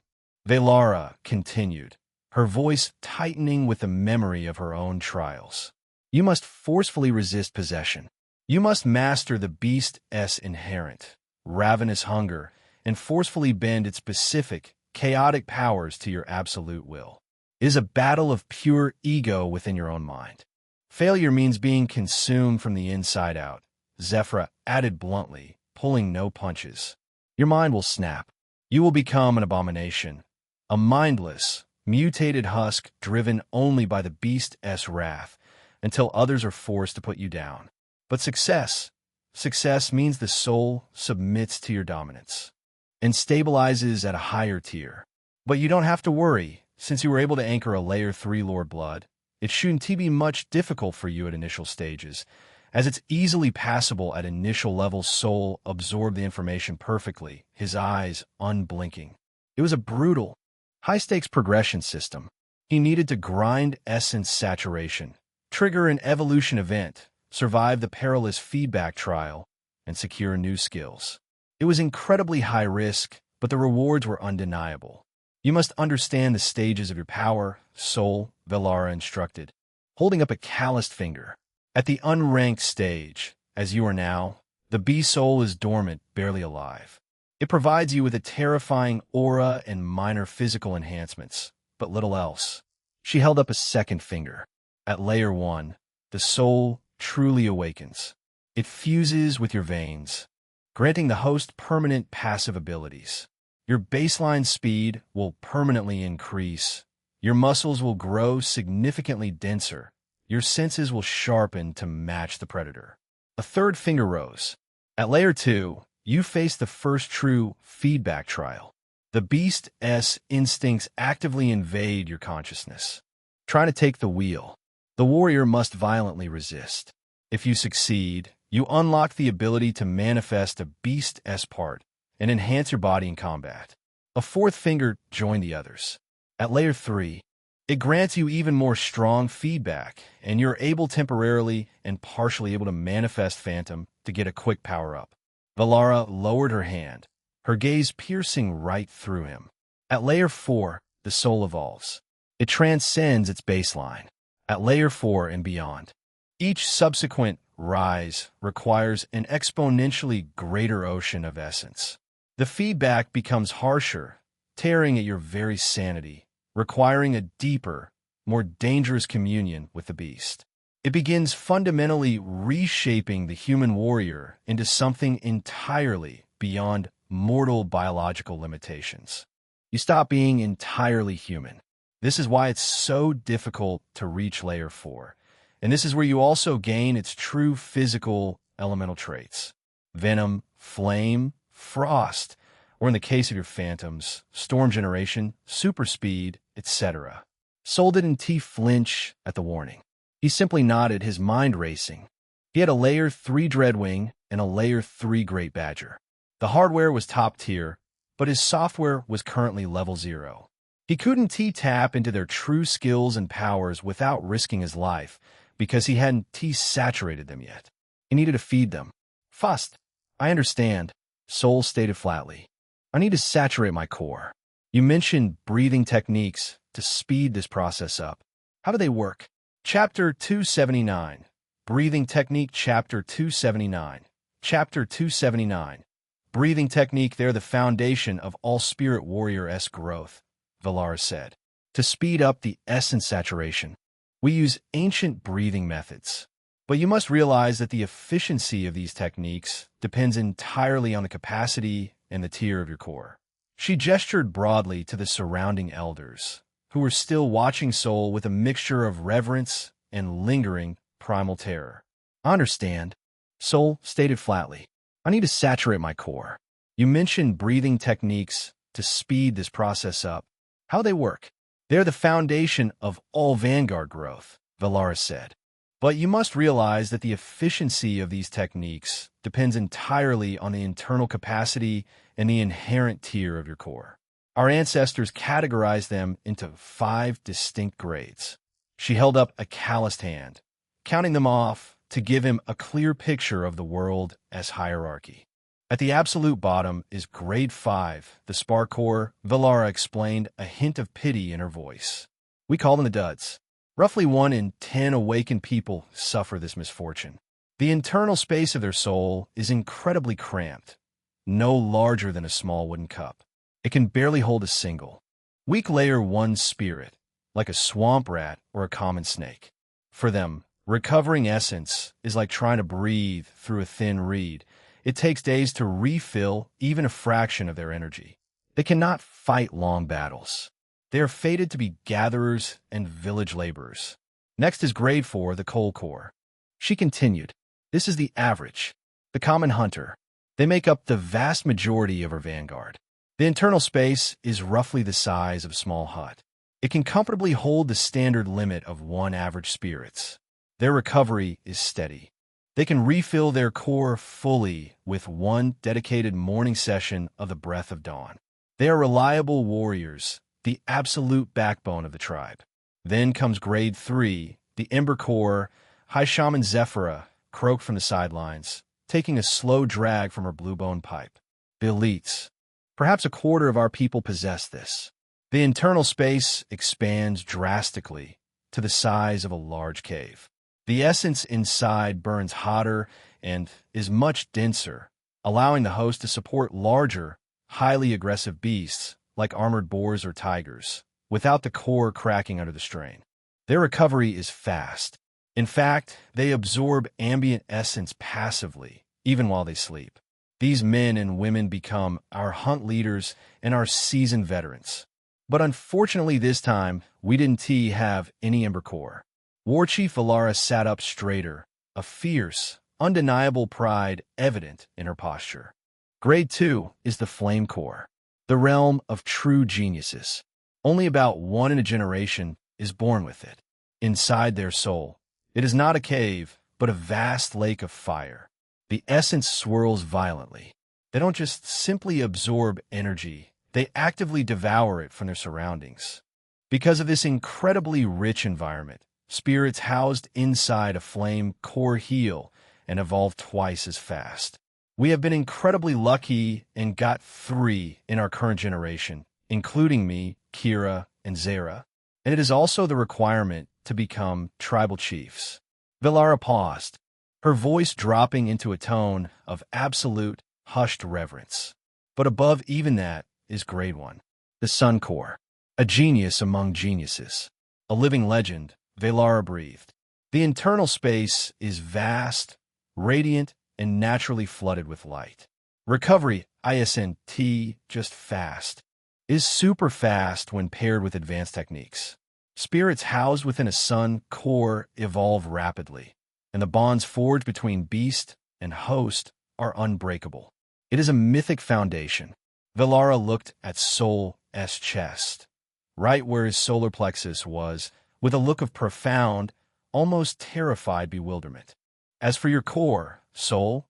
Velara continued, her voice tightening with the memory of her own trials. You must forcefully resist possession. You must master the beast's inherent, ravenous hunger and forcefully bend its specific, chaotic powers to your absolute will. It is a battle of pure ego within your own mind. Failure means being consumed from the inside out, Zephyra added bluntly, pulling no punches. Your mind will snap. You will become an abomination, a mindless, mutated husk driven only by the beast's wrath, until others are forced to put you down. But success means the soul submits to your dominance and stabilizes at a higher tier. But you don't have to worry, since you were able to anchor a Layer 3 Lord Blood. It shouldn't be much difficult for you at initial stages, as it's easily passable at initial levels. Soul absorbed the information perfectly, his eyes unblinking. It was a brutal, high-stakes progression system. He needed to grind essence saturation, trigger an evolution event, survive the perilous feedback trial, and secure new skills. It was incredibly high risk, but the rewards were undeniable. You must understand the stages of your power, soul, Velara instructed, holding up a calloused finger. At the unranked stage, as you are now, the beast soul is dormant, barely alive. It provides you with a terrifying aura and minor physical enhancements, but little else. She held up a second finger. At Layer 1, the soul truly awakens. It fuses with your veins, granting the host permanent passive abilities. Your baseline speed will permanently increase. Your muscles will grow significantly denser. Your senses will sharpen to match the predator. A third finger rose. At Layer 2, you face the first true feedback trial. The beast's instincts actively invade your consciousness, trying to take the wheel. The warrior must violently resist. If you succeed, you unlock the ability to manifest a beast's part and enhance your body in combat. A fourth finger joined the others. At Layer 3, it grants you even more strong feedback, and you're temporarily and partially able to manifest Phantom to get a quick power-up. Valara lowered her hand, her gaze piercing right through him. At Layer 4, the soul evolves. It transcends its baseline. At Layer 4 and beyond, each subsequent rise requires an exponentially greater ocean of essence. The feedback becomes harsher, tearing at your very sanity, requiring a deeper, more dangerous communion with the beast. It begins fundamentally reshaping the human warrior into something entirely beyond mortal biological limitations. You stop being entirely human. This is why it's so difficult to reach Layer 4, and this is where you also gain its true physical elemental traits. Venom, flame, frost, or in the case of your phantoms, storm generation, super speed, etc. Soul didn't flinch at the warning. He simply nodded, his mind racing. He had a Layer 3 Dreadwing and a Layer 3 Great Badger. The hardware was top tier, but his software was currently level 0. He couldn't tap into their true skills and powers without risking his life, because he hadn't saturated them yet. He needed to feed them. Fust, I understand, Soul stated flatly. I need to saturate my core. You mentioned breathing techniques to speed this process up. How do they work? Chapter 279. Breathing Technique Chapter 279. Chapter 279. Breathing technique, they're the foundation of all spirit warrior-esque growth, Valara said. To speed up the essence saturation, we use ancient breathing methods. But you must realize that the efficiency of these techniques depends entirely on the capacity and the tier of your core. She gestured broadly to the surrounding elders, who were still watching Soul with a mixture of reverence and lingering primal terror. I understand, Soul stated flatly. I need to saturate my core. You mentioned breathing techniques to speed this process up. How they work? They're the foundation of all Vanguard growth, Valara said. But you must realize that the efficiency of these techniques depends entirely on the internal capacity and the inherent tier of your core. Our ancestors categorized them into 5 distinct grades. She held up a calloused hand, counting them off to give him a clear picture of the world as hierarchy. At the absolute bottom is Grade 5, the Spark Core, Valara explained, a hint of pity in her voice. We call them the duds. Roughly 1 in 10 awakened people suffer this misfortune. The internal space of their soul is incredibly cramped, no larger than a small wooden cup. It can barely hold a single. Weak Layer 1 spirit, like a swamp rat or a common snake. For them, recovering essence is like trying to breathe through a thin reed. It takes days to refill even a fraction of their energy. They cannot fight long battles. They are fated to be gatherers and village laborers. Next is Grade 4, the Coal Core. She continued, this is the average, the common hunter. They make up the vast majority of her vanguard. The internal space is roughly the size of a small hut. It can comfortably hold the standard limit of 1 average spirits. Their recovery is steady. They can refill their core fully with 1 dedicated morning session of the Breath of Dawn. They are reliable warriors, the absolute backbone of the tribe. Then comes Grade 3, the Ember Core. High Shaman Zephyra croaked from the sidelines, taking a slow drag from her blue-bone pipe. The elites. Perhaps a quarter of our people possess this. The internal space expands drastically to the size of a large cave. The essence inside burns hotter and is much denser, allowing the host to support larger, highly aggressive beasts like armored boars or tigers, without the core cracking under the strain. Their recovery is fast. In fact, they absorb ambient essence passively, even while they sleep. These men and women become our hunt leaders and our seasoned veterans. But unfortunately this time, we didn't have any Ember Core. War Chief Valara sat up straighter, a fierce, undeniable pride evident in her posture. Grade 2 is the Flame Core, the realm of true geniuses. Only about one in a generation is born with it. Inside their soul, it is not a cave, but a vast lake of fire. The essence swirls violently. They don't just simply absorb energy, they actively devour it from their surroundings. Because of this incredibly rich environment, spirits housed inside a flame core heal and evolve twice as fast. We have been incredibly lucky and got 3 in our current generation, including me, Kira, and Zera. And it is also the requirement to become tribal chiefs. Valara paused, her voice dropping into a tone of absolute, hushed reverence. But above even that is Grade 1, the Sun Core, a genius among geniuses. A living legend, Valara breathed. The internal space is vast, radiant, and naturally flooded with light. Recovery, ISNT, just fast, is super fast when paired with advanced techniques. Spirits housed within a sun core evolve rapidly, and the bonds forged between beast and host are unbreakable. It is a mythic foundation. Valara looked at Soul's chest, right where his solar plexus was, with a look of profound, almost terrified bewilderment. As for your core, Soul,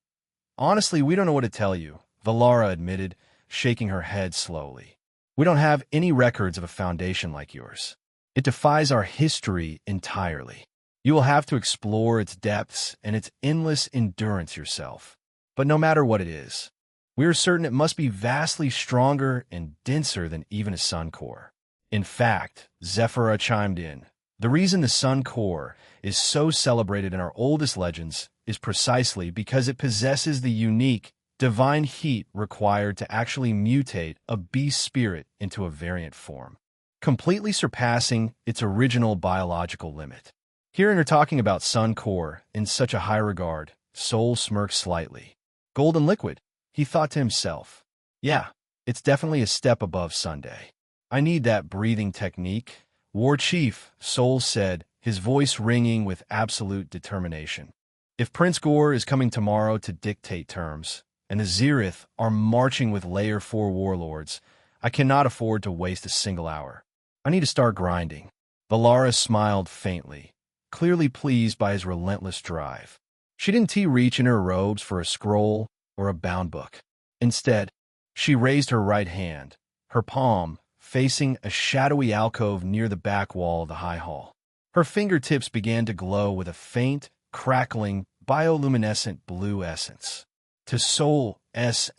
honestly, we don't know what to tell you, Valara admitted, shaking her head slowly. We don't have any records of a foundation like yours. It defies our history entirely. You will have to explore its depths and its endless endurance yourself. But no matter what it is, we are certain it must be vastly stronger and denser than even a sun core. In fact, Zephyra chimed in, the reason the sun core is so celebrated in our oldest legends is precisely because it possesses the unique, divine heat required to actually mutate a beast spirit into a variant form, completely surpassing its original biological limit. Hearing her talking about Sun Core in such a high regard, Soul smirked slightly. Golden liquid, he thought to himself. Yeah, it's definitely a step above Sunday. I need that breathing technique, War Chief, Soul said, his voice ringing with absolute determination. If Prince Gore is coming tomorrow to dictate terms, and the Zerith are marching with Layer 4 warlords, I cannot afford to waste a single hour. I need to start grinding. Valara smiled faintly, clearly pleased by his relentless drive. She didn't reach in her robes for a scroll or a bound book. Instead, she raised her right hand, her palm facing a shadowy alcove near the back wall of the high hall. Her fingertips began to glow with a faint, crackling, bioluminescent blue essence. To Soul's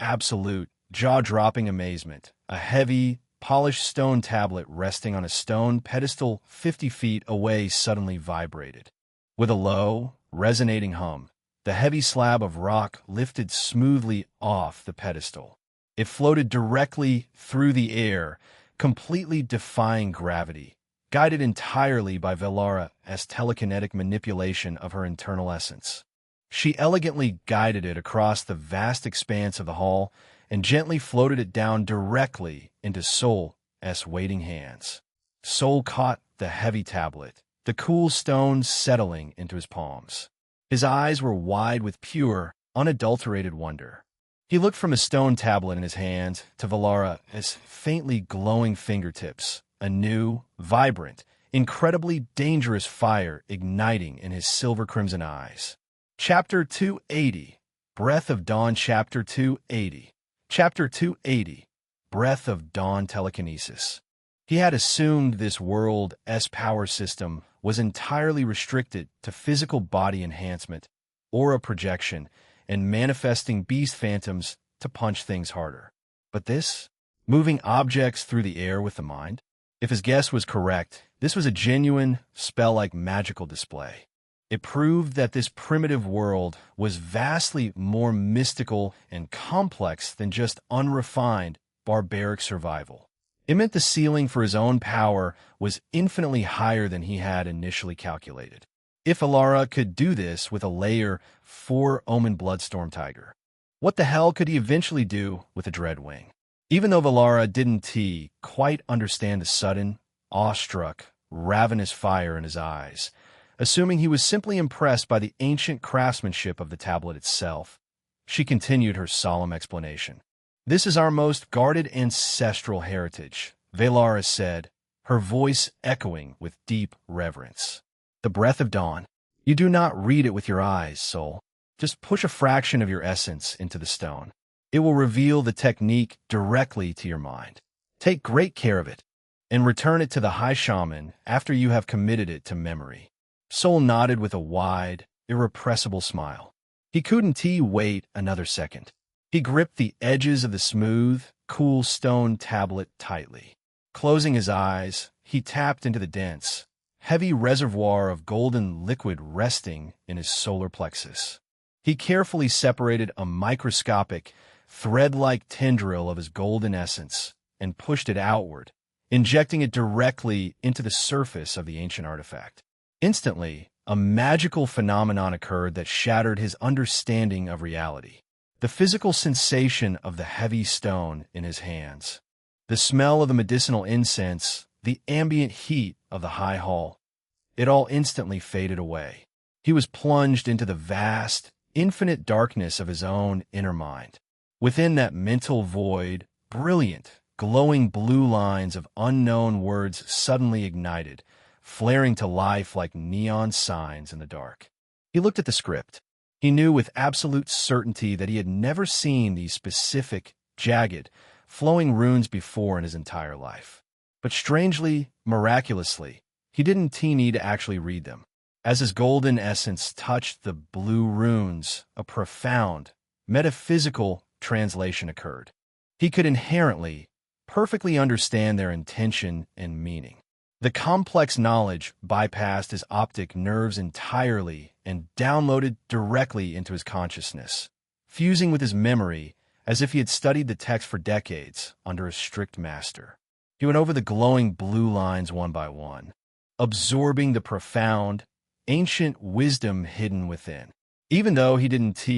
absolute, jaw-dropping amazement, a heavy, polished stone tablet resting on a stone pedestal 50 feet away suddenly vibrated. With a low, resonating hum, the heavy slab of rock lifted smoothly off the pedestal. It floated directly through the air, completely defying gravity, guided entirely by Valara's telekinetic manipulation of her internal essence. She elegantly guided it across the vast expanse of the hall and gently floated it down directly into Soul's waiting hands. Soul caught the heavy tablet, the cool stone settling into his palms. His eyes were wide with pure, unadulterated wonder. He looked from a stone tablet in his hand to Valara's faintly glowing fingertips, a new, vibrant, incredibly dangerous fire igniting in his silver-crimson eyes. Chapter 280, Breath of Dawn. Chapter 280. Chapter 280, Breath of Dawn Telekinesis. He had assumed this world's power system was entirely restricted to physical body enhancement, aura projection, and manifesting beast phantoms to punch things harder. But this? Moving objects through the air with the mind? If his guess was correct, this was a genuine, spell-like magical display. It proved that this primitive world was vastly more mystical and complex than just unrefined, barbaric survival. It meant the ceiling for his own power was infinitely higher than he had initially calculated. If Valara could do this with a Layer 4 Omen Bloodstorm Tiger, What the hell could he eventually do with a dreadwing? Even though Valara didn't quite understand the sudden, awestruck, ravenous fire in his eyes, assuming he was simply impressed by the ancient craftsmanship of the tablet itself, she continued her solemn explanation. This is our most guarded ancestral heritage, Valara said, her voice echoing with deep reverence. The breath of dawn. You do not read it with your eyes, soul. Just push a fraction of your essence into the stone. It will reveal the technique directly to your mind. Take great care of it, and return it to the High Shaman after you have committed it to memory. Soul nodded with a wide, irrepressible smile. He couldn't wait another second. He gripped the edges of the smooth, cool stone tablet tightly. Closing his eyes, he tapped into the dense, heavy reservoir of golden liquid resting in his solar plexus. He carefully separated a microscopic, thread-like tendril of his golden essence and pushed it outward, injecting it directly into the surface of the ancient artifact. Instantly, a magical phenomenon occurred that shattered his understanding of reality. The physical sensation of the heavy stone in his hands, the smell of the medicinal incense, the ambient heat of the high hall, it all instantly faded away. He was plunged into the vast, infinite darkness of his own inner mind. Within that mental void, brilliant, glowing blue lines of unknown words suddenly ignited, flaring to life like neon signs in the dark. He looked at the script. He knew with absolute certainty that he had never seen these specific, jagged, flowing runes before in his entire life. But strangely, miraculously, he didn't need to actually read them. As his golden essence touched the blue runes, a profound, metaphysical translation occurred. He could inherently, perfectly understand their intention and meaning. The complex knowledge bypassed his optic nerves entirely and downloaded directly into his consciousness, fusing with his memory as if he had studied the text for decades under a strict master. He went over the glowing blue lines one by one, absorbing the profound, ancient wisdom hidden within. Even though he didn't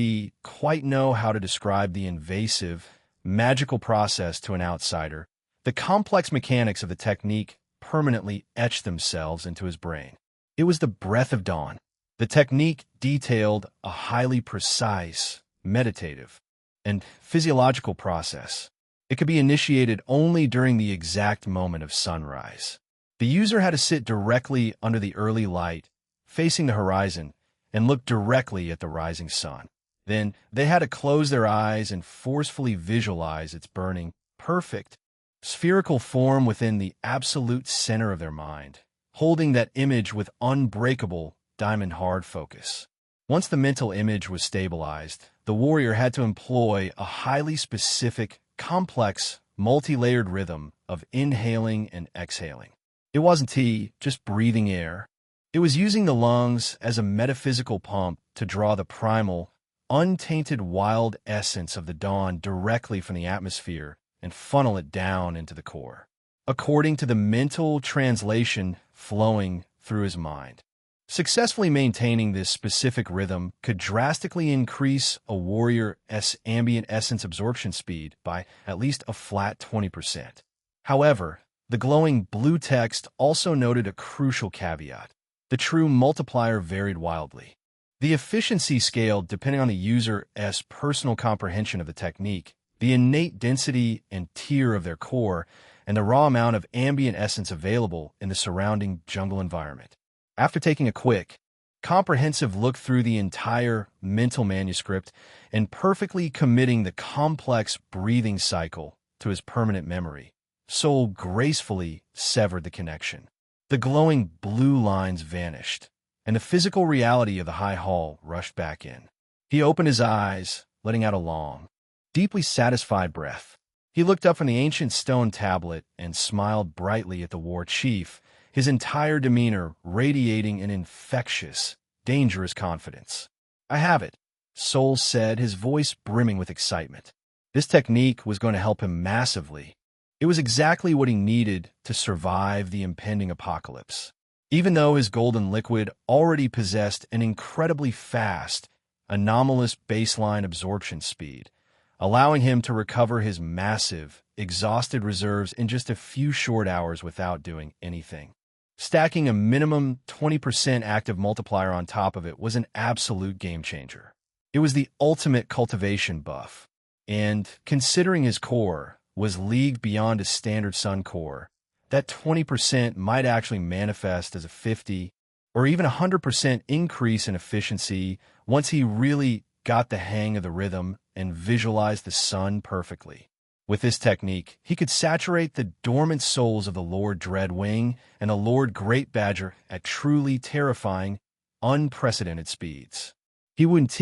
quite know how to describe the invasive, magical process to an outsider, the complex mechanics of the technique permanently etched themselves into his brain. It was the breath of dawn. The technique detailed a highly precise, meditative, and physiological process. It could be initiated only during the exact moment of sunrise. The user had to sit directly under the early light, facing the horizon, and look directly at the rising sun. Then they had to close their eyes and forcefully visualize its burning, perfect, spherical form within the absolute center of their mind, holding that image with unbreakable, diamond-hard focus. Once the mental image was stabilized, the warrior had to employ a highly specific, complex, multi-layered rhythm of inhaling and exhaling. It wasn't just breathing air. It was using the lungs as a metaphysical pump to draw the primal, untainted wild essence of the dawn directly from the atmosphere and funnel it down into the core, according to the mental translation flowing through his mind. Successfully maintaining this specific rhythm could drastically increase a warrior's ambient essence absorption speed by at least a flat 20%. However, the glowing blue text also noted a crucial caveat. The true multiplier varied wildly. The efficiency scaled depending on the user's personal comprehension of the technique, the innate density and tier of their core, and the raw amount of ambient essence available in the surrounding jungle environment. After taking a quick, comprehensive look through the entire mental manuscript and perfectly committing the complex breathing cycle to his permanent memory, Soul gracefully severed the connection. The glowing blue lines vanished, and the physical reality of the high hall rushed back in. He opened his eyes, letting out a long, deeply satisfied breath. He looked up from the ancient stone tablet and smiled brightly at the war chief, his entire demeanor radiating an infectious, dangerous confidence. "I have it," Soul said, his voice brimming with excitement. This technique was going to help him massively. It was exactly what he needed to survive the impending apocalypse. Even though his golden liquid already possessed an incredibly fast, anomalous baseline absorption speed, allowing him to recover his massive, exhausted reserves in just a few short hours without doing anything. Stacking a minimum 20% active multiplier on top of it was an absolute game changer. It was the ultimate cultivation buff, and, considering his core was leagued beyond a standard Sun core, that 20% might actually manifest as a 50 or even 100% increase in efficiency once he really got the hang of the rhythm and visualized the sun perfectly. With this technique, he could saturate the dormant souls of the Lord Dreadwing and the Lord Great Badger at truly terrifying, unprecedented speeds. He wouldn't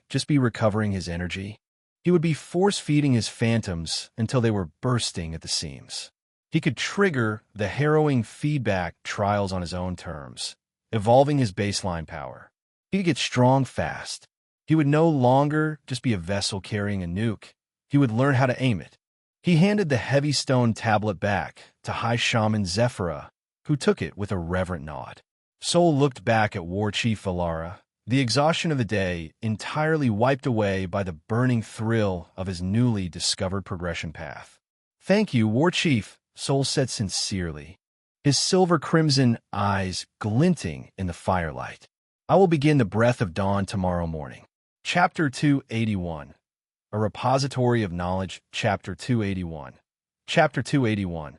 just be recovering his energy. He would be force-feeding his phantoms until they were bursting at the seams. He could trigger the harrowing feedback trials on his own terms, evolving his baseline power. He could get strong fast. He would no longer just be a vessel carrying a nuke. He would learn how to aim it. He handed the heavy stone tablet back to High Shaman Zephyra, who took it with a reverent nod. Sol looked back at War Chief Valara, the exhaustion of the day entirely wiped away by the burning thrill of his newly discovered progression path. "Thank you, War Chief," Sol said sincerely, his silver-crimson eyes glinting in the firelight. "I will begin the Breath of Dawn tomorrow morning." Chapter 281. A Repository of Knowledge. Chapter 281. Chapter 281.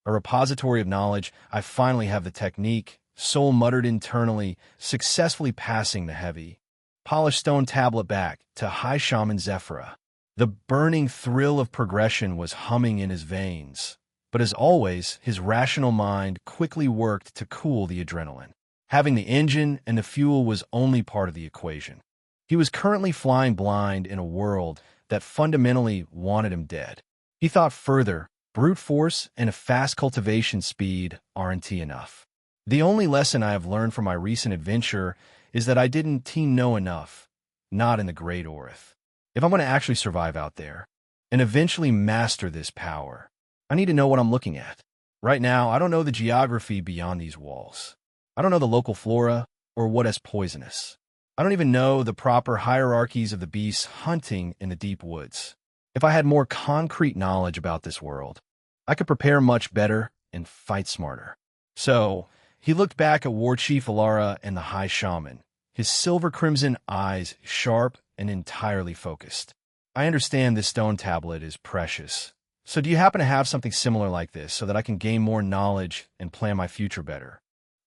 A Repository of Knowledge. "I finally have the technique," Sol muttered internally, successfully passing the heavy, polished stone tablet back to High Shaman Zephyra. The burning thrill of progression was humming in his veins, but as always, his rational mind quickly worked to cool the adrenaline. Having the engine and the fuel was only part of the equation. He was currently flying blind in a world that fundamentally wanted him dead. He thought further. Brute force and a fast cultivation speed aren't enough. The only lesson I have learned from my recent adventure is that I didn't know enough, not in the Great Orith. If I'm going to actually survive out there and eventually master this power, I need to know what I'm looking at. Right now, I don't know the geography beyond these walls. I don't know the local flora or what is poisonous. I don't even know the proper hierarchies of the beasts hunting in the deep woods. If I had more concrete knowledge about this world, I could prepare much better and fight smarter. So, he looked back at War Chief Alara and the High Shaman, his silver-crimson eyes sharp and entirely focused. "I understand this stone tablet is precious. So do you happen to have something similar like this so that I can gain more knowledge and plan my future better?"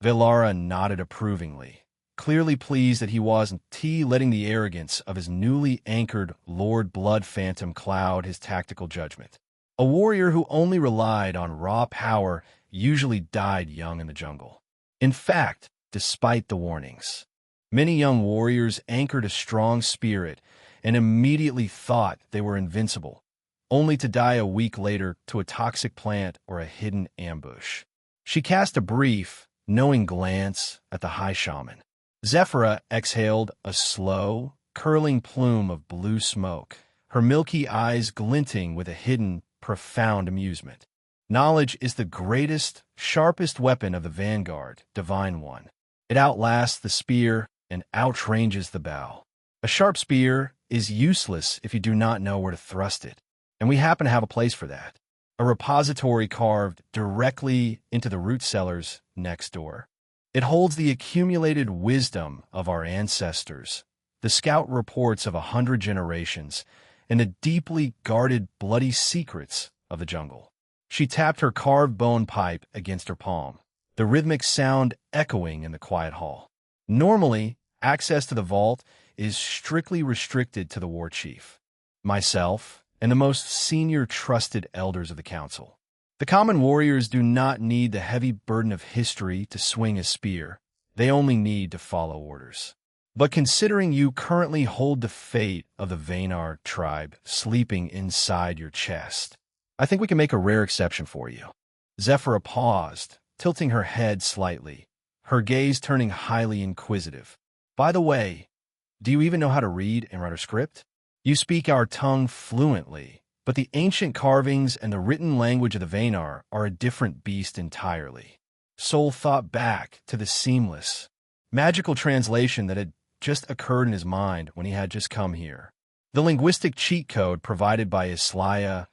Valara nodded approvingly, clearly pleased that he wasn't letting the arrogance of his newly anchored Lord Blood Phantom cloud his tactical judgment. A warrior who only relied on raw power usually died young in the jungle. In fact, despite the warnings, many young warriors anchored a strong spirit and immediately thought they were invincible, only to die a week later to a toxic plant or a hidden ambush. She cast a brief, knowing glance at the High Shaman. Zephyra exhaled a slow, curling plume of blue smoke, her milky eyes glinting with a hidden, profound amusement. "Knowledge is the greatest, sharpest weapon of the vanguard, Divine One. It outlasts the spear and outranges the bow. A sharp spear is useless if you do not know where to thrust it, and we happen to have a place for that. A repository carved directly into the root cellars next door. It holds the accumulated wisdom of our ancestors, the scout reports of 100 generations, and the deeply guarded bloody secrets of the jungle." She tapped her carved bone pipe against her palm, the rhythmic sound echoing in the quiet hall. "Normally, access to the vault is strictly restricted to the war chief, myself, and the most senior trusted elders of the council. The common warriors do not need the heavy burden of history to swing a spear. They only need to follow orders. But considering you currently hold the fate of the Vaynar tribe sleeping inside your chest, I think we can make a rare exception for you." Zephyra paused, tilting her head slightly, her gaze turning highly inquisitive. "By the way, do you even know how to read and write a script? You speak our tongue fluently, but the ancient carvings and the written language of the Vaynar are a different beast entirely." Sol thought back to the seamless, magical translation that had just occurred in his mind when he had just come here. The linguistic cheat code provided by Islaya's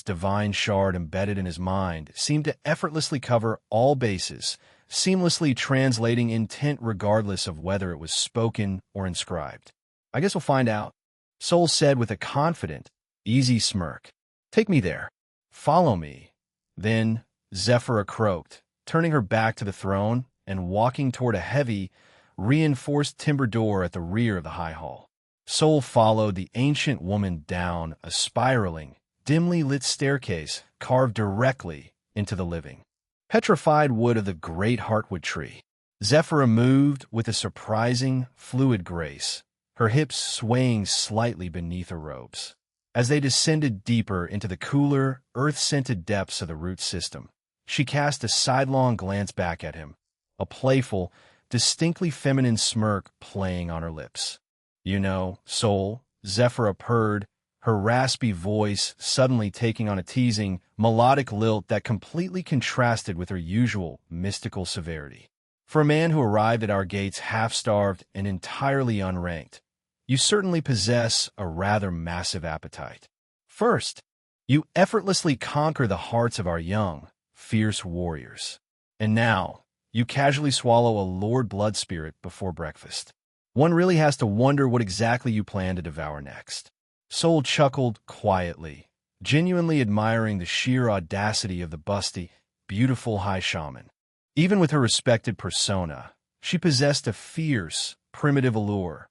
divine shard embedded in his mind seemed to effortlessly cover all bases, seamlessly translating intent regardless of whether it was spoken or inscribed. "I guess we'll find out," Sol said with a confident, easy smirk. "Take me there. Follow me." Then Zephyra croaked, turning her back to the throne and walking toward a heavy, reinforced timber door at the rear of the high hall. Sol followed the ancient woman down a spiraling, dimly lit staircase carved directly into the living, petrified wood of the great heartwood tree. Zephyra moved with a surprising, fluid grace, her hips swaying slightly beneath her robes. As they descended deeper into the cooler, earth-scented depths of the root system, she cast a sidelong glance back at him, a playful, distinctly feminine smirk playing on her lips. "You know, Sol," Zephyra purred, her raspy voice suddenly taking on a teasing, melodic lilt that completely contrasted with her usual mystical severity. "For a man who arrived at our gates half-starved and entirely unranked, you certainly possess a rather massive appetite. First, you effortlessly conquer the hearts of our young, fierce warriors. And now, you casually swallow a Lord Blood Spirit before breakfast. One really has to wonder what exactly you plan to devour next." Sol chuckled quietly, genuinely admiring the sheer audacity of the busty, beautiful high shaman. Even with her respected persona, she possessed a fierce, primitive allure,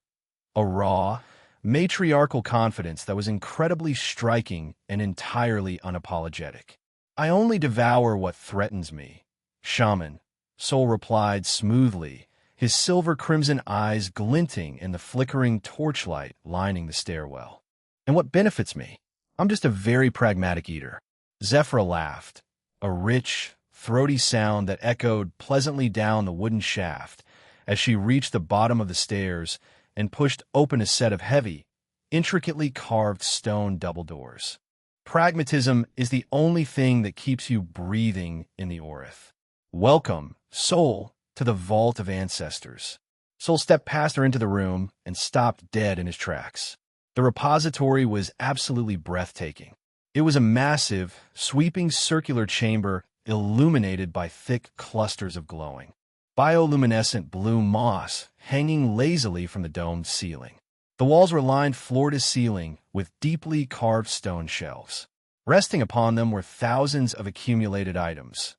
a raw, matriarchal confidence that was incredibly striking and entirely unapologetic. "I only devour what threatens me, shaman," Sol replied smoothly, his silver-crimson eyes glinting in the flickering torchlight lining the stairwell. "And what benefits me? I'm just a very pragmatic eater." Zephyra laughed, a rich, throaty sound that echoed pleasantly down the wooden shaft as she reached the bottom of the stairs and pushed open a set of heavy, intricately carved stone double doors. "Pragmatism is the only thing that keeps you breathing in the Orith. Welcome, Sol, to the Vault of Ancestors." Sol stepped past her into the room and stopped dead in his tracks. The repository was absolutely breathtaking. It was a massive, sweeping circular chamber illuminated by thick clusters of glowing, bioluminescent blue moss hanging lazily from the domed ceiling. The walls were lined floor to ceiling with deeply carved stone shelves. Resting upon them were thousands of accumulated items: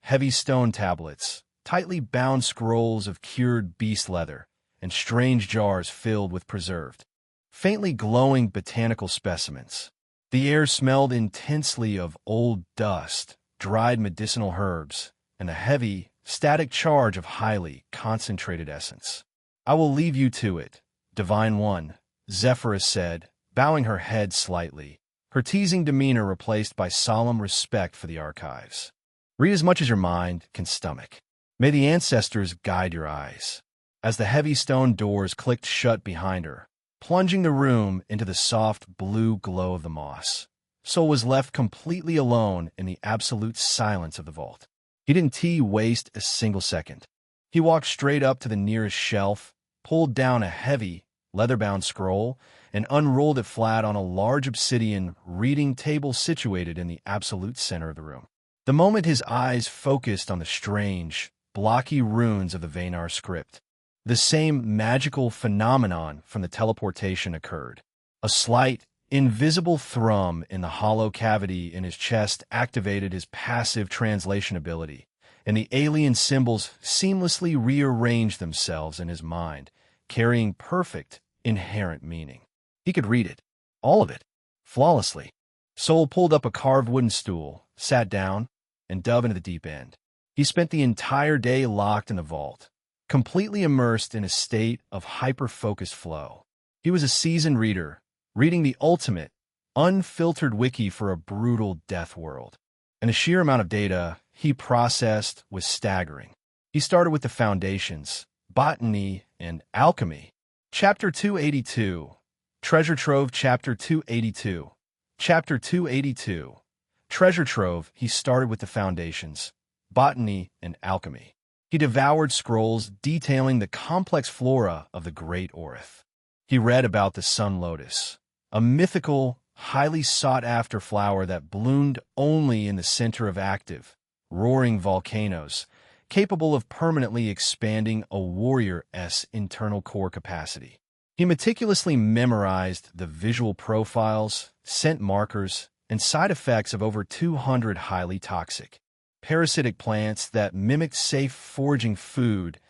heavy stone tablets, tightly bound scrolls of cured beast leather, and strange jars filled with preserved, faintly glowing botanical specimens. The air smelled intensely of old dust, dried medicinal herbs, and a heavy, static charge of highly concentrated essence. "I will leave you to it, Divine One," Zephyra said, bowing her head slightly, her teasing demeanor replaced by solemn respect for the archives. "Read as much as your mind can stomach. May the ancestors guide your eyes." As the heavy stone doors clicked shut behind her, plunging the room into the soft blue glow of the moss, Sol was left completely alone in the absolute silence of the vault. He didn't waste a single second. He walked straight up to the nearest shelf, pulled down a heavy, leather-bound scroll, and unrolled it flat on a large obsidian reading table situated in the absolute center of the room. The moment his eyes focused on the strange, blocky runes of the Vaynar script, the same magical phenomenon from the teleportation occurred. A slight, invisible thrum in the hollow cavity in his chest activated his passive translation ability, and the alien symbols seamlessly rearranged themselves in his mind, carrying perfect, inherent meaning. He could read it, all of it, flawlessly. Sol pulled up a carved wooden stool, sat down, and dove into the deep end. He spent the entire day locked in the vault, completely immersed in a state of hyper-focused flow. He was a seasoned reader, reading the ultimate, unfiltered wiki for a brutal death world. And the sheer amount of data he processed was staggering. He started with the foundations, botany, and alchemy. Chapter 282. Treasure Trove. Chapter 282. Chapter 282. Treasure Trove. He started with the foundations, botany, and alchemy. He devoured scrolls detailing the complex flora of the Great Orith. He read about the sun lotus, a mythical, highly sought-after flower that bloomed only in the center of active, roaring volcanoes, capable of permanently expanding a warrior's internal core capacity. He meticulously memorized the visual profiles, scent markers, and side effects of over 200 highly toxic, parasitic plants that mimicked safe foraging food,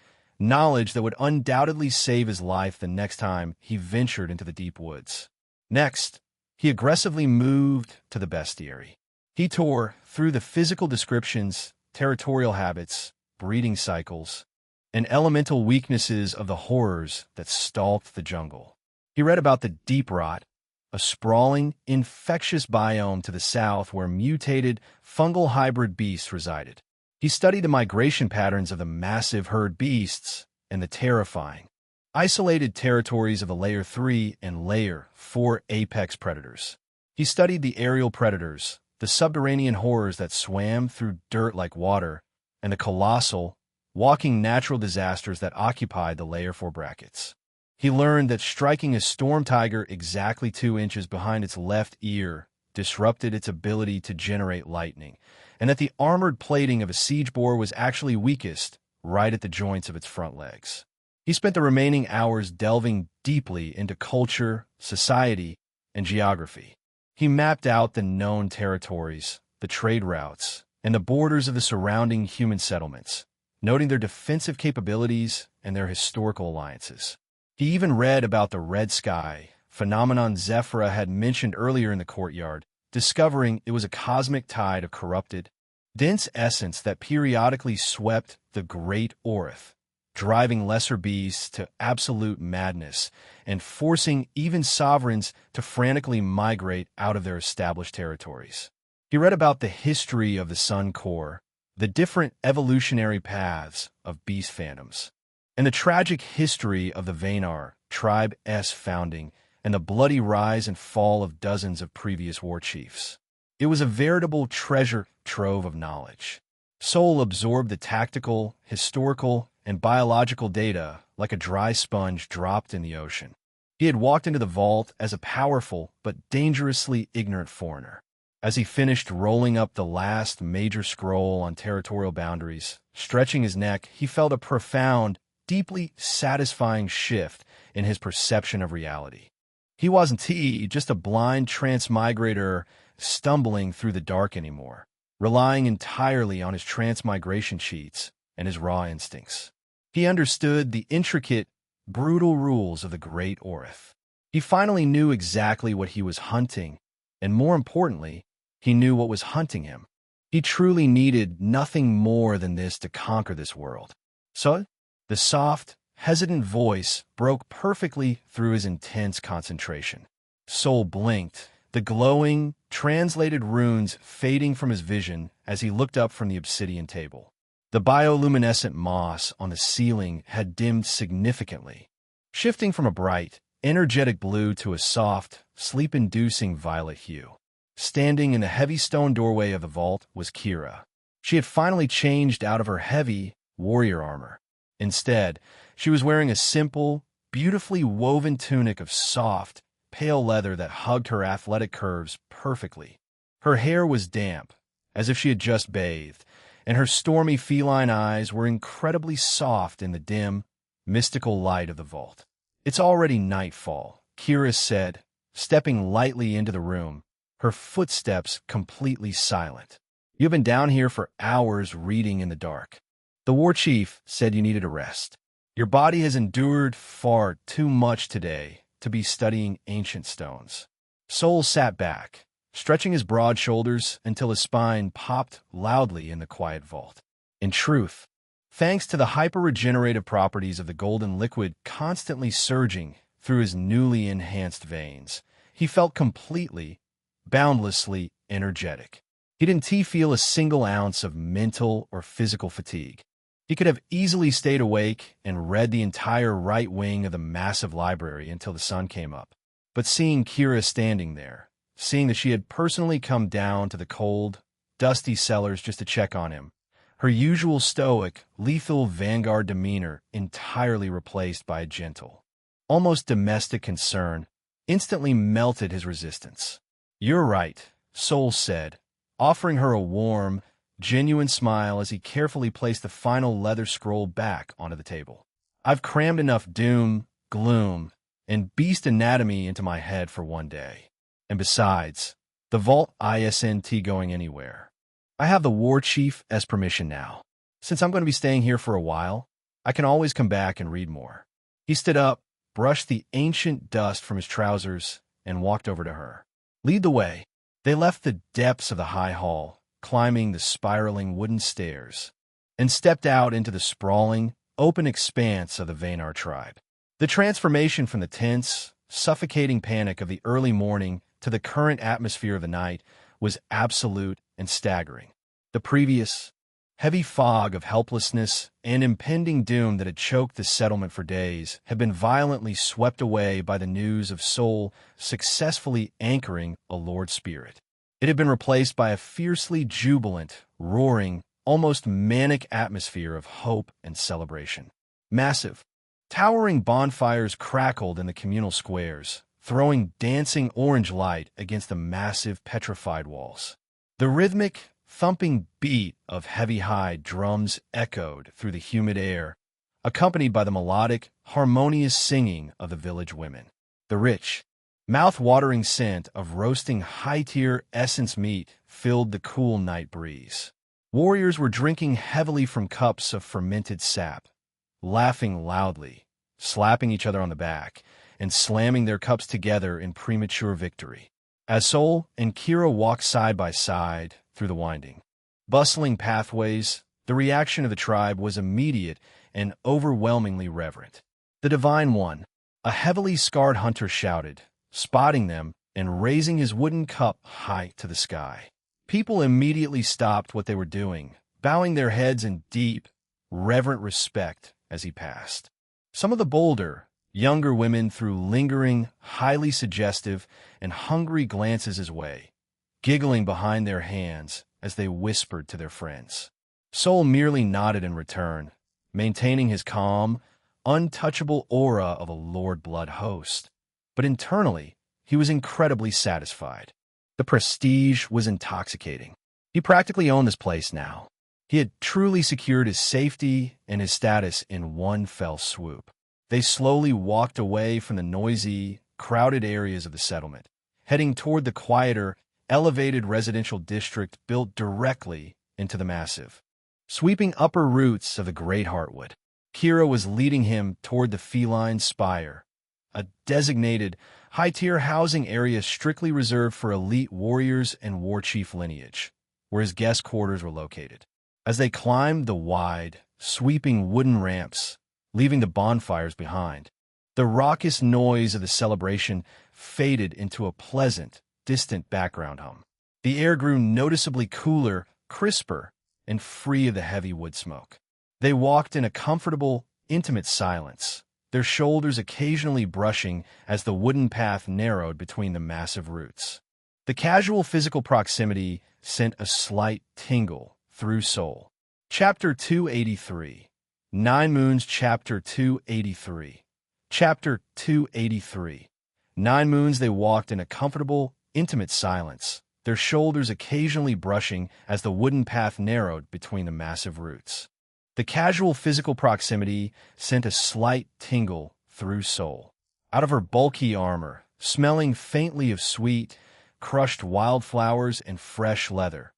knowledge that would undoubtedly save his life the next time he ventured into the deep woods. Next, he aggressively moved to the bestiary. He tore through the physical descriptions, territorial habits, breeding cycles, and elemental weaknesses of the horrors that stalked the jungle. He read about the deep rot, a sprawling, infectious biome to the south where mutated, fungal hybrid beasts resided. He studied the migration patterns of the massive herd beasts and the terrifying, isolated territories of the Layer 3 and Layer 4 apex predators. He studied the aerial predators, the subterranean horrors that swam through dirt like water, and the colossal, walking natural disasters that occupied the Layer 4 brackets. He learned that striking a storm tiger exactly 2 inches behind its left ear disrupted its ability to generate lightning, and that the armored plating of a siege boar was actually weakest right at the joints of its front legs. He spent the remaining hours delving deeply into culture, society, and geography. He mapped out the known territories, the trade routes, and the borders of the surrounding human settlements, noting their defensive capabilities and their historical alliances. He even read about the red sky, phenomenon Zephyra had mentioned earlier in the courtyard, discovering it was a cosmic tide of corrupted, dense essence that periodically swept the great Orith, driving lesser beasts to absolute madness and forcing even sovereigns to frantically migrate out of their established territories. He read about the history of the Sun Core, the different evolutionary paths of beast phantoms, and the tragic history of the Vaynar tribe's founding and the bloody rise and fall of dozens of previous war chiefs. It was a veritable treasure trove of knowledge. Sol absorbed the tactical, historical, and biological data like a dry sponge dropped in the ocean. He had walked into the vault as a powerful but dangerously ignorant foreigner. As he finished rolling up the last major scroll on territorial boundaries, stretching his neck, he felt a profound, deeply satisfying shift in his perception of reality. He wasn't just a blind transmigrator stumbling through the dark anymore, relying entirely on his transmigration cheats and his raw instincts. He understood the intricate, brutal rules of the Great Orith. He finally knew exactly what he was hunting, and more importantly, he knew what was hunting him. He truly needed nothing more than this to conquer this world. So, the soft, hesitant voice broke perfectly through his intense concentration. Sol blinked, the glowing, translated runes fading from his vision as he looked up from the obsidian table. The bioluminescent moss on the ceiling had dimmed significantly, shifting from a bright, energetic blue to a soft, sleep-inducing violet hue. Standing in the heavy stone doorway of the vault was Kira. She had finally changed out of her heavy, warrior armor. Instead, she was wearing a simple, beautifully woven tunic of soft, pale leather that hugged her athletic curves perfectly. Her hair was damp, as if she had just bathed, and her stormy feline eyes were incredibly soft in the dim, mystical light of the vault. "It's already nightfall," Kira said, stepping lightly into the room, her footsteps completely silent. "You've been down here for hours reading in the dark. The war chief said you needed a rest. Your body has endured far too much today to be studying ancient stones." Sol sat back, stretching his broad shoulders until his spine popped loudly in the quiet vault. In truth, thanks to the hyper-regenerative properties of the golden liquid constantly surging through his newly enhanced veins, he felt completely, boundlessly energetic. He didn't feel a single ounce of mental or physical fatigue. He could have easily stayed awake and read the entire right wing of the massive library until the sun came up. But seeing Kira standing there, seeing that she had personally come down to the cold, dusty cellars just to check on him, her usual stoic, lethal vanguard demeanor entirely replaced by a gentle, almost domestic concern, instantly melted his resistance. "You're right," Soul said, offering her a warm, genuine smile as he carefully placed the final leather scroll back onto the table. "I've crammed enough doom, gloom, and beast anatomy into my head for one day. And besides, the vault isn't going anywhere. I have the war chief's permission now. Since I'm going to be staying here for a while, I can always come back and read more." He stood up, brushed the ancient dust from his trousers, and walked over to her. "Lead the way." They left the depths of the high hall, climbing the spiraling wooden stairs, and stepped out into the sprawling, open expanse of the Vaynar tribe. The transformation from the tense, suffocating panic of the early morning to the current atmosphere of the night was absolute and staggering. The previous, heavy fog of helplessness and impending doom that had choked the settlement for days had been violently swept away by the news of Soul successfully anchoring a Lord Spirit. It had been replaced by a fiercely jubilant, roaring, almost manic atmosphere of hope and celebration. Massive, towering bonfires crackled in the communal squares, throwing dancing orange light against the massive petrified walls. The rhythmic, thumping beat of heavy-hide drums echoed through the humid air, accompanied by the melodic, harmonious singing of the village women. The rich, mouth-watering scent of roasting high-tier essence meat filled the cool night breeze. Warriors were drinking heavily from cups of fermented sap, laughing loudly, slapping each other on the back, and slamming their cups together in premature victory. As Soul and Kira walked side by side through the winding, bustling pathways, the reaction of the tribe was immediate and overwhelmingly reverent. "The Divine One," a heavily scarred hunter shouted, spotting them and raising his wooden cup high to the sky. People immediately stopped what they were doing, bowing their heads in deep, reverent respect as he passed. Some of the bolder, younger women threw lingering, highly suggestive, and hungry glances his way, giggling behind their hands as they whispered to their friends. Soul merely nodded in return, maintaining his calm, untouchable aura of a Lord Blood host. But internally, he was incredibly satisfied. The prestige was intoxicating. He practically owned this place now. He had truly secured his safety and his status in one fell swoop. They slowly walked away from the noisy, crowded areas of the settlement, heading toward the quieter, elevated residential district built directly into the massive, sweeping upper roots of the great heartwood. Kira was leading him toward the feline spire, a designated, high-tier housing area strictly reserved for elite warriors and war chief lineage, where his guest quarters were located. As they climbed the wide, sweeping wooden ramps, leaving the bonfires behind, the raucous noise of the celebration faded into a pleasant, distant background hum. The air grew noticeably cooler, crisper, and free of the heavy wood smoke. They walked in a comfortable, intimate silence, their shoulders occasionally brushing as the wooden path narrowed between the massive roots. The casual physical proximity sent a slight tingle through Soul. Chapter 283. 9 Moons. Chapter 283. Chapter 283. 9 Moons. They walked in a comfortable, intimate silence, their shoulders occasionally brushing as the wooden path narrowed between the massive roots. The casual physical proximity sent a slight tingle through Soul. Out of her bulky armor, smelling faintly of sweet, crushed wildflowers and fresh leather,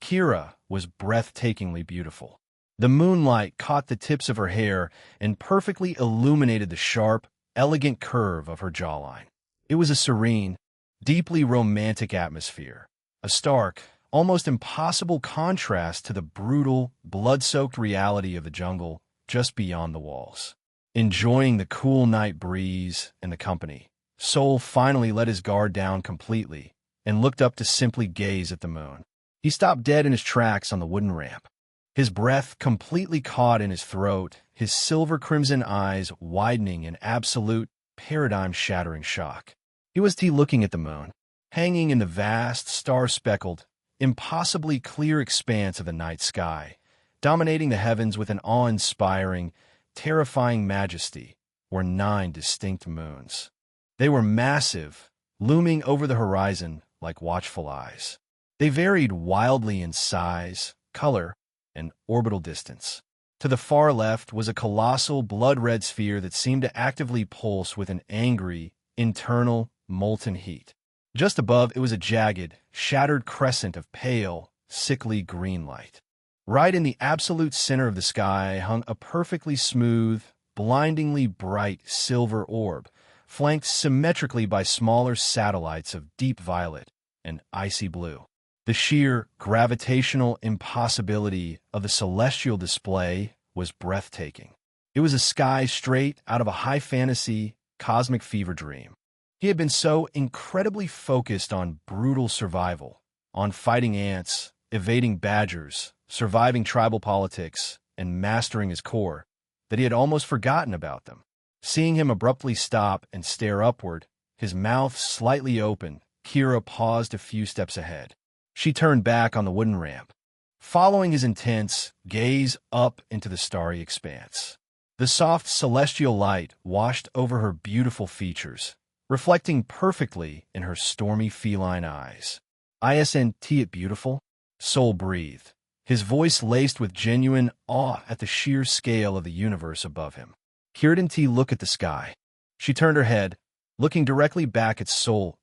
Kira was breathtakingly beautiful. The moonlight caught the tips of her hair and perfectly illuminated the sharp, elegant curve of her jawline. It was a serene, deeply romantic atmosphere, a stark, almost impossible contrast to the brutal, blood-soaked reality of the jungle just beyond the walls. Enjoying the cool night breeze and the company, Soul finally let his guard down completely and looked up to simply gaze at the moon. He stopped dead in his tracks on the wooden ramp, his breath completely caught in his throat, his silver-crimson eyes widening in absolute, paradigm-shattering shock. He was looking at the moon, hanging in the vast, star-speckled, impossibly clear expanse of the night sky, dominating the heavens with an awe-inspiring, terrifying majesty, were 9 distinct moons. They were massive, looming over the horizon like watchful eyes. They varied wildly in size, color, and orbital distance. To the far left was a colossal blood-red sphere that seemed to actively pulse with an angry, internal, molten heat. Just above, it was a jagged, shattered crescent of pale, sickly green light. Right in the absolute center of the sky hung a perfectly smooth, blindingly bright silver orb, flanked symmetrically by smaller satellites of deep violet and icy blue. The sheer gravitational impossibility of the celestial display was breathtaking. It was a sky straight out of a high fantasy, cosmic fever dream. He had been so incredibly focused on brutal survival, on fighting ants, evading badgers, surviving tribal politics, and mastering his core, that he had almost forgotten about them. Seeing him abruptly stop and stare upward, his mouth slightly open, Kira paused a few steps ahead. She turned back on the wooden ramp, following his intense gaze up into the starry expanse. The soft celestial light washed over her beautiful features, reflecting perfectly in her stormy feline eyes. "Isn't it beautiful?" Sol breathed, his voice laced with genuine awe at the sheer scale of the universe above him. Kira didn't look at the sky. She turned her head, looking directly back at Sol's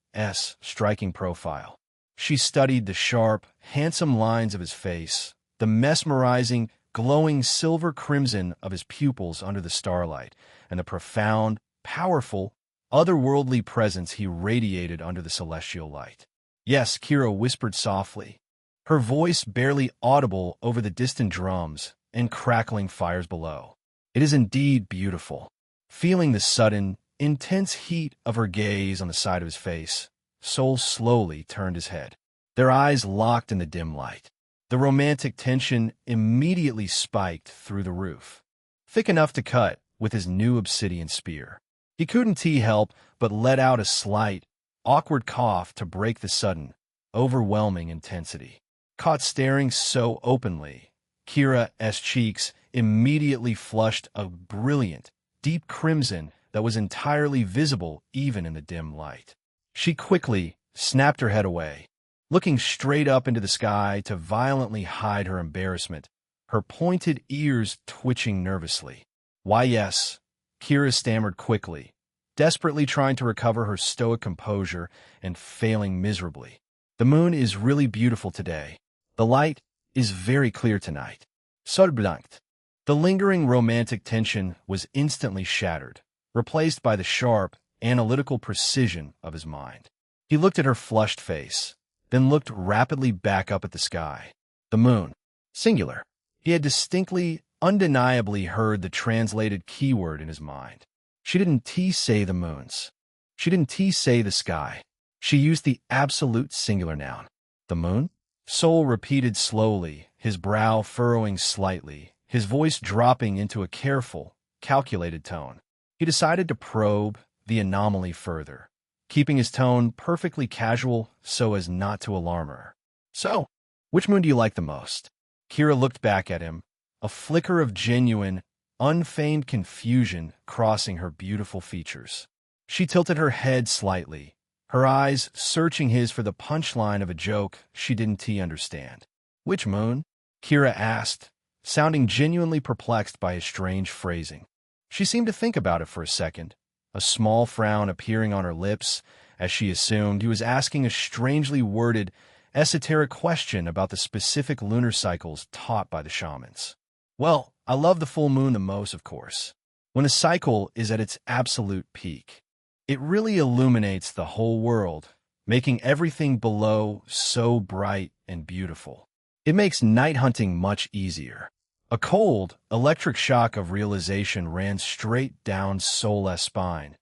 striking profile. She studied the sharp, handsome lines of his face, the mesmerizing, glowing silver crimson of his pupils under the starlight, and the profound, powerful, otherworldly presence he radiated under the celestial light. "Yes," Kira whispered softly, her voice barely audible over the distant drums and crackling fires below. "It is indeed beautiful." Feeling the sudden, intense heat of her gaze on the side of his face, Sol slowly turned his head. Their eyes locked in the dim light. The romantic tension immediately spiked through the roof, thick enough to cut with his new obsidian spear. He couldn't help but let out a slight, awkward cough to break the sudden, overwhelming intensity. Caught staring so openly, Kira's cheeks immediately flushed a brilliant, deep crimson that was entirely visible even in the dim light. She quickly snapped her head away, looking straight up into the sky to violently hide her embarrassment, her pointed ears twitching nervously. "Why, yes," Kira stammered quickly, desperately trying to recover her stoic composure and failing miserably. "The moon is really beautiful today. The light is very clear tonight." Solblankt. The lingering romantic tension was instantly shattered, replaced by the sharp, analytical precision of his mind. He looked at her flushed face, then looked rapidly back up at the sky. The moon. Singular. He had distinctly, undeniably heard the translated keyword in his mind. She didn't say the moons. She didn't say the sky. She used the absolute singular noun. "The moon?" Sol repeated slowly, his brow furrowing slightly, his voice dropping into a careful, calculated tone. He decided to probe the anomaly further, keeping his tone perfectly casual so as not to alarm her. "So, which moon do you like the most?" Kira looked back at him, a flicker of genuine, unfeigned confusion crossing her beautiful features. She tilted her head slightly, her eyes searching his for the punchline of a joke she didn't understand. "Which moon?" Kira asked, sounding genuinely perplexed by his strange phrasing. She seemed to think about it for a second, a small frown appearing on her lips as she assumed he was asking a strangely worded, esoteric question about the specific lunar cycles taught by the shamans. "Well, I love the full moon the most, of course. When a cycle is at its absolute peak, it really illuminates the whole world, making everything below so bright and beautiful. It makes night hunting much easier." A cold, electric shock of realization ran straight down Sol's spine,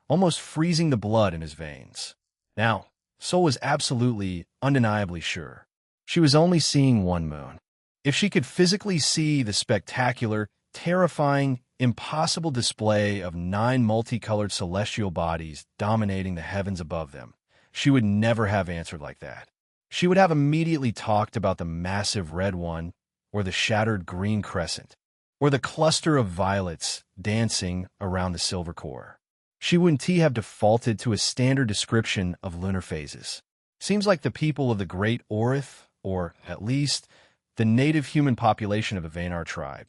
almost freezing the blood in his veins. Now, Sol was absolutely, undeniably sure. She was only seeing one moon. If she could physically see the spectacular, terrifying, impossible display of 9 multicolored celestial bodies dominating the heavens above them, she would never have answered like that. She would have immediately talked about the massive red one, or the shattered green crescent, or the cluster of violets dancing around the silver core. She wouldn't have defaulted to a standard description of lunar phases. Seems like the people of the Great Orith, or at least the native human population of the Vanar tribe,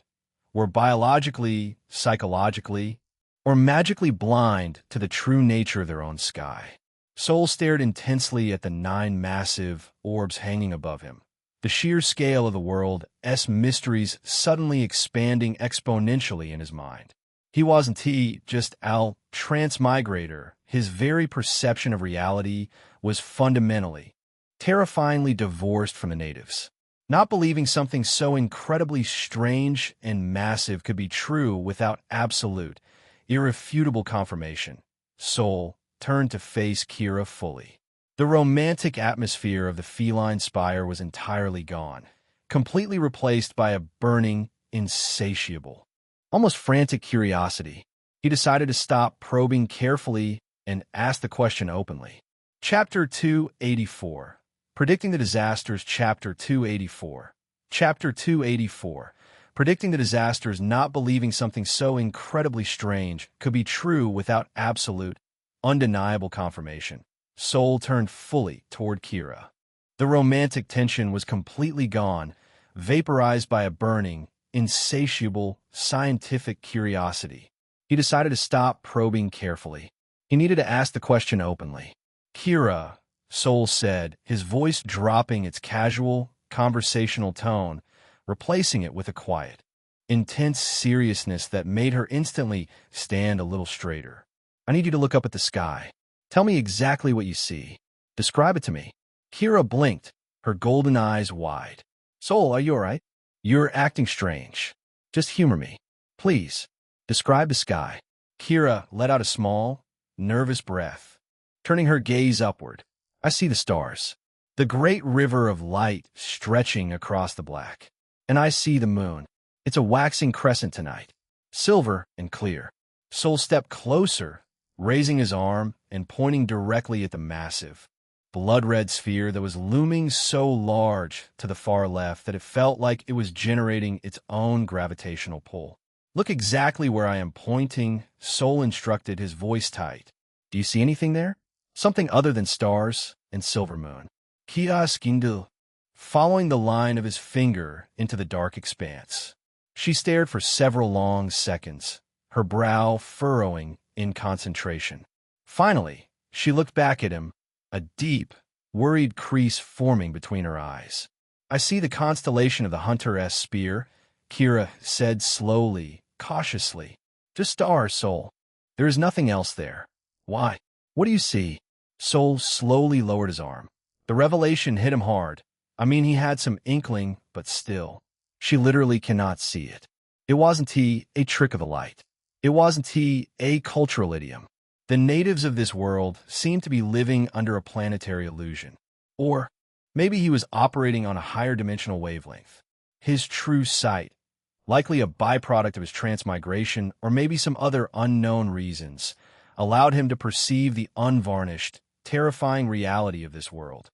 were biologically, psychologically, or magically blind to the true nature of their own sky. Sol stared intensely at the 9 massive orbs hanging above him, the sheer scale of the world's mysteries suddenly expanding exponentially in his mind. He wasn't just a transmigrator. His very perception of reality was fundamentally, terrifyingly divorced from the natives. Not believing something so incredibly strange and massive could be true without absolute, irrefutable confirmation, Sol turned to face Kira fully. The romantic atmosphere of the feline spire was entirely gone, completely replaced by a burning, insatiable, almost frantic curiosity. He decided to stop probing carefully and ask the question openly. Chapter 284. Predicting the Disasters. Chapter 284. Chapter 284. Predicting the disasters. Not believing something so incredibly strange could be true without absolute, undeniable confirmation. Sol turned fully toward Kira. The romantic tension was completely gone, vaporized by a burning, insatiable, scientific curiosity. He decided to stop probing carefully. He needed to ask the question openly. Kira, Sol said, his voice dropping its casual, conversational tone, replacing it with a quiet, intense seriousness that made her instantly stand a little straighter. I need you to look up at the sky. Tell me exactly what you see. Describe it to me. Kira blinked, her golden eyes wide. Sol, are you all right? You're acting strange. Just humor me. Please, describe the sky. Kira let out a small, nervous breath, turning her gaze upward. I see the stars, the great river of light stretching across the black. And I see the moon. It's a waxing crescent tonight, silver and clear. Sol stepped closer, raising his arm and pointing directly at the massive, blood-red sphere that was looming so large to the far left that it felt like it was generating its own gravitational pull. Look exactly where I am pointing, Sol instructed, his voice tight. Do you see anything there? Something other than stars and silver moon. Kia skindul, following the line of his finger into the dark expanse. She stared for several long seconds, her brow furrowing in concentration. Finally, she looked back at him, a deep, worried crease forming between her eyes. I see the constellation of the Hunter-S spear, Kira said slowly, cautiously. Just stars, Sol. There is nothing else there. Why? What do you see? Sol slowly lowered his arm. The revelation hit him hard. I mean, he had some inkling, but still. She literally cannot see it. It wasn't a trick of the light. It wasn't a cultural idiom. The natives of this world seemed to be living under a planetary illusion. Or maybe he was operating on a higher dimensional wavelength. His true sight, likely a byproduct of his transmigration or maybe some other unknown reasons, allowed him to perceive the unvarnished, terrifying reality of this world.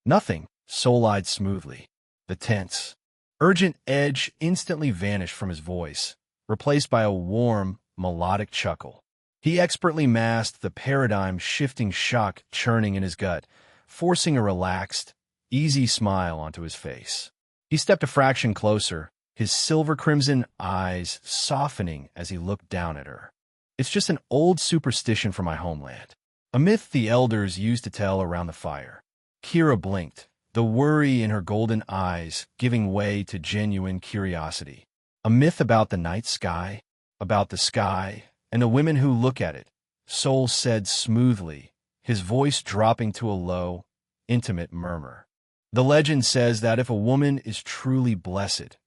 Nothing, Sol eyed smoothly. The tense, urgent edge instantly vanished from his voice, replaced by a warm, melodic chuckle. He expertly masked the paradigm-shifting shock churning in his gut, forcing a relaxed, easy smile onto his face. He stepped a fraction closer, his silver-crimson eyes softening as he looked down at her. It's just an old superstition from my homeland, a myth the elders used to tell around the fire. Kira blinked, the worry in her golden eyes giving way to genuine curiosity. A myth about the night sky, about the sky, and the women who look at it, Sol said smoothly, his voice dropping to a low, intimate murmur. The legend says that if a woman is truly blessed,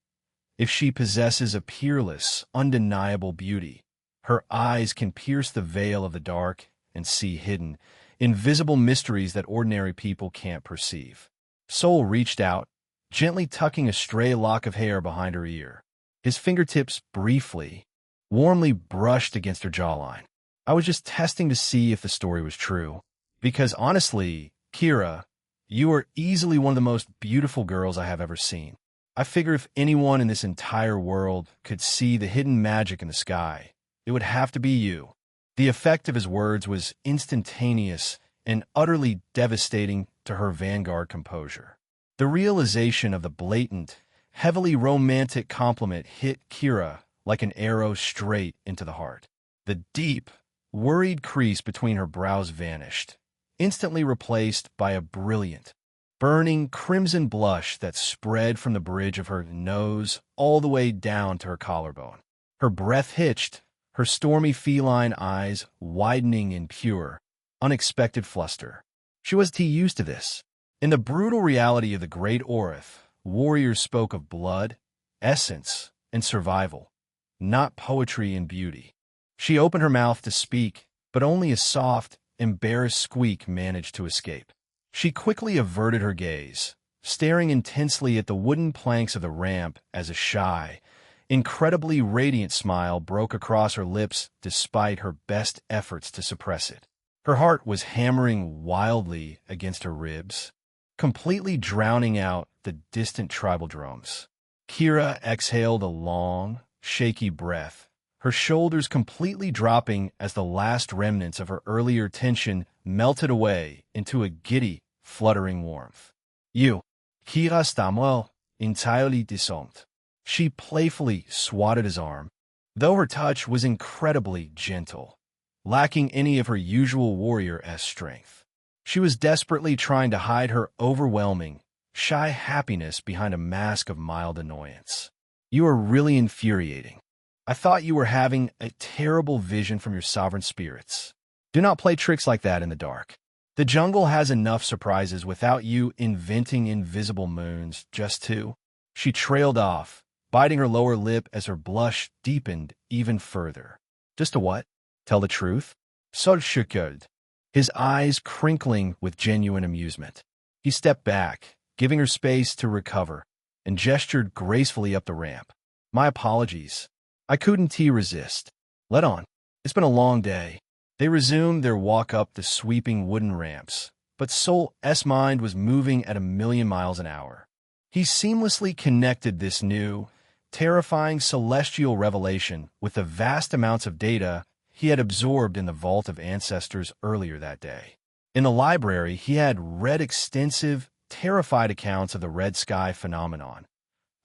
if she possesses a peerless, undeniable beauty, her eyes can pierce the veil of the dark and see hidden, invisible mysteries that ordinary people can't perceive. Sol reached out, gently tucking a stray lock of hair behind her ear. His fingertips briefly, warmly brushed against her jawline. I was just testing to see if the story was true. Because honestly, Kira, you are easily one of the most beautiful girls I have ever seen. I figure if anyone in this entire world could see the hidden magic in the sky, it would have to be you. The effect of his words was instantaneous and utterly devastating to her vanguard composure. The realization of the blatant, heavily romantic compliment hit Kira like an arrow straight into the heart. The deep, worried crease between her brows vanished, instantly replaced by a brilliant, burning crimson blush that spread from the bridge of her nose all the way down to her collarbone. Her breath hitched, her stormy feline eyes widening in pure, unexpected fluster. She was too used to this. In the brutal reality of the Great Orith, warriors spoke of blood, essence, and survival, not poetry and beauty. She opened her mouth to speak, but only a soft, embarrassed squeak managed to escape. She quickly averted her gaze, staring intensely at the wooden planks of the ramp as a shy, incredibly radiant smile broke across her lips despite her best efforts to suppress it. Her heart was hammering wildly against her ribs, completely drowning out the distant tribal drums. Kira exhaled a long, shaky breath, her shoulders completely dropping as the last remnants of her earlier tension melted away into a giddy, fluttering warmth. You, Kira Stamwell, entirely disarmed. She playfully swatted his arm, though her touch was incredibly gentle, lacking any of her usual warrior-esque strength. She was desperately trying to hide her overwhelming, shy happiness behind a mask of mild annoyance. You are really infuriating. I thought you were having a terrible vision from your sovereign spirits. Do not play tricks like that in the dark. The jungle has enough surprises without you inventing invisible moons, just two. She trailed off, biting her lower lip as her blush deepened even further. Just a what? Tell the truth? So should. His eyes crinkling with genuine amusement. He stepped back, giving her space to recover, and gestured gracefully up the ramp. My apologies. I couldn't resist. Let on. It's been a long day. They resumed their walk up the sweeping wooden ramps, but Sol's mind was moving at 1,000,000 miles an hour. He seamlessly connected this new, terrifying celestial revelation with the vast amounts of data he had absorbed in the Vault of Ancestors earlier that day. In the library, he had read extensive, terrified accounts of the red sky phenomenon,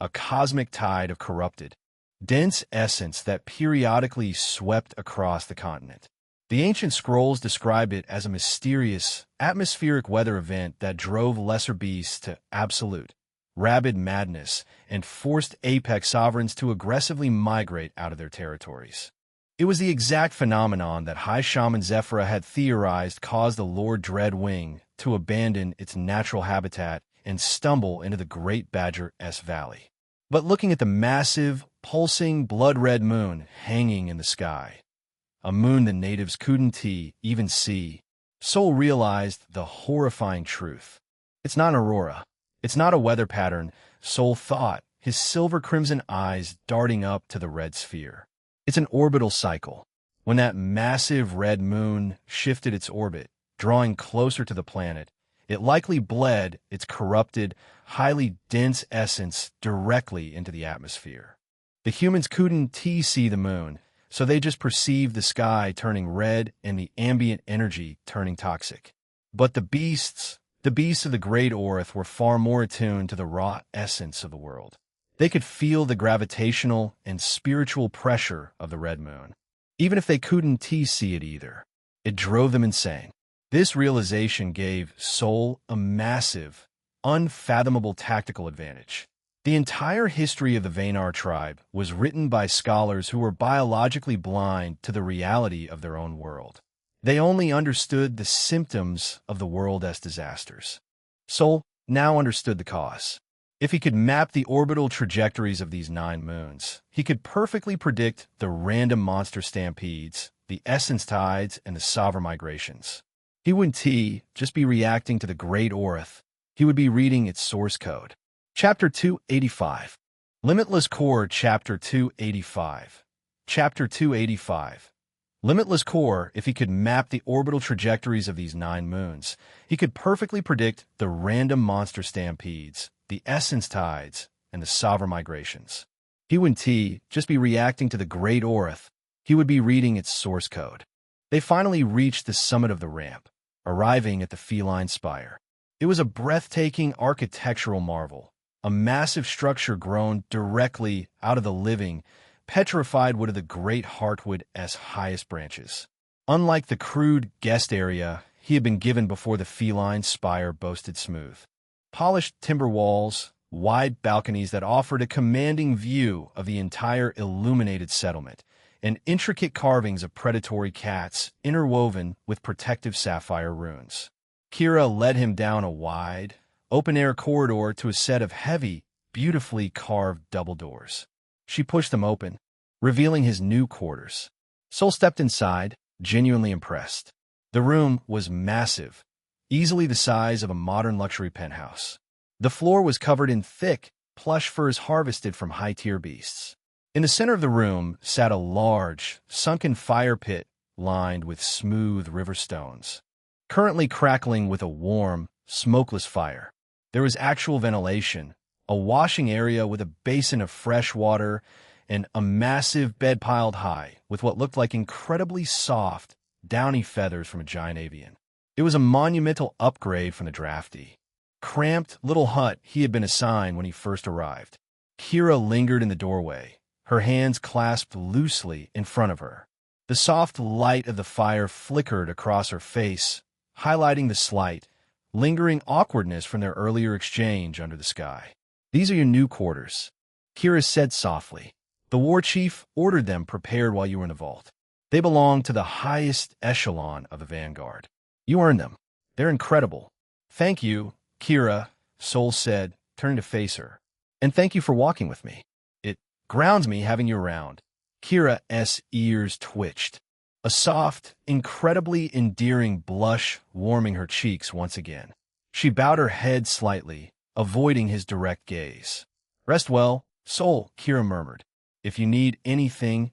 a cosmic tide of corrupted, dense essence that periodically swept across the continent. The ancient scrolls described it as a mysterious, atmospheric weather event that drove lesser beasts to absolute, rabid madness and forced apex sovereigns to aggressively migrate out of their territories. It was the exact phenomenon that High Shaman Zephyra had theorized caused the Lord Dreadwing to abandon its natural habitat and stumble into the Great Badger-S Valley. But looking at the massive, pulsing, blood-red moon hanging in the sky, a moon the natives couldn't even see, Sol realized the horrifying truth. It's not an aurora. It's not a weather pattern, Sol thought, his silver-crimson eyes darting up to the red sphere. It's an orbital cycle. When that massive red moon shifted its orbit, drawing closer to the planet, it likely bled its corrupted, highly dense essence directly into the atmosphere. The humans couldn't see the moon, so they just perceived the sky turning red and the ambient energy turning toxic. But the beasts of the Great Orith were far more attuned to the raw essence of the world. They could feel the gravitational and spiritual pressure of the red moon, even if they couldn't see it either. It drove them insane. This realization gave Sol a massive, unfathomable tactical advantage. The entire history of the Vaynar tribe was written by scholars who were biologically blind to the reality of their own world. They only understood the symptoms of the world as disasters. Sol now understood the cause. If he could map the orbital trajectories of these 9 moons, he could perfectly predict the random monster stampedes, the essence tides, and the sovereign migrations. He wouldn't just be reacting to the Great Orith. He would be reading its source code. Chapter 285. Limitless Core. Chapter 285. Chapter 285. Limitless Core. If he could map the orbital trajectories of these 9 moons, he could perfectly predict the random monster stampedes, the essence tides, and the sovereign migrations. He wouldn't just be reacting to the Great Orith. He would be reading its source code. They finally reached the summit of the ramp, arriving at the feline spire. It was a breathtaking architectural marvel, a massive structure grown directly out of the living, petrified wood of the great heartwood's highest branches. Unlike the crude guest area he had been given before, the feline spire boasted smooth, polished timber walls, wide balconies that offered a commanding view of the entire illuminated settlement, and intricate carvings of predatory cats interwoven with protective sapphire runes. Kira led him down a wide, open-air corridor to a set of heavy, beautifully carved double doors. She pushed them open, revealing his new quarters. Sol stepped inside, genuinely impressed. The room was massive, easily the size of a modern luxury penthouse. The floor was covered in thick, plush furs harvested from high-tier beasts. In the center of the room sat a large, sunken fire pit lined with smooth river stones, currently crackling with a warm, smokeless fire. There was actual ventilation, a washing area with a basin of fresh water, and a massive bed piled high with what looked like incredibly soft, downy feathers from a giant avian. It was a monumental upgrade from the drafty, cramped little hut he had been assigned when he first arrived. Kira lingered in the doorway, her hands clasped loosely in front of her. The soft light of the fire flickered across her face, highlighting the slight, lingering awkwardness from their earlier exchange under the sky. "These are your new quarters," Kira said softly. "The war chief ordered them prepared while you were in the vault. They belong to the highest echelon of the Vanguard. You earned them. They're incredible." "Thank you, Kira," Sol said, turning to face her. "And thank you for walking with me. It grounds me having you around." Kira's ears twitched, a soft, incredibly endearing blush warming her cheeks once again. She bowed her head slightly, avoiding his direct gaze. "Rest well, Sol," Kira murmured. "If you need anything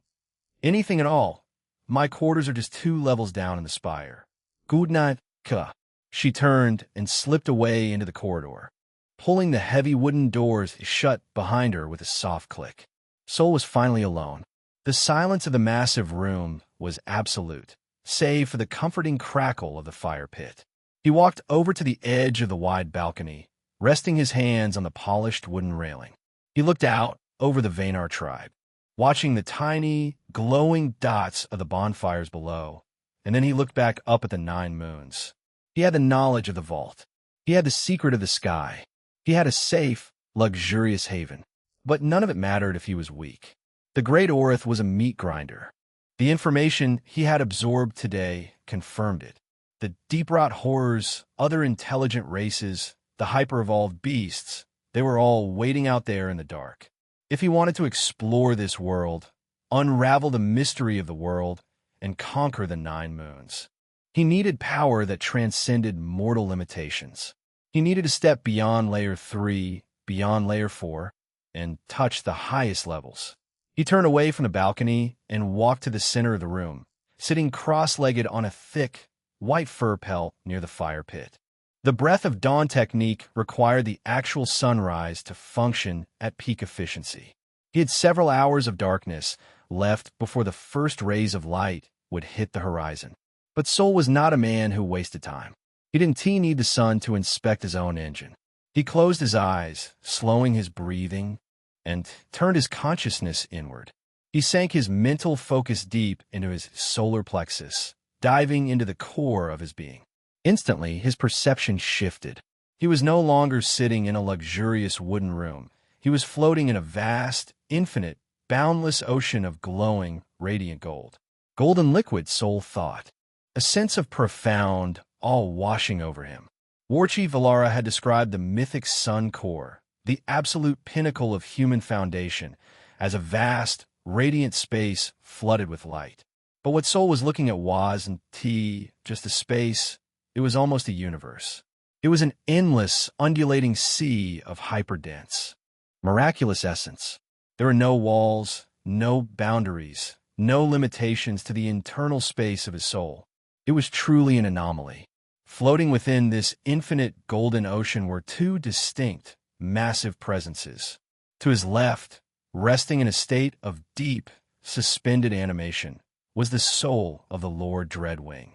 at all, my quarters are just 2 levels down in the spire. Good night, Ka." She turned and slipped away into the corridor, pulling the heavy wooden doors shut behind her with a soft click. Sol was finally alone. The silence of the massive room was absolute, save for the comforting crackle of the fire pit. He walked over to the edge of the wide balcony, resting his hands on the polished wooden railing. He looked out over the Vaynar tribe, watching the tiny, glowing dots of the bonfires below, and then he looked back up at the 9 moons. He had the knowledge of the vault. He had the secret of the sky. He had a safe, luxurious haven. But none of it mattered if he was weak. The Great Orith was a meat grinder. The information he had absorbed today confirmed it. The deep-rot horrors, other intelligent races, the hyper-evolved beasts, they were all waiting out there in the dark. If he wanted to explore this world, unravel the mystery of the world, and conquer the 9 moons, he needed power that transcended mortal limitations. He needed to step beyond Layer 3, beyond Layer 4, and touch the highest levels. He turned away from the balcony and walked to the center of the room, sitting cross-legged on a thick, white fur pelt near the fire pit. The breath of dawn technique required the actual sunrise to function at peak efficiency. He had several hours of darkness left before the first rays of light would hit the horizon. But Sol was not a man who wasted time. He didn't need the sun to inspect his own engine. He closed his eyes, slowing his breathing, and turned his consciousness inward. He sank his mental focus deep into his solar plexus, diving into the core of his being. Instantly, his perception shifted. He was no longer sitting in a luxurious wooden room. He was floating in a vast, infinite, boundless ocean of glowing, radiant gold. Golden liquid, Sol thought. A sense of profound, all-washing over him. Warchief Valara had described the mythic sun core, the absolute pinnacle of human foundation, as a vast, radiant space flooded with light. But what Sol was looking at wasn't just a space. It was almost a universe. It was an endless, undulating sea of hyperdense, miraculous essence. There were no walls, no boundaries, no limitations to the internal space of his soul. It was truly an anomaly. Floating within this infinite golden ocean were 2 distinct, massive presences. To his left, resting in a state of deep, suspended animation, was the soul of the Lord Dreadwing.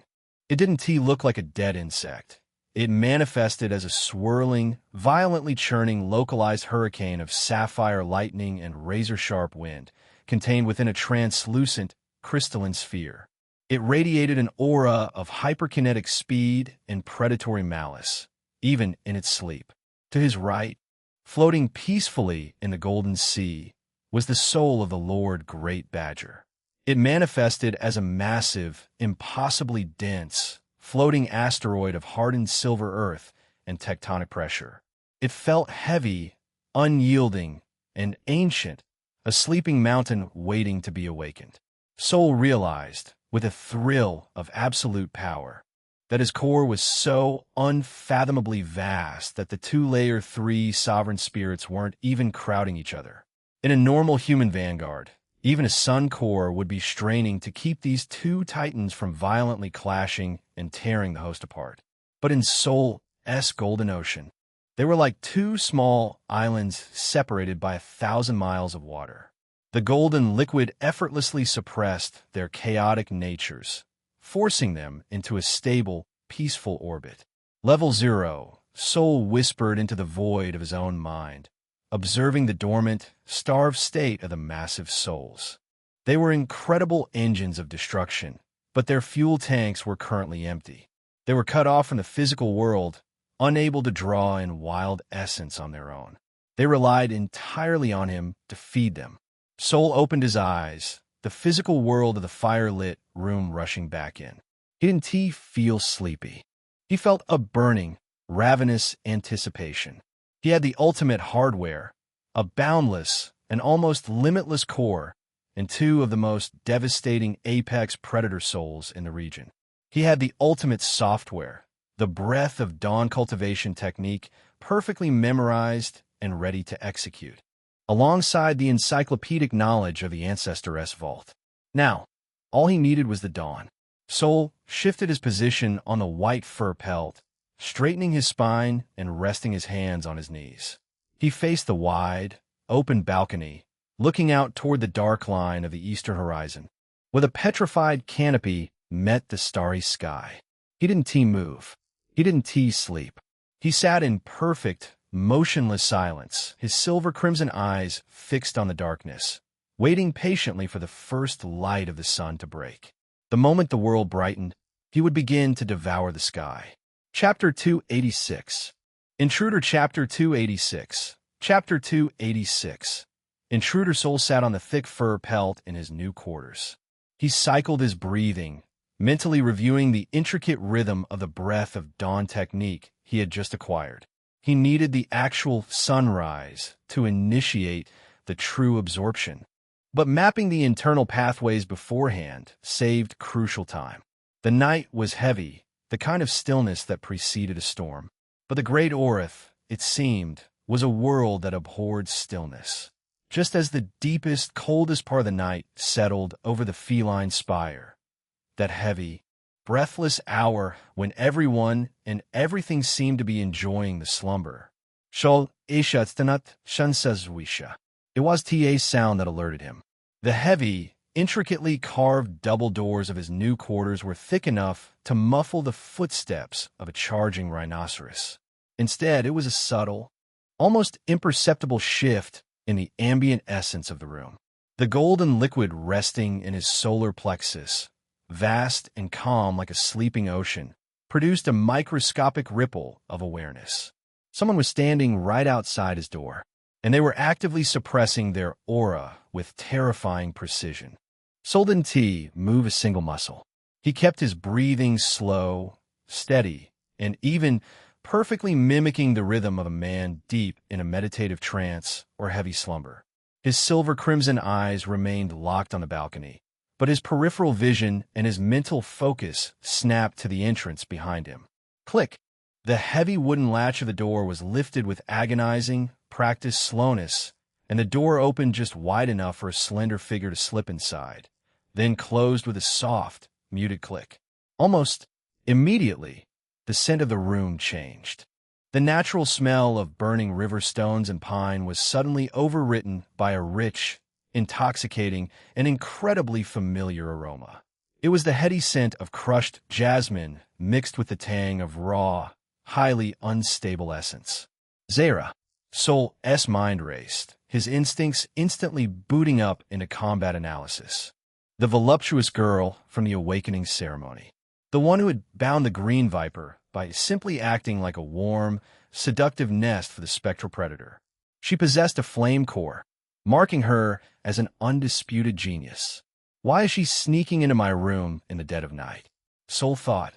It didn't look like a dead insect. It manifested as a swirling, violently churning, localized hurricane of sapphire lightning and razor-sharp wind, contained within a translucent, crystalline sphere. It radiated an aura of hyperkinetic speed and predatory malice, even in its sleep. To his right, floating peacefully in the golden sea, was the soul of the Lord Great Badger. It manifested as a massive, impossibly dense, floating asteroid of hardened silver earth and tectonic pressure. It felt heavy, unyielding, and ancient, a sleeping mountain waiting to be awakened. Sol realized, with a thrill of absolute power, that his core was so unfathomably vast that the two-layer three sovereign spirits weren't even crowding each other. In a normal human vanguard, even a sun core would be straining to keep these two titans from violently clashing and tearing the host apart. But in Sol's golden ocean, they were like two small islands separated by 1,000 miles of water. The golden liquid effortlessly suppressed their chaotic natures, forcing them into a stable, peaceful orbit. Level 0, Sol whispered into the void of his own mind, observing the dormant, starved state of the massive souls. They were incredible engines of destruction, but their fuel tanks were currently empty. They were cut off from the physical world, unable to draw in wild essence on their own. They relied entirely on him to feed them. Sol opened his eyes, the physical world of the fire-lit room rushing back in. He didn't feel sleepy. He felt a burning, ravenous anticipation. He had the ultimate hardware, a boundless and almost limitless core, and two of the most devastating apex predator souls in the region. He had the ultimate software, the breath of dawn cultivation technique, perfectly memorized and ready to execute, alongside the encyclopedic knowledge of the Ancestor-S vault. Now, all he needed was the dawn. Sol shifted his position on the white fur pelt, straightening his spine and resting his hands on his knees. He faced the wide, open balcony, looking out toward the dark line of the eastern horizon. With a petrified canopy met the starry sky. He didn't move. He didn't sleep. He sat in perfect, motionless silence, his silver-crimson eyes fixed on the darkness, waiting patiently for the first light of the sun to break. The moment the world brightened, he would begin to devour the sky. Chapter 286. Intruder. Chapter 286. Chapter 286. Intruder. Sol sat on the thick fur pelt in his new quarters. He cycled his breathing, mentally reviewing the intricate rhythm of the breath of dawn technique he had just acquired. He needed the actual sunrise to initiate the true absorption. But mapping the internal pathways beforehand saved crucial time. The night was heavy, the kind of stillness that preceded a storm. But the Great Orith, it seemed, was a world that abhorred stillness. Just as the deepest, coldest part of the night settled over the feline spire, that heavy, breathless hour when everyone and everything seemed to be enjoying the slumber. Shol ishatstanat shansazwisha. It was TA's sound that alerted him. The heavy, intricately carved double doors of his new quarters were thick enough to muffle the footsteps of a charging rhinoceros. Instead, it was a subtle, almost imperceptible shift in the ambient essence of the room. The golden liquid resting in his solar plexus, vast and calm like a sleeping ocean, produced a microscopic ripple of awareness. Someone was standing right outside his door, and they were actively suppressing their aura with terrifying precision. Sol didn't move a single muscle. He kept his breathing slow, steady, and even perfectly mimicking the rhythm of a man deep in a meditative trance or heavy slumber. His silver-crimson eyes remained locked on the balcony, but his peripheral vision and his mental focus snapped to the entrance behind him. Click! The heavy wooden latch of the door was lifted with agonizing, practiced slowness, and the door opened just wide enough for a slender figure to slip inside, then closed with a soft, muted click. Almost immediately, the scent of the room changed. The natural smell of burning river stones and pine was suddenly overwritten by a rich, intoxicating, and incredibly familiar aroma. It was the heady scent of crushed jasmine mixed with the tang of raw, highly unstable essence. Zara. Sol's mind raced, his instincts instantly booting up into combat analysis. The voluptuous girl from the awakening ceremony. The one who had bound the green viper by simply acting like a warm, seductive nest for the spectral predator. She possessed a flame core, marking her as an undisputed genius. Why is she sneaking into my room in the dead of night? Sol thought,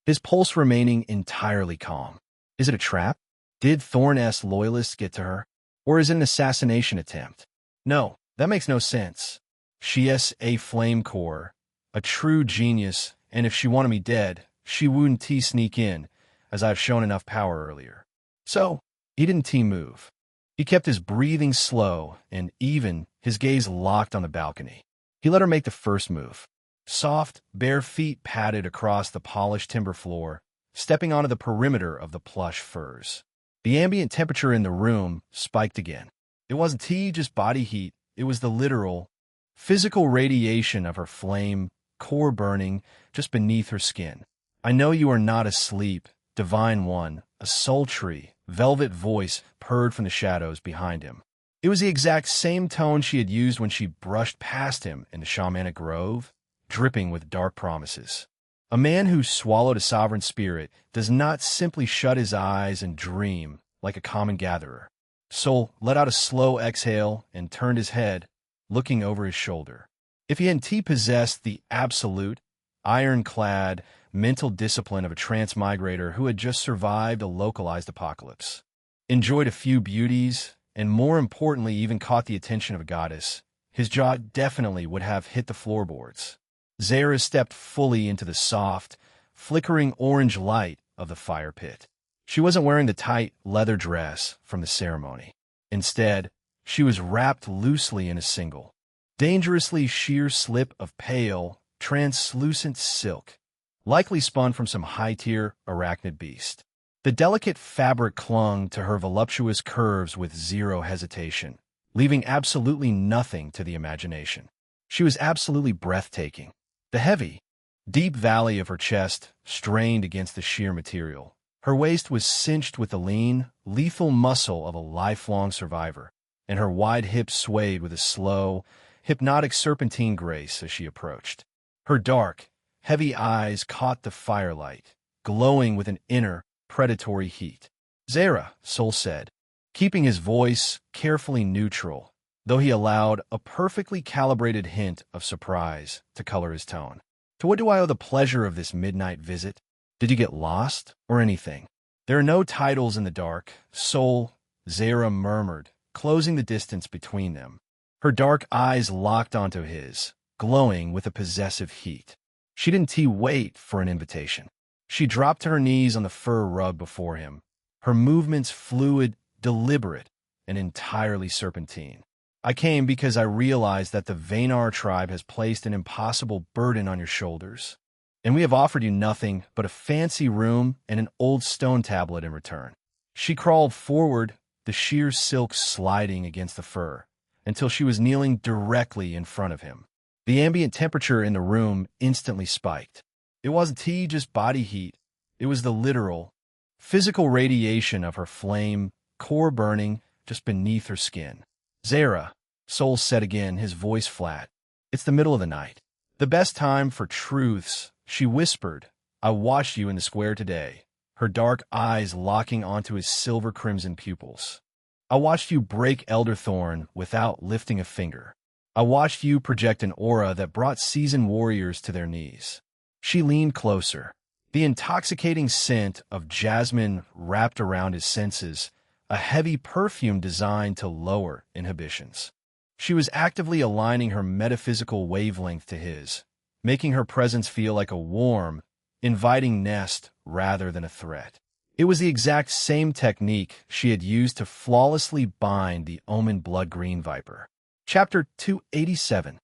his pulse remaining entirely calm. Is it a trap? Did Thorn's loyalists get to her? Or is it an assassination attempt? No, that makes no sense. She's a flame core, a true genius, and if she wanted me dead, she wouldn't sneak in, as I've shown enough power earlier. So, he didn't move. He kept his breathing slow and even, his gaze locked on the balcony. He let her make the first move. Soft, bare feet padded across the polished timber floor, stepping onto the perimeter of the plush furs. The ambient temperature in the room spiked again. It wasn't just body heat, it was the literal, physical radiation of her flame, core burning just beneath her skin. I know you are not asleep, Divine One, a sultry, velvet voice purred from the shadows behind him. It was the exact same tone she had used when she brushed past him in the shamanic grove, dripping with dark promises. A man who swallowed a sovereign spirit does not simply shut his eyes and dream like a common gatherer. Sol let out a slow exhale and turned his head, looking over his shoulder. If he hadn't possessed the absolute, ironclad, mental discipline of a transmigrator who had just survived a localized apocalypse, enjoyed a few beauties, and more importantly even caught the attention of a goddess, his jaw definitely would have hit the floorboards. Zara stepped fully into the soft, flickering orange light of the fire pit. She wasn't wearing the tight leather dress from the ceremony. Instead, she was wrapped loosely in a single, dangerously sheer slip of pale, translucent silk, likely spun from some high-tier arachnid beast. The delicate fabric clung to her voluptuous curves with zero hesitation, leaving absolutely nothing to the imagination. She was absolutely breathtaking. The heavy, deep valley of her chest strained against the sheer material. Her waist was cinched with the lean, lethal muscle of a lifelong survivor, and her wide hips swayed with a slow, hypnotic serpentine grace as she approached. Her dark, heavy eyes caught the firelight, glowing with an inner, predatory heat. Zara, Sol said, keeping his voice carefully neutral, though he allowed a perfectly calibrated hint of surprise to color his tone. To what do I owe the pleasure of this midnight visit? Did you get lost, or anything? There are no titles in the dark, Sol, Zara murmured, closing the distance between them. Her dark eyes locked onto his, glowing with a possessive heat. She didn't wait for an invitation. She dropped to her knees on the fur rug before him, her movements fluid, deliberate, and entirely serpentine. I came because I realized that the Vaynar tribe has placed an impossible burden on your shoulders, and we have offered you nothing but a fancy room and an old stone tablet in return. She crawled forward, the sheer silk sliding against the fur, until she was kneeling directly in front of him. The ambient temperature in the room instantly spiked. It wasn't just body heat, it was the literal, physical radiation of her flame, core burning just beneath her skin. Zara, Sol said again, his voice flat. It's the middle of the night. The best time for truths, she whispered. I watched you in the square today, her dark eyes locking onto his silver-crimson pupils. I watched you break Elderthorn without lifting a finger. I watched you project an aura that brought seasoned warriors to their knees. She leaned closer, the intoxicating scent of jasmine wrapped around his senses, a heavy perfume designed to lower inhibitions. She was actively aligning her metaphysical wavelength to his, making her presence feel like a warm, inviting nest rather than a threat. It was the exact same technique she had used to flawlessly bind the omen blood-green viper. Chapter 287.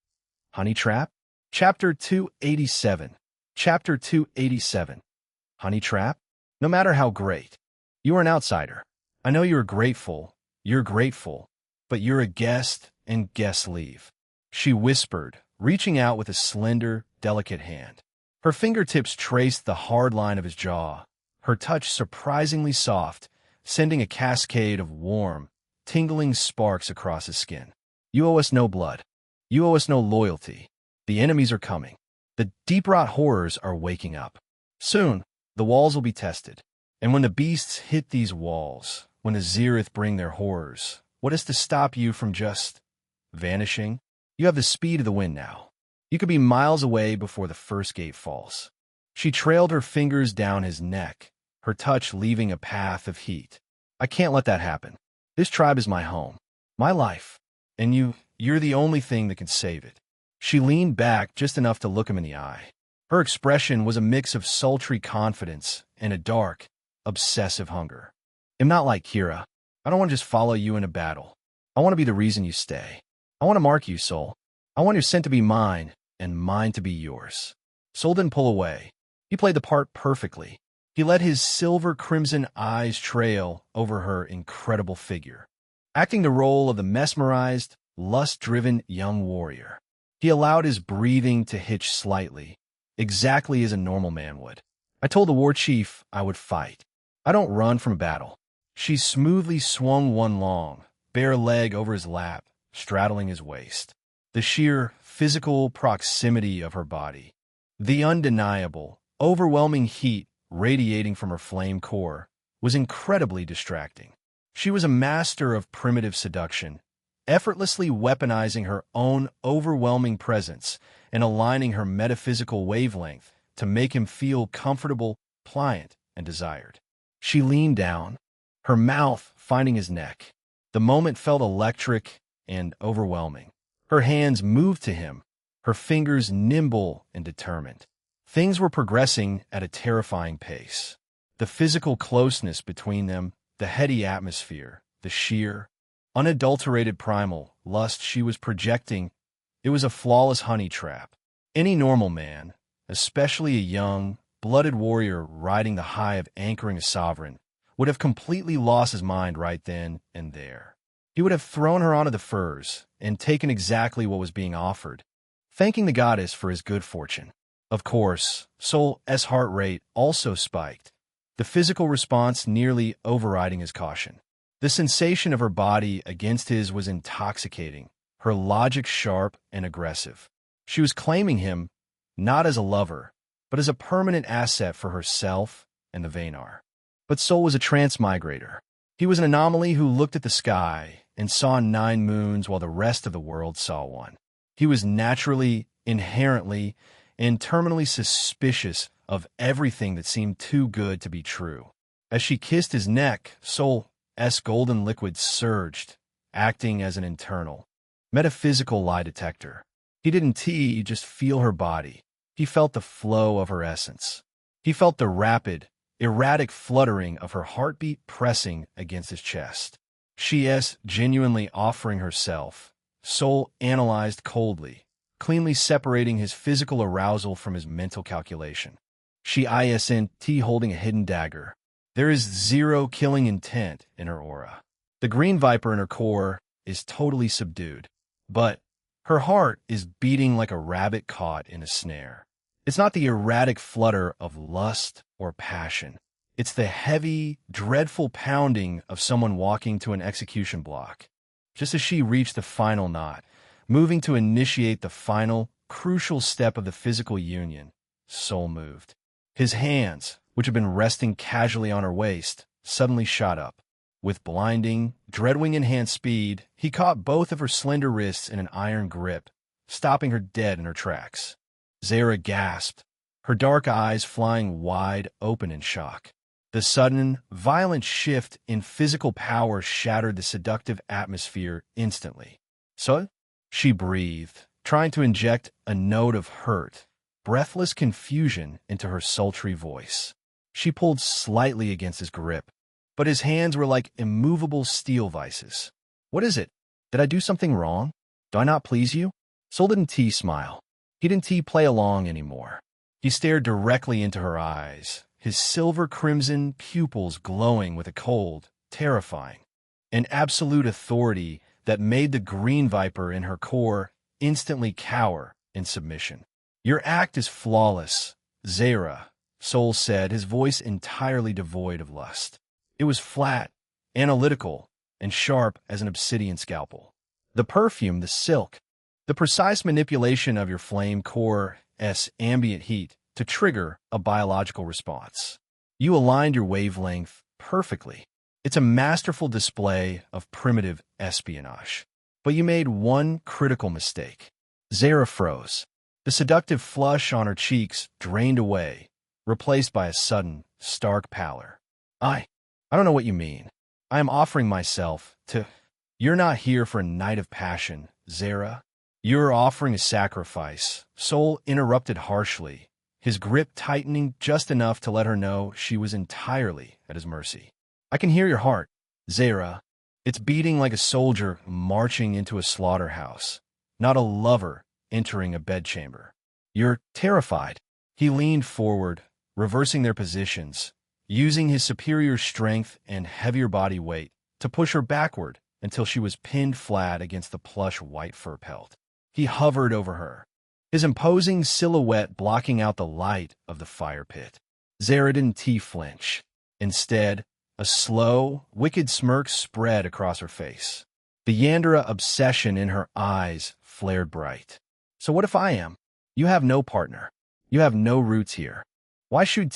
Honey Trap? Chapter 287. Chapter 287. Honey Trap? No matter how great, you are an outsider. I know you're grateful, but you're a guest and guests leave. She whispered, reaching out with a slender, delicate hand. Her fingertips traced the hard line of his jaw, her touch surprisingly soft, sending a cascade of warm, tingling sparks across his skin. You owe us no blood. You owe us no loyalty. The enemies are coming. The deep-rot horrors are waking up. Soon, the walls will be tested. And when the beasts hit these walls, when the Zereth bring their horrors, what is to stop you from just vanishing? You have the speed of the wind now. You could be miles away before the first gate falls. She trailed her fingers down his neck, her touch leaving a path of heat. I can't let that happen. This tribe is my home, my life, and you're the only thing that can save it. She leaned back just enough to look him in the eye. Her expression was a mix of sultry confidence and a dark, obsessive hunger. I'm not like Kira. I don't want to just follow you in a battle. I want to be the reason you stay. I want to mark you, Soul. I want your scent to be mine, and mine to be yours. Soul didn't pull away. He played the part perfectly. He let his silver-crimson eyes trail over her incredible figure, acting the role of the mesmerized, lust-driven young warrior. He allowed his breathing to hitch slightly, exactly as a normal man would. I told the war chief I would fight. I don't run from a battle. She smoothly swung one long, bare leg over his lap, straddling his waist. The sheer physical proximity of her body, the undeniable, overwhelming heat radiating from her flame core, was incredibly distracting. She was a master of primitive seduction, effortlessly weaponizing her own overwhelming presence and aligning her metaphysical wavelength to make him feel comfortable, pliant, and desired. She leaned down, her mouth finding his neck. The moment felt electric and overwhelming. Her hands moved to him, her fingers nimble and determined. Things were progressing at a terrifying pace. The physical closeness between them, the heady atmosphere, the sheer, unadulterated primal lust she was projecting, it was a flawless honey trap. Any normal man, especially a young, blooded warrior riding the high of anchoring a sovereign, would have completely lost his mind right then and there. He would have thrown her onto the furs and taken exactly what was being offered, thanking the goddess for his good fortune. Of course, Soul's heart rate also spiked, the physical response nearly overriding his caution. The sensation of her body against his was intoxicating, her logic sharp and aggressive. She was claiming him not as a lover, but as a permanent asset for herself and the Vanar. But Soul was a transmigrator. He was an anomaly who looked at the sky and saw 9 moons while the rest of the world saw one. He was naturally, inherently, and terminally suspicious of everything that seemed too good to be true. As she kissed his neck, Soul's golden liquid surged, acting as an internal, metaphysical lie detector. He didn't just feel her body. He felt the flow of her essence. He felt the rapid, erratic fluttering of her heartbeat pressing against his chest. She genuinely offering herself. Soul analyzed coldly, cleanly separating his physical arousal from his mental calculation. She isn't holding a hidden dagger. There is zero killing intent in her aura. The green viper in her core is totally subdued, but her heart is beating like a rabbit caught in a snare. It's not the erratic flutter of lust or passion. It's the heavy, dreadful pounding of someone walking to an execution block. Just as she reached the final knot, moving to initiate the final, crucial step of the physical union, Soul moved. His hands, which had been resting casually on her waist, suddenly shot up. With blinding, Dreadwing-enhanced speed, he caught both of her slender wrists in an iron grip, stopping her dead in her tracks. Zara gasped, her dark eyes flying wide open in shock. The sudden, violent shift in physical power shattered the seductive atmosphere instantly. So, she breathed, trying to inject a note of hurt, breathless confusion into her sultry voice. She pulled slightly against his grip, but his hands were like immovable steel vices. What is it? Did I do something wrong? Do I not please you? Soul didn't smile. He didn't play along anymore. He stared directly into her eyes, his silver-crimson pupils glowing with a cold, terrifying, an absolute authority that made the green viper in her core instantly cower in submission. Your act is flawless, Zara, Sol said, his voice entirely devoid of lust. It was flat, analytical, and sharp as an obsidian scalpel. The perfume, the silk, the precise manipulation of your flame core's ambient heat to trigger a biological response. You aligned your wavelength perfectly. It's a masterful display of primitive espionage. But you made one critical mistake. Zara froze. The seductive flush on her cheeks drained away, replaced by a sudden, stark pallor. I don't know what you mean. I am offering myself to... You're not here for a night of passion, Zara. You're offering a sacrifice. Sol interrupted harshly, his grip tightening just enough to let her know she was entirely at his mercy. I can hear your heart, Zara. It's beating like a soldier marching into a slaughterhouse, not a lover entering a bedchamber. You're terrified. He leaned forward, reversing their positions, using his superior strength and heavier body weight to push her backward until she was pinned flat against the plush white fur pelt. He hovered over her, his imposing silhouette blocking out the light of the fire pit. Zara didn't flinch. Instead, a slow, wicked smirk spread across her face. The Yandera obsession in her eyes flared bright. So what if I am? You have no partner. You have no roots here. Why should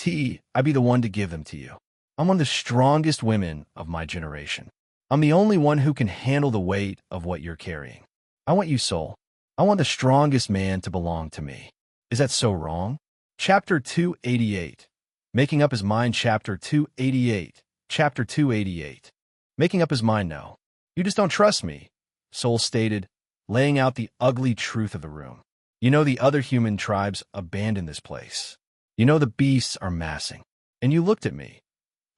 I be the one to give them to you? I'm one of the strongest women of my generation. I'm the only one who can handle the weight of what you're carrying. I want you, Sol. I want the strongest man to belong to me. Is that so wrong? Chapter 288. Making up his mind. Chapter 288. Chapter 288. Making up his mind. No. You just don't trust me, Sol stated, laying out the ugly truth of the room. You know the other human tribes abandoned this place. You know the beasts are massing. And you looked at me,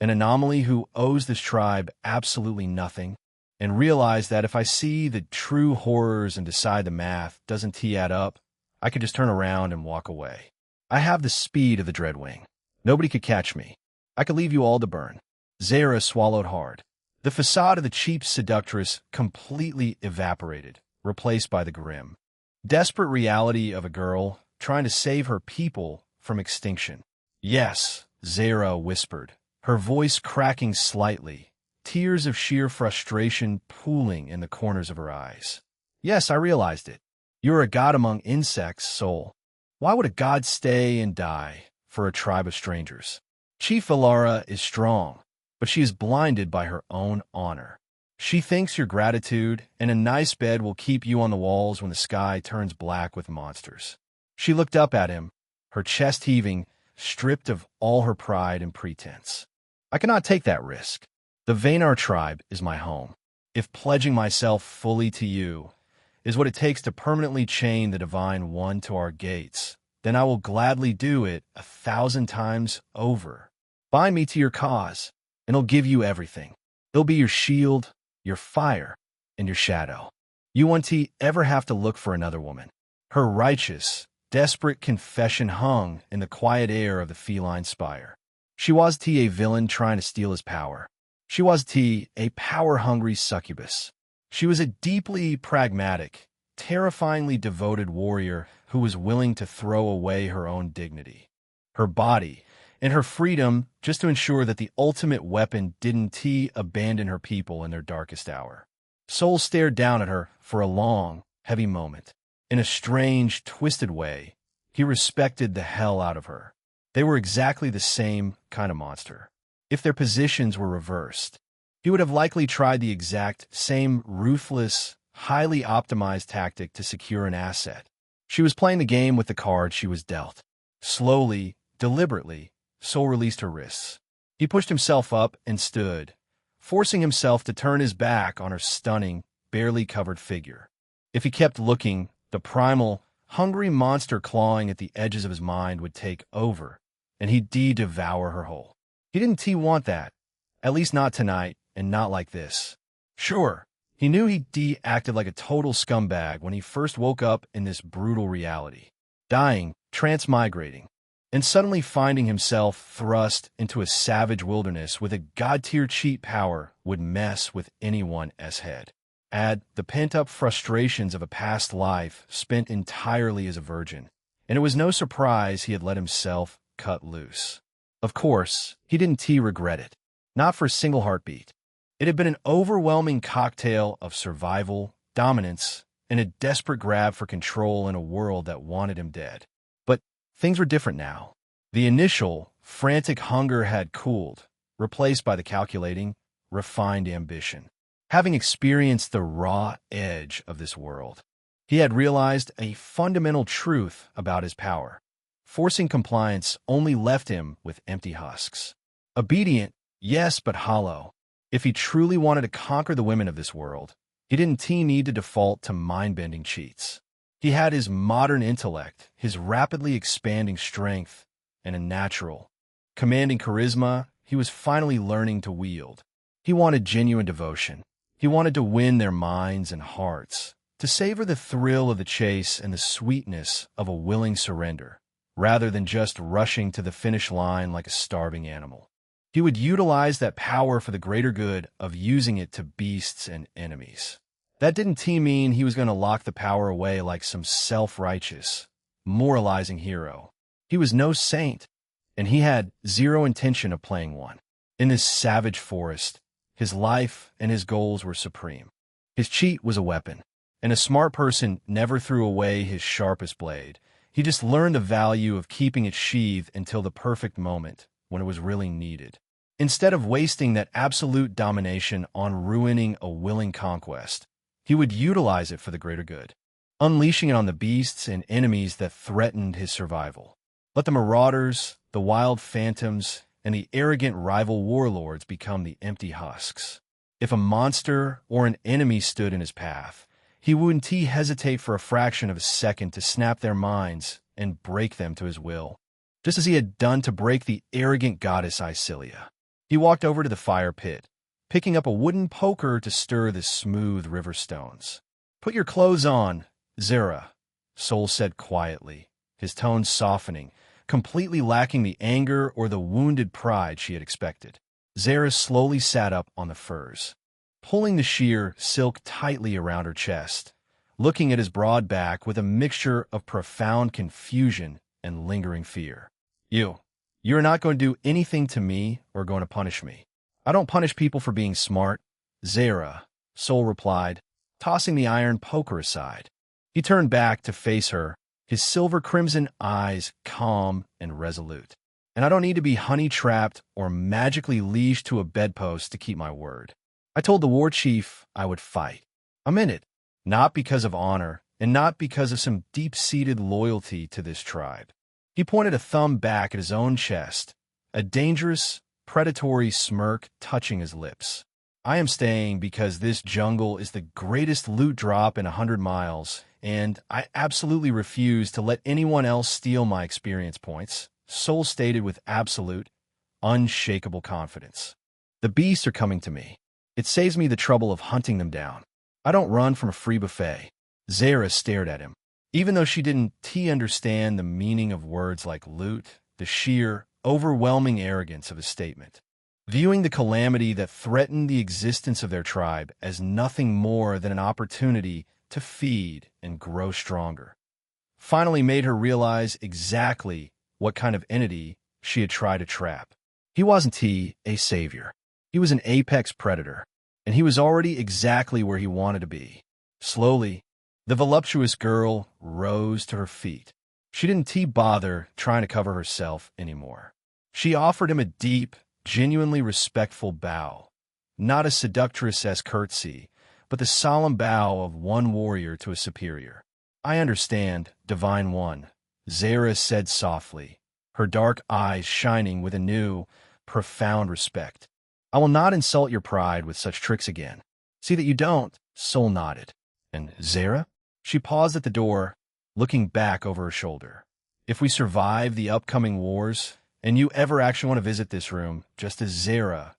an anomaly who owes this tribe absolutely nothing, and realized that if I see the true horrors and decide the math doesn't add up, I could just turn around and walk away. I have the speed of the Dreadwing. Nobody could catch me. I could leave you all to burn. Zara swallowed hard. The facade of the cheap seductress completely evaporated, replaced by the grim, desperate reality of a girl trying to save her people from extinction. Yes, Zara whispered, her voice cracking slightly, tears of sheer frustration pooling in the corners of her eyes. Yes, I realized it. You're a god among insects, Sol. Why would a god stay and die for a tribe of strangers? Chief Alara is strong, but she is blinded by her own honor. She thinks your gratitude and a nice bed will keep you on the walls when the sky turns black with monsters. She looked up at him, her chest heaving, stripped of all her pride and pretense. I cannot take that risk. The Vaynar tribe is my home. If pledging myself fully to you is what it takes to permanently chain the Divine One to our gates, then I will gladly do it 1,000 times over. Bind me to your cause, and I'll give you everything. It'll be your shield, your fire, and your shadow. You won't ever have to look for another woman. Her righteous, desperate confession hung in the quiet air of the feline spire. She was a villain trying to steal his power. She was a power-hungry succubus. She was a deeply pragmatic, terrifyingly devoted warrior who was willing to throw away her own dignity, her body, and her freedom just to ensure that the ultimate weapon didn't abandon her people in their darkest hour. Sol stared down at her for a long, heavy moment. In a strange, twisted way, he respected the hell out of her. They were exactly the same kind of monster. If their positions were reversed, he would have likely tried the exact same ruthless, highly optimized tactic to secure an asset. She was playing the game with the cards she was dealt. Slowly, deliberately, Sol released her wrists. He pushed himself up and stood, forcing himself to turn his back on her stunning, barely covered figure. If he kept looking, the primal, hungry monster clawing at the edges of his mind would take over, and he'd devour her whole. He didn't want that, at least not tonight, and not like this. Sure, he knew he acted like a total scumbag when he first woke up in this brutal reality, dying, transmigrating, and suddenly finding himself thrust into a savage wilderness with a god-tier cheat power would mess with anyone's head. Add the pent-up frustrations of a past life spent entirely as a virgin, and it was no surprise he had let himself cut loose. Of course, he didn't regret it. Not for a single heartbeat. It had been an overwhelming cocktail of survival, dominance, and a desperate grab for control in a world that wanted him dead. But things were different now. The initial, frantic hunger had cooled, replaced by the calculating, refined ambition. Having experienced the raw edge of this world, he had realized a fundamental truth about his power. Forcing compliance only left him with empty husks. Obedient, yes, but hollow. If he truly wanted to conquer the women of this world, he didn't need to default to mind-bending cheats. He had his modern intellect, his rapidly expanding strength, and a natural, commanding charisma he was finally learning to wield. He wanted genuine devotion. He wanted to win their minds and hearts, to savor the thrill of the chase and the sweetness of a willing surrender, rather than just rushing to the finish line like a starving animal. He would utilize that power for the greater good of using it to beasts and enemies. That didn't mean he was going to lock the power away like some self-righteous, moralizing hero. He was no saint, and he had zero intention of playing one. In this savage forest, his life and his goals were supreme. His cheat was a weapon, and a smart person never threw away his sharpest blade. He just learned the value of keeping it sheathed until the perfect moment, when it was really needed. Instead of wasting that absolute domination on ruining a willing conquest, he would utilize it for the greater good, unleashing it on the beasts and enemies that threatened his survival. Let the marauders, the wild phantoms, and the arrogant rival warlords become the empty husks. If a monster or an enemy stood in his path, he wouldn't hesitate for a fraction of a second to snap their minds and break them to his will, just as he had done to break the arrogant goddess Isilia. He walked over to the fire pit, picking up a wooden poker to stir the smooth river stones. "Put your clothes on, Zara," Sol said quietly, his tone softening, completely lacking the anger or the wounded pride she had expected. Zara slowly sat up on the furs, pulling the sheer silk tightly around her chest, looking at his broad back with a mixture of profound confusion and lingering fear. You're not going to do anything to me or going to punish me. I don't punish people for being smart, Zara, Sol replied, tossing the iron poker aside. He turned back to face her, his silver-crimson eyes calm and resolute. And I don't need to be honey-trapped or magically leashed to a bedpost to keep my word. I told the war chief I would fight. I'm in it, not because of honor and not because of some deep-seated loyalty to this tribe. He pointed a thumb back at his own chest, a dangerous, predatory smirk touching his lips. I am staying because this jungle is the greatest loot drop in 100 miles, and I absolutely refuse to let anyone else steal my experience points, Sol stated with absolute, unshakable confidence. The beasts are coming to me. It saves me the trouble of hunting them down. I don't run from a free buffet. Zara stared at him. Even though she didn't understand the meaning of words like loot, the sheer, overwhelming arrogance of his statement. Viewing the calamity that threatened the existence of their tribe as nothing more than an opportunity to feed and grow stronger, finally made her realize exactly what kind of entity she had tried to trap. He wasn't a savior. He was an apex predator, and he was already exactly where he wanted to be. Slowly, the voluptuous girl rose to her feet. She didn't bother trying to cover herself anymore. She offered him a deep, genuinely respectful bow, not a seductress-esque curtsy, but the solemn bow of one warrior to a superior. I understand, Divine One, Zara said softly, her dark eyes shining with a new, profound respect. I will not insult your pride with such tricks again. See that you don't, Sol nodded. And Zara? She paused at the door, looking back over her shoulder. If we survive the upcoming wars, and you ever actually want to visit this room, just as Zara,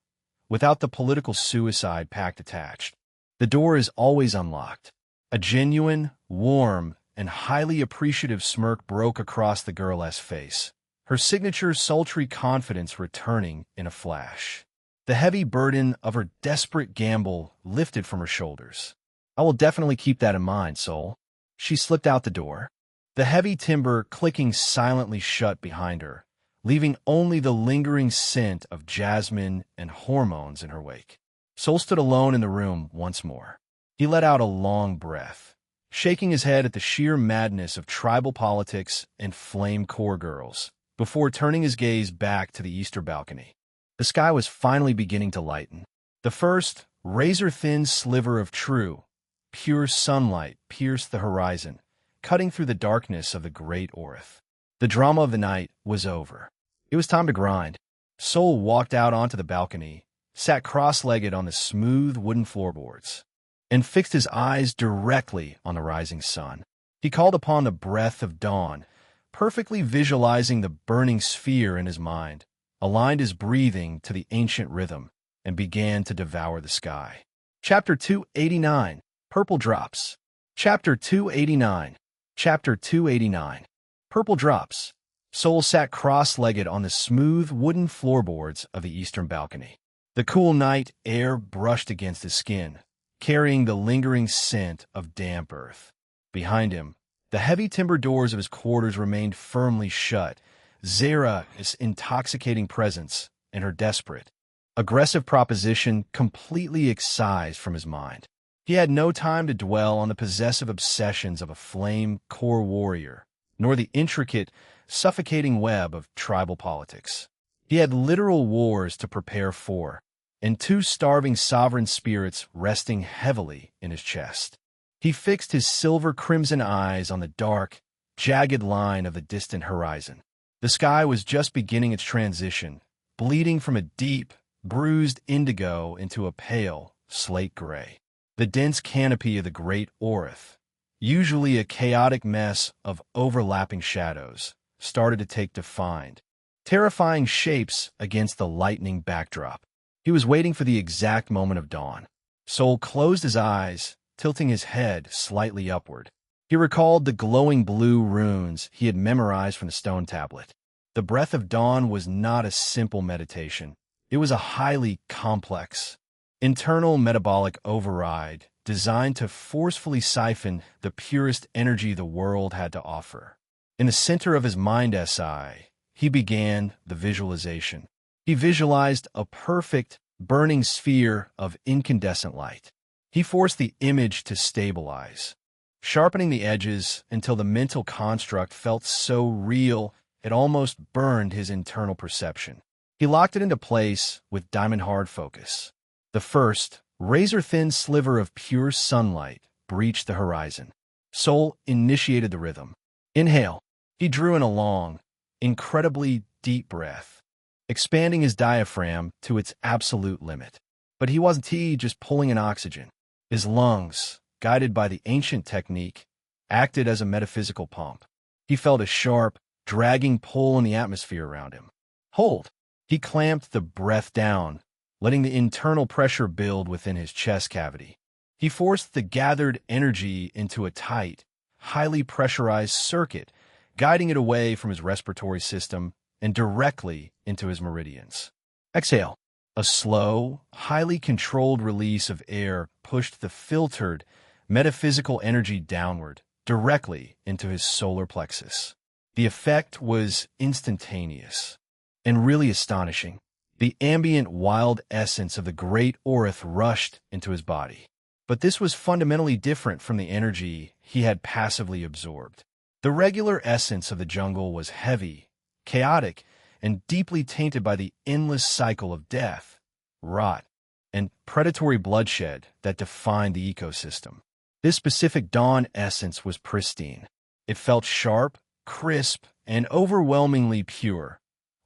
without the political suicide pact attached, the door is always unlocked. A genuine, warm, and highly appreciative smirk broke across the girl's face, her signature sultry confidence returning in a flash. The heavy burden of her desperate gamble lifted from her shoulders. I will definitely keep that in mind, Soul. She slipped out the door, the heavy timber clicking silently shut behind her, leaving only the lingering scent of jasmine and hormones in her wake. Soul stood alone in the room once more. He let out a long breath, shaking his head at the sheer madness of tribal politics and flame core girls, before turning his gaze back to the eastern balcony. The sky was finally beginning to lighten. The first, razor-thin sliver of true, pure sunlight pierced the horizon, cutting through the darkness of the great Orith. The drama of the night was over. It was time to grind. Soul walked out onto the balcony, sat cross-legged on the smooth wooden floorboards, and fixed his eyes directly on the rising sun. He called upon the breath of dawn, perfectly visualizing the burning sphere in his mind, aligned his breathing to the ancient rhythm, and began to devour the sky. Chapter 289, Purple Drops. Chapter 289. Chapter 289. Purple Drops. Soul sat cross-legged on the smooth wooden floorboards of the eastern balcony. The cool night air brushed against his skin, carrying the lingering scent of damp earth. Behind him, the heavy timber doors of his quarters remained firmly shut, Zara's intoxicating presence and her desperate, aggressive proposition completely excised from his mind. He had no time to dwell on the possessive obsessions of a flame core warrior, nor the intricate, suffocating web of tribal politics. He had literal wars to prepare for, and two starving sovereign spirits resting heavily in his chest. He fixed his silver-crimson eyes on the dark, jagged line of the distant horizon. The sky was just beginning its transition, bleeding from a deep, bruised indigo into a pale, slate gray. The dense canopy of the great Orith, usually a chaotic mess of overlapping shadows, started to take defined, terrifying shapes against the lightning backdrop. He was waiting for the exact moment of dawn. Soul closed his eyes, tilting his head slightly upward. He recalled the glowing blue runes he had memorized from the stone tablet. The breath of dawn was not a simple meditation. It was a highly complex, internal metabolic override designed to forcefully siphon the purest energy the world had to offer. In the center of his mind's eye, he began the visualization. He visualized a perfect, burning sphere of incandescent light. He forced the image to stabilize, sharpening the edges until the mental construct felt so real it almost burned his internal perception. He locked it into place with diamond-hard focus. The first, razor-thin sliver of pure sunlight breached the horizon. Soul initiated the rhythm. Inhale. He drew in a long, incredibly deep breath, expanding his diaphragm to its absolute limit. But he wasn't just pulling in oxygen. His lungs, guided by the ancient technique, acted as a metaphysical pump. He felt a sharp, dragging pull in the atmosphere around him. Hold. He clamped the breath down, letting the internal pressure build within his chest cavity. He forced the gathered energy into a tight, highly pressurized circuit, guiding it away from his respiratory system and directly into his meridians. Exhale. A slow, highly controlled release of air pushed the filtered, metaphysical energy downward, directly into his solar plexus. The effect was instantaneous and really astonishing. The ambient wild essence of the great Orith rushed into his body. But this was fundamentally different from the energy he had passively absorbed. The regular essence of the jungle was heavy, chaotic, and deeply tainted by the endless cycle of death, rot, and predatory bloodshed that defined the ecosystem. This specific dawn essence was pristine. It felt sharp, crisp, and overwhelmingly pure,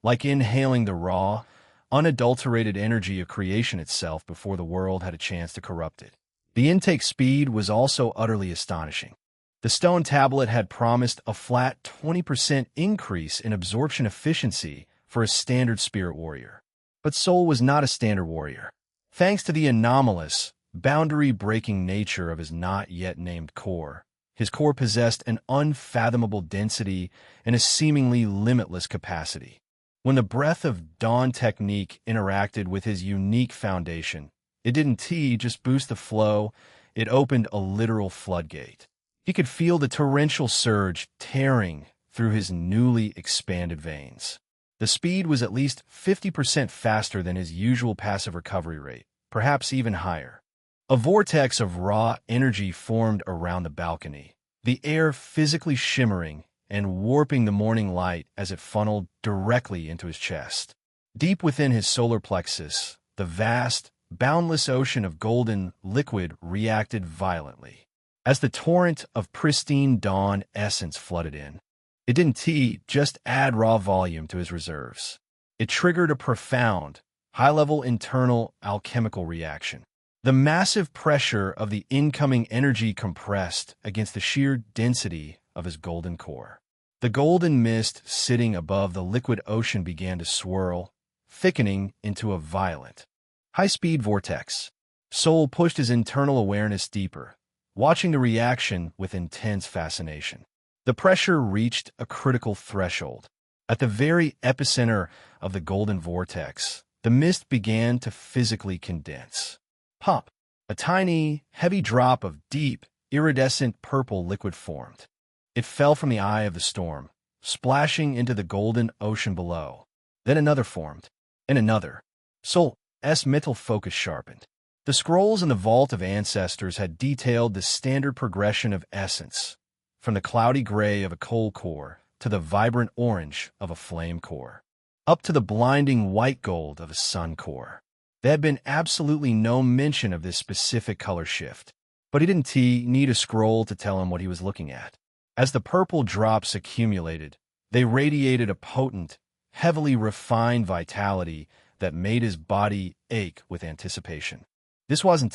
like inhaling the raw, unadulterated energy of creation itself before the world had a chance to corrupt it. The intake speed was also utterly astonishing. The stone tablet had promised a flat 20% increase in absorption efficiency for a standard spirit warrior. But Soul was not a standard warrior. Thanks to the anomalous, boundary-breaking nature of his not-yet-named core, his core possessed an unfathomable density and a seemingly limitless capacity. When the breath of dawn technique interacted with his unique foundation, it didn't just boost the flow, It opened a literal floodgate. He could feel the torrential surge tearing through his newly expanded veins. The speed was at least 50% faster than his usual passive recovery rate, perhaps even higher. A vortex of raw energy formed around the balcony, the air physically shimmering and warping the morning light as it funneled directly into his chest. Deep within his solar plexus, the vast, boundless ocean of golden liquid reacted violently. As the torrent of pristine dawn essence flooded in, it didn't just add raw volume to his reserves. It triggered a profound, high-level internal alchemical reaction. The massive pressure of the incoming energy compressed against the sheer density of his golden core. The golden mist sitting above the liquid ocean began to swirl, thickening into a violent, high-speed vortex. Soul pushed his internal awareness deeper, watching the reaction with intense fascination. The pressure reached a critical threshold. At the very epicenter of the golden vortex, the mist began to physically condense. Pop! A tiny, heavy drop of deep, iridescent purple liquid formed. It fell from the eye of the storm, splashing into the golden ocean below. Then another formed, and another. Soul's mental focus sharpened. The scrolls in the Vault of Ancestors had detailed the standard progression of essence, from the cloudy gray of a coal core to the vibrant orange of a flame core, up to the blinding white gold of a sun core. There had been absolutely no mention of this specific color shift, but he didn't need a scroll to tell him what he was looking at. As the purple drops accumulated, they radiated a potent, heavily refined vitality that made his body ache with anticipation. This wasn't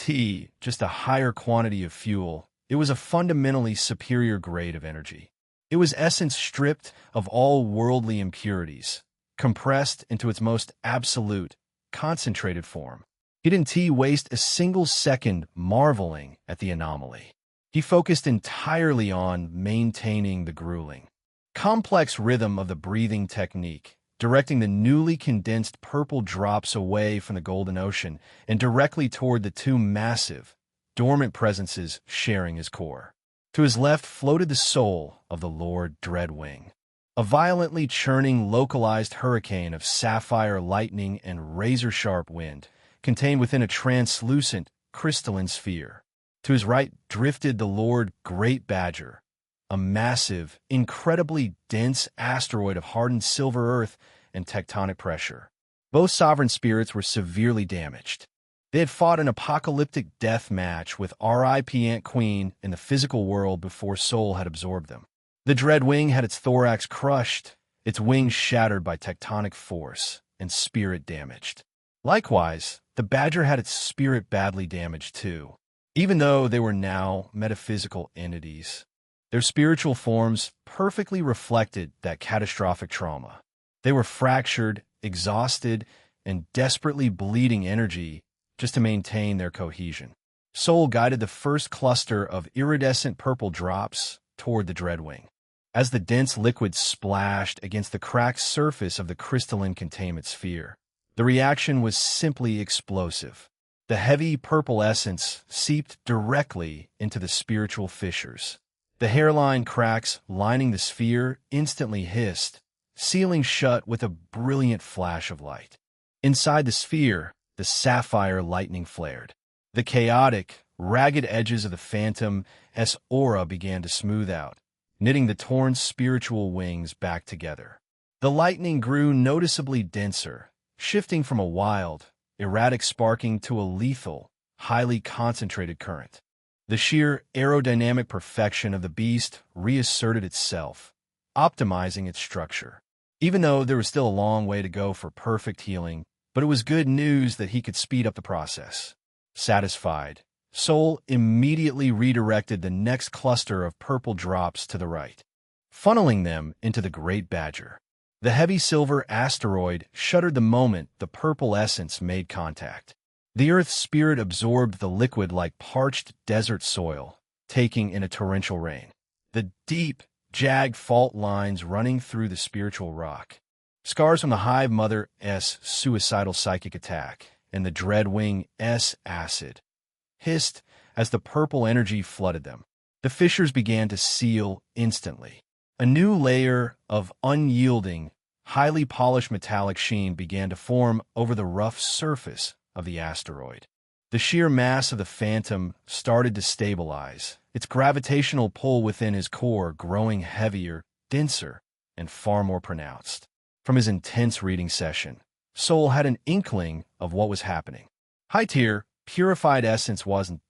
just a higher quantity of fuel. It was a fundamentally superior grade of energy. It was essence stripped of all worldly impurities, compressed into its most absolute, concentrated form. He didn't waste a single second marveling at the anomaly. He focused entirely on maintaining the grueling, complex rhythm of the breathing technique, directing the newly condensed purple drops away from the golden ocean and directly toward the two massive, dormant presences sharing his core. To his left floated the soul of the Lord Dreadwing, a violently churning localized hurricane of sapphire lightning and razor-sharp wind, contained within a translucent, crystalline sphere. To his right drifted the Lord Great Badger, a massive, incredibly dense asteroid of hardened silver earth and tectonic pressure. Both sovereign spirits were severely damaged. They had fought an apocalyptic death match with R.I.P. Ant Queen in the physical world before Soul had absorbed them. The Dreadwing had its thorax crushed, its wings shattered by tectonic force, and spirit damaged. Likewise, the Badger had its spirit badly damaged too. Even though they were now metaphysical entities, their spiritual forms perfectly reflected that catastrophic trauma. They were fractured, exhausted, and desperately bleeding energy just to maintain their cohesion. Soul guided the first cluster of iridescent purple drops toward the Dreadwing. As the dense liquid splashed against the cracked surface of the crystalline containment sphere, the reaction was simply explosive. The heavy purple essence seeped directly into the spiritual fissures. The hairline cracks lining the sphere instantly hissed, sealing shut with a brilliant flash of light. Inside the sphere, the sapphire lightning flared. The chaotic, ragged edges of the Phantom's aura began to smooth out, knitting the torn spiritual wings back together. The lightning grew noticeably denser, shifting from a wild, erratic sparking to a lethal, highly concentrated current. The sheer aerodynamic perfection of the beast reasserted itself, optimizing its structure. Even though there was still a long way to go for perfect healing, but it was good news that he could speed up the process. Satisfied, Soul immediately redirected the next cluster of purple drops to the right, funneling them into the Great Badger. The heavy silver asteroid shuddered the moment the purple essence made contact. The Earth's spirit absorbed the liquid like parched desert soil, taking in a torrential rain. The deep, jagged fault lines running through the spiritual rock, scars from the Hive Mother's suicidal psychic attack, and the Dreadwing's acid, hissed as the purple energy flooded them. The fissures began to seal instantly. A new layer of unyielding, highly polished metallic sheen began to form over the rough surface of the asteroid. The sheer mass of the phantom started to stabilize, its gravitational pull within his core growing heavier, denser, and far more pronounced. From his intense reading session, Sol had an inkling of what was happening. High-tier, purified essence wasn't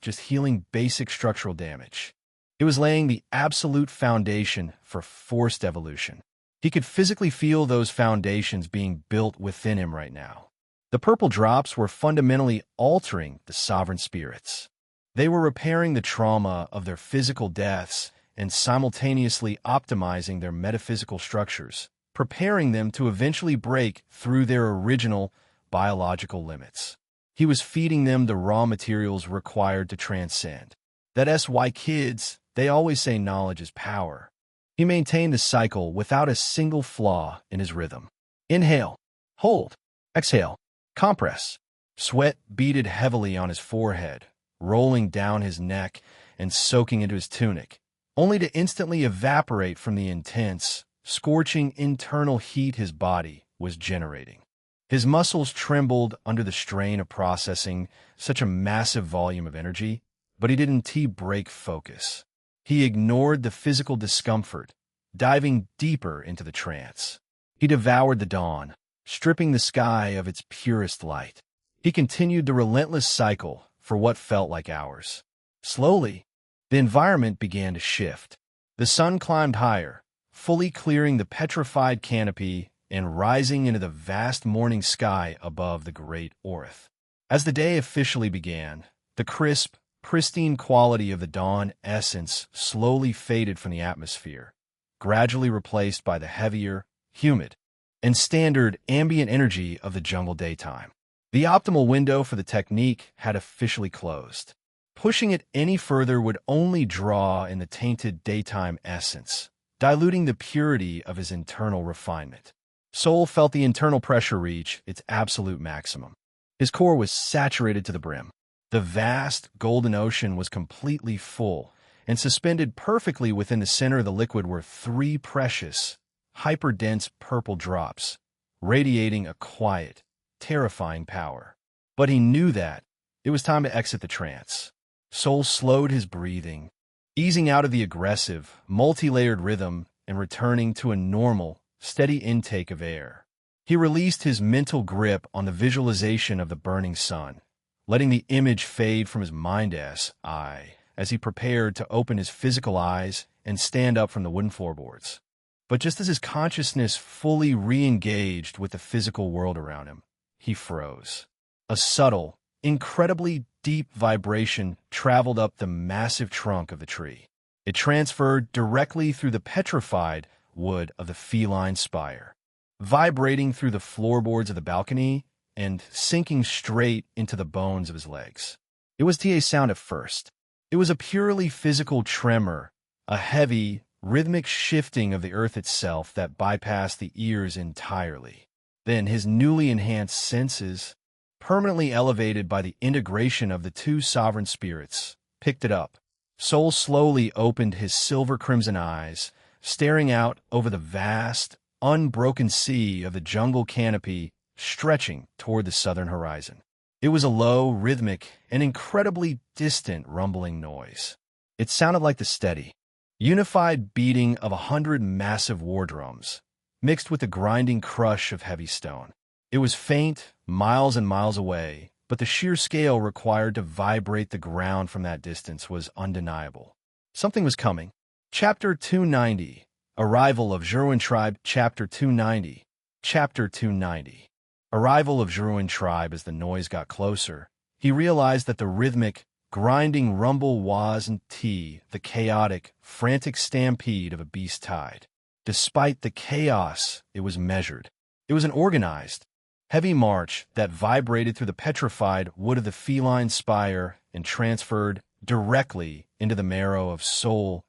just healing basic structural damage. It was laying the absolute foundation for forced evolution. He could physically feel those foundations being built within him right now. The purple drops were fundamentally altering the sovereign spirits. They were repairing the trauma of their physical deaths and simultaneously optimizing their metaphysical structures, preparing them to eventually break through their original biological limits. He was feeding them the raw materials required to transcend. That's why kids, they always say knowledge is power. He maintained the cycle without a single flaw in his rhythm. Inhale, hold, exhale, compress. Sweat beaded heavily on his forehead, rolling down his neck and soaking into his tunic, only to instantly evaporate from the intense, scorching internal heat his body was generating. His muscles trembled under the strain of processing such a massive volume of energy, but he didn't break focus. He ignored the physical discomfort, diving deeper into the trance. He devoured the dawn, stripping the sky of its purest light. He continued the relentless cycle for what felt like hours. Slowly, the environment began to shift. The sun climbed higher, fully clearing the petrified canopy and rising into the vast morning sky above the great Orth. As the day officially began, the crisp, pristine quality of the dawn essence slowly faded from the atmosphere, gradually replaced by the heavier, humid, and standard ambient energy of the jungle daytime. The optimal window for the technique had officially closed. Pushing it any further would only draw in the tainted daytime essence, diluting the purity of his internal refinement. Sol felt the internal pressure reach its absolute maximum. His core was saturated to the brim. The vast, golden ocean was completely full, and suspended perfectly within the center of the liquid were three precious, hyper-dense purple drops, radiating a quiet, terrifying power. But he knew that it was time to exit the trance. Sol slowed his breathing, easing out of the aggressive, multi-layered rhythm and returning to a normal, steady intake of air. He released his mental grip on the visualization of the burning sun, letting the image fade from his mind's eye as he prepared to open his physical eyes and stand up from the wooden floorboards. But just as his consciousness fully re-engaged with the physical world around him, he froze. A subtle, incredibly deep vibration traveled up the massive trunk of the tree. It transferred directly through the petrified wood of the feline spire, vibrating through the floorboards of the balcony and sinking straight into the bones of his legs. It was a sound at first. It was a purely physical tremor, a heavy, rhythmic shifting of the earth itself that bypassed the ears entirely. Then his newly enhanced senses, permanently elevated by the integration of the two sovereign spirits, picked it up. Sol slowly opened his silver-crimson eyes, staring out over the vast, unbroken sea of the jungle canopy stretching toward the southern horizon. It was a low, rhythmic, and incredibly distant rumbling noise. It sounded like the steady, unified beating of 100 massive war drums, mixed with the grinding crush of heavy stone. It was faint, miles and miles away, but the sheer scale required to vibrate the ground from that distance was undeniable. Something was coming. Chapter 290, Arrival of Zhuruan Tribe. Chapter 290. Chapter 290. Arrival of Zhuruan Tribe. As the noise got closer, he realized that the rhythmic, grinding rumble wasn't the chaotic, frantic stampede of a beast tide. Despite the chaos, it was measured. It was an organized, heavy march that vibrated through the petrified wood of the feline spire and transferred directly into the marrow of Sol's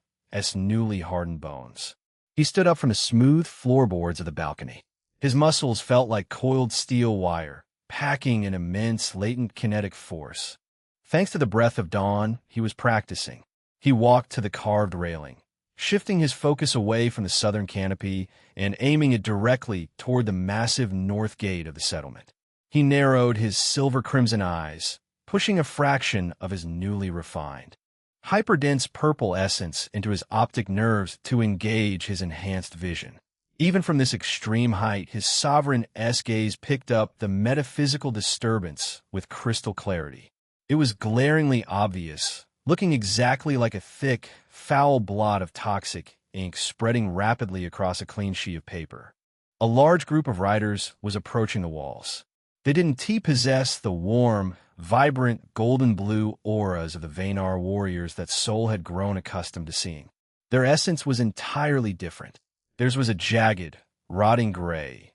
newly hardened bones. He stood up from the smooth floorboards of the balcony. His muscles felt like coiled steel wire, packing an immense latent kinetic force. Thanks to the breath of dawn, he was practicing. He walked to the carved railing, shifting his focus away from the southern canopy and aiming it directly toward the massive north gate of the settlement. He narrowed his silver-crimson eyes, pushing a fraction of his newly refined, hyperdense purple essence into his optic nerves to engage his enhanced vision. Even from this extreme height, his sovereign gaze picked up the metaphysical disturbance with crystal clarity. It was glaringly obvious, looking exactly like a thick, foul blot of toxic ink spreading rapidly across a clean sheet of paper. A large group of riders was approaching the walls. They didn't possess the warm, vibrant, golden-blue auras of the Vaynar warriors that Sol had grown accustomed to seeing. Their essence was entirely different. Theirs was a jagged, rotting gray,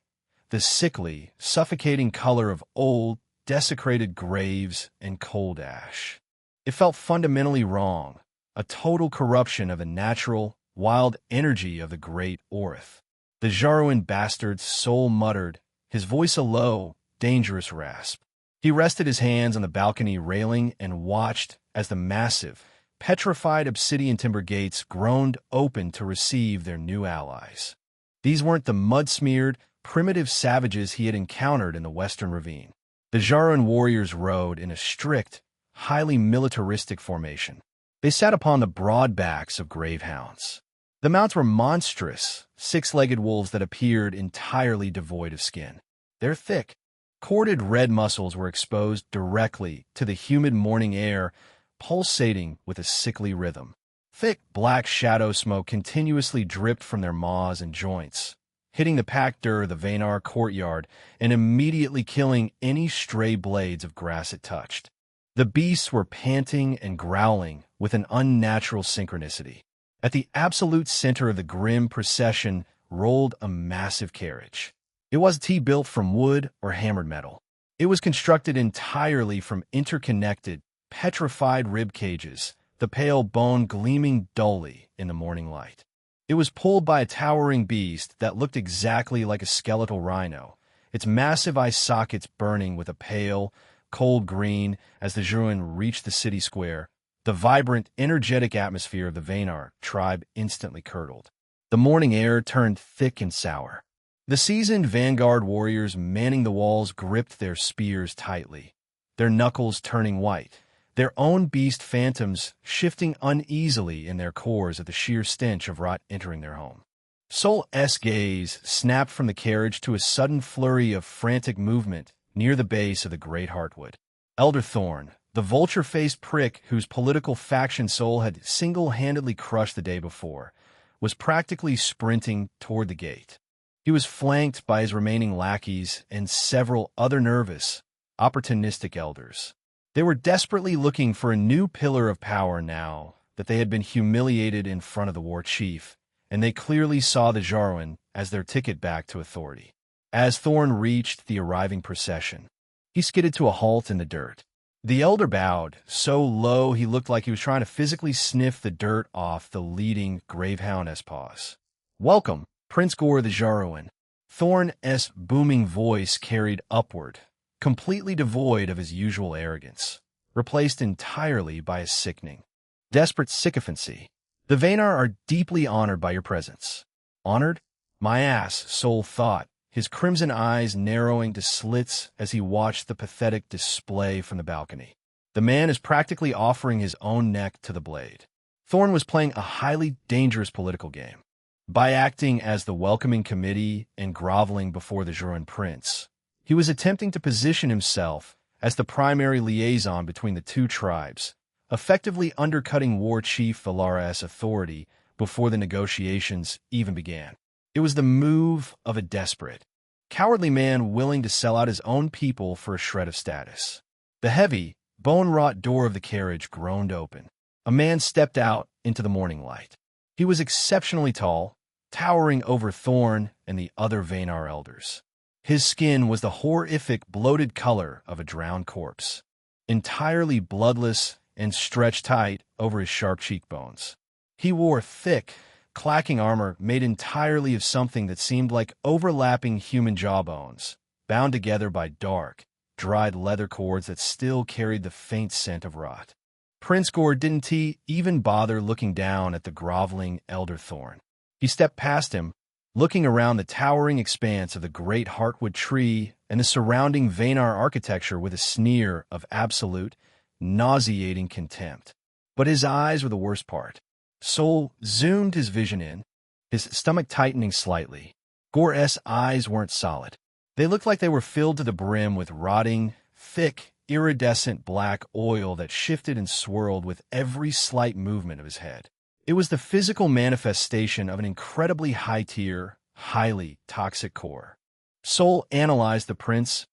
the sickly, suffocating color of old, desecrated graves and cold ash. It felt fundamentally wrong, a total corruption of the natural, wild energy of the great Orith. The Jarwin bastard's soul muttered, his voice a low, dangerous rasp. He rested his hands on the balcony railing and watched as the massive, petrified obsidian timber gates groaned open to receive their new allies. These weren't the mud-smeared, primitive savages he had encountered in the western ravine. The Jarwin warriors rode in a strict, highly militaristic formation. They sat upon the broad backs of gravehounds. The mounts were monstrous, six-legged wolves that appeared entirely devoid of skin. Their thick, corded red muscles were exposed directly to the humid morning air, pulsating with a sickly rhythm. Thick, black shadow smoke continuously dripped from their maws and joints, hitting the packed dirt of the Vaynar courtyard and immediately killing any stray blades of grass it touched. The beasts were panting and growling with an unnatural synchronicity. At the absolute center of the grim procession rolled a massive carriage. It wasn't built from wood or hammered metal. It was constructed entirely from interconnected, petrified rib cages, the pale bone gleaming dully in the morning light. It was pulled by a towering beast that looked exactly like a skeletal rhino, its massive eye sockets burning with a pale, cold green as the Druin reached the city square. The vibrant, energetic atmosphere of the Vaynar tribe instantly curdled. The morning air turned thick and sour. The seasoned vanguard warriors manning the walls gripped their spears tightly, their knuckles turning white, their own beast phantoms shifting uneasily in their cores at the sheer stench of rot entering their home. Sol's gaze snapped from the carriage to a sudden flurry of frantic movement near the base of the great heartwood. Elder Thorn, the vulture-faced prick whose political faction Sol had single-handedly crushed the day before, was practically sprinting toward the gate. He was flanked by his remaining lackeys and several other nervous, opportunistic elders. They were desperately looking for a new pillar of power now that they had been humiliated in front of the war chief, and they clearly saw the Jarwin as their ticket back to authority. As Thorn reached the arriving procession, he skidded to a halt in the dirt. The elder bowed, so low he looked like he was trying to physically sniff the dirt off the leading gravehound's paws. "Welcome, Prince Gore the Jarwin." Thorn's booming voice carried upward, completely devoid of his usual arrogance, replaced entirely by a sickening, desperate sycophancy. "The Vaynar are deeply honored by your presence." "Honored? My ass," Sol thought, his crimson eyes narrowing to slits as he watched the pathetic display from the balcony. The man is practically offering his own neck to the blade. Thorn was playing a highly dangerous political game. By acting as the welcoming committee and groveling before the Druin prince, he was attempting to position himself as the primary liaison between the two tribes, effectively undercutting War Chief Valara's authority before the negotiations even began. It was the move of a desperate, cowardly man willing to sell out his own people for a shred of status. The heavy, bone-wrought door of the carriage groaned open. A man stepped out into the morning light. He was exceptionally tall, towering over Thorn and the other Vaynar elders. His skin was the horrific, bloated color of a drowned corpse, entirely bloodless and stretched tight over his sharp cheekbones. He wore thick, clacking armor made entirely of something that seemed like overlapping human jawbones, bound together by dark, dried leather cords that still carried the faint scent of rot. Prince Gore didn't even bother looking down at the groveling elder thorn. He stepped past him, looking around the towering expanse of the great heartwood tree and the surrounding Vaynar architecture with a sneer of absolute, nauseating contempt. But his eyes were the worst part. Sol zoomed his vision in, his stomach tightening slightly. Gore's eyes weren't solid. They looked like they were filled to the brim with rotting, thick, iridescent black oil that shifted and swirled with every slight movement of his head. It was the physical manifestation of an incredibly high-tier, highly toxic core. Sol analyzed the prince's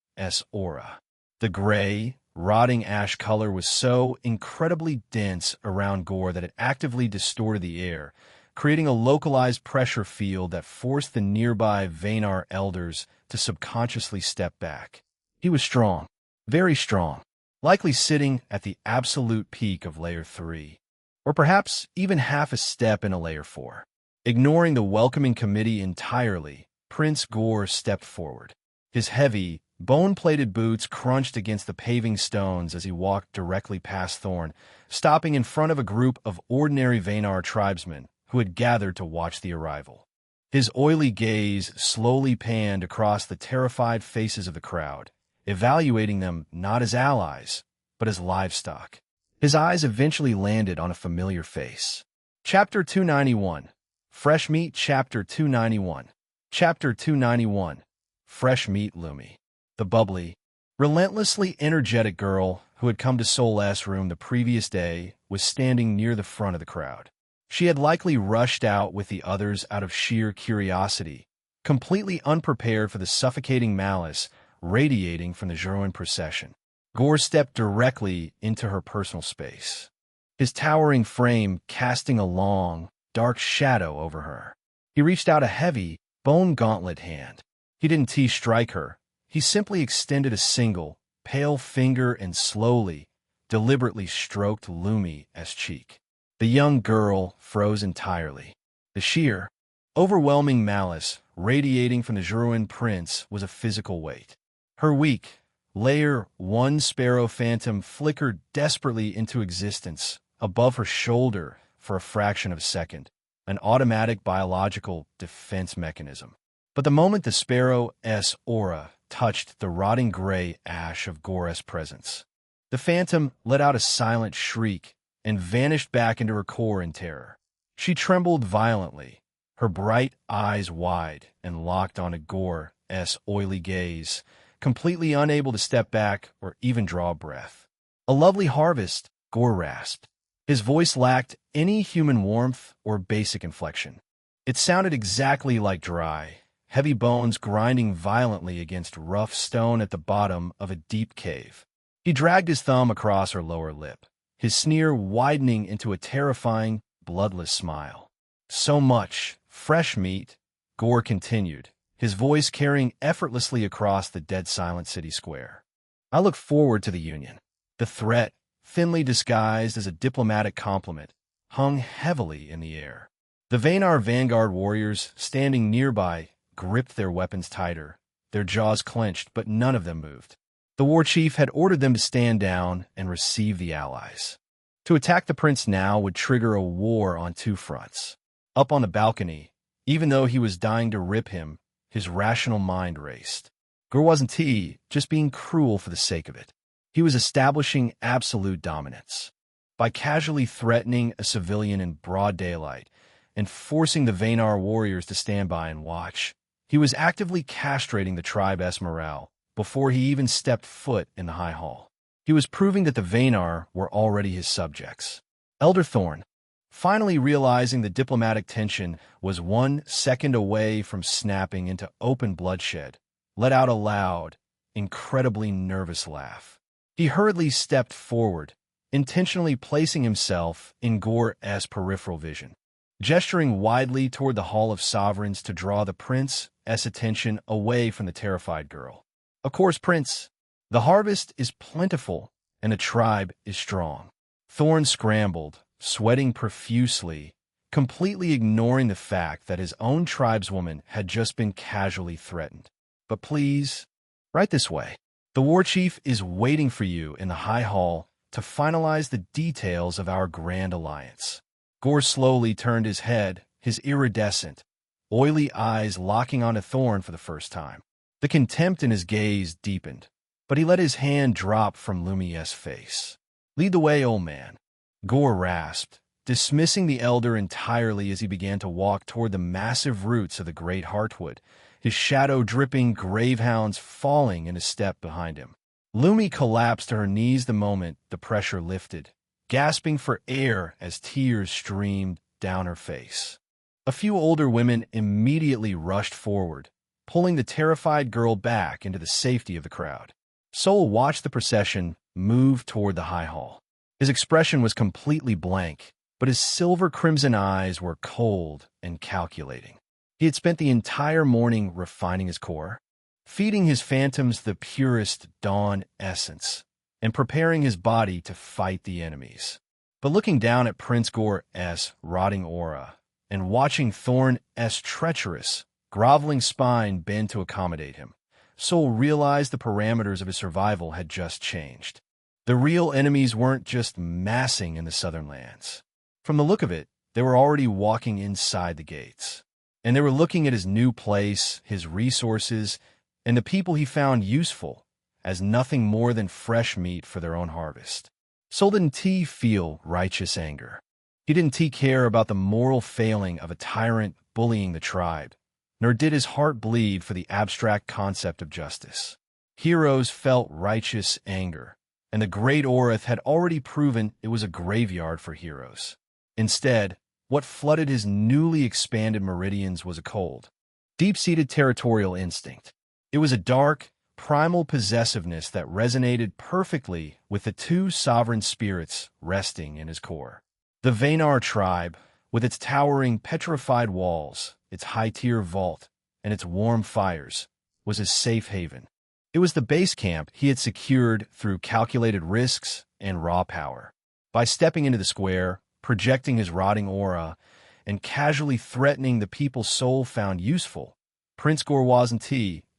aura. The gray, rotting ash color was so incredibly dense around Gore that it actively distorted the air, creating a localized pressure field that forced the nearby Vaynar elders to subconsciously step back. He was strong, very strong, likely sitting at the absolute peak of Layer 3, or perhaps even half a step in a Layer 4. Ignoring the welcoming committee entirely, Prince Gore stepped forward. His heavy, bone-plated boots crunched against the paving stones as he walked directly past Thorn, stopping in front of a group of ordinary Vaynar tribesmen who had gathered to watch the arrival. His oily gaze slowly panned across the terrified faces of the crowd, evaluating them not as allies, but as livestock. His eyes eventually landed on a familiar face. Chapter 291. Fresh Meat. Chapter 291. Chapter 291. Fresh Meat. Lumi, the bubbly, relentlessly energetic girl who had come to Sol's room the previous day, was standing near the front of the crowd. She had likely rushed out with the others out of sheer curiosity, completely unprepared for the suffocating malice radiating from the Jeruin procession. Gore stepped directly into her personal space, his towering frame casting a long, dark shadow over her. He reached out a heavy, bone-gauntlet hand. He didn't strike her. He simply extended a single, pale finger and slowly, deliberately stroked Lumi's cheek. The young girl froze entirely. The sheer, overwhelming malice radiating from the Jeruin prince was a physical weight. Her weak, Layer 1 sparrow phantom flickered desperately into existence above her shoulder for a fraction of a second, an automatic biological defense mechanism. But the moment the sparrow's aura touched the rotting gray ash of Gore's presence, the phantom let out a silent shriek and vanished back into her core in terror. She trembled violently, her bright eyes wide and locked onto Gore's oily gaze, completely unable to step back or even draw a breath. "A lovely harvest," Gore rasped. His voice lacked any human warmth or basic inflection. It sounded exactly like dry, heavy bones grinding violently against rough stone at the bottom of a deep cave. He dragged his thumb across her lower lip, his sneer widening into a terrifying, bloodless smile. "So much fresh meat," Gore continued, his voice carrying effortlessly across the dead-silent city square. "I look forward to the union." The threat, thinly disguised as a diplomatic compliment, hung heavily in the air. The Vaynar vanguard warriors standing nearby gripped their weapons tighter, their jaws clenched, but none of them moved. The war chief had ordered them to stand down and receive the allies. To attack the prince now would trigger a war on two fronts. Up on the balcony, even though he was dying to rip him, his rational mind raced. Gore wasn't just being cruel for the sake of it. He was establishing absolute dominance. By casually threatening a civilian in broad daylight and forcing the Vaynar warriors to stand by and watch, he was actively castrating the tribe's morale before he even stepped foot in the High Hall. He was proving that the Vaynar were already his subjects. Elder Thorn, finally realizing the diplomatic tension was 1 second away from snapping into open bloodshed, let out a loud, incredibly nervous laugh. He hurriedly stepped forward, intentionally placing himself in Gore's peripheral vision, gesturing widely toward the Hall of Sovereigns to draw the prince's attention away from the terrified girl. "Of course, Prince, the harvest is plentiful and the tribe is strong." Thorn scrambled, sweating profusely, completely ignoring the fact that his own tribeswoman had just been casually threatened. "But please, right this way." The war chief is waiting for you in the High Hall to finalize the details of our grand alliance. Gore slowly turned his head, his iridescent, oily eyes locking onto Thorn for the first time. The contempt in his gaze deepened, but he let his hand drop from Lumie's face. "Lead the way, old man," Gore rasped, dismissing the elder entirely as he began to walk toward the massive roots of the great heartwood, his shadow-dripping gravehounds falling in a step behind him. Lumie collapsed to her knees the moment the pressure lifted, gasping for air as tears streamed down her face. A few older women immediately rushed forward, pulling the terrified girl back into the safety of the crowd. Sol watched the procession move toward the High Hall. His expression was completely blank, but his silver-crimson eyes were cold and calculating. He had spent the entire morning refining his core, feeding his phantoms the purest dawn essence, and preparing his body to fight the enemies. But looking down at Prince Gore's rotting aura, and watching Thorn's treacherous, groveling spine bend to accommodate him, Sol realized the parameters of his survival had just changed. The real enemies weren't just massing in the southern lands. From the look of it, they were already walking inside the gates. And they were looking at his new place, his resources, and the people he found useful as nothing more than fresh meat for their own harvest. Sol didn't feel righteous anger. He didn't care about the moral failing of a tyrant bullying the tribe, nor did his heart bleed for the abstract concept of justice. Heroes felt righteous anger, and the Great Orath had already proven it was a graveyard for heroes. Instead, what flooded his newly expanded meridians was a cold, deep-seated territorial instinct. It was a dark, primal possessiveness that resonated perfectly with the two sovereign spirits resting in his core. The Vaynar tribe, with its towering, petrified walls, its high-tier vault, and its warm fires, was his safe haven. It was the base camp he had secured through calculated risks and raw power. By stepping into the square, projecting his rotting aura, and casually threatening the people Sol found useful, Prince Gore wasn't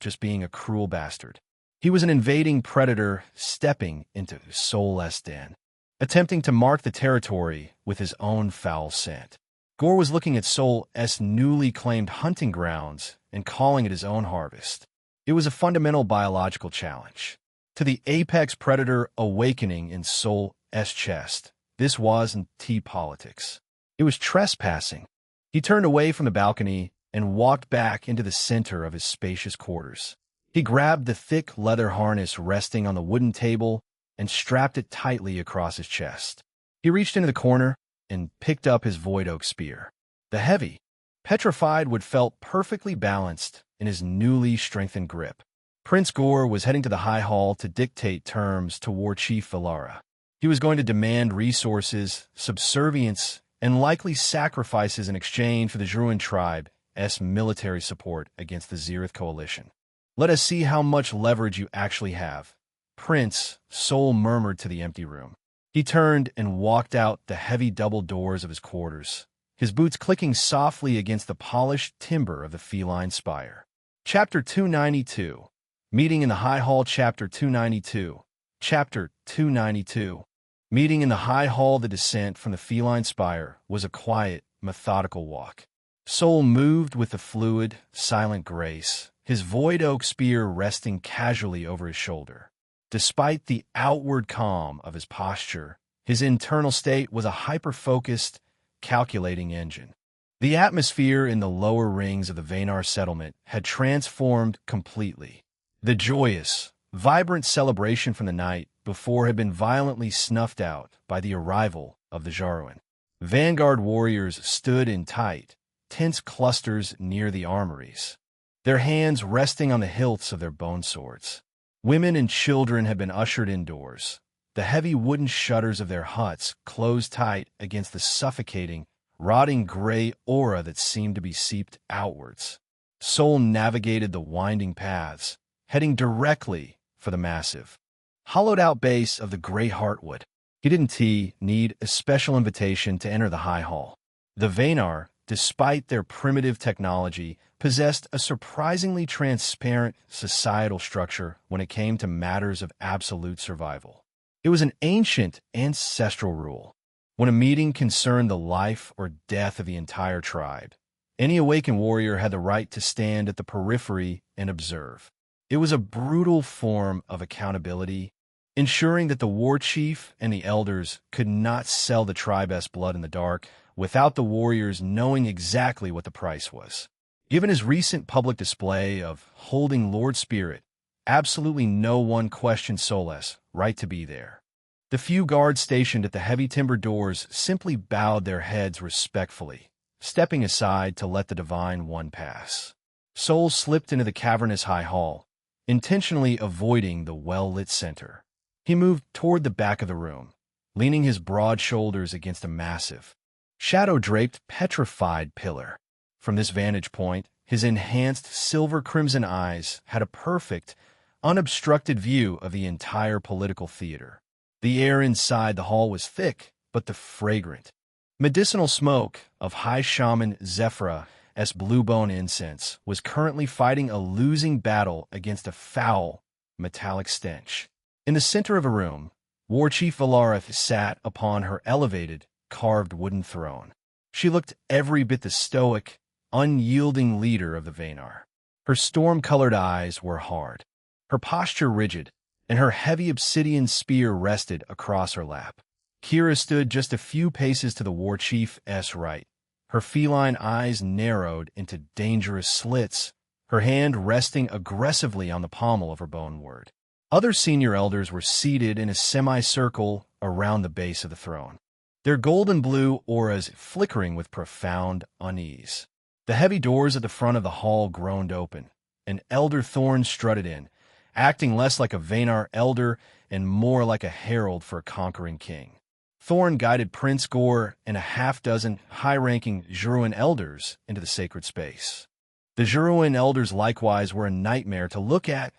just being a cruel bastard. He was an invading predator stepping into Sol's den, attempting to mark the territory with his own foul scent. Gore was looking at Sol's newly claimed hunting grounds and calling it his own harvest. It was a fundamental biological challenge. To the apex predator awakening in Sol's chest, this wasn't politics. It was trespassing. He turned away from the balcony and walked back into the center of his spacious quarters. He grabbed the thick leather harness resting on the wooden table and strapped it tightly across his chest. He reached into the corner and picked up his void oak spear. The heavy, petrified wood felt perfectly balanced in his newly strengthened grip. Prince Gore was heading to the High Hall to dictate terms to War Chief Valara. He was going to demand resources, subservience, and likely sacrifices in exchange for the Druin tribe's military support against the Zereth coalition. "Let us see how much leverage you actually have," Prince Sol murmured to the empty room. He turned and walked out the heavy double doors of his quarters, his boots clicking softly against the polished timber of the feline spire. Chapter 292. Meeting in the High Hall. Chapter 292. Chapter 292. Meeting in the High Hall. The descent from the feline spire was a quiet, methodical walk. Sol moved with a fluid, silent grace, his void oak spear resting casually over his shoulder. Despite the outward calm of his posture, his internal state was a hyper-focused, calculating engine. The atmosphere in the lower rings of the Vaynar settlement had transformed completely. The joyous, vibrant celebration from the night before had been violently snuffed out by the arrival of the Jarwin. Vanguard warriors stood in tight, tense clusters near the armories, their hands resting on the hilts of their bone swords. Women and children had been ushered indoors, the heavy wooden shutters of their huts closed tight against the suffocating, rotting gray aura that seemed to be seeped outwards. Sol navigated the winding paths, heading directly for the massive, hollowed-out base of the Great Heartwood. He didn't need a special invitation to enter the High Hall. The Vaynar, despite their primitive technology, possessed a surprisingly transparent societal structure when it came to matters of absolute survival. It was an ancient, ancestral rule. When a meeting concerned the life or death of the entire tribe, any awakened warrior had the right to stand at the periphery and observe. It was a brutal form of accountability, ensuring that the war chief and the elders could not sell the tribe's blood in the dark without the warriors knowing exactly what the price was. Given his recent public display of holding Lord Spirit, absolutely no one questioned Sol's right to be there. The few guards stationed at the heavy timber doors simply bowed their heads respectfully, stepping aside to let the Divine One pass. Sol slipped into the cavernous high hall, intentionally avoiding the well-lit center. He moved toward the back of the room, leaning his broad shoulders against a massive, shadow-draped, petrified pillar. From this vantage point, his enhanced silver-crimson eyes had a perfect, unobstructed view of the entire political theater. The air inside the hall was thick, but the fragrant, medicinal smoke of High Shaman Zephyrah's bluebone incense was currently fighting a losing battle against a foul, metallic stench. In the center of a room, War Chief Valara sat upon her elevated, carved wooden throne. She looked every bit the stoic, unyielding leader of the Vaynar. Her storm-colored eyes were hard, her posture rigid, and her heavy obsidian spear rested across her lap. Kira stood just a few paces to the war chief's right, her feline eyes narrowed into dangerous slits, her hand resting aggressively on the pommel of her bone ward. Other senior elders were seated in a semicircle around the base of the throne, their golden-blue auras flickering with profound unease. The heavy doors at the front of the hall groaned open, and Elder Thorn strutted in, acting less like a Vaynar elder and more like a herald for a conquering king. Thorn guided Prince Gore and a half-dozen high-ranking Juruan elders into the sacred space. The Juruan elders likewise were a nightmare to look at,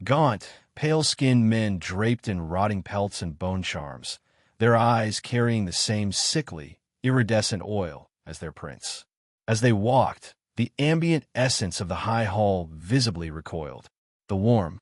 gaunt, pale-skinned men draped in rotting pelts and bone charms, their eyes carrying the same sickly, iridescent oil as their prince. As they walked, the ambient essence of the high hall visibly recoiled. The warm,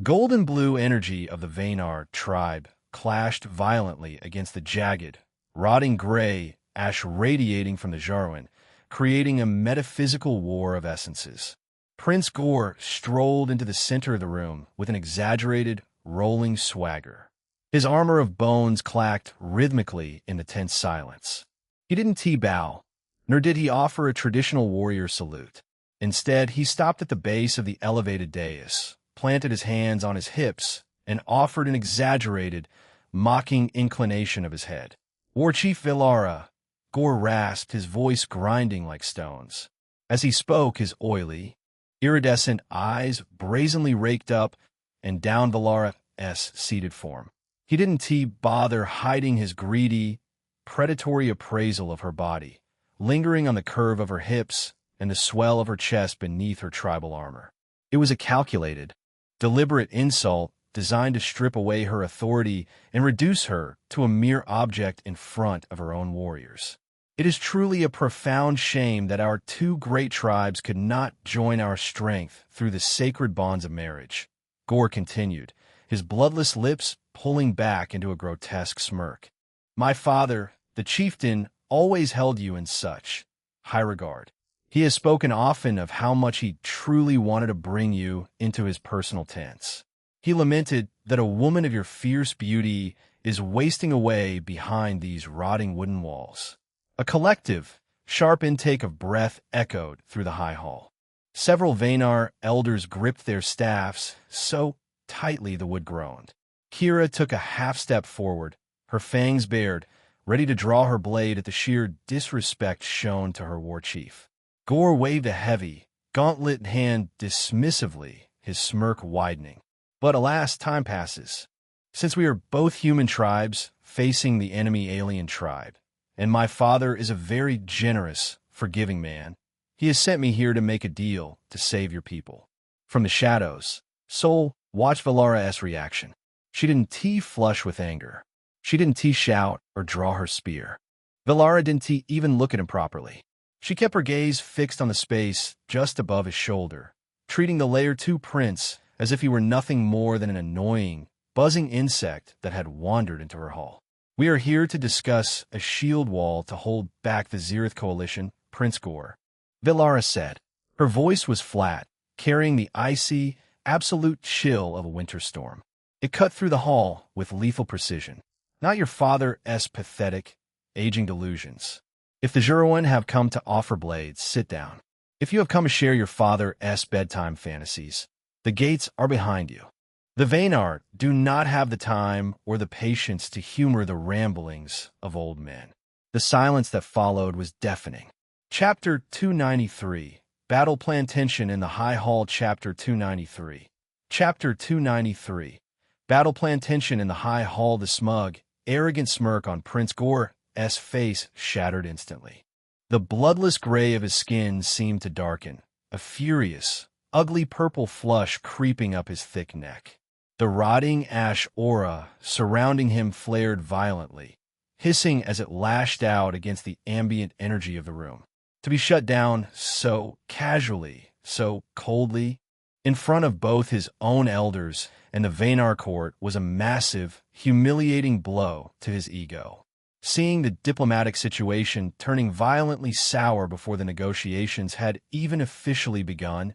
golden-blue energy of the Vaynar tribe clashed violently against the jagged, rotting gray ash radiating from the Juruan, creating a metaphysical war of essences. Prince Gore strolled into the center of the room with an exaggerated, rolling swagger. His armor of bones clacked rhythmically in the tense silence. He didn't T-bow, nor did he offer a traditional warrior salute. Instead, he stopped at the base of the elevated dais, planted his hands on his hips, and offered an exaggerated, mocking inclination of his head. War Chief Valara, Gore rasped, his voice grinding like stones. As he spoke, his oily, iridescent eyes brazenly raked up and down Valara's seated form. He didn't bother hiding his greedy, predatory appraisal of her body, lingering on the curve of her hips and the swell of her chest beneath her tribal armor. It was a calculated, deliberate insult designed to strip away her authority and reduce her to a mere object in front of her own warriors. It is truly a profound shame that our two great tribes could not join our strength through the sacred bonds of marriage. Gore continued, his bloodless lips pulling back into a grotesque smirk. My father, the chieftain, always held you in such high regard. He has spoken often of how much he truly wanted to bring you into his personal tents. He lamented that a woman of your fierce beauty is wasting away behind these rotting wooden walls. A collective, sharp intake of breath echoed through the high hall. Several Vaynar elders gripped their staffs so tightly the wood groaned. Kira took a half-step forward, her fangs bared, ready to draw her blade at the sheer disrespect shown to her war chief. Gore waved a heavy, gauntlet hand dismissively, his smirk widening. But alas, time passes. Since we are both human tribes facing the enemy alien tribe, and my father is a very generous, forgiving man, he has sent me here to make a deal to save your people. From the shadows, Sol watched Valara's reaction. She didn't flush with anger. She didn't shout or draw her spear. Valara didn't even look at him properly. She kept her gaze fixed on the space just above his shoulder, treating the Layer 2 prince as if he were nothing more than an annoying, buzzing insect that had wandered into her hall. "We are here to discuss a shield wall to hold back the Zerith coalition, Prince Gore," Vilara said. Her voice was flat, carrying the icy, absolute chill of a winter storm. It cut through the hall with lethal precision. "Not your father's pathetic, aging delusions. If the Juruan have come to offer blades, sit down. If you have come to share your father's bedtime fantasies, the gates are behind you." The Vaynar do not have the time or the patience to humor the ramblings of old men. The silence that followed was deafening. Chapter 293, Battle Plan Tension in the High Hall. Chapter 293. Chapter 293, Battle Plan Tension in the High Hall. The smug, arrogant smirk on Prince Gore's face shattered instantly. The bloodless gray of his skin seemed to darken, a furious, ugly purple flush creeping up his thick neck. The rotting ash aura surrounding him flared violently, hissing as it lashed out against the ambient energy of the room. To be shut down so casually, so coldly, in front of both his own elders and the Vaynar court was a massive, humiliating blow to his ego. Seeing the diplomatic situation turning violently sour before the negotiations had even officially begun,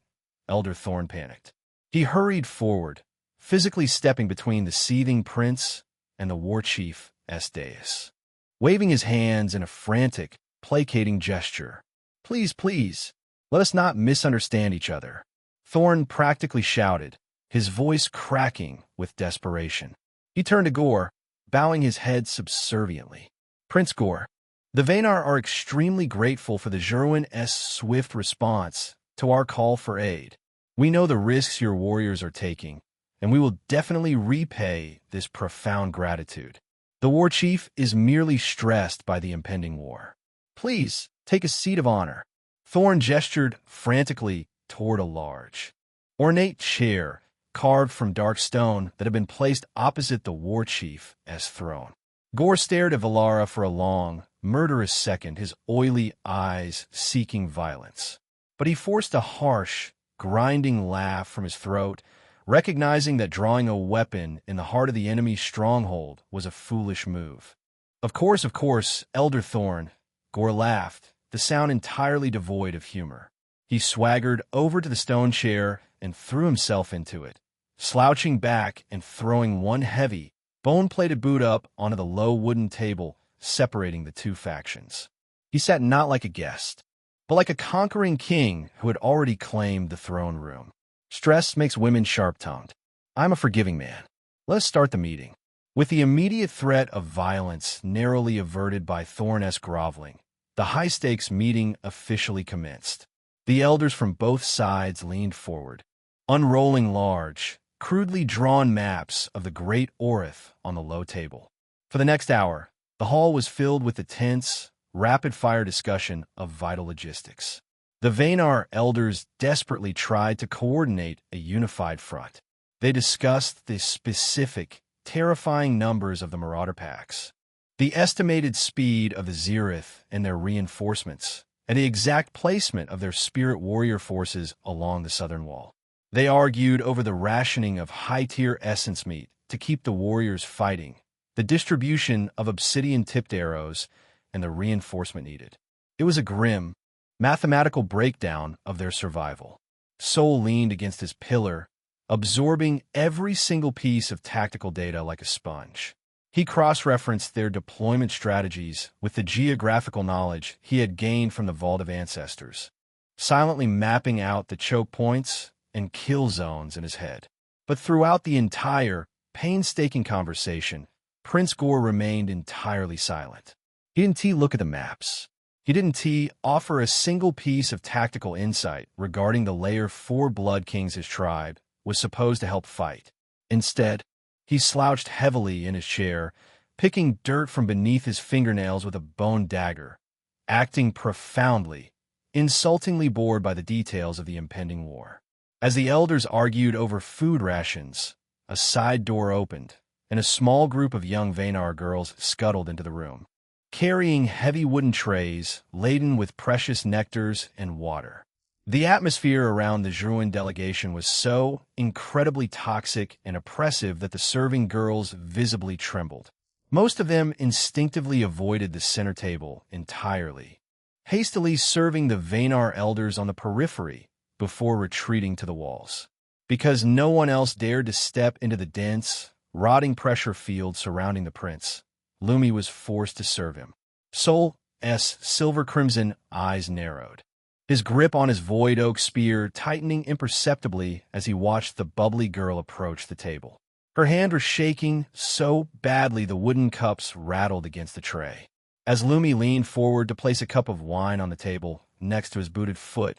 Elder Thorn panicked. He hurried forward, physically stepping between the seething prince and the war chief's dais, waving his hands in a frantic, placating gesture. "Please, please, let us not misunderstand each other," Thorn practically shouted, his voice cracking with desperation. He turned to Gore, bowing his head subserviently. "Prince Gore, the Vaynar are extremely grateful for the Juruan's swift response to our call for aid. We know the risks your warriors are taking, and we will definitely repay this profound gratitude. The war chief is merely stressed by the impending war. Please, take a seat of honor." Thorn gestured frantically toward a large, ornate chair carved from dark stone that had been placed opposite the war chief's throne. Gore stared at Vilara for a long, murderous second, his oily eyes seeking violence. But he forced a harsh, grinding laugh from his throat, recognizing that drawing a weapon in the heart of the enemy's stronghold was a foolish move. Of course, Elder Thorn," Gore laughed, the sound entirely devoid of humor. He swaggered over to the stone chair and threw himself into it, slouching back and throwing one heavy, bone-plated boot up onto the low wooden table separating the two factions. He sat not like a guest, but like a conquering king who had already claimed the throne room. "Stress makes women sharp-tongued. I'm a forgiving man. Let us start the meeting." With the immediate threat of violence narrowly averted by Thorn's groveling, the high-stakes meeting officially commenced. The elders from both sides leaned forward, unrolling large, crudely drawn maps of the great Orith on the low table. For the next hour, the hall was filled with the tense, rapid-fire discussion of vital logistics. The Vaynar elders desperately tried to coordinate a unified front. They discussed the specific, terrifying numbers of the Marauder packs, the estimated speed of the Zerith and their reinforcements, and the exact placement of their spirit warrior forces along the southern wall. They argued over the rationing of high-tier essence meat to keep the warriors fighting, the distribution of obsidian-tipped arrows, and the reinforcement needed. It was a grim, mathematical breakdown of their survival. Sol leaned against his pillar, absorbing every single piece of tactical data like a sponge. He cross-referenced their deployment strategies with the geographical knowledge he had gained from the Vault of Ancestors, silently mapping out the choke points and kill zones in his head. But throughout the entire, painstaking conversation, Prince Gore remained entirely silent. He didn't look at the maps. He didn't offer a single piece of tactical insight regarding the Layer 4 Blood Kings his tribe was supposed to help fight. Instead, he slouched heavily in his chair, picking dirt from beneath his fingernails with a bone dagger, acting profoundly, insultingly bored by the details of the impending war. As the elders argued over food rations, a side door opened, and a small group of young Vaynar girls scuttled into the room. carrying heavy wooden trays laden with precious nectars and water. The atmosphere around the Druin delegation was so incredibly toxic and oppressive that the serving girls visibly trembled. Most of them instinctively avoided the center table entirely, hastily serving the Vaynar elders on the periphery before retreating to the walls. Because no one else dared to step into the dense, rotting pressure field surrounding the prince, Lumi was forced to serve him. Sol's silver-crimson eyes narrowed, his grip on his void oak spear tightening imperceptibly as he watched the bubbly girl approach the table. Her hand was shaking so badly the wooden cups rattled against the tray. As Lumi leaned forward to place a cup of wine on the table next to his booted foot,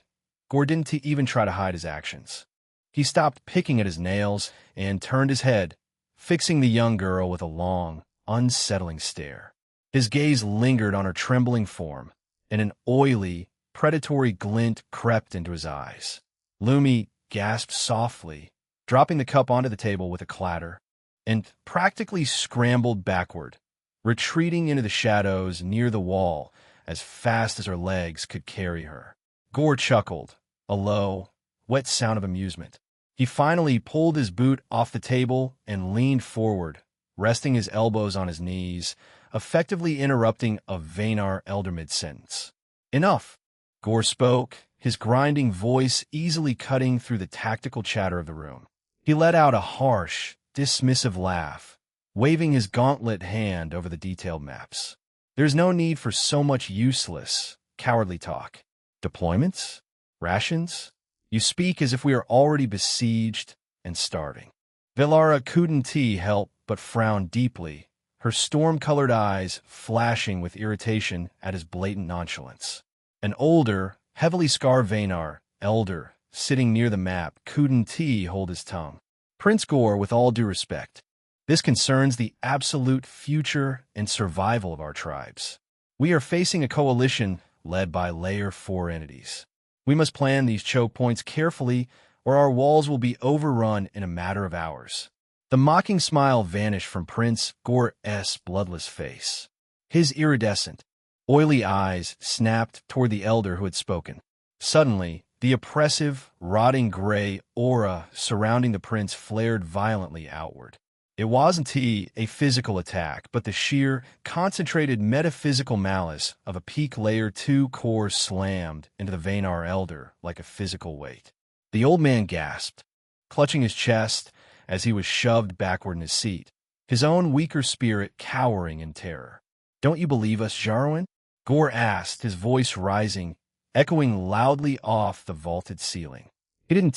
Gore didn't even try to hide his actions. He stopped picking at his nails and turned his head, fixing the young girl with a long, unsettling stare. His gaze lingered on her trembling form, and an oily, predatory glint crept into his eyes. Lumi gasped softly, dropping the cup onto the table with a clatter, and practically scrambled backward, retreating into the shadows near the wall as fast as her legs could carry her. Gore chuckled, a low, wet sound of amusement. He finally pulled his boot off the table and leaned forward, resting his elbows on his knees, effectively interrupting a Vaynar elder mid-sentence. "Enough," Gore spoke, his grinding voice easily cutting through the tactical chatter of the room. He let out a harsh, dismissive laugh, waving his gauntlet hand over the detailed maps. "There's no need for so much useless, cowardly talk. Deployments? Rations? You speak as if we are already besieged and starving." Velara couldn't help but frown deeply, her storm-colored eyes flashing with irritation at his blatant nonchalance. An older, heavily scarred Vaynar elder sitting near the map couldn't hold his tongue. "Prince Gore, with all due respect, this concerns the absolute future and survival of our tribes. We are facing a coalition led by Layer 4 entities. We must plan these choke points carefully, or our walls will be overrun in a matter of hours." The mocking smile vanished from Prince Gore's bloodless face. His iridescent, oily eyes snapped toward the elder who had spoken. Suddenly, the oppressive, rotting gray aura surrounding the prince flared violently outward. It wasn't a physical attack, but the sheer, concentrated metaphysical malice of a peak Layer 2 core slammed into the Vaynar elder like a physical weight. The old man gasped, clutching his chest as he was shoved backward in his seat, his own weaker spirit cowering in terror. "Don't you believe us, Jarwin?" Gore asked, his voice rising, echoing loudly off the vaulted ceiling. He didn't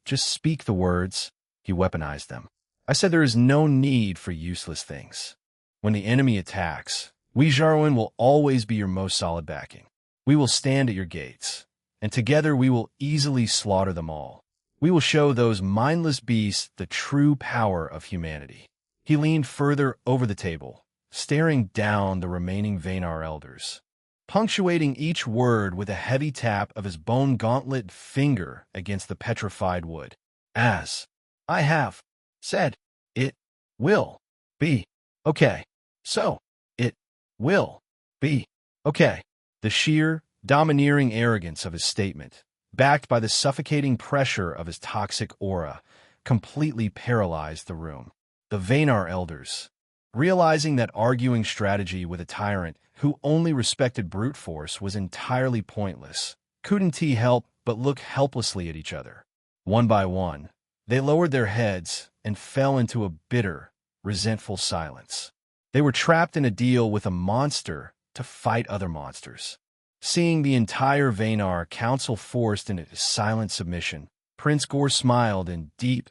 just speak the words, he weaponized them. "I said there is no need for useless things. When the enemy attacks, we Jarwin will always be your most solid backing. We will stand at your gates, and together we will easily slaughter them all. We will show those mindless beasts the true power of humanity." He leaned further over the table, staring down the remaining Vaynar elders, punctuating each word with a heavy tap of his bone gauntlet finger against the petrified wood. "As I have said, it will be okay. So, it will be okay." The sheer, domineering arrogance of his statement, backed by the suffocating pressure of his toxic aura, completely paralyzed the room. The Vaynar elders, realizing that arguing strategy with a tyrant who only respected brute force was entirely pointless, couldn't help but look helplessly at each other. One by one, they lowered their heads and fell into a bitter, resentful silence. They were trapped in a deal with a monster to fight other monsters. Seeing the entire Vaynar council forced into silent submission, Prince Gore smiled in deep,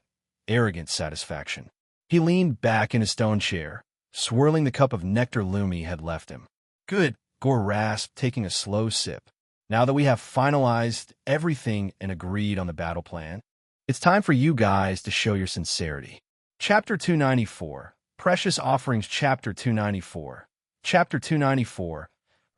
arrogant satisfaction. He leaned back in his stone chair, swirling the cup of nectar Lumi had left him. "Good," Gore rasped, taking a slow sip. "Now that we have finalized everything and agreed on the battle plan, it's time for you guys to show your sincerity." Chapter 294, Precious Offerings. Chapter 294. Chapter 294,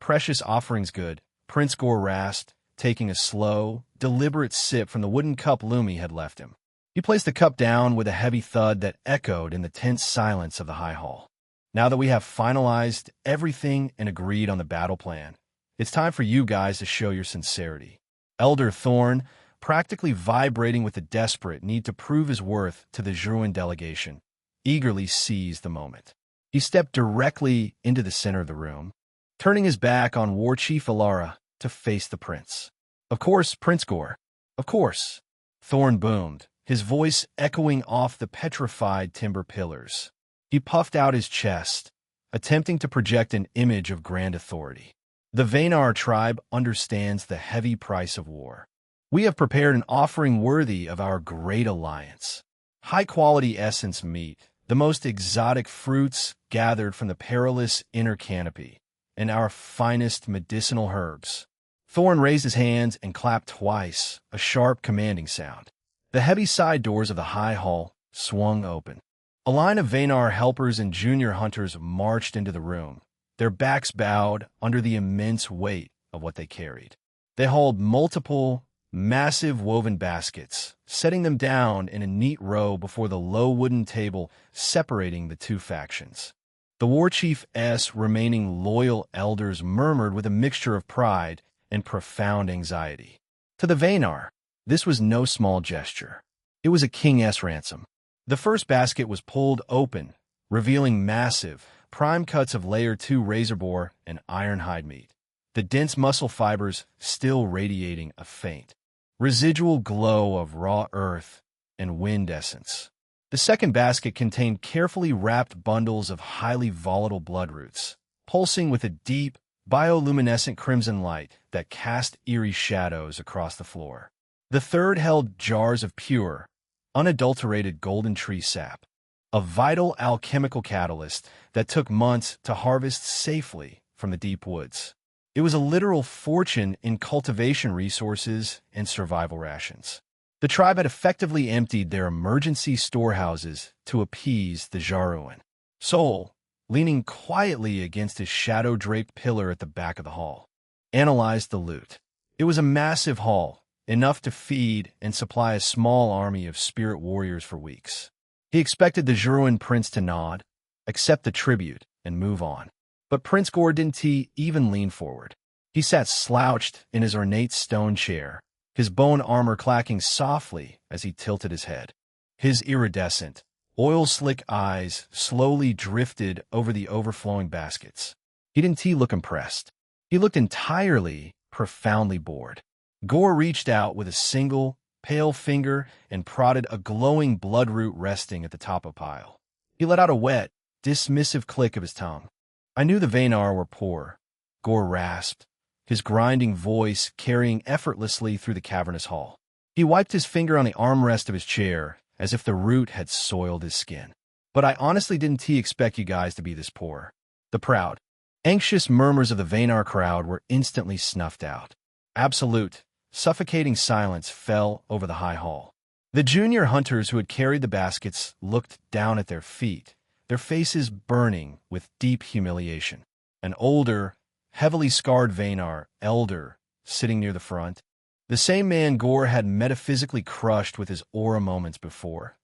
Precious Offerings. "Good," Prince Gore rasped, taking a slow, deliberate sip from the wooden cup Lumi had left him. He placed the cup down with a heavy thud that echoed in the tense silence of the high hall. Now that we have finalized everything and agreed on the battle plan, it's time for you guys to show your sincerity. Elder Thorn, practically vibrating with the desperate need to prove his worth to the Druin delegation, eagerly seized the moment. He stepped directly into the center of the room, turning his back on War Chief Alara to face the prince. Of course, Prince Gore. Of course. Thorn boomed, his voice echoing off the petrified timber pillars. He puffed out his chest, attempting to project an image of grand authority. The Vaynar tribe understands the heavy price of war. We have prepared an offering worthy of our great alliance. High-quality essence meat, the most exotic fruits gathered from the perilous inner canopy, and our finest medicinal herbs. Thorn raised his hands and clapped twice, a sharp, commanding sound. The heavy side doors of the high hall swung open. A line of Vaynar helpers and junior hunters marched into the room, their backs bowed under the immense weight of what they carried. They hauled multiple, massive woven baskets, setting them down in a neat row before the low wooden table separating the two factions. The war chief's remaining loyal elders murmured with a mixture of pride and profound anxiety. To the Vaynar, this was no small gesture. It was a king's ransom. The first basket was pulled open, revealing massive, prime cuts of Layer 2 razor boar and iron hide meat, the dense muscle fibers still radiating a faint, residual glow of raw earth and wind essence. The second basket contained carefully wrapped bundles of highly volatile bloodroots, pulsing with a deep, bioluminescent crimson light that cast eerie shadows across the floor. The third held jars of pure, unadulterated golden tree sap, a vital alchemical catalyst that took months to harvest safely from the deep woods. It was a literal fortune in cultivation resources and survival rations. The tribe had effectively emptied their emergency storehouses to appease the Druin. Sol, leaning quietly against his shadow-draped pillar at the back of the hall, analyzed the loot. It was a massive haul, enough to feed and supply a small army of spirit warriors for weeks. He expected the Druin prince to nod, accept the tribute, and move on. But Prince Gore didn't even lean forward. He sat slouched in his ornate stone chair, his bone armor clacking softly as he tilted his head. His iridescent, oil-slick eyes slowly drifted over the overflowing baskets. He didn't look impressed. He looked entirely, profoundly bored. Gore reached out with a single, pale finger and prodded a glowing bloodroot resting at the top of a pile. He let out a wet, dismissive click of his tongue. I knew the Vaynar were poor, Gore rasped, his grinding voice carrying effortlessly through the cavernous hall. He wiped his finger on the armrest of his chair as if the root had soiled his skin. But I honestly didn't expect you guys to be this poor. The proud, anxious murmurs of the Vaynar crowd were instantly snuffed out. Absolute, suffocating silence fell over the high hall. The junior hunters who had carried the baskets looked down at their feet, their faces burning with deep humiliation. An older, heavily scarred Vaynar elder sitting near the front, the same man Gore had metaphysically crushed with his aura moments before,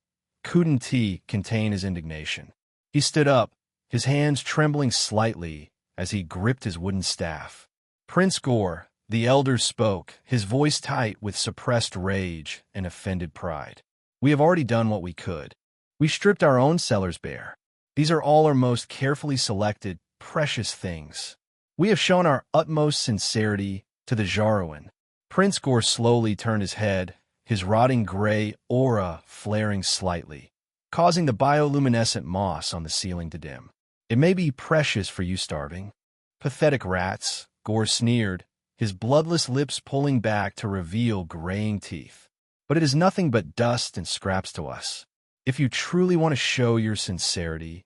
couldn't contain his indignation. He stood up, his hands trembling slightly as he gripped his wooden staff. Prince Gore, the elder, spoke, his voice tight with suppressed rage and offended pride. We have already done what we could. We stripped our own cellars bare. These are all our most carefully selected, precious things. We have shown our utmost sincerity to the Druin. Prince Gore slowly turned his head, his rotting gray aura flaring slightly, causing the bioluminescent moss on the ceiling to dim. It may be precious for you starving. Pathetic rats, Gore sneered, his bloodless lips pulling back to reveal graying teeth. But it is nothing but dust and scraps to us. If you truly want to show your sincerity,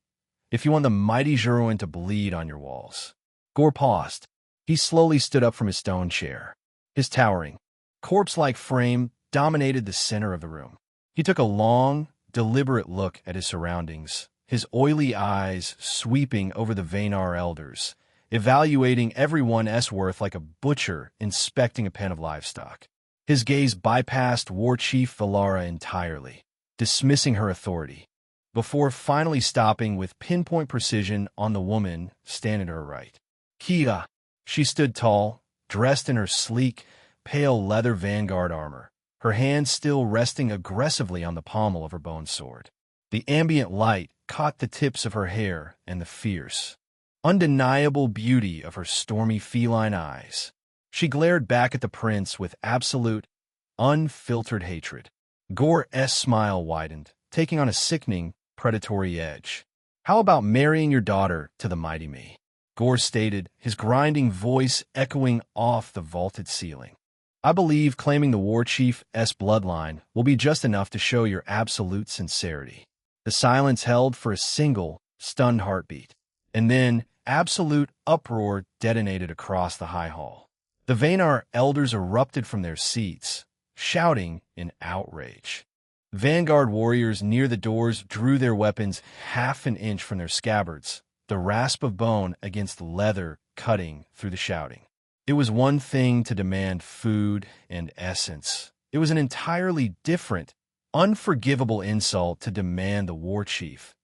if you want the mighty Druin to bleed on your walls. Gore paused. He slowly stood up from his stone chair. His towering, corpse-like frame dominated the center of the room. He took a long, deliberate look at his surroundings, his oily eyes sweeping over the Vaynar elders, evaluating everyone's worth like a butcher inspecting a pen of livestock. His gaze bypassed War Chief Valara entirely, dismissing her authority. before finally stopping with pinpoint precision on the woman standing to her right. Kia. She stood tall, dressed in her sleek, pale leather vanguard armor, her hands still resting aggressively on the pommel of her bone sword. The ambient light caught the tips of her hair and the fierce, undeniable beauty of her stormy feline eyes. She glared back at the prince with absolute, unfiltered hatred. Gore's smile widened, taking on a sickening, predatory edge. "How about marrying your daughter to the mighty me?" Gore stated, his grinding voice echoing off the vaulted ceiling. "I believe claiming the war chief's bloodline will be just enough to show your absolute sincerity." The silence held for a single, stunned heartbeat, and then absolute uproar detonated across the high hall. The Vaynar elders erupted from their seats, shouting in outrage. Vanguard warriors near the doors drew their weapons half an inch from their scabbards, the rasp of bone against leather cutting through the shouting. It was one thing to demand food and essence. It was an entirely different, unforgivable insult to demand the war chief's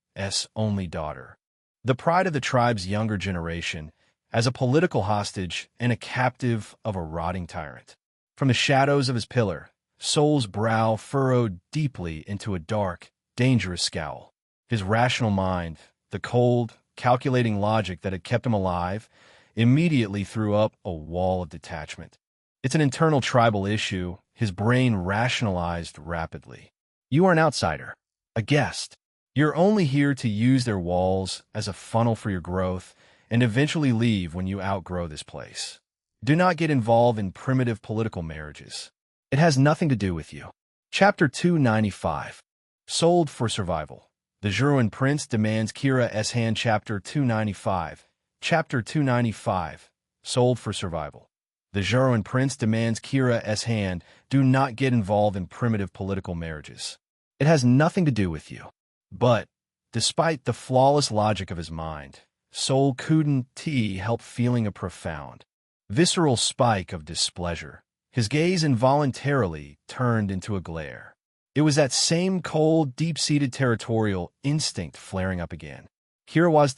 only daughter, the pride of the tribe's younger generation, as a political hostage and a captive of a rotting tyrant. From the shadows of his pillar, Sol's brow furrowed deeply into a dark, dangerous scowl. His rational mind, the cold, calculating logic that had kept him alive, immediately threw up a wall of detachment. "It's an internal tribal issue," his brain rationalized rapidly. "You are an outsider, a guest. You're only here to use their walls as a funnel for your growth and eventually leave when you outgrow this place. Do not get involved in primitive political marriages. It has nothing to do with you." Chapter 295. Sold for survival. The Juruan Prince demands Kira's hand. Chapter 295. Chapter 295. Sold for survival. The Juruan Prince demands Kira's hand. Do not get involved in primitive political marriages. It has nothing to do with you. But, despite the flawless logic of his mind, Sol couldn't help feeling a profound, visceral spike of displeasure. His gaze involuntarily turned into a glare. It was that same cold, deep-seated territorial instinct flaring up again. Kira was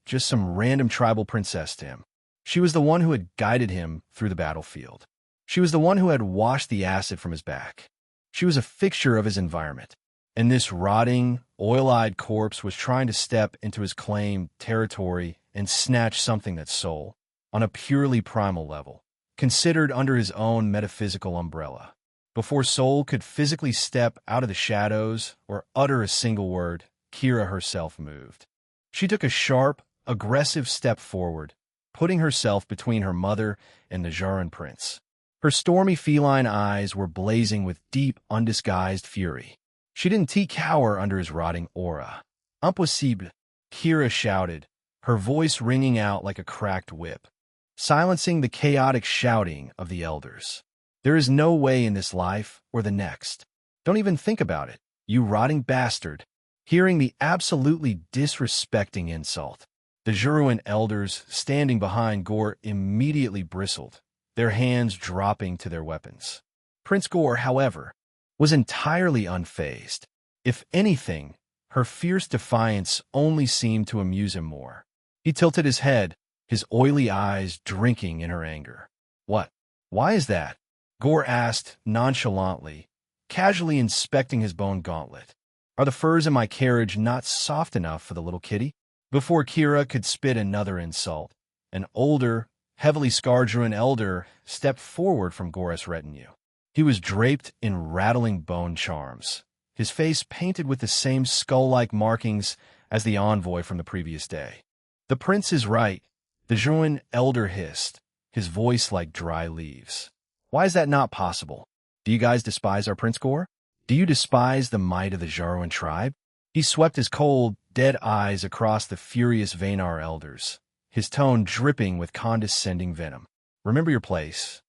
just some random tribal princess to him. She was the one who had guided him through the battlefield. She was the one who had washed the acid from his back. She was a fixture of his environment. And this rotting, oil-eyed corpse was trying to step into his claimed territory and snatch something that Sol, on a purely primal level, considered under his own metaphysical umbrella. Before Sol could physically step out of the shadows or utter a single word, Kira herself moved. She took a sharp, aggressive step forward, putting herself between her mother and the Juruan Prince. Her stormy feline eyes were blazing with deep, undisguised fury. She didn't cower under his rotting aura. "Impossible," Kira shouted, her voice ringing out like a cracked whip, silencing the chaotic shouting of the elders. "There is no way in this life or the next. Don't even think about it, you rotting bastard." Hearing the absolutely disrespecting insult, the Juruan elders standing behind Gore immediately bristled, their hands dropping to their weapons. Prince Gore, however, was entirely unfazed. If anything, her fierce defiance only seemed to amuse him more. He tilted his head, his oily eyes drinking in her anger. "What? Why is that?" Gore asked nonchalantly, casually inspecting his bone gauntlet. "Are the furs in my carriage not soft enough for the little kitty?" Before Kira could spit another insult, an older, heavily scarred Juruan elder stepped forward from Gore's retinue. He was draped in rattling bone charms, his face painted with the same skull-like markings as the envoy from the previous day. "The prince is right," the Juruan elder hissed, his voice like dry leaves. "Why is that not possible? Do you guys despise our Prince Gore? Do you despise the might of the Juruan tribe?" He swept his cold, dead eyes across the furious Vaynar elders, his tone dripping with condescending venom. "Remember your place.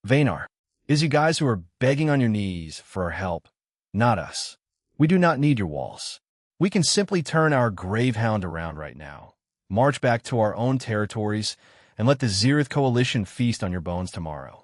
Vaynar, it is you guys who are begging on your knees for our help, not us. We do not need your walls. We can simply turn our gravehound around right now, march back to our own territories, and let the Zereth coalition feast on your bones tomorrow."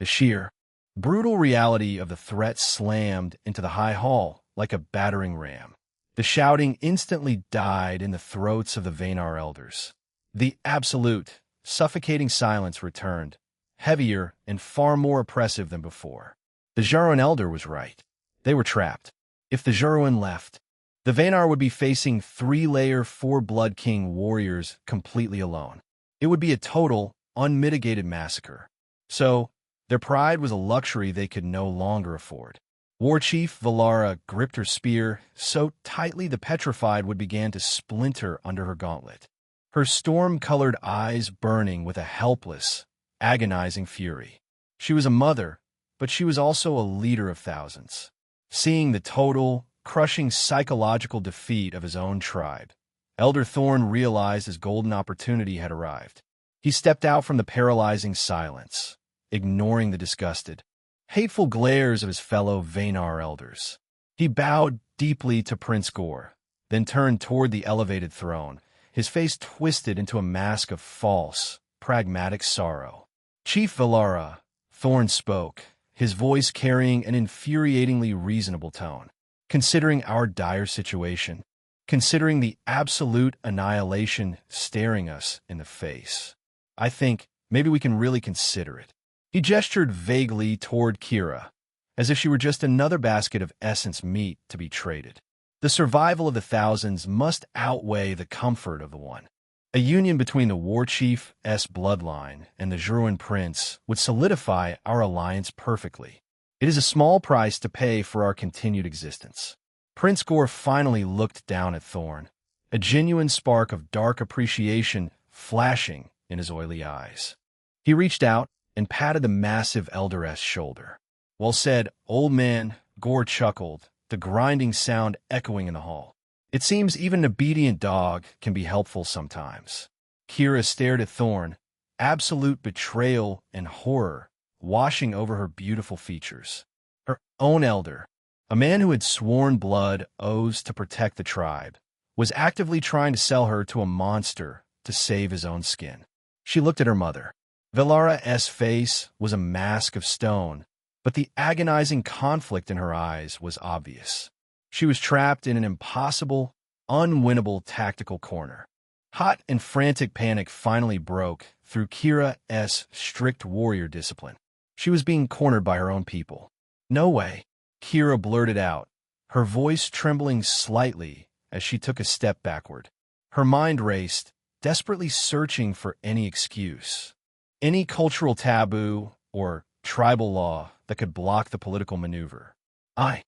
The sheer, brutal reality of the threat slammed into the high hall like a battering ram. The shouting instantly died in the throats of the Vaynar elders. The absolute, suffocating silence returned, heavier and far more oppressive than before. The Jaruan elder was right. They were trapped. If the Jaruan left, the Vaynar would be facing 3-layer 4-Blood King warriors completely alone. It would be a total, unmitigated massacre. So, their pride was a luxury they could no longer afford. War Chief Valara gripped her spear so tightly the petrified wood began to splinter under her gauntlet, her storm-colored eyes burning with a helpless, agonizing fury. She was a mother, but she was also a leader of thousands. Seeing the total, crushing psychological defeat of his own tribe, Elder Thorn realized his golden opportunity had arrived. He stepped out from the paralyzing silence, ignoring the disgusted, hateful glares of his fellow Vaynar elders. He bowed deeply to Prince Gore, then turned toward the elevated throne, his face twisted into a mask of false, pragmatic sorrow. Chief Valara, Thorn spoke, his voice carrying an infuriatingly reasonable tone. Considering our dire situation, considering the absolute annihilation staring us in the face, I think maybe we can really consider it. He gestured vaguely toward Kira, as if she were just another basket of essence meat to be traded. The survival of the thousands must outweigh the comfort of the one. A union between the War Chief's bloodline and the Jaruan prince would solidify our alliance perfectly. It is a small price to pay for our continued existence. Prince Gore finally looked down at Thorn, a genuine spark of dark appreciation flashing in his oily eyes. He reached out and patted the massive elderess shoulder. "Well said, old man," Gore chuckled, the grinding sound echoing in the hall. "It seems even an obedient dog can be helpful sometimes." Kira stared at Thorn, absolute betrayal and horror washing over her beautiful features. Her own elder, a man who had sworn blood oaths to protect the tribe, was actively trying to sell her to a monster to save his own skin. She looked at her mother. Valara's face was a mask of stone, but the agonizing conflict in her eyes was obvious. She was trapped in an impossible, unwinnable tactical corner. Hot and frantic panic finally broke through Kira's strict warrior discipline. She was being cornered by her own people. "No way," Kira blurted out, her voice trembling slightly as she took a step backward. Her mind raced, desperately searching for any excuse, any cultural taboo or tribal law that could block the political maneuver. I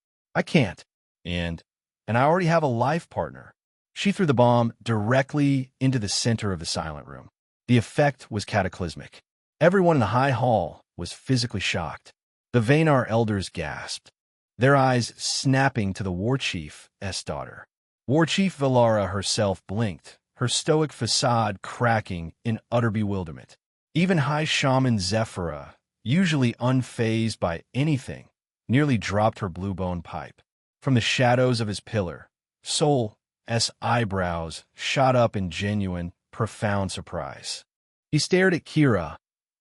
can't. And I already have a life partner." She threw the bomb directly into the center of the silent room. The effect was cataclysmic. Everyone in the high hall was physically shocked. The Vaynar elders gasped, their eyes snapping to the War Chief's daughter. War Chief Valara herself blinked, her stoic facade cracking in utter bewilderment. Even High Shaman Zephyra, usually unfazed by anything, nearly dropped her blue-bone pipe. From the shadows of his pillar, Soul's eyebrows shot up in genuine, profound surprise. He stared at Kira,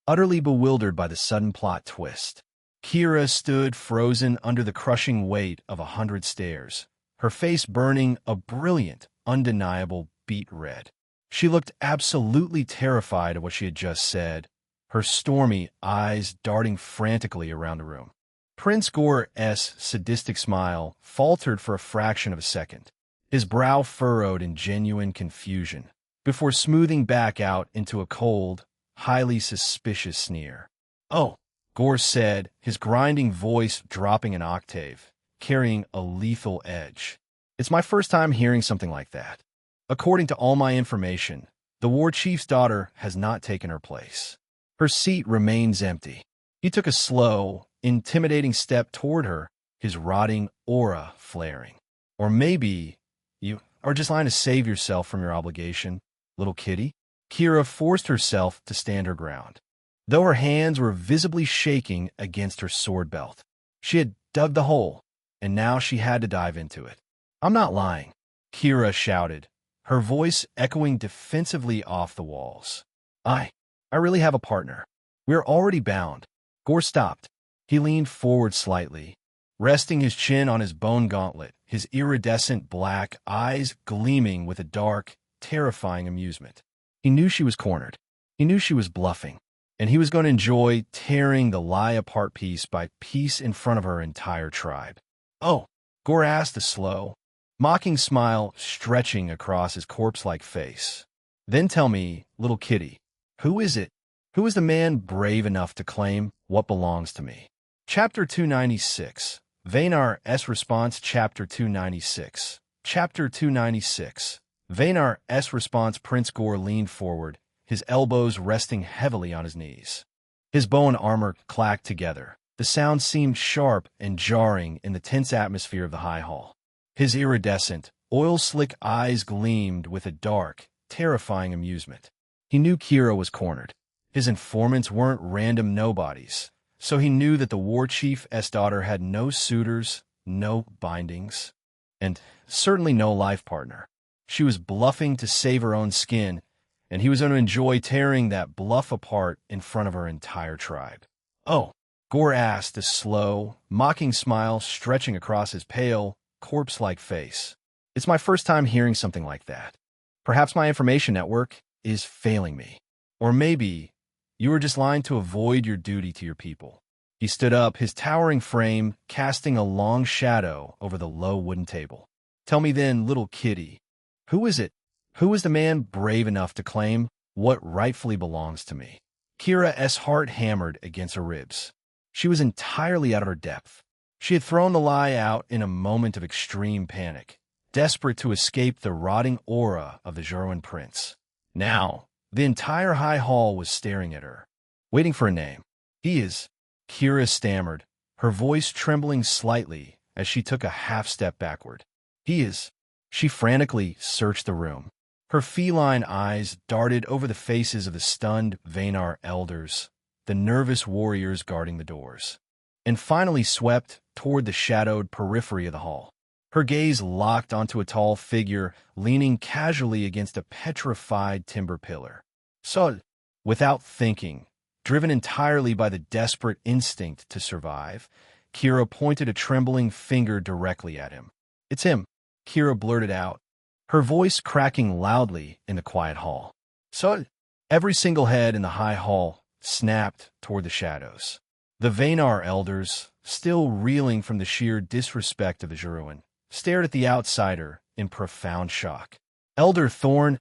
utterly bewildered by the sudden plot twist. Kira stood frozen under the crushing weight of 100 stares, her face burning a brilliant, undeniable beet red. She looked absolutely terrified of what she had just said, her stormy eyes darting frantically around the room. Prince Gore's sadistic smile faltered for a fraction of a second, his brow furrowed in genuine confusion, before smoothing back out into a cold, highly suspicious sneer. "Oh," Gore said, his grinding voice dropping an octave, carrying a lethal edge. "It's my first time hearing something like that. According to all my information, the War Chief's daughter has not taken her place. Her seat remains empty." He took a slow, intimidating step toward her, his rotting aura flaring. "Or maybe you are just trying to save yourself from your obligation, little kitty." Kira forced herself to stand her ground, though her hands were visibly shaking against her sword belt. She had dug the hole, and now she had to dive into it. "I'm not lying," Kira shouted, her voice echoing defensively off the walls. I really have a partner. We're already bound." Gore stopped. He leaned forward slightly, resting his chin on his bone gauntlet, his iridescent black eyes gleaming with a dark, terrifying amusement. He knew she was cornered. He knew she was bluffing, and he was going to enjoy tearing the lie apart piece by piece in front of her entire tribe. "Oh," Gore asked, a slow, mocking smile stretching across his corpse-like face. "Then tell me, little kitty, who is it? Who is the man brave enough to claim what belongs to me?" Chapter 296. Vaynar's response. Chapter 296. Chapter 296. Vaynar's response. Prince Gore leaned forward, his elbows resting heavily on his knees. His bow and armor clacked together. The sound seemed sharp and jarring in the tense atmosphere of the high hall. His iridescent, oil-slick eyes gleamed with a dark, terrifying amusement. He knew Kira was cornered. His informants weren't random nobodies, so he knew that the war chief's daughter had no suitors, no bindings, and certainly no life partner. She was bluffing to save her own skin, and he was going to enjoy tearing that bluff apart in front of her entire tribe. "Oh," Gore asked, a slow, mocking smile stretching across his pale, corpse-like face. "It's my first time hearing something like that. Perhaps my information network is failing me. Or maybe you were just lying to avoid your duty to your people." He stood up, his towering frame casting a long shadow over the low wooden table. "Tell me then, little kitty, who is it? Who is the man brave enough to claim what rightfully belongs to me?" Kira's heart hammered against her ribs. She was entirely out of her depth. She had thrown the lie out in a moment of extreme panic, desperate to escape the rotting aura of the Jeruan prince. Now, the entire high hall was staring at her, waiting for a name. "He is," Kira stammered, her voice trembling slightly as she took a half-step backward. "He is." She frantically searched the room. Her feline eyes darted over the faces of the stunned Vaynar elders, the nervous warriors guarding the doors, and finally swept toward the shadowed periphery of the hall. Her gaze locked onto a tall figure leaning casually against a petrified timber pillar. So, without thinking, driven entirely by the desperate instinct to survive, Kira pointed a trembling finger directly at him. "It's him," Kira blurted out, her voice cracking loudly in the quiet hall. So, every single head in the high hall snapped toward the shadows. The Vaynar elders, still reeling from the sheer disrespect of the Jeruan, stared at the outsider in profound shock. Elder Thorn's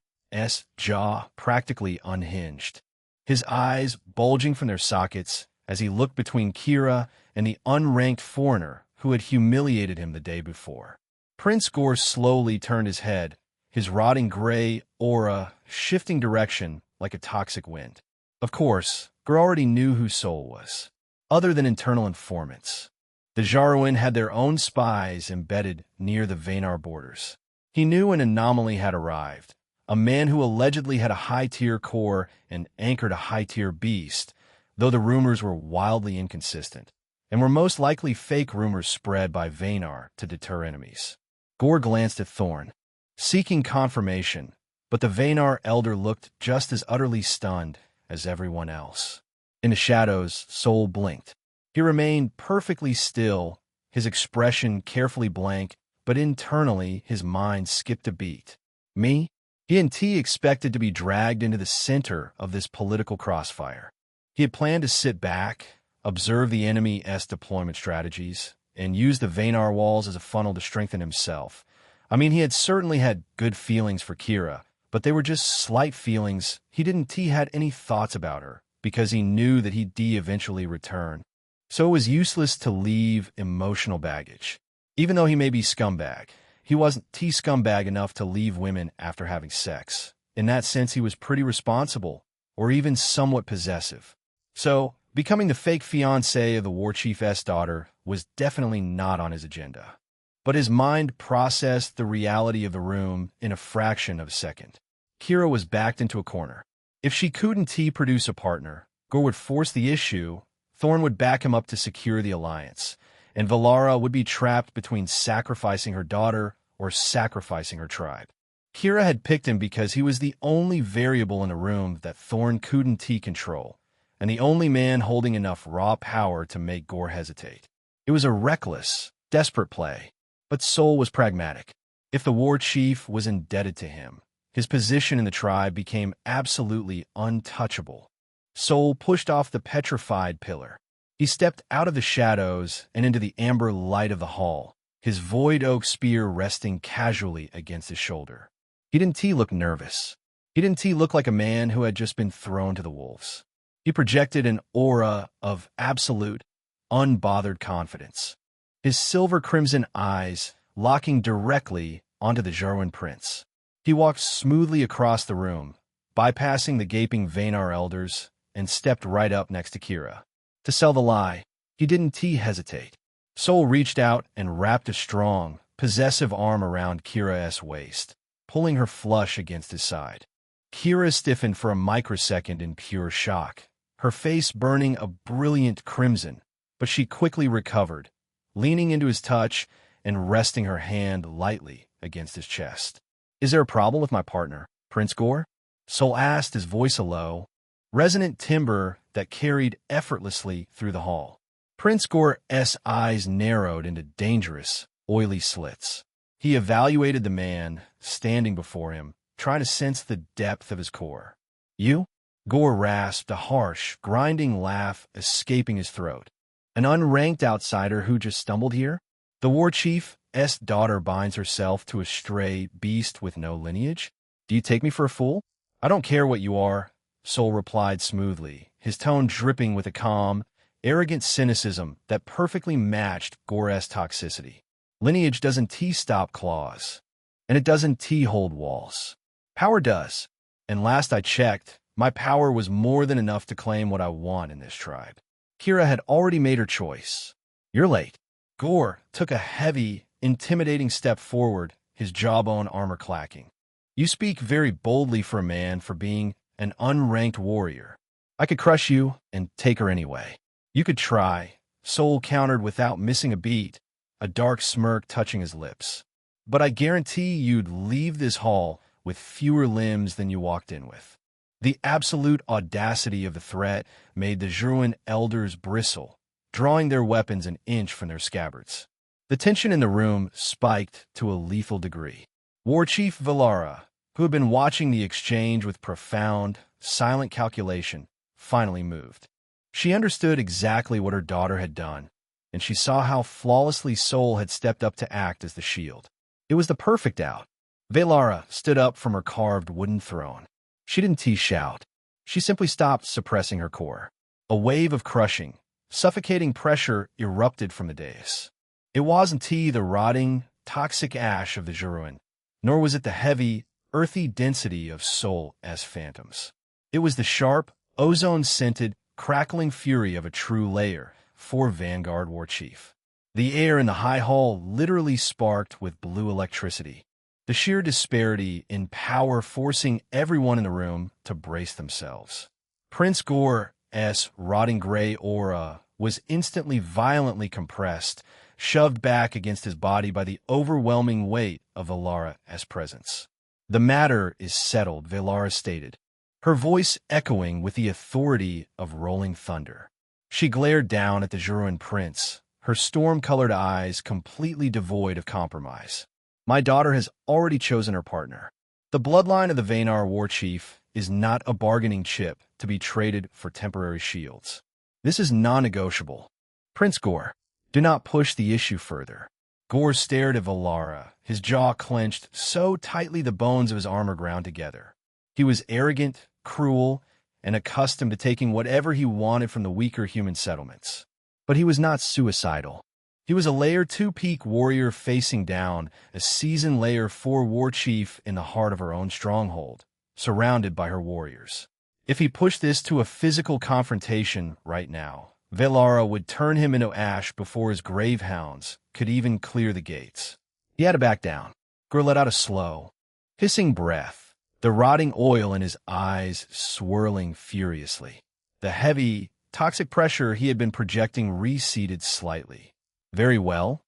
jaw practically unhinged, his eyes bulging from their sockets as he looked between Kira and the unranked foreigner who had humiliated him the day before. Prince Gore slowly turned his head, his rotting gray aura shifting direction like a toxic wind. Of course, Gore already knew who Sol was. Other than internal informants, the Jeruan had their own spies embedded near the Vaynar borders. He knew an anomaly had arrived, a man who allegedly had a high-tier core and anchored a high-tier beast, though the rumors were wildly inconsistent, and were most likely fake rumors spread by Vaynar to deter enemies. Gore glanced at Thorn, seeking confirmation, but the Vaynar elder looked just as utterly stunned as everyone else. In the shadows, Sol blinked. He remained perfectly still, his expression carefully blank, but internally his mind skipped a beat. Me? He and T expected to be dragged into the center of this political crossfire. He had planned to sit back, observe the enemy's deployment strategies, and use the Vaynar walls as a funnel to strengthen himself. I mean, he had certainly had good feelings for Kira, but they were just slight feelings. He had any thoughts about her, because he knew that he'd eventually return. So it was useless to leave emotional baggage. Even though he may be scumbag, he wasn't scumbag enough to leave women after having sex. In that sense, he was pretty responsible, or even somewhat possessive. So, becoming the fake fiancé of the war chief's daughter was definitely not on his agenda. But his mind processed the reality of the room in a fraction of a second. Kira was backed into a corner. If she couldn't produce a partner, Gore would force the issue, Thorn would back him up to secure the alliance, and Valara would be trapped between sacrificing her daughter or sacrificing her tribe. Kira had picked him because he was the only variable in the room that Thorn couldn't control, and the only man holding enough raw power to make Gore hesitate. It was a reckless, desperate play, but Sol was pragmatic. If the war chief was indebted to him, his position in the tribe became absolutely untouchable. Sol pushed off the petrified pillar. He stepped out of the shadows and into the amber light of the hall, his void oak spear resting casually against his shoulder. He didn't look nervous. He didn't look like a man who had just been thrown to the wolves. He projected an aura of absolute, unbothered confidence. His silver-crimson eyes locking directly onto the Jarwin prince. He walked smoothly across the room, bypassing the gaping Vaynar elders, and stepped right up next to Kira. To sell the lie, he didn't hesitate. Sol reached out and wrapped a strong, possessive arm around Kira's waist, pulling her flush against his side. Kira stiffened for a microsecond in pure shock, her face burning a brilliant crimson, but she quickly recovered, leaning into his touch and resting her hand lightly against his chest. "Is there a problem with my partner, Prince Gore?" Sol asked, his voice a low, resonant timbre that carried effortlessly through the hall. Prince Gore's eyes narrowed into dangerous, oily slits. He evaluated the man standing before him, trying to sense the depth of his core. "You?" Gore rasped, a harsh, grinding laugh escaping his throat. "An unranked outsider who just stumbled here? The war chief's daughter binds herself to a stray beast with no lineage? Do you take me for a fool?" "I don't care what you are," Sol replied smoothly, his tone dripping with a calm, arrogant cynicism that perfectly matched Gore's toxicity. "Lineage doesn't stop claws, and it doesn't hold walls. Power does. And last I checked, my power was more than enough to claim what I want in this tribe." Kira had already made her choice. "You're late." Gore took a heavy, intimidating step forward, his jawbone armor clacking. "You speak very boldly for a man for being an unranked warrior. I could crush you and take her anyway." "You could try," Sol countered without missing a beat, a dark smirk touching his lips. "But I guarantee you'd leave this hall with fewer limbs than you walked in with." The absolute audacity of the threat made the Jarwin elders bristle, drawing their weapons an inch from their scabbards. The tension in the room spiked to a lethal degree. War Chief Valara, who had been watching the exchange with profound, silent calculation, finally moved. She understood exactly what her daughter had done, and she saw how flawlessly Sol had stepped up to act as the shield. It was the perfect out. Valara stood up from her carved wooden throne. She didn't shout. She simply stopped suppressing her core. A wave of crushing, suffocating pressure erupted from the dais. It wasn't the rotting, toxic ash of the Jarwin, nor was it the heavy, earthy density of Sol as phantoms. It was the sharp, ozone-scented, crackling fury of a true layer, for Vanguard War Chief. The air in the high hall literally sparked with blue electricity, the sheer disparity in power forcing everyone in the room to brace themselves. Prince Gore's rotting gray aura was instantly violently compressed, shoved back against his body by the overwhelming weight of Valara's presence. "The matter is settled," Valara stated, her voice echoing with the authority of rolling thunder. She glared down at the Jarwin prince, her storm-colored eyes completely devoid of compromise. "My daughter has already chosen her partner. The bloodline of the Vaynar war chief is not a bargaining chip to be traded for temporary shields. This is non-negotiable. Prince Gore, do not push the issue further." Gore stared at Valara, his jaw clenched so tightly the bones of his armor ground together. He was arrogant, cruel, and accustomed to taking whatever he wanted from the weaker human settlements. But he was not suicidal. He was a Layer 2 peak warrior facing down a seasoned Layer 4 war chief in the heart of her own stronghold, surrounded by her warriors. If he pushed this to a physical confrontation right now, Valara would turn him into ash before his gravehounds could even clear the gates. He had to back down. Gore let out a slow, hissing breath, the rotting oil in his eyes swirling furiously. The heavy, toxic pressure he had been projecting receded slightly. "Very well,"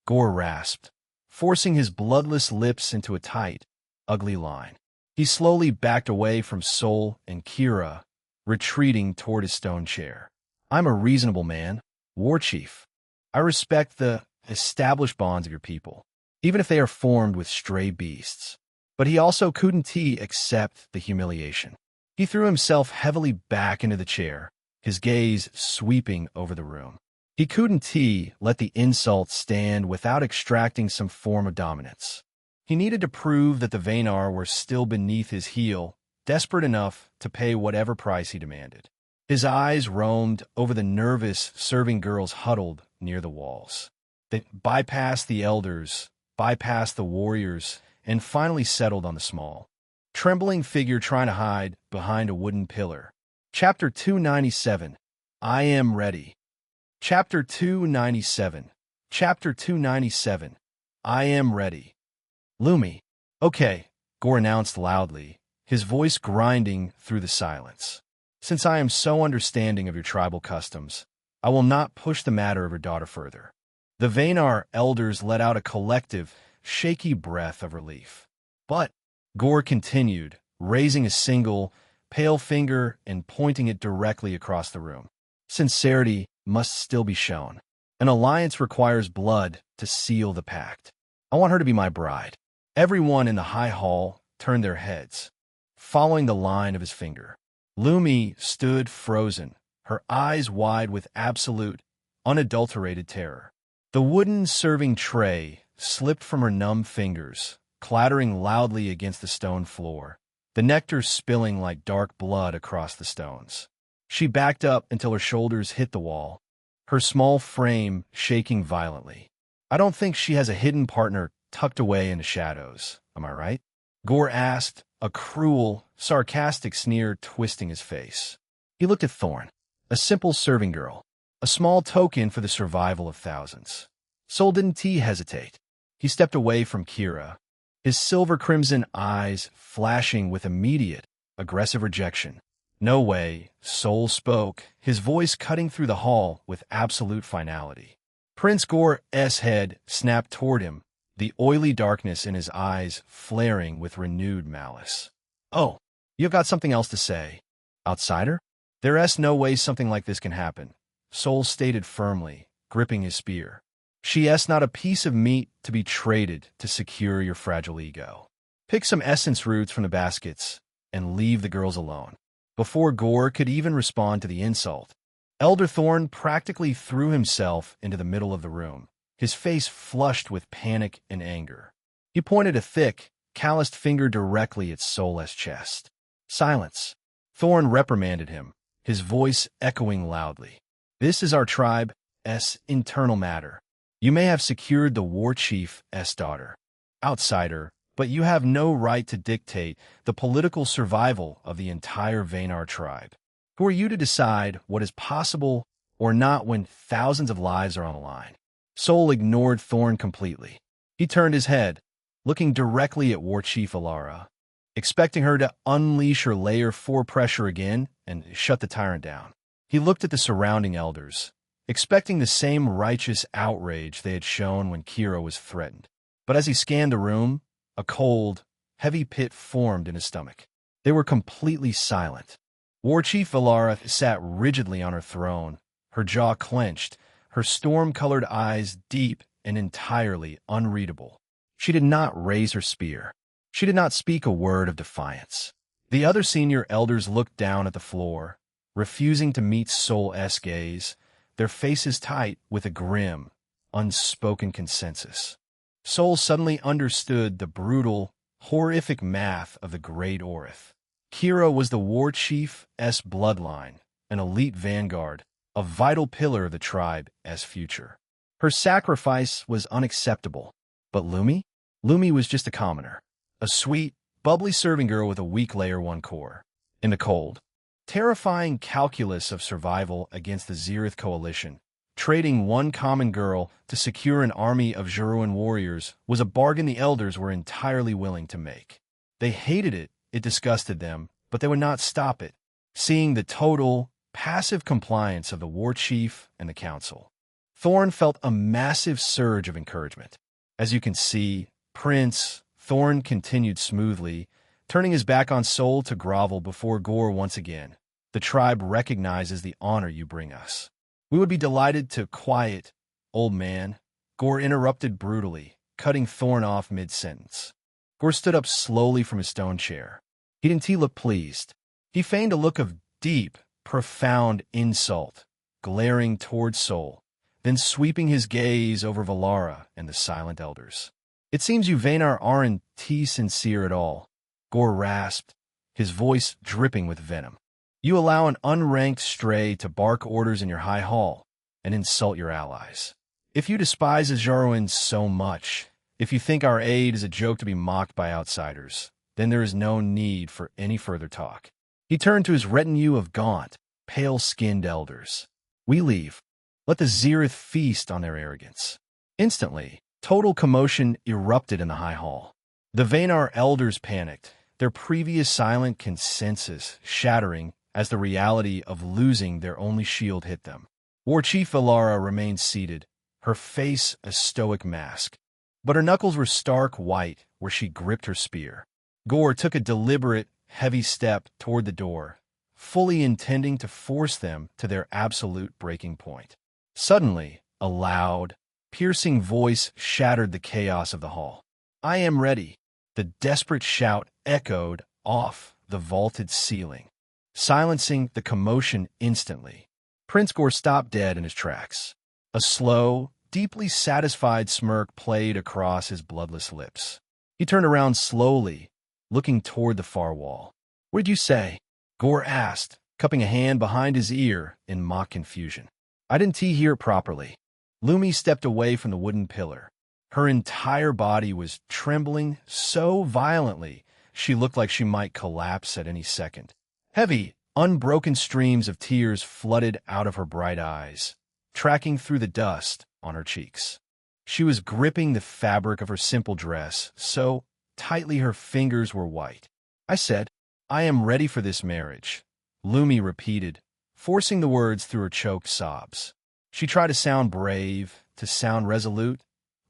Gore rasped, forcing his bloodless lips into a tight, ugly line. He slowly backed away from Sol and Kira, retreating toward his stone chair. "I'm a reasonable man, war chief. I respect the established bonds of your people, even if they are formed with stray beasts. But he also couldn't accept the humiliation. He threw himself heavily back into the chair, his gaze sweeping over the room. He couldn't let the insult stand without extracting some form of dominance. He needed to prove that the Vaynar were still beneath his heel, desperate enough to pay whatever price he demanded. His eyes roamed over the nervous serving girls huddled near the walls. They bypassed the elders, bypassed the warriors, and finally settled on the small, trembling figure trying to hide behind a wooden pillar. Chapter 297. I Am Ready. Chapter 297. Chapter 297. I Am Ready. Lumi. Okay, Gore announced loudly, his voice grinding through the silence. Since I am so understanding of your tribal customs, I will not push the matter of your daughter further. The Vaynar elders let out a collective, shaky breath of relief. But, Gore continued, raising a single, pale finger and pointing it directly across the room. Sincerity must still be shown. An alliance requires blood to seal the pact. I want her to be my bride. Everyone in the high hall turned their heads, following the line of his finger. Lumi stood frozen, her eyes wide with absolute, unadulterated terror. The wooden serving tray slipped from her numb fingers, clattering loudly against the stone floor, the nectar spilling like dark blood across the stones. She backed up until her shoulders hit the wall, her small frame shaking violently. I don't think she has a hidden partner tucked away in the shadows, am I right? Gore asked, a cruel, sarcastic sneer twisting his face. He looked at Thorn, a simple serving girl, a small token for the survival of thousands. Sol didn't hesitate. He stepped away from Kira, his silver-crimson eyes flashing with immediate, aggressive rejection. No way, Sol spoke, his voice cutting through the hall with absolute finality. Prince Gore's head snapped toward him, the oily darkness in his eyes flaring with renewed malice. Oh, you've got something else to say. Outsider? There's no way something like this can happen, Sol stated firmly, gripping his spear. She's not a piece of meat to be traded to secure your fragile ego. Pick some essence roots from the baskets and leave the girls alone. Before Gore could even respond to the insult, Elder Thorn practically threw himself into the middle of the room, his face flushed with panic and anger. He pointed a thick, calloused finger directly at Sol's chest. Silence. Thorn reprimanded him, his voice echoing loudly. This is our tribe's internal matter. You may have secured the war chief's daughter, outsider, but you have no right to dictate the political survival of the entire Vaynar tribe. Who are you to decide what is possible or not when thousands of lives are on the line? Sol ignored Thorn completely. He turned his head, looking directly at War Chief Alara, expecting her to unleash her Layer 4 pressure again and shut the tyrant down. He looked at the surrounding elders, expecting the same righteous outrage they had shown when Kira was threatened. But as he scanned the room, a cold, heavy pit formed in his stomach. They were completely silent. War Chief Alara sat rigidly on her throne, her jaw clenched, her storm-colored eyes deep and entirely unreadable. She did not raise her spear. She did not speak a word of defiance. The other senior elders looked down at the floor, refusing to meet Sol's gaze, their faces tight with a grim, unspoken consensus. Sol suddenly understood the brutal, horrific math of the Great Orith. Kira was the war chief's bloodline, an elite vanguard, a vital pillar of the tribe's future. Her sacrifice was unacceptable. But Lumi? Lumi was just a commoner. A sweet, bubbly serving girl with a weak Layer 1 core. In the cold, terrifying calculus of survival against the Zerith coalition, trading one common girl to secure an army of Juruan warriors was a bargain the elders were entirely willing to make. They hated it, it disgusted them, but they would not stop it, seeing the total, passive compliance of the war chief and the council. Thorn felt a massive surge of encouragement. As you can see, Prince Thorn continued smoothly, turning his back on Sol to grovel before Gore once again. The tribe recognizes the honor you bring us. We would be delighted to quiet old man," Gore interrupted brutally, cutting Thorn off mid-sentence. Gore stood up slowly from his stone chair. He didn't look pleased. He feigned a look of deep, profound insult, glaring toward Sol, then sweeping his gaze over Valara and the silent elders. "It seems you Vaynar aren't sincere at all," Gore rasped, his voice dripping with venom. "You allow an unranked stray to bark orders in your high hall and insult your allies. If you despise Ajaruans so much, if you think our aid is a joke to be mocked by outsiders, then there is no need for any further talk." He turned to his retinue of gaunt, pale-skinned elders. "We leave. Let the Zirith feast on their arrogance." Instantly, total commotion erupted in the high hall. The Vaynar elders panicked, their previous silent consensus shattering as the reality of losing their only shield hit them. War Chief Valara remained seated, her face a stoic mask, but her knuckles were stark white where she gripped her spear. Gore took a deliberate, heavy step toward the door, fully intending to force them to their absolute breaking point. Suddenly, a loud, piercing voice shattered the chaos of the hall. "I am ready." The desperate shout echoed off the vaulted ceiling, silencing the commotion instantly. Prince Gore stopped dead in his tracks. A slow, deeply satisfied smirk played across his bloodless lips. He turned around slowly, looking toward the far wall. "What'd you say?" Gore asked, cupping a hand behind his ear in mock confusion. "I didn't hear it properly." Lumi stepped away from the wooden pillar. Her entire body was trembling so violently she looked like she might collapse at any second. Heavy, unbroken streams of tears flooded out of her bright eyes, tracking through the dust on her cheeks. She was gripping the fabric of her simple dress so tightly her fingers were white. "I said, I am ready for this marriage," Lumi repeated, forcing the words through her choked sobs. She tried to sound brave, to sound resolute,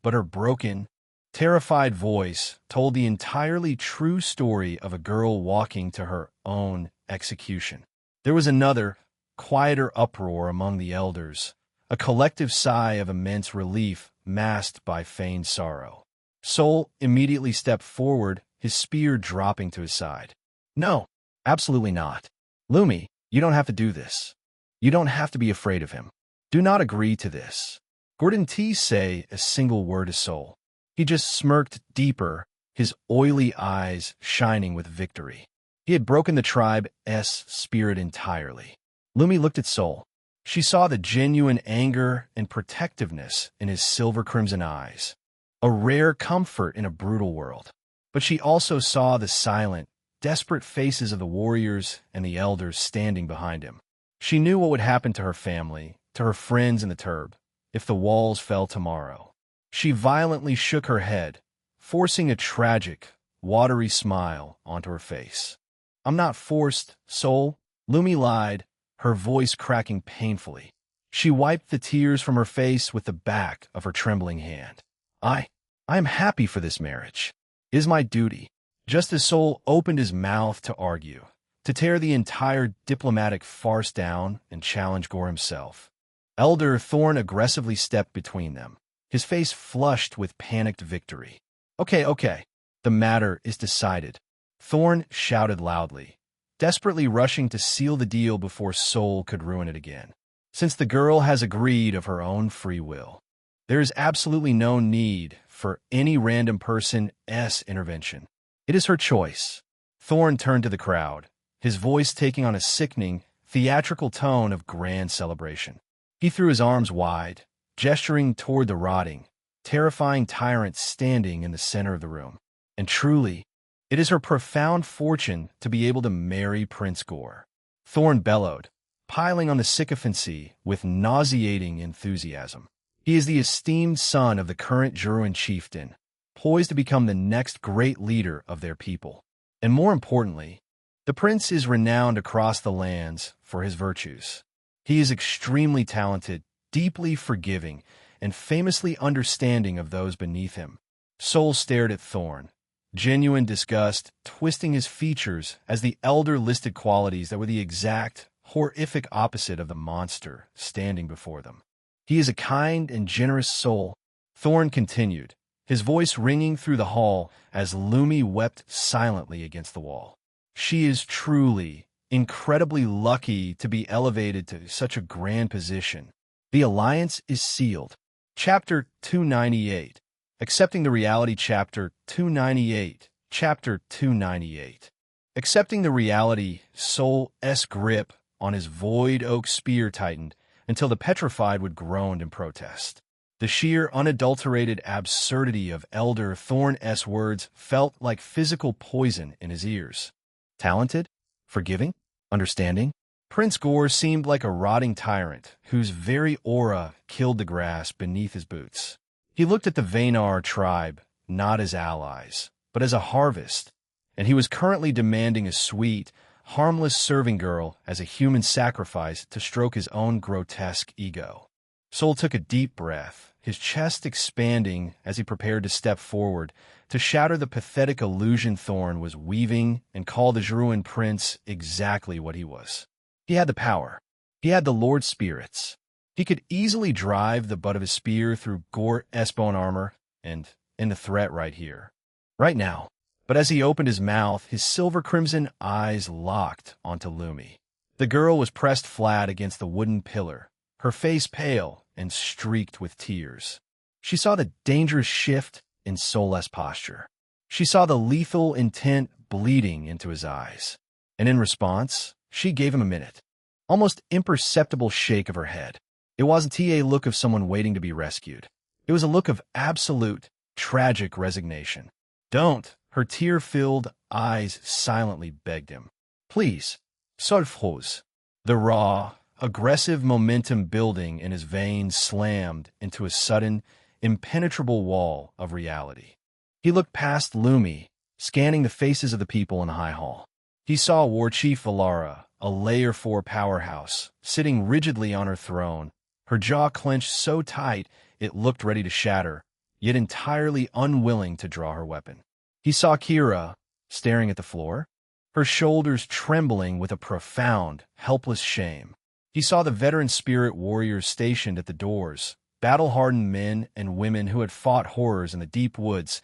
but her broken, terrified voice told the entirely true story of a girl walking to her own execution. There was another, quieter uproar among the elders, a collective sigh of immense relief masked by feigned sorrow. Sol immediately stepped forward, his spear dropping to his side. "No, absolutely not. Lumi, you don't have to do this. You don't have to be afraid of him. Do not agree to this." Gordon T. say a single word to Sol. He just smirked deeper, his oily eyes shining with victory. He had broken the tribe's spirit entirely. Lumi looked at Sol. She saw the genuine anger and protectiveness in his silver-crimson eyes, a rare comfort in a brutal world. But she also saw the silent, desperate faces of the warriors and the elders standing behind him. She knew what would happen to her family, to her friends in the Turb, if the walls fell tomorrow. She violently shook her head, forcing a tragic, watery smile onto her face. "I'm not forced, Sol," Lumi lied, her voice cracking painfully. She wiped the tears from her face with the back of her trembling hand. I am happy for this marriage. It is my duty." Just as Sol opened his mouth to argue, to tear the entire diplomatic farce down and challenge Gore himself, Elder Thorn aggressively stepped between them, his face flushed with panicked victory. Okay, the matter is decided," Thorn shouted loudly, desperately rushing to seal the deal before Sol could ruin it again. "Since the girl has agreed of her own free will, there is absolutely no need for any random person's intervention. It is her choice." Thorn turned to the crowd, his voice taking on a sickening, theatrical tone of grand celebration. He threw his arms wide, gesturing toward the rotting, terrifying tyrant standing in the center of the room. "And truly, it is her profound fortune to be able to marry Prince Gore," Thorn bellowed, piling on the sycophancy with nauseating enthusiasm. "He is the esteemed son of the current Juruan chieftain, poised to become the next great leader of their people. And more importantly, the prince is renowned across the lands for his virtues. He is extremely talented, deeply forgiving, and famously understanding of those beneath him." Sol stared at Thorn, genuine disgust twisting his features as the elder listed qualities that were the exact, horrific opposite of the monster standing before them. He is a kind and generous soul, Thorn continued, his voice ringing through the hall as Lumi wept silently against the wall. She is truly, incredibly lucky to be elevated to such a grand position. The alliance is sealed. Chapter 298. Accepting the Reality. Chapter 298. Chapter 298. Accepting the reality, Soul's grip on his void oak spear tightened until the petrified would groan in protest. The sheer, unadulterated absurdity of Elder Thorn's words felt like physical poison in his ears. Talented? Forgiving? Understanding? Prince Gore seemed like a rotting tyrant whose very aura killed the grass beneath his boots. He looked at the Vaynar tribe not as allies, but as a harvest, and he was currently demanding a sweet, harmless serving girl as a human sacrifice to stroke his own grotesque ego. Soul took a deep breath, his chest expanding as he prepared to step forward to shatter the pathetic illusion Thorn was weaving and call the Jeruan prince exactly what he was. He had the power. He had the Lord's spirits. He could easily drive the butt of his spear through Gore's bone armor and end the threat right here, right now. But as he opened his mouth, his silver-crimson eyes locked onto Lumi. The girl was pressed flat against the wooden pillar, her face pale and streaked with tears. She saw the dangerous shift in Soul's posture. She saw the lethal intent bleeding into his eyes. And in response, she gave him a minute, almost imperceptible shake of her head. It wasn't a look of someone waiting to be rescued. It was a look of absolute, tragic resignation. Don't, her tear-filled eyes silently begged him. Please, Solfhoz. The raw, aggressive momentum building in his veins slammed into a sudden, impenetrable wall of reality. He looked past Lumi, scanning the faces of the people in the high hall. He saw War Chief Valara, a Layer 4 powerhouse, sitting rigidly on her throne, her jaw clenched so tight it looked ready to shatter, yet entirely unwilling to draw her weapon. He saw Kira, staring at the floor, her shoulders trembling with a profound, helpless shame. He saw the veteran spirit warriors stationed at the doors, battle-hardened men and women who had fought horrors in the deep woods,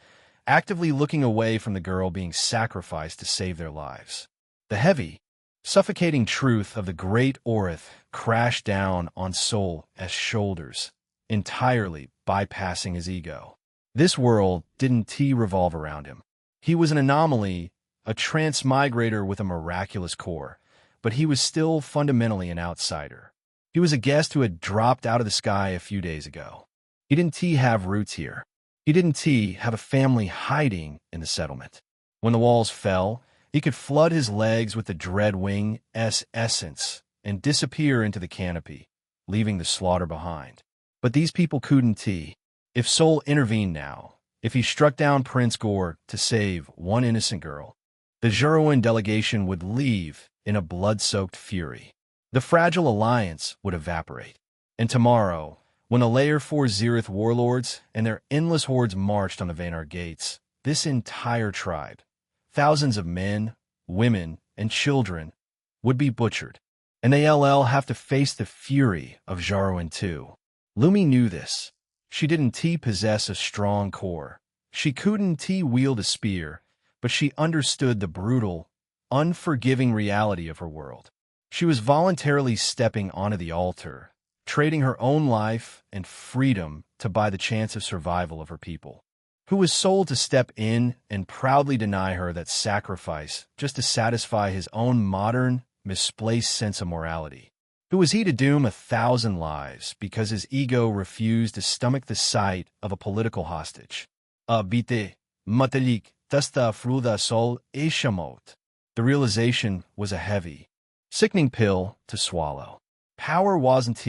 actively looking away from the girl being sacrificed to save their lives. The heavy, suffocating truth of the great Orith crashed down on Soul's shoulders, entirely bypassing his ego. This world didn't revolve around him. He was an anomaly, a transmigrator with a miraculous core, but he was still fundamentally an outsider. He was a guest who had dropped out of the sky a few days ago. He didn't have roots here. He didn't have a family hiding in the settlement. When the walls fell, he could flood his legs with the Dreadwing's essence and disappear into the canopy, leaving the slaughter behind. But these people couldn't. If Soul intervened now, if he struck down Prince Gore to save one innocent girl, the Jeruan delegation would leave in a blood-soaked fury. The fragile alliance would evaporate. And tomorrow, when the Layer 4 Zerith warlords and their endless hordes marched on the Vaynar gates, this entire tribe, thousands of men, women, and children, would be butchered. And they'll have to face the fury of Jeruan too. Lumi knew this. She didn't possess a strong core. She couldn't wield a spear, but she understood the brutal, unforgiving reality of her world. She was voluntarily stepping onto the altar, trading her own life and freedom to buy the chance of survival of her people. Who was sold to step in and proudly deny her that sacrifice just to satisfy his own modern, misplaced sense of morality? Who was he to doom 1,000 lives because his ego refused to stomach the sight of a political hostage? Abite, matalik, tasta fruda sol e shamot. The realization was a heavy, sickening pill to swallow. Power wasn't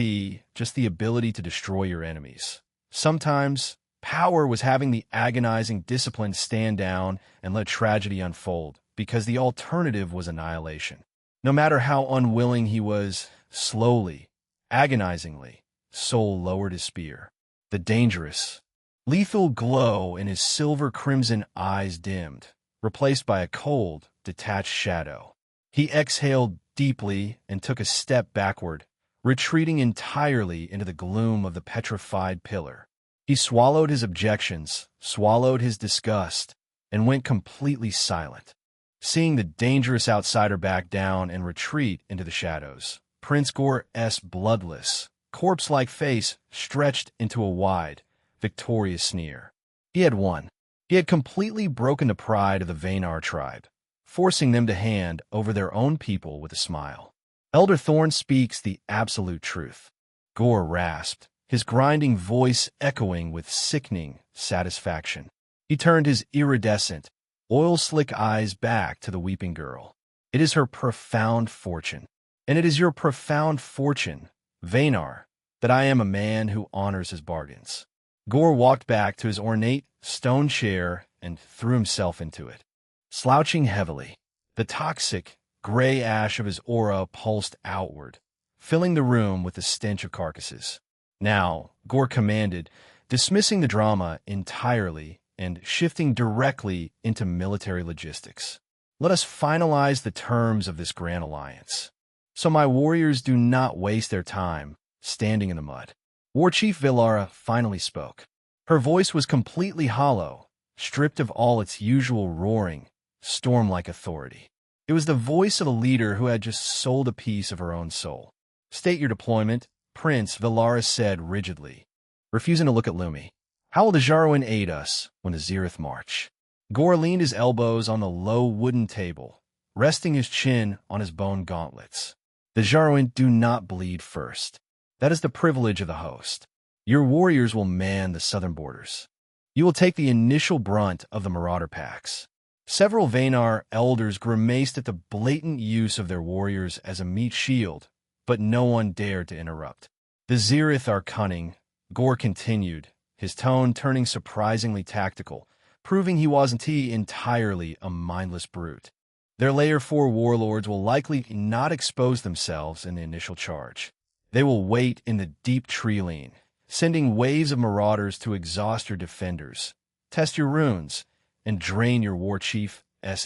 just the ability to destroy your enemies. Sometimes, power was having the agonizing discipline stand down and let tragedy unfold, because the alternative was annihilation. No matter how unwilling he was, slowly, agonizingly, Soul lowered his spear. The dangerous, lethal glow in his silver-crimson eyes dimmed, replaced by a cold, detached shadow. He exhaled deeply and took a step backward, retreating entirely into the gloom of the petrified pillar. He swallowed his objections, swallowed his disgust, and went completely silent. Seeing the dangerous outsider back down and retreat into the shadows, Prince Gore's bloodless, corpse-like face stretched into a wide, victorious sneer. He had won. He had completely broken the pride of the Vaynar tribe, forcing them to hand over their own people with a smile. Elder Thorn speaks the absolute truth. Gore rasped, his grinding voice echoing with sickening satisfaction. He turned his iridescent, oil-slick eyes back to the weeping girl. It is her profound fortune, and it is your profound fortune, Vaynar, that I am a man who honors his bargains. Gore walked back to his ornate stone chair and threw himself into it. Slouching heavily, the toxic, gray ash of his aura pulsed outward, filling the room with the stench of carcasses. Now, Gore commanded, dismissing the drama entirely and shifting directly into military logistics. Let us finalize the terms of this grand alliance, so my warriors do not waste their time standing in the mud. War Chief Villara finally spoke. Her voice was completely hollow, stripped of all its usual roaring, storm-like authority. It was the voice of a leader who had just sold a piece of her own soul. State your deployment, Prince, Villara said rigidly, refusing to look at Lumi. How will the Jarwin aid us when the Zereth march? Gore leaned his elbows on the low wooden table, resting his chin on his bone gauntlets. The Jarwin do not bleed first. That is the privilege of the host. Your warriors will man the southern borders. You will take the initial brunt of the marauder packs. Several Vaynar elders grimaced at the blatant use of their warriors as a meat shield, but no one dared to interrupt. The Zereth are cunning, Gore continued, his tone turning surprisingly tactical, proving he wasn't entirely a mindless brute. Their Layer 4 warlords will likely not expose themselves in the initial charge. They will wait in the deep tree line, sending waves of marauders to exhaust your defenders, test your runes, and drain your war chief's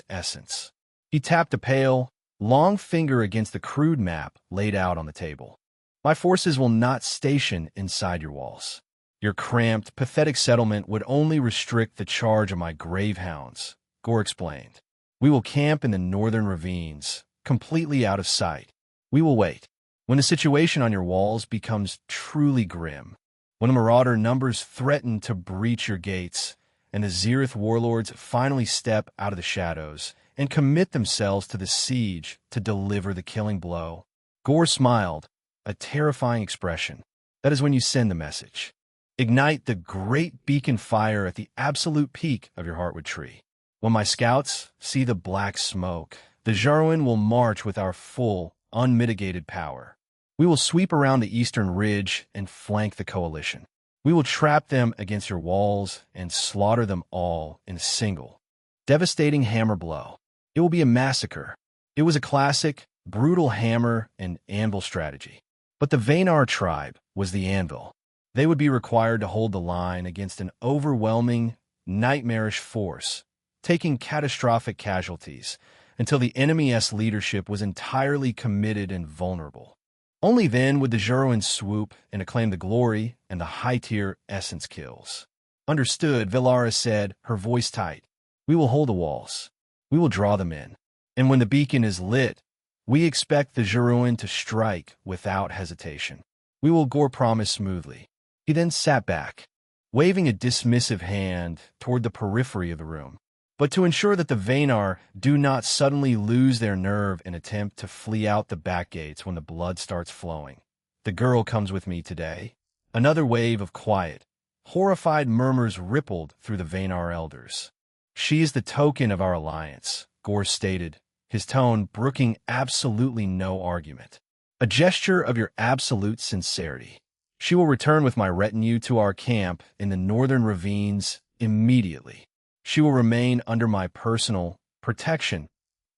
essence. He tapped a pale, long finger against the crude map laid out on the table. My forces will not station inside your walls. Your cramped, pathetic settlement would only restrict the charge of my gravehounds, Gore explained. We will camp in the northern ravines, completely out of sight. We will wait. When the situation on your walls becomes truly grim, when the marauder numbers threaten to breach your gates, and the Zereth warlords finally step out of the shadows and commit themselves to the siege to deliver the killing blow. Gore smiled, a terrifying expression. That is when you send the message. Ignite the great beacon fire at the absolute peak of your heartwood tree. When my scouts see the black smoke, the Jarwin will march with our full, unmitigated power. We will sweep around the eastern ridge and flank the coalition. We will trap them against your walls and slaughter them all in a single, devastating hammer blow. It will be a massacre. It was a classic, brutal hammer and anvil strategy. But the Vaynar tribe was the anvil. They would be required to hold the line against an overwhelming, nightmarish force, taking catastrophic casualties until the enemy's leadership was entirely committed and vulnerable. Only then would the Jarwin swoop and acclaim the glory and the high-tier essence kills. Understood, Villara said, her voice tight. We will hold the walls. We will draw them in. And when the beacon is lit, we expect the Jarwin to strike without hesitation. We will, Gore promised smoothly. He then sat back, waving a dismissive hand toward the periphery of the room. But to ensure that the Vaynar do not suddenly lose their nerve and attempt to flee out the back gates when the blood starts flowing, the girl comes with me today. Another wave of quiet, horrified murmurs rippled through the Vaynar elders. She is the token of our alliance, Gore stated, his tone brooking absolutely no argument. A gesture of your absolute sincerity. She will return with my retinue to our camp in the northern ravines immediately. She will remain under my personal protection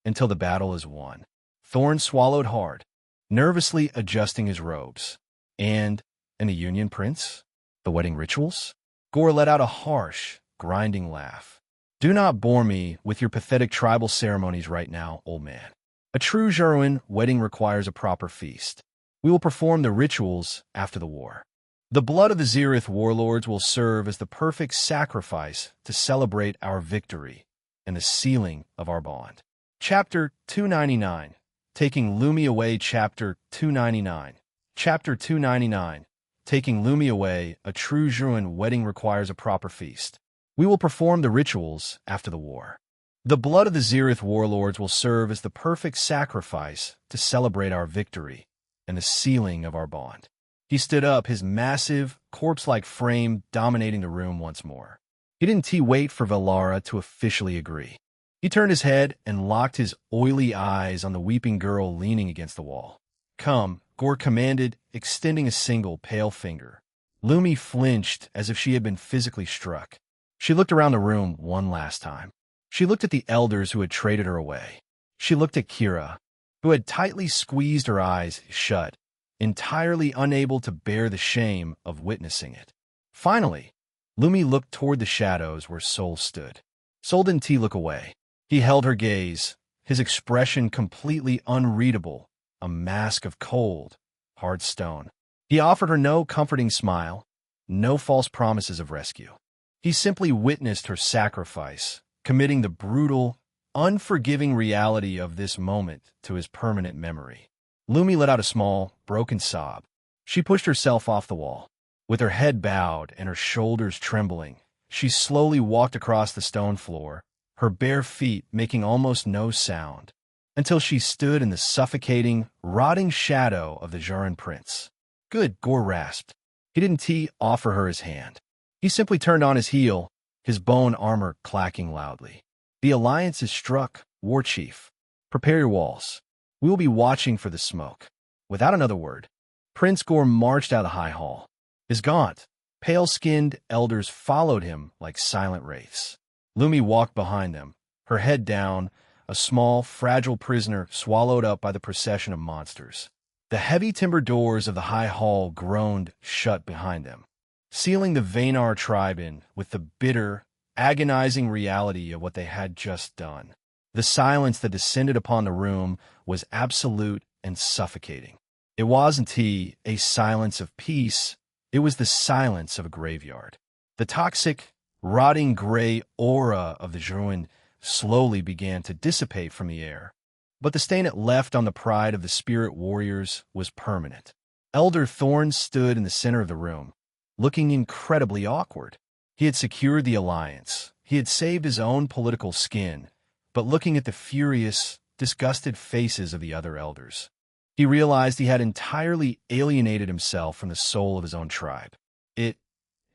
until the battle is won. Thorn swallowed hard, nervously adjusting his robes. And the Union Prince? The wedding rituals? Gore let out a harsh, grinding laugh. Do not bore me with your pathetic tribal ceremonies right now, old man. A true Jarwin wedding requires a proper feast. We will perform the rituals after the war. The blood of the Zereth warlords will serve as the perfect sacrifice to celebrate our victory and the sealing of our bond. Chapter 299. Taking Lumi Away. Chapter 299. Chapter 299. Taking Lumi Away. A true Druin wedding requires a proper feast. We will perform the rituals after the war. The blood of the Zereth warlords will serve as the perfect sacrifice to celebrate our victory and the sealing of our bond. He stood up, his massive, corpse-like frame dominating the room once more. He didn't wait for Velara to officially agree. He turned his head and locked his oily eyes on the weeping girl leaning against the wall. "Come," Gore commanded, extending a single pale finger. Lumi flinched as if she had been physically struck. She looked around the room one last time. She looked at the elders who had traded her away. She looked at Kira, who had tightly squeezed her eyes shut, entirely unable to bear the shame of witnessing it. Finally, Lumi looked toward the shadows where Sol stood. Sol didn't look away. He held her gaze, his expression completely unreadable, a mask of cold, hard stone. He offered her no comforting smile, no false promises of rescue. He simply witnessed her sacrifice, committing the brutal, unforgiving reality of this moment to his permanent memory. Lumi let out a small, broken sob. She pushed herself off the wall. With her head bowed and her shoulders trembling, she slowly walked across the stone floor, her bare feet making almost no sound, until she stood in the suffocating, rotting shadow of the Jaran prince. "Good," Gore rasped. He didn't offer her his hand. He simply turned on his heel, his bone armor clacking loudly. "The alliance is struck, War Chief. Prepare your walls. We will be watching for the smoke." Without another word, Prince Gore marched out of the high hall. His gaunt, pale-skinned elders followed him like silent wraiths. Lumi walked behind them, her head down, a small, fragile prisoner swallowed up by the procession of monsters. The heavy timber doors of the high hall groaned shut behind them, sealing the Vaynar tribe in with the bitter, agonizing reality of what they had just done. The silence that descended upon the room was absolute and suffocating. It wasn't a silence of peace. It was the silence of a graveyard. The toxic, rotting gray aura of the Druin slowly began to dissipate from the air, but the stain it left on the pride of the spirit warriors was permanent. Elder Thorn stood in the center of the room, looking incredibly awkward. He had secured the alliance. He had saved his own political skin, but looking at the furious, disgusted faces of the other elders, he realized he had entirely alienated himself from the soul of his own tribe. It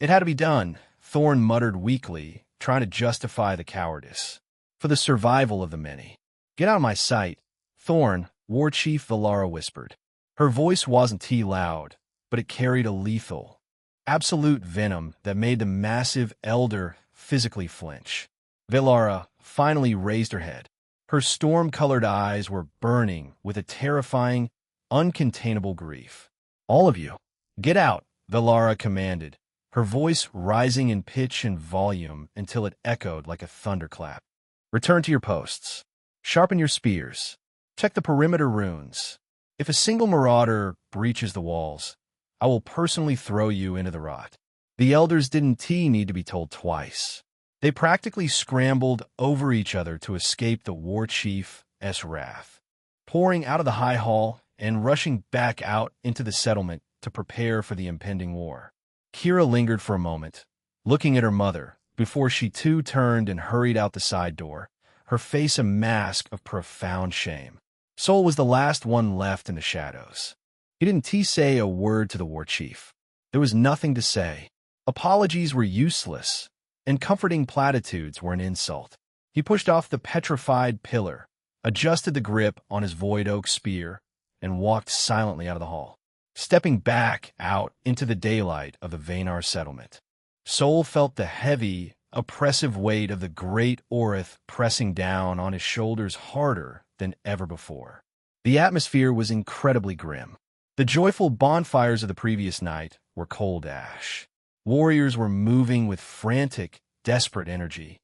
had to be done, Thorn muttered weakly, trying to justify the cowardice. "For the survival of the many." "Get out of my sight," Thorn, War Chief Velara whispered. Her voice wasn't loud, but it carried a lethal, absolute venom that made the massive elder physically flinch. Velara finally raised her head. Her storm-colored eyes were burning with a terrifying, uncontainable grief. "All of you, get out," Velara commanded, her voice rising in pitch and volume until it echoed like a thunderclap. "Return to your posts. Sharpen your spears. Check the perimeter runes. If a single marauder breaches the walls, I will personally throw you into the rot." The elders didn't need to be told twice. They practically scrambled over each other to escape the War Chief's wrath, pouring out of the high hall and rushing back out into the settlement to prepare for the impending war. Kira lingered for a moment, looking at her mother, before she too turned and hurried out the side door, her face a mask of profound shame. Sol was the last one left in the shadows. He didn't say a word to the War Chief. There was nothing to say. Apologies were useless, and comforting platitudes were an insult. He pushed off the petrified pillar, adjusted the grip on his void oak spear, and walked silently out of the hall, stepping back out into the daylight of the Vaynar settlement. Sol felt the heavy, oppressive weight of the great Orith pressing down on his shoulders harder than ever before. The atmosphere was incredibly grim. The joyful bonfires of the previous night were cold ash. Warriors were moving with frantic, desperate energy,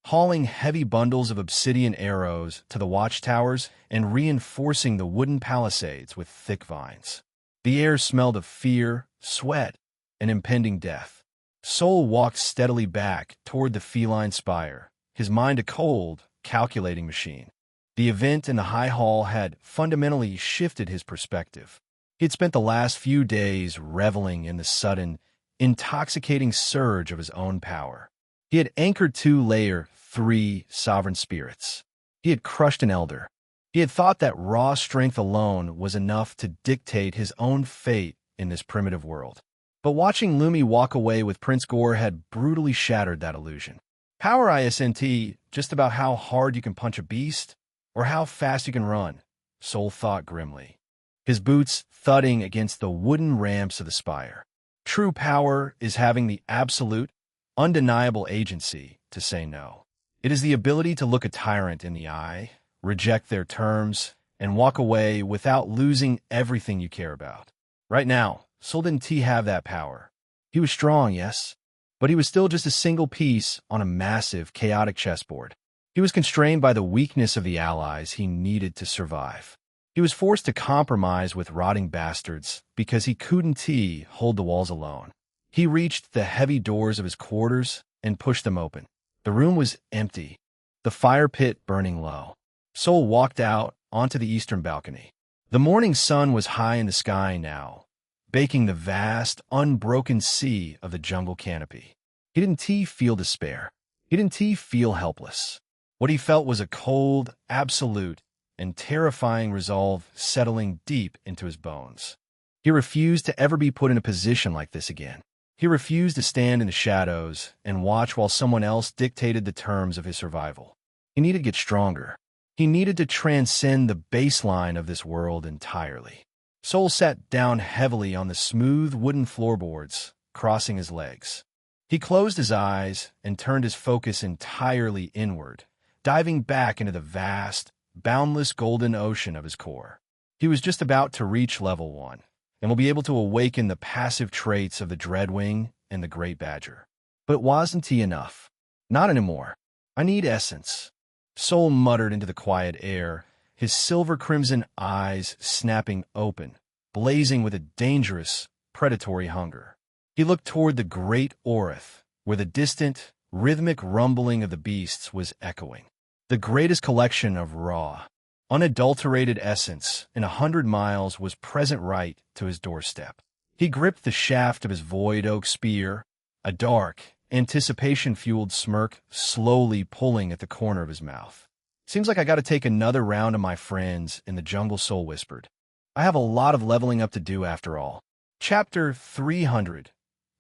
hauling heavy bundles of obsidian arrows to the watchtowers and reinforcing the wooden palisades with thick vines. The air smelled of fear, sweat, and impending death. Sol walked steadily back toward the feline spire, his mind a cold, calculating machine. The event in the high hall had fundamentally shifted his perspective. He had spent the last few days reveling in the sudden, intoxicating surge of his own power. He had anchored 2 Layer 3 sovereign spirits. He had crushed an elder. He had thought that raw strength alone was enough to dictate his own fate in this primitive world. But watching Lumi walk away with Prince Gore had brutally shattered that illusion. Power isn't just about how hard you can punch a beast or how fast you can run, Sol thought grimly, his boots thudding against the wooden ramps of the spire. True power is having the absolute, undeniable agency to say no. It is the ability to look a tyrant in the eye, reject their terms, and walk away without losing everything you care about. Right now, Sol didn't have that power. He was strong, yes, but he was still just a single piece on a massive, chaotic chessboard. He was constrained by the weakness of the allies he needed to survive. He was forced to compromise with rotting bastards because he couldn't hold the walls alone. He reached the heavy doors of his quarters and pushed them open. The room was empty, the fire pit burning low. Sol walked out onto the eastern balcony. The morning sun was high in the sky now, baking the vast, unbroken sea of the jungle canopy. He didn't feel despair. He didn't feel helpless. What he felt was a cold, absolute, and terrifying resolve settling deep into his bones. He refused to ever be put in a position like this again. He refused to stand in the shadows and watch while someone else dictated the terms of his survival. He needed to get stronger. He needed to transcend the baseline of this world entirely. Sol sat down heavily on the smooth wooden floorboards, crossing his legs. He closed his eyes and turned his focus entirely inward, diving back into the vast, boundless golden ocean of his core. He was just about to reach level 1, and will be able to awaken the passive traits of the Dreadwing and the Great Badger. But wasn't he enough? Not anymore. I need essence. Sol muttered into the quiet air, his silver-crimson eyes snapping open, blazing with a dangerous, predatory hunger. He looked toward the great Orith, where the distant, rhythmic rumbling of the beasts was echoing. The greatest collection of raw, unadulterated essence in 100 miles was present right to his doorstep. He gripped the shaft of his void oak spear, a dark, anticipation-fueled smirk slowly pulling at the corner of his mouth. Seems like I gotta take another round of my friends in the jungle, Sol whispered. I have a lot of leveling up to do after all. Chapter 300.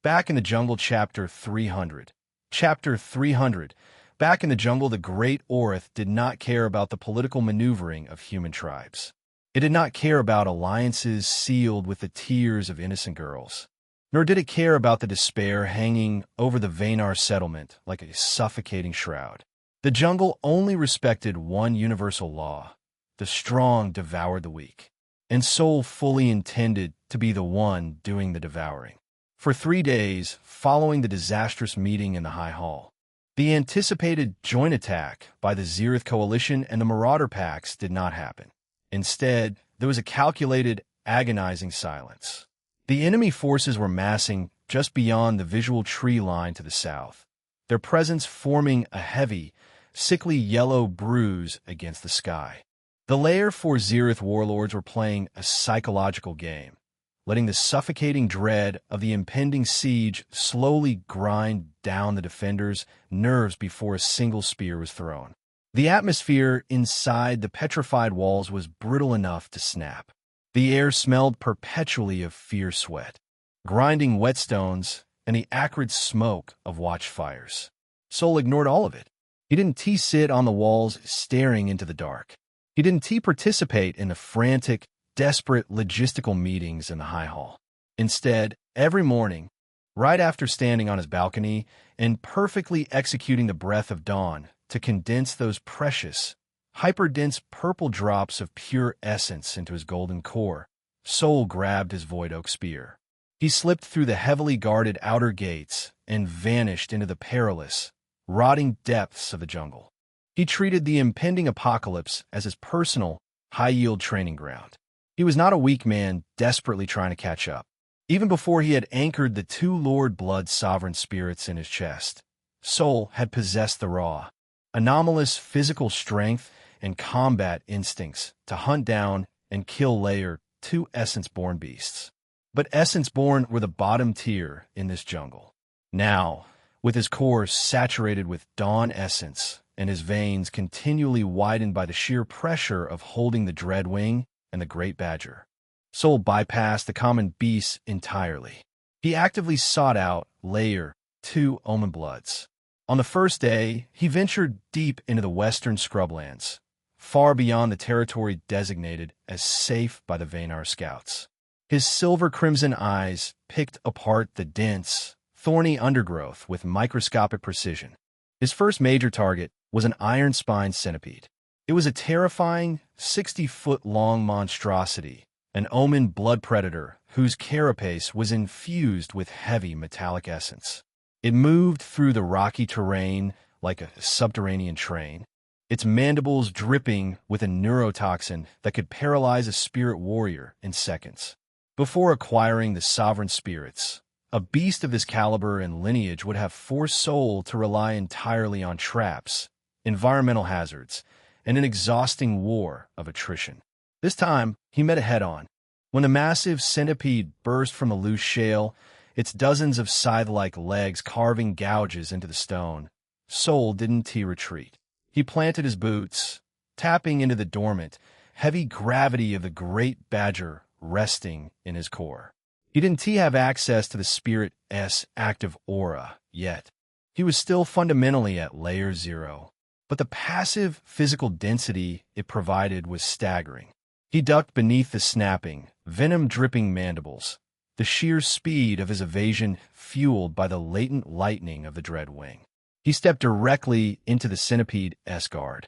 Back in the jungle, Chapter 300. Chapter 300. Back in the jungle, the great Orith did not care about the political maneuvering of human tribes. It did not care about alliances sealed with the tears of innocent girls. Nor did it care about the despair hanging over the Vaynar settlement like a suffocating shroud. The jungle only respected one universal law: the strong devoured the weak. And Sol fully intended to be the one doing the devouring. For 3 days, following the disastrous meeting in the High Hall, the anticipated joint attack by the Zerith Coalition and the Marauder Packs did not happen. Instead, there was a calculated, agonizing silence. The enemy forces were massing just beyond the visual tree line to the south, their presence forming a heavy, sickly yellow bruise against the sky. The Layer 4 Zerith warlords were playing a psychological game, letting the suffocating dread of the impending siege slowly grind down the defenders' nerves before a single spear was thrown. The atmosphere inside the petrified walls was brittle enough to snap. The air smelled perpetually of fierce sweat, grinding whetstones, and the acrid smoke of watchfires. Sol ignored all of it. He didn't sit on the walls staring into the dark. He didn't participate in the frantic, desperate logistical meetings in the High Hall. Instead, every morning, right after standing on his balcony and perfectly executing the breath of dawn to condense those precious, hyperdense purple drops of pure essence into his golden core, Sol grabbed his void oak spear. He slipped through the heavily guarded outer gates and vanished into the perilous, rotting depths of the jungle. He treated the impending apocalypse as his personal, high-yield training ground. He was not a weak man desperately trying to catch up. Even before he had anchored the two Lord Blood sovereign spirits in his chest, Soul had possessed the raw, anomalous physical strength and combat instincts to hunt down and kill Layer 2 Essence-born beasts. But Essence-born were the bottom tier in this jungle. Now, with his core saturated with Dawn Essence and his veins continually widened by the sheer pressure of holding the Dreadwing and the Great Badger, Soul bypassed the common beasts entirely. He actively sought out Layer 2 Omen Bloods. On the first day, he ventured deep into the western scrublands, far beyond the territory designated as safe by the Vaynar scouts. His silver-crimson eyes picked apart the dense, thorny undergrowth with microscopic precision. His first major target was an iron-spined centipede. It was a terrifying, 60-foot-long monstrosity, an Omen blood predator whose carapace was infused with heavy metallic essence. It moved through the rocky terrain like a subterranean train, its mandibles dripping with a neurotoxin that could paralyze a spirit warrior in seconds. Before acquiring the sovereign spirits, a beast of this caliber and lineage would have forced Soul to rely entirely on traps, environmental hazards, and an exhausting war of attrition. This time, he met it head-on. When the massive centipede burst from the loose shale, its dozens of scythe-like legs carving gouges into the stone, Soul didn't retreat. He planted his boots, tapping into the dormant, heavy gravity of the Great Badger resting in his core. He didn't have access to the Spirit's active aura yet. He was still fundamentally at Layer 0, but the passive physical density it provided was staggering. He ducked beneath the snapping, venom-dripping mandibles, the sheer speed of his evasion fueled by the latent lightning of the Dreadwing. He stepped directly into the centipede's guard,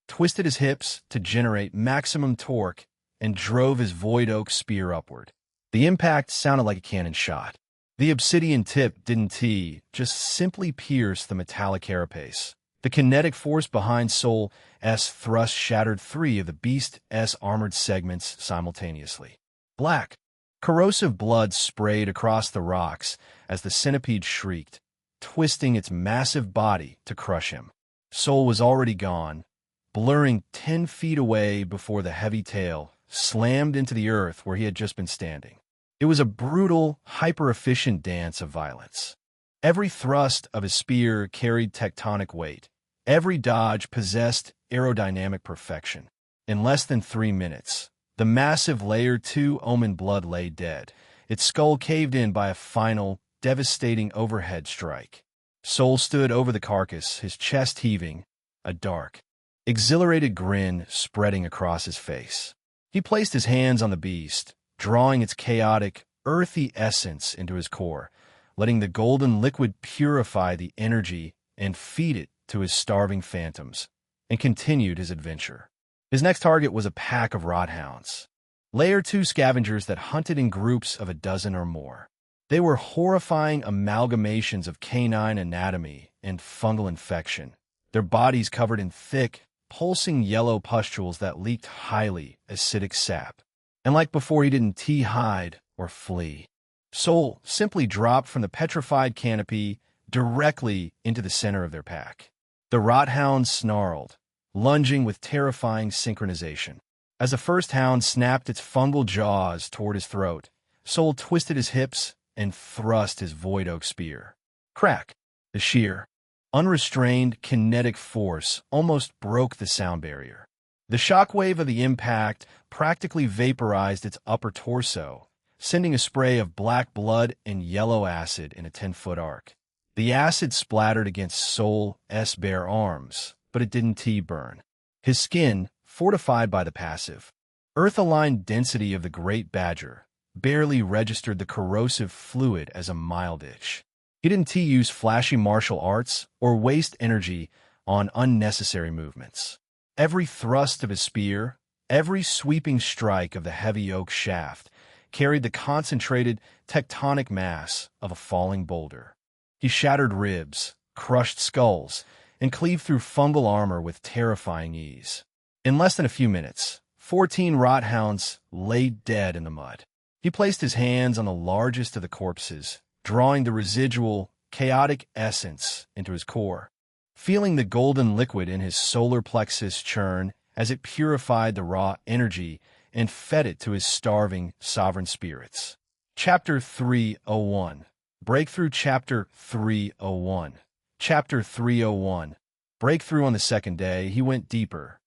twisted his hips to generate maximum torque, and drove his Void Oak spear upward. The impact sounded like a cannon shot. The obsidian tip didn't just simply pierce the metallic carapace. The kinetic force behind Soul's thrust shattered 3 of the beast's armored segments simultaneously. Black, corrosive blood sprayed across the rocks as the centipede shrieked, twisting its massive body to crush him. Soul was already gone, blurring 10 feet away before the heavy tail slammed into the earth where he had just been standing. It was a brutal, hyper-efficient dance of violence. Every thrust of his spear carried tectonic weight. Every dodge possessed aerodynamic perfection. In less than 3 minutes, the massive Layer 2 Omen blood lay dead, its skull caved in by a final, devastating overhead strike. Soul stood over the carcass, his chest heaving, a dark, exhilarated grin spreading across his face. He placed his hands on the beast, drawing its chaotic, earthy essence into his core, letting the golden liquid purify the energy and feed it to his starving phantoms, and continued his adventure. His next target was a pack of rothounds, Layer 2 scavengers that hunted in groups of a dozen or more. They were horrifying amalgamations of canine anatomy and fungal infection, their bodies covered in thick, pulsing yellow pustules that leaked highly acidic sap. And like before, he didn't hide or flee. Soul simply dropped from the petrified canopy directly into the center of their pack. The rothound snarled, lunging with terrifying synchronization. As the first hound snapped its fungal jaws toward his throat, Soul twisted his hips and thrust his Void Oak spear. Crack! The sheer, unrestrained kinetic force almost broke the sound barrier. The shockwave of the impact practically vaporized its upper torso, sending a spray of black blood and yellow acid in a 10-foot arc. The acid splattered against Soul's bare arms, but it didn't burn. His skin, fortified by the passive, earth-aligned density of the Great Badger, barely registered the corrosive fluid as a mild itch. He didn't use flashy martial arts or waste energy on unnecessary movements. Every thrust of his spear, every sweeping strike of the heavy oak shaft, carried the concentrated tectonic mass of a falling boulder. He shattered ribs, crushed skulls, and cleaved through fungal armor with terrifying ease. In less than a few minutes, 14 rot hounds lay dead in the mud. He placed his hands on the largest of the corpses, drawing the residual, chaotic essence into his core, feeling the golden liquid in his solar plexus churn as it purified the raw energy and fed it to his starving, sovereign spirits. Chapter 301. Breakthrough. Chapter 301. Chapter 301. Breakthrough. On the second day, he went deeper,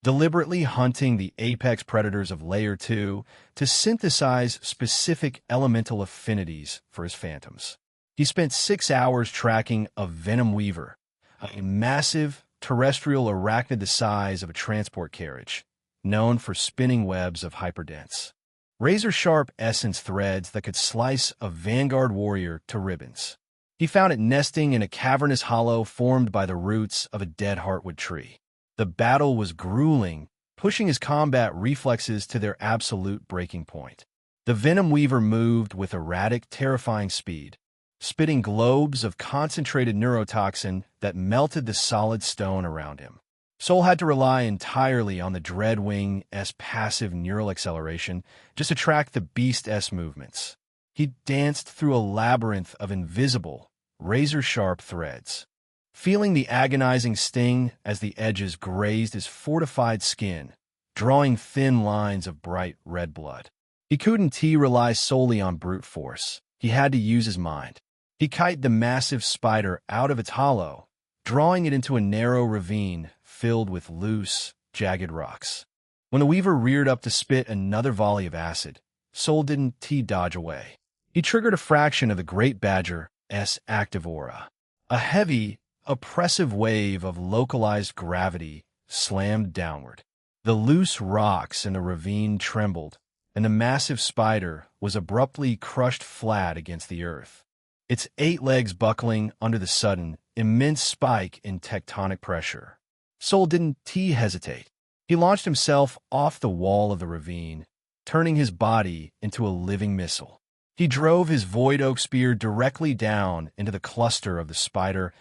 deliberately hunting the apex predators of Layer 2 to synthesize specific elemental affinities for his phantoms. He spent 6 hours tracking a venom weaver, a massive terrestrial arachnid the size of a transport carriage, known for spinning webs of hyperdense, razor-sharp essence threads that could slice a vanguard warrior to ribbons. He found it nesting in a cavernous hollow formed by the roots of a dead heartwood tree. The battle was grueling, pushing his combat reflexes to their absolute breaking point. The Venom Weaver moved with erratic, terrifying speed, spitting globes of concentrated neurotoxin that melted the solid stone around him. Soul had to rely entirely on the Dreadwing's passive neural acceleration just to track the Beast's movements. He danced through a labyrinth of invisible, razor-sharp threads, feeling the agonizing sting as the edges grazed his fortified skin, drawing thin lines of bright red blood. He couldn't rely solely on brute force. He had to use his mind. He kited the massive spider out of its hollow, drawing it into a narrow ravine filled with loose, jagged rocks. When the weaver reared up to spit another volley of acid, Soul didn't dodge away. He triggered a fraction of the great badger's active aura. A heavy, oppressive wave of localized gravity slammed downward. The loose rocks in the ravine trembled, and the massive spider was abruptly crushed flat against the earth, its 8 legs buckling under the sudden, immense spike in tectonic pressure. Soul didn't hesitate. He launched himself off the wall of the ravine, turning his body into a living missile. He drove his void oak spear directly down into the cluster of the spider's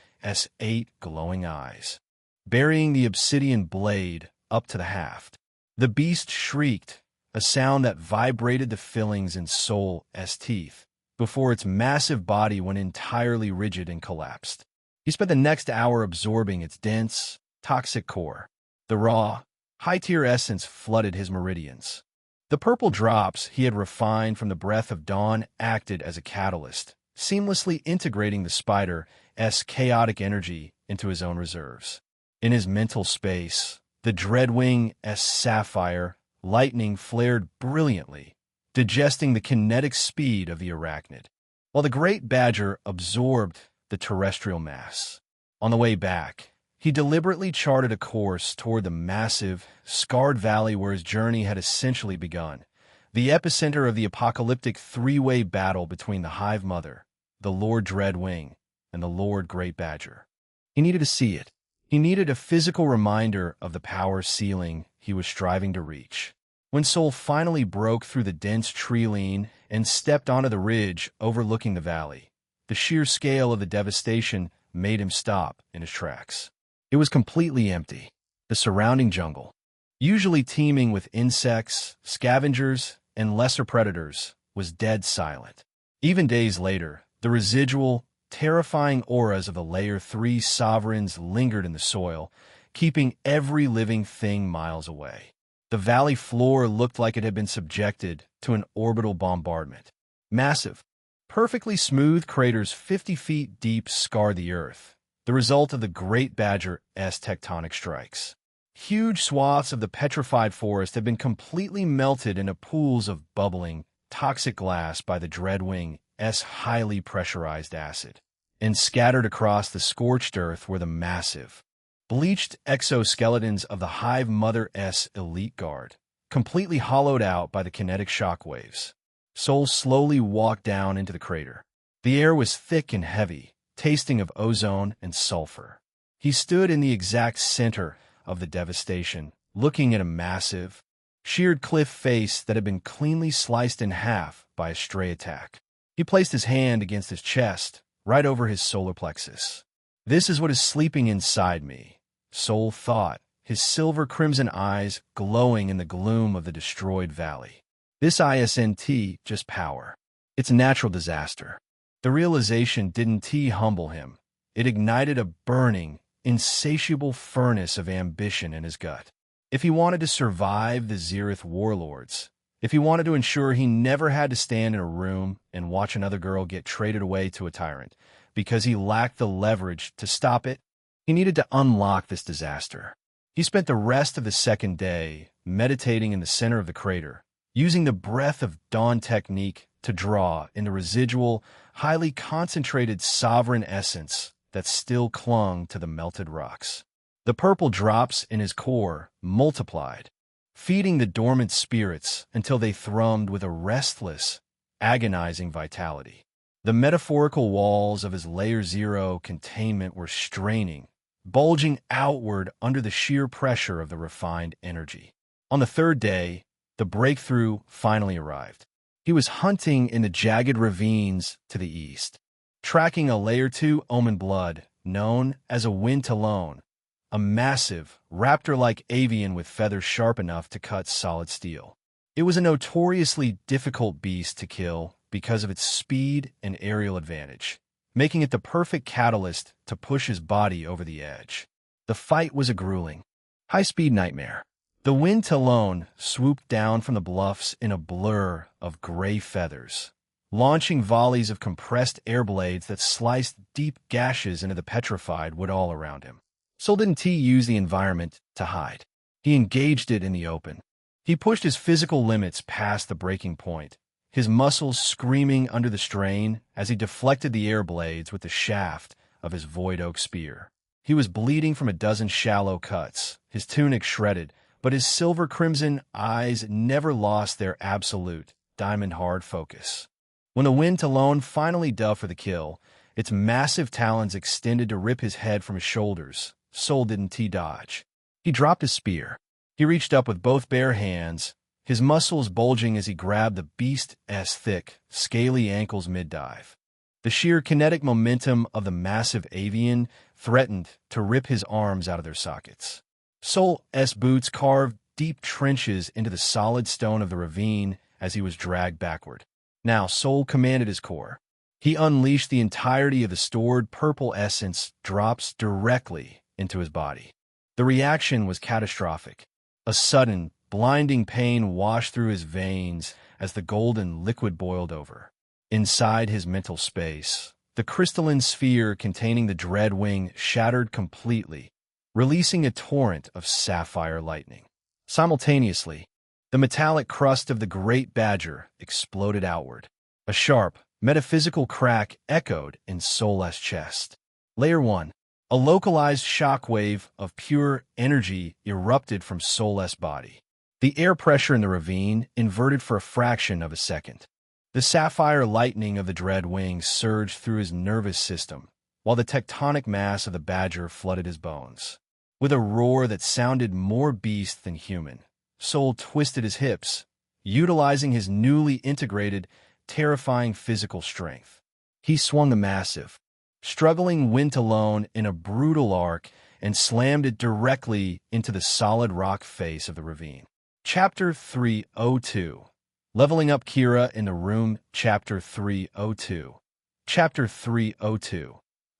8 glowing eyes, burying the obsidian blade up to the haft. The beast shrieked, a sound that vibrated the fillings in Soul's teeth, before its massive body went entirely rigid and collapsed. He spent the next hour absorbing its dense, toxic core. The raw, high-tier essence flooded his meridians. The purple drops he had refined from the breath of dawn acted as a catalyst, seamlessly integrating the spider's chaotic energy into his own reserves. In his mental space, the Dreadwing's sapphire lightning flared brilliantly, digesting the kinetic speed of the arachnid, while the great badger absorbed the terrestrial mass. On the way back, he deliberately charted a course toward the massive, scarred valley where his journey had essentially begun, the epicenter of the apocalyptic 3-way battle between the Hive Mother, the Lord Dreadwing, and the Lord Great Badger. He needed to see it. He needed a physical reminder of the power ceiling he was striving to reach. When Soul finally broke through the dense tree line and stepped onto the ridge overlooking the valley, the sheer scale of the devastation made him stop in his tracks. It was completely empty. The surrounding jungle, usually teeming with insects, scavengers, and lesser predators, was dead silent. Even days later, the residual, terrifying auras of the Layer 3 sovereigns lingered in the soil, keeping every living thing miles away. The valley floor looked like it had been subjected to an orbital bombardment. Massive, perfectly smooth craters 50 feet deep scarred the earth, the result of the Great Badger's tectonic strikes. Huge swaths of the petrified forest had been completely melted into pools of bubbling, toxic glass by the Dreadwing's highly pressurized acid, and scattered across the scorched earth were the massive, bleached exoskeletons of the Hive Mother's elite guard, completely hollowed out by the kinetic shockwaves. Soul slowly walked down into the crater. The air was thick and heavy, tasting of ozone and sulfur. He stood in the exact center of the devastation, looking at a massive, sheared cliff face that had been cleanly sliced in half by a stray attack. He placed his hand against his chest, right over his solar plexus. This is what is sleeping inside me, Soul thought his silver-crimson eyes glowing in the gloom of the destroyed valley. This isn't just power. It's a natural disaster. The realization didn't humble him. It ignited a burning, insatiable furnace of ambition in his gut. If he wanted to survive the Zereth warlords, if he wanted to ensure he never had to stand in a room and watch another girl get traded away to a tyrant because he lacked the leverage to stop it, he needed to unlock this disaster. He spent the rest of the second day meditating in the center of the crater, using the breath of dawn technique to draw in the residual, highly concentrated sovereign essence that still clung to the melted rocks. The purple drops in his core multiplied, feeding the dormant spirits until they thrummed with a restless, agonizing vitality. The metaphorical walls of his Layer Zero containment were straining, bulging outward under the sheer pressure of the refined energy. On the third day, the breakthrough finally arrived. He was hunting in the jagged ravines to the east, tracking a Layer 2 omen blood known as a Wintalone, a massive, raptor-like avian with feathers sharp enough to cut solid steel. It was a notoriously difficult beast to kill because of its speed and aerial advantage, making it the perfect catalyst to push his body over the edge. The fight was a grueling, high-speed nightmare. The Wintalone swooped down from the bluffs in a blur of gray feathers, launching volleys of compressed air blades that sliced deep gashes into the petrified wood all around him. Sol didn't use the environment to hide. He engaged it in the open. He pushed his physical limits past the breaking point, his muscles screaming under the strain as he deflected the air blades with the shaft of his void oak spear. He was bleeding from a dozen shallow cuts, his tunic shredded, but his silver-crimson eyes never lost their absolute, diamond-hard focus. When the Wintalone finally dove for the kill, its massive talons extended to rip his head from his shoulders. Sol didn't dodge. He dropped his spear. He reached up with both bare hands, his muscles bulging as he grabbed the beast's thick, scaly ankles mid-dive. The sheer kinetic momentum of the massive avian threatened to rip his arms out of their sockets. Sol's boots carved deep trenches into the solid stone of the ravine as he was dragged backward. Now Sol commanded his core. He unleashed the entirety of the stored purple essence drops directly into his body. The reaction was catastrophic. A sudden, blinding pain washed through his veins as the golden liquid boiled over. Inside his mental space, the crystalline sphere containing the dread wing shattered completely, releasing a torrent of sapphire lightning. Simultaneously, the metallic crust of the great badger exploded outward. A sharp, metaphysical crack echoed in Sol's chest. Layer 1. A localized shockwave of pure energy erupted from Sol's body. The air pressure in the ravine inverted for a fraction of a second. The sapphire lightning of the dread wings surged through his nervous system, while the tectonic mass of the badger flooded his bones. With a roar that sounded more beast than human, Sol twisted his hips, utilizing his newly integrated, terrifying physical strength. He swung the massive, struggling Wintalone in a brutal arc and slammed it directly into the solid rock face of the ravine. Chapter 302. Leveling up Kira in the room. Chapter 302. Chapter 302.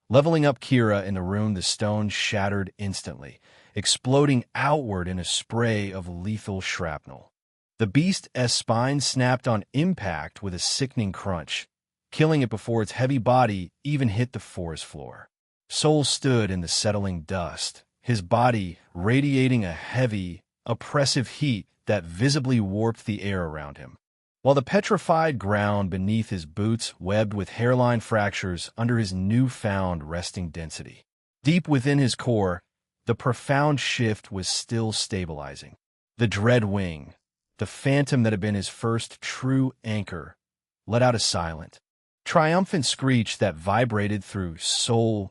Leveling up Kira in the room, the stone shattered instantly, exploding outward in a spray of lethal shrapnel. The beast's spine snapped on impact with a sickening crunch, killing it before its heavy body even hit the forest floor. Sol stood in the settling dust, his body radiating a heavy, oppressive heat that visibly warped the air around him, while the petrified ground beneath his boots webbed with hairline fractures under his newfound resting density. Deep within his core, the profound shift was still stabilizing. The dread wing, the phantom that had been his first true anchor, let out a silent, triumphant screech that vibrated through Sol's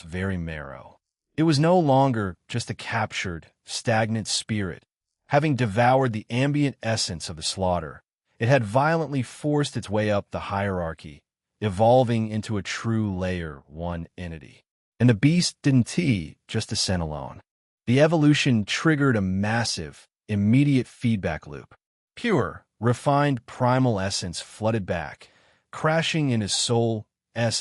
very marrow. It was no longer just a captured, stagnant spirit. Having devoured the ambient essence of the slaughter, it had violently forced its way up the hierarchy, evolving into a true Layer 1 entity. And the beast didn't just ascend alone. The evolution triggered a massive, immediate feedback loop. Pure, refined primal essence flooded back, crashing in his soul's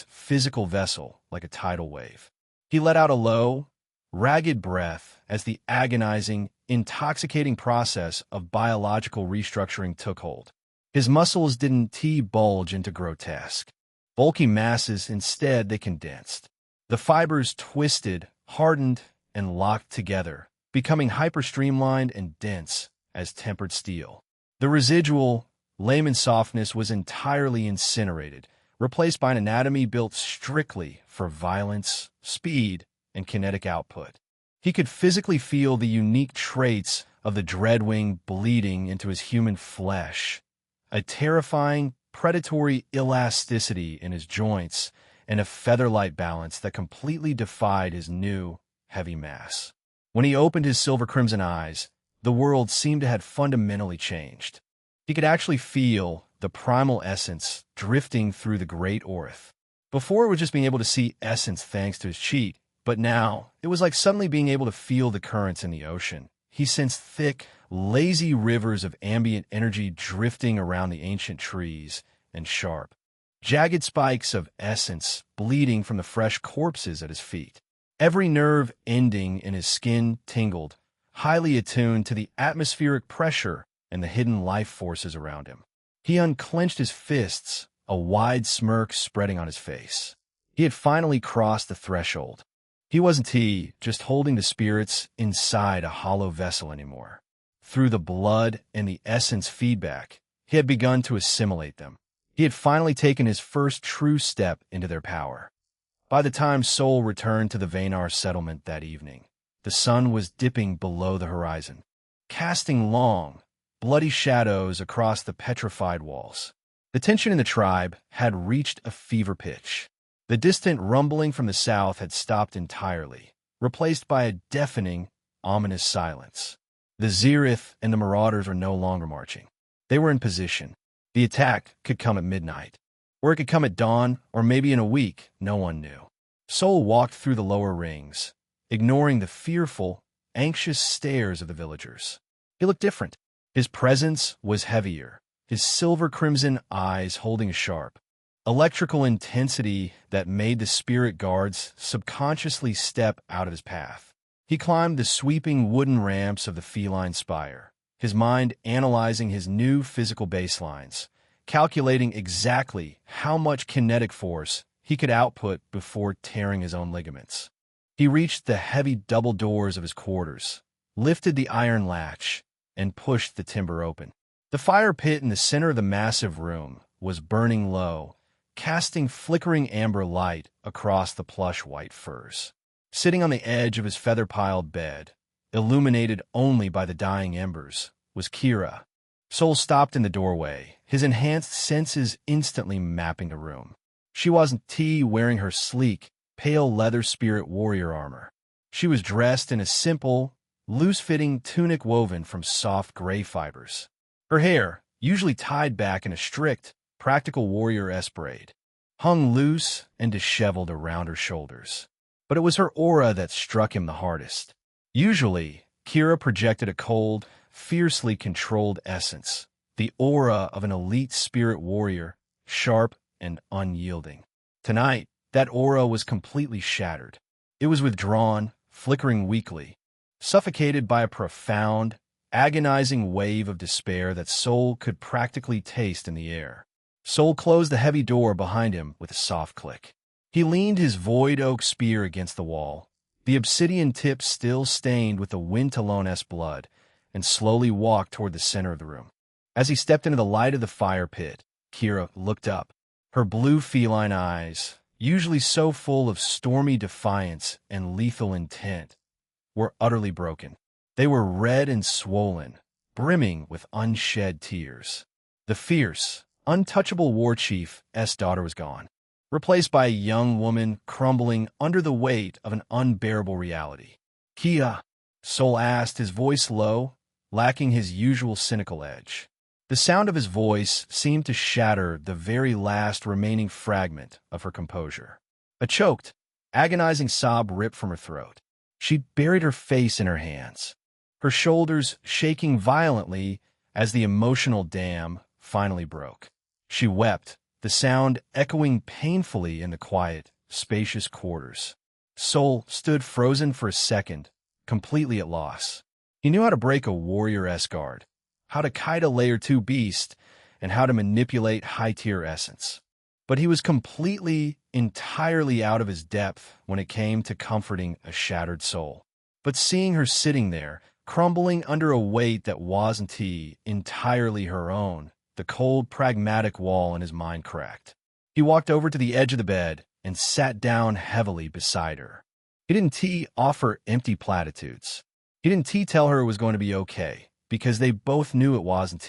physical vessel like a tidal wave. He let out a low, ragged breath as the agonizing, intoxicating process of biological restructuring took hold. His muscles didn't bulge into grotesque, bulky masses. Instead, they condensed. The fibers twisted, hardened, and locked together, becoming hyper-streamlined and dense as tempered steel. The residual, layman softness was entirely incinerated, replaced by an anatomy built strictly for violence, speed, and kinetic output. He could physically feel the unique traits of the dreadwing bleeding into his human flesh, a terrifying, predatory elasticity in his joints, and a feather-light balance that completely defied his new, heavy mass. When he opened his silver-crimson eyes, the world seemed to have fundamentally changed. He could actually feel the primal essence drifting through the great Orth. Before, it was just being able to see essence thanks to his cheat, but now it was like suddenly being able to feel the currents in the ocean. He sensed thick, lazy rivers of ambient energy drifting around the ancient trees, and sharp, jagged spikes of essence bleeding from the fresh corpses at his feet. Every nerve ending in his skin tingled, highly attuned to the atmospheric pressure and the hidden life forces around him. He unclenched his fists, a wide smirk spreading on his face. He had finally crossed the threshold. He wasn't just holding the spirits inside a hollow vessel anymore. Through the blood and the essence feedback, he had begun to assimilate them. He had finally taken his first true step into their power. By the time Sol returned to the Vaynar settlement that evening, the sun was dipping below the horizon, casting long, bloody shadows across the petrified walls. The tension in the tribe had reached a fever pitch. The distant rumbling from the south had stopped entirely, replaced by a deafening, ominous silence. The Zirith and the Marauders were no longer marching. They were in position. The attack could come at midnight, or it could come at dawn, or maybe in a week, no one knew. Sol walked through the lower rings, ignoring the fearful, anxious stares of the villagers. He looked different. His presence was heavier, his silver-crimson eyes holding sharp, electrical intensity that made the spirit guards subconsciously step out of his path. He climbed the sweeping wooden ramps of the feline spire, his mind analyzing his new physical baselines, calculating exactly how much kinetic force he could output before tearing his own ligaments. He reached the heavy double doors of his quarters, lifted the iron latch, and pushed the timber open. The fire pit in the center of the massive room was burning low, casting flickering amber light across the plush white furs. Sitting on the edge of his feather-piled bed, illuminated only by the dying embers, was Kira. Sol stopped in the doorway, his enhanced senses instantly mapping the room. She wasn't wearing her sleek, pale leather spirit warrior armor. She was dressed in a simple, loose-fitting tunic woven from soft gray fibers. Her hair, usually tied back in a strict, practical warrior-esque braid, hung loose and disheveled around her shoulders. But it was her aura that struck him the hardest. Usually, Kira projected a cold, fiercely controlled essence, the aura of an elite spirit warrior, sharp and unyielding. Tonight, that aura was completely shattered. It was withdrawn, flickering weakly, suffocated by a profound, agonizing wave of despair that Sol could practically taste in the air. Sol closed the heavy door behind him with a soft click. He leaned his void oak spear against the wall, the obsidian tip still stained with the Wintalone-esque blood, and slowly walked toward the center of the room. As he stepped into the light of the fire pit, Kira looked up. Her blue feline eyes, usually so full of stormy defiance and lethal intent, were utterly broken. They were red and swollen, brimming with unshed tears. The fierce, untouchable war chief's daughter was gone, replaced by a young woman crumbling under the weight of an unbearable reality. "Kia?" Sol asked, his voice low, lacking his usual cynical edge. The sound of his voice seemed to shatter the very last remaining fragment of her composure. A choked, agonizing sob ripped from her throat. She buried her face in her hands, her shoulders shaking violently as the emotional dam finally broke. She wept, the sound echoing painfully in the quiet, spacious quarters. Sol stood frozen for a second, completely at loss. He knew how to break a warrior-esque guard, how to kite a Layer 2 beast, and how to manipulate high-tier essence. But he was completely, entirely out of his depth when it came to comforting a shattered soul. But seeing her sitting there, crumbling under a weight that wasn't entirely her own, the cold, pragmatic wall in his mind cracked. He walked over to the edge of the bed and sat down heavily beside her. He didn't offer empty platitudes. He didn't tell her it was going to be okay, because they both knew it wasn't.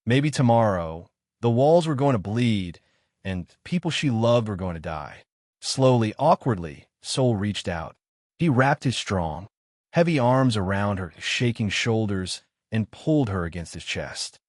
Maybe tomorrow, the walls were going to bleed, and people she loved were going to die. Slowly, awkwardly, Sol reached out. He wrapped his strong, heavy arms around her shaking shoulders and pulled her against his chest.